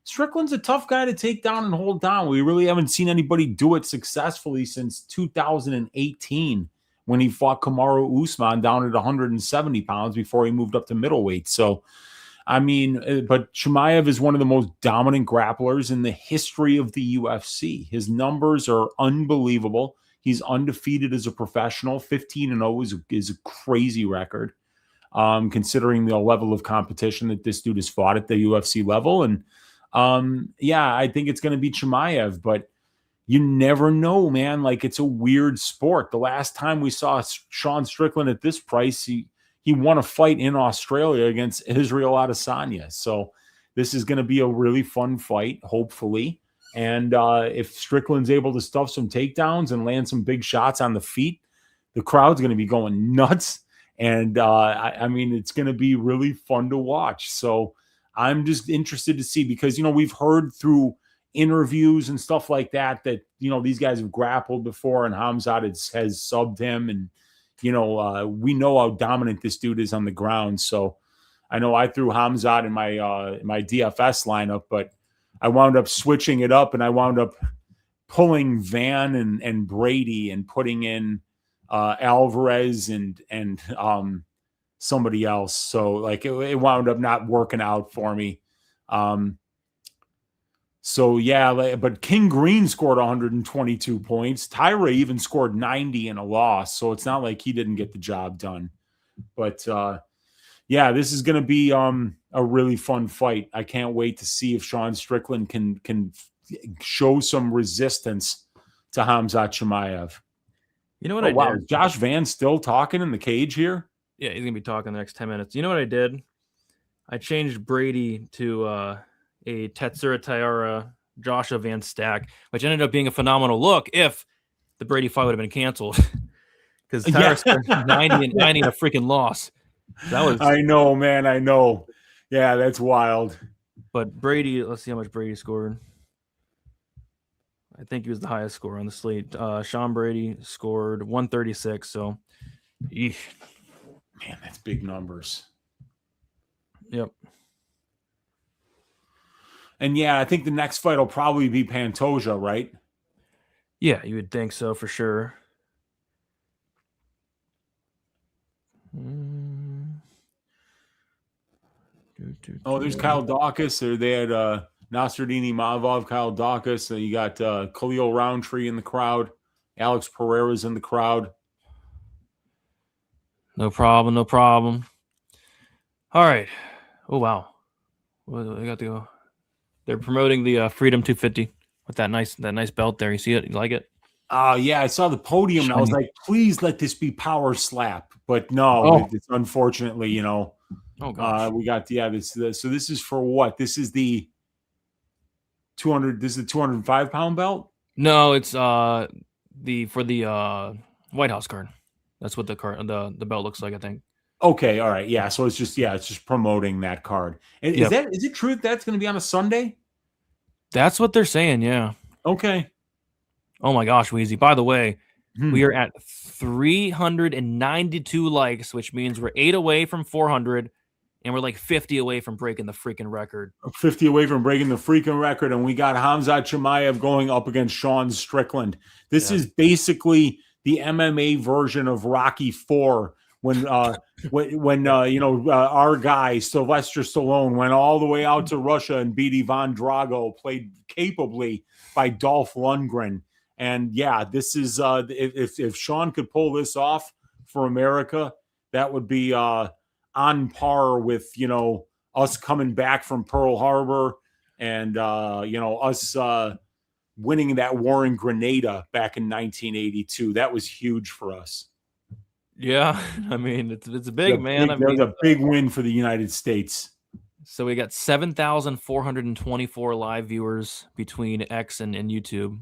Speaker 4: Strickland's a tough guy to take down and hold down. We really haven't seen anybody do it successfully since 2018 when he fought Kamaru Usman down at 170 pounds before he moved up to middleweight. So, I mean, but Chimaev is one of the most dominant grapplers in the history of the UFC. His numbers are unbelievable. He's undefeated as a professional. 15-0 is a crazy record, considering the level of competition that this dude has fought at the UFC level. And yeah, I think it's going to be Chimaev, but you never know, man. Like, it's a weird sport. The last time we saw Sean Strickland at this price, he won a fight in Australia against Israel Adesanya. So this is going to be a really fun fight, hopefully. And if Strickland's able to stuff some takedowns and land some big shots on the feet, the crowd's going to be going nuts. And I mean, it's going to be really fun to watch. So I'm just interested to see because, you know, we've heard through interviews and stuff like that, you know, these guys have grappled before and Khamzat has subbed him. And, you know, we know how dominant this dude is on the ground. So I know I threw Khamzat in my DFS lineup, but I wound up switching it up and I wound up pulling Van and Brady and putting in Alvarez and somebody else. So like it wound up not working out for me. So yeah, but King Green scored 122 points. Tyra even scored 90 in a loss. So it's not like he didn't get the job done. But yeah, this is going to be a really fun fight. I can't wait to see if Sean Strickland can show some resistance to Khamzat Chimaev.
Speaker 3: You know what
Speaker 4: wow, did? Is Josh Van still talking in the cage here?
Speaker 3: Yeah, he's going to be talking the next 10 minutes. You know what I did? I changed Brady to a Tatsuro Tyra Joshua Van Stack, which ended up being a phenomenal look if the Brady fight would have been canceled. Because Tyra scored 90 and 90 in a freaking loss. That was. I
Speaker 4: know, man. I know. Yeah, that's wild.
Speaker 3: But Brady, let's see how much Brady scored. I think he was the highest scorer on the slate. Sean Brady scored 136. So,
Speaker 4: man, that's big numbers.
Speaker 3: Yep.
Speaker 4: And yeah, I think the next fight will probably be Pantoja, right?
Speaker 3: Yeah, you would think so for sure.
Speaker 4: Oh, there's Kyle Dawkins. They had Nasruddin Imavov, Kyle Dawkins. So you got Khalil Roundtree in the crowd. Alex Pereira's in the crowd.
Speaker 3: No problem. No problem. All right. Oh, wow. Well, they got to go. They're promoting the Freedom 250 with that nice belt there. You see it? You like it?
Speaker 4: Yeah, I saw the podium and I was
Speaker 3: Shiny.
Speaker 4: like, please let this be Power Slap. But no, it's unfortunately, you know.
Speaker 3: Oh gosh.
Speaker 4: We got so this is for what? This is the 200. This is the 205-pound belt.
Speaker 3: No, it's for the White House card. That's what the belt looks like, I think.
Speaker 4: Okay, all right, yeah. So it's just promoting that card. And is it true that's going to be on a Sunday?
Speaker 3: That's what they're saying. Yeah.
Speaker 4: Okay.
Speaker 3: Oh my gosh, Wheezy. By the way, we are at 392 likes, which means we're 8 away from 400, and we're like 50 away from breaking the freaking record.
Speaker 4: 50 away from breaking the freaking record, and we got Khamzat Chimaev going up against Sean Strickland. This is basically the MMA version of Rocky IV. When our guy Sylvester Stallone went all the way out to Russia and beat Ivan Drago, played capably by Dolph Lundgren. And yeah, this is if Sean could pull this off for America, that would be on par with us coming back from Pearl Harbor and us winning that war in Grenada back in 1982. That was huge for us.
Speaker 3: Yeah, I mean it's big, man.
Speaker 4: That was a big win for the United States.
Speaker 3: So we got 7,424 live viewers between X and YouTube.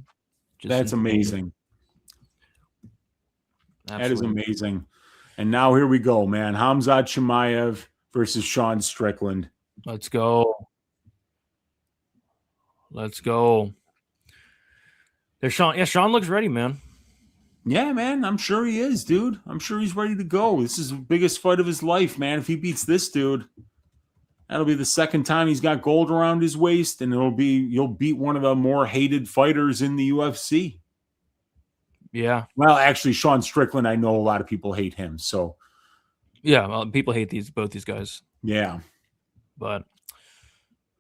Speaker 4: That's amazing.
Speaker 3: Absolutely.
Speaker 4: That is amazing. And now here we go, man. Khamzat Chimaev versus Sean Strickland.
Speaker 3: Let's go. Let's go. There's Sean. Yeah, Sean looks ready, man.
Speaker 4: Yeah, man. I'm sure he is, dude. I'm sure he's ready to go. This is the biggest fight of his life, man. If he beats this dude, that'll be the second time he's got gold around his waist, and you'll beat one of the more hated fighters in the UFC.
Speaker 3: Yeah.
Speaker 4: Well, actually, Sean Strickland, I know a lot of people hate him. So,
Speaker 3: yeah, well, people hate both these guys.
Speaker 4: Yeah,
Speaker 3: but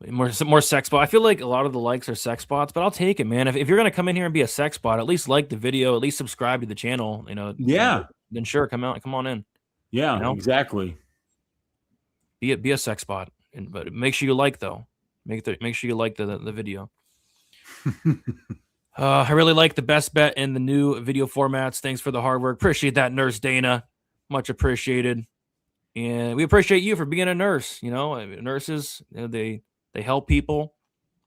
Speaker 3: more sex spot. I feel like a lot of the likes are sex spots, but I'll take it, man. If you're gonna come in here and be a sex spot, at least like the video, at least subscribe to the channel.
Speaker 4: Yeah.
Speaker 3: Then sure, come on in.
Speaker 4: Yeah, exactly.
Speaker 3: Be a sex spot, but make sure you like though. Make sure you like the video. I really like the best bet in the new video formats. Thanks for the hard work. Appreciate that, Nurse Dana. Much appreciated. And we appreciate you for being a nurse. Nurses, they help people.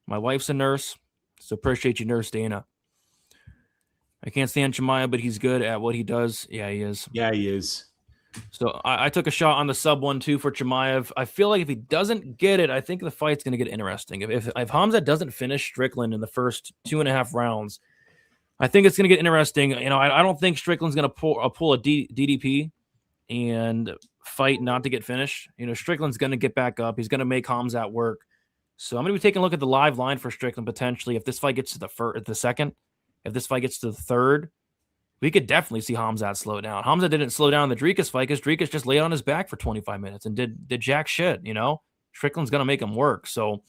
Speaker 3: My wife's a nurse, so appreciate you, Nurse Dana. I can't stand Chimaev, but he's good at what he does. Yeah, he is.
Speaker 4: Yeah, he is.
Speaker 3: So I took a shot on the sub 1-2 for Chimaev. I feel like if he doesn't get it, I think the fight's going to get interesting. If Khamzat doesn't finish Strickland in the first 2.5 rounds, I think it's going to get interesting. I don't think Strickland's going to pull a DDP and fight not to get finished. Strickland's going to get back up. He's going to make Khamzat work. So I'm going to be taking a look at the live line for Strickland potentially. If this fight gets to the second, if this fight gets to the third, we could definitely see Khamzat slow down. Khamzat didn't slow down the Drikas fight because Drikas just laid on his back for 25 minutes and did jack shit. Strickland's going to make him work. So,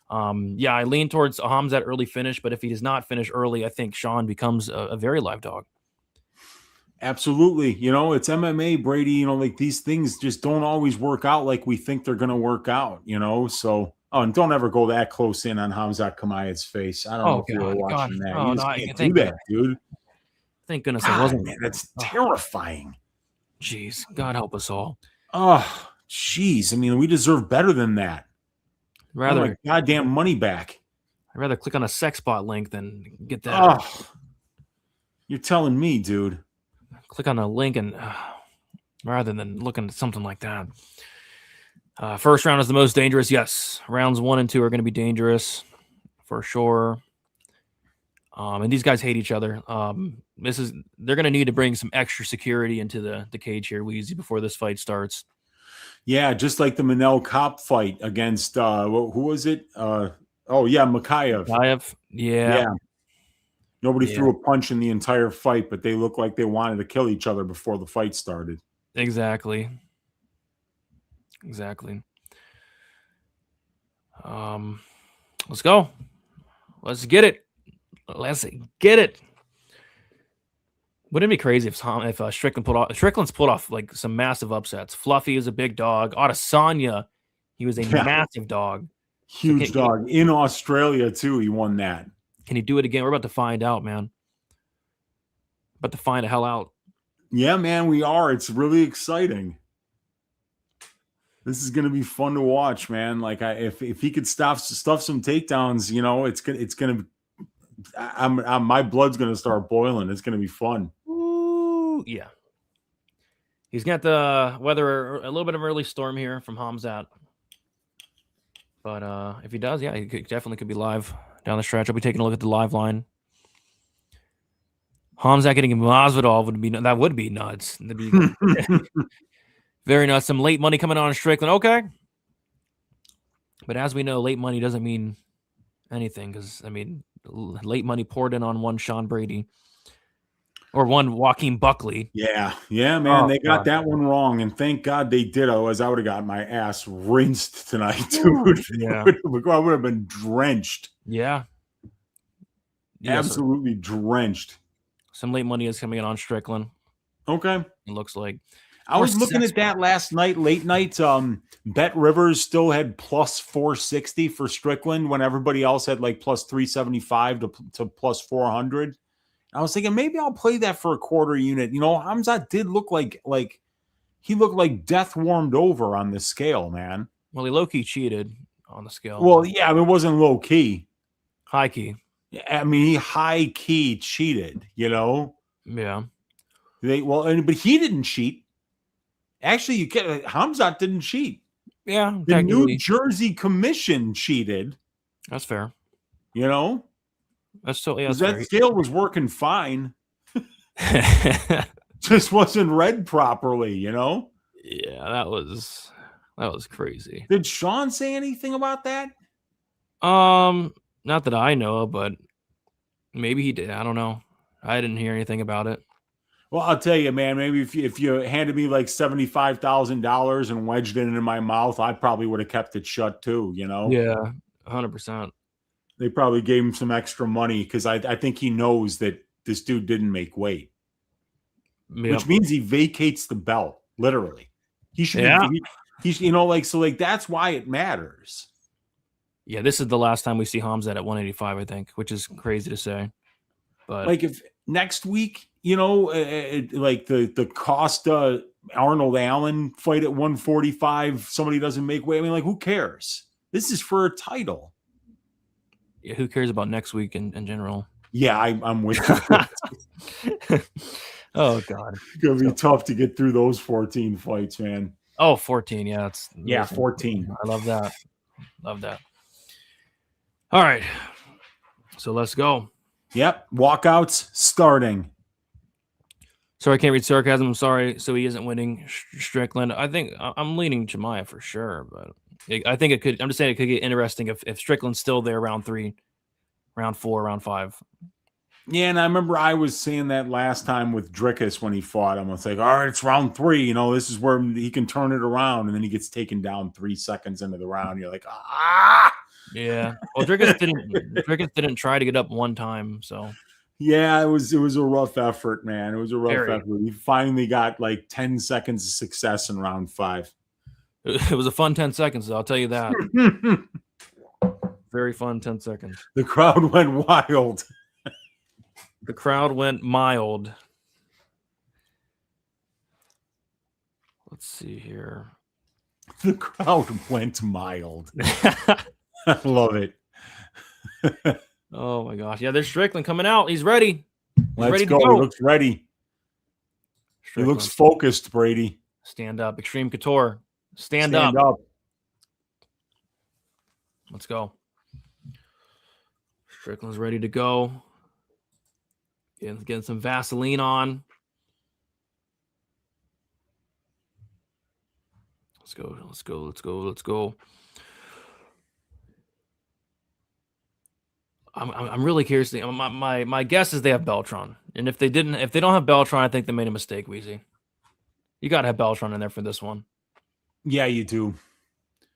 Speaker 3: I lean towards a Khamzat early finish, but if he does not finish early, I think Sean becomes a very live dog.
Speaker 4: Absolutely. It's MMA, Brady. Like these things just don't always work out like we think they're going to work out, So, and don't ever go that close in on Khamzat Chimaev's face. I don't know if you were watching that.
Speaker 3: Oh,
Speaker 4: you
Speaker 3: no,
Speaker 4: can't do that, dude.
Speaker 3: Thank goodness it wasn't.
Speaker 4: Man, that's terrifying.
Speaker 3: Jeez, God help us all.
Speaker 4: Oh, jeez. I mean, we deserve better than that.
Speaker 3: My
Speaker 4: goddamn money back.
Speaker 3: I'd rather click on a sex bot link than get that.
Speaker 4: Oh, you're telling me, dude.
Speaker 3: Click on a link and rather than looking at something like that. First round is the most dangerous. Yes, rounds 1 and 2 are going to be dangerous for sure. And these guys hate each other. They're going to need to bring some extra security into the cage here, Wheezy, before this fight starts.
Speaker 4: Yeah, just like the Manel Cop fight against who was it? Mikhaev.
Speaker 3: Yeah.
Speaker 4: Yeah. Nobody
Speaker 3: Yeah.
Speaker 4: threw a punch in the entire fight, but they looked like they wanted to kill each other before the fight started.
Speaker 3: Exactly. Let's go. Let's get it. Wouldn't it be crazy if Strickland's pulled off like some massive upsets? Fluffy is a big dog. Adesanya, he was a massive dog.
Speaker 4: Huge dog. In Australia, too, he won that.
Speaker 3: Can he do it again? We're about to find out, man. About to find the hell out.
Speaker 4: Yeah, man, we are. It's really exciting. This is going to be fun to watch, man. Like, if he could stuff some takedowns, you know, it's gonna. My blood's gonna start boiling. It's gonna be fun.
Speaker 3: Ooh, yeah. He's got the weather, a little bit of an early storm here from Khamzat. But if he does, yeah, he definitely could be live down the stretch. I'll be taking a look at the live line. Khamzat getting Masvidal would be nuts. That'd be very nuts. Some late money coming on Strickland. Okay. But as we know, late money doesn't mean anything because, I mean, late money poured in on one Sean Brady or one Joaquin Buckley.
Speaker 4: Yeah, man. They got that one wrong. And thank God they did. Otherwise, I would have got my ass rinsed tonight, dude.
Speaker 3: Yeah.
Speaker 4: I would have been drenched.
Speaker 3: Yeah.
Speaker 4: Absolutely drenched.
Speaker 3: Some late money is coming in on Strickland.
Speaker 4: Okay.
Speaker 3: It looks like.
Speaker 4: I was looking at that last night, late night. Bet Rivers still had plus 460 for Strickland when everybody else had like plus 375 to plus 400. I was thinking maybe I'll play that for a quarter unit. You know, Khamzat did look like he looked like death warmed over on the scale, man.
Speaker 3: Well, he low-key cheated on the scale.
Speaker 4: Well, yeah, I mean, it wasn't low-key.
Speaker 3: High-key.
Speaker 4: I mean, he high-key cheated, you know?
Speaker 3: Yeah.
Speaker 4: But he didn't cheat. Actually, Khamzat didn't cheat.
Speaker 3: Yeah.
Speaker 4: The New Jersey Commission cheated.
Speaker 3: That's fair.
Speaker 4: You know?
Speaker 3: That's totally
Speaker 4: that scale was working fine. Just wasn't read properly, you know?
Speaker 3: Yeah, that was crazy.
Speaker 4: Did Sean say anything about that?
Speaker 3: Not that I know, but maybe he did. I don't know. I didn't hear anything about it.
Speaker 4: Well, I'll tell you, man, maybe if you handed me like $75,000 and wedged it into my mouth, I probably would have kept it shut too, you know?
Speaker 3: Yeah, 100%.
Speaker 4: They probably gave him some extra money because I think he knows that this dude didn't make weight. Yep. Which means he vacates the belt, literally. He should he's that's why it matters.
Speaker 3: Yeah, this is the last time we see Khamzat at 185, I think, which is crazy to say. But
Speaker 4: like if next week, you know, like the Costa Arnold Allen fight at 145, somebody doesn't make weight. I mean, like, who cares? This is for a title.
Speaker 3: Yeah, who cares about next week in general?
Speaker 4: Yeah, I'm with you.
Speaker 3: Oh God,
Speaker 4: it's gonna be tough to get through those 14 fights, man.
Speaker 3: Oh, 14, yeah,
Speaker 4: 14.
Speaker 3: I love that. All right, so let's go.
Speaker 4: Yep, walkouts starting.
Speaker 3: Sorry, I can't read sarcasm. I'm sorry. So he isn't winning Strickland. I think I'm leaning Chimaev for sure, but I think it could. I'm just saying it could get interesting if Strickland's still there round 3, round 4, round 5.
Speaker 4: Yeah, and I remember I was saying that last time with Drickus when he fought him. I was like, all right, it's round 3. You know, this is where he can turn it around, and then he gets taken down 3 seconds into the round. You're like, ah.
Speaker 3: Yeah. Well, Drickus didn't try to get up one time, so.
Speaker 4: Yeah, it was a rough effort, man. It was a rough effort. He finally got like 10 seconds of success in round 5.
Speaker 3: It was a fun 10 seconds, I'll tell you that. Very fun 10 seconds.
Speaker 4: The crowd went wild.
Speaker 3: The crowd went mild. Let's see here.
Speaker 4: The crowd went mild. I love it.
Speaker 3: Oh my gosh. Yeah, there's Strickland coming out. He's ready.
Speaker 4: Let's go. He looks ready. Strickland. He looks focused, Brady.
Speaker 3: Stand up. Extreme Couture. Stand up. Let's go. Strickland's ready to go. Getting some Vaseline on. Let's go. Let's go. Let's go. Let's go. I'm really curious. My guess is they have Beltron, and if they don't have Beltron, I think they made a mistake. Wheezy, you got to have Beltron in there for this one.
Speaker 4: Yeah, you do.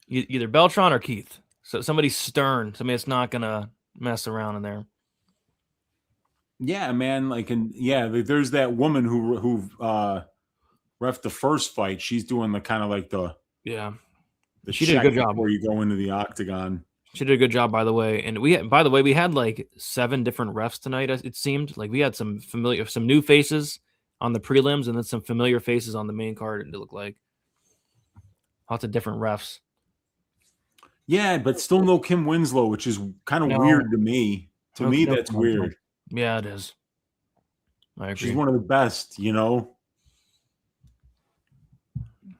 Speaker 3: Either Beltron or Keith. So somebody stern, somebody that's not gonna mess around in there.
Speaker 4: Yeah, man. Like, and yeah, there's that woman who ref the first fight. She's doing the kind of like the
Speaker 3: She did a good job
Speaker 4: before you go into the octagon.
Speaker 3: She did a good job, by the way. And we had like 7 different refs tonight. It seemed like we had some new faces on the prelims, and then some familiar faces on the main card. It looked like lots of different refs.
Speaker 4: Yeah, but still no Kim Winslow, which is kind of weird to me. To me, that's weird.
Speaker 3: Yeah, it is. I agree.
Speaker 4: She's one of the best, you know.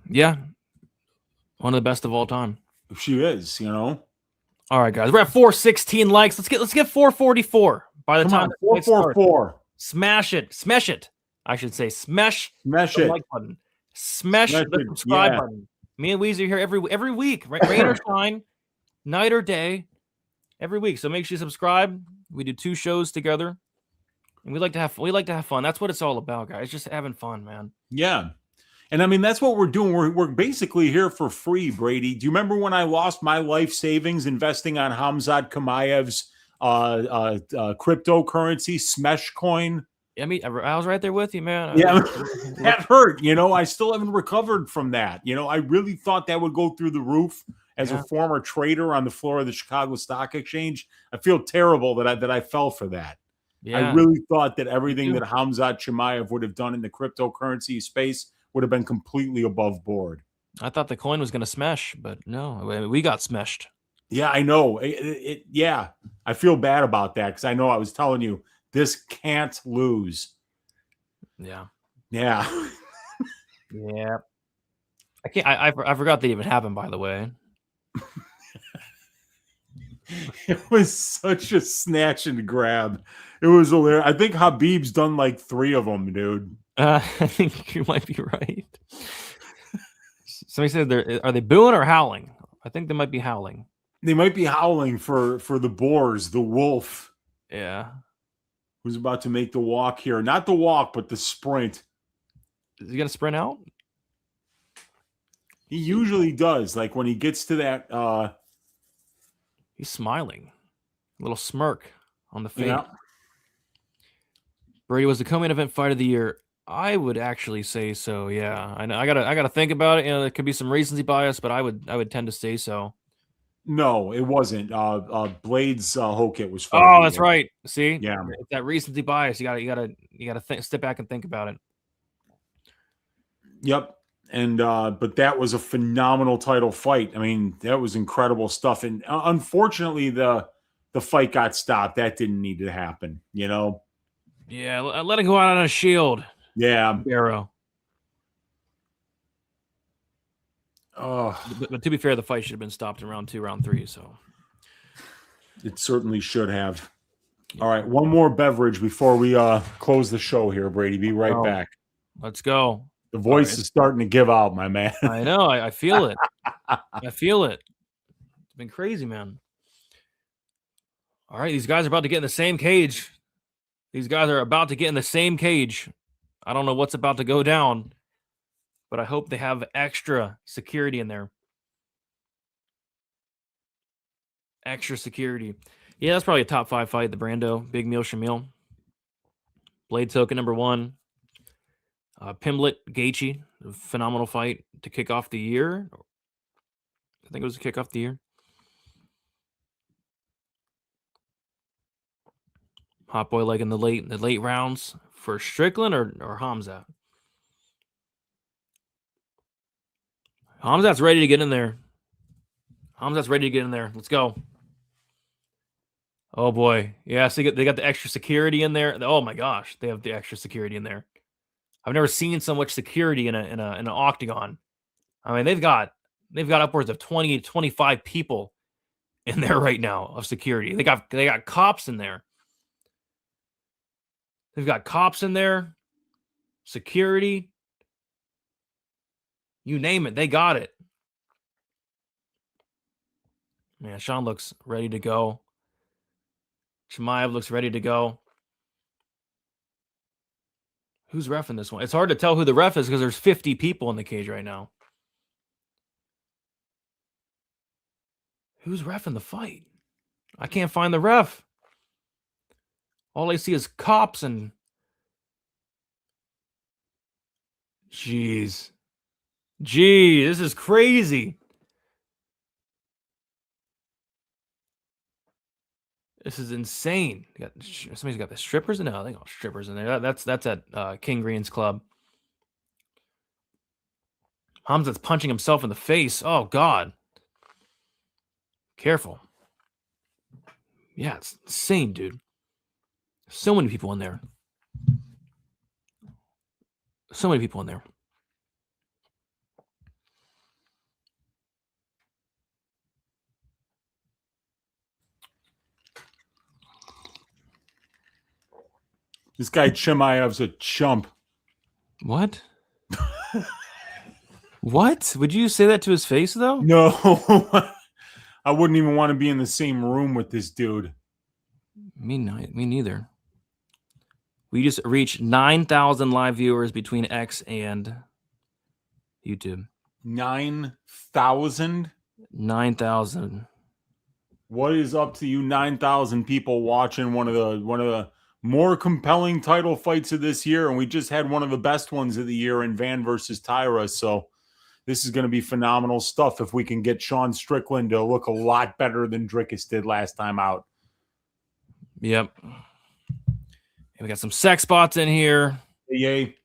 Speaker 3: Yeah, one of the best of all time.
Speaker 4: She is, you know.
Speaker 3: All right, guys, we're at 416 likes. Let's get 444 by the time
Speaker 4: 444.
Speaker 3: Smash it. I should say smash
Speaker 4: it.
Speaker 3: Like button. Smash the subscribe button. Me and Wheezy are here every week, rain or shine, night or day, every week. So make sure you subscribe. We do 2 shows together, and we like to have fun. That's what it's all about, guys. Just having fun, man.
Speaker 4: Yeah. And I mean, that's what we're doing. We're basically here for free, Brady. Do you remember when I lost my life savings investing on Khamzat Chimaev's cryptocurrency, Smesh coin?
Speaker 3: I mean, I was right there with you, man.
Speaker 4: Yeah, that hurt. You know, I still haven't recovered from that. You know, I really thought that would go through the roof as a former trader on the floor of the Chicago Stock Exchange. I feel terrible that I fell for that. Yeah. I really thought that everything that Khamzat Chimaev would have done in the cryptocurrency space would have been completely above board.
Speaker 3: I thought the coin was going to smash, but no, we got smashed.
Speaker 4: Yeah, I know. Yeah, I feel bad about that because I know I was telling you this can't lose.
Speaker 3: Yeah.
Speaker 4: Yeah.
Speaker 3: Yeah. I can't. I forgot that even happened. By the way,
Speaker 4: it was such a snatch and grab. It was hilarious. I think Habib's done like 3 of them, dude.
Speaker 3: I think you might be right. Somebody said, are they booing or howling? I think they might be howling.
Speaker 4: They might be howling for the Boars, the wolf.
Speaker 3: Yeah.
Speaker 4: Who's about to make the walk here. Not the walk, but the sprint.
Speaker 3: Is he going to sprint out?
Speaker 4: He usually does. Like when he gets to that.
Speaker 3: He's smiling. A little smirk on the face.
Speaker 4: Yeah.
Speaker 3: Brady was the co-main event fight of the year. I would actually say so. Yeah, I know. I gotta think about it. You know, there could be some recency bias, but I would tend to say so.
Speaker 4: No, it wasn't. Blade's Hoke it was.
Speaker 3: Oh, that's right. See,
Speaker 4: yeah,
Speaker 3: it's that recency bias. You gotta step back and think about it.
Speaker 4: Yep. And but that was a phenomenal title fight. I mean, that was incredible stuff. And unfortunately, the fight got stopped. That didn't need to happen. You know.
Speaker 3: Yeah, let it go out on a shield.
Speaker 4: Yeah.
Speaker 3: Barrow.
Speaker 4: Oh.
Speaker 3: But to be fair, the fight should have been stopped in round 2, round 3. So
Speaker 4: it certainly should have. Yeah. All right, one more beverage before we close the show here, Brady. Be right back.
Speaker 3: Let's go.
Speaker 4: The voice is starting to give out, my man.
Speaker 3: I know. I feel it. I feel it. It's been crazy, man. All right, these guys are about to get in the same cage. These guys are about to get in the same cage. I don't know what's about to go down, but I hope they have extra security in there. Extra security. Yeah, that's probably a top 5 fight. The Brando, Big Meal, Shamil. Blade token number 1. Pimblett, Gaethje, phenomenal fight to kick off the year. I think it was to kick off the year. Hot boy leg in the late rounds for Strickland or Khamzat. Khamzat's ready to get in there. Khamzat's ready to get in there. Let's go. Oh boy, yeah. So they got the extra security in there. Oh my gosh, they have the extra security in there. I've never seen so much security in an octagon. I mean, they've got upwards of 20 to 25 people in there right now of security. They got cops in there. They've got cops in there, security. You name it, they got it. Yeah, Sean looks ready to go. Chimaev looks ready to go. Who's reffing this one? It's hard to tell who the ref is because there's 50 people in the cage right now. Who's reffing the fight? I can't find the ref. All I see is cops and... Jeez. Gee, this is crazy. This is insane. Somebody's got the strippers in there. I think all strippers in there. That's at King Green's club. Khamzat's punching himself in the face. Oh, God. Careful. Yeah, it's insane, dude. So many people in there. So many people in there.
Speaker 4: This guy Chimaev's a chump.
Speaker 3: What? What? Would you say that to his face, though?
Speaker 4: No. I wouldn't even want to be in the same room with this dude.
Speaker 3: Me neither. We just reached 9,000 live viewers between X and YouTube.
Speaker 4: 9,000?
Speaker 3: 9,000.
Speaker 4: What is up to you 9,000 people watching one of the more compelling title fights of this year, and we just had one of the best ones of the year in Van versus Tyra, so this is going to be phenomenal stuff if we can get Sean Strickland to look a lot better than Drickus did last time out.
Speaker 3: Yep. And we got some sex spots in here.
Speaker 4: Yay.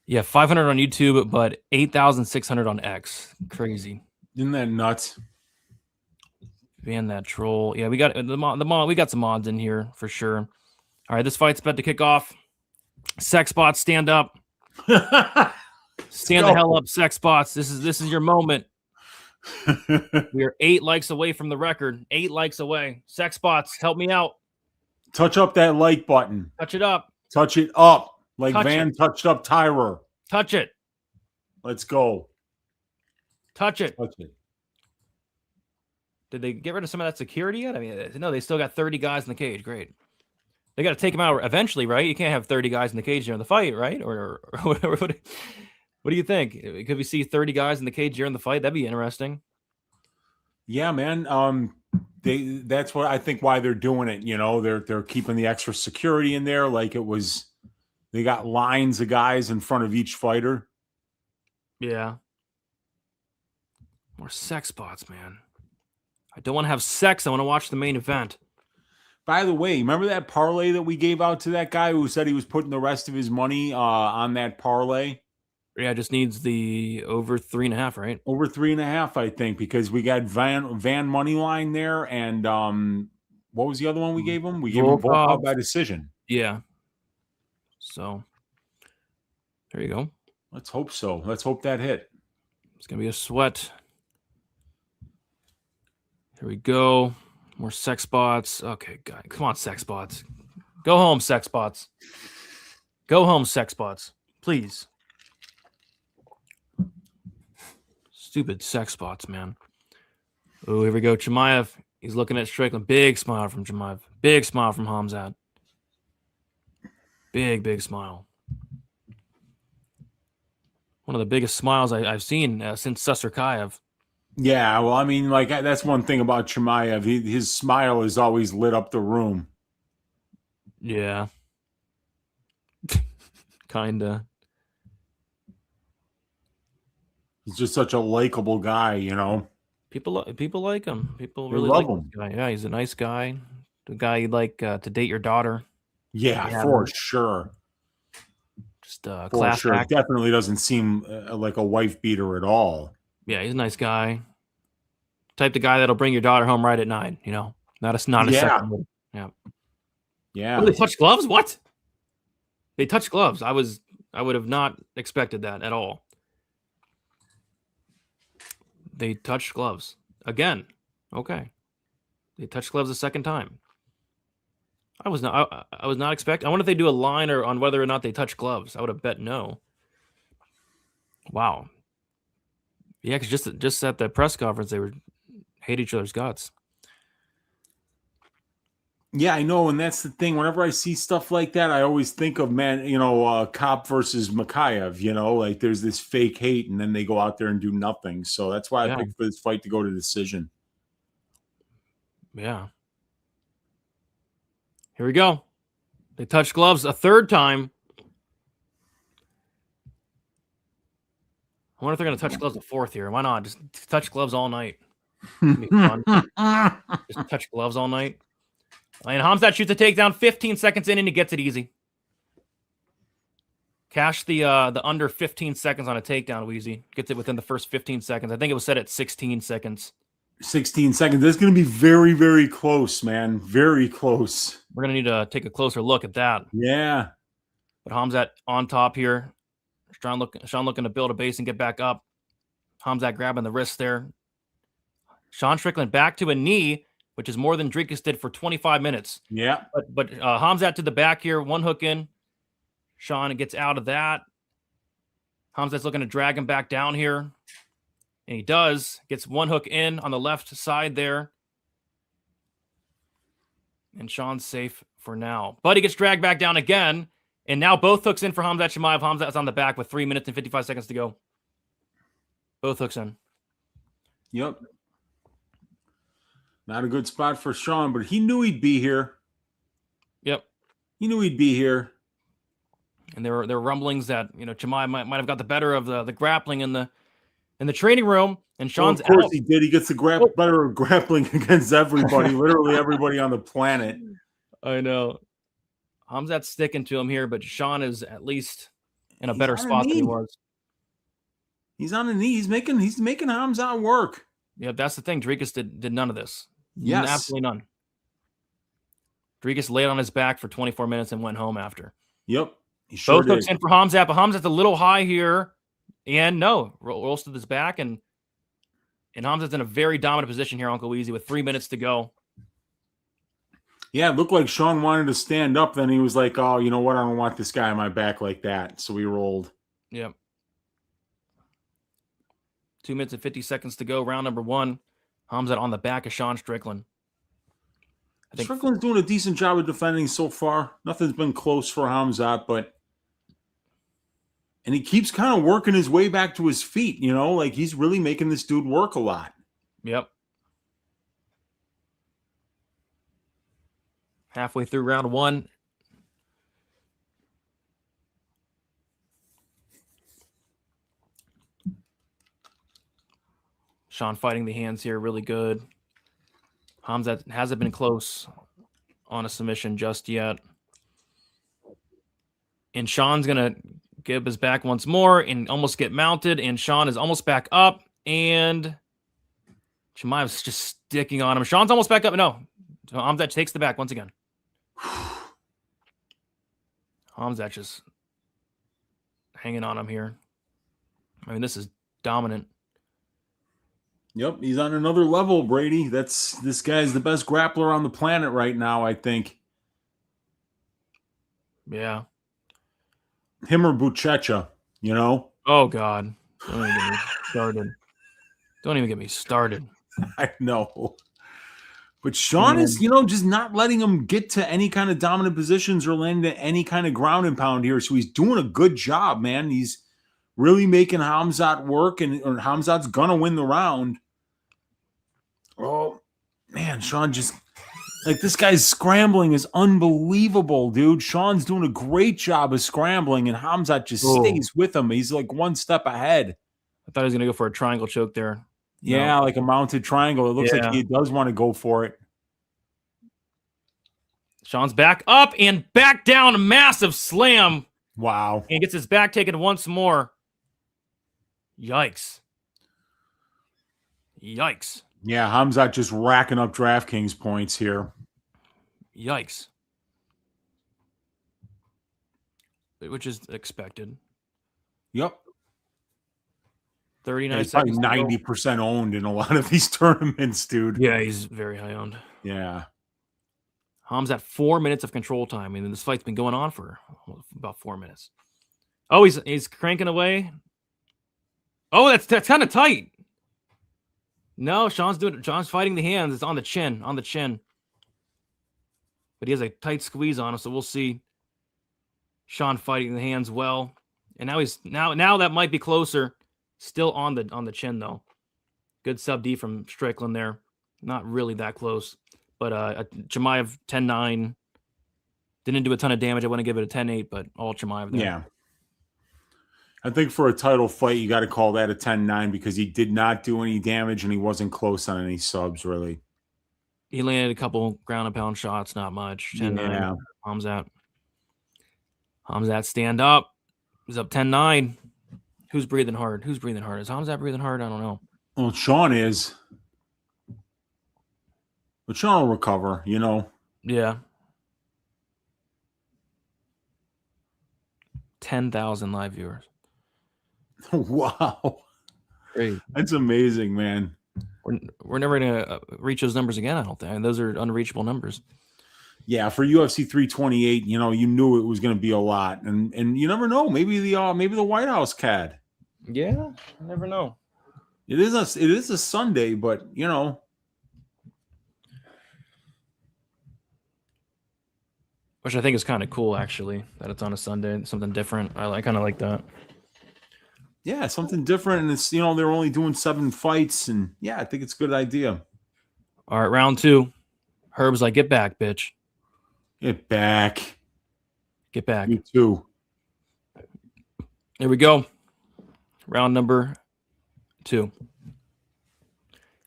Speaker 3: Yeah, 500 on YouTube, but 8,600 on X. Crazy.
Speaker 4: Isn't that nuts?
Speaker 3: Ban that troll. Yeah, we got the mod. We got some mods in here for sure. All right, this fight's about to kick off. Sex spots, stand up. Stand the hell up, sex spots. This is your moment. We are 8 likes away from the record. 8 likes away. Sex spots, help me out.
Speaker 4: Touch up that like button.
Speaker 3: Touch it up.
Speaker 4: Touch it up like
Speaker 3: Touch
Speaker 4: Van
Speaker 3: it.
Speaker 4: touched up Tyra.
Speaker 3: Touch it.
Speaker 4: Let's go.
Speaker 3: Touch it.
Speaker 4: Touch it.
Speaker 3: Did they get rid of some of that security yet? I mean, no, they still got 30 guys in the cage. Great. They got to take them out eventually, right? You can't have 30 guys in the cage during the fight, right? Or whatever. What do you think? Could we see 30 guys in the cage during the fight? That'd be interesting.
Speaker 4: Yeah, man. That's what I think why they're doing it. You know, they're keeping the extra security in there. Like it was, they got lines of guys in front of each fighter.
Speaker 3: Yeah. More sex spots, man. I don't want to have sex. I want to watch the main event.
Speaker 4: By the way, remember that parlay that we gave out to that guy who said he was putting the rest of his money on that parlay?
Speaker 3: Yeah, it just needs the over 3.5, right?
Speaker 4: Over 3.5, I think, because we got Van money line there, and what was the other one we gave him? We gave him Volkov by decision.
Speaker 3: Yeah. So there you go.
Speaker 4: Let's hope so. Let's hope that hit.
Speaker 3: It's gonna be a sweat. Here we go. More sex spots. Okay, guys. Come on, sex spots. Go home, sex spots. Go home, sex spots. Please. Stupid sex spots, man. Oh, here we go. Chimaev. He's looking at Strickland. Big smile from Chimaev. Big smile from Khamzat. Big smile. One of the biggest smiles I've seen since Susskaev.
Speaker 4: Yeah, well, I mean, like that's one thing about Chimaev. His smile has always lit up the room.
Speaker 3: Yeah. Kinda.
Speaker 4: He's just such a likable guy, you know.
Speaker 3: People like him. People
Speaker 4: They
Speaker 3: really
Speaker 4: love
Speaker 3: like
Speaker 4: him.
Speaker 3: this guy. Yeah, he's a nice guy. The guy you'd like to date your daughter.
Speaker 4: Yeah, for sure.
Speaker 3: Just
Speaker 4: For
Speaker 3: class
Speaker 4: sure.
Speaker 3: act.
Speaker 4: Definitely doesn't seem like a wife beater at all.
Speaker 3: Yeah, he's a nice guy. Type of guy that'll bring your daughter home right at 9. You know, not a
Speaker 4: Yeah.
Speaker 3: second. Move. Yeah.
Speaker 4: Yeah.
Speaker 3: Oh, they touched gloves? What? They touched gloves. I would have not expected that at all. They touched gloves again. Okay. They touched gloves a second time. I was not expecting. I wonder if they do a line or on whether or not they touch gloves. I would have bet no. Wow. Yeah, because just at the press conference, they hate each other's guts.
Speaker 4: Yeah, I know, and that's the thing. Whenever I see stuff like that, I always think of Cop versus Mikhaev. Like there's this fake hate, and then they go out there and do nothing. So that's why I
Speaker 3: Yeah.
Speaker 4: picked for this fight to go to decision.
Speaker 3: Yeah. Here we go. They touch gloves a third time. I wonder if they're going to touch gloves a fourth here. Why not? Just touch gloves all night. It'd be fun. Just touch gloves all night. And Khamzat shoots a takedown 15 seconds in, and he gets it easy. Cash the under 15 seconds on a takedown, Wheezy. Gets it within the first 15 seconds. I think it was set at 16 seconds.
Speaker 4: 16 seconds. That's going to be very, very close, man. Very close.
Speaker 3: We're going to need to take a closer look at that.
Speaker 4: Yeah.
Speaker 3: But Khamzat on top here. Sean looking to build a base and get back up. Khamzat grabbing the wrist there. Sean Strickland back to a knee, which is more than Dricus did for 25 minutes.
Speaker 4: Yeah.
Speaker 3: But Khamzat to the back here, one hook in. Sean gets out of that. Khamzat's looking to drag him back down here. And he does. Gets one hook in on the left side there. And Sean's safe for now. But he gets dragged back down again. And now both hooks in for Khamzat Chimaev. Khamzat's on the back with 3 minutes and 55 seconds to go. Both hooks in.
Speaker 4: Yep. Not a good spot for Sean, but he knew he'd be here.
Speaker 3: Yep.
Speaker 4: He knew he'd be here.
Speaker 3: And there were rumblings that Chimaev might have got the better of the grappling in the training room. And Sean's
Speaker 4: of course
Speaker 3: out.
Speaker 4: he did. He gets the better of grappling against everybody, literally everybody on the planet.
Speaker 3: I know. Khamzat's sticking to him here, but Sean is at least in a better spot than he was.
Speaker 4: He's on a knee. He's making Khamzat work.
Speaker 3: Yeah, that's the thing. Dricus did none of this.
Speaker 4: Yes.
Speaker 3: Absolutely none. Dricus laid on his back for 24 minutes and went home after.
Speaker 4: Yep. He sure
Speaker 3: Both hooks in for Khamzat, but Khamzat's a little high here. And no, rolls to his back, and Khamzat's in a very dominant position here, Uncle Wheezy, with 3 minutes to go.
Speaker 4: Yeah, it looked like Sean wanted to stand up. Then he was like, oh, you know what? I don't want this guy on my back like that. So he rolled.
Speaker 3: Yep. 2 minutes and 50 seconds to go. Round number one. Khamzat on the back of Sean Strickland. I think
Speaker 4: Strickland's doing a decent job of defending so far. Nothing's been close for Khamzat, and he keeps kind of working his way back to his feet, like he's really making this dude work a lot.
Speaker 3: Yep. Halfway through round one. Sean fighting the hands here really good. Khamzat hasn't been close on a submission just yet. And Sean's going to give his back once more and almost get mounted. And Sean is almost back up. And Chimaev's just sticking on him. Sean's almost back up. No. Khamzat takes the back once again. Khamzat just hanging on him here. I mean, this is dominant.
Speaker 4: Yep, he's on another level, Brady. This guy's the best grappler on the planet right now, I think.
Speaker 3: Yeah.
Speaker 4: Him or Buchecha,
Speaker 3: Oh, God. Don't even get me started. Don't even get me started.
Speaker 4: I know. But Sean is, just not letting him get to any kind of dominant positions or land to any kind of ground and pound here. So he's doing a good job, man. He's really making Khamzat work, and Khamzat's going to win the round. Oh, man, Sean just, this guy's scrambling is unbelievable, dude. Sean's doing a great job of scrambling, and Khamzat just stays with him. He's like one step ahead.
Speaker 3: I thought he was going to go for a triangle choke there.
Speaker 4: Yeah,
Speaker 3: No.
Speaker 4: like a mounted triangle. It looks like he does want to go for it.
Speaker 3: Sean's back up and back down. A massive slam.
Speaker 4: Wow.
Speaker 3: And gets his back taken once more. Yikes. Yikes.
Speaker 4: Yeah, Khamzat just racking up DraftKings points here.
Speaker 3: Yikes. Which is expected.
Speaker 4: Yep.
Speaker 3: 39
Speaker 4: he's probably
Speaker 3: seconds.
Speaker 4: 90% owned in a lot of these tournaments, dude.
Speaker 3: Yeah, he's very high owned.
Speaker 4: Yeah.
Speaker 3: Khamzat 4 minutes of control time. I mean, this fight's been going on for about 4 minutes. Oh, he's cranking away. Oh, that's kind of tight. No, Sean's fighting the hands. It's on the chin. But he has a tight squeeze on him, so we'll see. Sean fighting the hands well. And now that might be closer. Still on the chin though. Good sub D from Strickland there. Not really that close. But Chimaev 10-9. Didn't do a ton of damage. I wouldn't give it a 10-8, but all Chimaev there.
Speaker 4: Yeah. I think for a title fight, you got to call that a 10-9 because he did not do any damage and he wasn't close on any subs, really.
Speaker 3: He landed a couple ground and pound shots, not much. 10-9.
Speaker 4: Yeah.
Speaker 3: Khamzat stand up. He's up 10-9. Who's breathing hard? Is Khamzat breathing hard? I don't know.
Speaker 4: Well, Sean is. But Sean will recover, you know.
Speaker 3: Yeah. 10,000 live viewers.
Speaker 4: Wow.
Speaker 3: Great.
Speaker 4: That's amazing, man.
Speaker 3: We're never going to reach those numbers again, I don't think. Those are unreachable numbers.
Speaker 4: Yeah, for UFC 328, you know, you knew it was going to be a lot. And you never know. Maybe the White House CAD.
Speaker 3: Yeah, I never know.
Speaker 4: It is a Sunday, but, you know.
Speaker 3: Which I think is kind of cool, actually, that it's on a Sunday. Something different. I kind of like that.
Speaker 4: Yeah, something different. And it's, you know, they're only doing 7 fights. And, yeah, I think it's a good idea.
Speaker 3: All right, round 2. Herb's like, get back, bitch.
Speaker 4: Get back.
Speaker 3: Get back.
Speaker 4: You too.
Speaker 3: Here we go. Round number 2.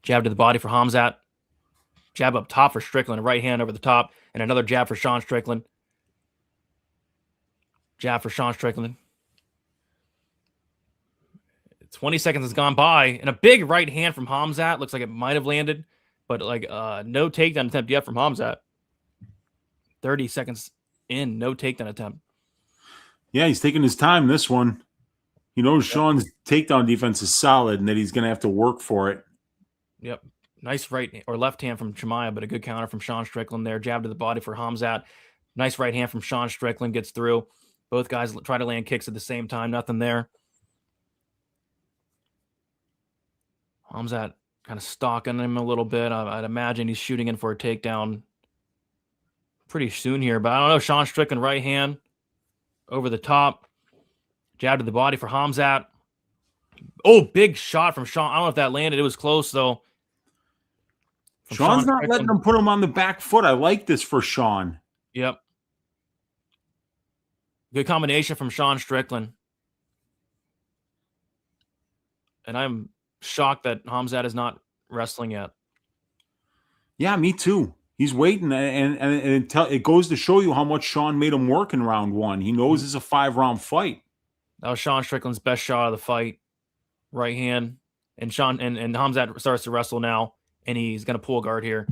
Speaker 3: Jab to the body for Khamzat. Jab up top for Strickland. A right hand over the top. And another jab for Sean Strickland. Jab for Sean Strickland. 20 seconds has gone by. And a big right hand from Khamzat. Looks like it might have landed. But like no takedown attempt yet from Khamzat. 30 seconds in. No takedown attempt.
Speaker 4: Yeah, he's taking his time this one. He knows Sean's takedown defense is solid and that he's going to have to work for it.
Speaker 3: Yep. Nice right or left hand from Chimaev, but a good counter from Sean Strickland there. Jab to the body for Khamzat. Nice right hand from Sean Strickland. Gets through. Both guys try to land kicks at the same time. Nothing there. Khamzat kind of stalking him a little bit. I'd imagine he's shooting in for a takedown pretty soon here, but I don't know. Sean Strickland right hand over the top. Jab to the body for Khamzat. Oh, big shot from Sean. I don't know if that landed. It was close, though.
Speaker 4: Sean's not letting him put him on the back foot. I like this for Sean.
Speaker 3: Yep. Good combination from Sean Strickland. And I'm shocked that Khamzat is not wrestling yet.
Speaker 4: Yeah, me too. He's waiting, and it goes to show you how much Sean made him work in round 1. He knows it's a 5-round fight.
Speaker 3: That was Sean Strickland's best shot of the fight. Right hand. And Khamzat starts to wrestle now, and he's going to pull guard here.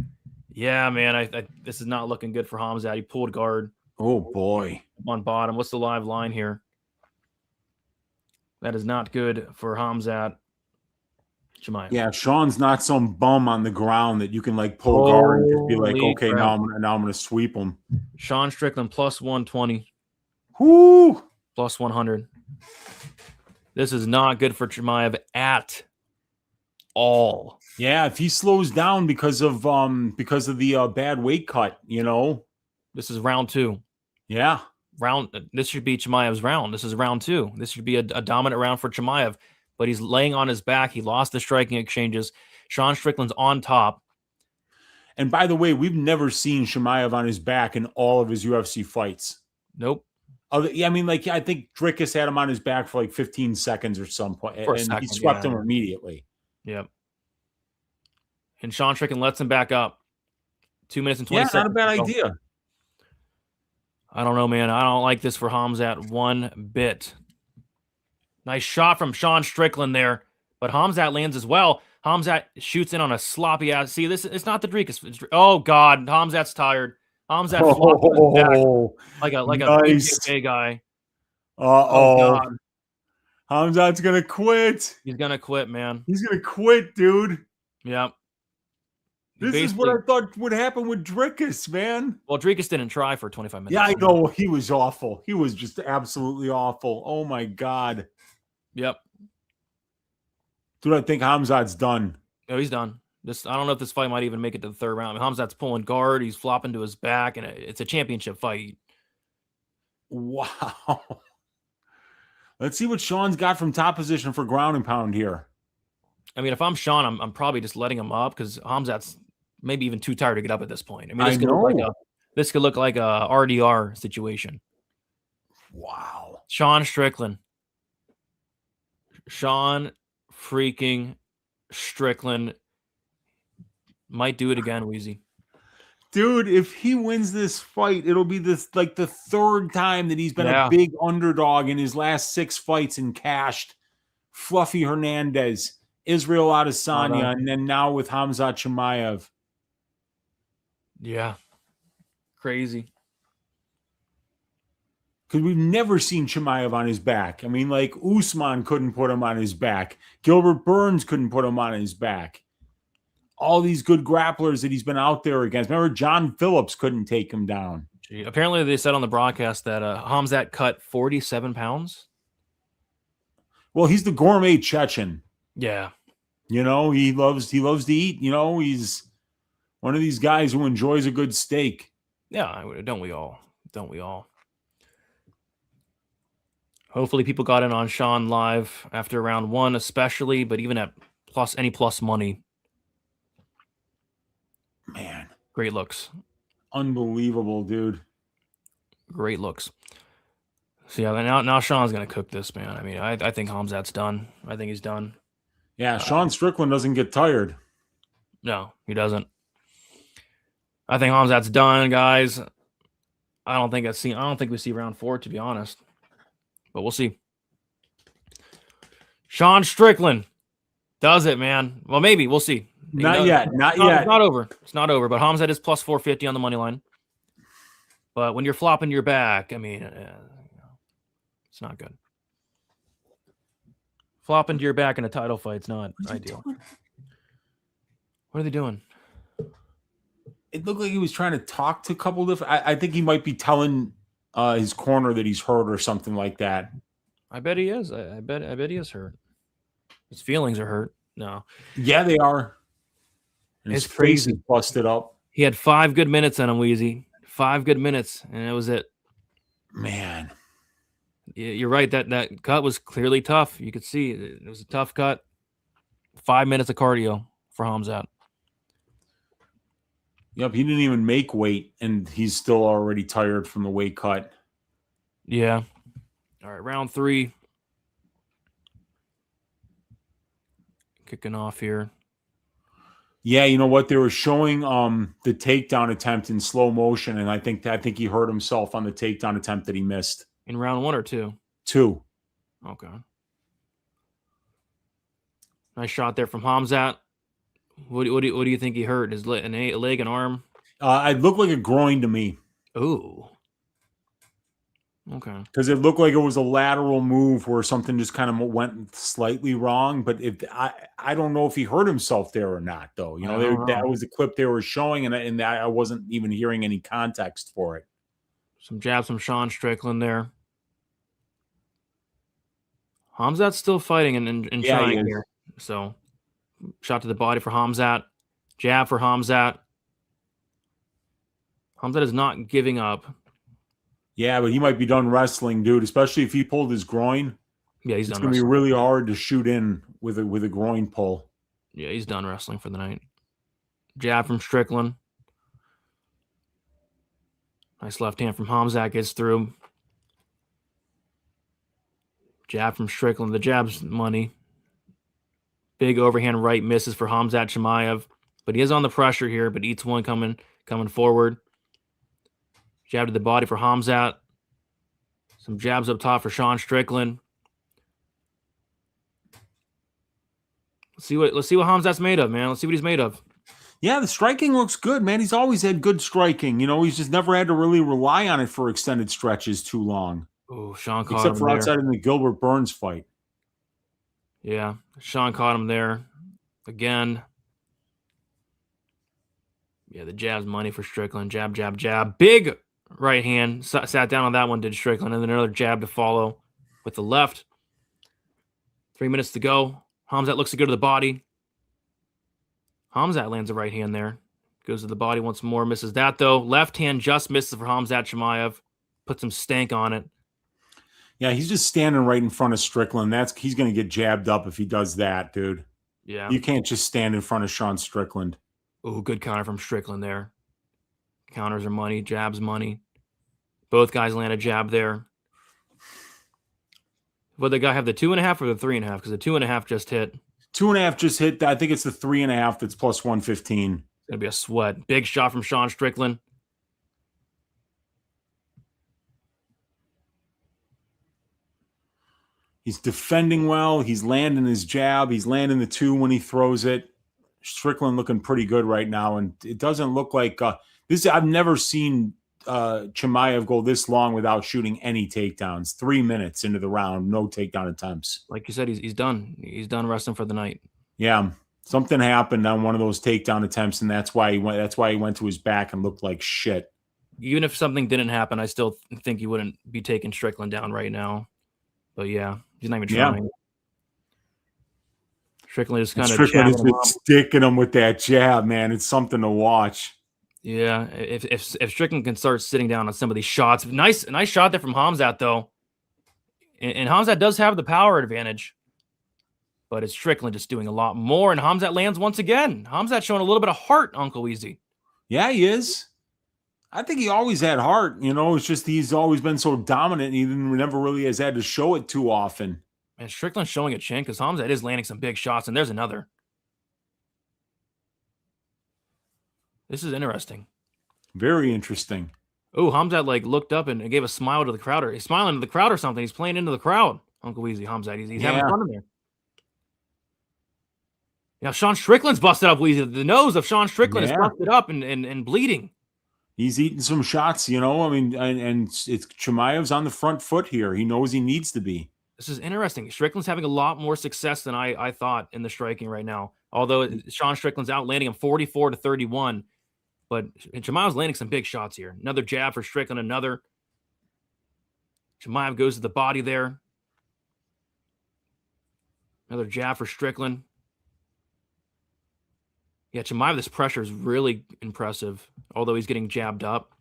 Speaker 3: Yeah, man, this is not looking good for Khamzat. He pulled guard.
Speaker 4: Oh, boy.
Speaker 3: On bottom. What's the live line here? That is not good for Khamzat. Chimaev.
Speaker 4: Yeah, Sean's not some bum on the ground that you can like pull guard and just be like, okay, now I'm going to sweep him.
Speaker 3: Sean Strickland plus 120.
Speaker 4: Whoo!
Speaker 3: Plus 100. This is not good for Chimaev at all.
Speaker 4: Yeah, if he slows down because of the bad weight cut, you know.
Speaker 3: This is round 2.
Speaker 4: Yeah.
Speaker 3: This should be Chimaev's round. This is round 2. This should be a dominant round for Chimaev. But he's laying on his back. He lost the striking exchanges. Sean Strickland's on top.
Speaker 4: And by the way, we've never seen Chimaev on his back in all of his UFC fights.
Speaker 3: Nope.
Speaker 4: I mean, like, I think Drickus had him on his back for like 15 seconds or some point, and he swept him immediately.
Speaker 3: Yep. And Sean Strickland lets him back up. 2 minutes and 20 seconds.
Speaker 4: Yeah, not a bad idea.
Speaker 3: I don't know, man. I don't like this for Khamzat one bit. Nice shot from Sean Strickland there, but Khamzat lands as well. Khamzat shoots in on a sloppy ass. See, it's not the Drickus. Oh God, Khamzat's tired. Khamzat flopped back like
Speaker 4: nice.
Speaker 3: a big guy.
Speaker 4: Oh, Khamzat's gonna quit.
Speaker 3: He's gonna quit, man.
Speaker 4: He's gonna quit, dude.
Speaker 3: Yep.
Speaker 4: This is what I thought would happen with Drickus, man.
Speaker 3: Well, Drickus didn't try for 25 minutes.
Speaker 4: Yeah, I know. He was awful. He was just absolutely awful. Oh my God.
Speaker 3: Yep.
Speaker 4: Dude, I think Khamzat's done.
Speaker 3: Oh, he's done. I don't know if this fight might even make it to the third round. I mean, Khamzat's pulling guard. He's flopping to his back, and it's a championship fight.
Speaker 4: Wow. Let's see what Sean's got from top position for ground and pound here.
Speaker 3: I mean, if I'm Sean, I'm probably just letting him up because Khamzat's maybe even too tired to get up at this point. I mean, this could look like a RDR situation.
Speaker 4: Wow.
Speaker 3: Sean Strickland. Sean freaking Strickland might do it again, Wheezy.
Speaker 4: Dude, if he wins this fight, it'll be the third time that he's been a big underdog in his last 6 fights and cashed. Fluffy Hernandez, Israel Adesanya, and then now with Khamzat Chimaev.
Speaker 3: Yeah. Crazy.
Speaker 4: Because we've never seen Chimaev on his back. I mean, like, Usman couldn't put him on his back. Gilbert Burns couldn't put him on his back. All these good grapplers that he's been out there against. Remember, John Phillips couldn't take him down.
Speaker 3: Gee, apparently, they said on the broadcast that Khamzat cut 47 pounds.
Speaker 4: Well, he's the gourmet Chechen.
Speaker 3: Yeah.
Speaker 4: You know, he loves to eat. You know, he's one of these guys who enjoys a good steak.
Speaker 3: Yeah, don't we all? Don't we all? Hopefully people got in on Sean live after round 1, especially, but even at any plus money.
Speaker 4: Man.
Speaker 3: Great looks.
Speaker 4: Unbelievable, dude.
Speaker 3: Great looks. So yeah, now Sean's going to cook this, man. I mean, I think Khamzat's done. I think he's done.
Speaker 4: Yeah, Sean Strickland doesn't get tired.
Speaker 3: No, he doesn't. I think Khamzat's done, guys. I don't think we see round 4, to be honest. But we'll see. Sean Strickland does it, man. Well, maybe. We'll see.
Speaker 4: Not yet.
Speaker 3: It's not over. It's not over. But Khamzat is plus 450 on the money line. But when you're flopping your back, I mean, it's not good. Flopping to your back in a title fight's not ideal. What are they doing?
Speaker 4: It looked like he was trying to talk to a couple different. I think he might be telling his corner that he's hurt or something like that.
Speaker 3: I bet he is. I bet he is hurt. His feelings are hurt. No.
Speaker 4: Yeah, they are. And
Speaker 3: It's
Speaker 4: his
Speaker 3: crazy.
Speaker 4: face is busted up.
Speaker 3: He had 5 good minutes on him, Wheezy. 5 good minutes, and that was it.
Speaker 4: Man.
Speaker 3: You're right. That cut was clearly tough. You could see it was a tough cut. 5 minutes of cardio for Khamzat.
Speaker 4: Yep, he didn't even make weight, and he's still already tired from the weight cut.
Speaker 3: Yeah. All right, round 3. Kicking off here.
Speaker 4: Yeah, you know what? They were showing the takedown attempt in slow motion, and I think he hurt himself on the takedown attempt that he missed.
Speaker 3: In round 1 or 2?
Speaker 4: 2.
Speaker 3: Okay. Nice shot there from Khamzat. What do you think he hurt? His leg, an arm?
Speaker 4: It looked like a groin to me.
Speaker 3: Ooh. Okay.
Speaker 4: Because it looked like it was a lateral move where something just kind of went slightly wrong. But I don't know if he hurt himself there or not, though. You know, that was the clip they were showing, and I wasn't even hearing any context for it.
Speaker 3: Some jabs from Sean Strickland there. Khamzat's still fighting and trying here. So, shot to the body for Khamzat. Jab for Khamzat. Khamzat is not giving up.
Speaker 4: Yeah, but he might be done wrestling, dude, especially if he pulled his groin.
Speaker 3: Yeah, he's done.
Speaker 4: It's going to be really hard to shoot in with a groin pull.
Speaker 3: Yeah, he's done wrestling for the night. Jab from Strickland. Nice left hand from Khamzat, gets through. Jab from Strickland. The jab's money. Big overhand right misses for Khamzat Chimaev. But he is on the pressure here, but eats one coming forward. Jab to the body for Khamzat. Some jabs up top for Sean Strickland. Let's see what Khamzat's made of, man. Let's see what he's made of.
Speaker 4: Yeah, the striking looks good, man. He's always had good striking. You know, he's just never had to really rely on it for extended stretches too long.
Speaker 3: Oh, Sean caught him
Speaker 4: except for
Speaker 3: there.
Speaker 4: outside in the Gilbert Burns fight.
Speaker 3: Yeah, Sean caught him there again. Yeah, the jab's money for Strickland. Jab, jab, jab. Big right hand. Sat down on that one, did Strickland. And then another jab to follow with the left. 3 minutes to go. Khamzat looks to go to the body. Khamzat lands a right hand there. Goes to the body once more. Misses that, though. Left hand just misses for Khamzat Chimaev. Put some stank on it.
Speaker 4: Yeah, he's just standing right in front of Strickland. He's going to get jabbed up if he does that, dude.
Speaker 3: Yeah.
Speaker 4: You can't just stand in front of Sean Strickland.
Speaker 3: Oh, good counter from Strickland there. Counters are money. Jabs money. Both guys land a jab there. Would the guy have the 2.5 or the 3.5? Because the 2.5 just hit.
Speaker 4: 2.5 just hit. I think it's the 3.5 that's plus 115.
Speaker 3: It's going to be a sweat. Big shot from Sean Strickland.
Speaker 4: He's defending well. He's landing his jab. He's landing the 2 when he throws it. Strickland looking pretty good right now. And it doesn't look like this. I've never seen Chimaev go this long without shooting any takedowns. 3 minutes into the round, no takedown attempts.
Speaker 3: Like you said, he's done. He's done wrestling for the night.
Speaker 4: Yeah, something happened on one of those takedown attempts, and that's why he went. That's why he went to his back and looked like shit.
Speaker 3: Even if something didn't happen, I still think he wouldn't be taking Strickland down right now. But yeah, he's not even trying. Strickland just kind of
Speaker 4: Strickland has been sticking him with that jab, man. It's something to watch.
Speaker 3: Yeah, if Strickland can start sitting down on some of these shots, nice shot there from Khamzat though, and Khamzat does have the power advantage, but it's Strickland just doing a lot more, and Khamzat lands once again. Khamzat showing a little bit of heart, Uncle Wheezy.
Speaker 4: Yeah, he is. I think he always had heart. It's just he's always been so dominant. And he never really has had to show it too often.
Speaker 3: And Strickland's showing a chin because Khamzat is landing some big shots, and there's another. This is interesting.
Speaker 4: Very interesting.
Speaker 3: Oh, Khamzat looked up and gave a smile to the crowd. He's smiling to the crowd or something. He's playing into the crowd. Uncle Wheezy, Khamzat. He's having fun in there. Yeah, Sean Strickland's busted up, Wheezy. The nose of Sean Strickland is busted up and bleeding.
Speaker 4: He's eating some shots, and it's Chimaev's on the front foot here. He knows he needs to be.
Speaker 3: This is interesting. Strickland's having a lot more success than I thought in the striking right now. Although Sean Strickland's out landing him 44-31, but Chimaev's landing some big shots here. Another jab for Strickland, another. Chimaev goes to the body there. Another jab for Strickland. Yeah, Chimaev, this pressure is really impressive, although he's getting jabbed up.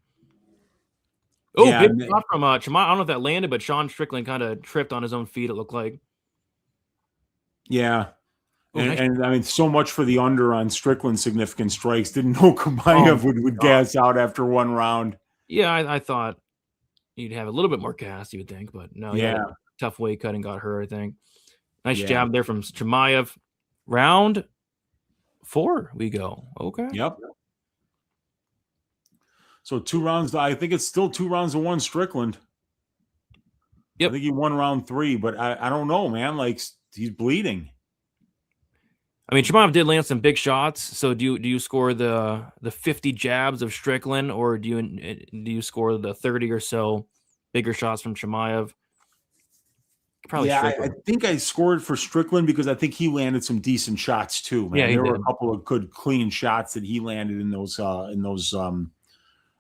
Speaker 3: Oh, yeah, big shot from Chimaev. I don't know if that landed, but Sean Strickland kind of tripped on his own feet, it looked like.
Speaker 4: Yeah. And so much for the under on Strickland's significant strikes. Didn't know Chimaev would gas out after one round.
Speaker 3: Yeah, I thought you'd have a little bit more gas, you would think, but no. Yeah, tough weight cut and got hurt, I think. Nice jab there from Chimaev. Round 4 we go. Okay.
Speaker 4: Yep. So 2 rounds. I think it's still 2 rounds to 1 Strickland.
Speaker 3: Yep.
Speaker 4: I think he won round 3, but I don't know, man. He's bleeding.
Speaker 3: I mean, Chimaev did land some big shots. So do you score the 50 jabs of Strickland, or do you score the 30 or so bigger shots from Chimaev? Probably.
Speaker 4: Yeah, I think I scored for Strickland because I think he landed some decent shots too, man.
Speaker 3: Yeah,
Speaker 4: there were a couple of good, clean shots that he landed in those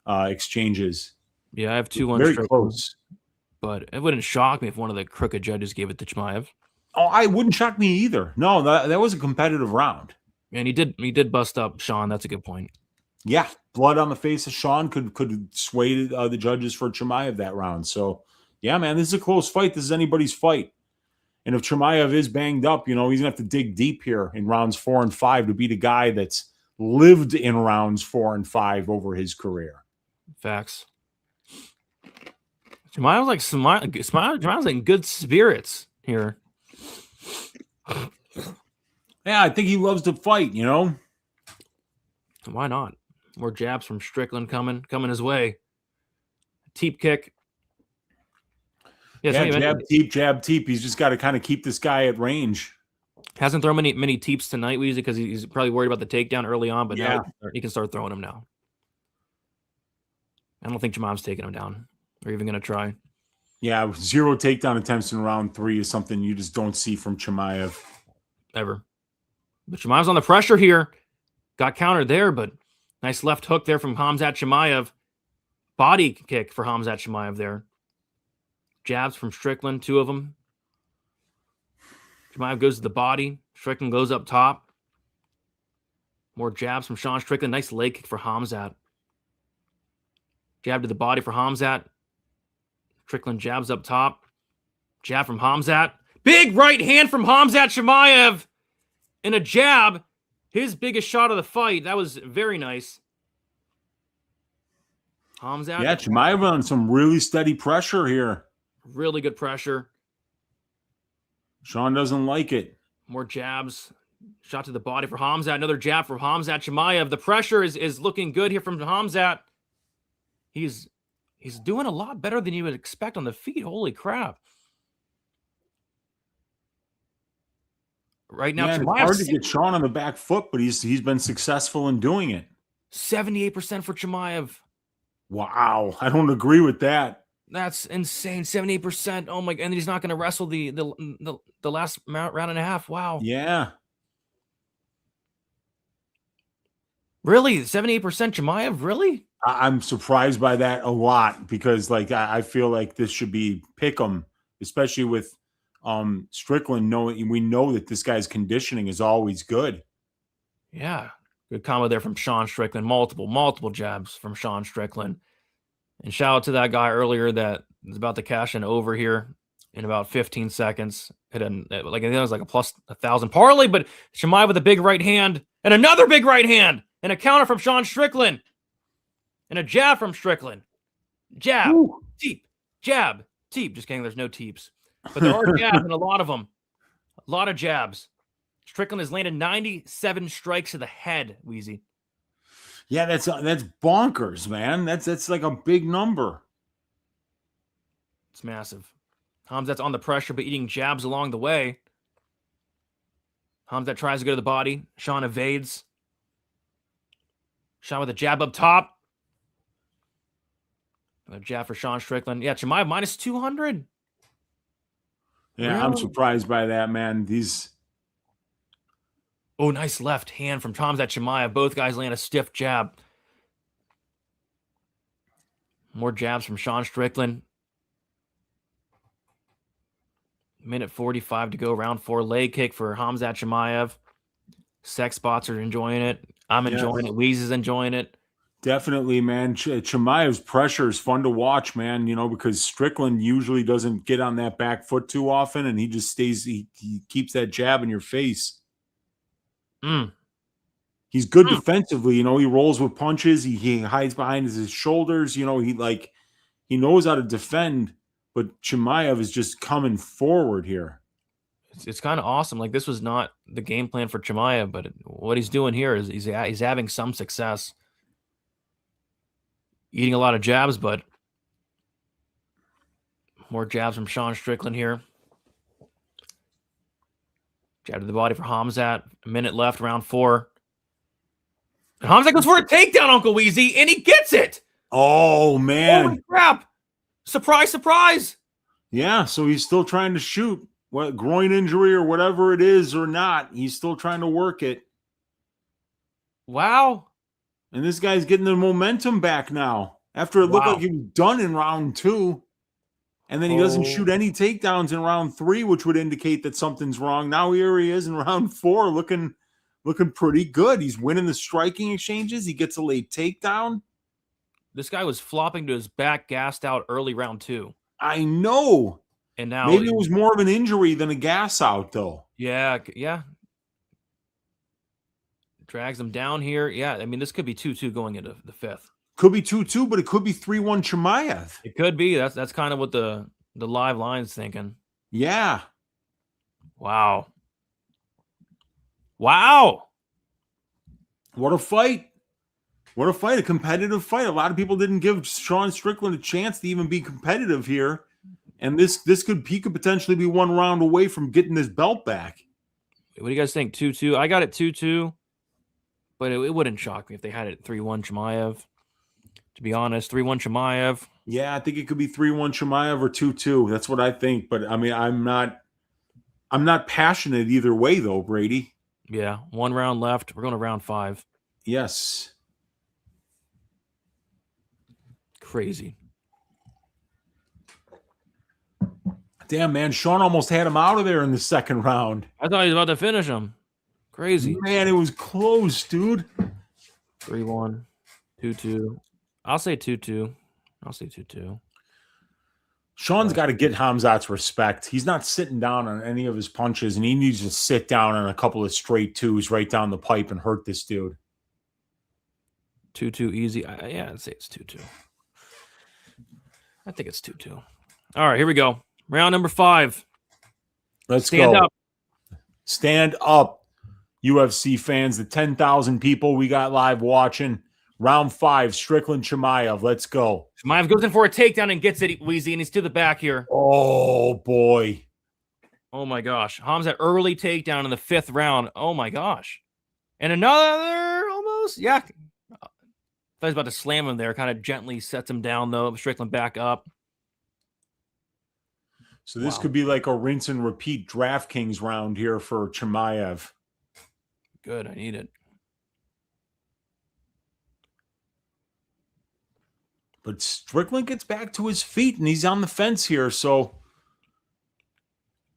Speaker 4: exchanges.
Speaker 3: Yeah, I have 2-1
Speaker 4: very
Speaker 3: Strickland,
Speaker 4: close.
Speaker 3: but it wouldn't shock me if one of the crooked judges gave it to Chimaev.
Speaker 4: Oh, I wouldn't shock me either. No, that was a competitive round.
Speaker 3: And he did bust up Sean. That's a good point.
Speaker 4: Yeah, blood on the face of Sean could sway the judges for Chimaev that round. So, yeah, man, this is a close fight. This is anybody's fight. And if Chimaev is banged up, he's going to have to dig deep here in rounds 4 and 5 to beat a guy that's lived in rounds 4 and 5 over his career.
Speaker 3: Facts. Chimaev's in good spirits here.
Speaker 4: Yeah, I think he loves to fight,
Speaker 3: Why not? More jabs from Strickland coming his way. Teep kick.
Speaker 4: Yeah, jab, teep. He's just got to kind of keep this guy at range.
Speaker 3: Hasn't thrown many teeps tonight, Weezy, because he's probably worried about the takedown early on, but now he can start throwing him now. I don't think Chimaev's taking him down or even going to try.
Speaker 4: Yeah, 0 takedown attempts in round 3 is something you just don't see from Chimaev.
Speaker 3: Ever. But Chimaev's on the pressure here. Got countered there, but nice left hook there from Khamzat Chimaev. Body kick for Khamzat Chimaev there. Jabs from Strickland, 2 of them. Chimaev goes to the body. Strickland goes up top. More jabs from Sean Strickland. Nice leg kick for Khamzat. Jab to the body for Khamzat. Strickland jabs up top. Jab from Khamzat. Big right hand from Khamzat Chimaev. And a jab. His biggest shot of the fight. That was very nice. Khamzat.
Speaker 4: Yeah, Chimaev on some really steady pressure here.
Speaker 3: Really good pressure.
Speaker 4: Sean doesn't like it.
Speaker 3: More jabs. Shot to the body for Khamzat. Another jab for Khamzat Chimaev. The pressure is looking good here from Khamzat. He's doing a lot better than you would expect on the feet. Holy crap. Right now,
Speaker 4: Yeah, it's hard to get Sean on the back foot, but he's been successful in doing it.
Speaker 3: 78% for Chimaev.
Speaker 4: Wow. I don't agree with that.
Speaker 3: That's insane. 78%. Oh my god. And he's not going to wrestle the last round and a half. Wow.
Speaker 4: Yeah.
Speaker 3: Really? 78% Chimaev? Really?
Speaker 4: I'm surprised by that a lot because like I feel like this should be pick 'em, especially with Strickland knowing we know that this guy's conditioning is always good.
Speaker 3: Yeah. Good combo there from Sean Strickland. Multiple jabs from Sean Strickland. And shout out to that guy earlier that is about to cash in over here in about 15 seconds. Like I think it was like a plus 1,000 parlay, but Chimaev with a big right hand and another big right hand and a counter from Sean Strickland and a jab from Strickland. Jab,
Speaker 4: Ooh.
Speaker 3: teep, jab, teep. Just kidding. There's no teeps, but there are jabs and a lot of them. A lot of jabs. Strickland has landed 97 strikes to the head, Wheezy.
Speaker 4: Yeah, that's bonkers, man. That's like a big number.
Speaker 3: It's massive. Khamzat's on the pressure, but eating jabs along the way. Khamzat tries to go to the body. Sean evades. Sean with a jab up top. A jab for Sean Strickland. Yeah, Chimaev minus 200.
Speaker 4: Yeah,
Speaker 3: Really?
Speaker 4: I'm surprised by that, man.
Speaker 3: Oh, nice left hand from Khamzat Chimaev. Both guys land a stiff jab. More jabs from Sean Strickland. Minute 45 to go. Round 4 leg kick for Khamzat Chimaev. Sex spots are enjoying it. I'm enjoying it. Wheezy's enjoying it.
Speaker 4: Definitely, man. Chimaev's pressure is fun to watch, man, because Strickland usually doesn't get on that back foot too often, and he just stays, he keeps that jab in your face. He's good defensively, he rolls with punches, he hides behind his shoulders, he knows how to defend, but Chimaev is just coming forward here.
Speaker 3: It's kind of awesome. Like, this was not the game plan for Chimaev, but what he's doing here is he's having some success. Eating a lot of jabs, but more jabs from Sean Strickland here. Jab to the body for Khamzat. A minute left, round 4. And Khamzat goes for a takedown, Uncle Wheezy, and he gets it.
Speaker 4: Oh, man.
Speaker 3: Holy crap. Surprise, surprise.
Speaker 4: Yeah, so he's still trying to shoot. What groin injury or whatever it is or not, he's still trying to work it.
Speaker 3: Wow.
Speaker 4: And this guy's getting the momentum back now after it looked like he was done in round 2. And then he doesn't shoot any takedowns in round 3, which would indicate that something's wrong. Now here he is in round 4 looking pretty good. He's winning the striking exchanges. He gets a late takedown.
Speaker 3: This guy was flopping to his back, gassed out early round 2.
Speaker 4: I know.
Speaker 3: And now
Speaker 4: maybe it was more of an injury than a gas out, though.
Speaker 3: Yeah. Drags him down here. Yeah, I mean, this could be 2-2 going into the 5th.
Speaker 4: Could be 2-2, but it could be 3-1 Chimaev.
Speaker 3: It could be. That's kind of what the live line's thinking.
Speaker 4: Yeah.
Speaker 3: Wow.
Speaker 4: What a fight. What a fight. A competitive fight. A lot of people didn't give Sean Strickland a chance to even be competitive here. And he could potentially be one round away from getting this belt back.
Speaker 3: What do you guys think? 2-2? I got it 2-2, but it wouldn't shock me if they had it 3-1 Chimaev. To be honest, 3-1 Chimaev.
Speaker 4: Yeah, I think it could be 3-1 Chimaev or 2-2. That's what I think. But I mean, I'm not passionate either way, though, Brady.
Speaker 3: Yeah, 1 round left. We're going to round 5.
Speaker 4: Yes.
Speaker 3: Crazy.
Speaker 4: Damn, man. Sean almost had him out of there in the second round.
Speaker 3: I thought he was about to finish him. Crazy.
Speaker 4: Man, it was close, dude.
Speaker 3: 3-1, 2-2. I'll say 2-2. I'll say 2-2.
Speaker 4: Sean's got to get Khamzat's respect. He's not sitting down on any of his punches, and he needs to sit down on a couple of straight twos right down the pipe and hurt this dude.
Speaker 3: 2-2 easy. Yeah, I'd say it's 2-2. I think it's 2-2. All right, here we go. Round number 5.
Speaker 4: Let's
Speaker 3: Stand
Speaker 4: go.
Speaker 3: up.
Speaker 4: Stand up, UFC fans. The 10,000 people we got live watching. Round 5, Strickland Chimaev. Let's go.
Speaker 3: Chimaev goes in for a takedown and gets it, Wheezy, and he's to the back here.
Speaker 4: Oh, boy.
Speaker 3: Oh, my gosh. Khamzat early takedown in the 5th round. Oh, my gosh. And another almost. Yeah. I thought he was about to slam him there. Kind of gently sets him down, though. Strickland back up.
Speaker 4: So this could be like a rinse and repeat DraftKings round here for Chimaev.
Speaker 3: Good. I need it.
Speaker 4: But Strickland gets back to his feet, and he's on the fence here, so...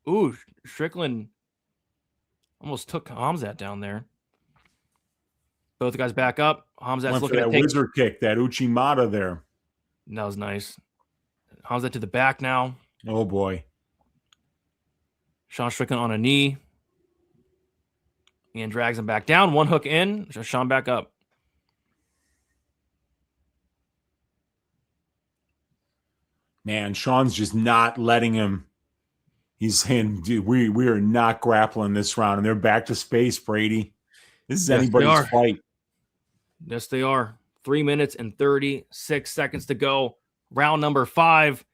Speaker 3: Ooh, Strickland almost took Khamzat down there. Both guys back up. Khamzat's looking
Speaker 4: at
Speaker 3: that
Speaker 4: wizard kick, that Uchimata there.
Speaker 3: That was nice. Khamzat to the back now.
Speaker 4: Oh, boy.
Speaker 3: Sean Strickland on a knee. And drags him back down. One hook in. Sean back up.
Speaker 4: Man, Sean's just not letting him. He's saying, dude, we are not grappling this round. And they're back to space, Brady. This is anybody's fight.
Speaker 3: Yes, they are. 3 minutes and 36 seconds to go. Round number 5.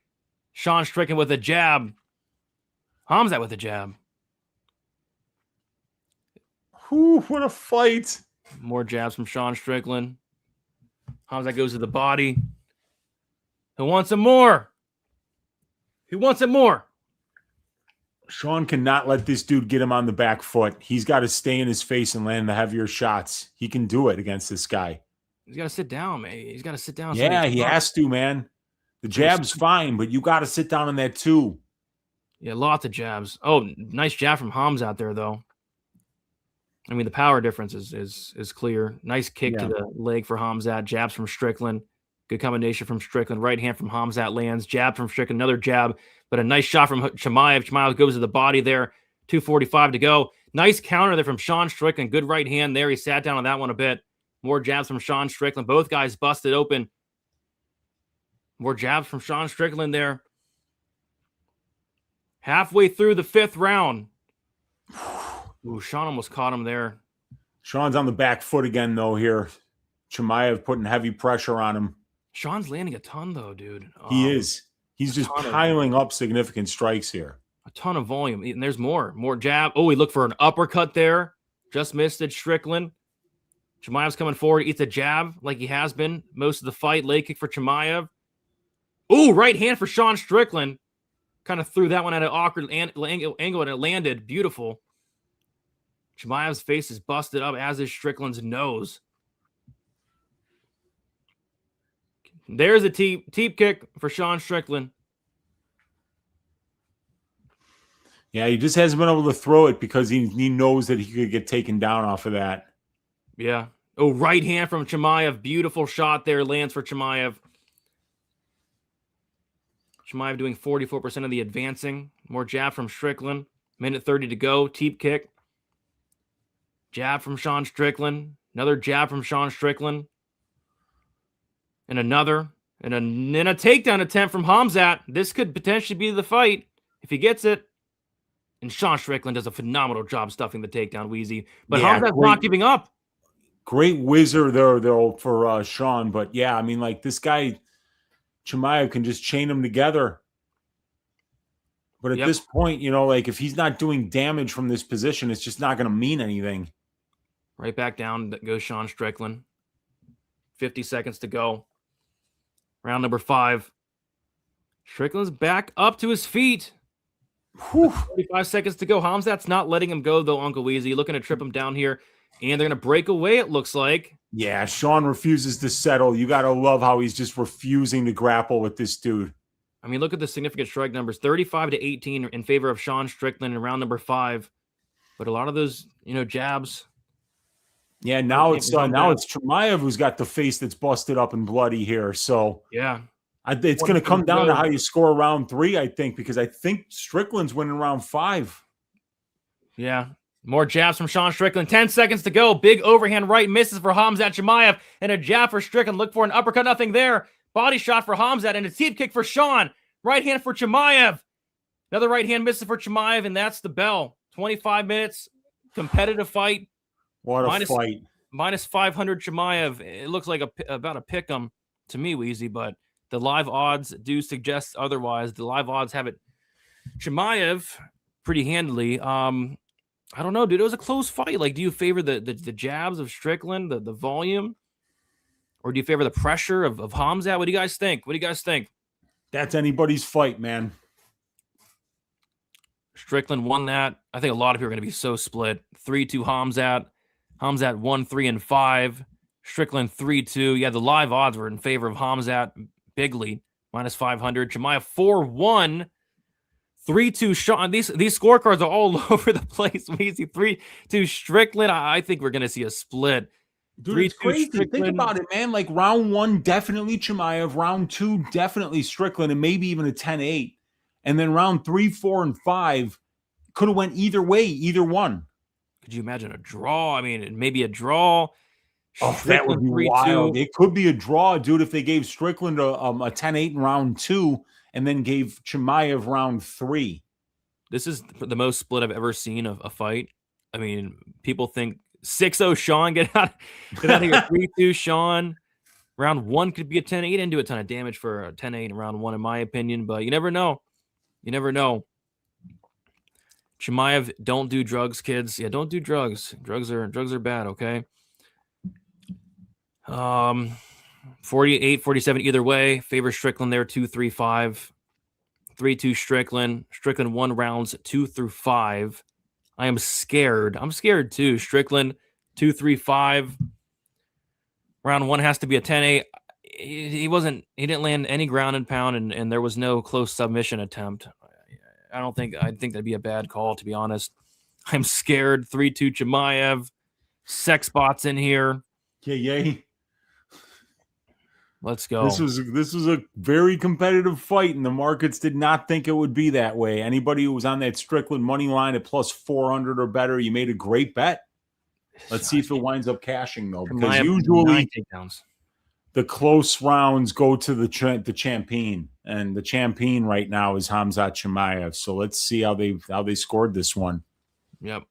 Speaker 3: Sean Strickland with a jab. Khamzat with a jab.
Speaker 4: Whew, what a fight.
Speaker 3: More jabs from Sean Strickland. Khamzat goes to the body. Who wants some more? Who wants it more?
Speaker 4: Sean cannot let this dude get him on the back foot. He's got to stay in his face and land the heavier shots. He can do it against this guy.
Speaker 3: He's got to sit down, man. He's got to sit down.
Speaker 4: Yeah, he has to, man. The jab's fine, but you got to sit down on that too.
Speaker 3: Yeah, lots of jabs. Oh, nice jab from Khamzat there, though. I mean, the power difference is clear. Nice kick to the leg for Khamzat. Jabs from Strickland. Good combination from Strickland. Right hand from Khamzat lands. Jab from Strickland. Another jab, but a nice shot from Chimaev. Chimaev goes to the body there. 2:45 to go. Nice counter there from Sean Strickland. Good right hand there. He sat down on that one a bit. More jabs from Sean Strickland. Both guys busted open. More jabs from Sean Strickland there. Halfway through the 5th round. Ooh, Sean almost caught him there.
Speaker 4: Sean's on the back foot again, though, here. Chimaev putting heavy pressure on him.
Speaker 3: Sean's landing a ton, though, dude.
Speaker 4: He is. He's just piling up significant strikes here.
Speaker 3: A ton of volume. And there's more. More jab. Oh, he looked for an uppercut there. Just missed it, Strickland. Chimaev's coming forward. Eats a jab like he has been most of the fight. Leg kick for Chimaev. Ooh, right hand for Sean Strickland. Kind of threw that one at an awkward angle and it landed. Beautiful. Chimaev's face is busted up, as is Strickland's nose. There's a teep kick for Sean Strickland.
Speaker 4: Yeah, he just hasn't been able to throw it because he knows that he could get taken down off of that.
Speaker 3: Yeah. Oh, right hand from Chimaev. Beautiful shot there. Lands for Chimaev. Chimaev doing 44% of the advancing. More jab from Strickland. Minute 30 to go. Teep kick. Jab from Sean Strickland. Another jab from Sean Strickland. And another. And then a takedown attempt from Khamzat. This could potentially be the fight if he gets it. And Sean Strickland does a phenomenal job stuffing the takedown, Wheezy. But yeah, Khamzat's not giving up.
Speaker 4: Great whizzer there, though, for Sean. But, yeah, I mean, like, this guy, Chimaev, can just chain them together. But at this point, you know, like, if he's not doing damage from this position, it's just not going to mean anything.
Speaker 3: Right back down goes Sean Strickland. 50 seconds to go. Round number 5. Strickland's back up to his feet. 45 seconds to go. Khamzat's not letting him go, though, Uncle Wheezy. Looking to trip him down here. And they're going to break away, it looks like.
Speaker 4: Yeah, Sean refuses to settle. You got to love how he's just refusing to grapple with this dude.
Speaker 3: I mean, look at the significant strike numbers, 35-18 in favor of Sean Strickland in round number 5. But a lot of those, jabs.
Speaker 4: Yeah, now it's Chimaev who's got the face that's busted up and bloody here. So
Speaker 3: yeah,
Speaker 4: it's going to come down to how you score round 3, I think, because I think Strickland's winning round 5.
Speaker 3: Yeah, more jabs from Sean Strickland. 10 seconds to go. Big overhand right misses for Khamzat Chimaev, and a jab for Strickland. Look for an uppercut. Nothing there. Body shot for Khamzat and a teep kick for Sean. Right hand for Chimaev. Another right hand misses for Chimaev, and that's the bell. 25 minutes, competitive fight.
Speaker 4: What a fight.
Speaker 3: Minus 500 Chimaev. It looks like about a pick 'em to me, Wheezy, but the live odds do suggest otherwise. The live odds have it Chimaev pretty handily. I don't know, dude. It was a close fight. Like, do you favor the jabs of Strickland, the volume? Or do you favor the pressure of Khamzat? What do you guys think?
Speaker 4: That's anybody's fight, man.
Speaker 3: Strickland won that. I think a lot of people are going to be so split. 3-2 Khamzat. Khamzat 1-3-5. Strickland 3-2. Yeah, the live odds were in favor of Khamzat bigly. Minus 500. Chimaev 4-1. 3-2 Sean. These scorecards are all over the place. Weezy 3-2 Strickland. I think we're going to see a split.
Speaker 4: Dude, it's crazy. Strickland. Think about it, man. Like round 1, definitely Chimaev. Round 2, definitely Strickland, and maybe even a 10-8. And then round 3, 4, and 5 could have went either way, either one.
Speaker 3: Could you imagine a draw? I mean, maybe a draw.
Speaker 4: Oh, that would be wild. It could be a draw, dude, if they gave Strickland a 10-8 in round 2 and then gave Chimaev round 3.
Speaker 3: This is the most split I've ever seen of a fight. I mean, people think 6-0 Sean, get out of here. 3-2 Sean. Round 1 could be a 10-8. He didn't do a ton of damage for a 10-8 in round 1, in my opinion, but you never know. You never know. Chimaev, don't do drugs, kids. Yeah, don't do drugs. Drugs are bad, okay? 48, 47 either way. Favor Strickland there, 2-3-5. 3-2 Strickland. Strickland 1 rounds 2-5. I am scared. I'm scared too. Strickland 2-3-5. Round 1 has to be a 10-8. He didn't land any ground and pound, and there was no close submission attempt. I think that'd be a bad call, to be honest. I'm scared. 3-2 Chimaev. Sex bots in here.
Speaker 4: Yay.
Speaker 3: Let's go.
Speaker 4: This was a very competitive fight, and the markets did not think it would be that way. Anybody who was on that Strickland money line at plus 400 or better, you made a great bet. Let's see if it winds up cashing, though, because usually the close rounds go to the champion, and the champion right now is Khamzat Chimaev. So let's see how they scored this one.
Speaker 3: Yep.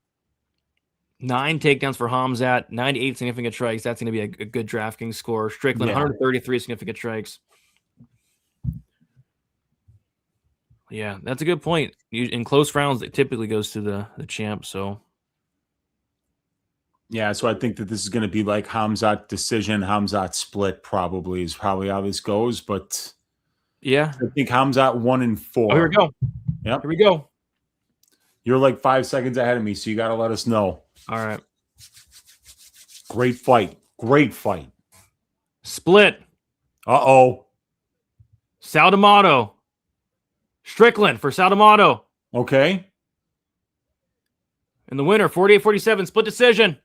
Speaker 3: 9 takedowns for Khamzat, 98 significant strikes. That's going to be a good DraftKings score. Strickland, 133 significant strikes. Yeah, that's a good point. In close rounds, it typically goes to the champ. So,
Speaker 4: yeah, so I think that this is going to be like Khamzat decision, Khamzat split. Probably how this goes. But
Speaker 3: yeah,
Speaker 4: I think Khamzat 1-4.
Speaker 3: Oh, here we go.
Speaker 4: Yep,
Speaker 3: here we go.
Speaker 4: You're like 5 seconds ahead of me, so you got to let us know.
Speaker 3: All right.
Speaker 4: Great fight. Great fight.
Speaker 3: Split.
Speaker 4: Uh-oh.
Speaker 3: Sal D'Amato. Strickland for Sal D'Amato.
Speaker 4: Okay.
Speaker 3: And the winner, 48-47, split decision.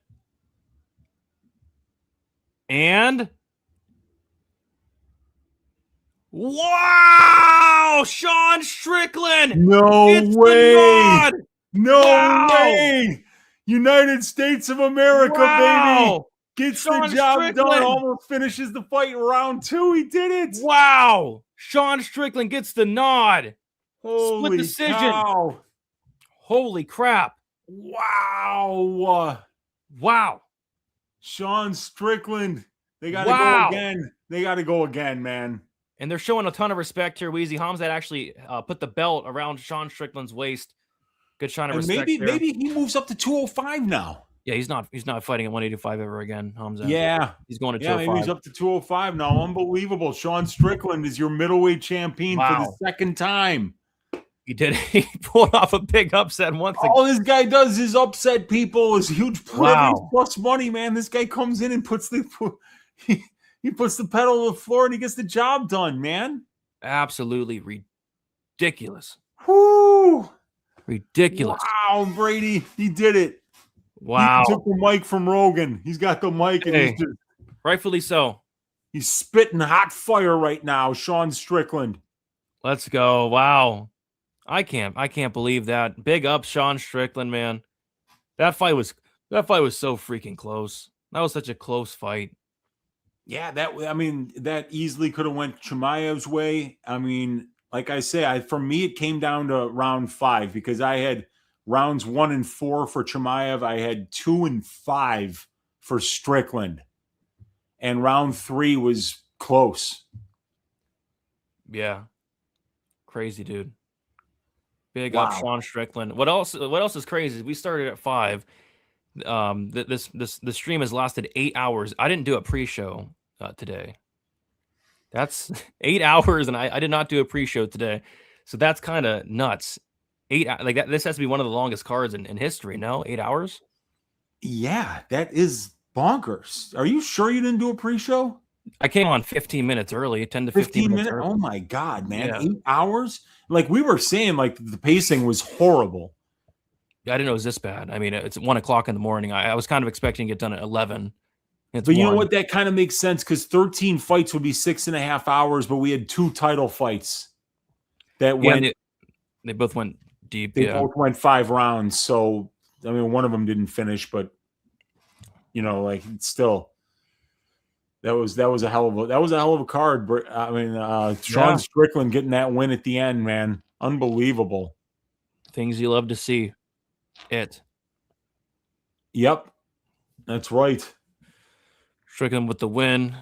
Speaker 3: And wow! Sean Strickland.
Speaker 4: No way. No way. United States of America, baby. Gets
Speaker 3: Sean
Speaker 4: the job
Speaker 3: Strickland
Speaker 4: done. Almost finishes the fight in round 2. He did it.
Speaker 3: Wow. Sean Strickland gets the nod.
Speaker 4: Holy
Speaker 3: split decision.
Speaker 4: Cow.
Speaker 3: Holy crap.
Speaker 4: Wow.
Speaker 3: Wow.
Speaker 4: Sean Strickland. They got to go again. They got to go again, man.
Speaker 3: And they're showing a ton of respect here, Wheezy. Khamzat actually put the belt around Sean Strickland's waist. Good shine of respect there.
Speaker 4: Maybe he moves up to 205 now.
Speaker 3: Yeah, he's not fighting at 185 ever again, Khamzat.
Speaker 4: Yeah.
Speaker 3: He's going to 205.
Speaker 4: Yeah, he's up to 205 now. Unbelievable. Sean Strickland is your middleweight champion for the second time.
Speaker 3: He did. He pulled off a big upset once again.
Speaker 4: All this guy does is upset people. Is huge plus money, man. This guy comes in and puts the he puts the pedal to the floor and he gets the job done, man.
Speaker 3: Absolutely ridiculous.
Speaker 4: Whoo!
Speaker 3: Ridiculous.
Speaker 4: Wow, Brady, he did it.
Speaker 3: Wow.
Speaker 4: He took the mic from Rogan. He's got the mic and
Speaker 3: Hey. Rightfully so.
Speaker 4: he's spitting hot fire right now, Sean Strickland.
Speaker 3: Let's go. Wow. I can't believe that. Big up Sean Strickland, man. That fight was so freaking close. That was such a close fight.
Speaker 4: Yeah, that easily could have went Chimaev's way. I mean, like I say, for me it came down to round 5 because I had rounds 1 and 4 for Chimaev. I had 2 and 5 for Strickland. And round 3 was close.
Speaker 3: Yeah. Crazy, dude. Big
Speaker 4: Wow.
Speaker 3: up Sean Strickland. What else is crazy is we started at 5. The stream has lasted 8 hours. I didn't do a pre-show today. That's 8 hours, and I did not do a pre-show today. So that's kind of nuts. 8 like that. This has to be one of the longest cards in history. No, 8 hours.
Speaker 4: Yeah, that is bonkers. Are you sure you didn't do a pre-show?
Speaker 3: I came on 15 minutes early, 10 to 15 minutes early.
Speaker 4: Oh my God, man.
Speaker 3: Yeah.
Speaker 4: 8 hours? Like we were saying, like the pacing was horrible.
Speaker 3: I didn't know it was this bad. I mean, it's 1 o'clock in the morning. I was kind of expecting to get done at 11.
Speaker 4: But you know what? That kind of makes sense because 13 fights would be 6.5 hours, but we had 2 title fights that went.
Speaker 3: They both went deep.
Speaker 4: They both went 5 rounds. So, I mean, one of them didn't finish, but like it's still. That was a hell of a card. I mean, Sean Strickland getting that win at the end, man, unbelievable.
Speaker 3: Things you love to see.
Speaker 4: Yep, that's right.
Speaker 3: Strickland with the win.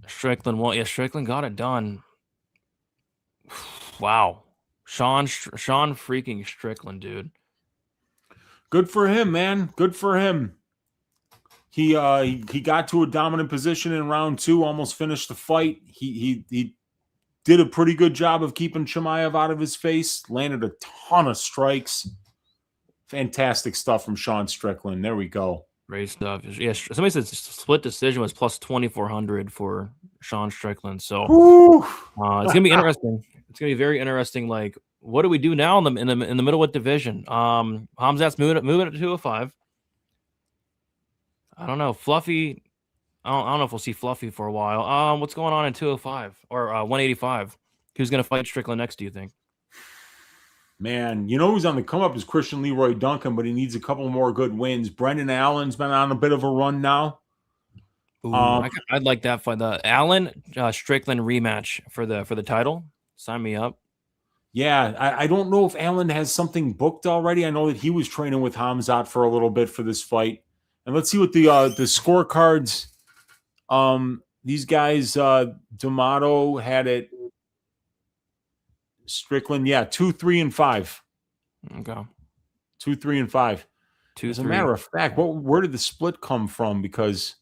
Speaker 3: Strickland won. Yeah, Strickland got it done. Wow, Sean freaking Strickland, dude.
Speaker 4: Good for him, man. Good for him. He got to a dominant position in round 2, almost finished the fight. He did a pretty good job of keeping Chimaev out of his face, landed a ton of strikes. Fantastic stuff from Sean Strickland. There we go.
Speaker 3: Great stuff. Yeah, somebody said split decision was plus 2,400 for Sean Strickland. So it's gonna be interesting. It's gonna be very interesting. Like, what do we do now in the middleweight division? Khamzat's moving it to 205. I don't know. Fluffy. I don't know if we'll see Fluffy for a while. What's going on in 205 or 185? Who's gonna fight Strickland next? Do you think?
Speaker 4: Man, who's on the come up is Christian Leroy Duncan, but he needs a couple more good wins. Brendan Allen's been on a bit of a run now.
Speaker 3: Ooh, I'd like that fight. The Allen Strickland rematch for the title. Sign me up.
Speaker 4: Yeah, I don't know if Allen has something booked already. I know that he was training with Khamzat for a little bit for this fight. And let's see what the scorecards. These guys, D'Amato had it. Strickland, 2, 3, and 5.
Speaker 3: Okay.
Speaker 4: 2, 3, and 5.
Speaker 3: 2,
Speaker 4: As
Speaker 3: 3.
Speaker 4: a matter of fact, where did the split come from? Because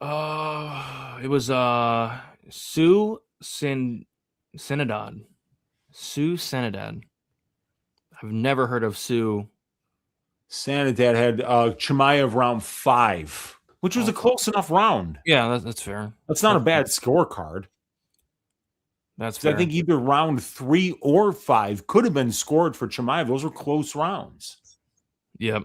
Speaker 3: it was Sue Senadad. Sue Senadad. I've never heard of Sue.
Speaker 4: Sanadad had Chimaev round 5, which was a close enough round.
Speaker 3: Yeah, that's fair.
Speaker 4: That's not a bad scorecard.
Speaker 3: That's fair.
Speaker 4: I think either round 3 or 5 could have been scored for Chimaev. Those were close rounds.
Speaker 3: Yep.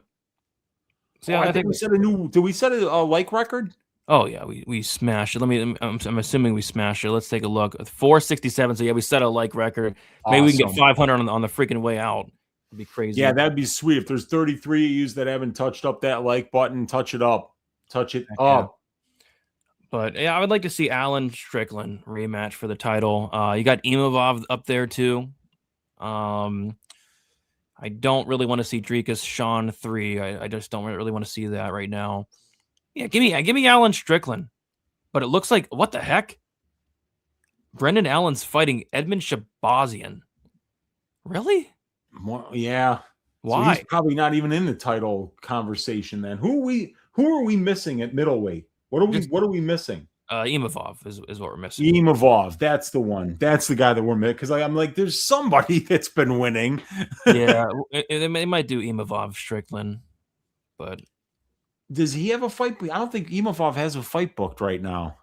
Speaker 4: So I think we set a new. Did we set a like record?
Speaker 3: Oh yeah, we smashed it. I'm assuming we smashed it. Let's take a look. 467. So yeah, we set a like record. Maybe we can get 500 on the freaking way out. It'd be crazy.
Speaker 4: Yeah, that'd be sweet. If there's 33 of you that haven't touched up that like button, touch it up. Touch it up.
Speaker 3: But yeah, I would like to see Allen Strickland rematch for the title. You got Imavov up there too. I don't really want to see Dricus Sean 3. I just don't really want to see that right now. Yeah, give me Allen Strickland. But it looks like, what the heck? Brendan Allen's fighting Edmund Shabazian. Really?
Speaker 4: Well, yeah.
Speaker 3: Why?
Speaker 4: So he's probably not even in the title conversation then. Who are we missing at middleweight? What are we missing?
Speaker 3: Imavov is what we're missing.
Speaker 4: Imavov, that's the one. That's the guy that we're missing. Because I'm like, there's somebody that's been winning.
Speaker 3: Yeah, they might do Imavov Strickland, but
Speaker 4: does he have a fight? I don't think Imavov has a fight booked right now.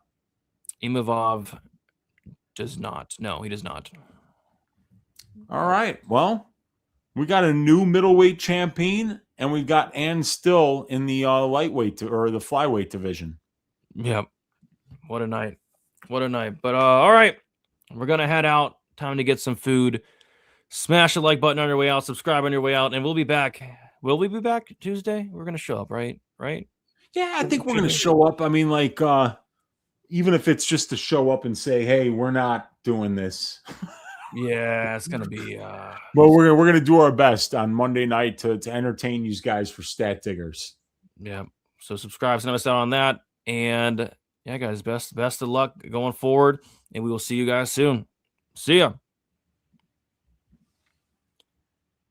Speaker 3: Imavov does not. No, he does not.
Speaker 4: All right. Well, we got a new middleweight champion, and we've got Ann Still in the lightweight or the flyweight division.
Speaker 3: Yep. What a night. What a night. But all right. We're going to head out. Time to get some food. Smash the like button on your way out. Subscribe on your way out. And we'll be back. Will we be back Tuesday? We're going to show up, right? Right?
Speaker 4: Yeah, I think we're going to show up. I mean, like, even if it's just to show up and say, hey, we're not doing this.
Speaker 3: Yeah, it's going to be.
Speaker 4: Well, we're gonna do our best on Monday night to entertain you guys for Stat Diggers.
Speaker 3: Yeah. So subscribe, send us out on that. And yeah, guys, best of luck going forward. And we will see you guys soon. See ya.